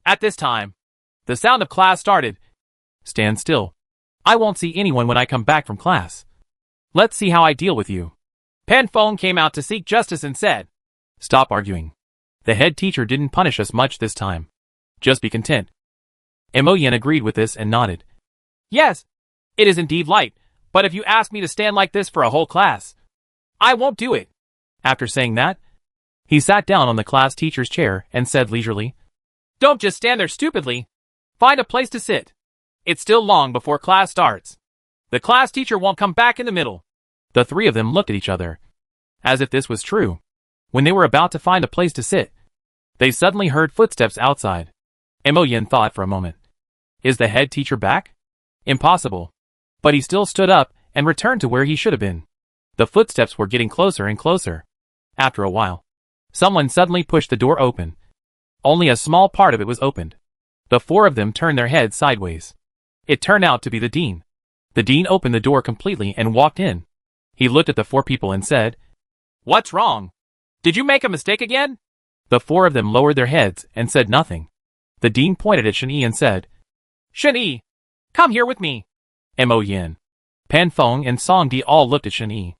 At this time, the sound of class started. Stand still. I won't see anyone when I come back from class. Let's see how I deal with you. Pan Fong came out to seek justice and said, Stop arguing. The head teacher didn't punish us much this time. Just be content. Mo Yin agreed with this and nodded. Yes, it is indeed light, but if you ask me to stand like this for a whole class, I won't do it. After saying that, he sat down on the class teacher's chair and said leisurely, Don't just stand there stupidly. Find a place to sit. It's still long before class starts. The class teacher won't come back in the middle. The three of them looked at each other, as if this was true. When they were about to find a place to sit, they suddenly heard footsteps outside. Mo Yin thought for a moment. Is the head teacher back? Impossible. But he still stood up and returned to where he should have been. The footsteps were getting closer and closer. After a while, someone suddenly pushed the door open. Only a small part of it was opened. The four of them turned their heads sideways. It turned out to be the dean. The dean opened the door completely and walked in. He looked at the four people and said, What's wrong? Did you make a mistake again? The four of them lowered their heads and said nothing. The dean pointed at Shen Yi and said, Shen Yi, come here with me. Mo Yin, Pan Feng and Song Di all looked at Shen Yi.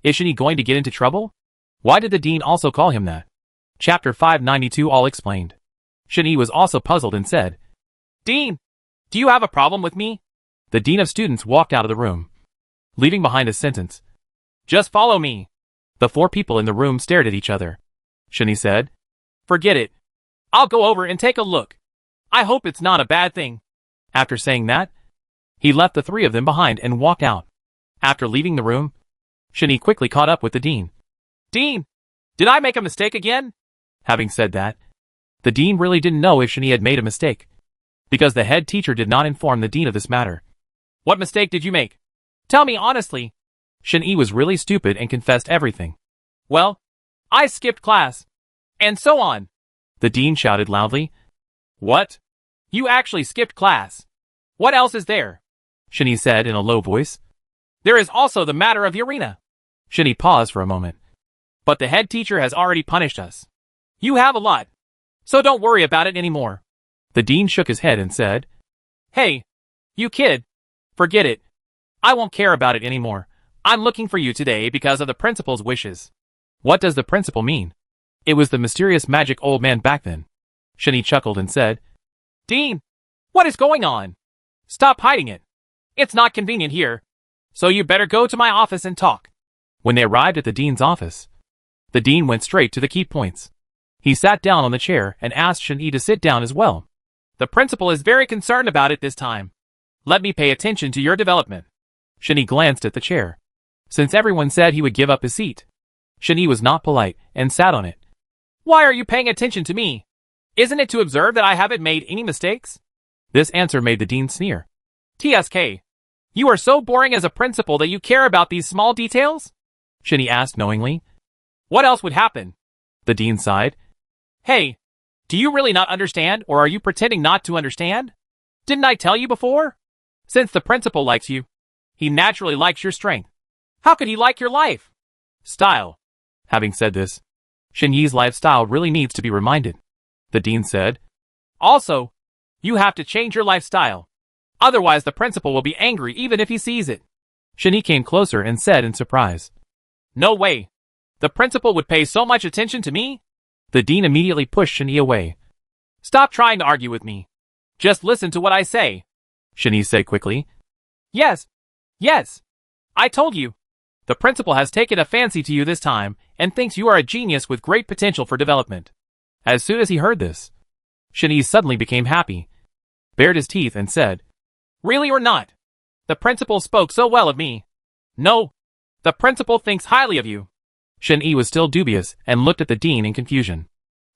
Is Shen Yi going to get into trouble? Why did the dean also call him that? Chapter 592 all explained. Shen Yi was also puzzled and said, Dean, do you have a problem with me? The dean of students walked out of the room, leaving behind a sentence. Just follow me. The four people in the room stared at each other. Shen Yi said, Forget it. I'll go over and take a look. I hope it's not a bad thing. After saying that, he left the three of them behind and walked out. After leaving the room, Shen Yi quickly caught up with the dean. Dean, did I make a mistake again? Having said that, the dean really didn't know if Shen Yi had made a mistake, because the head teacher did not inform the dean of this matter. What mistake did you make? Tell me honestly. Shen Yi was really stupid and confessed everything. Well, I skipped class. And so on. The dean shouted loudly. What? You actually skipped class. What else is there? Shen Yi said in a low voice. There is also the matter of Urena. Shen Yi paused for a moment. But the head teacher has already punished us. You have a lot. So don't worry about it anymore. The dean shook his head and said, Hey, you kid. Forget it. I won't care about it anymore. I'm looking for you today because of the principal's wishes. What does the principal mean? It was the mysterious magic old man back then. Shen Yi chuckled and said, Dean, what is going on? Stop hiding it. It's not convenient here. So you better go to my office and talk. When they arrived at the dean's office, the dean went straight to the key points. He sat down on the chair and asked Shen Yi to sit down as well. The principal is very concerned about it this time. Let me pay attention to your development. Shen Yi glanced at the chair. Since everyone said he would give up his seat, Shen Yi was not polite and sat on it. Why are you paying attention to me? Isn't it to observe that I haven't made any mistakes? This answer made the dean sneer. TSK, you are so boring as a principal that you care about these small details? Shen Yi asked knowingly. What else would happen? The dean sighed. Hey, do you really not understand, or are you pretending not to understand? Didn't I tell you before? Since the principal likes you, he naturally likes your strength. How could he like your life? Style. Having said this, Shen Yi's lifestyle really needs to be reminded. The dean said. Also, you have to change your lifestyle. Otherwise the principal will be angry even if he sees it. Shen Yi came closer and said in surprise. No way. The principal would pay so much attention to me? The dean immediately pushed Shen Yi away. Stop trying to argue with me. Just listen to what I say. Shen Yi said quickly. Yes. Yes. I told you. The principal has taken a fancy to you this time and thinks you are a genius with great potential for development. As soon as he heard this, Shen Yi suddenly became happy, bared his teeth and said, Really or not? The principal spoke so well of me. No. The principal thinks highly of you. Shen Yi was still dubious and looked at the dean in confusion.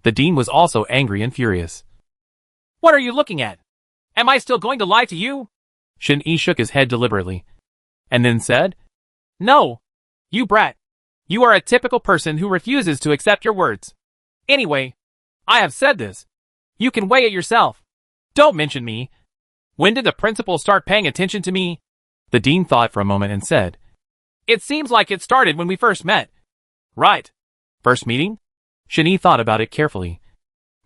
The dean was also angry and furious. What are you looking at? Am I still going to lie to you? Shen Yi shook his head deliberately, and then said, No. You brat. You are a typical person who refuses to accept your words. Anyway, I have said this. You can weigh it yourself. Don't mention me. When did the principal start paying attention to me? The dean thought for a moment and said, It seems like it started when we first met. Right. First meeting? Shen Yi thought about it carefully.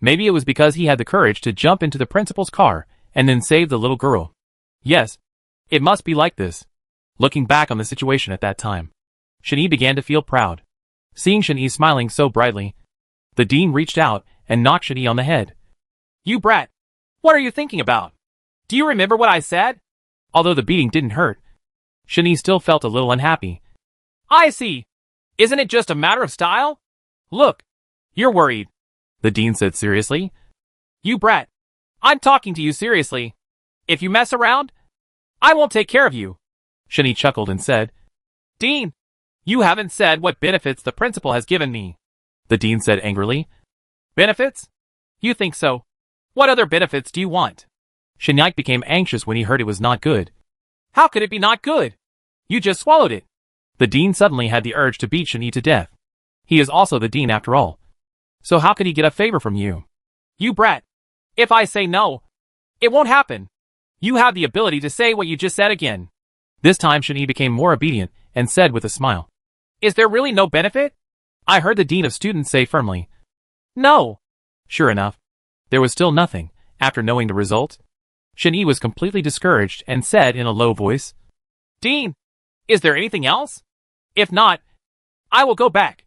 Maybe it was because he had the courage to jump into the principal's car and then save the little girl. Yes, it must be like this. Looking back on the situation at that time, Shen Yi began to feel proud. Seeing Shen Yi smiling so brightly, the dean reached out and knocked Shen Yi on the head. You brat. What are you thinking about? Do you remember what I said? Although the beating didn't hurt, Shani still felt a little unhappy. I see. Isn't it just a matter of style? Look, you're worried, the dean said seriously. You brat. I'm talking to you seriously. If you mess around, I won't take care of you. Shani chuckled and said, Dean, you haven't said what benefits the principal has given me, the dean said angrily. Benefits? You think so? What other benefits do you want? Shani became anxious when he heard it was not good. How could it be not good? You just swallowed it. The dean suddenly had the urge to beat Shani to death. He is also the dean after all. So how could he get a favor from you? You brat. If I say no, it won't happen. You have the ability to say what you just said again. This time Shani became more obedient and said with a smile, Is there really no benefit? I heard the dean of students say firmly. No. Sure enough, there was still nothing. After knowing the result, Shani was completely discouraged and said in a low voice, Dean, is there anything else? If not, I will go back.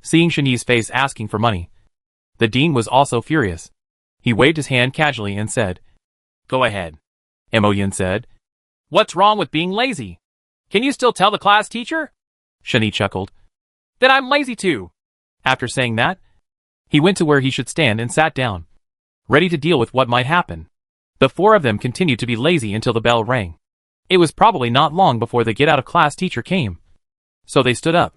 Seeing Shani's face asking for money, the dean was also furious. He waved his hand casually and said, Go ahead. Mo Yin said. What's wrong with being lazy? Can you still tell the class teacher? Shani chuckled. Then I'm lazy too. After saying that, he went to where he should stand and sat down, ready to deal with what might happen. The four of them continued to be lazy until the bell rang. It was probably not long before the get-out-of-class teacher came. So they stood up.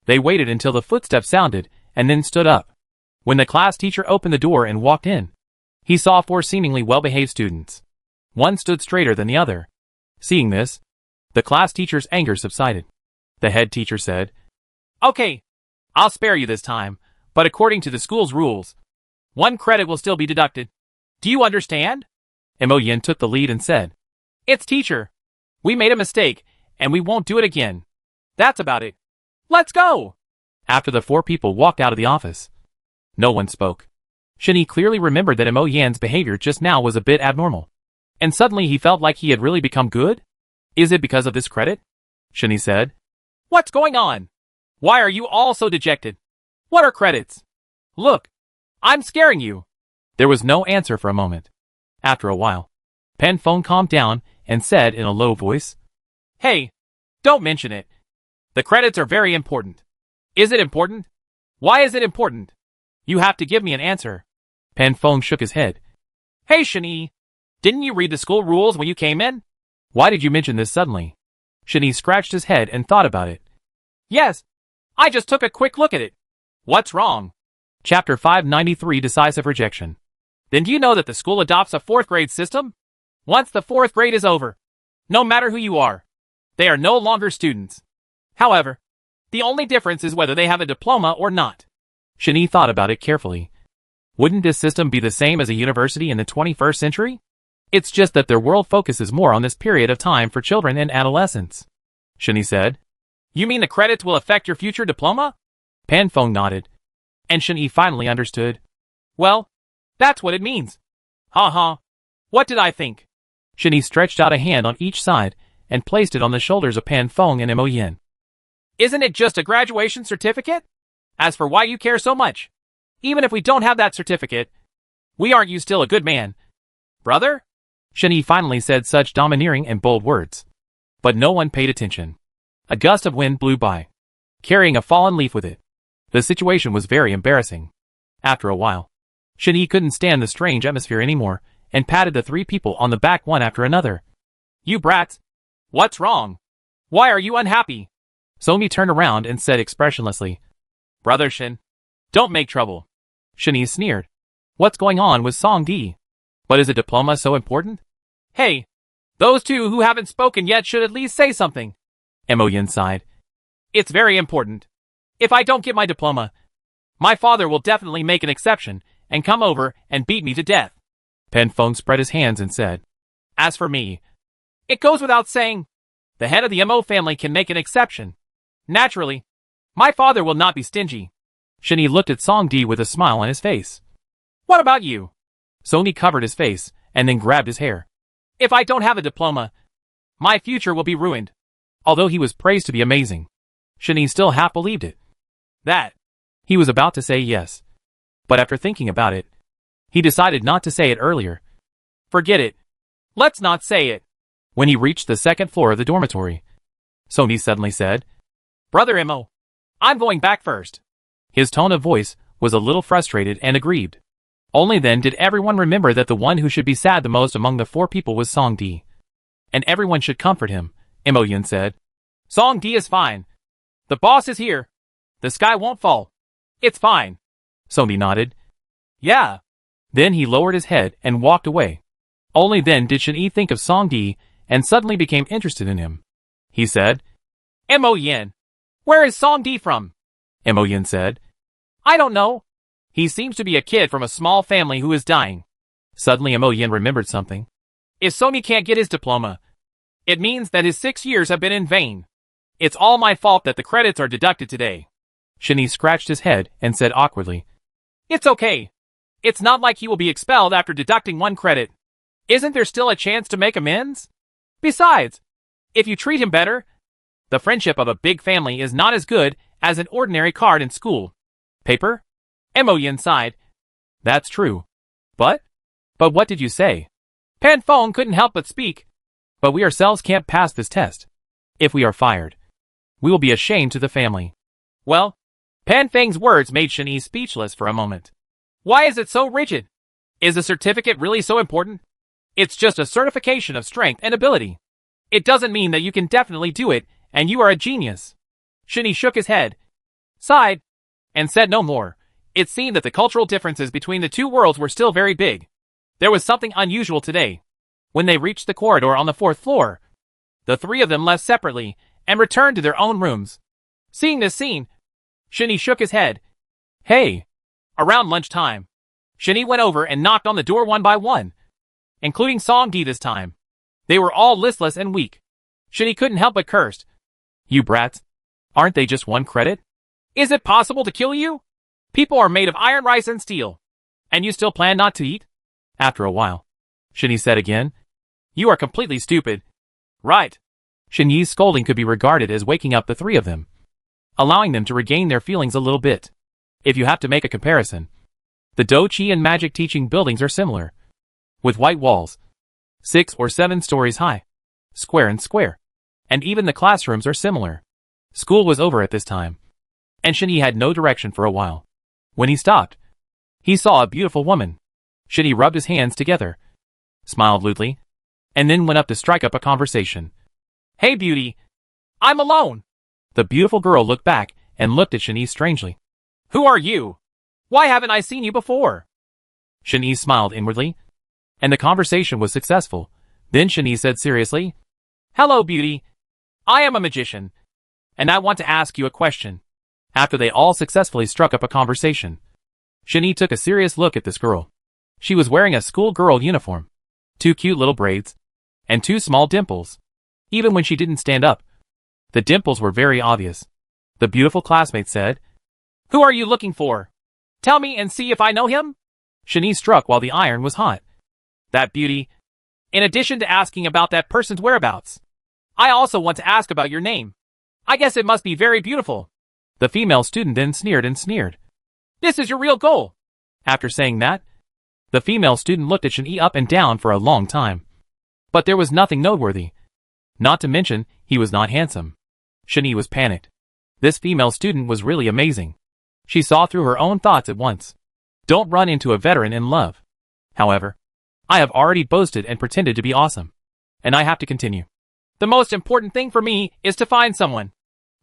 They waited until the footsteps sounded, and then stood up. When the class teacher opened the door and walked in, he saw four seemingly well-behaved students. One stood straighter than the other. Seeing this, the class teacher's anger subsided. The head teacher said, Okay, I'll spare you this time, but according to the school's rules, 1 credit will still be deducted. Do you understand? Mo Yin took the lead and said, It's teacher. We made a mistake, and we won't do it again. That's about it. Let's go! After the four people walked out of the office, no one spoke. Shani clearly remembered that Mo Yan's behavior just now was a bit abnormal. And suddenly he felt like he had really become good? Is it because of this credit? Shani said. What's going on? Why are you all so dejected? What are credits? Look, I'm scaring you. There was no answer for a moment. After a while, Pen Phone calmed down and said in a low voice, Hey, don't mention it. The credits are very important. Is it important? Why is it important? You have to give me an answer. Pen Phone shook his head. Hey Shani, didn't you read the school rules when you came in? Why did you mention this suddenly? Shani scratched his head and thought about it. Yes, I just took a quick look at it. What's wrong? Chapter 593 Decisive Rejection. Then do you know that the school adopts a 4th grade system? Once the 4th grade is over, no matter who you are, they are no longer students. However, the only difference is whether they have a diploma or not. Shani thought about it carefully. Wouldn't this system be the same as a university in the 21st century? It's just that their world focuses more on this period of time for children and adolescents. Shani said. You mean the credits will affect your future diploma? Pan Phone nodded. And Shani finally understood. Well, that's what it means. Ha. What did I think? Shani stretched out a hand on each side and placed it on the shoulders of Pan Phone and Mo Yin. Isn't it just a graduation certificate? As for why you care so much, even if we don't have that certificate, we aren't you still a good man, brother? Shani finally said such domineering and bold words. But no one paid attention. A gust of wind blew by, carrying a fallen leaf with it. The situation was very embarrassing. After a while, Shani couldn't stand the strange atmosphere anymore and patted the 3 people on the back one after another. You brats! What's wrong? Why are you unhappy? Somi turned around and said expressionlessly, Brother Shin, don't make trouble. Shani sneered. What's going on with Song Di? But is a diploma so important? Hey, those 2 who haven't spoken yet should at least say something. Mo Yin sighed. It's very important. If I don't get my diploma, my father will definitely make an exception and come over and beat me to death. Pen Phone spread his hands and said, As for me, it goes without saying, the head of the Mo family can make an exception. Naturally, my father will not be stingy. Shani looked at Song Di with a smile on his face. What about you? Sony covered his face and then grabbed his hair. If I don't have a diploma, my future will be ruined. Although he was praised to be amazing, Shani still half believed it. That. He was about to say yes. But after thinking about it, he decided not to say it earlier. Forget it. Let's not say it. when he reached the second floor of the dormitory. Sony suddenly said, Brother Imo, I'm going back first. His tone of voice was a little frustrated and aggrieved. Only then did everyone remember that the one who should be sad the most among the four people was Songdi. And everyone should comfort him, Imo Yin said. Songdi is fine. The boss is here. The sky won't fall. It's fine. Songdi nodded. Yeah. Then he lowered his head and walked away. Only then did Shen-Yi think of Songdi and suddenly became interested in him. He said, Imo Yin, where is Songdi from? Imo Yin said, I don't know. He seems to be a kid from a small family who is dying. Suddenly Imo Yin remembered something. If Somi can't get his diploma, it means that his 6 years have been in vain. It's all my fault that the credits are deducted today. Shen-Yi scratched his head and said awkwardly, It's okay. It's not like he will be expelled after deducting 1 credit. Isn't there still a chance to make amends? Besides, if you treat him better, the friendship of a big family is not as good as an ordinary card in school. Paper? Imo Yin sighed. That's true. But what did you say? Pan Feng couldn't help but speak. But we ourselves can't pass this test. If we are fired, we will be ashamed to the family. Well, Pan Feng's words made Shen-Yi speechless for a moment. Why is it so rigid? Is the certificate really so important? It's just a certification of strength and ability. It doesn't mean that you can definitely do it, and you are a genius. Shen-Yi shook his head, sighed, and said no more. It seemed that the cultural differences between the two worlds were still very big. There was something unusual today. When they reached the corridor on the 4th floor, the 3 of them left separately and returned to their own rooms. Seeing this scene, Shen-Yi shook his head. Hey! Around lunchtime, Shen-Yi went over and knocked on the door one by one, including Songdi this time. They were all listless and weak. Shen-Yi couldn't help but curse. You brats! Aren't they just 1 credit? Is it possible to kill you? People are made of iron, rice, and steel. And you still plan not to eat? After a while, Shen-Yi said again. You are completely stupid. Right. Shen-Yi's scolding could be regarded as waking up the 3 of them, allowing them to regain their feelings a little bit. If you have to make a comparison, the Do-Chi and magic teaching buildings are similar, with white walls, 6 or 7 stories high, square and square, and even the classrooms are similar. School was over at this time, and Shen-Yi had no direction for a while. When he stopped, he saw a beautiful woman. Shen-Yi rubbed his hands together, smiled lewdly, and then went up to strike up a conversation. Hey beauty, I'm alone. The beautiful girl looked back and looked at Shen-Yi strangely. Who are you? Why haven't I seen you before? Shen-Yi smiled inwardly, and the conversation was successful. Then Shen-Yi said seriously, Hello beauty, I am a magician, and I want to ask you a question. After they all successfully struck up a conversation, Shen-Yi took a serious look at this girl. She was wearing a schoolgirl uniform, 2 cute little braids, and 2 small dimples. Even when she didn't stand up, the dimples were very obvious. The beautiful classmate said, Who are you looking for? Tell me and see if I know him? Shen-Yi struck while the iron was hot. That beauty. In addition to asking about that person's whereabouts, I also want to ask about your name. I guess it must be very beautiful. The female student then sneered and sneered. This is your real goal. After saying that, the female student looked at Shen-Yi up and down for a long time. But there was nothing noteworthy. Not to mention, he was not handsome. Shen-Yi was panicked. This female student was really amazing. She saw through her own thoughts at once. Don't run into a veteran in love. However, I have already boasted and pretended to be awesome, and I have to continue. The most important thing for me is to find someone.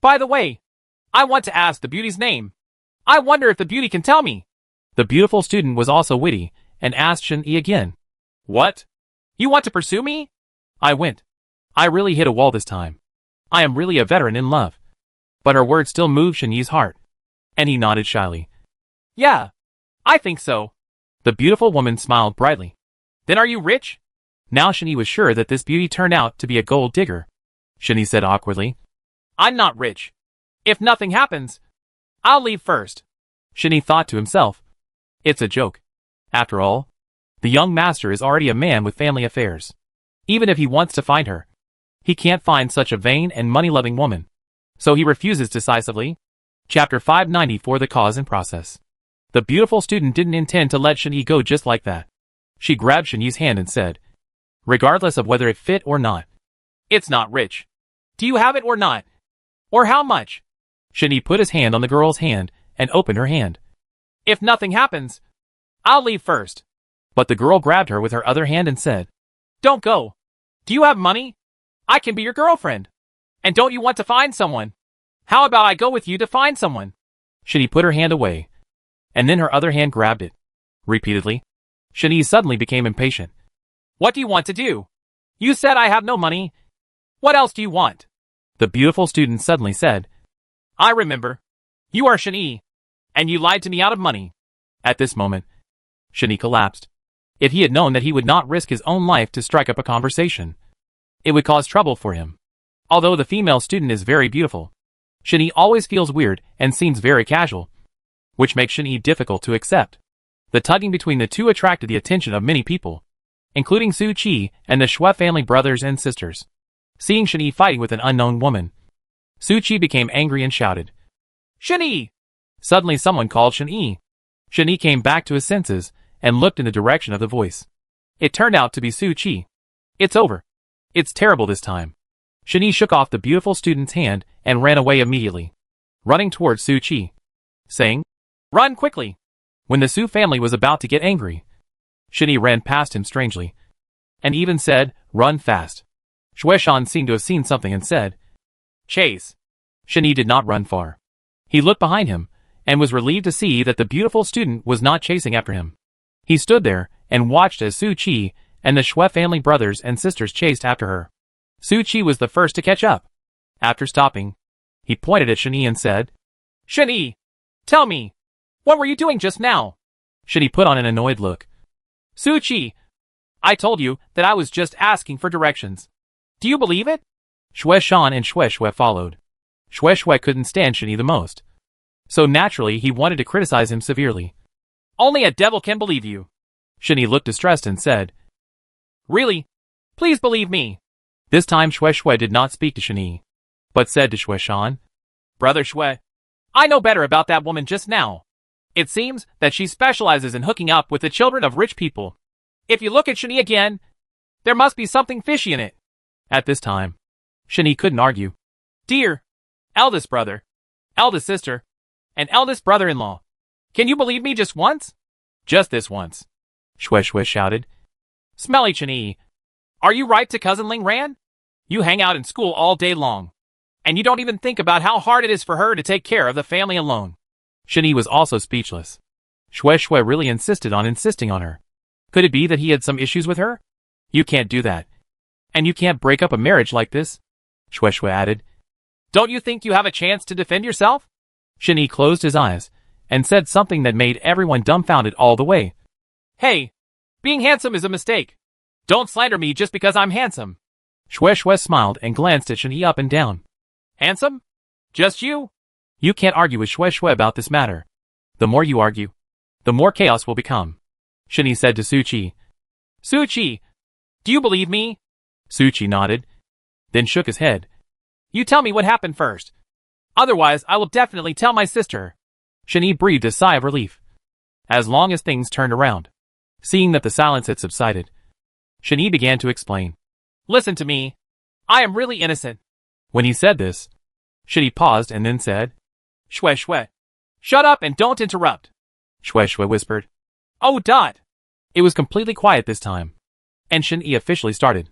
By the way, I want to ask the beauty's name. I wonder if the beauty can tell me. The beautiful student was also witty and asked Shen-Yi again. What? You want to pursue me? I went. I really hit a wall this time. I am really a veteran in love. But her words still moved Shen-Yi's heart, and he nodded shyly. Yeah, I think so. The beautiful woman smiled brightly. Then are you rich? Now Shen-Yi was sure that this beauty turned out to be a gold digger. Shen-Yi said awkwardly, I'm not rich. If nothing happens, I'll leave first. Shen-Yi thought to himself. It's a joke. After all, the young master is already a man with family affairs. Even if he wants to find her, he can't find such a vain and money-loving woman. So he refuses decisively. Chapter 594 The Cause and Process. The beautiful student didn't intend to let Shen-Yi go just like that. She grabbed Shen-Yi's hand and said, regardless of whether it fit or not, It's not rich. Do you have it or not? Or how much? Shinee put his hand on the girl's hand and opened her hand. If nothing happens, I'll leave first. But the girl grabbed her with her other hand and said, Don't go. Do you have money? I can be your girlfriend. And don't you want to find someone? How about I go with you to find someone? Shinee put her hand away, and then her other hand grabbed it. Repeatedly. Shinee suddenly became impatient. What do you want to do? You said I have no money. What else do you want? The beautiful student suddenly said, I remember. You are Shinee, and you lied to me out of money. At this moment, Shinee collapsed. If he had known that he would not risk his own life to strike up a conversation, it would cause trouble for him. Although the female student is very beautiful, Shinee always feels weird and seems very casual, which makes Shinee difficult to accept. The tugging between the two attracted the attention of many people, including Su Chi and the Xue family brothers and sisters. Seeing Shinee fighting with an unknown woman, Su Chi became angry and shouted, Shinee! Suddenly someone called Shinee. Shinee came back to his senses and looked in the direction of the voice. It turned out to be Su Chi. It's over. It's terrible this time. Shinee shook off the beautiful student's hand and ran away immediately, running towards Su Chi, saying, Run quickly! When the Su family was about to get angry, Shinee ran past him strangely, and even said, Run fast. Xueshan seemed to have seen something and said, Chase. Shinee did not run far. He looked behind him, and was relieved to see that the beautiful student was not chasing after him. He stood there and watched as Su Chi and the Xue family brothers and sisters chased after her. Su Chi was the first to catch up. After stopping, he pointed at Shinee and said, Shinee, tell me, what were you doing just now? Shinee put on an annoyed look. Su Chi, I told you that I was just asking for directions. Do you believe it? Xueshan and Xue followed. Xue couldn't stand Shinee the most, so naturally he wanted to criticize him severely. Only a devil can believe you. Shinee looked distressed and said, Really? Please believe me. This time Xue did not speak to Shinee, but said to Xueshan, Brother Xue, I know better about that woman just now. It seems that she specializes in hooking up with the children of rich people. If you look at Shinee again, there must be something fishy in it. At this time, Shinee couldn't argue. Dear eldest brother, eldest sister, and eldest brother-in-law, can you believe me just once? Just this once, Xue shouted. Smelly Shinee, are you right to cousin Ling Ran? You hang out in school all day long, and you don't even think about how hard it is for her to take care of the family alone. Shinee was also speechless. Xue really insisted on insisting on her. Could it be that he had some issues with her? You can't do that. And you can't break up a marriage like this, Xue added. Don't you think you have a chance to defend yourself? Shinee closed his eyes and said something that made everyone dumbfounded all the way. Hey, being handsome is a mistake. Don't slander me just because I'm handsome. Xue smiled and glanced at Shinee up and down. Handsome? Just you? You can't argue with Xue about this matter. The more you argue, the more chaos will become, Shinee said to Su Chi. Su Chi, do you believe me? Su Chi nodded, then shook his head. You tell me what happened first. Otherwise, I will definitely tell my sister. Shinee breathed a sigh of relief. As long as things turned around. Seeing that the silence had subsided, Shinee began to explain. Listen to me. I am really innocent. When he said this, Shinee paused and then said, Xue. Shut up and don't interrupt. Xue whispered. Oh, Dot. It was completely quiet this time, and Shinee officially started.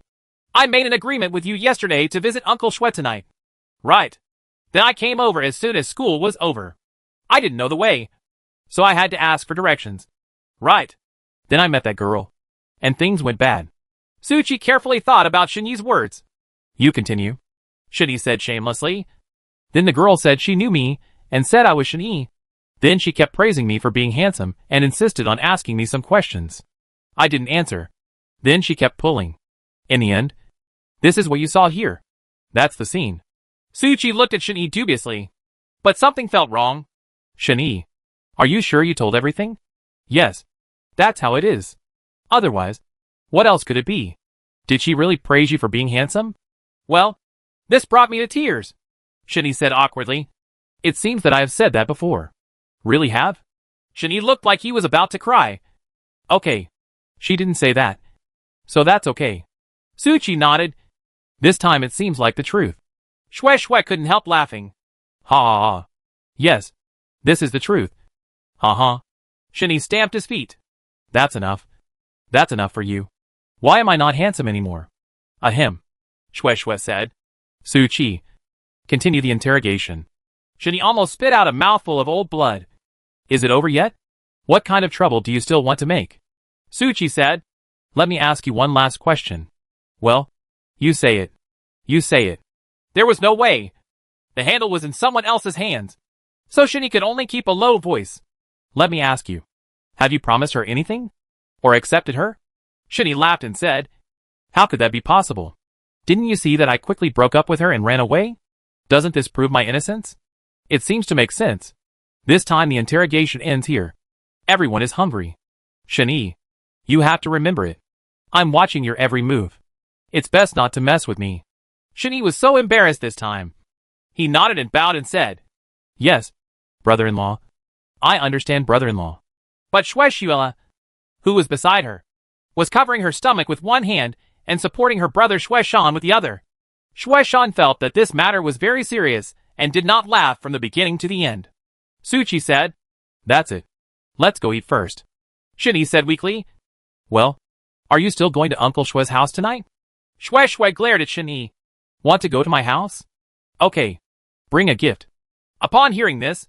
I made an agreement with you yesterday to visit Uncle Xue tonight. Right. Then I came over as soon as school was over. I didn't know the way, so I had to ask for directions. Right. Then I met that girl, and things went bad. Su Chi carefully thought about Shinee's words. You continue, Shinee said shamelessly. Then the girl said she knew me and said I was Shinee. Then she kept praising me for being handsome and insisted on asking me some questions. I didn't answer. Then she kept pulling. In the end, this is what you saw here. That's the scene. Su Chi looked at Shinee dubiously. But something felt wrong. Shinee, are you sure you told everything? Yes. That's how it is. Otherwise, what else could it be? Did she really praise you for being handsome? Well, this brought me to tears, Shinee said awkwardly. It seems that I have said that before. Really have? Shinee looked like he was about to cry. Okay. She didn't say that. So that's okay. Su Chi nodded. This time it seems like the truth. Shue couldn't help laughing. Ha ha ha. Yes. This is the truth. Ha ha. Shinny stamped his feet. That's enough. That's enough for you. Why am I not handsome anymore? Ahem. Shue said. Su Chi. Continue the interrogation. Shinny almost spit out a mouthful of old blood. Is it over yet? What kind of trouble do you still want to make? Su Chi said. Let me ask you one last question. Well, you say it. You say it. There was no way. The handle was in someone else's hands, so Shinny could only keep a low voice. Let me ask you. Have you promised her anything? Or accepted her? Shinny laughed and said, How could that be possible? Didn't you see that I quickly broke up with her and ran away? Doesn't this prove my innocence? It seems to make sense. This time the interrogation ends here. Everyone is hungry. Shinny, you have to remember it. I'm watching your every move. It's best not to mess with me. Shinny was so embarrassed this time. He nodded and bowed and said, Yes, brother-in-law. I understand, brother-in-law. But Shue, who was beside her, was covering her stomach with one hand and supporting her brother Shue with the other. Shue felt that this matter was very serious and did not laugh from the beginning to the end. Su Chi said, That's it. Let's go eat first. Shinny said weakly, Well, are you still going to Uncle Shue's house tonight? Shue glared at Shinny. Want to go to my house? Okay. Bring a gift. Upon hearing this,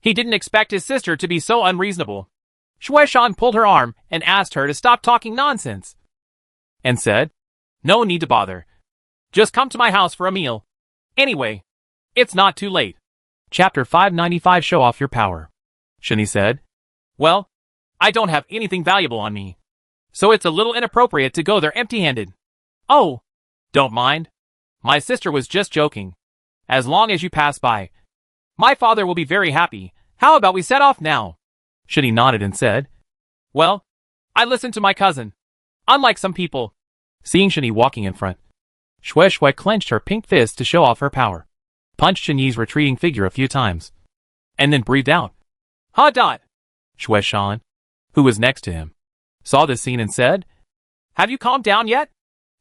he didn't expect his sister to be so unreasonable. Shue pulled her arm and asked her to stop talking nonsense. And said, No need to bother. Just come to my house for a meal. Anyway, it's not too late. Chapter 595 Show Off Your Power. Shinny said, Well, I don't have anything valuable on me, so it's a little inappropriate to go there empty-handed. Oh, don't mind. My sister was just joking. As long as you pass by, my father will be very happy. How about we set off now? Shinny nodded and said, Well, I listened to my cousin. Unlike some people. Seeing Shinny walking in front, Shue clenched her pink fist to show off her power, punched Shinny's retreating figure a few times, and then breathed out. Ha dot! Shue, who was next to him, saw this scene and said, Have you calmed down yet?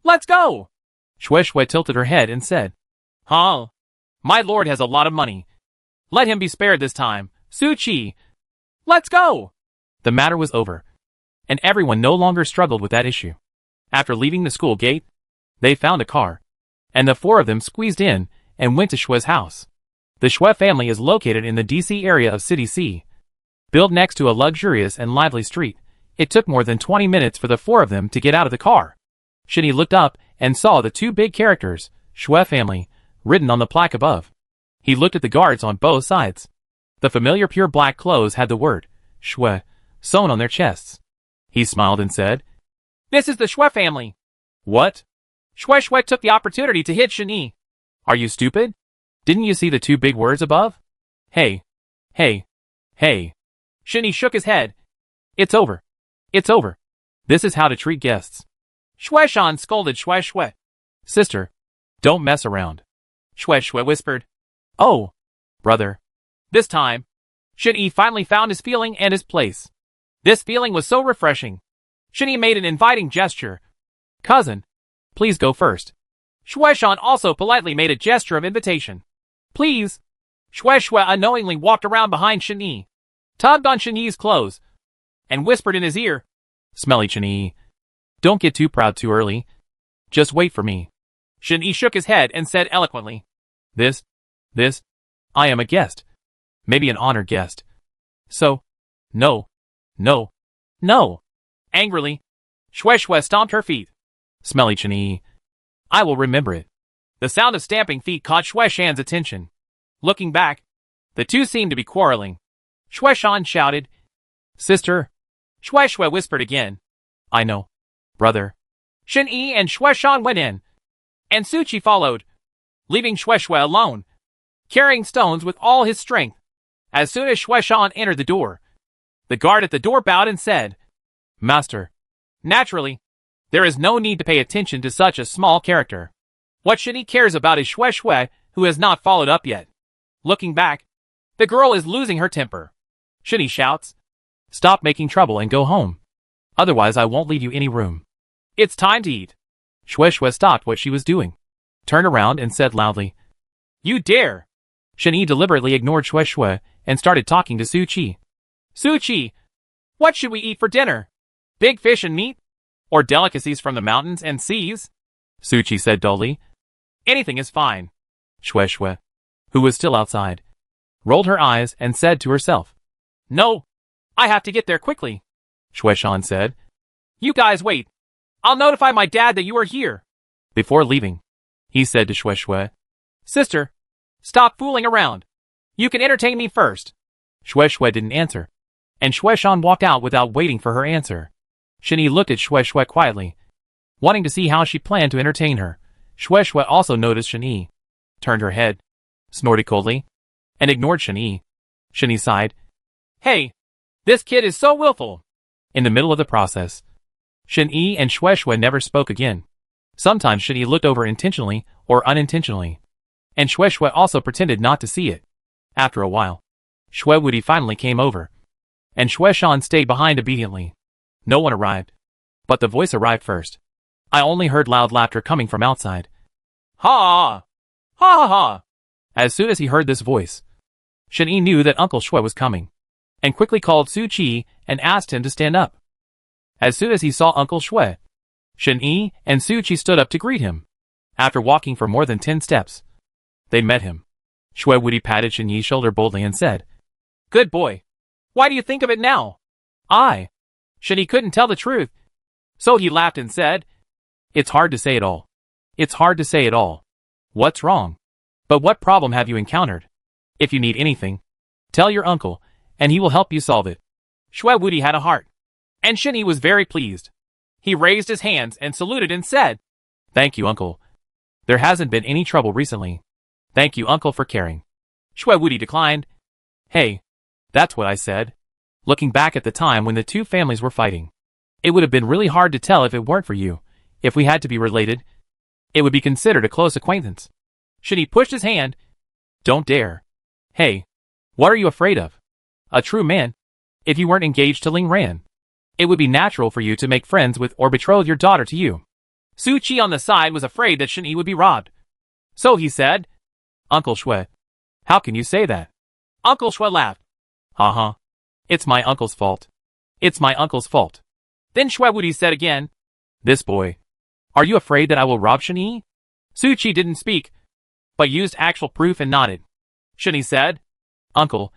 Let's go! Shue tilted her head and said, Huh? My lord has a lot of money. Let him be spared this time. Su Chi! Let's go! The matter was over, and everyone no longer struggled with that issue. After leaving the school gate, they found a car, and the four of them squeezed in and went to Shue's house. The Shue family is located in the DC area of City C. Built next to a luxurious and lively street, it took more than 20 minutes for the four of them to get out of the car. Shinny looked up and saw the two big characters, Shue family, written on the plaque above. He looked at the guards on both sides. The familiar pure black clothes had the word, Shue, sewn on their chests. He smiled and said, This is the Shue family. What? Shue took the opportunity to hit Shinny. Are you stupid? Didn't you see the two big words above? Hey. Hey. Hey. Shinny shook his head. It's over. It's over. This is how to treat guests. Shue scolded Shue. Sister, don't mess around. Shue whispered. Oh, brother. This time, Shinny finally found his feeling and his place. This feeling was so refreshing. Shinny made an inviting gesture. Cousin, please go first. Shue also politely made a gesture of invitation. Please. Shue unknowingly walked around behind Shinny, tugged on Shinny's clothes, and whispered in his ear, Smelly Shinny, don't get too proud too early. Just wait for me. Shinny shook his head and said eloquently, This, I am a guest. Maybe an honored guest. So, no. Angrily, Shue stomped her feet. Smelly Shinny, I will remember it. The sound of stamping feet caught Shue attention. Looking back, the two seemed to be quarreling. Shue shouted, Sister. Shue whispered again. I know, brother. Shinny and Shue went in, and Su Chi followed, leaving Shue alone, carrying stones with all his strength. As soon as Shue entered the door, the guard at the door bowed and said, Master. Naturally, there is no need to pay attention to such a small character. What Shinny cares about is Shue, who has not followed up yet. Looking back, the girl is losing her temper. Shinny shouts, Stop making trouble and go home. Otherwise I won't leave you any room. It's time to eat. Shue stopped what she was doing. turned around and said loudly, "You dare!" Shen-Yi deliberately ignored Shui Shui and started talking to Su Qi. "Su Qi, what should we eat for dinner? Big fish and meat? Or delicacies from the mountains and seas?" Su Qi said dully. "Anything is fine." Shui Shui, who was still outside, rolled her eyes and said to herself, "No, I have to get there quickly." Shui Shan said. "You guys wait. I'll notify my dad that you are here." Before leaving, he said to Shui Shui, "Sister, stop fooling around. You can entertain me first." Shui Shui didn't answer, and Shui Shan walked out without waiting for her answer. Shen-Yi looked at Shui Shui quietly, wanting to see how she planned to entertain her. Shui Shui also noticed Shen-Yi, turned her head, snorted coldly, and ignored Shen-Yi. Shen-Yi sighed. "Hey, this kid is so willful." In the middle of the process, Shen-Yi and Shui Shui never spoke again. Sometimes Shen-Yi looked over intentionally or unintentionally, and Shui Shui also pretended not to see it. After a while, Shui Wuti finally came over, and Shui Shan stayed behind obediently. No one arrived, but the voice arrived first. I only heard loud laughter coming from outside. Ha! Ha ha ha! As soon as he heard this voice, Shen-Yi knew that Uncle Shui was coming, and quickly called Su Qi and asked him to stand up. As soon as he saw Uncle Shui, Shen-Yi and Su Qi stood up to greet him. After walking for more than 10 steps, they met him. Shui Wuti patted Shen-Yi's shoulder boldly and said, "Good boy. Why do you think of it now?" Shen-Yi couldn't tell the truth, so he laughed and said, "It's hard to say it all. It's hard to say it all. What's wrong? But what problem have you encountered? If you need anything, tell your uncle, and he will help you solve it." Shui Wuti had a heart, and Shen-Yi was very pleased. He raised his hands and saluted and said, "Thank you, uncle. There hasn't been any trouble recently. Thank you, uncle, for caring." Shui Wuti declined. "Hey, that's what I said. Looking back at the time when the two families were fighting, it would have been really hard to tell if it weren't for you. If we had to be related, it would be considered a close acquaintance." Shen-Yi pushed his hand. "Don't dare. Hey, what are you afraid of? A true man. If you weren't engaged to Ling Ran, it would be natural for you to make friends with or betroth your daughter to you." Su Qi on the side was afraid that Shen-Yi would be robbed. So he said, "Uncle Shui, how can you say that?" Uncle Shui laughed. "Uh-huh. It's my uncle's fault. It's my uncle's fault." Then Shui Wuti said again, "This boy. Are you afraid that I will rob Shen-Yi?" Su Qi didn't speak, but used actual proof and nodded. Shen-Yi said, "Uncle,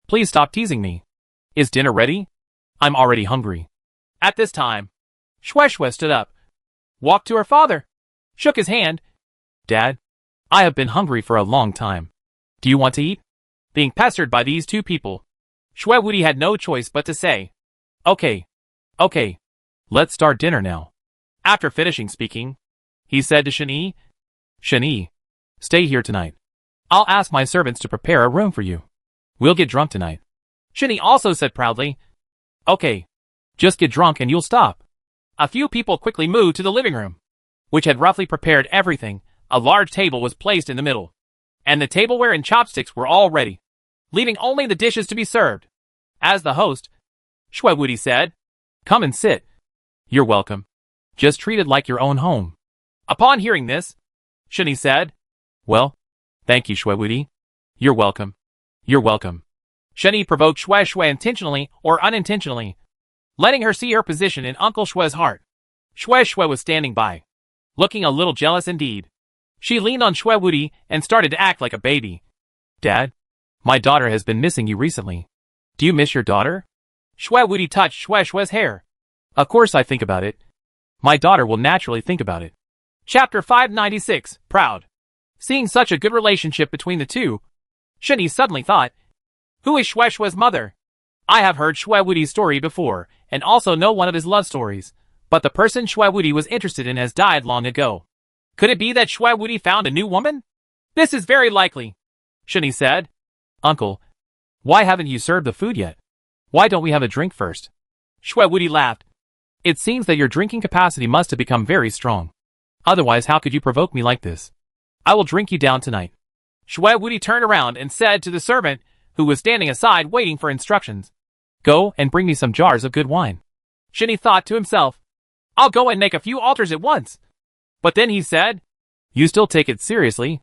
please stop teasing me. Is dinner ready? I'm already hungry." At this time, Shui Shui stood up, walked to her father, shook his hand. "Dad, I have been hungry for a long time. Do you want to eat?" Being pestered by these two people, Shui Wuti had no choice but to say, Okay, let's start dinner now." After finishing speaking, he said to Shen-Yi, "Shen-Yi, stay here tonight. I'll ask my servants to prepare a room for you. We'll get drunk tonight." Shen-Yi also said proudly, "Okay, just get drunk and you'll stop." A few people quickly moved to the living room, which had roughly prepared everything. A large table was placed in the middle, and the tableware and chopsticks were all ready, leaving only the dishes to be served. As the host, Shui Wuti said, "Come and sit. You're welcome. Just treat it like your own home." Upon hearing this, Shen-Yi said, "Well, thank you, Shui Wuti. You're welcome. You're welcome." Shen-Yi provoked Shui Shui intentionally or unintentionally, letting her see her position in Uncle Shui's heart. Shui Shui was standing by, looking a little jealous indeed. She leaned on Shui Wuti and started to act like a baby. "Dad, my daughter has been missing you recently. Do you miss your daughter?" Shui Wuti touched Shui Shui's hair. "Of course I think about it. My daughter will naturally think about it." Chapter 596, Proud. Seeing such a good relationship between the two, Shen-Yi suddenly thought, who is Shui Shui's mother? I have heard Shui Wuti's story before, and also know one of his love stories, but the person Shui Wuti was interested in has died long ago. Could it be that Shui Wuti found a new woman? This is very likely, Shen-Yi said. "Uncle, why haven't you served the food yet? Why don't we have a drink first?" Shui Wuti laughed. "It seems that your drinking capacity must have become very strong. Otherwise, how could you provoke me like this? I will drink you down tonight." Shui Wuti turned around and said to the servant, who was standing aside waiting for instructions, "Go and bring me some jars of good wine." Shen-Yi thought to himself, I'll go and make a few altars at once. But then he said, You still take it seriously?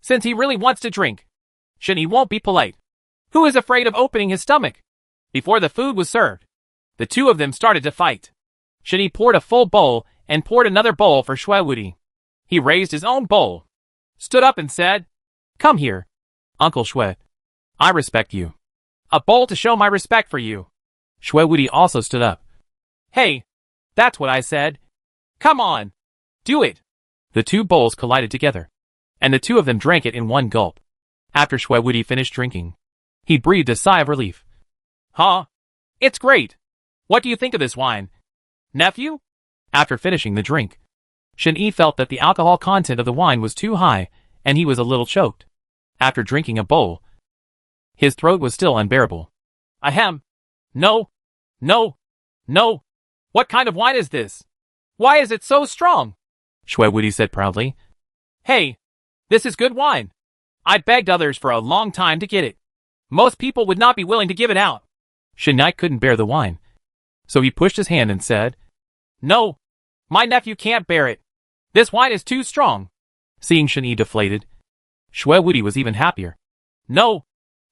Since he really wants to drink. Shen Yi won't be polite. Who is afraid of opening his stomach? Before the food was served, the two of them started to fight. Shen Yi poured a full bowl and poured another bowl for Shui Wuti. He raised his own bowl, stood up and said, "Come here, Uncle Shui. I respect you. A bowl to show my respect for you." Shui Wuti also stood up. "Hey, that's what I said. Come on, do it." The two bowls collided together, and the two of them drank it in one gulp. After Shui Wuti finished drinking, he breathed a sigh of relief. "Huh? It's great. What do you think of this wine, nephew?" After finishing the drink, Shen Yi felt that the alcohol content of the wine was too high, and he was a little choked. After drinking a bowl, his throat was still unbearable. "Ahem. No. No. No. What kind of wine is this? Why is it so strong?" Shui Wuti said proudly. "Hey, this is good wine. I begged others for a long time to get it. Most people would not be willing to give it out." Shen Yi couldn't bear the wine, so he pushed his hand and said, "No, my nephew can't bear it. This wine is too strong." Seeing Shen Yi deflated, Shui Wuti was even happier. "No,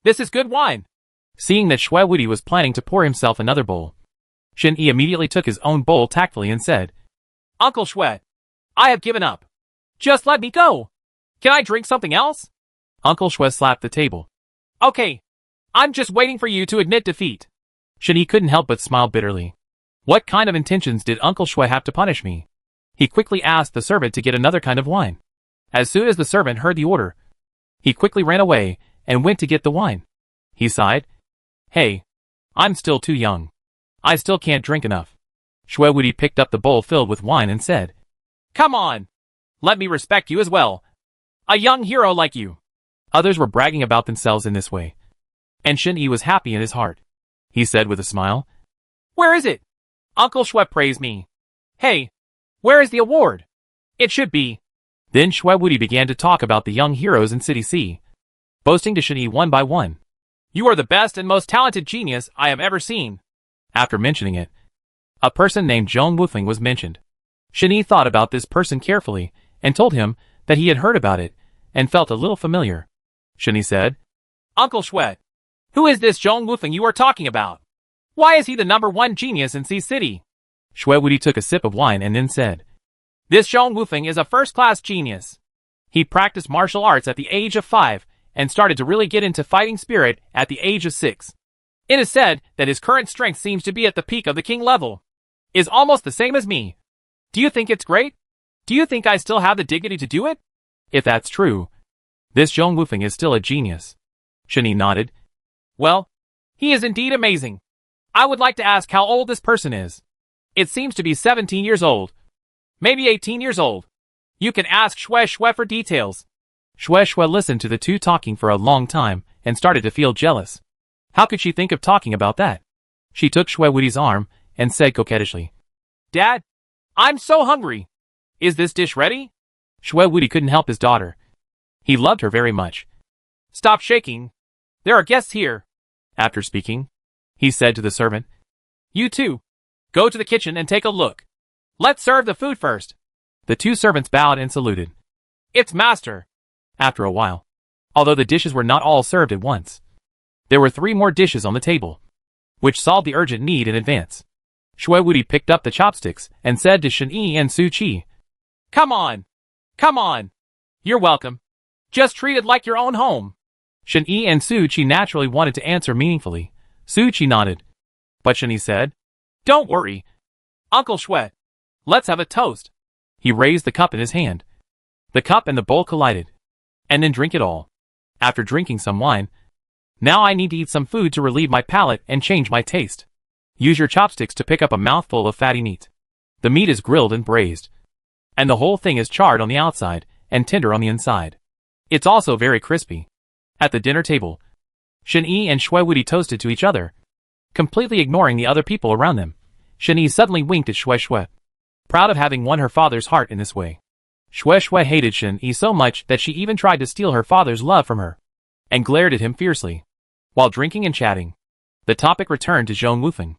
this is good wine." Seeing that Shui Wuti was planning to pour himself another bowl, Shen Yi immediately took his own bowl tactfully and said, "Uncle Shui, I have given up. Just let me go. Can I drink something else?" Uncle Shui slapped the table. "Okay, I'm just waiting for you to admit defeat." Shen Yi couldn't help but smile bitterly. What kind of intentions did Uncle Shui have to punish me? He quickly asked the servant to get another kind of wine. As soon as the servant heard the order, he quickly ran away and went to get the wine. He sighed. "Hey, I'm still too young. I still can't drink enough." Shui Wuti picked up the bowl filled with wine and said, "Come on, let me respect you as well. A young hero like you." Others were bragging about themselves in this way, and Shen Yi was happy in his heart. He said with a smile, "Where is it? Uncle Shui praised me. Hey, where is the award? It should be." Then Shui Wuti began to talk about the young heroes in City C, boasting to Shen Yi one by one. "You are the best and most talented genius I have ever seen." After mentioning it, a person named Zhong Wufeng was mentioned. Shen Yi thought about this person carefully and told him that he had heard about it and felt a little familiar. Shen Yi said, "Uncle Shui, who is this Zhong Wufeng you are talking about? Why is he the #1 genius in C City?" Shui Wuti took a sip of wine and then said, "This Zhong Wufeng is a first-class genius. He practiced martial arts at the age of 5 and started to really get into fighting spirit at the age of 6. It is said that his current strength seems to be at the peak of the king level. Is almost the same as me. Do you think it's great? Do you think I still have the dignity to do it?" "If that's true, this Zhong Wufeng is still a genius." Shen Yi nodded. "Well, he is indeed amazing. I would like to ask how old this person is. It seems to be 17 years old. Maybe 18 years old. You can ask Shui Shui for details." Shui Shui listened to the two talking for a long time and started to feel jealous. How could she think of talking about that? She took Shui Wuti's arm and said coquettishly, "Dad, I'm so hungry. Is this dish ready?" Shui Wuti couldn't help his daughter. He loved her very much. "Stop shaking. There are guests here." After speaking, he said to the servant, "You two, go to the kitchen and take a look. Let's serve the food first." The two servants bowed and saluted. "It's master." After a while, although the dishes were not all served at once, there were 3 more dishes on the table, which solved the urgent need in advance. Shui Wuti picked up the chopsticks and said to Shen Yi and Su Qi, "Come on. Come on. You're welcome. Just treat it like your own home." Shen Yi and Su Qi naturally wanted to answer meaningfully. Su Qi nodded. But Shen Yi said, "Don't worry. Uncle Shui, let's have a toast." He raised the cup in his hand. The cup and the bowl collided. And then drink it all. After drinking some wine, now I need to eat some food to relieve my palate and change my taste. Use your chopsticks to pick up a mouthful of fatty meat. The meat is grilled and braised, and the whole thing is charred on the outside and tender on the inside. It's also very crispy. At the dinner table, Shen Yi and Shui Wuti toasted to each other, completely ignoring the other people around them. Shen Yi suddenly winked at Shui Shui, proud of having won her father's heart in this way. Shui Shui hated Shen Yi so much that she even tried to steal her father's love from her, and glared at him fiercely. While drinking and chatting, the topic returned to Zhong Wufeng.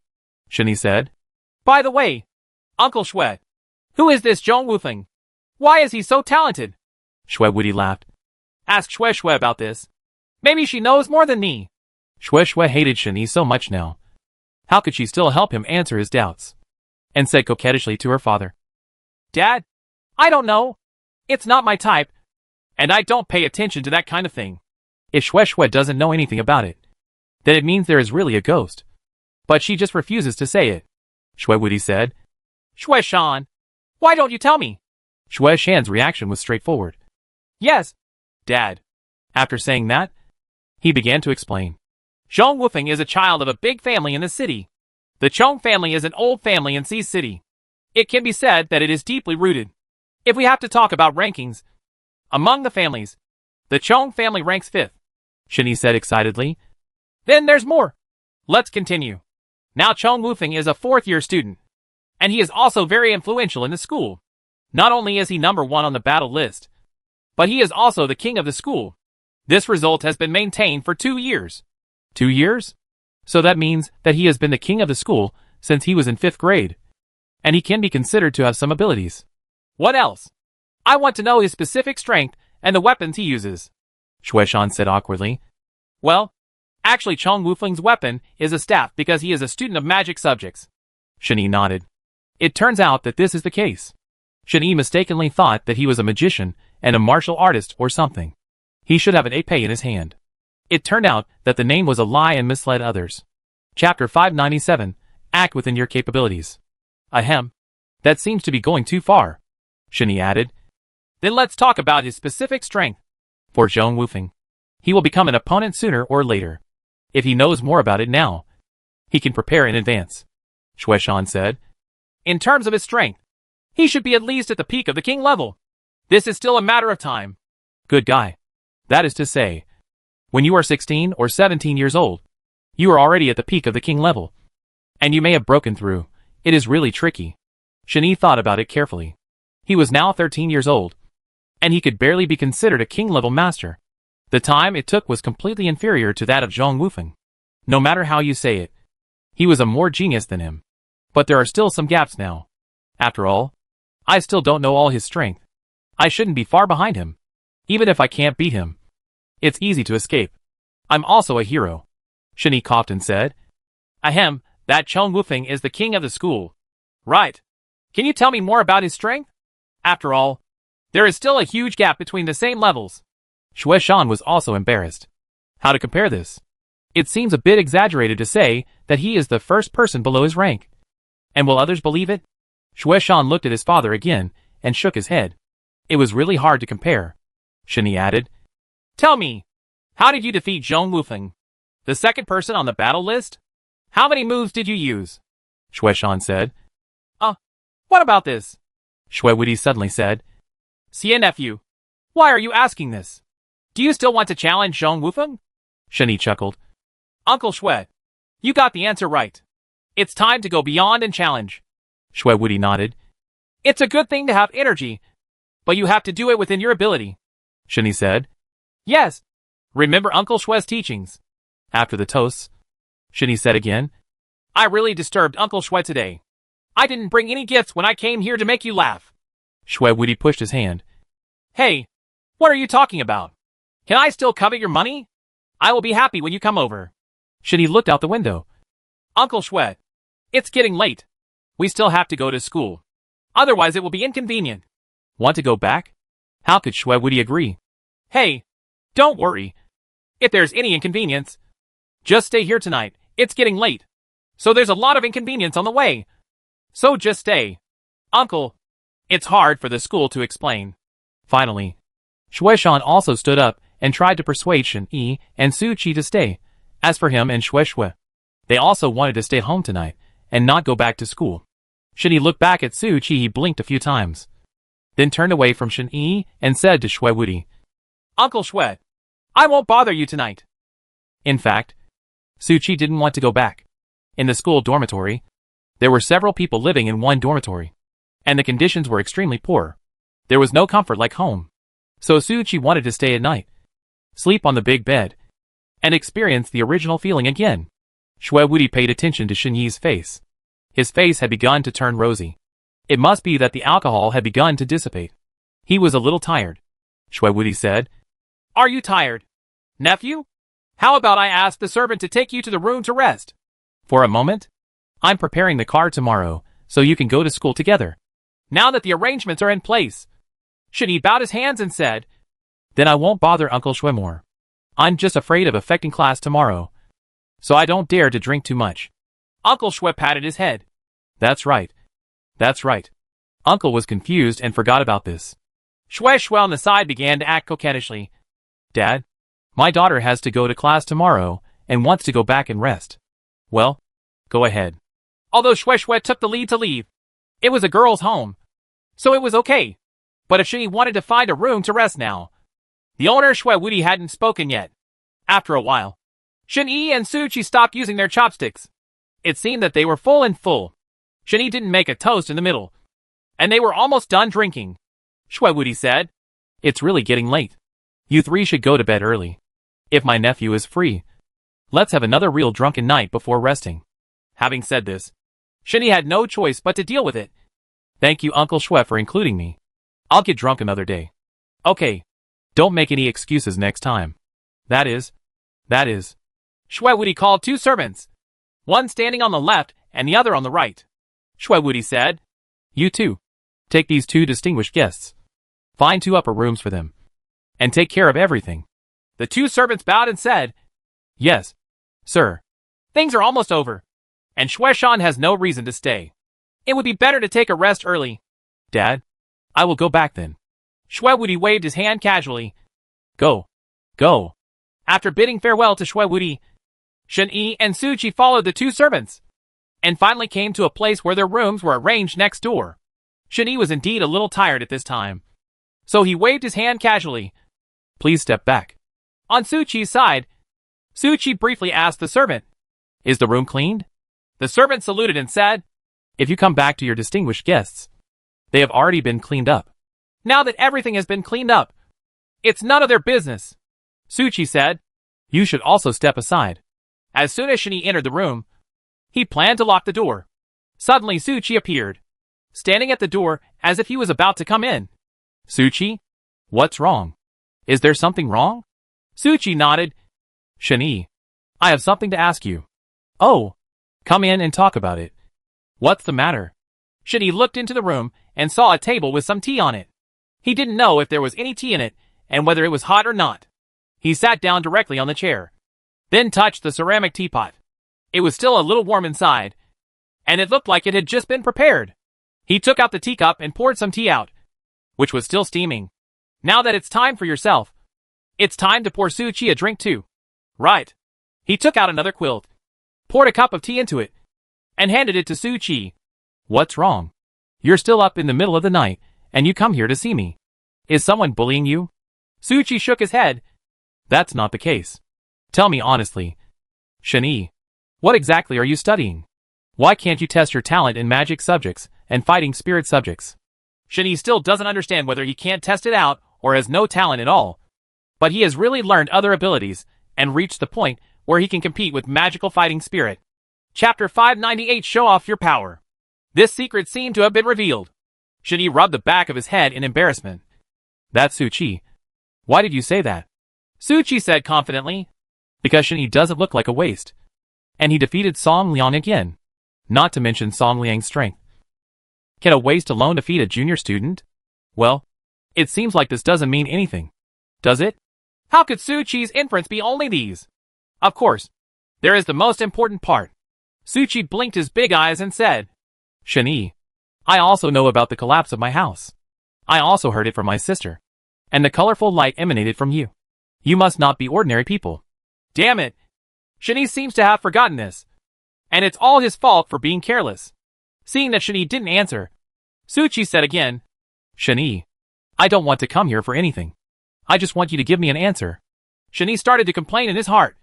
Shen Yi said, "By the way, Uncle Shui, who is this Zhong Wufeng? Why is he so talented?" Shui Wuti laughed. Ask Shui Shui about this. Maybe she knows more than me. Shui Shui hated Shen Yi so much now. How could she still help him answer his doubts? And said coquettishly to her father, Dad, I don't know. It's not my type. And I don't pay attention to that kind of thing. If Shui Shui doesn't know anything about it, then it means there is really a ghost. But she just refuses to say it. Shui Wuti said. Shui Shan, why don't you tell me? Shui Shan's reaction was straightforward. Yes, Dad. After saying that, he began to explain. Zhong Wufeng is a child of a big family in the city. The Chong family is an old family in Xi City. It can be said that it is deeply rooted. If we have to talk about rankings, among the families, the Chong family ranks 5th. Shen Yi said excitedly. Then there's more. Let's continue. Now Chong Wufeng is a 4th-year student. And he is also very influential in the school. Not only is he number 1 on the battle list, but he is also the king of the school. This result has been maintained for 2 years. 2 years? So that means that he has been the king of the school since he was in 5th grade. And he can be considered to have some abilities. What else? I want to know his specific strength and the weapons he uses. Shui Shan said awkwardly. Well, actually Chong Wufeng's weapon is a staff because he is a student of magic subjects. Shen Yi nodded. It turns out that this is the case. Shen Yi mistakenly thought that he was a magician and a martial artist or something. He should have an épée in his hand. It turned out that the name was a lie and misled others. Chapter 597, Act within your capabilities. Ahem. That seems to be going too far, Shen Yi added. Then let's talk about his specific strength. For Zhong Wufeng, he will become an opponent sooner or later. If he knows more about it now, he can prepare in advance, Shui Shan said. In terms of his strength, he should be at least at the peak of the king level. This is still a matter of time. Good guy. That is to say, when you are 16 or 17 years old, you are already at the peak of the king level. And you may have broken through. It is really tricky. Shen Yi thought about it carefully. He was now 13 years old, and he could barely be considered a king-level master. The time it took was completely inferior to that of Zhong Wufeng. No matter how you say it, he was a more genius than him. But there are still some gaps now. After all, I still don't know all his strength. I shouldn't be far behind him. Even if I can't beat him, it's easy to escape. I'm also a hero. Shen Yi coughed and said. Ahem, that Chong Wufeng is the king of the school. Right. Can you tell me more about his strength? After all, there is still a huge gap between the same levels. Shui Shan was also embarrassed. How to compare this? It seems a bit exaggerated to say that he is the first person below his rank. And will others believe it? Shui Shan looked at his father again and shook his head. It was really hard to compare. Shen Yi added. Tell me, how did you defeat Zhong Wufeng? The second person on the battle list? How many moves did you use? Shui Shan said. What about this? Shui Wuti suddenly said. See, nephew, why are you asking this? Do you still want to challenge Zhong Wufeng? Shen Yi chuckled. Uncle Shui, you got the answer right. It's time to go beyond and challenge. Shui Wuti nodded. It's a good thing to have energy, but you have to do it within your ability. Shen Yi said. Yes. Remember Uncle Shui's teachings. After the toasts, Shen Yi said again. I really disturbed Uncle Shui today. I didn't bring any gifts when I came here to make you laugh. Shui Wuti pushed his hand. Hey, what are you talking about? Can I still covet your money? I will be happy when you come over. Shen Yi looked out the window. Uncle Shui, it's getting late. We still have to go to school. Otherwise it will be inconvenient. Want to go back? How could Shui Wuti agree? Hey, don't worry. If there's any inconvenience, just stay here tonight. It's getting late. So there's a lot of inconvenience on the way. So just stay. Uncle, it's hard for the school to explain. Finally, Shui Shan also stood up and tried to persuade Shen Yi and Su Qi to stay. As for him and Shui Shui, they also wanted to stay home tonight and not go back to school. Shen Yi looked back at Su Qi. He blinked a few times, then turned away from Shen Yi and said to Shui Wuti, Uncle Shui, I won't bother you tonight. In fact, Su Qi didn't want to go back. In the school dormitory, there were several people living in one dormitory, and the conditions were extremely poor. There was no comfort like home. So Su Qi wanted to stay at night, sleep on the big bed, and experience the original feeling again. Shui Wuti paid attention to Shen Yi's face. His face had begun to turn rosy. It must be that the alcohol had begun to dissipate. He was a little tired. Shwewudi said. Are you tired, nephew? How about I ask the servant to take you to the room to rest? For a moment? I'm preparing the car tomorrow, so you can go to school together. Now that the arrangements are in place, Shani bowed his hands and said, Then I won't bother Uncle Shwe more. I'm just afraid of affecting class tomorrow, so I don't dare to drink too much. Uncle Shwe patted his head. That's right. That's right. Uncle was confused and forgot about this. Shwe on the side began to act coquettishly. Dad, my daughter has to go to class tomorrow and wants to go back and rest. Well, go ahead. Although Shwe took the lead to leave, it was a girl's home, so it was okay. But if Shani wanted to find a room to rest now, the owner Shwewudi hadn't spoken yet. After a while, Shani and Suchi stopped using their chopsticks. It seemed that they were full. Shani didn't make a toast in the middle, and they were almost done drinking. Shwewudi said, It's really getting late. You three should go to bed early. If my nephew is free, let's have another real drunken night before resting. Having said this, Shani had no choice but to deal with it. Thank you, Uncle Shwe, for including me. I'll get drunk another day. Okay. Don't make any excuses next time. That is. Shwewudi called two servants, one standing on the left and the other on the right. Shwewudi said, You two. Take these two distinguished guests. Find 2 upper rooms for them. And take care of everything. The 2 servants bowed and said, Yes, sir. Things are almost over, and Shwe has no reason to stay. It would be better to take a rest early. Dad, I will go back then. Shwewudi waved his hand casually. Go. After bidding farewell to Shwewudi, Shani and Suchi followed the 2 servants, and finally came to a place where their rooms were arranged next door. Shani was indeed a little tired at this time, so he waved his hand casually. Please step back. On Suchi's side, Suchi briefly asked the servant, Is the room cleaned? The servant saluted and said, If you come back to your distinguished guests, they have already been cleaned up. Now that everything has been cleaned up, it's none of their business. Suchi said, You should also step aside. As soon as Shani entered the room, he planned to lock the door. Suddenly Suchi appeared, standing at the door as if he was about to come in. Suchi? What's wrong? Is there something wrong? Suchi nodded. Shani, I have something to ask you. Oh, come in and talk about it. What's the matter? Shani looked into the room and saw a table with some tea on it. He didn't know if there was any tea in it and whether it was hot or not. He sat down directly on the chair, then touched the ceramic teapot. It was still a little warm inside, and it looked like it had just been prepared. He took out the teacup and poured some tea out, which was still steaming. Now that it's time for yourself, it's time to pour Suchi a drink too. Right. He took out another quilt, poured a cup of tea into it, and handed it to Suchi. What's wrong? You're still up in the middle of the night, and you come here to see me. Is someone bullying you? Suchi shook his head. That's not the case. Tell me honestly. Shani, what exactly are you studying? Why can't you test your talent in magic subjects and fighting spirit subjects? Shani still doesn't understand whether he can't test it out or has no talent at all. But he has really learned other abilities and reached the point where he can compete with magical fighting spirit. Chapter 598 Show Off Your Power. This secret seemed to have been revealed. Shani rubbed the back of his head in embarrassment. That's Suchi. Why did you say that? Suchi said confidently. Because Shani doesn't look like a waste. And he defeated Song Liang again. Not to mention Song Liang's strength. Can a waste alone defeat a junior student? Well, it seems like this doesn't mean anything. Does it? How could Suchi's inference be only these? Of course, there is the most important part. Suchi blinked his big eyes and said, Shani, I also know about the collapse of my house. I also heard it from my sister. And the colorful light emanated from you. You must not be ordinary people. Damn it. Shani seems to have forgotten this. And it's all his fault for being careless. Seeing that Shani didn't answer, Suchi said again, Shani, I don't want to come here for anything. I just want you to give me an answer. Shani started to complain in his heart.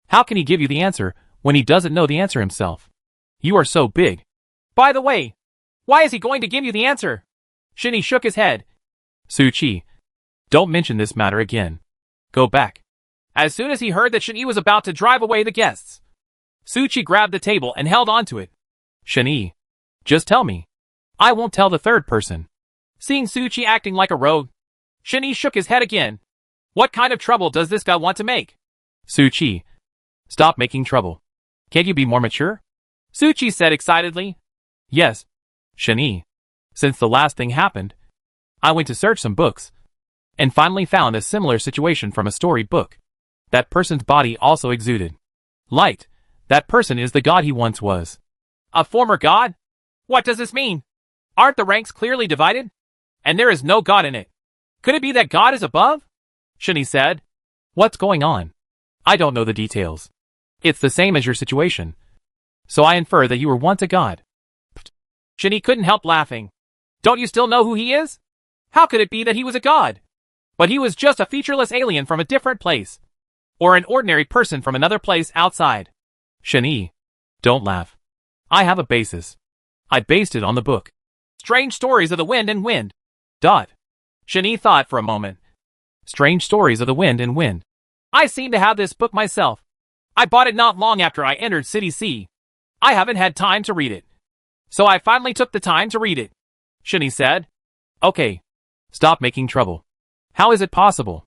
How can he give you the answer when he doesn't know the answer himself? You are so big. By the way, why is he going to give you the answer? Shani shook his head. Suchi, don't mention this matter again. Go back. As soon as he heard that Shani was about to drive away the guests, Suchi grabbed the table and held onto it. Shani, just tell me. I won't tell the third person. Seeing Suchi acting like a rogue, Shinny shook his head again. What kind of trouble does this guy want to make? Suchi, stop making trouble. Can't you be more mature? Suchi said excitedly. Yes, Shinny. Since the last thing happened, I went to search some books, and finally found a similar situation from a story book. That person's body also exuded light. That person is the god he once was. A former god? What does this mean? Aren't the ranks clearly divided? And there is no god in it. Could it be that God is above? Shinny said. What's going on? I don't know the details. It's the same as your situation. So I infer that you were once a god. Shinny couldn't help laughing. Don't you still know who he is? How could it be that he was a god? But he was just a featureless alien from a different place. Or an ordinary person from another place outside. Shinny, don't laugh. I have a basis. I based it on the book. Strange Stories of the Wind and Wind. Shinny thought for a moment. Strange Stories of the Wind and Wind. I seem to have this book myself. I bought it not long after I entered City C. I haven't had time to read it. So I finally took the time to read it. Shinny said. Okay. Stop making trouble. How is it possible?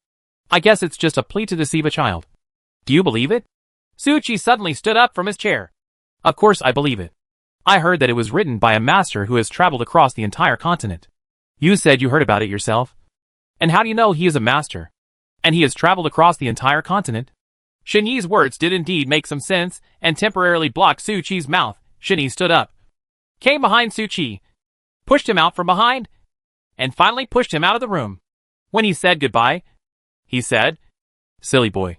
I guess it's just a plea to deceive a child. Do you believe it? Suchi suddenly stood up from his chair. Of course I believe it. I heard that it was written by a master who has traveled across the entire continent. You said you heard about it yourself. And how do you know he is a master? And he has traveled across the entire continent? Shinny's words did indeed make some sense and temporarily blocked Suchi's mouth. Shinny stood up, came behind Suchi, pushed him out from behind, and finally pushed him out of the room. When he said goodbye, he said, Silly boy.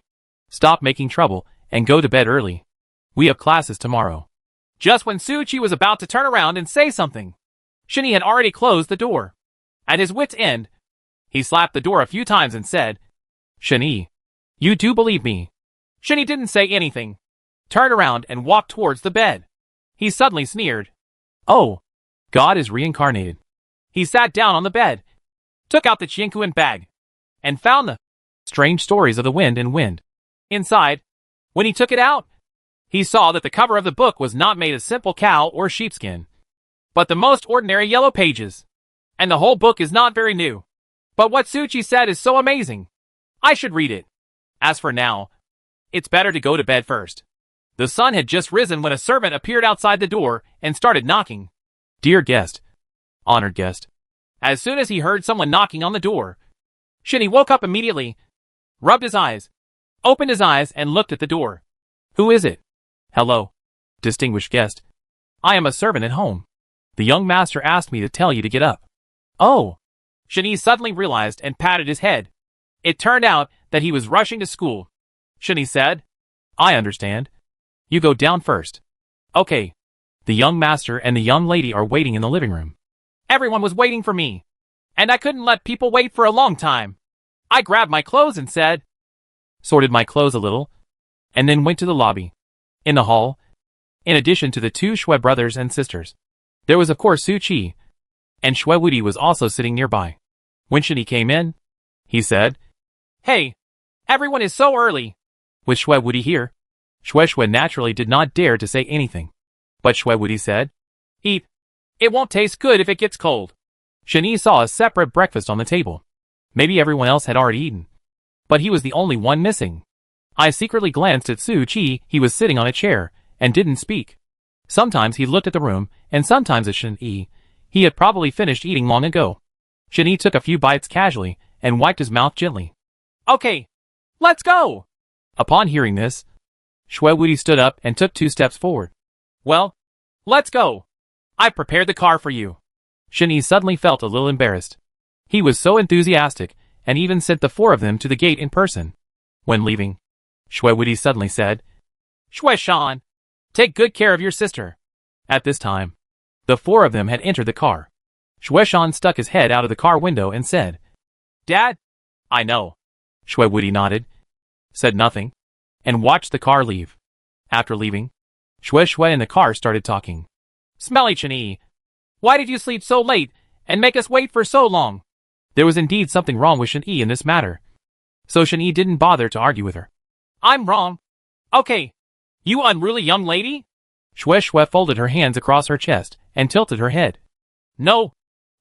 Stop making trouble and go to bed early. We have classes tomorrow. Just when Suchi was about to turn around and say something, Shinny had already closed the door. At his wit's end, he slapped the door a few times and said, Shinny, you do believe me? Shinny didn't say anything, turned around and walked towards the bed. He suddenly sneered. Oh, God is reincarnated. He sat down on the bed, took out the Chienkuin bag, and found the Strange Stories of the Wind and Wind. Inside, when he took it out, he saw that the cover of the book was not made of simple cow or sheepskin, but the most ordinary yellow pages. And the whole book is not very new. But what Suchi said is so amazing. I should read it. As for now, it's better to go to bed first. The sun had just risen when a servant appeared outside the door and started knocking. Dear guest. Honored guest. As soon as he heard someone knocking on the door, Shinny woke up immediately, rubbed his eyes, opened his eyes and looked at the door. Who is it? Hello, distinguished guest. I am a servant at home. The young master asked me to tell you to get up. Oh! Shinny suddenly realized and patted his head. It turned out that he was rushing to school. Shinny said, I understand. You go down first. Okay. The young master and the young lady are waiting in the living room. Everyone was waiting for me, and I couldn't let people wait for a long time. I grabbed my clothes and said, sorted my clothes a little, and then went to the lobby. In the hall, in addition to the two Shui brothers and sisters, there was of course Suchi, and Shui Wudi was also sitting nearby. When Shinny came in, he said, Hey, everyone is so early. With Shui Wudi here, Shui naturally did not dare to say anything. But Shui Wudi said, Eat. It won't taste good if it gets cold. Shinny saw a separate breakfast on the table. Maybe everyone else had already eaten. But he was the only one missing. I secretly glanced at Suchi. He was sitting on a chair, and didn't speak. Sometimes he looked at the room, and sometimes at Shinny. He had probably finished eating long ago. Shinny took a few bites casually, and wiped his mouth gently. Okay, let's go! Upon hearing this, Shui Wudi stood up and took 2 steps forward. Well, let's go. I've prepared the car for you. Shinny suddenly felt a little embarrassed. He was so enthusiastic, and even sent the 4 of them to the gate in person. When leaving, Shui Wudi suddenly said, Shui-shan, take good care of your sister. At this time, the 4 of them had entered the car. Shui-shan stuck his head out of the car window and said, Dad? I know. Shui Wudi nodded, said nothing, and watched the car leave. After leaving, Shui and the car started talking. Smelly Shinny, why did you sleep so late and make us wait for so long? There was indeed something wrong with Shinny in this matter. So Shinny didn't bother to argue with her. I'm wrong. Okay. You unruly young lady? Shui folded her hands across her chest and tilted her head. No.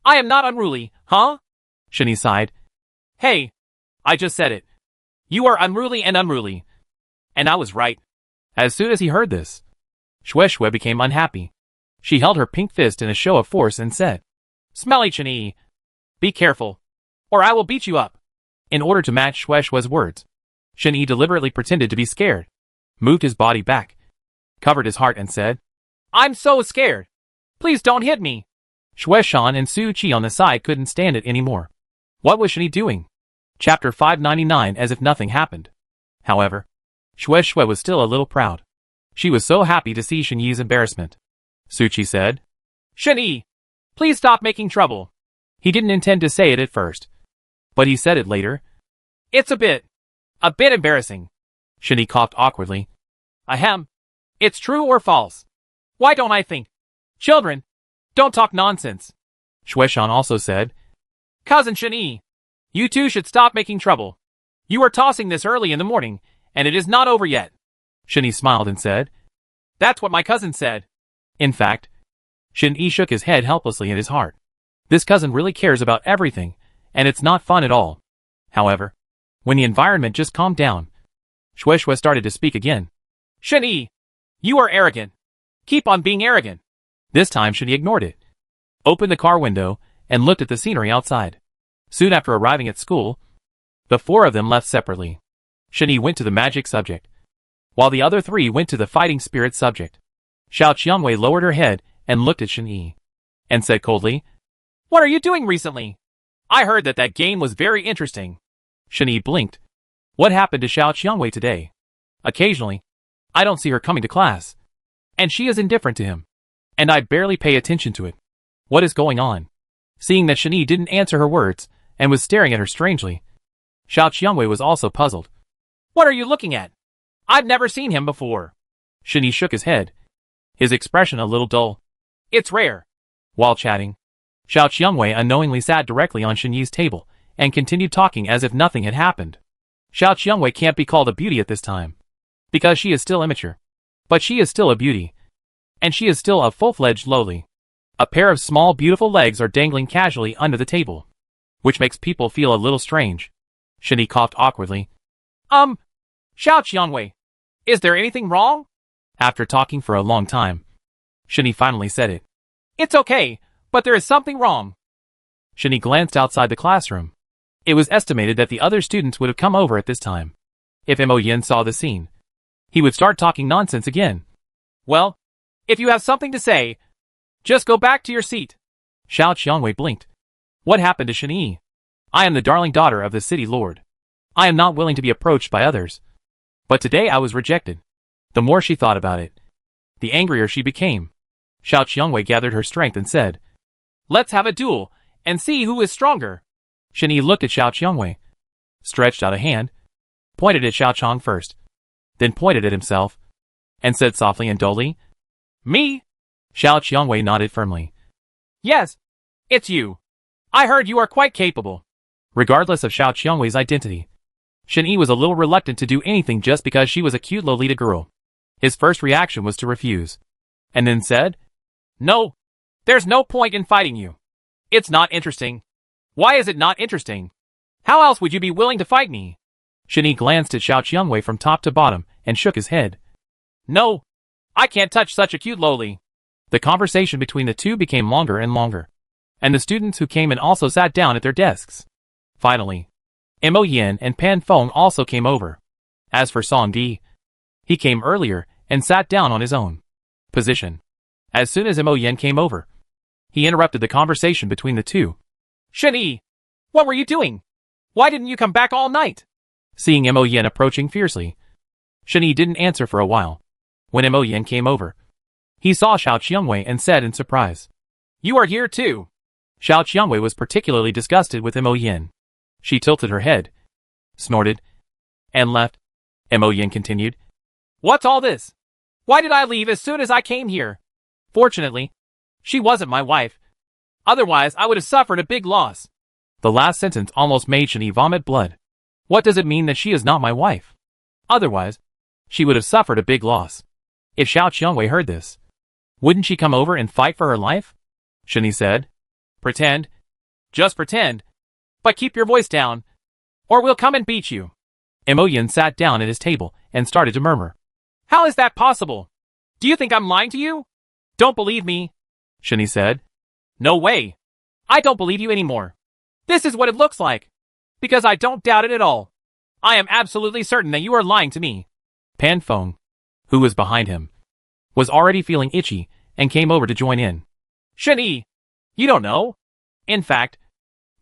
I am not unruly, huh? Shinny sighed. Hey, I just said it. You are unruly and unruly. And I was right. As soon as he heard this, Shue became unhappy. She held her pink fist in a show of force and said, Smelly Chini, be careful, or I will beat you up. In order to match Shue's words, Shen-Yi deliberately pretended to be scared, moved his body back, covered his heart and said, I'm so scared. Please don't hit me. Shueshan and Su Qi on the side couldn't stand it anymore. What was Shen-Yi doing? Chapter 599. As if nothing happened. However, Shue was still a little proud. She was so happy to see Shen-Yi's embarrassment. Su Qi said, Shen-Yi, please stop making trouble. He didn't intend to say it at first, but he said it later. It's a bit embarrassing. Shen-Yi coughed awkwardly. Ahem. It's true or false? Why don't I think? Children, don't talk nonsense. Shueshan also said, Cousin Shen-Yi, you two should stop making trouble. You are tossing this early in the morning, and it is not over yet. Shen-Yi smiled and said, That's what my cousin said. In fact, Shen-Yi shook his head helplessly in his heart. This cousin really cares about everything, and it's not fun at all. However, when the environment just calmed down, Shue started to speak again. Shen-Yi, you are arrogant. Keep on being arrogant. This time Shen-Yi ignored it, opened the car window, and looked at the scenery outside. Soon after arriving at school, the four of them left separately. Shen-Yi went to the magic subject, while the other three went to the fighting spirit subject. Xiao Qiangwei lowered her head and looked at Shen-Yi, and said coldly, What are you doing recently? I heard that game was very interesting. Shen-Yi blinked. What happened to Xiao Qiangwei today? Occasionally, I don't see her coming to class, and she is indifferent to him, and I barely pay attention to it. What is going on? Seeing that Shen-Yi didn't answer her words and was staring at her strangely, Xiao Qiangwei was also puzzled. What are you looking at? I've never seen him before. Shen-Yi shook his head, his expression a little dull. It's rare. While chatting, Xiao Qiangwei unknowingly sat directly on Shen-Yi's table and continued talking as if nothing had happened. Xiao Qiangwei can't be called a beauty at this time, because she is still immature. But she is still a beauty, and she is still a full-fledged lowly. A pair of small beautiful legs are dangling casually under the table, which makes people feel a little strange. Shen-Yi coughed awkwardly. Xiao Qiangwei, is there anything wrong? After talking for a long time, Shen-Yi finally said it. It's okay, but there is something wrong. Shen-Yi glanced outside the classroom. It was estimated that the other students would have come over at this time. If Mo Yin saw the scene, he would start talking nonsense again. Well, if you have something to say, just go back to your seat. Xiao Qiangwei blinked. What happened to Shen-Yi? I am the darling daughter of the city lord. I am not willing to be approached by others. But today I was rejected. The more she thought about it, the angrier she became. Xiao Qiangwei gathered her strength and said, Let's have a duel, and see who is stronger. Shen-Yi looked at Xiao Qiangwei, stretched out a hand, pointed at Xiao Chong first, then pointed at himself, and said softly and dully, Me? Xiao Qiangwei nodded firmly. Yes, it's you. I heard you are quite capable. Regardless of Xiao Qiangwei's identity, Shen-Yi was a little reluctant to do anything just because she was a cute Lolita girl. His first reaction was to refuse, and then said, No, there's no point in fighting you. It's not interesting. Why is it not interesting? How else would you be willing to fight me? Shen-Yi glanced at Xiao Qiangwei from top to bottom and shook his head. No, I can't touch such a cute loli. The conversation between the two became longer and longer, and the students who came in also sat down at their desks. Finally, Mo Yin and Pan Feng also came over. As for Song Di, he came earlier and sat down on his own position. As soon as Mo Yin came over, he interrupted the conversation between the two. Shen-Yi, what were you doing? Why didn't you come back all night? Seeing Mo Yin approaching fiercely, Shen-Yi didn't answer for a while. When Mo Yin came over, he saw Xiao Qiangwei and said in surprise, You are here too. Xiao Qiangwei was particularly disgusted with Mo Yin. She tilted her head, snorted, and left. Mo Yin continued, What's all this? Why did I leave as soon as I came here? Fortunately, she wasn't my wife. Otherwise, I would have suffered a big loss. The last sentence almost made Shen-Yi vomit blood. What does it mean that she is not my wife? Otherwise, she would have suffered a big loss. If Xiao Qiangwei heard this, wouldn't she come over and fight for her life? Shen-Yi said, Pretend. Just pretend. But keep your voice down. or we'll come and beat you. Imogen sat down at his table and started to murmur. How is that possible? Do you think I'm lying to you? Don't believe me, Shani said. No way. I don't believe you anymore. This is what it looks like. Because I don't doubt it at all. I am absolutely certain that you are lying to me. Pan Feng, who was behind him, was already feeling itchy and came over to join in. Shani, you don't know. In fact,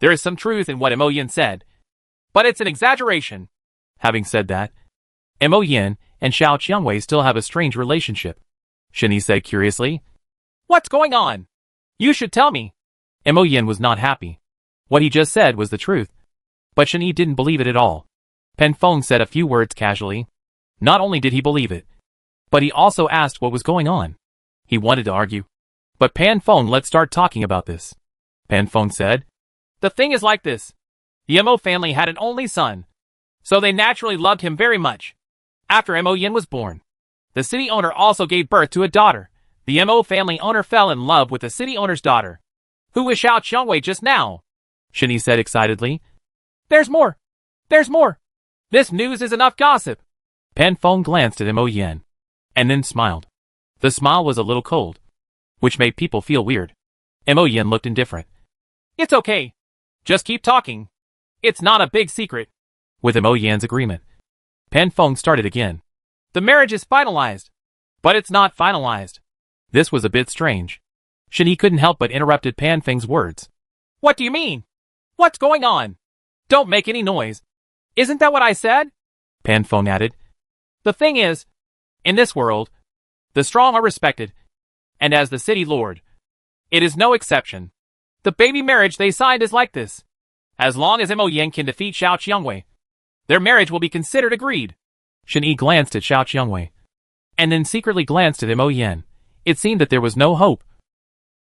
there is some truth in what Imogen said. But it's an exaggeration. Having said that, Imogen and Xiao Qiangwei still have a strange relationship, Shani said curiously. What's going on? You should tell me. Imogen was not happy. What he just said was the truth. But Shani didn't believe it at all. Pan Feng said a few words casually. Not only did he believe it, but he also asked what was going on. He wanted to argue. But Pan Feng, let's start talking about this. Pan Feng said. The thing is like this. The Mo family had an only son. So they naturally loved him very much. After Mo Yin was born, the city owner also gave birth to a daughter. The Mo family owner fell in love with the city owner's daughter, who was Xiao Qiangwei just now. Shani said excitedly. There's more! There's more! This news is enough gossip! Pan Feng glanced at Mo Yin, and then smiled. The smile was a little cold, which made people feel weird. Mo Yin looked indifferent. It's okay. Just keep talking. It's not a big secret. With Mo Yin's agreement, Pan Feng started again. The marriage is finalized. But it's not finalized. This was a bit strange. Shani couldn't help but interrupted Pan Feng's words. What do you mean? What's going on? Don't make any noise. Isn't that what I said? Pan Feng added. The thing is, in this world, the strong are respected. And as the city lord, it is no exception. The baby marriage they signed is like this. As long as Mo Yin can defeat Xiao Qiangwei, their marriage will be considered agreed. Shani glanced at Xiao Qiangwei, and then secretly glanced at Mo Yin. It seemed that there was no hope.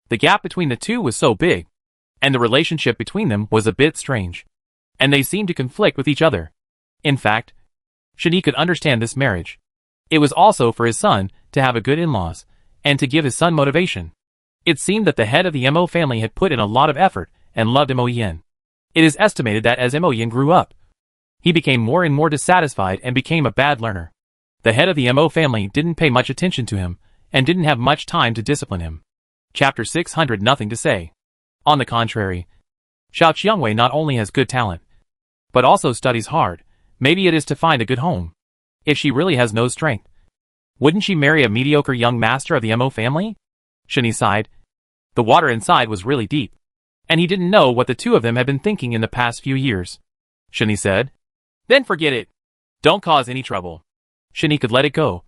The gap between the two was so big, and the relationship between them was a bit strange, and they seemed to conflict with each other. In fact, Shani could understand this marriage. It was also for his son to have a good in-laws, and to give his son motivation. It seemed that the head of the Mo family had put in a lot of effort and loved Mo Yin. It is estimated that as Mo Yin grew up, he became more and more dissatisfied and became a bad learner. The head of the Mo family didn't pay much attention to him, and didn't have much time to discipline him. Chapter 600. Nothing to say. On the contrary, Xiao Qiangwei not only has good talent, but also studies hard. Maybe it is to find a good home. If she really has no strength, wouldn't she marry a mediocre young master of the Mo family? Shani sighed. The water inside was really deep, and he didn't know what the two of them had been thinking in the past few years. Shani said. Then forget it. Don't cause any trouble. Shani could let it go.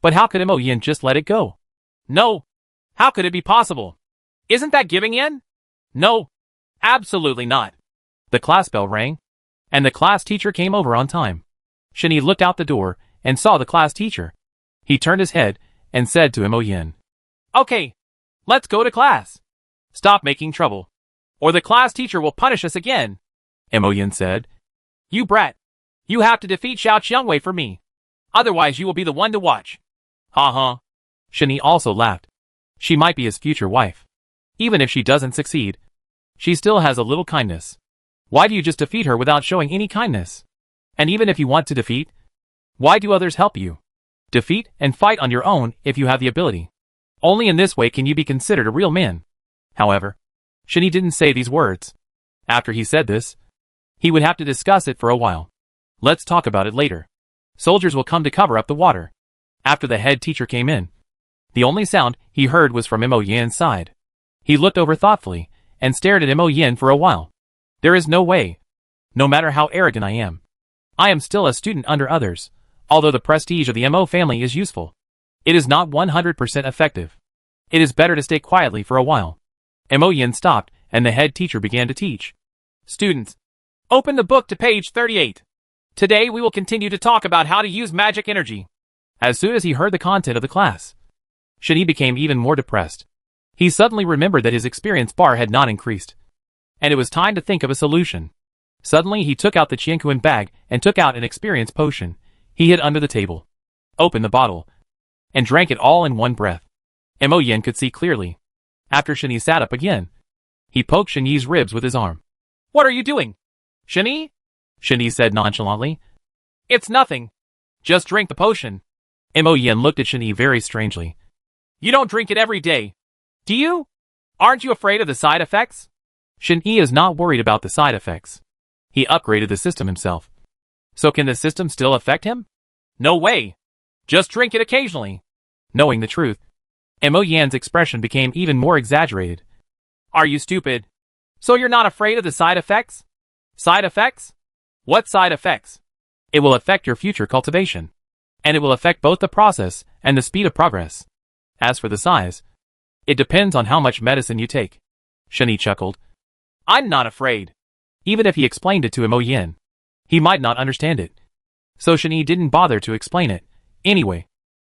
But how could Mo Yin just let it go? No. How could it be possible? Isn't that giving in? No. Absolutely not. The class bell rang, and the class teacher came over on time. Shani looked out the door and saw the class teacher. He turned his head and said to Mo Yin. Okay. Let's go to class. Stop making trouble, or the class teacher will punish us again. Mo Yin said. You brat. You have to defeat Xiao Qiangwei for me. Otherwise you will be the one to watch. Ha ha. Shani also laughed. She might be his future wife. Even if she doesn't succeed, she still has a little kindness. Why do you just defeat her without showing any kindness? And even if you want to defeat, why do others help you? Defeat and fight on your own if you have the ability. Only in this way can you be considered a real man. However, Shani didn't say these words. After he said this, he would have to discuss it for a while. Let's talk about it later. Soldiers will come to cover up the water. After the head teacher came in, the only sound he heard was from Mo Yin's side. He looked over thoughtfully and stared at Mo Yin for a while. There is no way. No matter how arrogant I am still a student under others. Although the prestige of the Mo family is useful, it is not 100% effective. It is better to stay quietly for a while. Mo Yin stopped and the head teacher began to teach. Students, open the book to page 38. Today we will continue to talk about how to use magic energy. As soon as he heard the content of the class, Shani became even more depressed. He suddenly remembered that his experience bar had not increased, and it was time to think of a solution. Suddenly he took out the Qianquan bag and took out an experience potion he hid under the table, opened the bottle, and drank it all in one breath. Mo Yin could see clearly. After Shani sat up again, he poked Shani's ribs with his arm. What are you doing? Shani? Shin-Yi said nonchalantly. It's nothing. Just drink the potion. Mo Yin looked at Shin-Yi very strangely. You don't drink it every day, do you? Aren't you afraid of the side effects? Shin-Yi is not worried about the side effects. He upgraded the system himself. So can the system still affect him? No way. Just drink it occasionally. Knowing the truth, Mo Yan's expression became even more exaggerated. Are you stupid? So you're not afraid of the side effects? Side effects? What side effects? It will affect your future cultivation. And it will affect both the process and the speed of progress. As for the size, it depends on how much medicine you take. Shin-Yi chuckled. I'm not afraid. Even if he explained it to Mo Yin, he might not understand it. So Shin-Yi didn't bother to explain it. Anyway,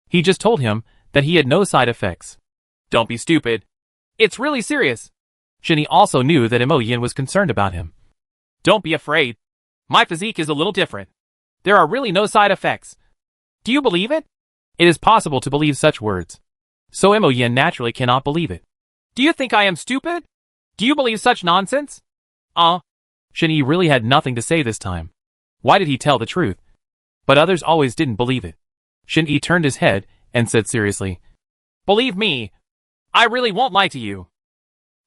he just told him that he had no side effects. Don't be stupid. It's really serious. Shin-Yi also knew that Mo Yin was concerned about him. Don't be afraid. My physique is a little different. There are really no side effects. Do you believe it? It is possible to believe such words. So Mo Yin naturally cannot believe it. Do you think I am stupid? Do you believe such nonsense? Shin-Yi really had nothing to say this time. Why did he tell the truth? But others always didn't believe it. Shin-Yi turned his head and said seriously, Believe me, I really won't lie to you.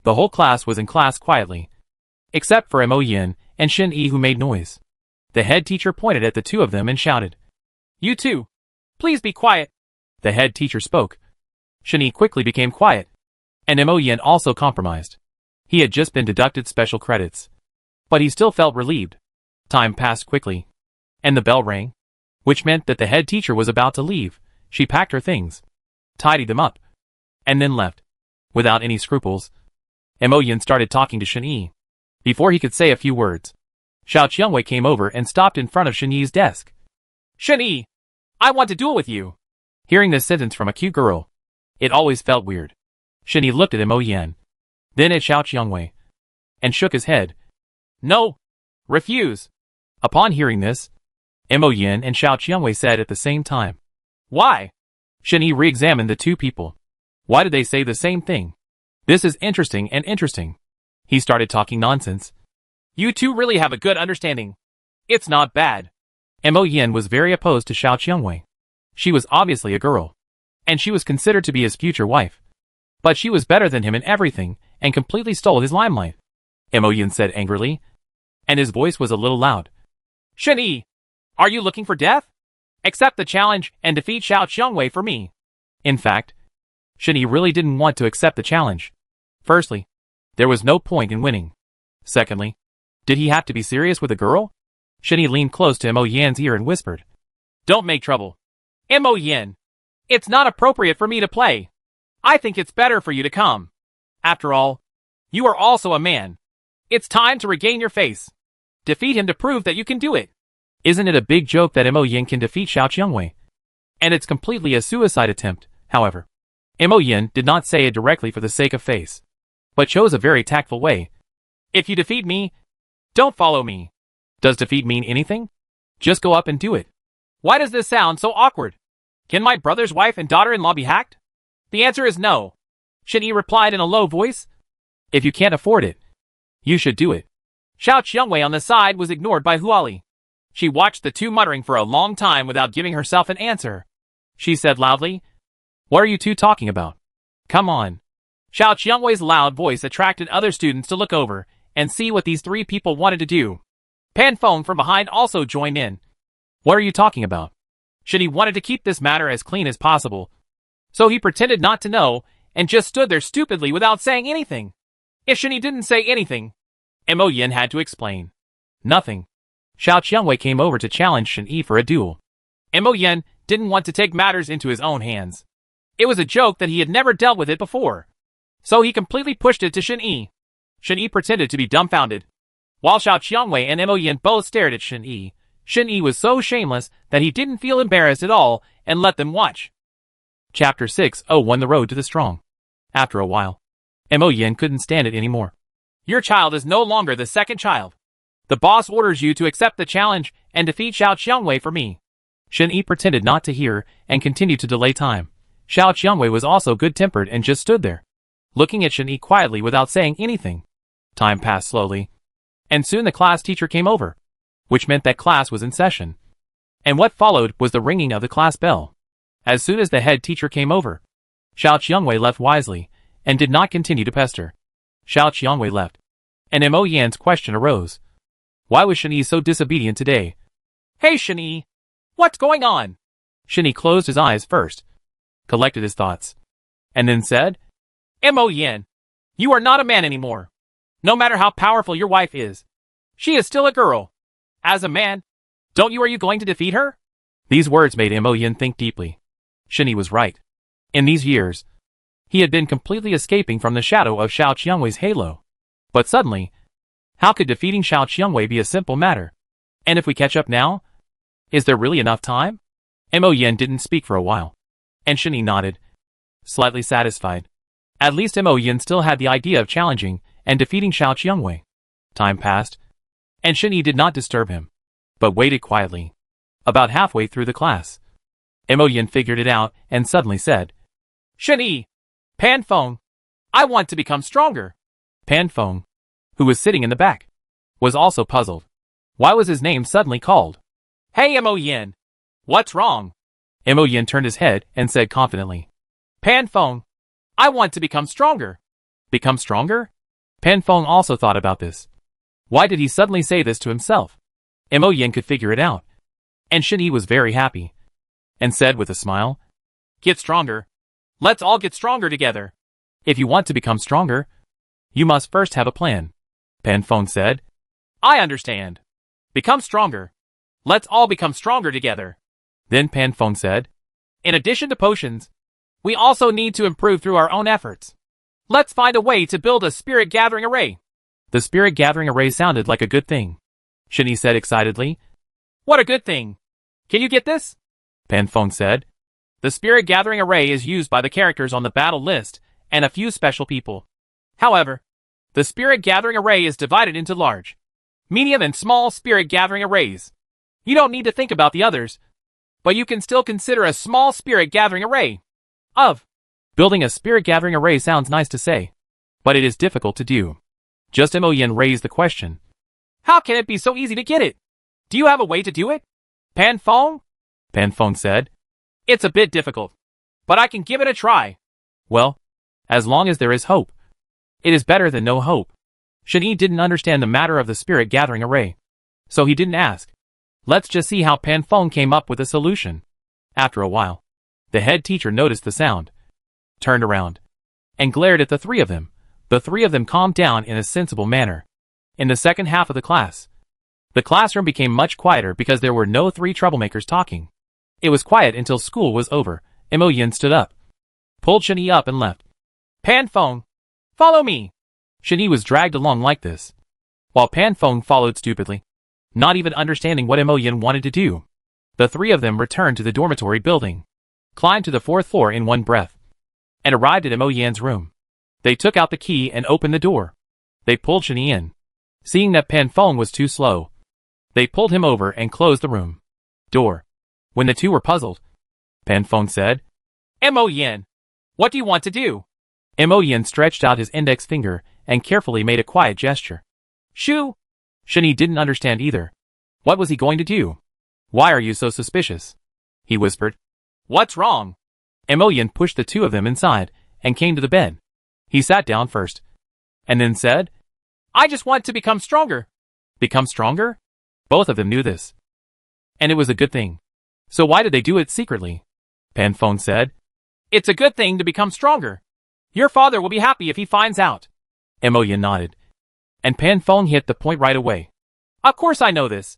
The whole class was in class quietly, except for Mo Yin and Shin-Yi, who made noise. The head teacher pointed at the two of them and shouted, You two, please be quiet. The head teacher spoke. Shin-Yi quickly became quiet, and Mo Yin also compromised. He had just been deducted special credits, but he still felt relieved. Time passed quickly, and the bell rang, which meant that the head teacher was about to leave. She packed her things, tidied them up, and then left. Without any scruples, Mo Yin started talking to Shin-Yi. Before he could say a few words, Xiao Qiangwei came over and stopped in front of Shin-Yi's desk. Shin-Yi, I want to duel with you. Hearing this sentence from a cute girl, it always felt weird. Shin-Yi looked at Mo Yin, then at Xiao Qiangwei, and shook his head. No. Refuse. Upon hearing this, Mo Yin and Xiao Qiangwei said at the same time, Why? Shin-Yi re-examined the two people. Why did they say the same thing? This is interesting and interesting. He started talking nonsense. You two really have a good understanding. It's not bad. Mo Yin was very opposed to Xiao Qiangwei. She was obviously a girl, and she was considered to be his future wife. But she was better than him in everything, and completely stole his limelight. Mo Yin said angrily, and his voice was a little loud. Shin-Yi, are you looking for death? Accept the challenge and defeat Xiao Qiangwei for me. In fact, Shin-Yi really didn't want to accept the challenge. Firstly, there was no point in winning. Secondly, did he have to be serious with a girl? Shin-Yi leaned close to Mo Yin's ear and whispered, Don't make trouble. Mo Yin, it's not appropriate for me to play. I think it's better for you to come. After all, you are also a man. It's time to regain your face. Defeat him to prove that you can do it. Isn't it a big joke that Mo Yin can defeat Xiao Qiangwei? And it's completely a suicide attempt, however. Mo Yin did not say it directly for the sake of face, but chose a very tactful way. If you defeat me, don't follow me. Does defeat mean anything? Just go up and do it. Why does this sound so awkward? Can my brother's wife and daughter-in-law be hacked? The answer is no. Shin-Yi replied in a low voice. If you can't afford it, you should do it. Xiao Qiangwei on the side was ignored by Huali. She watched the two muttering for a long time without giving herself an answer. She said loudly, What are you two talking about? Come on. Xiao Qiangwei's loud voice attracted other students to look over and see what these three people wanted to do. Pan Feng from behind also joined in. What are you talking about? Shin-Yi wanted to keep this matter as clean as possible, so he pretended not to know and just stood there stupidly without saying anything. If Shin-Yi didn't say anything, Mo Yin had to explain. Nothing. Xiao Qiangwei came over to challenge Shin-Yi for a duel. Mo Yin didn't want to take matters into his own hands. It was a joke that he had never dealt with it before, so he completely pushed it to Shin-Yi. Shin-Yi pretended to be dumbfounded. While Xiao Qiangwei and Mo Yin both stared at Shin-Yi, Shin-Yi was so shameless that he didn't feel embarrassed at all and let them watch. Chapter 601 The Road to the Strong. After a while, Mo Yin couldn't stand it anymore. Your child is no longer the second child. The boss orders you to accept the challenge and defeat Xiao Qiangwei for me. Shin-Yi pretended not to hear and continued to delay time. Xiao Qiangwei was also good-tempered and just stood there, looking at Shin-Yi quietly without saying anything. Time passed slowly, and soon the class teacher came over. which meant that class was in session. And what followed was the ringing of the class bell. As soon as the head teacher came over, Xiao Qiangwei left wisely, and did not continue to pester. Xiao Qiangwei left, and Mo Yan's question arose. Why was Shen Yi so disobedient today? Hey Shen Yi! What's going on? Shen Yi closed his eyes first, collected his thoughts, and then said, Mo Yan, you are not a man anymore. No matter how powerful your wife is, she is still a girl. As a man, are you going to defeat her? These words made Mo Yan think deeply. Shen Yi was right. In these years, he had been completely escaping from the shadow of Xiao Qiangwei's halo. But suddenly, how could defeating Xiao Qiangwei be a simple matter? And if we catch up now, is there really enough time? Mo Yan didn't speak for a while, and Shen Yi nodded, slightly satisfied. At least Mo Yan still had the idea of challenging and defeating Xiao Qiangwei. Time passed, and Shen Yi did not disturb him, but waited quietly. About halfway through the class, Mo Yan figured it out and suddenly said, Shen Yi, Pan Feng, I want to become stronger. Pan Feng, who was sitting in the back, was also puzzled. Why was his name suddenly called? Hey Mo Yan, what's wrong? Mo Yan turned his head and said confidently, Pan Feng, I want to become stronger. Become stronger? Pan Feng also thought about this. Why did he suddenly say this to himself? Mo Yan could figure it out, and Shen Yi was very happy, and said with a smile, Get stronger. Let's all get stronger together. If you want to become stronger, you must first have a plan, Pan Feng said. I understand. Become stronger. Let's all become stronger together. Then Pan Feng said, In addition to potions, we also need to improve through our own efforts. Let's find a way to build a spirit gathering array. The spirit gathering array sounded like a good thing, Shen Yi said excitedly. What a good thing. Can you get this? Pan Feng said. The spirit gathering array is used by the characters on the battle list and a few special people. However, the spirit gathering array is divided into large, medium and small spirit gathering arrays. You don't need to think about the others, but you can still consider a small spirit gathering array. Building a spirit gathering array sounds nice to say, but it is difficult to do. Just Mo Yan raised the question. How can it be so easy to get it? Do you have a way to do it? Pan Feng? Pan Feng said. It's a bit difficult, but I can give it a try. Well, as long as there is hope. It is better than no hope. Shen Yi didn't understand the matter of the spirit gathering array, so he didn't ask. Let's just see how Pan Feng came up with a solution. After a while, the head teacher noticed the sound, turned around, and glared at the three of them. The three of them calmed down in a sensible manner. In the second half of the classroom became much quieter because there were no three troublemakers talking. It was quiet until school was over. Mo Yan stood up, pulled Shen Yi up and left. Pan Feng, follow me. Shen Yi was dragged along like this, while Pan Feng followed stupidly, not even understanding what Mo Yan wanted to do. The three of them returned to the dormitory building, climbed to the 4th floor in one breath, and arrived at Mo Yan's room. They took out the key and opened the door. They pulled Shen Yi in. Seeing that Pan Feng was too slow, they pulled him over and closed the room door. When the two were puzzled, Pan Feng said, Mo Yan, what do you want to do? Mo Yan stretched out his index finger and carefully made a quiet gesture. Shoo! Shen Yi didn't understand either. What was he going to do? Why are you so suspicious? He whispered. What's wrong? Mo Yan pushed the two of them inside and came to the bed. He sat down first, and then said, I just want to become stronger. Become stronger? Both of them knew this, and it was a good thing. So why did they do it secretly? Pan Feng said. It's a good thing to become stronger. Your father will be happy if he finds out. Mo Yan nodded, and Pan Feng hit the point right away. Of course I know this,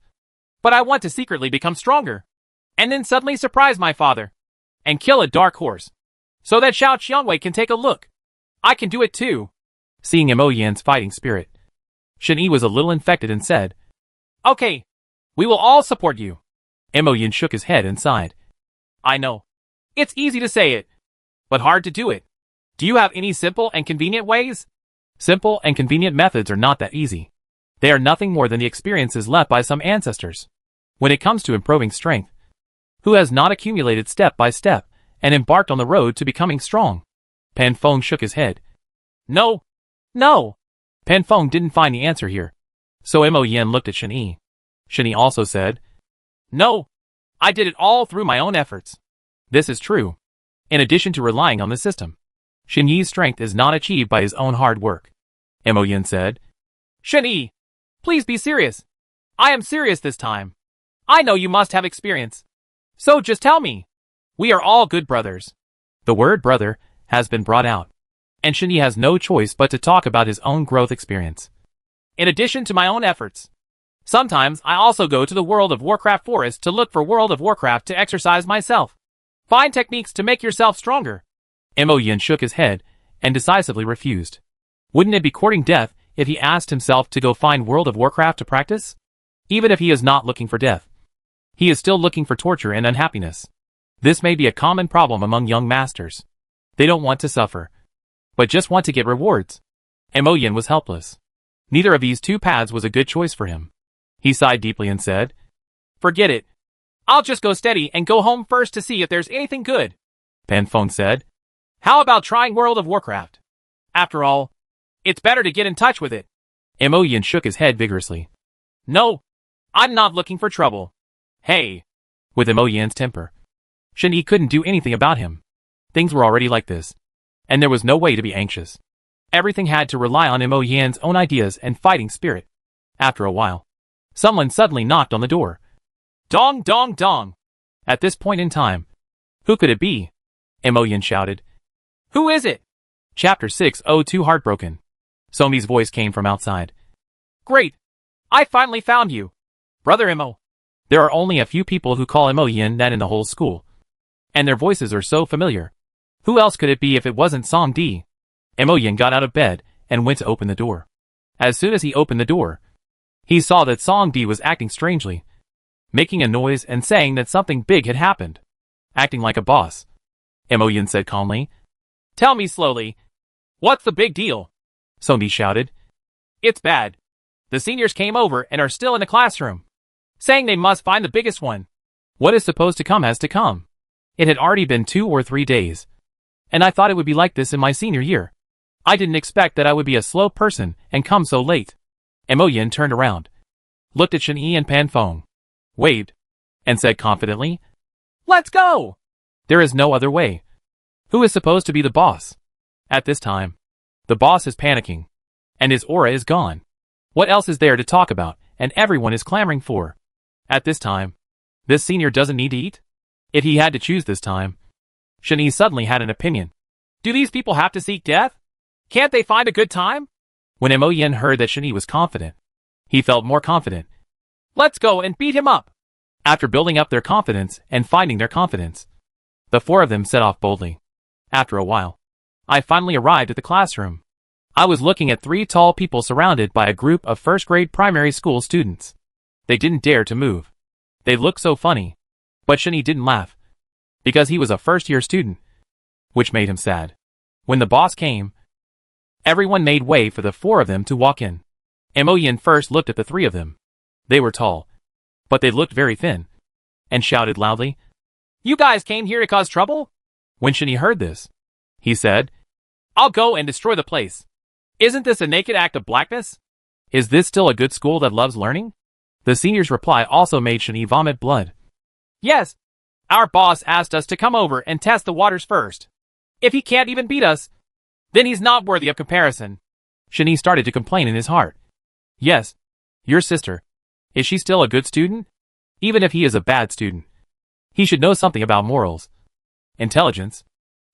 but I want to secretly become stronger, and then suddenly surprise my father, and kill a dark horse, so that Xiao Qiangwei can take a look. I can do it too. Seeing Mo Yan's fighting spirit, Shen Yi was a little infected and said, Okay, we will all support you. Mo Yan shook his head and sighed. I know. It's easy to say it, but hard to do it. Do you have any simple and convenient ways? Simple and convenient methods are not that easy. They are nothing more than the experiences left by some ancestors. When it comes to improving strength, who has not accumulated step by step and embarked on the road to becoming strong? Pan Feng shook his head. No. Pan Feng didn't find the answer here. So Mo Yan looked at Shen Yi. Shinny also said. No. I did it all through my own efforts. This is true. In addition to relying on the system, Shin Yi's strength is not achieved by his own hard work. Mo Yin said. Shin Yi, please be serious. I am serious this time. I know you must have experience. So just tell me. We are all good brothers. The word brother has been brought out, and Shin Yi has no choice but to talk about his own growth experience. In addition to my own efforts, sometimes I also go to the World of Warcraft forest to look for World of Warcraft to exercise myself. Find techniques to make yourself stronger. Mo Yin shook his head and decisively refused. Wouldn't it be courting death if he asked himself to go find World of Warcraft to practice? Even if he is not looking for death, he is still looking for torture and unhappiness. This may be a common problem among young masters. They don't want to suffer, but just want to get rewards. Mo Yin was helpless. Neither of these two paths was a good choice for him. He sighed deeply and said, Forget it. I'll just go steady and go home first to see if there's anything good. Pan Feng said. How about trying World of Warcraft? After all, it's better to get in touch with it. Mo Yin shook his head vigorously. No, I'm not looking for trouble. Hey. With Mo Yin's temper, Shin Yi couldn't do anything about him. Things were already like this, and there was no way to be anxious. Everything had to rely on Mo Yin's own ideas and fighting spirit. After a while, someone suddenly knocked on the door. Dong dong dong. At this point in time, who could it be? Mo Yin shouted. Who is it? Chapter 602 Heartbroken. Somi's voice came from outside. Great. I finally found you. Brother Mo. There are only a few people who call Mo Yin that in the whole school, and their voices are so familiar. Who else could it be if it wasn't Song Di? Mo Yin got out of bed and went to open the door. As soon as he opened the door, he saw that Song Di was acting strangely, making a noise and saying that something big had happened. Acting like a boss. Mo Yin said calmly. Tell me slowly. What's the big deal? Song Di shouted. It's bad. The seniors came over and are still in the classroom, saying they must find the biggest one. What is supposed to come has to come. It had already been 2 or 3 days, and I thought it would be like this in my senior year. I didn't expect that I would be a slow person and come so late. Mo Yin turned around, looked at Shin Yi and Pan Feng, waved, and said confidently, Let's go! There is no other way. Who is supposed to be the boss? At this time, the boss is panicking, and his aura is gone. What else is there to talk about, and everyone is clamoring for? At this time, this senior doesn't need to eat? If he had to choose this time, Shin Yi suddenly had an opinion. Do these people have to seek death? Can't they find a good time? When Mo Yin heard that Shin Yi was confident, he felt more confident. Let's go and beat him up. After building up their confidence and finding their confidence, the 4 of them set off boldly. After a while, I finally arrived at the classroom. I was looking at 3 tall people surrounded by a group of first-grade primary school students. They didn't dare to move. They looked so funny. But Shin Yi didn't laugh, because he was a first-year student, which made him sad. When the boss came, everyone made way for the 4 of them to walk in. Mo Yin first looked at the 3 of them. They were tall, but they looked very thin, and shouted loudly, You guys came here to cause trouble? When Shin Yi heard this, he said, I'll go and destroy the place. Isn't this a naked act of blackness? Is this still a good school that loves learning? The senior's reply also made Shin Yi vomit blood. Yes. Our boss asked us to come over and test the waters first. If he can't even beat us, then he's not worthy of comparison. Shin Yi started to complain in his heart. Yes. Your sister. Is she still a good student? Even if he is a bad student, he should know something about morals, intelligence,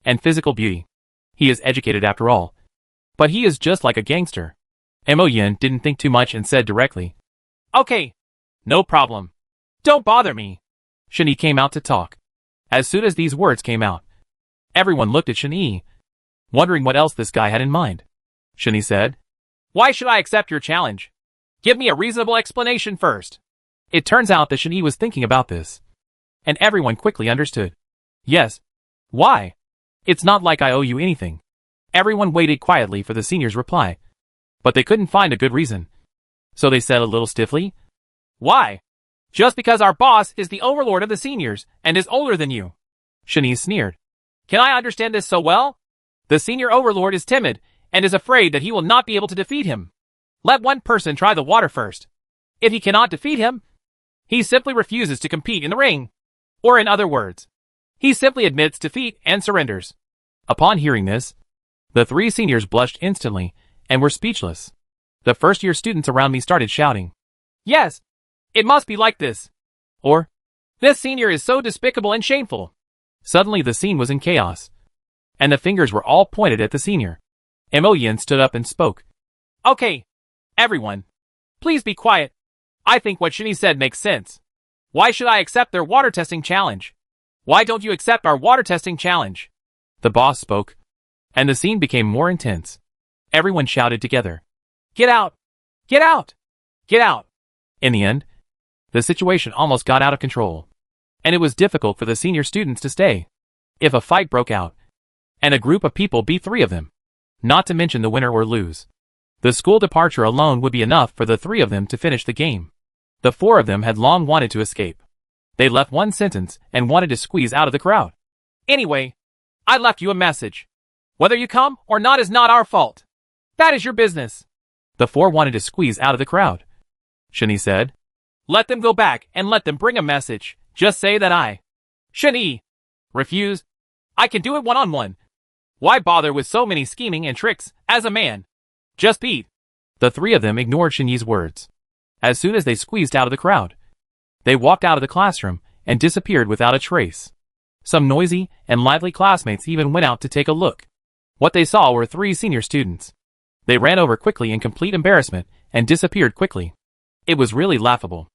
and physical beauty. He is educated after all. But he is just like a gangster. Mo Yin didn't think too much and said directly, Okay. No problem. Don't bother me. Shin Yi came out to talk. As soon as these words came out, everyone looked at Shin Yi, wondering what else this guy had in mind. Shin Yi said, Why should I accept your challenge? Give me a reasonable explanation first. It turns out that Shin Yi was thinking about this, and everyone quickly understood. Yes. Why? It's not like I owe you anything. Everyone waited quietly for the senior's reply, but they couldn't find a good reason. So they said a little stiffly, Why? Just because our boss is the overlord of the seniors and is older than you. Shin Yi sneered. Can I understand this so well? The senior overlord is timid and is afraid that he will not be able to defeat him. Let one person try the water first. If he cannot defeat him, He simply refuses to compete in the ring. Or in other words, he simply admits defeat and surrenders. Upon hearing this, the three seniors blushed instantly and were speechless. The first-year students around me started shouting, "Yes, it must be like this." Or, "This senior is so despicable and shameful." Suddenly the scene was in chaos, and the fingers were all pointed at the senior. Imogen stood up and spoke. "Okay, everyone, please be quiet. I think what Shinny said makes sense. Why should I accept their water testing challenge? Why don't you accept our water testing challenge?" The boss spoke, and the scene became more intense. Everyone shouted together, "Get out! Get out! Get out!" In the end, the situation almost got out of control, and it was difficult for the senior students to stay. If a fight broke out, and a group of people beat three of them, not to mention the winner or lose, the school departure alone would be enough for the three of them to finish the game. The four of them had long wanted to escape. They left one sentence and wanted to squeeze out of the crowd. "Anyway, I left you a message. Whether you come or not is not our fault. That is your business." The four wanted to squeeze out of the crowd. Shinny said, "Let them go back and let them bring a message. Just say that I, Shinny, refuse. I can do it one-on-one. Why bother with so many scheming and tricks as a man? Just beat." The three of them ignored Shinny's words. As soon as they squeezed out of the crowd, they walked out of the classroom and disappeared without a trace. Some noisy and lively classmates even went out to take a look. What they saw were three senior students. They ran over quickly in complete embarrassment and disappeared quickly. It was really laughable.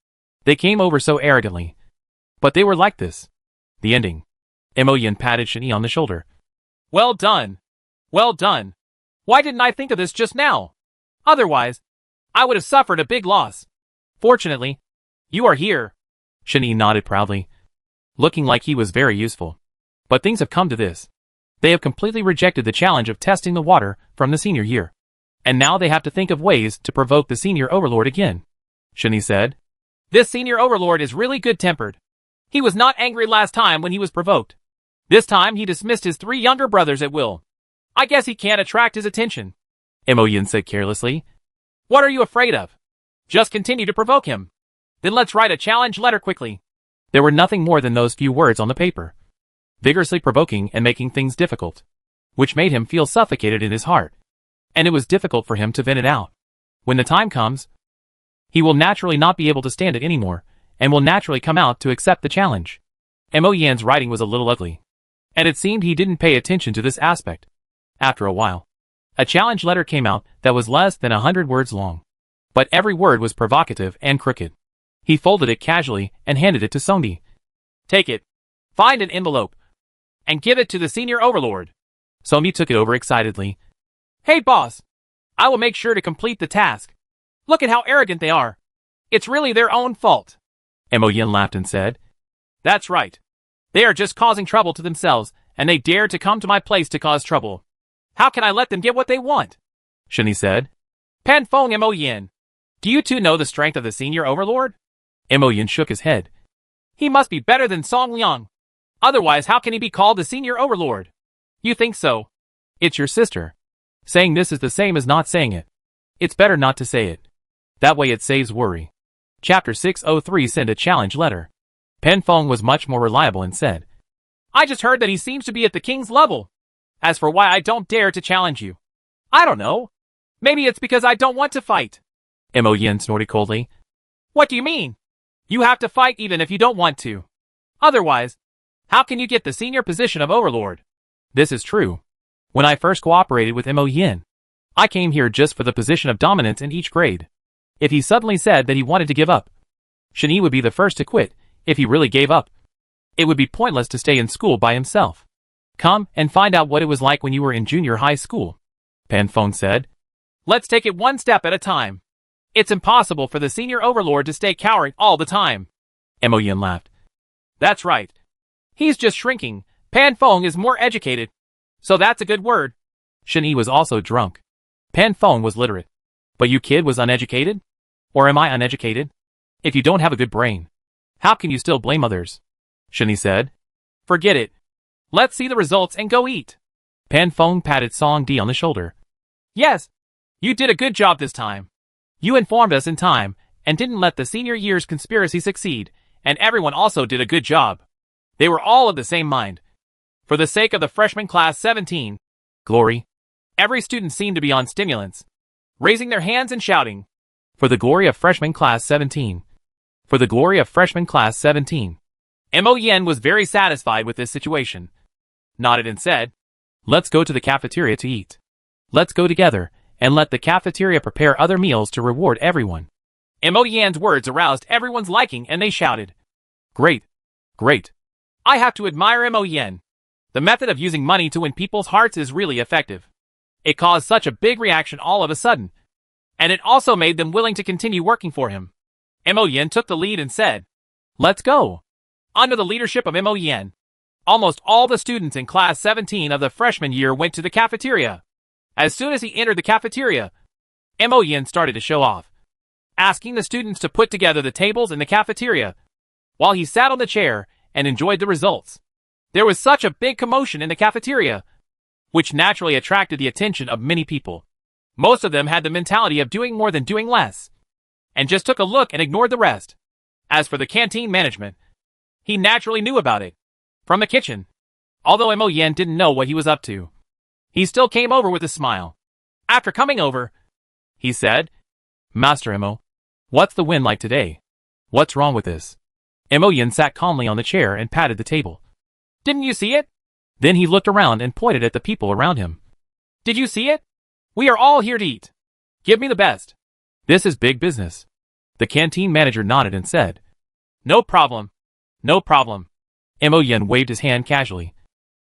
They came over so arrogantly. But they were like this. The ending. Imogen patted Shinny on the shoulder. "Well done. Well done. Why didn't I think of this just now? Otherwise, I would have suffered a big loss. Fortunately, you are here." Shinny nodded proudly, looking like he was very useful. But things have come to this. They have completely rejected the challenge of testing the water from the senior year. And now they have to think of ways to provoke the senior overlord again. Shinny said, "This senior overlord is really good-tempered. He was not angry last time when he was provoked. This time he dismissed his three younger brothers at will. I guess he can't attract his attention." Imogen said carelessly. "What are you afraid of? Just continue to provoke him. Then let's write a challenge letter quickly." There were nothing more than those few words on the paper. Vigorously provoking and making things difficult, which made him feel suffocated in his heart. And it was difficult for him to vent it out. When the time comes, he will naturally not be able to stand it anymore, and will naturally come out to accept the challenge. Imogen's writing was a little ugly, and it seemed he didn't pay attention to this aspect. After a while, a challenge letter came out that was less than 100 words long. But every word was provocative and crooked. He folded it casually and handed it to Songdi. "Take it. Find an envelope. And give it to the senior overlord." Songdi took it over excitedly. "Hey boss, I will make sure to complete the task. Look at how arrogant they are. It's really their own fault." Imogen laughed and said, "That's right. They are just causing trouble to themselves, and they dare to come to my place to cause trouble. How can I let them get what they want?" Shinny said. "Pan Fong Imogen, do you two know the strength of the senior overlord?" Imogen shook his head. "He must be better than Song Liang. Otherwise, how can he be called the senior overlord?" "You think so?" "It's your sister. Saying this is the same as not saying it. It's better not to say it. That way it saves worry." Chapter 603 Send a challenge letter. Pan Fong was much more reliable and said, "I just heard that he seems to be at the king's level. As for why I don't dare to challenge you, I don't know. Maybe it's because I don't want to fight." Imogen snorted coldly. "What do you mean? You have to fight even if you don't want to. Otherwise, how can you get the senior position of overlord?" "This is true. When I first cooperated with Imogen, I came here just for the position of dominance in each grade. If he suddenly said that he wanted to give up, Shinny would be the first to quit if he really gave up. It would be pointless to stay in school by himself. Come and find out what it was like when you were in junior high school," Pan Fong said. "Let's take it one step at a time. It's impossible for the senior overlord to stay cowering all the time." Imogen laughed. "That's right. He's just shrinking. Pan Fong is more educated. So that's a good word." Shinny was also drunk. Pan Fong was literate. But you kid was uneducated? Or am I uneducated? If you don't have a good brain, how can you still blame others?" Shinny said. "Forget it. Let's see the results and go eat." Pan Fong patted Song Di on the shoulder. "Yes, you did a good job this time. You informed us in time, and didn't let the senior year's conspiracy succeed, and everyone also did a good job. They were all of the same mind. For the sake of the freshman class 17, Glory. every student seemed to be on stimulants, raising their hands and shouting, For the glory of freshman class 17. For the glory of freshman class 17. Mo Yen was very satisfied with this situation. Nodded and said, Let's go to the cafeteria to eat. Let's go together, and let the cafeteria prepare other meals to reward everyone. Mo Yan's words aroused everyone's liking and they shouted, Great. Great. I have to admire Mo Yen. The method of using money to win people's hearts is really effective. It caused such a big reaction all of a sudden. And it also made them willing to continue working for him. Mo Yen took the lead and said, Let's go. Under the leadership of Mo Yen, almost all the students in class 17 of the freshman year went to the cafeteria. As soon as he entered the cafeteria, Mo Yen started to show off, asking the students to put together the tables in the cafeteria, while he sat on the chair and enjoyed the results. There was such a big commotion in the cafeteria, which naturally attracted the attention of many people. Most of them had the mentality of doing more than doing less, and just took a look and ignored the rest. As for the canteen management, he naturally knew about it from the kitchen. Although Mo Yen didn't know what he was up to, he still came over with a smile. After coming over, he said, Master Mo, what's the wind like today? What's wrong with this? Mo Yen sat calmly on the chair and patted the table. Didn't you see it? Then he looked around and pointed at the people around him. Did you see it? We are all here to eat. Give me the best. This is big business. The canteen manager nodded and said, No problem. No problem. Mo Yen waved his hand casually.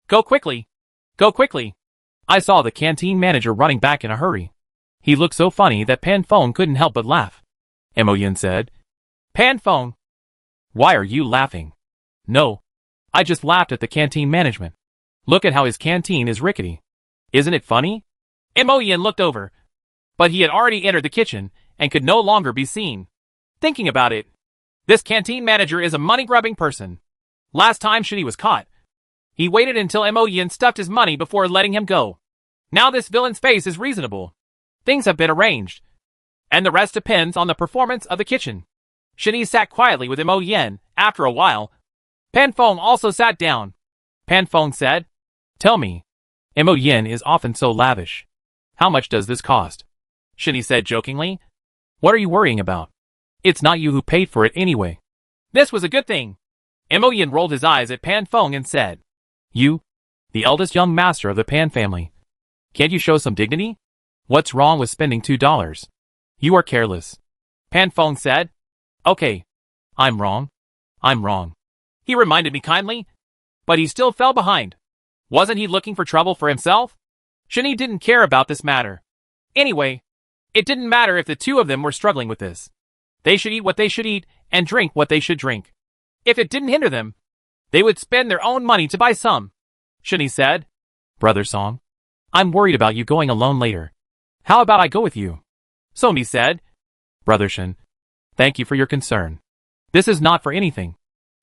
Go quickly. Go quickly. I saw the canteen manager running back in a hurry. He looked so funny that Pan Feng couldn't help but laugh. Mo Yen said, Pan Feng. Why are you laughing? No. I just laughed at the canteen management. Look at how his canteen is rickety. Isn't it funny? Mo Yen looked over, but he had already entered the kitchen and could no longer be seen. Thinking about it, this canteen manager is a money-grubbing person. Last time Shini was caught, he waited until Mo Yen stuffed his money before letting him go. Now this villain's face is reasonable. Things have been arranged, and the rest depends on the performance of the kitchen. Shini sat quietly with Mo Yen. After a while, Pan Feng also sat down. Pan Feng said, Tell me, Mo Yen is often so lavish. How much does this cost? Shini said jokingly. What are you worrying about? It's not you who paid for it anyway. This was a good thing. Mo Yen rolled his eyes at Pan Feng and said, You, the eldest young master of the Pan family. Can't you show some dignity? What's wrong with spending $2? You are careless. Pan Feng said, Okay. I'm wrong. I'm wrong. He reminded me kindly, but he still fell behind. Wasn't he looking for trouble for himself? Shini didn't care about this matter. Anyway, it didn't matter if the two of them were struggling with this. They should eat what they should eat and drink what they should drink. If it didn't hinder them, they would spend their own money to buy some. Shini said, Brother Song, I'm worried about you going alone later. How about I go with you? Songmi said, Brother Shin, thank you for your concern. This is not for anything.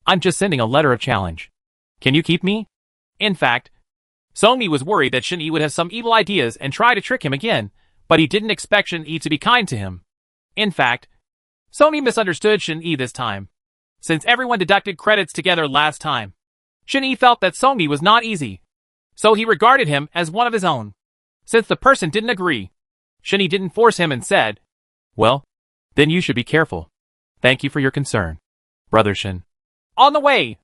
I'm just sending a letter of challenge. Can you keep me? In fact, Songmi was worried that Shin-Yi would have some evil ideas and try to trick him again, but he didn't expect Shin-Yi to be kind to him. In fact, Songmi misunderstood Shin-Yi this time. Since everyone deducted credits together last time, Shin-Yi felt that Songmi was not easy, so he regarded him as one of his own. Since the person didn't agree, Shin-Yi didn't force him and said, Well, then you should be careful. Thank you for your concern, Brother Shin. On the way,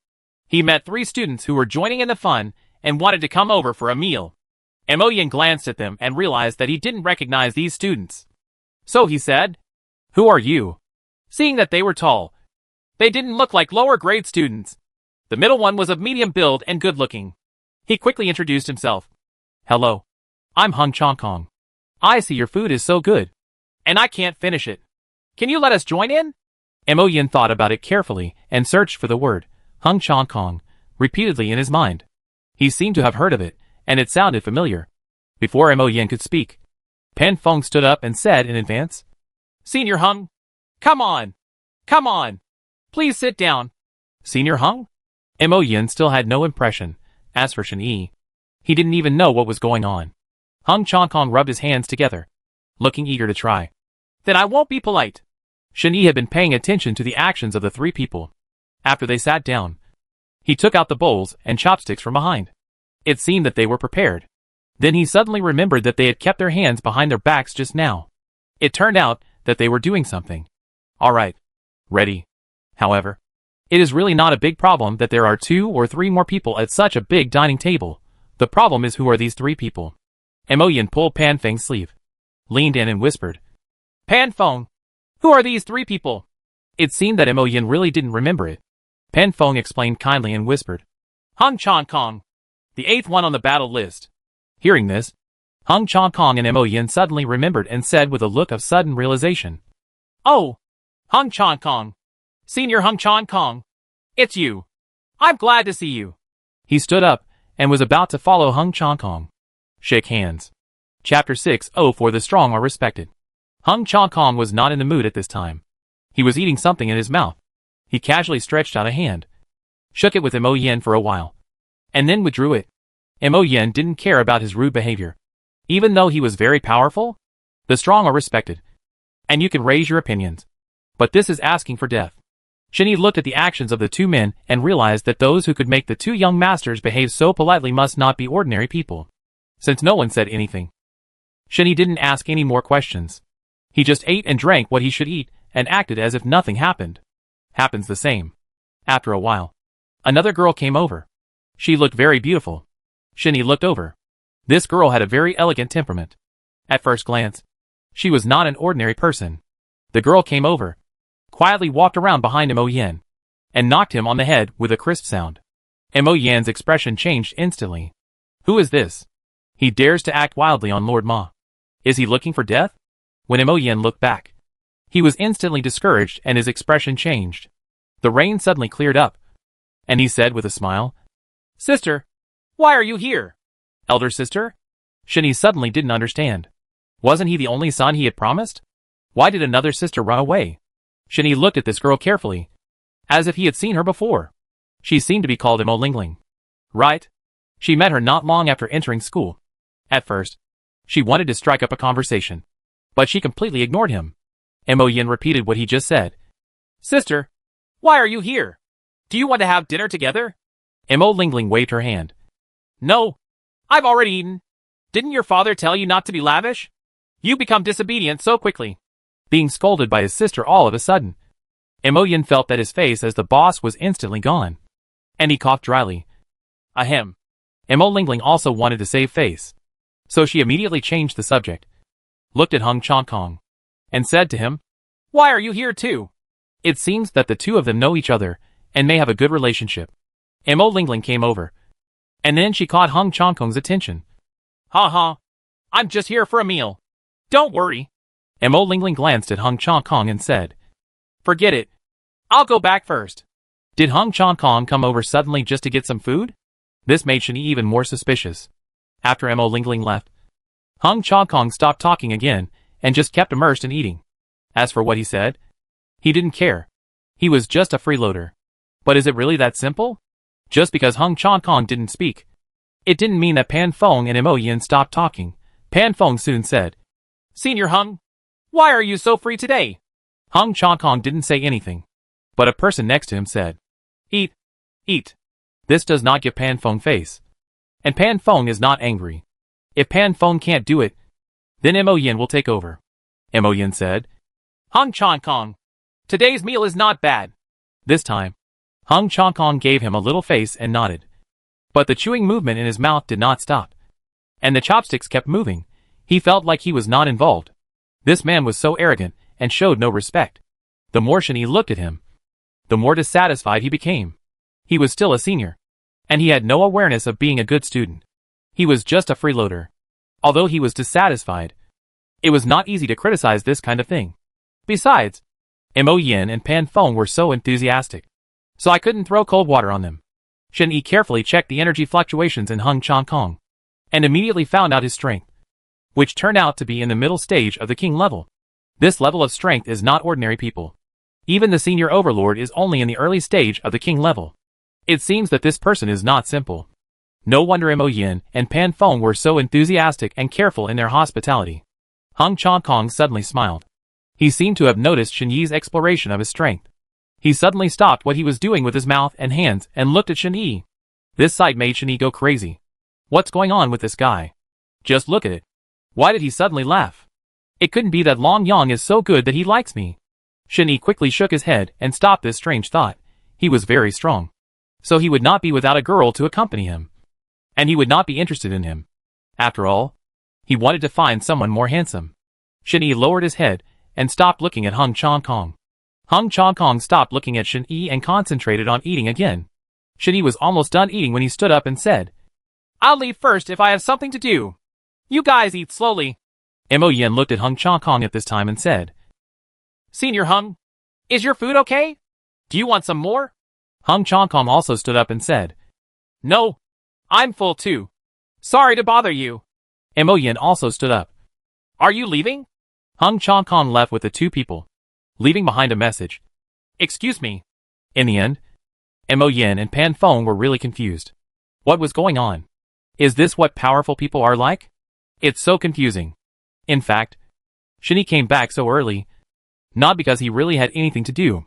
he met 3 students who were joining in the fun and wanted to come over for a meal. Mo Yen glanced at them and realized that he didn't recognize these students. So he said, Who are you? Seeing that they were tall, they didn't look like lower grade students. The middle one was of medium build and good looking. He quickly introduced himself. Hello. I'm Hung Chong Kong. I see your food is so good. And I can't finish it. Can you let us join in? Mo Yen thought about it carefully and searched for the word, Hung Chong Kong, repeatedly in his mind. He seemed to have heard of it, and it sounded familiar. Before Mo Yen could speak, Pan Feng stood up and said in advance, Senior Hung, come on. Come on. Please sit down. Senior Hung? Mo Yen still had no impression. As for Shin-Yi, he didn't even know what was going on. Hung Chong Kong rubbed his hands together, looking eager to try. Then I won't be polite. Shen Yi had been paying attention to the actions of the three people. After they sat down, he took out the bowls and chopsticks from behind. It seemed that they were prepared. Then he suddenly remembered that they had kept their hands behind their backs just now. It turned out that they were doing something. Alright. Ready. However, it is really not a big problem that there are 2 or 3 more people at such a big dining table. The problem is who are these 3 people? Mo Yin pulled Pan Feng's sleeve, leaned in and whispered, Pan Feng, who are these 3 people? It seemed that Mo Yin really didn't remember it. Pan Feng explained kindly and whispered, Hung Chong Kong, the 8th one on the battle list. Hearing this, Hung Chong Kong and Mo Yin suddenly remembered and said with a look of sudden realization, Oh, Hung Chong Kong. Senior Hung Chong Kong. It's you. I'm glad to see you. He stood up and was about to follow Hung Chong Kong. Shake hands. Chapter 6. Oh, for the strong are respected. Hung Chong Kong was not in the mood at this time. He was eating something in his mouth. He casually stretched out a hand, shook it with Mo Yin for a while, and then withdrew it. Mo Yin didn't care about his rude behavior. Even though he was very powerful, the strong are respected, and you can raise your opinions. But this is asking for death. Shen Yi looked at the actions of the 2 men and realized that those who could make the 2 young masters behave so politely must not be ordinary people. Since no one said anything, Shen Yi didn't ask any more questions. He just ate and drank what he should eat and acted as if nothing happened. Happens the same. After a while, another girl came over. She looked very beautiful. Shen Yi looked over. This girl had a very elegant temperament. At first glance, she was not an ordinary person. The girl came over, quietly walked around behind Mo Yin, and knocked him on the head with a crisp sound. Mo Yin's expression changed instantly. Who is this? He dares to act wildly on Lord Ma. Is he looking for death? When Mo Yin looked back, he was instantly discouraged and his expression changed. The rain suddenly cleared up, and he said with a smile, Sister, why are you here? Elder sister? Shen Yi suddenly didn't understand. Wasn't he the only son he had promised? Why did another sister run away? Shen Yi looked at this girl carefully, as if he had seen her before. She seemed to be called Mo Lingling. Right? She met her not long after entering school. At first, she wanted to strike up a conversation, but she completely ignored him. Mo Yin repeated what he just said. Sister, why are you here? Do you want to have dinner together? Mo Lingling waved her hand. No, I've already eaten. Didn't your father tell you not to be lavish? You become disobedient so quickly. Being scolded by his sister all of a sudden, Mo Yin felt that his face as the boss was instantly gone, and he coughed dryly. Ahem. Mo Lingling also wanted to save face, so she immediately changed the subject, looked at Hung Chong Kong, and said to him, Why are you here too? It seems that the 2 of them know each other and may have a good relationship. Mo Lingling came over, and then she caught Hung Chong Kong's attention. Ha ha. I'm just here for a meal. Don't worry. Mo Lingling glanced at Hung Chong Kong and said, Forget it. I'll go back first. Did Hung Chong Kong come over suddenly just to get some food? This made Shen Yi even more suspicious. After Mo Lingling left, Hung Chong Kong stopped talking again and just kept immersed in eating. As for what he said, he didn't care. He was just a freeloader. But is it really that simple? Just because Hung Chong Kong didn't speak, it didn't mean that Pan Feng and Mo Yin stopped talking. Pan Feng soon said, Senior Hung, why are you so free today? Hung Chong Kong didn't say anything, but a person next to him said, Eat, eat. This does not give Pan Feng face. And Pan Feng is not angry. If Pan Feng can't do it, then Mo Yin will take over. Mo Yin said, Hung Chong Kong, today's meal is not bad. This time, Hung Chong Kong gave him a little face and nodded. But the chewing movement in his mouth did not stop, and the chopsticks kept moving. He felt like he was not involved. This man was so arrogant and showed no respect. The more Shen Yi looked at him, the more dissatisfied he became. He was still a senior, and he had no awareness of being a good student. He was just a freeloader. Although he was dissatisfied, it was not easy to criticize this kind of thing. Besides, Mo Yin and Pan Feng were so enthusiastic, so I couldn't throw cold water on them. Shen Yi carefully checked the energy fluctuations in Hung Chong Kong, and immediately found out his strength, which turned out to be in the middle stage of the king level. This level of strength is not ordinary people. Even the senior overlord is only in the early stage of the king level. It seems that this person is not simple. No wonder Mo Yin and Pan Feng were so enthusiastic and careful in their hospitality. Hung Chong Kong suddenly smiled. He He seemed to have noticed Shen Yi's exploration of his strength. He suddenly stopped what he was doing with his mouth and hands and looked at Shen Yi. This sight made Shen Yi go crazy. What's going on with this guy? Just look at it. Why did he suddenly laugh? It couldn't be that Long Yang is so good that he likes me. Shen Yi quickly shook his head and stopped this strange thought. He was very strong. So he would not be without a girl to accompany him. And he would not be interested in him. After all, he wanted to find someone more handsome. Shen Yi lowered his head and stopped looking at Hung Chong Kong. Hung Chong Kong stopped looking at Shen Yi and concentrated on eating again. Shen Yi was almost done eating when he stood up and said, I'll leave first if I have something to do. You guys eat slowly. Mo Yin looked at Hung Chong Kong at this time and said, Senior Hung, is your food okay? Do you want some more? Hung Chong Kong also stood up and said, No, I'm full too. Sorry to bother you. Mo Yin also stood up. Are you leaving? Hung Chong Kong left with the two people, leaving behind a message. Excuse me. In the end, Mo Yin and Pan Feng were really confused. What was going on? Is this what powerful people are like? It's so confusing. In fact, Shen Yi came back so early, not because he really had anything to do.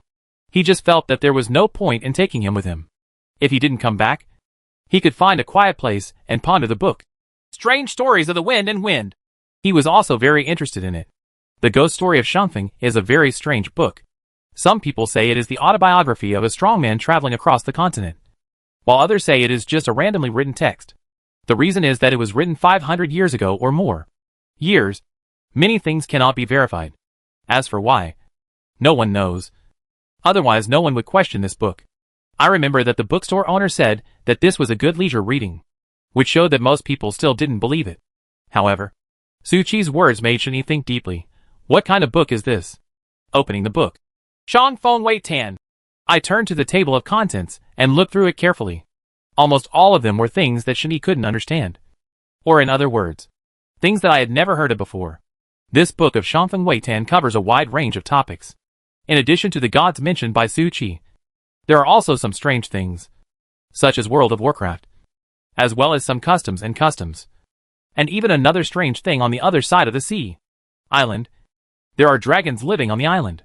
He just felt that there was no point in taking him with him. If he didn't come back, he could find a quiet place and ponder the book. Strange Stories of the Wind and Wind. He was also very interested in it. The Ghost Story of Shangfeng is a very strange book. Some people say it is the autobiography of a strongman traveling across the continent, while others say it is just a randomly written text. The reason is that it was written 500 years ago or more. Years. Many things cannot be verified. As for why, no one knows. Otherwise no one would question this book. I remember that the bookstore owner said that this was a good leisure reading, which showed that most people still didn't believe it. However, Su Qi's words made Shen Yi think deeply. What kind of book is this? Opening the book. Shang Feng Wei Tan. I turned to the table of contents and looked through it carefully. Almost all of them were things that Shen Yi couldn't understand. Or in other words, things that I had never heard of before. This book of Shangfeng Wei Tan covers a wide range of topics. In addition to the gods mentioned by Su Qi, there are also some strange things, such as World of Warcraft, as well as some customs, and even another strange thing on the other side of the sea. Island. There are dragons living on the island.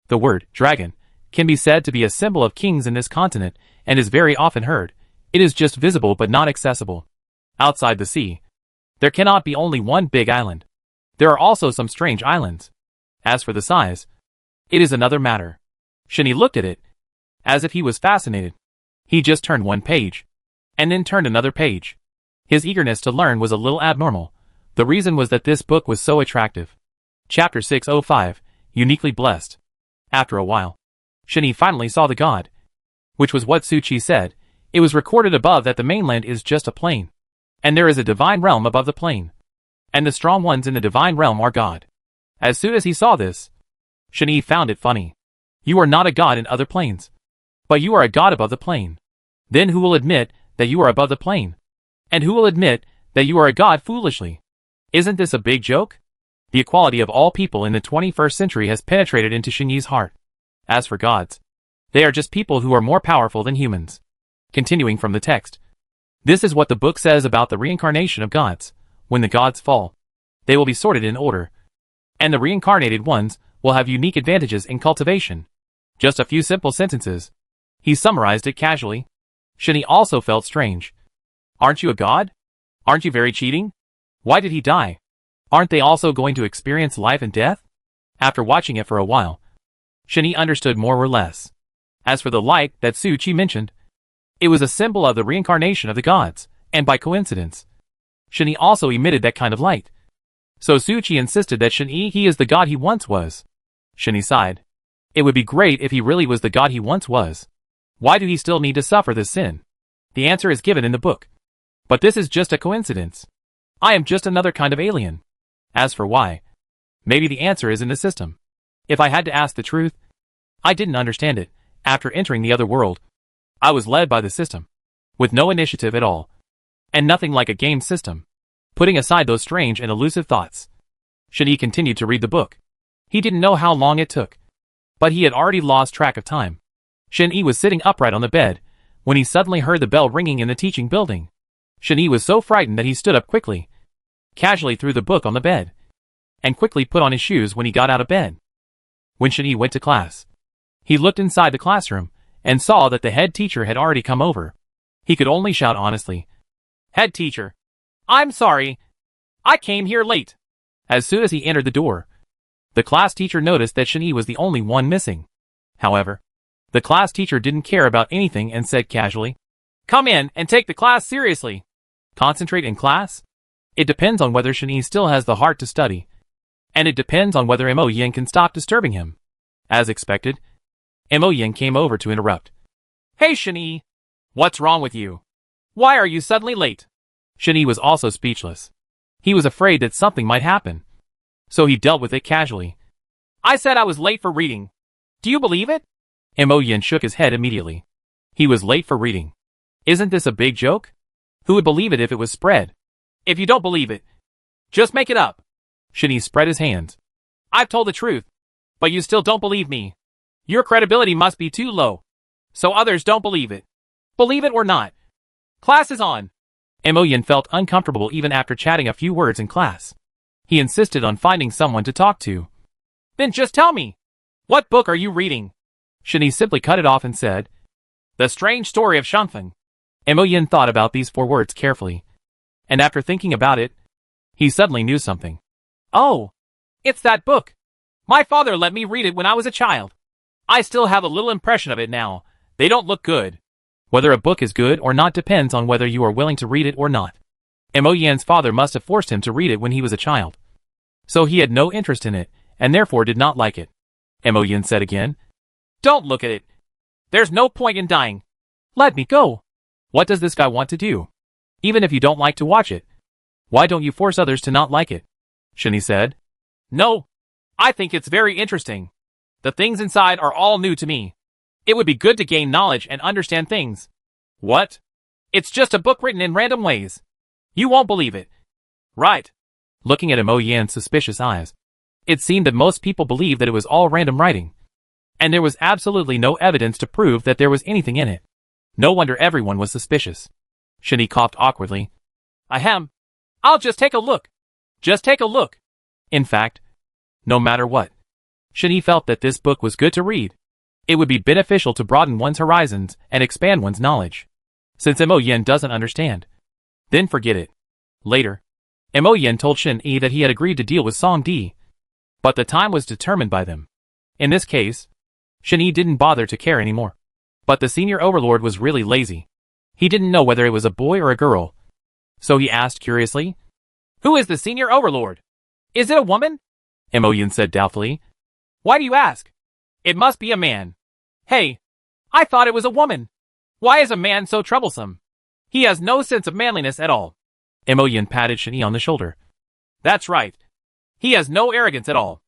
The word dragon can be said to be a symbol of kings in this continent and is very often heard. It is just visible but not accessible. Outside the sea, there cannot be only one big island. There are also some strange islands. As for the size, it is another matter. Shen Yi looked at it, as if he was fascinated. He just turned one page, and then turned another page. His eagerness to learn was a little abnormal. The reason was that this book was so attractive. Chapter 605, Uniquely Blessed. After a while, Shen Yi finally saw the god, which was what Su Qi said. It was recorded above that the mainland is just a plain, and there is a divine realm above the plain, and the strong ones in the divine realm are God. As soon as he saw this, Shen Yi found it funny. You are not a god in other planes, but you are a god above the plane. Then who will admit that you are above the plane? And who will admit that you are a god foolishly? Isn't this a big joke? The equality of all people in the 21st century has penetrated into Shen Yi's heart. As for gods, they are just people who are more powerful than humans. Continuing from the text. This is what the book says about the reincarnation of gods. When the gods fall, they will be sorted in order, and the reincarnated ones will have unique advantages in cultivation. Just a few simple sentences. He summarized it casually. Shen Yi also felt strange. Aren't you a god? Aren't you very cheating? Why did he die? Aren't they also going to experience life and death? After watching it for a while, Shen Yi understood more or less. As for the light that Su Qi mentioned, it was a symbol of the reincarnation of the gods, and by coincidence, Shen Yi also emitted that kind of light. So Su Qi insisted that Shen Yi he is the god he once was. Shen Yi sighed. It would be great if he really was the god he once was. Why do he still need to suffer this sin? The answer is given in the book. But this is just a coincidence. I am just another kind of alien. As for why, maybe the answer is in the system. If I had to ask the truth, I didn't understand it. After entering the other world, I was led by the system, with no initiative at all, and nothing like a game system. Putting aside those strange and elusive thoughts, Shen Yi continued to read the book. He didn't know how long it took, but he had already lost track of time. Shen Yi was sitting upright on the bed, when he suddenly heard the bell ringing in the teaching building. Shen Yi was so frightened that he stood up quickly, casually threw the book on the bed, and quickly put on his shoes when he got out of bed. When Shen went to class, he looked inside the classroom and saw that the head teacher had already come over. He could only shout honestly, Head teacher, I'm sorry. I came here late. As soon as he entered the door, the class teacher noticed that Shen was the only one missing. However, the class teacher didn't care about anything and said casually, Come in and take the class seriously. Concentrate in class? It depends on whether Shen still has the heart to study. And it depends on whether Mo Yin can stop disturbing him. As expected, Mo Yin came over to interrupt. Hey Shen, what's wrong with you? Why are you suddenly late? Shen was also speechless. He was afraid that something might happen. So he dealt with it casually. I said I was late for reading. Do you believe it? Mo Yin shook his head immediately. He was late for reading. Isn't this a big joke? Who would believe it if it was spread? If you don't believe it, just make it up. Shen spread his hands. I've told the truth, but you still don't believe me. Your credibility must be too low, so others don't believe it. Believe it or not. Class is on. Mo Yin felt uncomfortable even after chatting a few words in class. He insisted on finding someone to talk to. Then just tell me. What book are you reading? Shen simply cut it off and said, The Strange Story of Shunfeng. Mo Yin thought about these 4 words carefully. And after thinking about it, he suddenly knew something. Oh, it's that book. My father let me read it when I was a child. I still have a little impression of it now. They don't look good. Whether a book is good or not depends on whether you are willing to read it or not. Mo Yin's father must have forced him to read it when he was a child. So he had no interest in it, and therefore did not like it. Mo Yin said again, Don't look at it. There's no point in dying. Let me go. What does this guy want to do? Even if you don't like to watch it, why don't you force others to not like it? Shen said. No. I think it's very interesting. The things inside are all new to me. It would be good to gain knowledge and understand things. What? It's just a book written in random ways. You won't believe it. Right. Looking at Mo Yan's suspicious eyes, it seemed that most people believed that it was all random writing. And there was absolutely no evidence to prove that there was anything in it. No wonder everyone was suspicious. Shen coughed awkwardly. Ahem. I'll just take a look. Just take a look. In fact, no matter what, Shen felt that this book was good to read. It would be beneficial to broaden one's horizons and expand one's knowledge. Since Mo Yin doesn't understand, then forget it. Later, Mo Yin told Shen that he had agreed to deal with Song Di, but the time was determined by them. In this case, Shen didn't bother to care anymore. But the senior overlord was really lazy. He didn't know whether it was a boy or a girl. So he asked curiously, Who is the senior overlord? Is it a woman? Mo Yin said doubtfully. Why do you ask? It must be a man. Hey, I thought it was a woman. Why is a man so troublesome? He has no sense of manliness at all. Mo Yin patted Shen on the shoulder. That's right. He has no arrogance at all.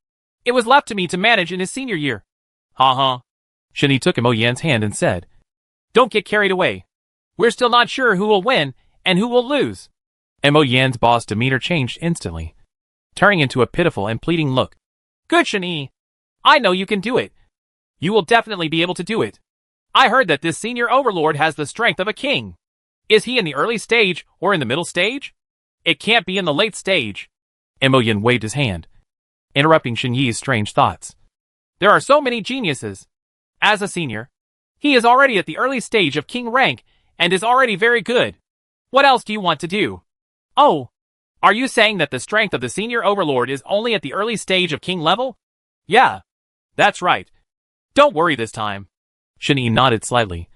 It was left to me to manage in his senior year. Ha. Shen took Mo Yan's hand and said, Don't get carried away. We're still not sure who will win and who will lose. Mo Yan's boss' demeanor changed instantly, turning into a pitiful and pleading look. Good Shen. I know you can do it. You will definitely be able to do it. I heard that this senior overlord has the strength of a king. Is he in the early stage or in the middle stage? It can't be in the late stage. Mo Yin waved his hand, interrupting Shen Yi's strange thoughts. There are so many geniuses. As a senior, he is already at the early stage of king rank and is already very good. What else do you want to do? Oh, are you saying that the strength of the senior overlord is only at the early stage of king level? Yeah, that's right. Don't worry this time. Shen Yi nodded slightly.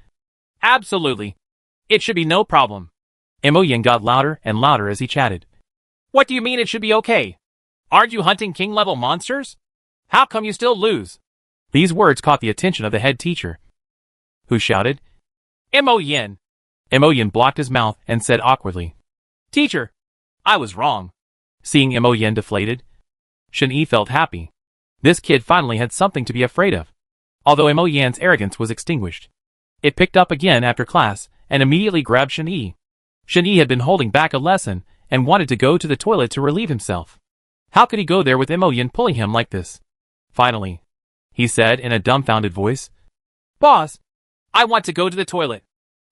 Absolutely. It should be no problem. Mo Yin got louder and louder as he chatted. What do you mean it should be okay? Aren't you hunting king-level monsters? How come you still lose? These words caught the attention of the head teacher, who shouted, Mo Yin. Mo Yin blocked his mouth and said awkwardly, Teacher, I was wrong. Seeing Mo Yin deflated, Shen Yi felt happy. This kid finally had something to be afraid of. Although Mo Yan's arrogance was extinguished, it picked up again after class and immediately grabbed Shen Yi. Shen Yi had been holding back a lesson and wanted to go to the toilet to relieve himself. How could he go there with Mo Yin pulling him like this? Finally, he said in a dumbfounded voice, Boss, I want to go to the toilet.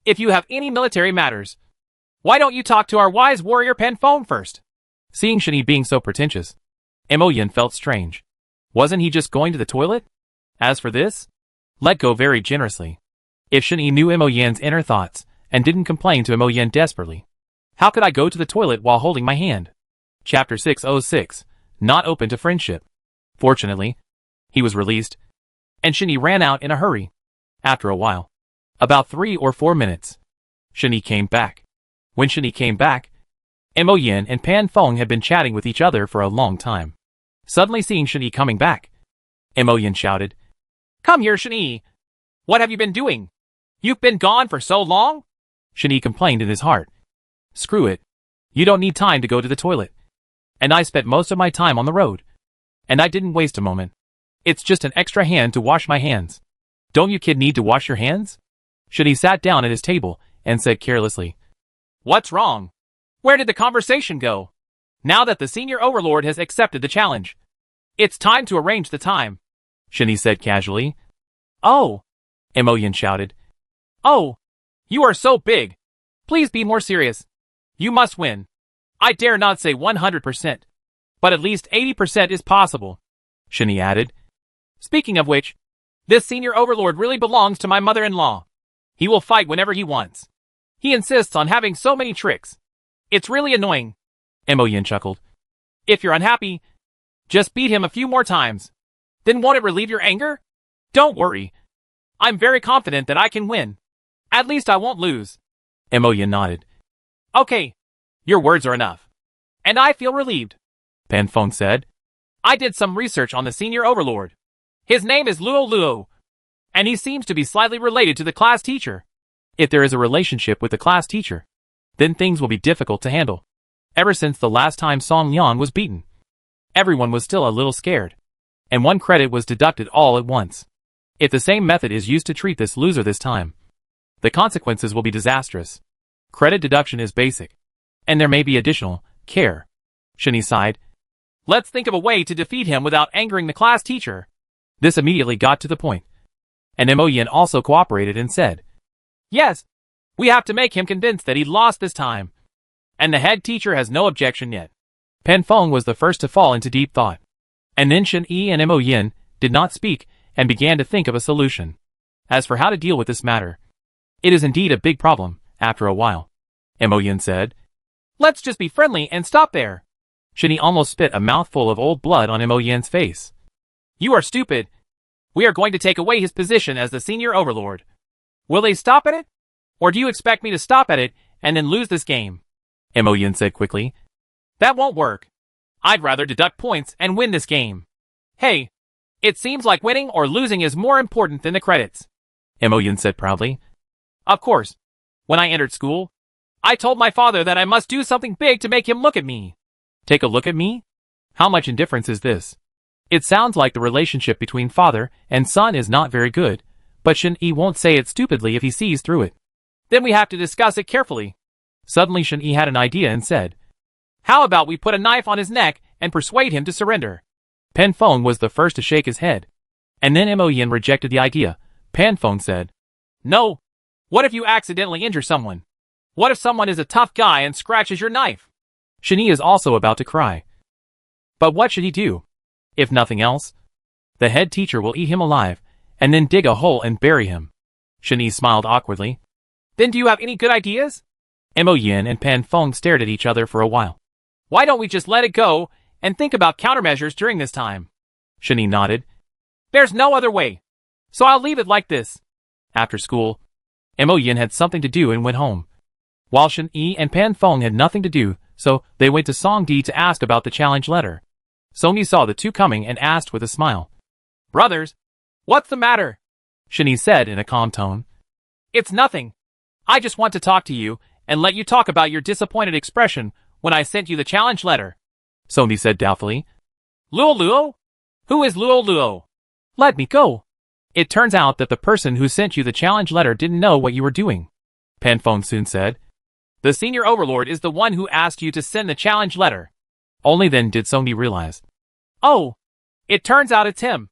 If you have any military matters, why don't you talk to our wise warrior pen phone first? Seeing Shen Yi being so pretentious, Mo Yin felt strange. Wasn't he just going to the toilet? As for this, let go very generously. If Shen Yi knew Mo Yan's inner thoughts and didn't complain to Mo Yan desperately, how could I go to the toilet while holding my hand? Chapter 606, Not Open to Friendship. Fortunately, he was released, and Shen Yi ran out in a hurry. After a while, about 3 or 4 minutes, Shen Yi came back. When Shen Yi came back, Mo Yan and Pan Feng had been chatting with each other for a long time. Suddenly seeing Shen Yi coming back, Mo Yan shouted, "Come here, Shen Yi. What have you been doing? You've been gone for so long?" Shen Yi complained in his heart. Screw it. You don't need time to go to the toilet. And I spent most of my time on the road. And I didn't waste a moment. It's just an extra hand to wash my hands. Don't you kid need to wash your hands? Shen Yi sat down at his table and said carelessly, "What's wrong? Where did the conversation go? Now that the senior overlord has accepted the challenge, it's time to arrange the time," Shen Yi said casually. "Oh," Mo Yan shouted. "Oh, you are so big. Please be more serious. You must win. I dare not say 100%, but at least 80% is possible," Shen Yi added. "Speaking of which, this senior overlord really belongs to my mother-in-law. He will fight whenever he wants. He insists on having so many tricks. It's really annoying." Mo Yan chuckled. "If you're unhappy, just beat him a few more times. Then won't it relieve your anger? Don't worry. I'm very confident that I can win. At least I won't lose." Mo Yan nodded. "Okay. Your words are enough. And I feel relieved," Pan Feng said. "I did some research on the senior overlord. His name is Luo Luo, and he seems to be slightly related to the class teacher." If there is a relationship with the class teacher, then things will be difficult to handle. Ever since the last time Song Yan was beaten, everyone was still a little scared, and 1 credit was deducted all at once. If the same method is used to treat this loser this time, the consequences will be disastrous. Credit deduction is basic, and there may be additional care. Shen Yi sighed. "Let's think of a way to defeat him without angering the class teacher." This immediately got to the point, and Mo Yan also cooperated and said, "Yes, we have to make him convinced that he lost this time. And the head teacher has no objection yet." Pan Feng was the first to fall into deep thought, and then Shen Yi and Mo Yan did not speak and began to think of a solution. As for how to deal with this matter, it is indeed a big problem. After a while, Mo Yan said, "Let's just be friendly and stop there." Shen Yi almost spit a mouthful of old blood on Mo Yan's face. "You are stupid. We are going to take away his position as the senior overlord. Will they stop at it? Or do you expect me to stop at it and then lose this game?" Mo Yan said quickly. "That won't work. I'd rather deduct points and win this game. Hey, it seems like winning or losing is more important than the credits," Mo Yan said proudly. "Of course, when I entered school, I told my father that I must do something big to make him look at me." Take a look at me? How much indifference is this? It sounds like the relationship between father and son is not very good, but Shen Yi won't say it stupidly if he sees through it. "Then we have to discuss it carefully." Suddenly Shen Yi had an idea and said, "How about we put a knife on his neck and persuade him to surrender?" Pan Feng was the first to shake his head, and then Mo Yan rejected the idea. Pan Feng said, "No. What if you accidentally injure someone? What if someone is a tough guy and scratches your knife?" Shen Yi is also about to cry. But what should he do? If nothing else, the head teacher will eat him alive, and then dig a hole and bury him. Shen Yi smiled awkwardly. "Then do you have any good ideas?" Mo Yan and Pan Feng stared at each other for a while. "Why don't we just let it go and think about countermeasures during this time?" Shen Yi nodded. "There's no other way. So I'll leave it like this." After school, Mo Yan had something to do and went home, while Shen Yi and Pan Feng had nothing to do, so they went to Song Di to ask about the challenge letter. Song Di saw the two coming and asked with a smile, "Brothers, what's the matter?" Shen Yi said in a calm tone. "It's nothing. I just want to talk to you and let you talk about your disappointed expression when I sent you the challenge letter," Song Di said doubtfully. "Luo Luo? Who is Luo Luo?" "Let me go. It turns out that the person who sent you the challenge letter didn't know what you were doing," Pan Feng soon said. "The senior overlord is the one who asked you to send the challenge letter." Only then did Song Di realize. "Oh, it turns out it's him.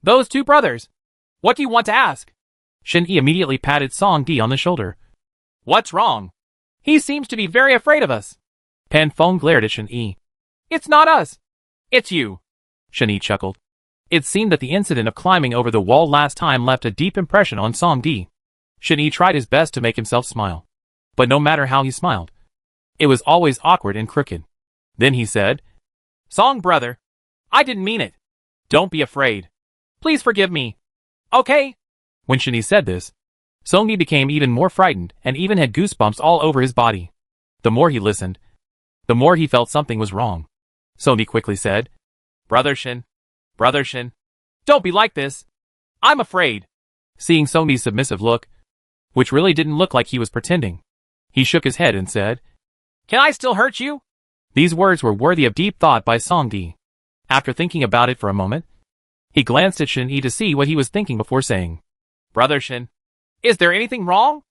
Those two brothers. What do you want to ask?" Shen Yi immediately patted Song Di on the shoulder. "What's wrong? He seems to be very afraid of us." Pan Feng glared at Shen Yi. "It's not us. It's you." Shen Yi chuckled. It seemed that the incident of climbing over the wall last time left a deep impression on Song Di. Shin-Yi tried his best to make himself smile. But no matter how he smiled, it was always awkward and crooked. Then he said, Song brother, I didn't mean it. Don't be afraid. Please forgive me. Okay? When Shin-Yi said this, Song-Di became even more frightened and even had goosebumps all over his body. The more he listened, the more he felt something was wrong. Song-Di quickly said, Brother Shin, don't be like this. I'm afraid. Seeing Song-Di's submissive look, which really didn't look like he was pretending, he shook his head and said, Can I still hurt you? These words were worthy of deep thought by Song-Di. After thinking about it for a moment, he glanced at Shin-Yi to see what he was thinking before saying, Brother Shin, is there anything wrong?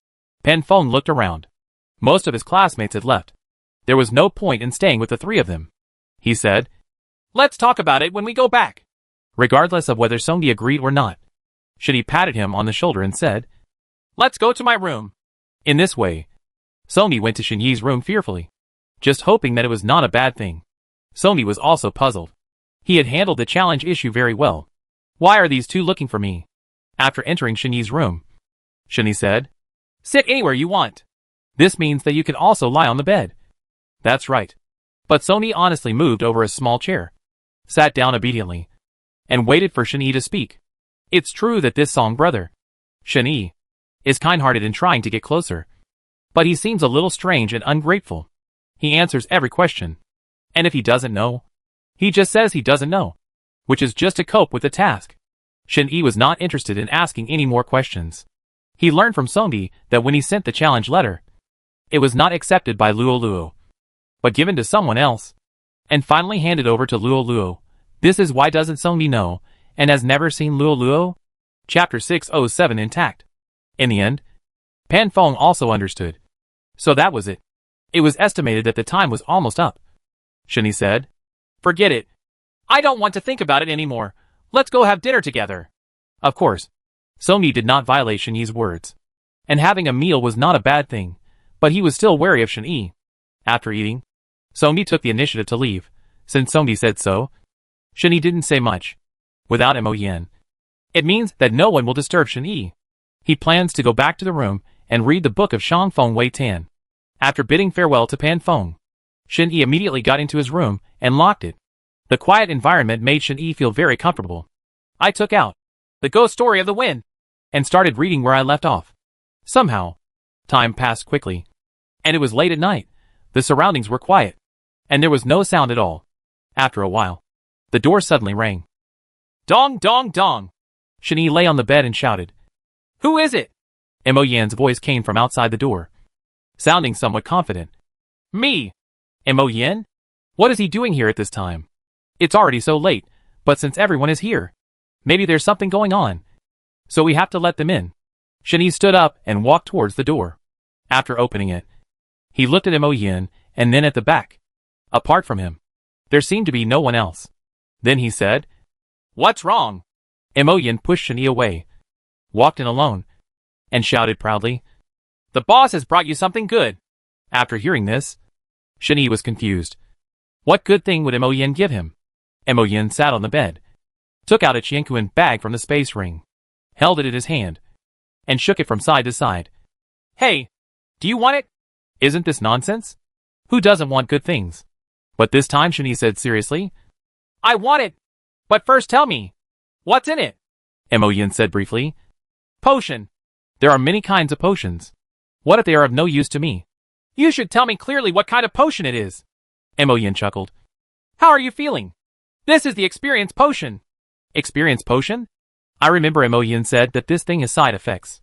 Pan Feng looked around. Most of his classmates had left. There was no point in staying with the three of them. He said, Let's talk about it when we go back. Regardless of whether Song-Di agreed or not, Shin-Yi patted him on the shoulder and said, Let's go to my room. In this way, Song-Di went to Shin-Yi's room fearfully, just hoping that it was not a bad thing. Song-Di was also puzzled. He had handled the challenge issue very well. Why are these two looking for me? After entering Shin-Yi's room, Shin-Yi said, Sit anywhere you want. This means that you can also lie on the bed. That's right. But Song-Di honestly moved over a small chair, sat down obediently, and waited for Shin-Yi to speak. It's true that this Song brother, Shin-Yi, is kind-hearted in trying to get closer. But he seems a little strange and ungrateful. He answers every question. And if he doesn't know, he just says he doesn't know, which is just to cope with the task. Shin-Yi was not interested in asking any more questions. He learned from Song-Di that when he sent the challenge letter, it was not accepted by Luo Luo, but given to someone else, and finally handed over to Luo Luo. This is why doesn't Song-Di know, and has never seen Luo Luo? Chapter 607 intact. In the end, Pan Feng also understood. So that was it. It was estimated that the time was almost up. Shin-Yi said, Forget it. I don't want to think about it anymore. Let's go have dinner together. Of course, Song-Di did not violate Shin-Yi's words. And having a meal was not a bad thing, but he was still wary of Shin-Yi. After eating, Song-Di took the initiative to leave. Since Song-Di said so, Shin-Yi didn't say much. Without Mo Yen, it means that no one will disturb Shin-Yi. He plans to go back to the room and read the book of Shang Feng Wei Tan. After bidding farewell to Pan Feng, Shin-Yi immediately got into his room and locked it. The quiet environment made Shin-Yi feel very comfortable. I took out The Ghost Story of the Wind and started reading where I left off. Somehow, time passed quickly, and it was late at night. The surroundings were quiet, and there was no sound at all. After a while, the door suddenly rang. Dong dong dong. Shin-Yi lay on the bed and shouted. Who is it? Mo Yan's voice came from outside the door, sounding somewhat confident. Me. Mo Yan? What is he doing here at this time? It's already so late, but since everyone is here, maybe there's something going on. So we have to let them in. Shin-Yi stood up and walked towards the door. After opening it, he looked at Mo Yan and then at the back. Apart from him, there seemed to be no one else. Then he said, What's wrong? Mo Yan pushed Shin-Yi away, walked in alone, and shouted proudly, The boss has brought you something good. After hearing this, Shin-Yi was confused. What good thing would Mo Yan give him? Mo Yan sat on the bed, took out a Qianquan bag from the space ring, held it in his hand, and shook it from side to side. Hey, do you want it? Isn't this nonsense? Who doesn't want good things? But this time Shin-Yi said seriously, I want it. But first tell me, what's in it? Mo Yan said briefly, Potion. There are many kinds of potions. What if they are of no use to me? You should tell me clearly what kind of potion it is. Mo Yan chuckled. How are you feeling? This is the experience potion. Experience potion? I remember Mo Yan said that this thing has side effects.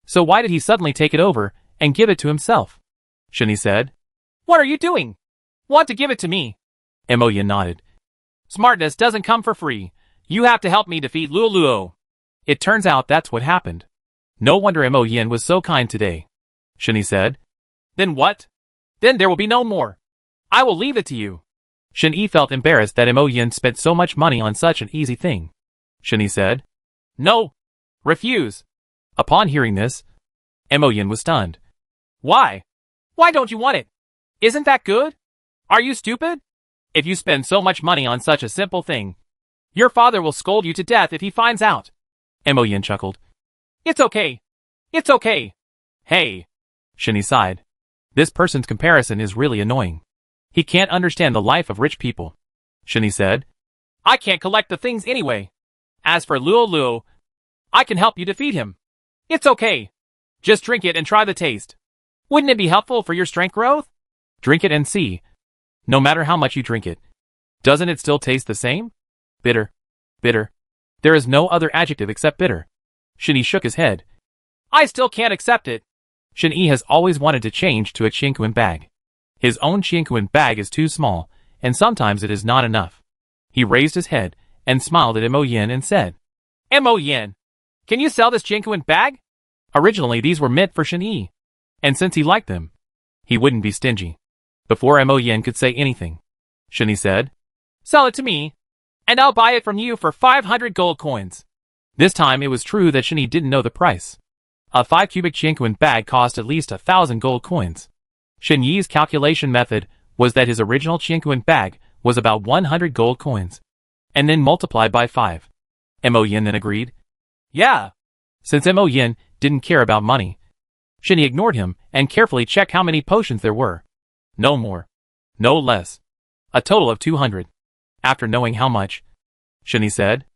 So why did he suddenly take it over and give it to himself? Shin-Yi said. What are you doing? Want to give it to me? Mo Yan nodded. Smartness doesn't come for free. You have to help me defeat Luo Luo. It turns out that's what happened. No wonder Mo Yan was so kind today. Shin-Yi said. Then what? Then there will be no more. I will leave it to you. Shin-Yi felt embarrassed that Mo Yan spent so much money on such an easy thing. Shin-Yi said. No. Refuse. Upon hearing this, Mo Yan was stunned. Why? Why don't you want it? Isn't that good? Are you stupid? If you spend so much money on such a simple thing, Your father will scold you to death if he finds out. Mo Yin chuckled. It's okay. It's okay. Hey. Shen Yi sighed. This person's comparison is really annoying. He can't understand the life of rich people. Shen Yi said. I can't collect the things anyway. As for Luo Luo, I can help you defeat him. It's okay. Just drink it and try the taste. Wouldn't it be helpful for your strength growth? Drink it and see. No matter how much you drink it, doesn't it still taste the same? Bitter. Bitter. There is no other adjective except bitter. Shen Yi shook his head. I still can't accept it. Shen Yi has always wanted to change to a Qianquan bag. His own Qianquan bag is too small, and sometimes it is not enough. He raised his head and smiled at Mo Yin and said, Mo Yin, can you sell this Qianquan bag? Originally these were meant for Shen Yi, and since he liked them, he wouldn't be stingy. Before Mo Yin could say anything, Shen Yi said, Sell it to me, and I'll buy it from you for 500 gold coins. This time it was true that Shen Yi didn't know the price. A 5-cubic Qianquan bag cost at least 1,000 gold coins. Shen Yi's calculation method was that his original Qianquan bag was about 100 gold coins, and then multiplied by 5. Mo Yin then agreed. Yeah. Since Mo Yin didn't care about money, Shen Yi ignored him and carefully checked how many potions there were. No more. No less. A total of 200. After knowing how much, Shen Yi said,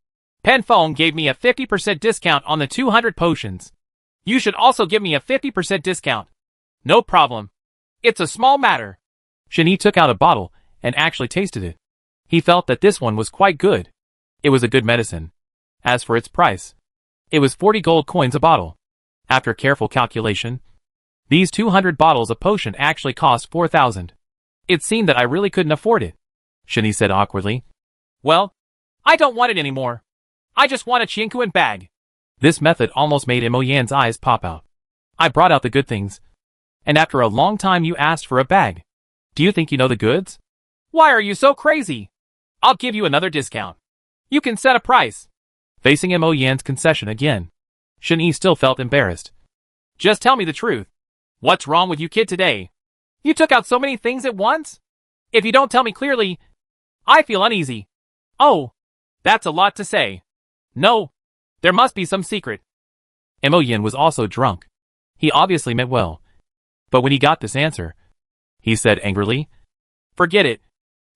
Pan Feng gave me a 50% discount on the 200 potions. You should also give me a 50% discount. No problem. It's a small matter. Shen Yi took out a bottle and actually tasted it. He felt that this one was quite good. It was a good medicine. As for its price, it was 40 gold coins a bottle. After careful calculation, these 200 bottles of potion actually cost 4,000. It seemed that I really couldn't afford it, Shen Yi said awkwardly. Well, I don't want it anymore. I just want a Qianquan bag. This method almost made Mo Yan's eyes pop out. I brought out the good things. And after a long time you asked for a bag. Do you think you know the goods? Why are you so crazy? I'll give you another discount. You can set a price. Facing Mo Yan's concession again, Shen Yi still felt embarrassed. Just tell me the truth. What's wrong with you kid today? You took out so many things at once? If you don't tell me clearly, I feel uneasy. Oh, that's a lot to say. No, there must be some secret. Mo Yin was also drunk. He obviously meant well. But when he got this answer, he said angrily, Forget it.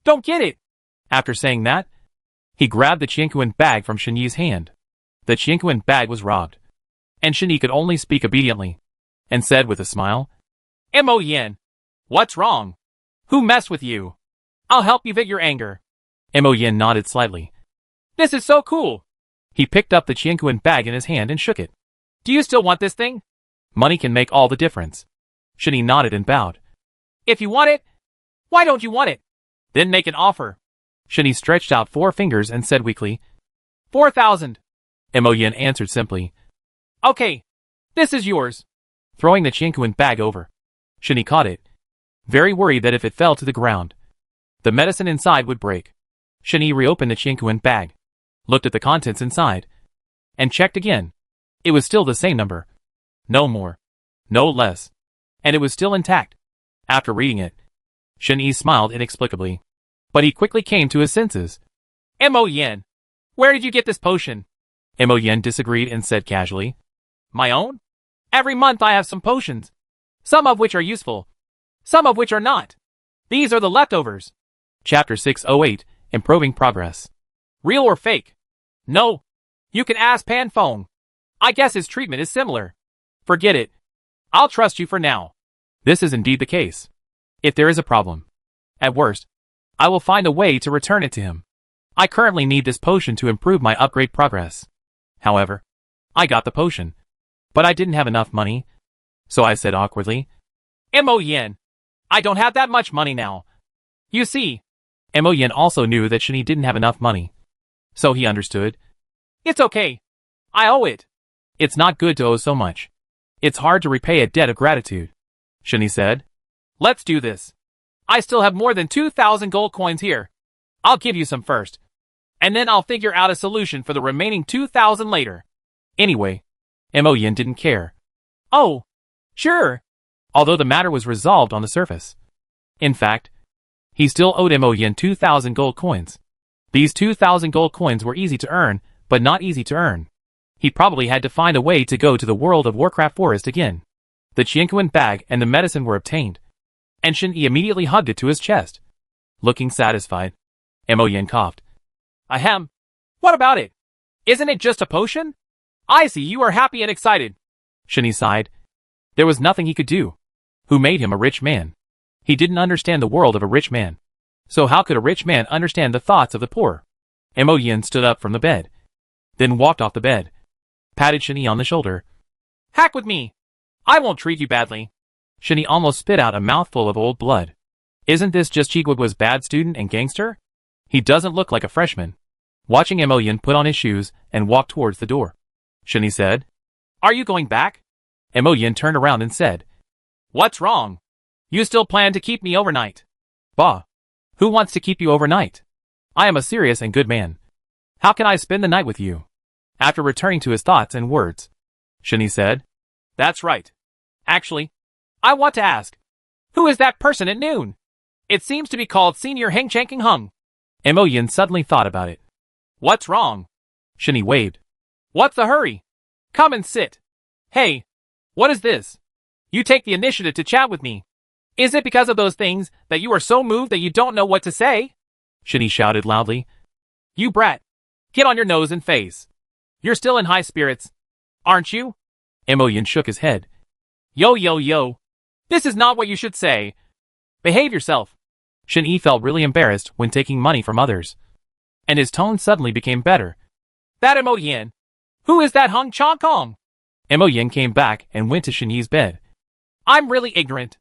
Don't get it. After saying that, he grabbed the Qianquan bag from Shen Yi's hand. The Qianquan bag was robbed, and Shen Yi could only speak obediently, and said with a smile, Mo Yin, what's wrong? Who messed with you? I'll help you vet your anger. Mo Yin nodded slightly. This is so cool. He picked up the Qianquan bag in his hand and shook it. Do you still want this thing? Money can make all the difference. Shen Yi nodded and bowed. If you want it, why don't you want it? Then make an offer. Shen Yi stretched out 4 fingers and said weakly, 4,000. Mo Yin answered simply, Okay, this is yours. Throwing the Qianquan bag over, Shen Yi caught it, very worried that if it fell to the ground, the medicine inside would break. Shen Yi reopened the Qianquan bag, looked at the contents inside, and checked again. It was still the same number. No more. No less. And it was still intact. After reading it, Shen Yi smiled inexplicably. But he quickly came to his senses. Mo Yin, where did you get this potion? Mo Yin disagreed and said casually, My own? Every month I have some potions. Some of which are useful. Some of which are not. These are the leftovers. Chapter 608, Improving Progress. Real or fake? No. You can ask Pan Feng. I guess his treatment is similar. Forget it. I'll trust you for now. This is indeed the case. If there is a problem, at worst, I will find a way to return it to him. I currently need this potion to improve my upgrade progress. However, I got the potion, but I didn't have enough money, so I said awkwardly, Mo Yin, I don't have that much money now. You see, Mo Yin also knew that Shen Yi didn't have enough money, so he understood. It's okay. I owe it. It's not good to owe so much. It's hard to repay a debt of gratitude, Shen Yi said. Let's do this. I still have more than 2,000 gold coins here. I'll give you some first, and then I'll figure out a solution for the remaining 2,000 later. Anyway, Mo Yin didn't care. Oh, sure. Although the matter was resolved on the surface. In fact, he still owed Mo Yin 2,000 gold coins. These 2,000 gold coins were easy to earn, but not easy to earn. He probably had to find a way to go to the World of Warcraft forest again. The Qianquan bag and the medicine were obtained, and Shen Yi immediately hugged it to his chest. Looking satisfied, Mo Yin coughed. Ahem. What about it? Isn't it just a potion? I see you are happy and excited. Shen Yi sighed. There was nothing he could do. Who made him a rich man? He didn't understand the world of a rich man. So how could a rich man understand the thoughts of the poor? Mo Yin stood up from the bed, then walked off the bed, patted Shen Yi on the shoulder. Hack with me. I won't treat you badly. Shen Yi almost spit out a mouthful of old blood. Isn't this just Chiguagua's bad student and gangster? He doesn't look like a freshman. Watching Mo Yin put on his shoes and walk towards the door, Shen Yi said, Are you going back? Mo Yin turned around and said, What's wrong? You still plan to keep me overnight? Bah. Who wants to keep you overnight? I am a serious and good man. How can I spend the night with you? After returning to his thoughts and words, Shen Yi said, That's right. Actually, I want to ask, who is that person at noon? It seems to be called Senior Heng Chanking Hung. Mo Yin suddenly thought about it. What's wrong? Shen Yi waved. What's the hurry? Come and sit. Hey, what is this? You take the initiative to chat with me. Is it because of those things that you are so moved that you don't know what to say? Shen Yi shouted loudly. You brat. Get on your nose and face. You're still in high spirits, aren't you? Mo Yin shook his head. Yo. This is not what you should say. Behave yourself. Shen Yi felt really embarrassed when taking money from others, and his tone suddenly became better. That Mo Yin. Who is that Hung Chong Kong? Mo Yin came back and went to Shen Yi's bed. I'm really ignorant.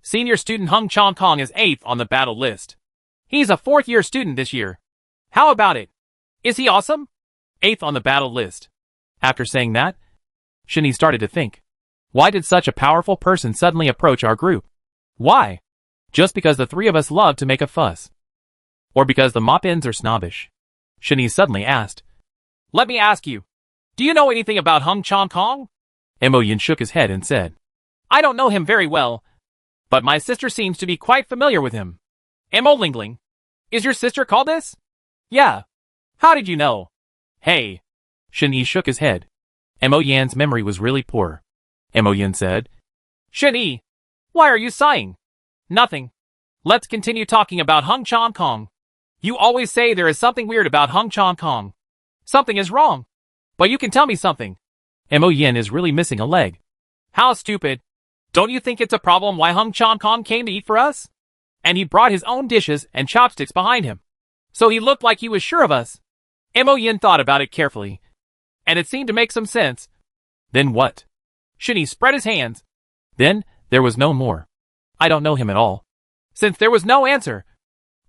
Senior student Hung Chong Kong is 8th on the battle list. He's a 4th-year student this year. How about it? Is he awesome? 8th on the battle list. After saying that, Shen Yi started to think. Why did such a powerful person suddenly approach our group? Why? Just because the three of us love to make a fuss? Or because the Mop-ins are snobbish? Shen Yi suddenly asked. Let me ask you. Do you know anything about Hung Chong Kong? Mo Yin shook his head and said, I don't know him very well, but my sister seems to be quite familiar with him. Mo Lingling. Is your sister called this? Yeah. How did you know? Hey. Shen Yi shook his head. Mo Yan's memory was really poor. Mo Yin said, Shen Yi, why are you sighing? Nothing. Let's continue talking about Hung Chong Kong. You always say there is something weird about Hung Chong Kong. Something is wrong. But you can tell me something. Mo Yin is really missing a leg. How stupid. Don't you think it's a problem why Hung Chong Kong came to eat for us? And he brought his own dishes and chopsticks behind him. So he looked like he was sure of us. Mo Yin thought about it carefully, and it seemed to make some sense. Then what? Shen Yi spread his hands. Then, there was no more. I don't know him at all. Since there was no answer,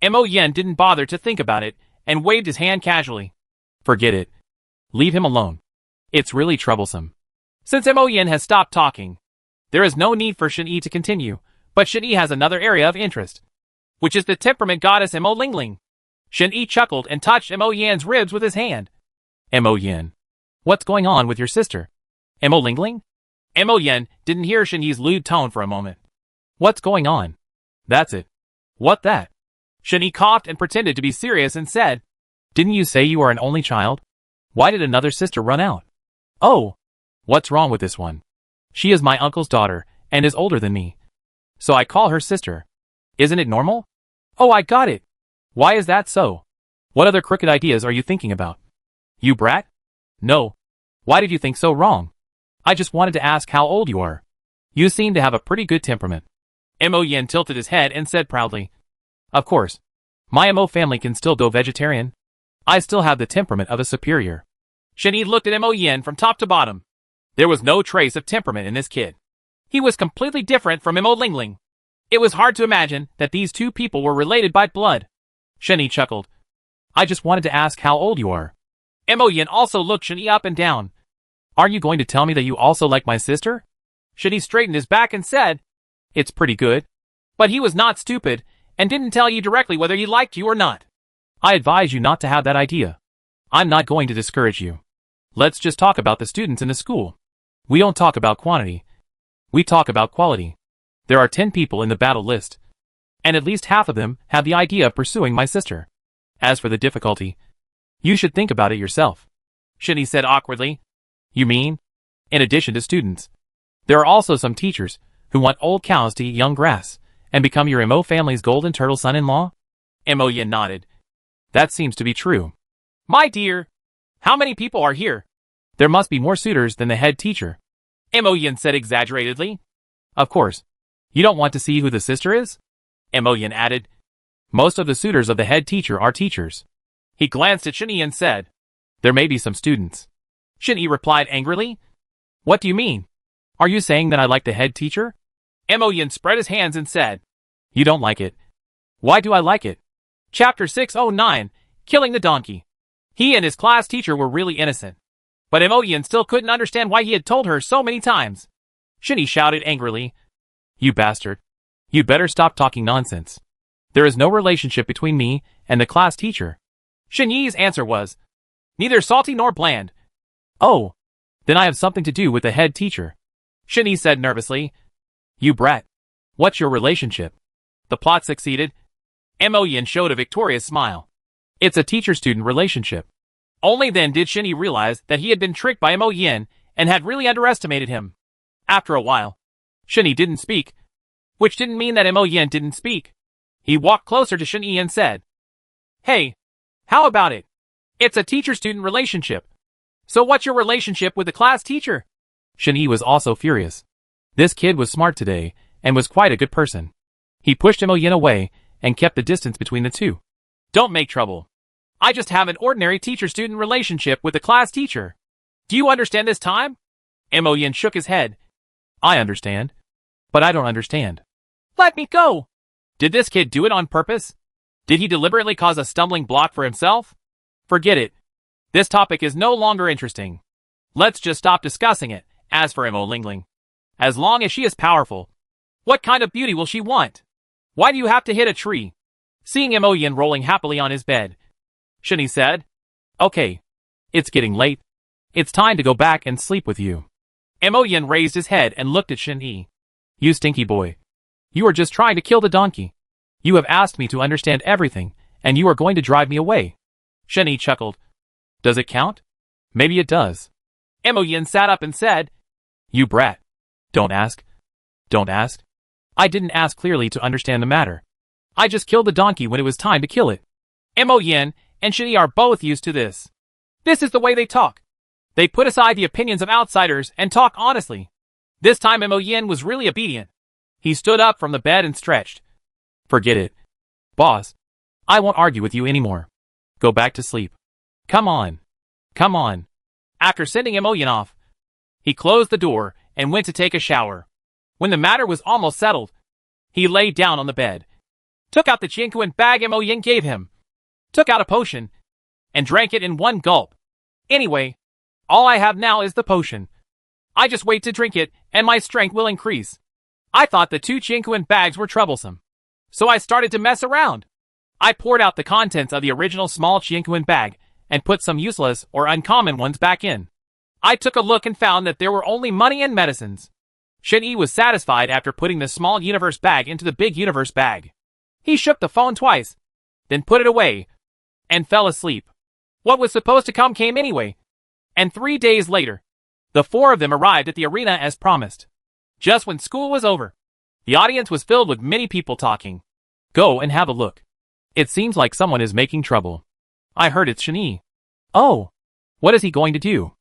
Mo Yin didn't bother to think about it and waved his hand casually. Forget it. Leave him alone. It's really troublesome. Since Mo Yin has stopped talking, there is no need for Shen Yi to continue, but Shen Yi has another area of interest, which is the temperament goddess Mo Lingling. Shen Yi chuckled and touched Mo Yan's ribs with his hand. Mo Yin. What's going on with your sister? Mo Lingling? Mo Yin didn't hear Shen Yi's lewd tone for a moment. What's going on? That's it. What that? Shen Yi coughed and pretended to be serious and said, Didn't you say you are an only child? Why did another sister run out? Oh, what's wrong with this one? She is my uncle's daughter and is older than me, so I call her sister. Isn't it normal? Oh, I got it. Why is that so? What other crooked ideas are you thinking about? You brat? No. Why did you think so wrong? I just wanted to ask how old you are. You seem to have a pretty good temperament. Mo Yin tilted his head and said proudly, Of course. My Mo family can still go vegetarian. I still have the temperament of a superior. Shen Yi looked at Mo Yin from top to bottom. There was no trace of temperament in this kid. He was completely different from Mo Lingling. It was hard to imagine that these two people were related by blood. Shen Yi chuckled. I just wanted to ask how old you are. Mo Yin also looked Shen Yi up and down. Are you going to tell me that you also like my sister? Shen Yi straightened his back and said, It's pretty good. But he was not stupid, and didn't tell you directly whether he liked you or not. I advise you not to have that idea. I'm not going to discourage you. Let's just talk about the students in the school. We don't talk about quantity. We talk about quality. There are 10 people in the battle list, and at least half of them have the idea of pursuing my sister. As for the difficulty, you should think about it yourself. Shinny said awkwardly. You mean? In addition to students, there are also some teachers who want old cows to eat young grass and become your Mo family's golden turtle son-in-law? Mo Yin nodded. That seems to be true. My dear, how many people are here? There must be more suitors than the head teacher. Mo Yin said exaggeratedly. Of course. You don't want to see who the sister is? Mo Yin added. Most of the suitors of the head teacher are teachers. He glanced at Shinny and said. There may be some students. Shinny replied angrily. What do you mean? Are you saying that I like the head teacher? Mo Yin spread his hands and said. You don't like it. Why do I like it? Chapter 609, Killing the Donkey. He and his class teacher were really innocent. But Mo Yin still couldn't understand why he had told her so many times. Shinny shouted angrily. You bastard. You'd better stop talking nonsense. There is no relationship between me and the class teacher. Shin Yi's answer was, neither salty nor bland. Oh, then I have something to do with the head teacher. Shin Yi said nervously. You brat. What's your relationship? The plot succeeded. Mo Yin showed a victorious smile. It's a teacher-student relationship. Only then did Shin Yi realize that he had been tricked by Mo Yin and had really underestimated him. After a while, Shin Yi didn't speak, which didn't mean that Mo Yin didn't speak. He walked closer to Shin Yi and said, Hey, how about it? It's a teacher-student relationship. So what's your relationship with the class teacher? Shin Yi was also furious. This kid was smart today and was quite a good person. He pushed Mo Yin away and kept the distance between the two. Don't make trouble. I just have an ordinary teacher-student relationship with the class teacher. Do you understand this time? Mo Yin shook his head. I understand. But I don't understand. Let me go. Did this kid do it on purpose? Did he deliberately cause a stumbling block for himself? Forget it. This topic is no longer interesting. Let's just stop discussing it. As for Mo Lingling, as long as she is powerful, what kind of beauty will she want? Why do you have to hit a tree? Seeing Mo Yin rolling happily on his bed, Shin Yi said, Okay. It's getting late. It's time to go back and sleep with you. Mo Yin raised his head and looked at Shin Yi. You stinky boy. You are just trying to kill the donkey. You have asked me to understand everything, and you are going to drive me away. Shin Yi chuckled. Does it count? Maybe it does. Mo Yin sat up and said, You brat. Don't ask. Don't ask. I didn't ask clearly to understand the matter. I just killed the donkey when it was time to kill it. Mo Yin and Shin Yi are both used to this. This is the way they talk. They put aside the opinions of outsiders and talk honestly. This time Mo Yin was really obedient. He stood up from the bed and stretched. Forget it. Boss, I won't argue with you anymore. Go back to sleep. Come on. Come on. After sending Mo Yin off, he closed the door and went to take a shower. When the matter was almost settled, he lay down on the bed, took out the Jianquan bag Mo Yin gave him, took out a potion, and drank it in one gulp. Anyway, all I have now is the potion. I just wait to drink it, and my strength will increase. I thought the 2 Jianquan bags were troublesome, so I started to mess around. I poured out the contents of the original small Jianquan bag and put some useless or uncommon ones back in. I took a look and found that there were only money and medicines. Shin Yi was satisfied after putting the small universe bag into the big universe bag. He shook the phone twice, then put it away, and fell asleep. What was supposed to come came anyway. And 3 days later, the 4 of them arrived at the arena as promised. Just when school was over, the audience was filled with many people talking. Go and have a look. It seems like someone is making trouble. I heard it's Shin Yi. Oh, what is he going to do?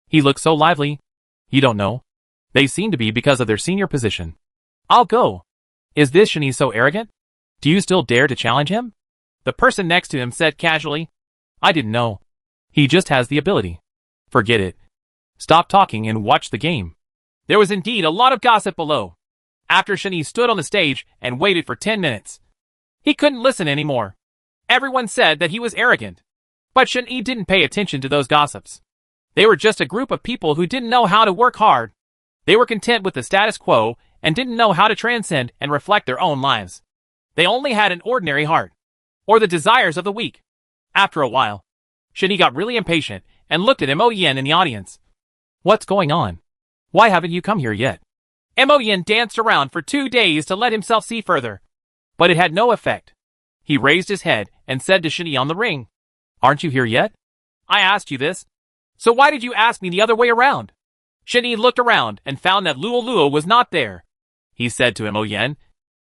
He looks so lively. You don't know. They seem to be because of their senior position. I'll go. Is this Shin Yi so arrogant? Do you still dare to challenge him? The person next to him said casually. I didn't know. He just has the ability. Forget it. Stop talking and watch the game. There was indeed a lot of gossip below. After Shin Yi stood on the stage and waited for 10 minutes, he couldn't listen anymore. Everyone said that he was arrogant. But Shin Yi didn't pay attention to those gossips. They were just a group of people who didn't know how to work hard. They were content with the status quo and didn't know how to transcend and reflect their own lives. They only had an ordinary heart, or the desires of the weak. After a while, Shin Yi got really impatient and looked at Mo Yin in the audience. What's going on? Why haven't you come here yet? Mo Yin danced around for 2 days to let himself see further, but it had no effect. He raised his head and said to Shinny on the ring. Aren't you here yet? I asked you this. So why did you ask me the other way around? Shinny looked around and found that Luo was not there. He said to him, "Oh Yen?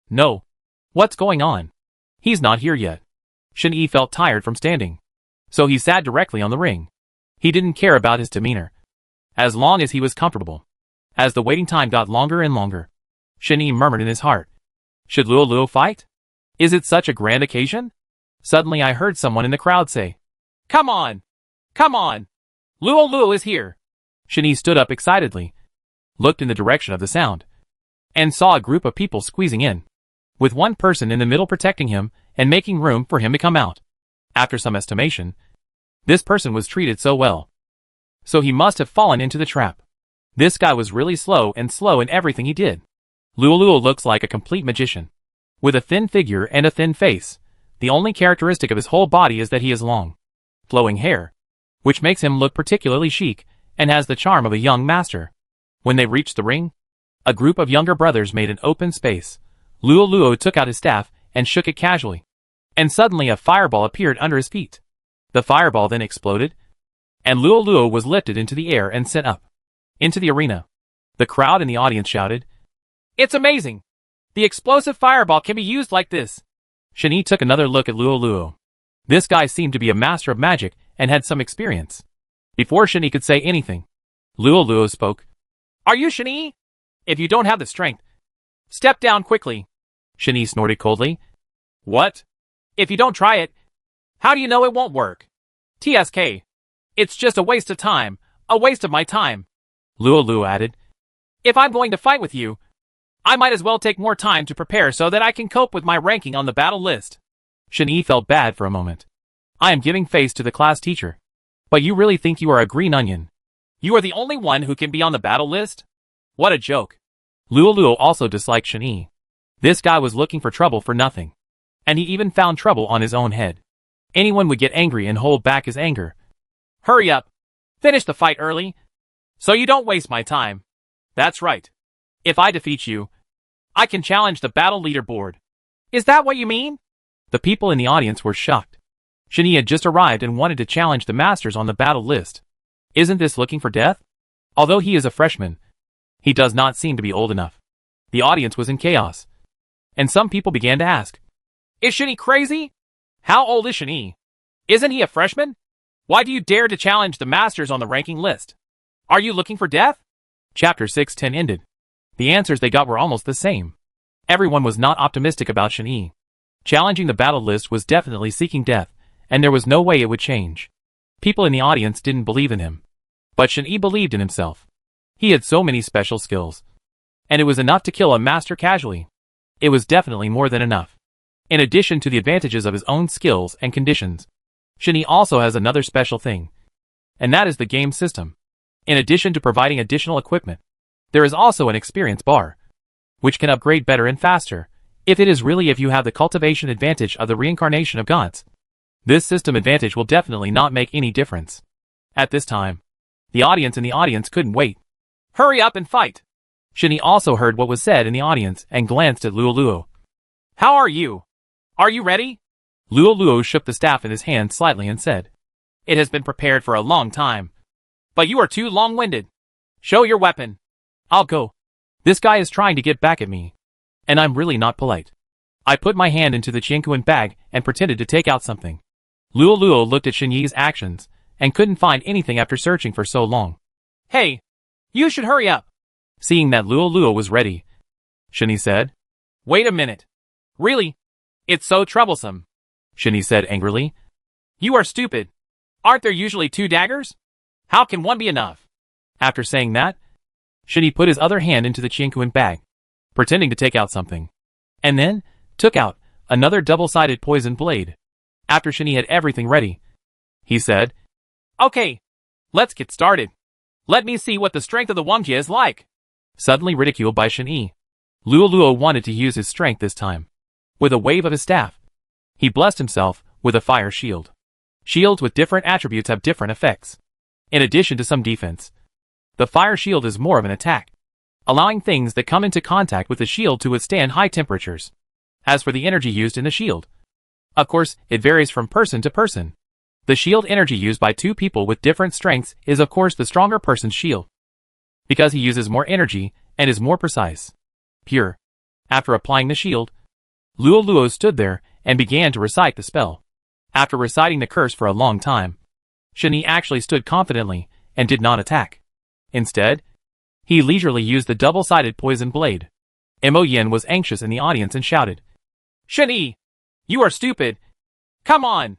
No. What's going on? He's not here yet." Shin-Yi felt tired from standing. So he sat directly on the ring. He didn't care about his demeanor. As long as he was comfortable. As the waiting time got longer and longer, Shin-Yi murmured in his heart. Should Luo fight? Is it such a grand occasion? Suddenly I heard someone in the crowd say, Come on! Come on! Luo is here! Shin-Yi stood up excitedly, looked in the direction of the sound, and saw a group of people squeezing in, with one person in the middle protecting him and making room for him to come out. After some estimation, this person was treated so well. So he must have fallen into the trap. This guy was really slow in everything he did. Luo looks like a complete magician. With a thin figure and a thin face, the only characteristic of his whole body is that he has long, flowing hair, which makes him look particularly chic and has the charm of a young master. When they reached the ring, a group of younger brothers made an open space. Luo took out his staff and shook it casually. And suddenly a fireball appeared under his feet. The fireball then exploded, and Luo was lifted into the air and sent up into the arena. The crowd in the audience shouted, It's amazing! The explosive fireball can be used like this. Shin-Yi took another look at Luo. This guy seemed to be a master of magic and had some experience. Before Shin-Yi could say anything, Luo spoke. Are you Shin-Yi? If you don't have the strength, step down quickly. Shin-Yi snorted coldly. What? If you don't try it, how do you know it won't work? TSK. It's just a waste of time, a waste of my time. Luo added. If I'm going to fight with you, I might as well take more time to prepare so that I can cope with my ranking on the battle list. Shin-Yi felt bad for a moment. I am giving face to the class teacher. But you really think you are a green onion? You are the only one who can be on the battle list? What a joke. Luo also disliked Shin-Yi. This guy was looking for trouble for nothing. And he even found trouble on his own head. Anyone would get angry and hold back his anger. Hurry up. Finish the fight early, so you don't waste my time. That's right. If I defeat you, I can challenge the battle leaderboard. Is that what you mean? The people in the audience were shocked. Shin-Yi had just arrived and wanted to challenge the masters on the battle list. Isn't this looking for death? Although he is a freshman, he does not seem to be old enough. The audience was in chaos. And some people began to ask, Is Shin-Yi crazy? How old is Shin-Yi? Isn't he a freshman? Why do you dare to challenge the masters on the ranking list? Are you looking for death? Chapter 6:10 ended. The answers they got were almost the same. Everyone was not optimistic about Shin-Yi. Challenging the battle list was definitely seeking death, and there was no way it would change. People in the audience didn't believe in him. But Shin-Yi believed in himself. He had so many special skills. And it was enough to kill a master casually. It was definitely more than enough. In addition to the advantages of his own skills and conditions, Shin-Yi also has another special thing. And that is the game system. In addition to providing additional equipment, there is also an experience bar, which can upgrade better and faster, if you have the cultivation advantage of the reincarnation of gods. This system advantage will definitely not make any difference. At this time, the audience couldn't wait. Hurry up and fight! Shin-Yi also heard what was said in the audience and glanced at Luo. How are you? Are you ready? Luo shook the staff in his hand slightly and said, It has been prepared for a long time. But you are too long-winded. Show your weapon. I'll go. This guy is trying to get back at me. And I'm really not polite. I put my hand into the Qianquan bag and pretended to take out something. Luo looked at Shin-Yi's actions and couldn't find anything after searching for so long. Hey, you should hurry up. Seeing that Luo was ready, Shin-Yi said, Wait a minute. Really? It's so troublesome. Shin-Yi said angrily. You are stupid. Aren't there usually 2 daggers? How can one be enough? After saying that, Shin-Yi put his other hand into the Qianquan bag, pretending to take out something, and then took out another double-sided poison blade. After Shin-Yi had everything ready, he said, Okay, let's get started. Let me see what the strength of the Wongjie is like. Suddenly ridiculed by Shin-Yi, Luo wanted to use his strength this time. With a wave of his staff, he blessed himself with a fire shield. Shields with different attributes have different effects. In addition to some defense, the fire shield is more of an attack, allowing things that come into contact with the shield to withstand high temperatures. As for the energy used in the shield, Of course, it varies from person to person. The shield energy used by two people with different strengths is of course the stronger person's shield, because he uses more energy and is more precise. Pure. After applying the shield, Luo stood there and began to recite the spell. After reciting the curse for a long time, Shen actually stood confidently and did not attack. Instead, he leisurely used the double-sided poison blade. Mo Yin was anxious in the audience and shouted, Shen, you are stupid. Come on.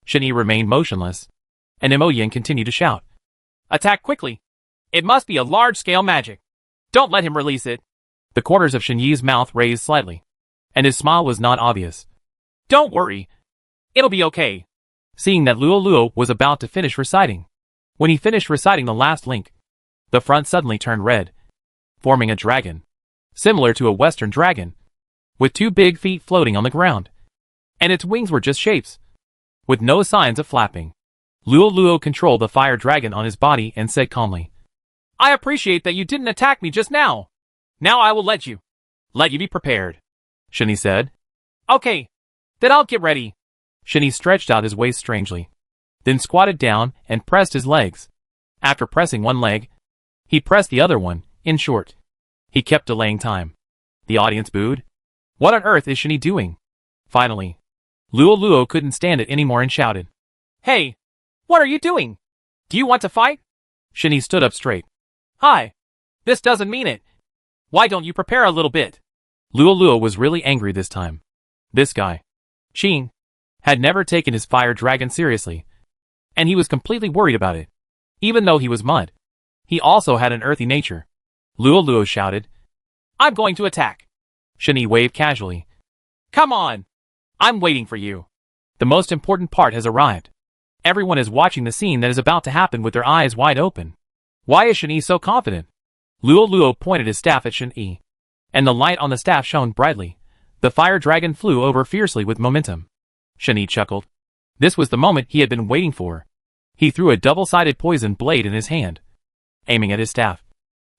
Shen remained motionless, and Mo Yin continued to shout, Attack quickly. It must be a large-scale magic. Don't let him release it. The corners of Shen Yi's mouth raised slightly, and his smile was not obvious. Don't worry. It'll be okay. Seeing that Luo was about to finish reciting. When he finished reciting the last link, the front suddenly turned red, forming a dragon, similar to a Western dragon, with two big feet floating on the ground. And its wings were just shapes, with no signs of flapping. Luo controlled the fire dragon on his body and said calmly, I appreciate that you didn't attack me just now. Now I will let you. Let you be prepared. Shen said. Okay. Then I'll get ready. Shen stretched out his waist strangely, then squatted down and pressed his legs. After pressing one leg, he pressed the other one, in short. He kept delaying time. The audience booed. What on earth is Shen doing? Finally, Luo couldn't stand it anymore and shouted, Hey! What are you doing? Do you want to fight? Shen stood up straight. Hi. This doesn't mean it. Why don't you prepare a little bit? Luo was really angry this time. This guy, Qing, had never taken his fire dragon seriously, and he was completely worried about it. Even though he was mud, he also had an earthy nature. Luo shouted, I'm going to attack. Shen waved casually. Come on. I'm waiting for you. The most important part has arrived. Everyone is watching the scene that is about to happen with their eyes wide open. Why is Shen so confident? Luo pointed his staff at Shen, and the light on the staff shone brightly. The fire dragon flew over fiercely with momentum. Shen chuckled. This was the moment he had been waiting for. He threw a double-sided poison blade in his hand, aiming at his staff,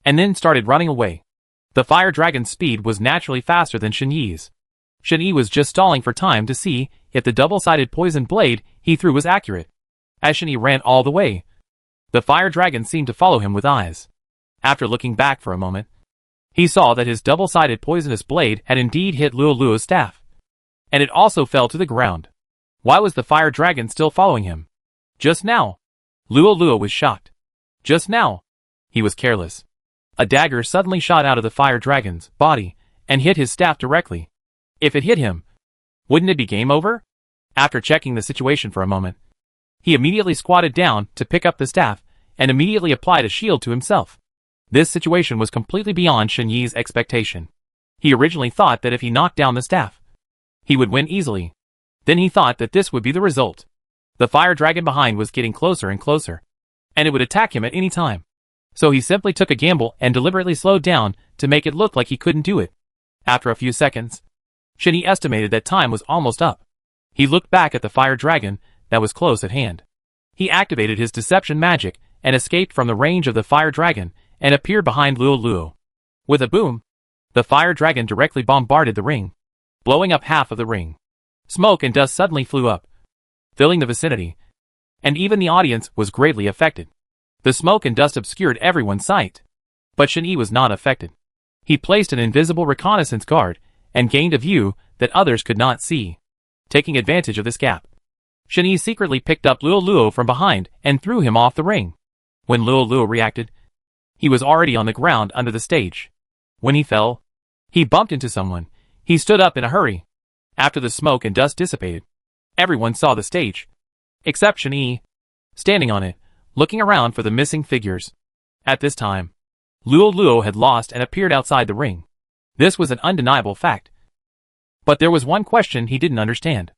and then started running away. The fire dragon's speed was naturally faster than Shen Yi's. Shen was just stalling for time to see if the double-sided poison blade he threw was accurate. As Shen ran all the way, the fire dragon seemed to follow him with eyes. After looking back for a moment, he saw that his double-sided poisonous blade had indeed hit Luo's staff, and it also fell to the ground. Why was the fire dragon still following him? Just now, Luo was shocked. Just now, he was careless. A dagger suddenly shot out of the fire dragon's body and hit his staff directly. If it hit him, wouldn't it be game over? After checking the situation for a moment, he immediately squatted down to pick up the staff and immediately applied a shield to himself. This situation was completely beyond Shen Yi's expectation. He originally thought that if he knocked down the staff, he would win easily. Then he thought that this would be the result. The fire dragon behind was getting closer and closer, and it would attack him at any time. So he simply took a gamble and deliberately slowed down to make it look like he couldn't do it. After a few seconds, Shen estimated that time was almost up. He looked back at the fire dragon that was close at hand. He activated his deception magic and escaped from the range of the fire dragon and appeared behind Luo. With a boom, the fire dragon directly bombarded the ring, blowing up half of the ring. Smoke and dust suddenly flew up, filling the vicinity, and even the audience was greatly affected. The smoke and dust obscured everyone's sight, but Shen was not affected. He placed an invisible reconnaissance guard and gained a view that others could not see. Taking advantage of this gap, Shen secretly picked up Luo from behind and threw him off the ring. When Luo reacted, he was already on the ground under the stage. When he fell, he bumped into someone. He stood up in a hurry. After the smoke and dust dissipated, everyone saw the stage, except Shen, standing on it, looking around for the missing figures. At this time, Luo had lost and appeared outside the ring. This was an undeniable fact. But there was one question he didn't understand.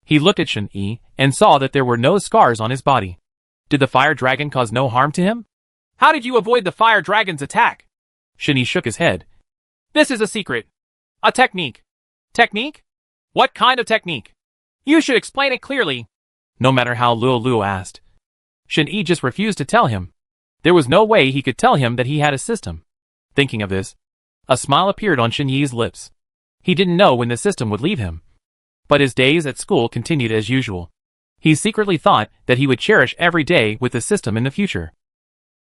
He looked at Shen and saw that there were no scars on his body. Did the fire dragon cause no harm to him? How did you avoid the fire dragon's attack? Shen shook his head. This is a secret. A technique. Technique? What kind of technique? You should explain it clearly. No matter how Luo asked, Shen just refused to tell him. There was no way he could tell him that he had a system. Thinking of this, a smile appeared on Shen Yi's lips. He didn't know when the system would leave him. But his days at school continued as usual. He secretly thought that he would cherish every day with the system in the future.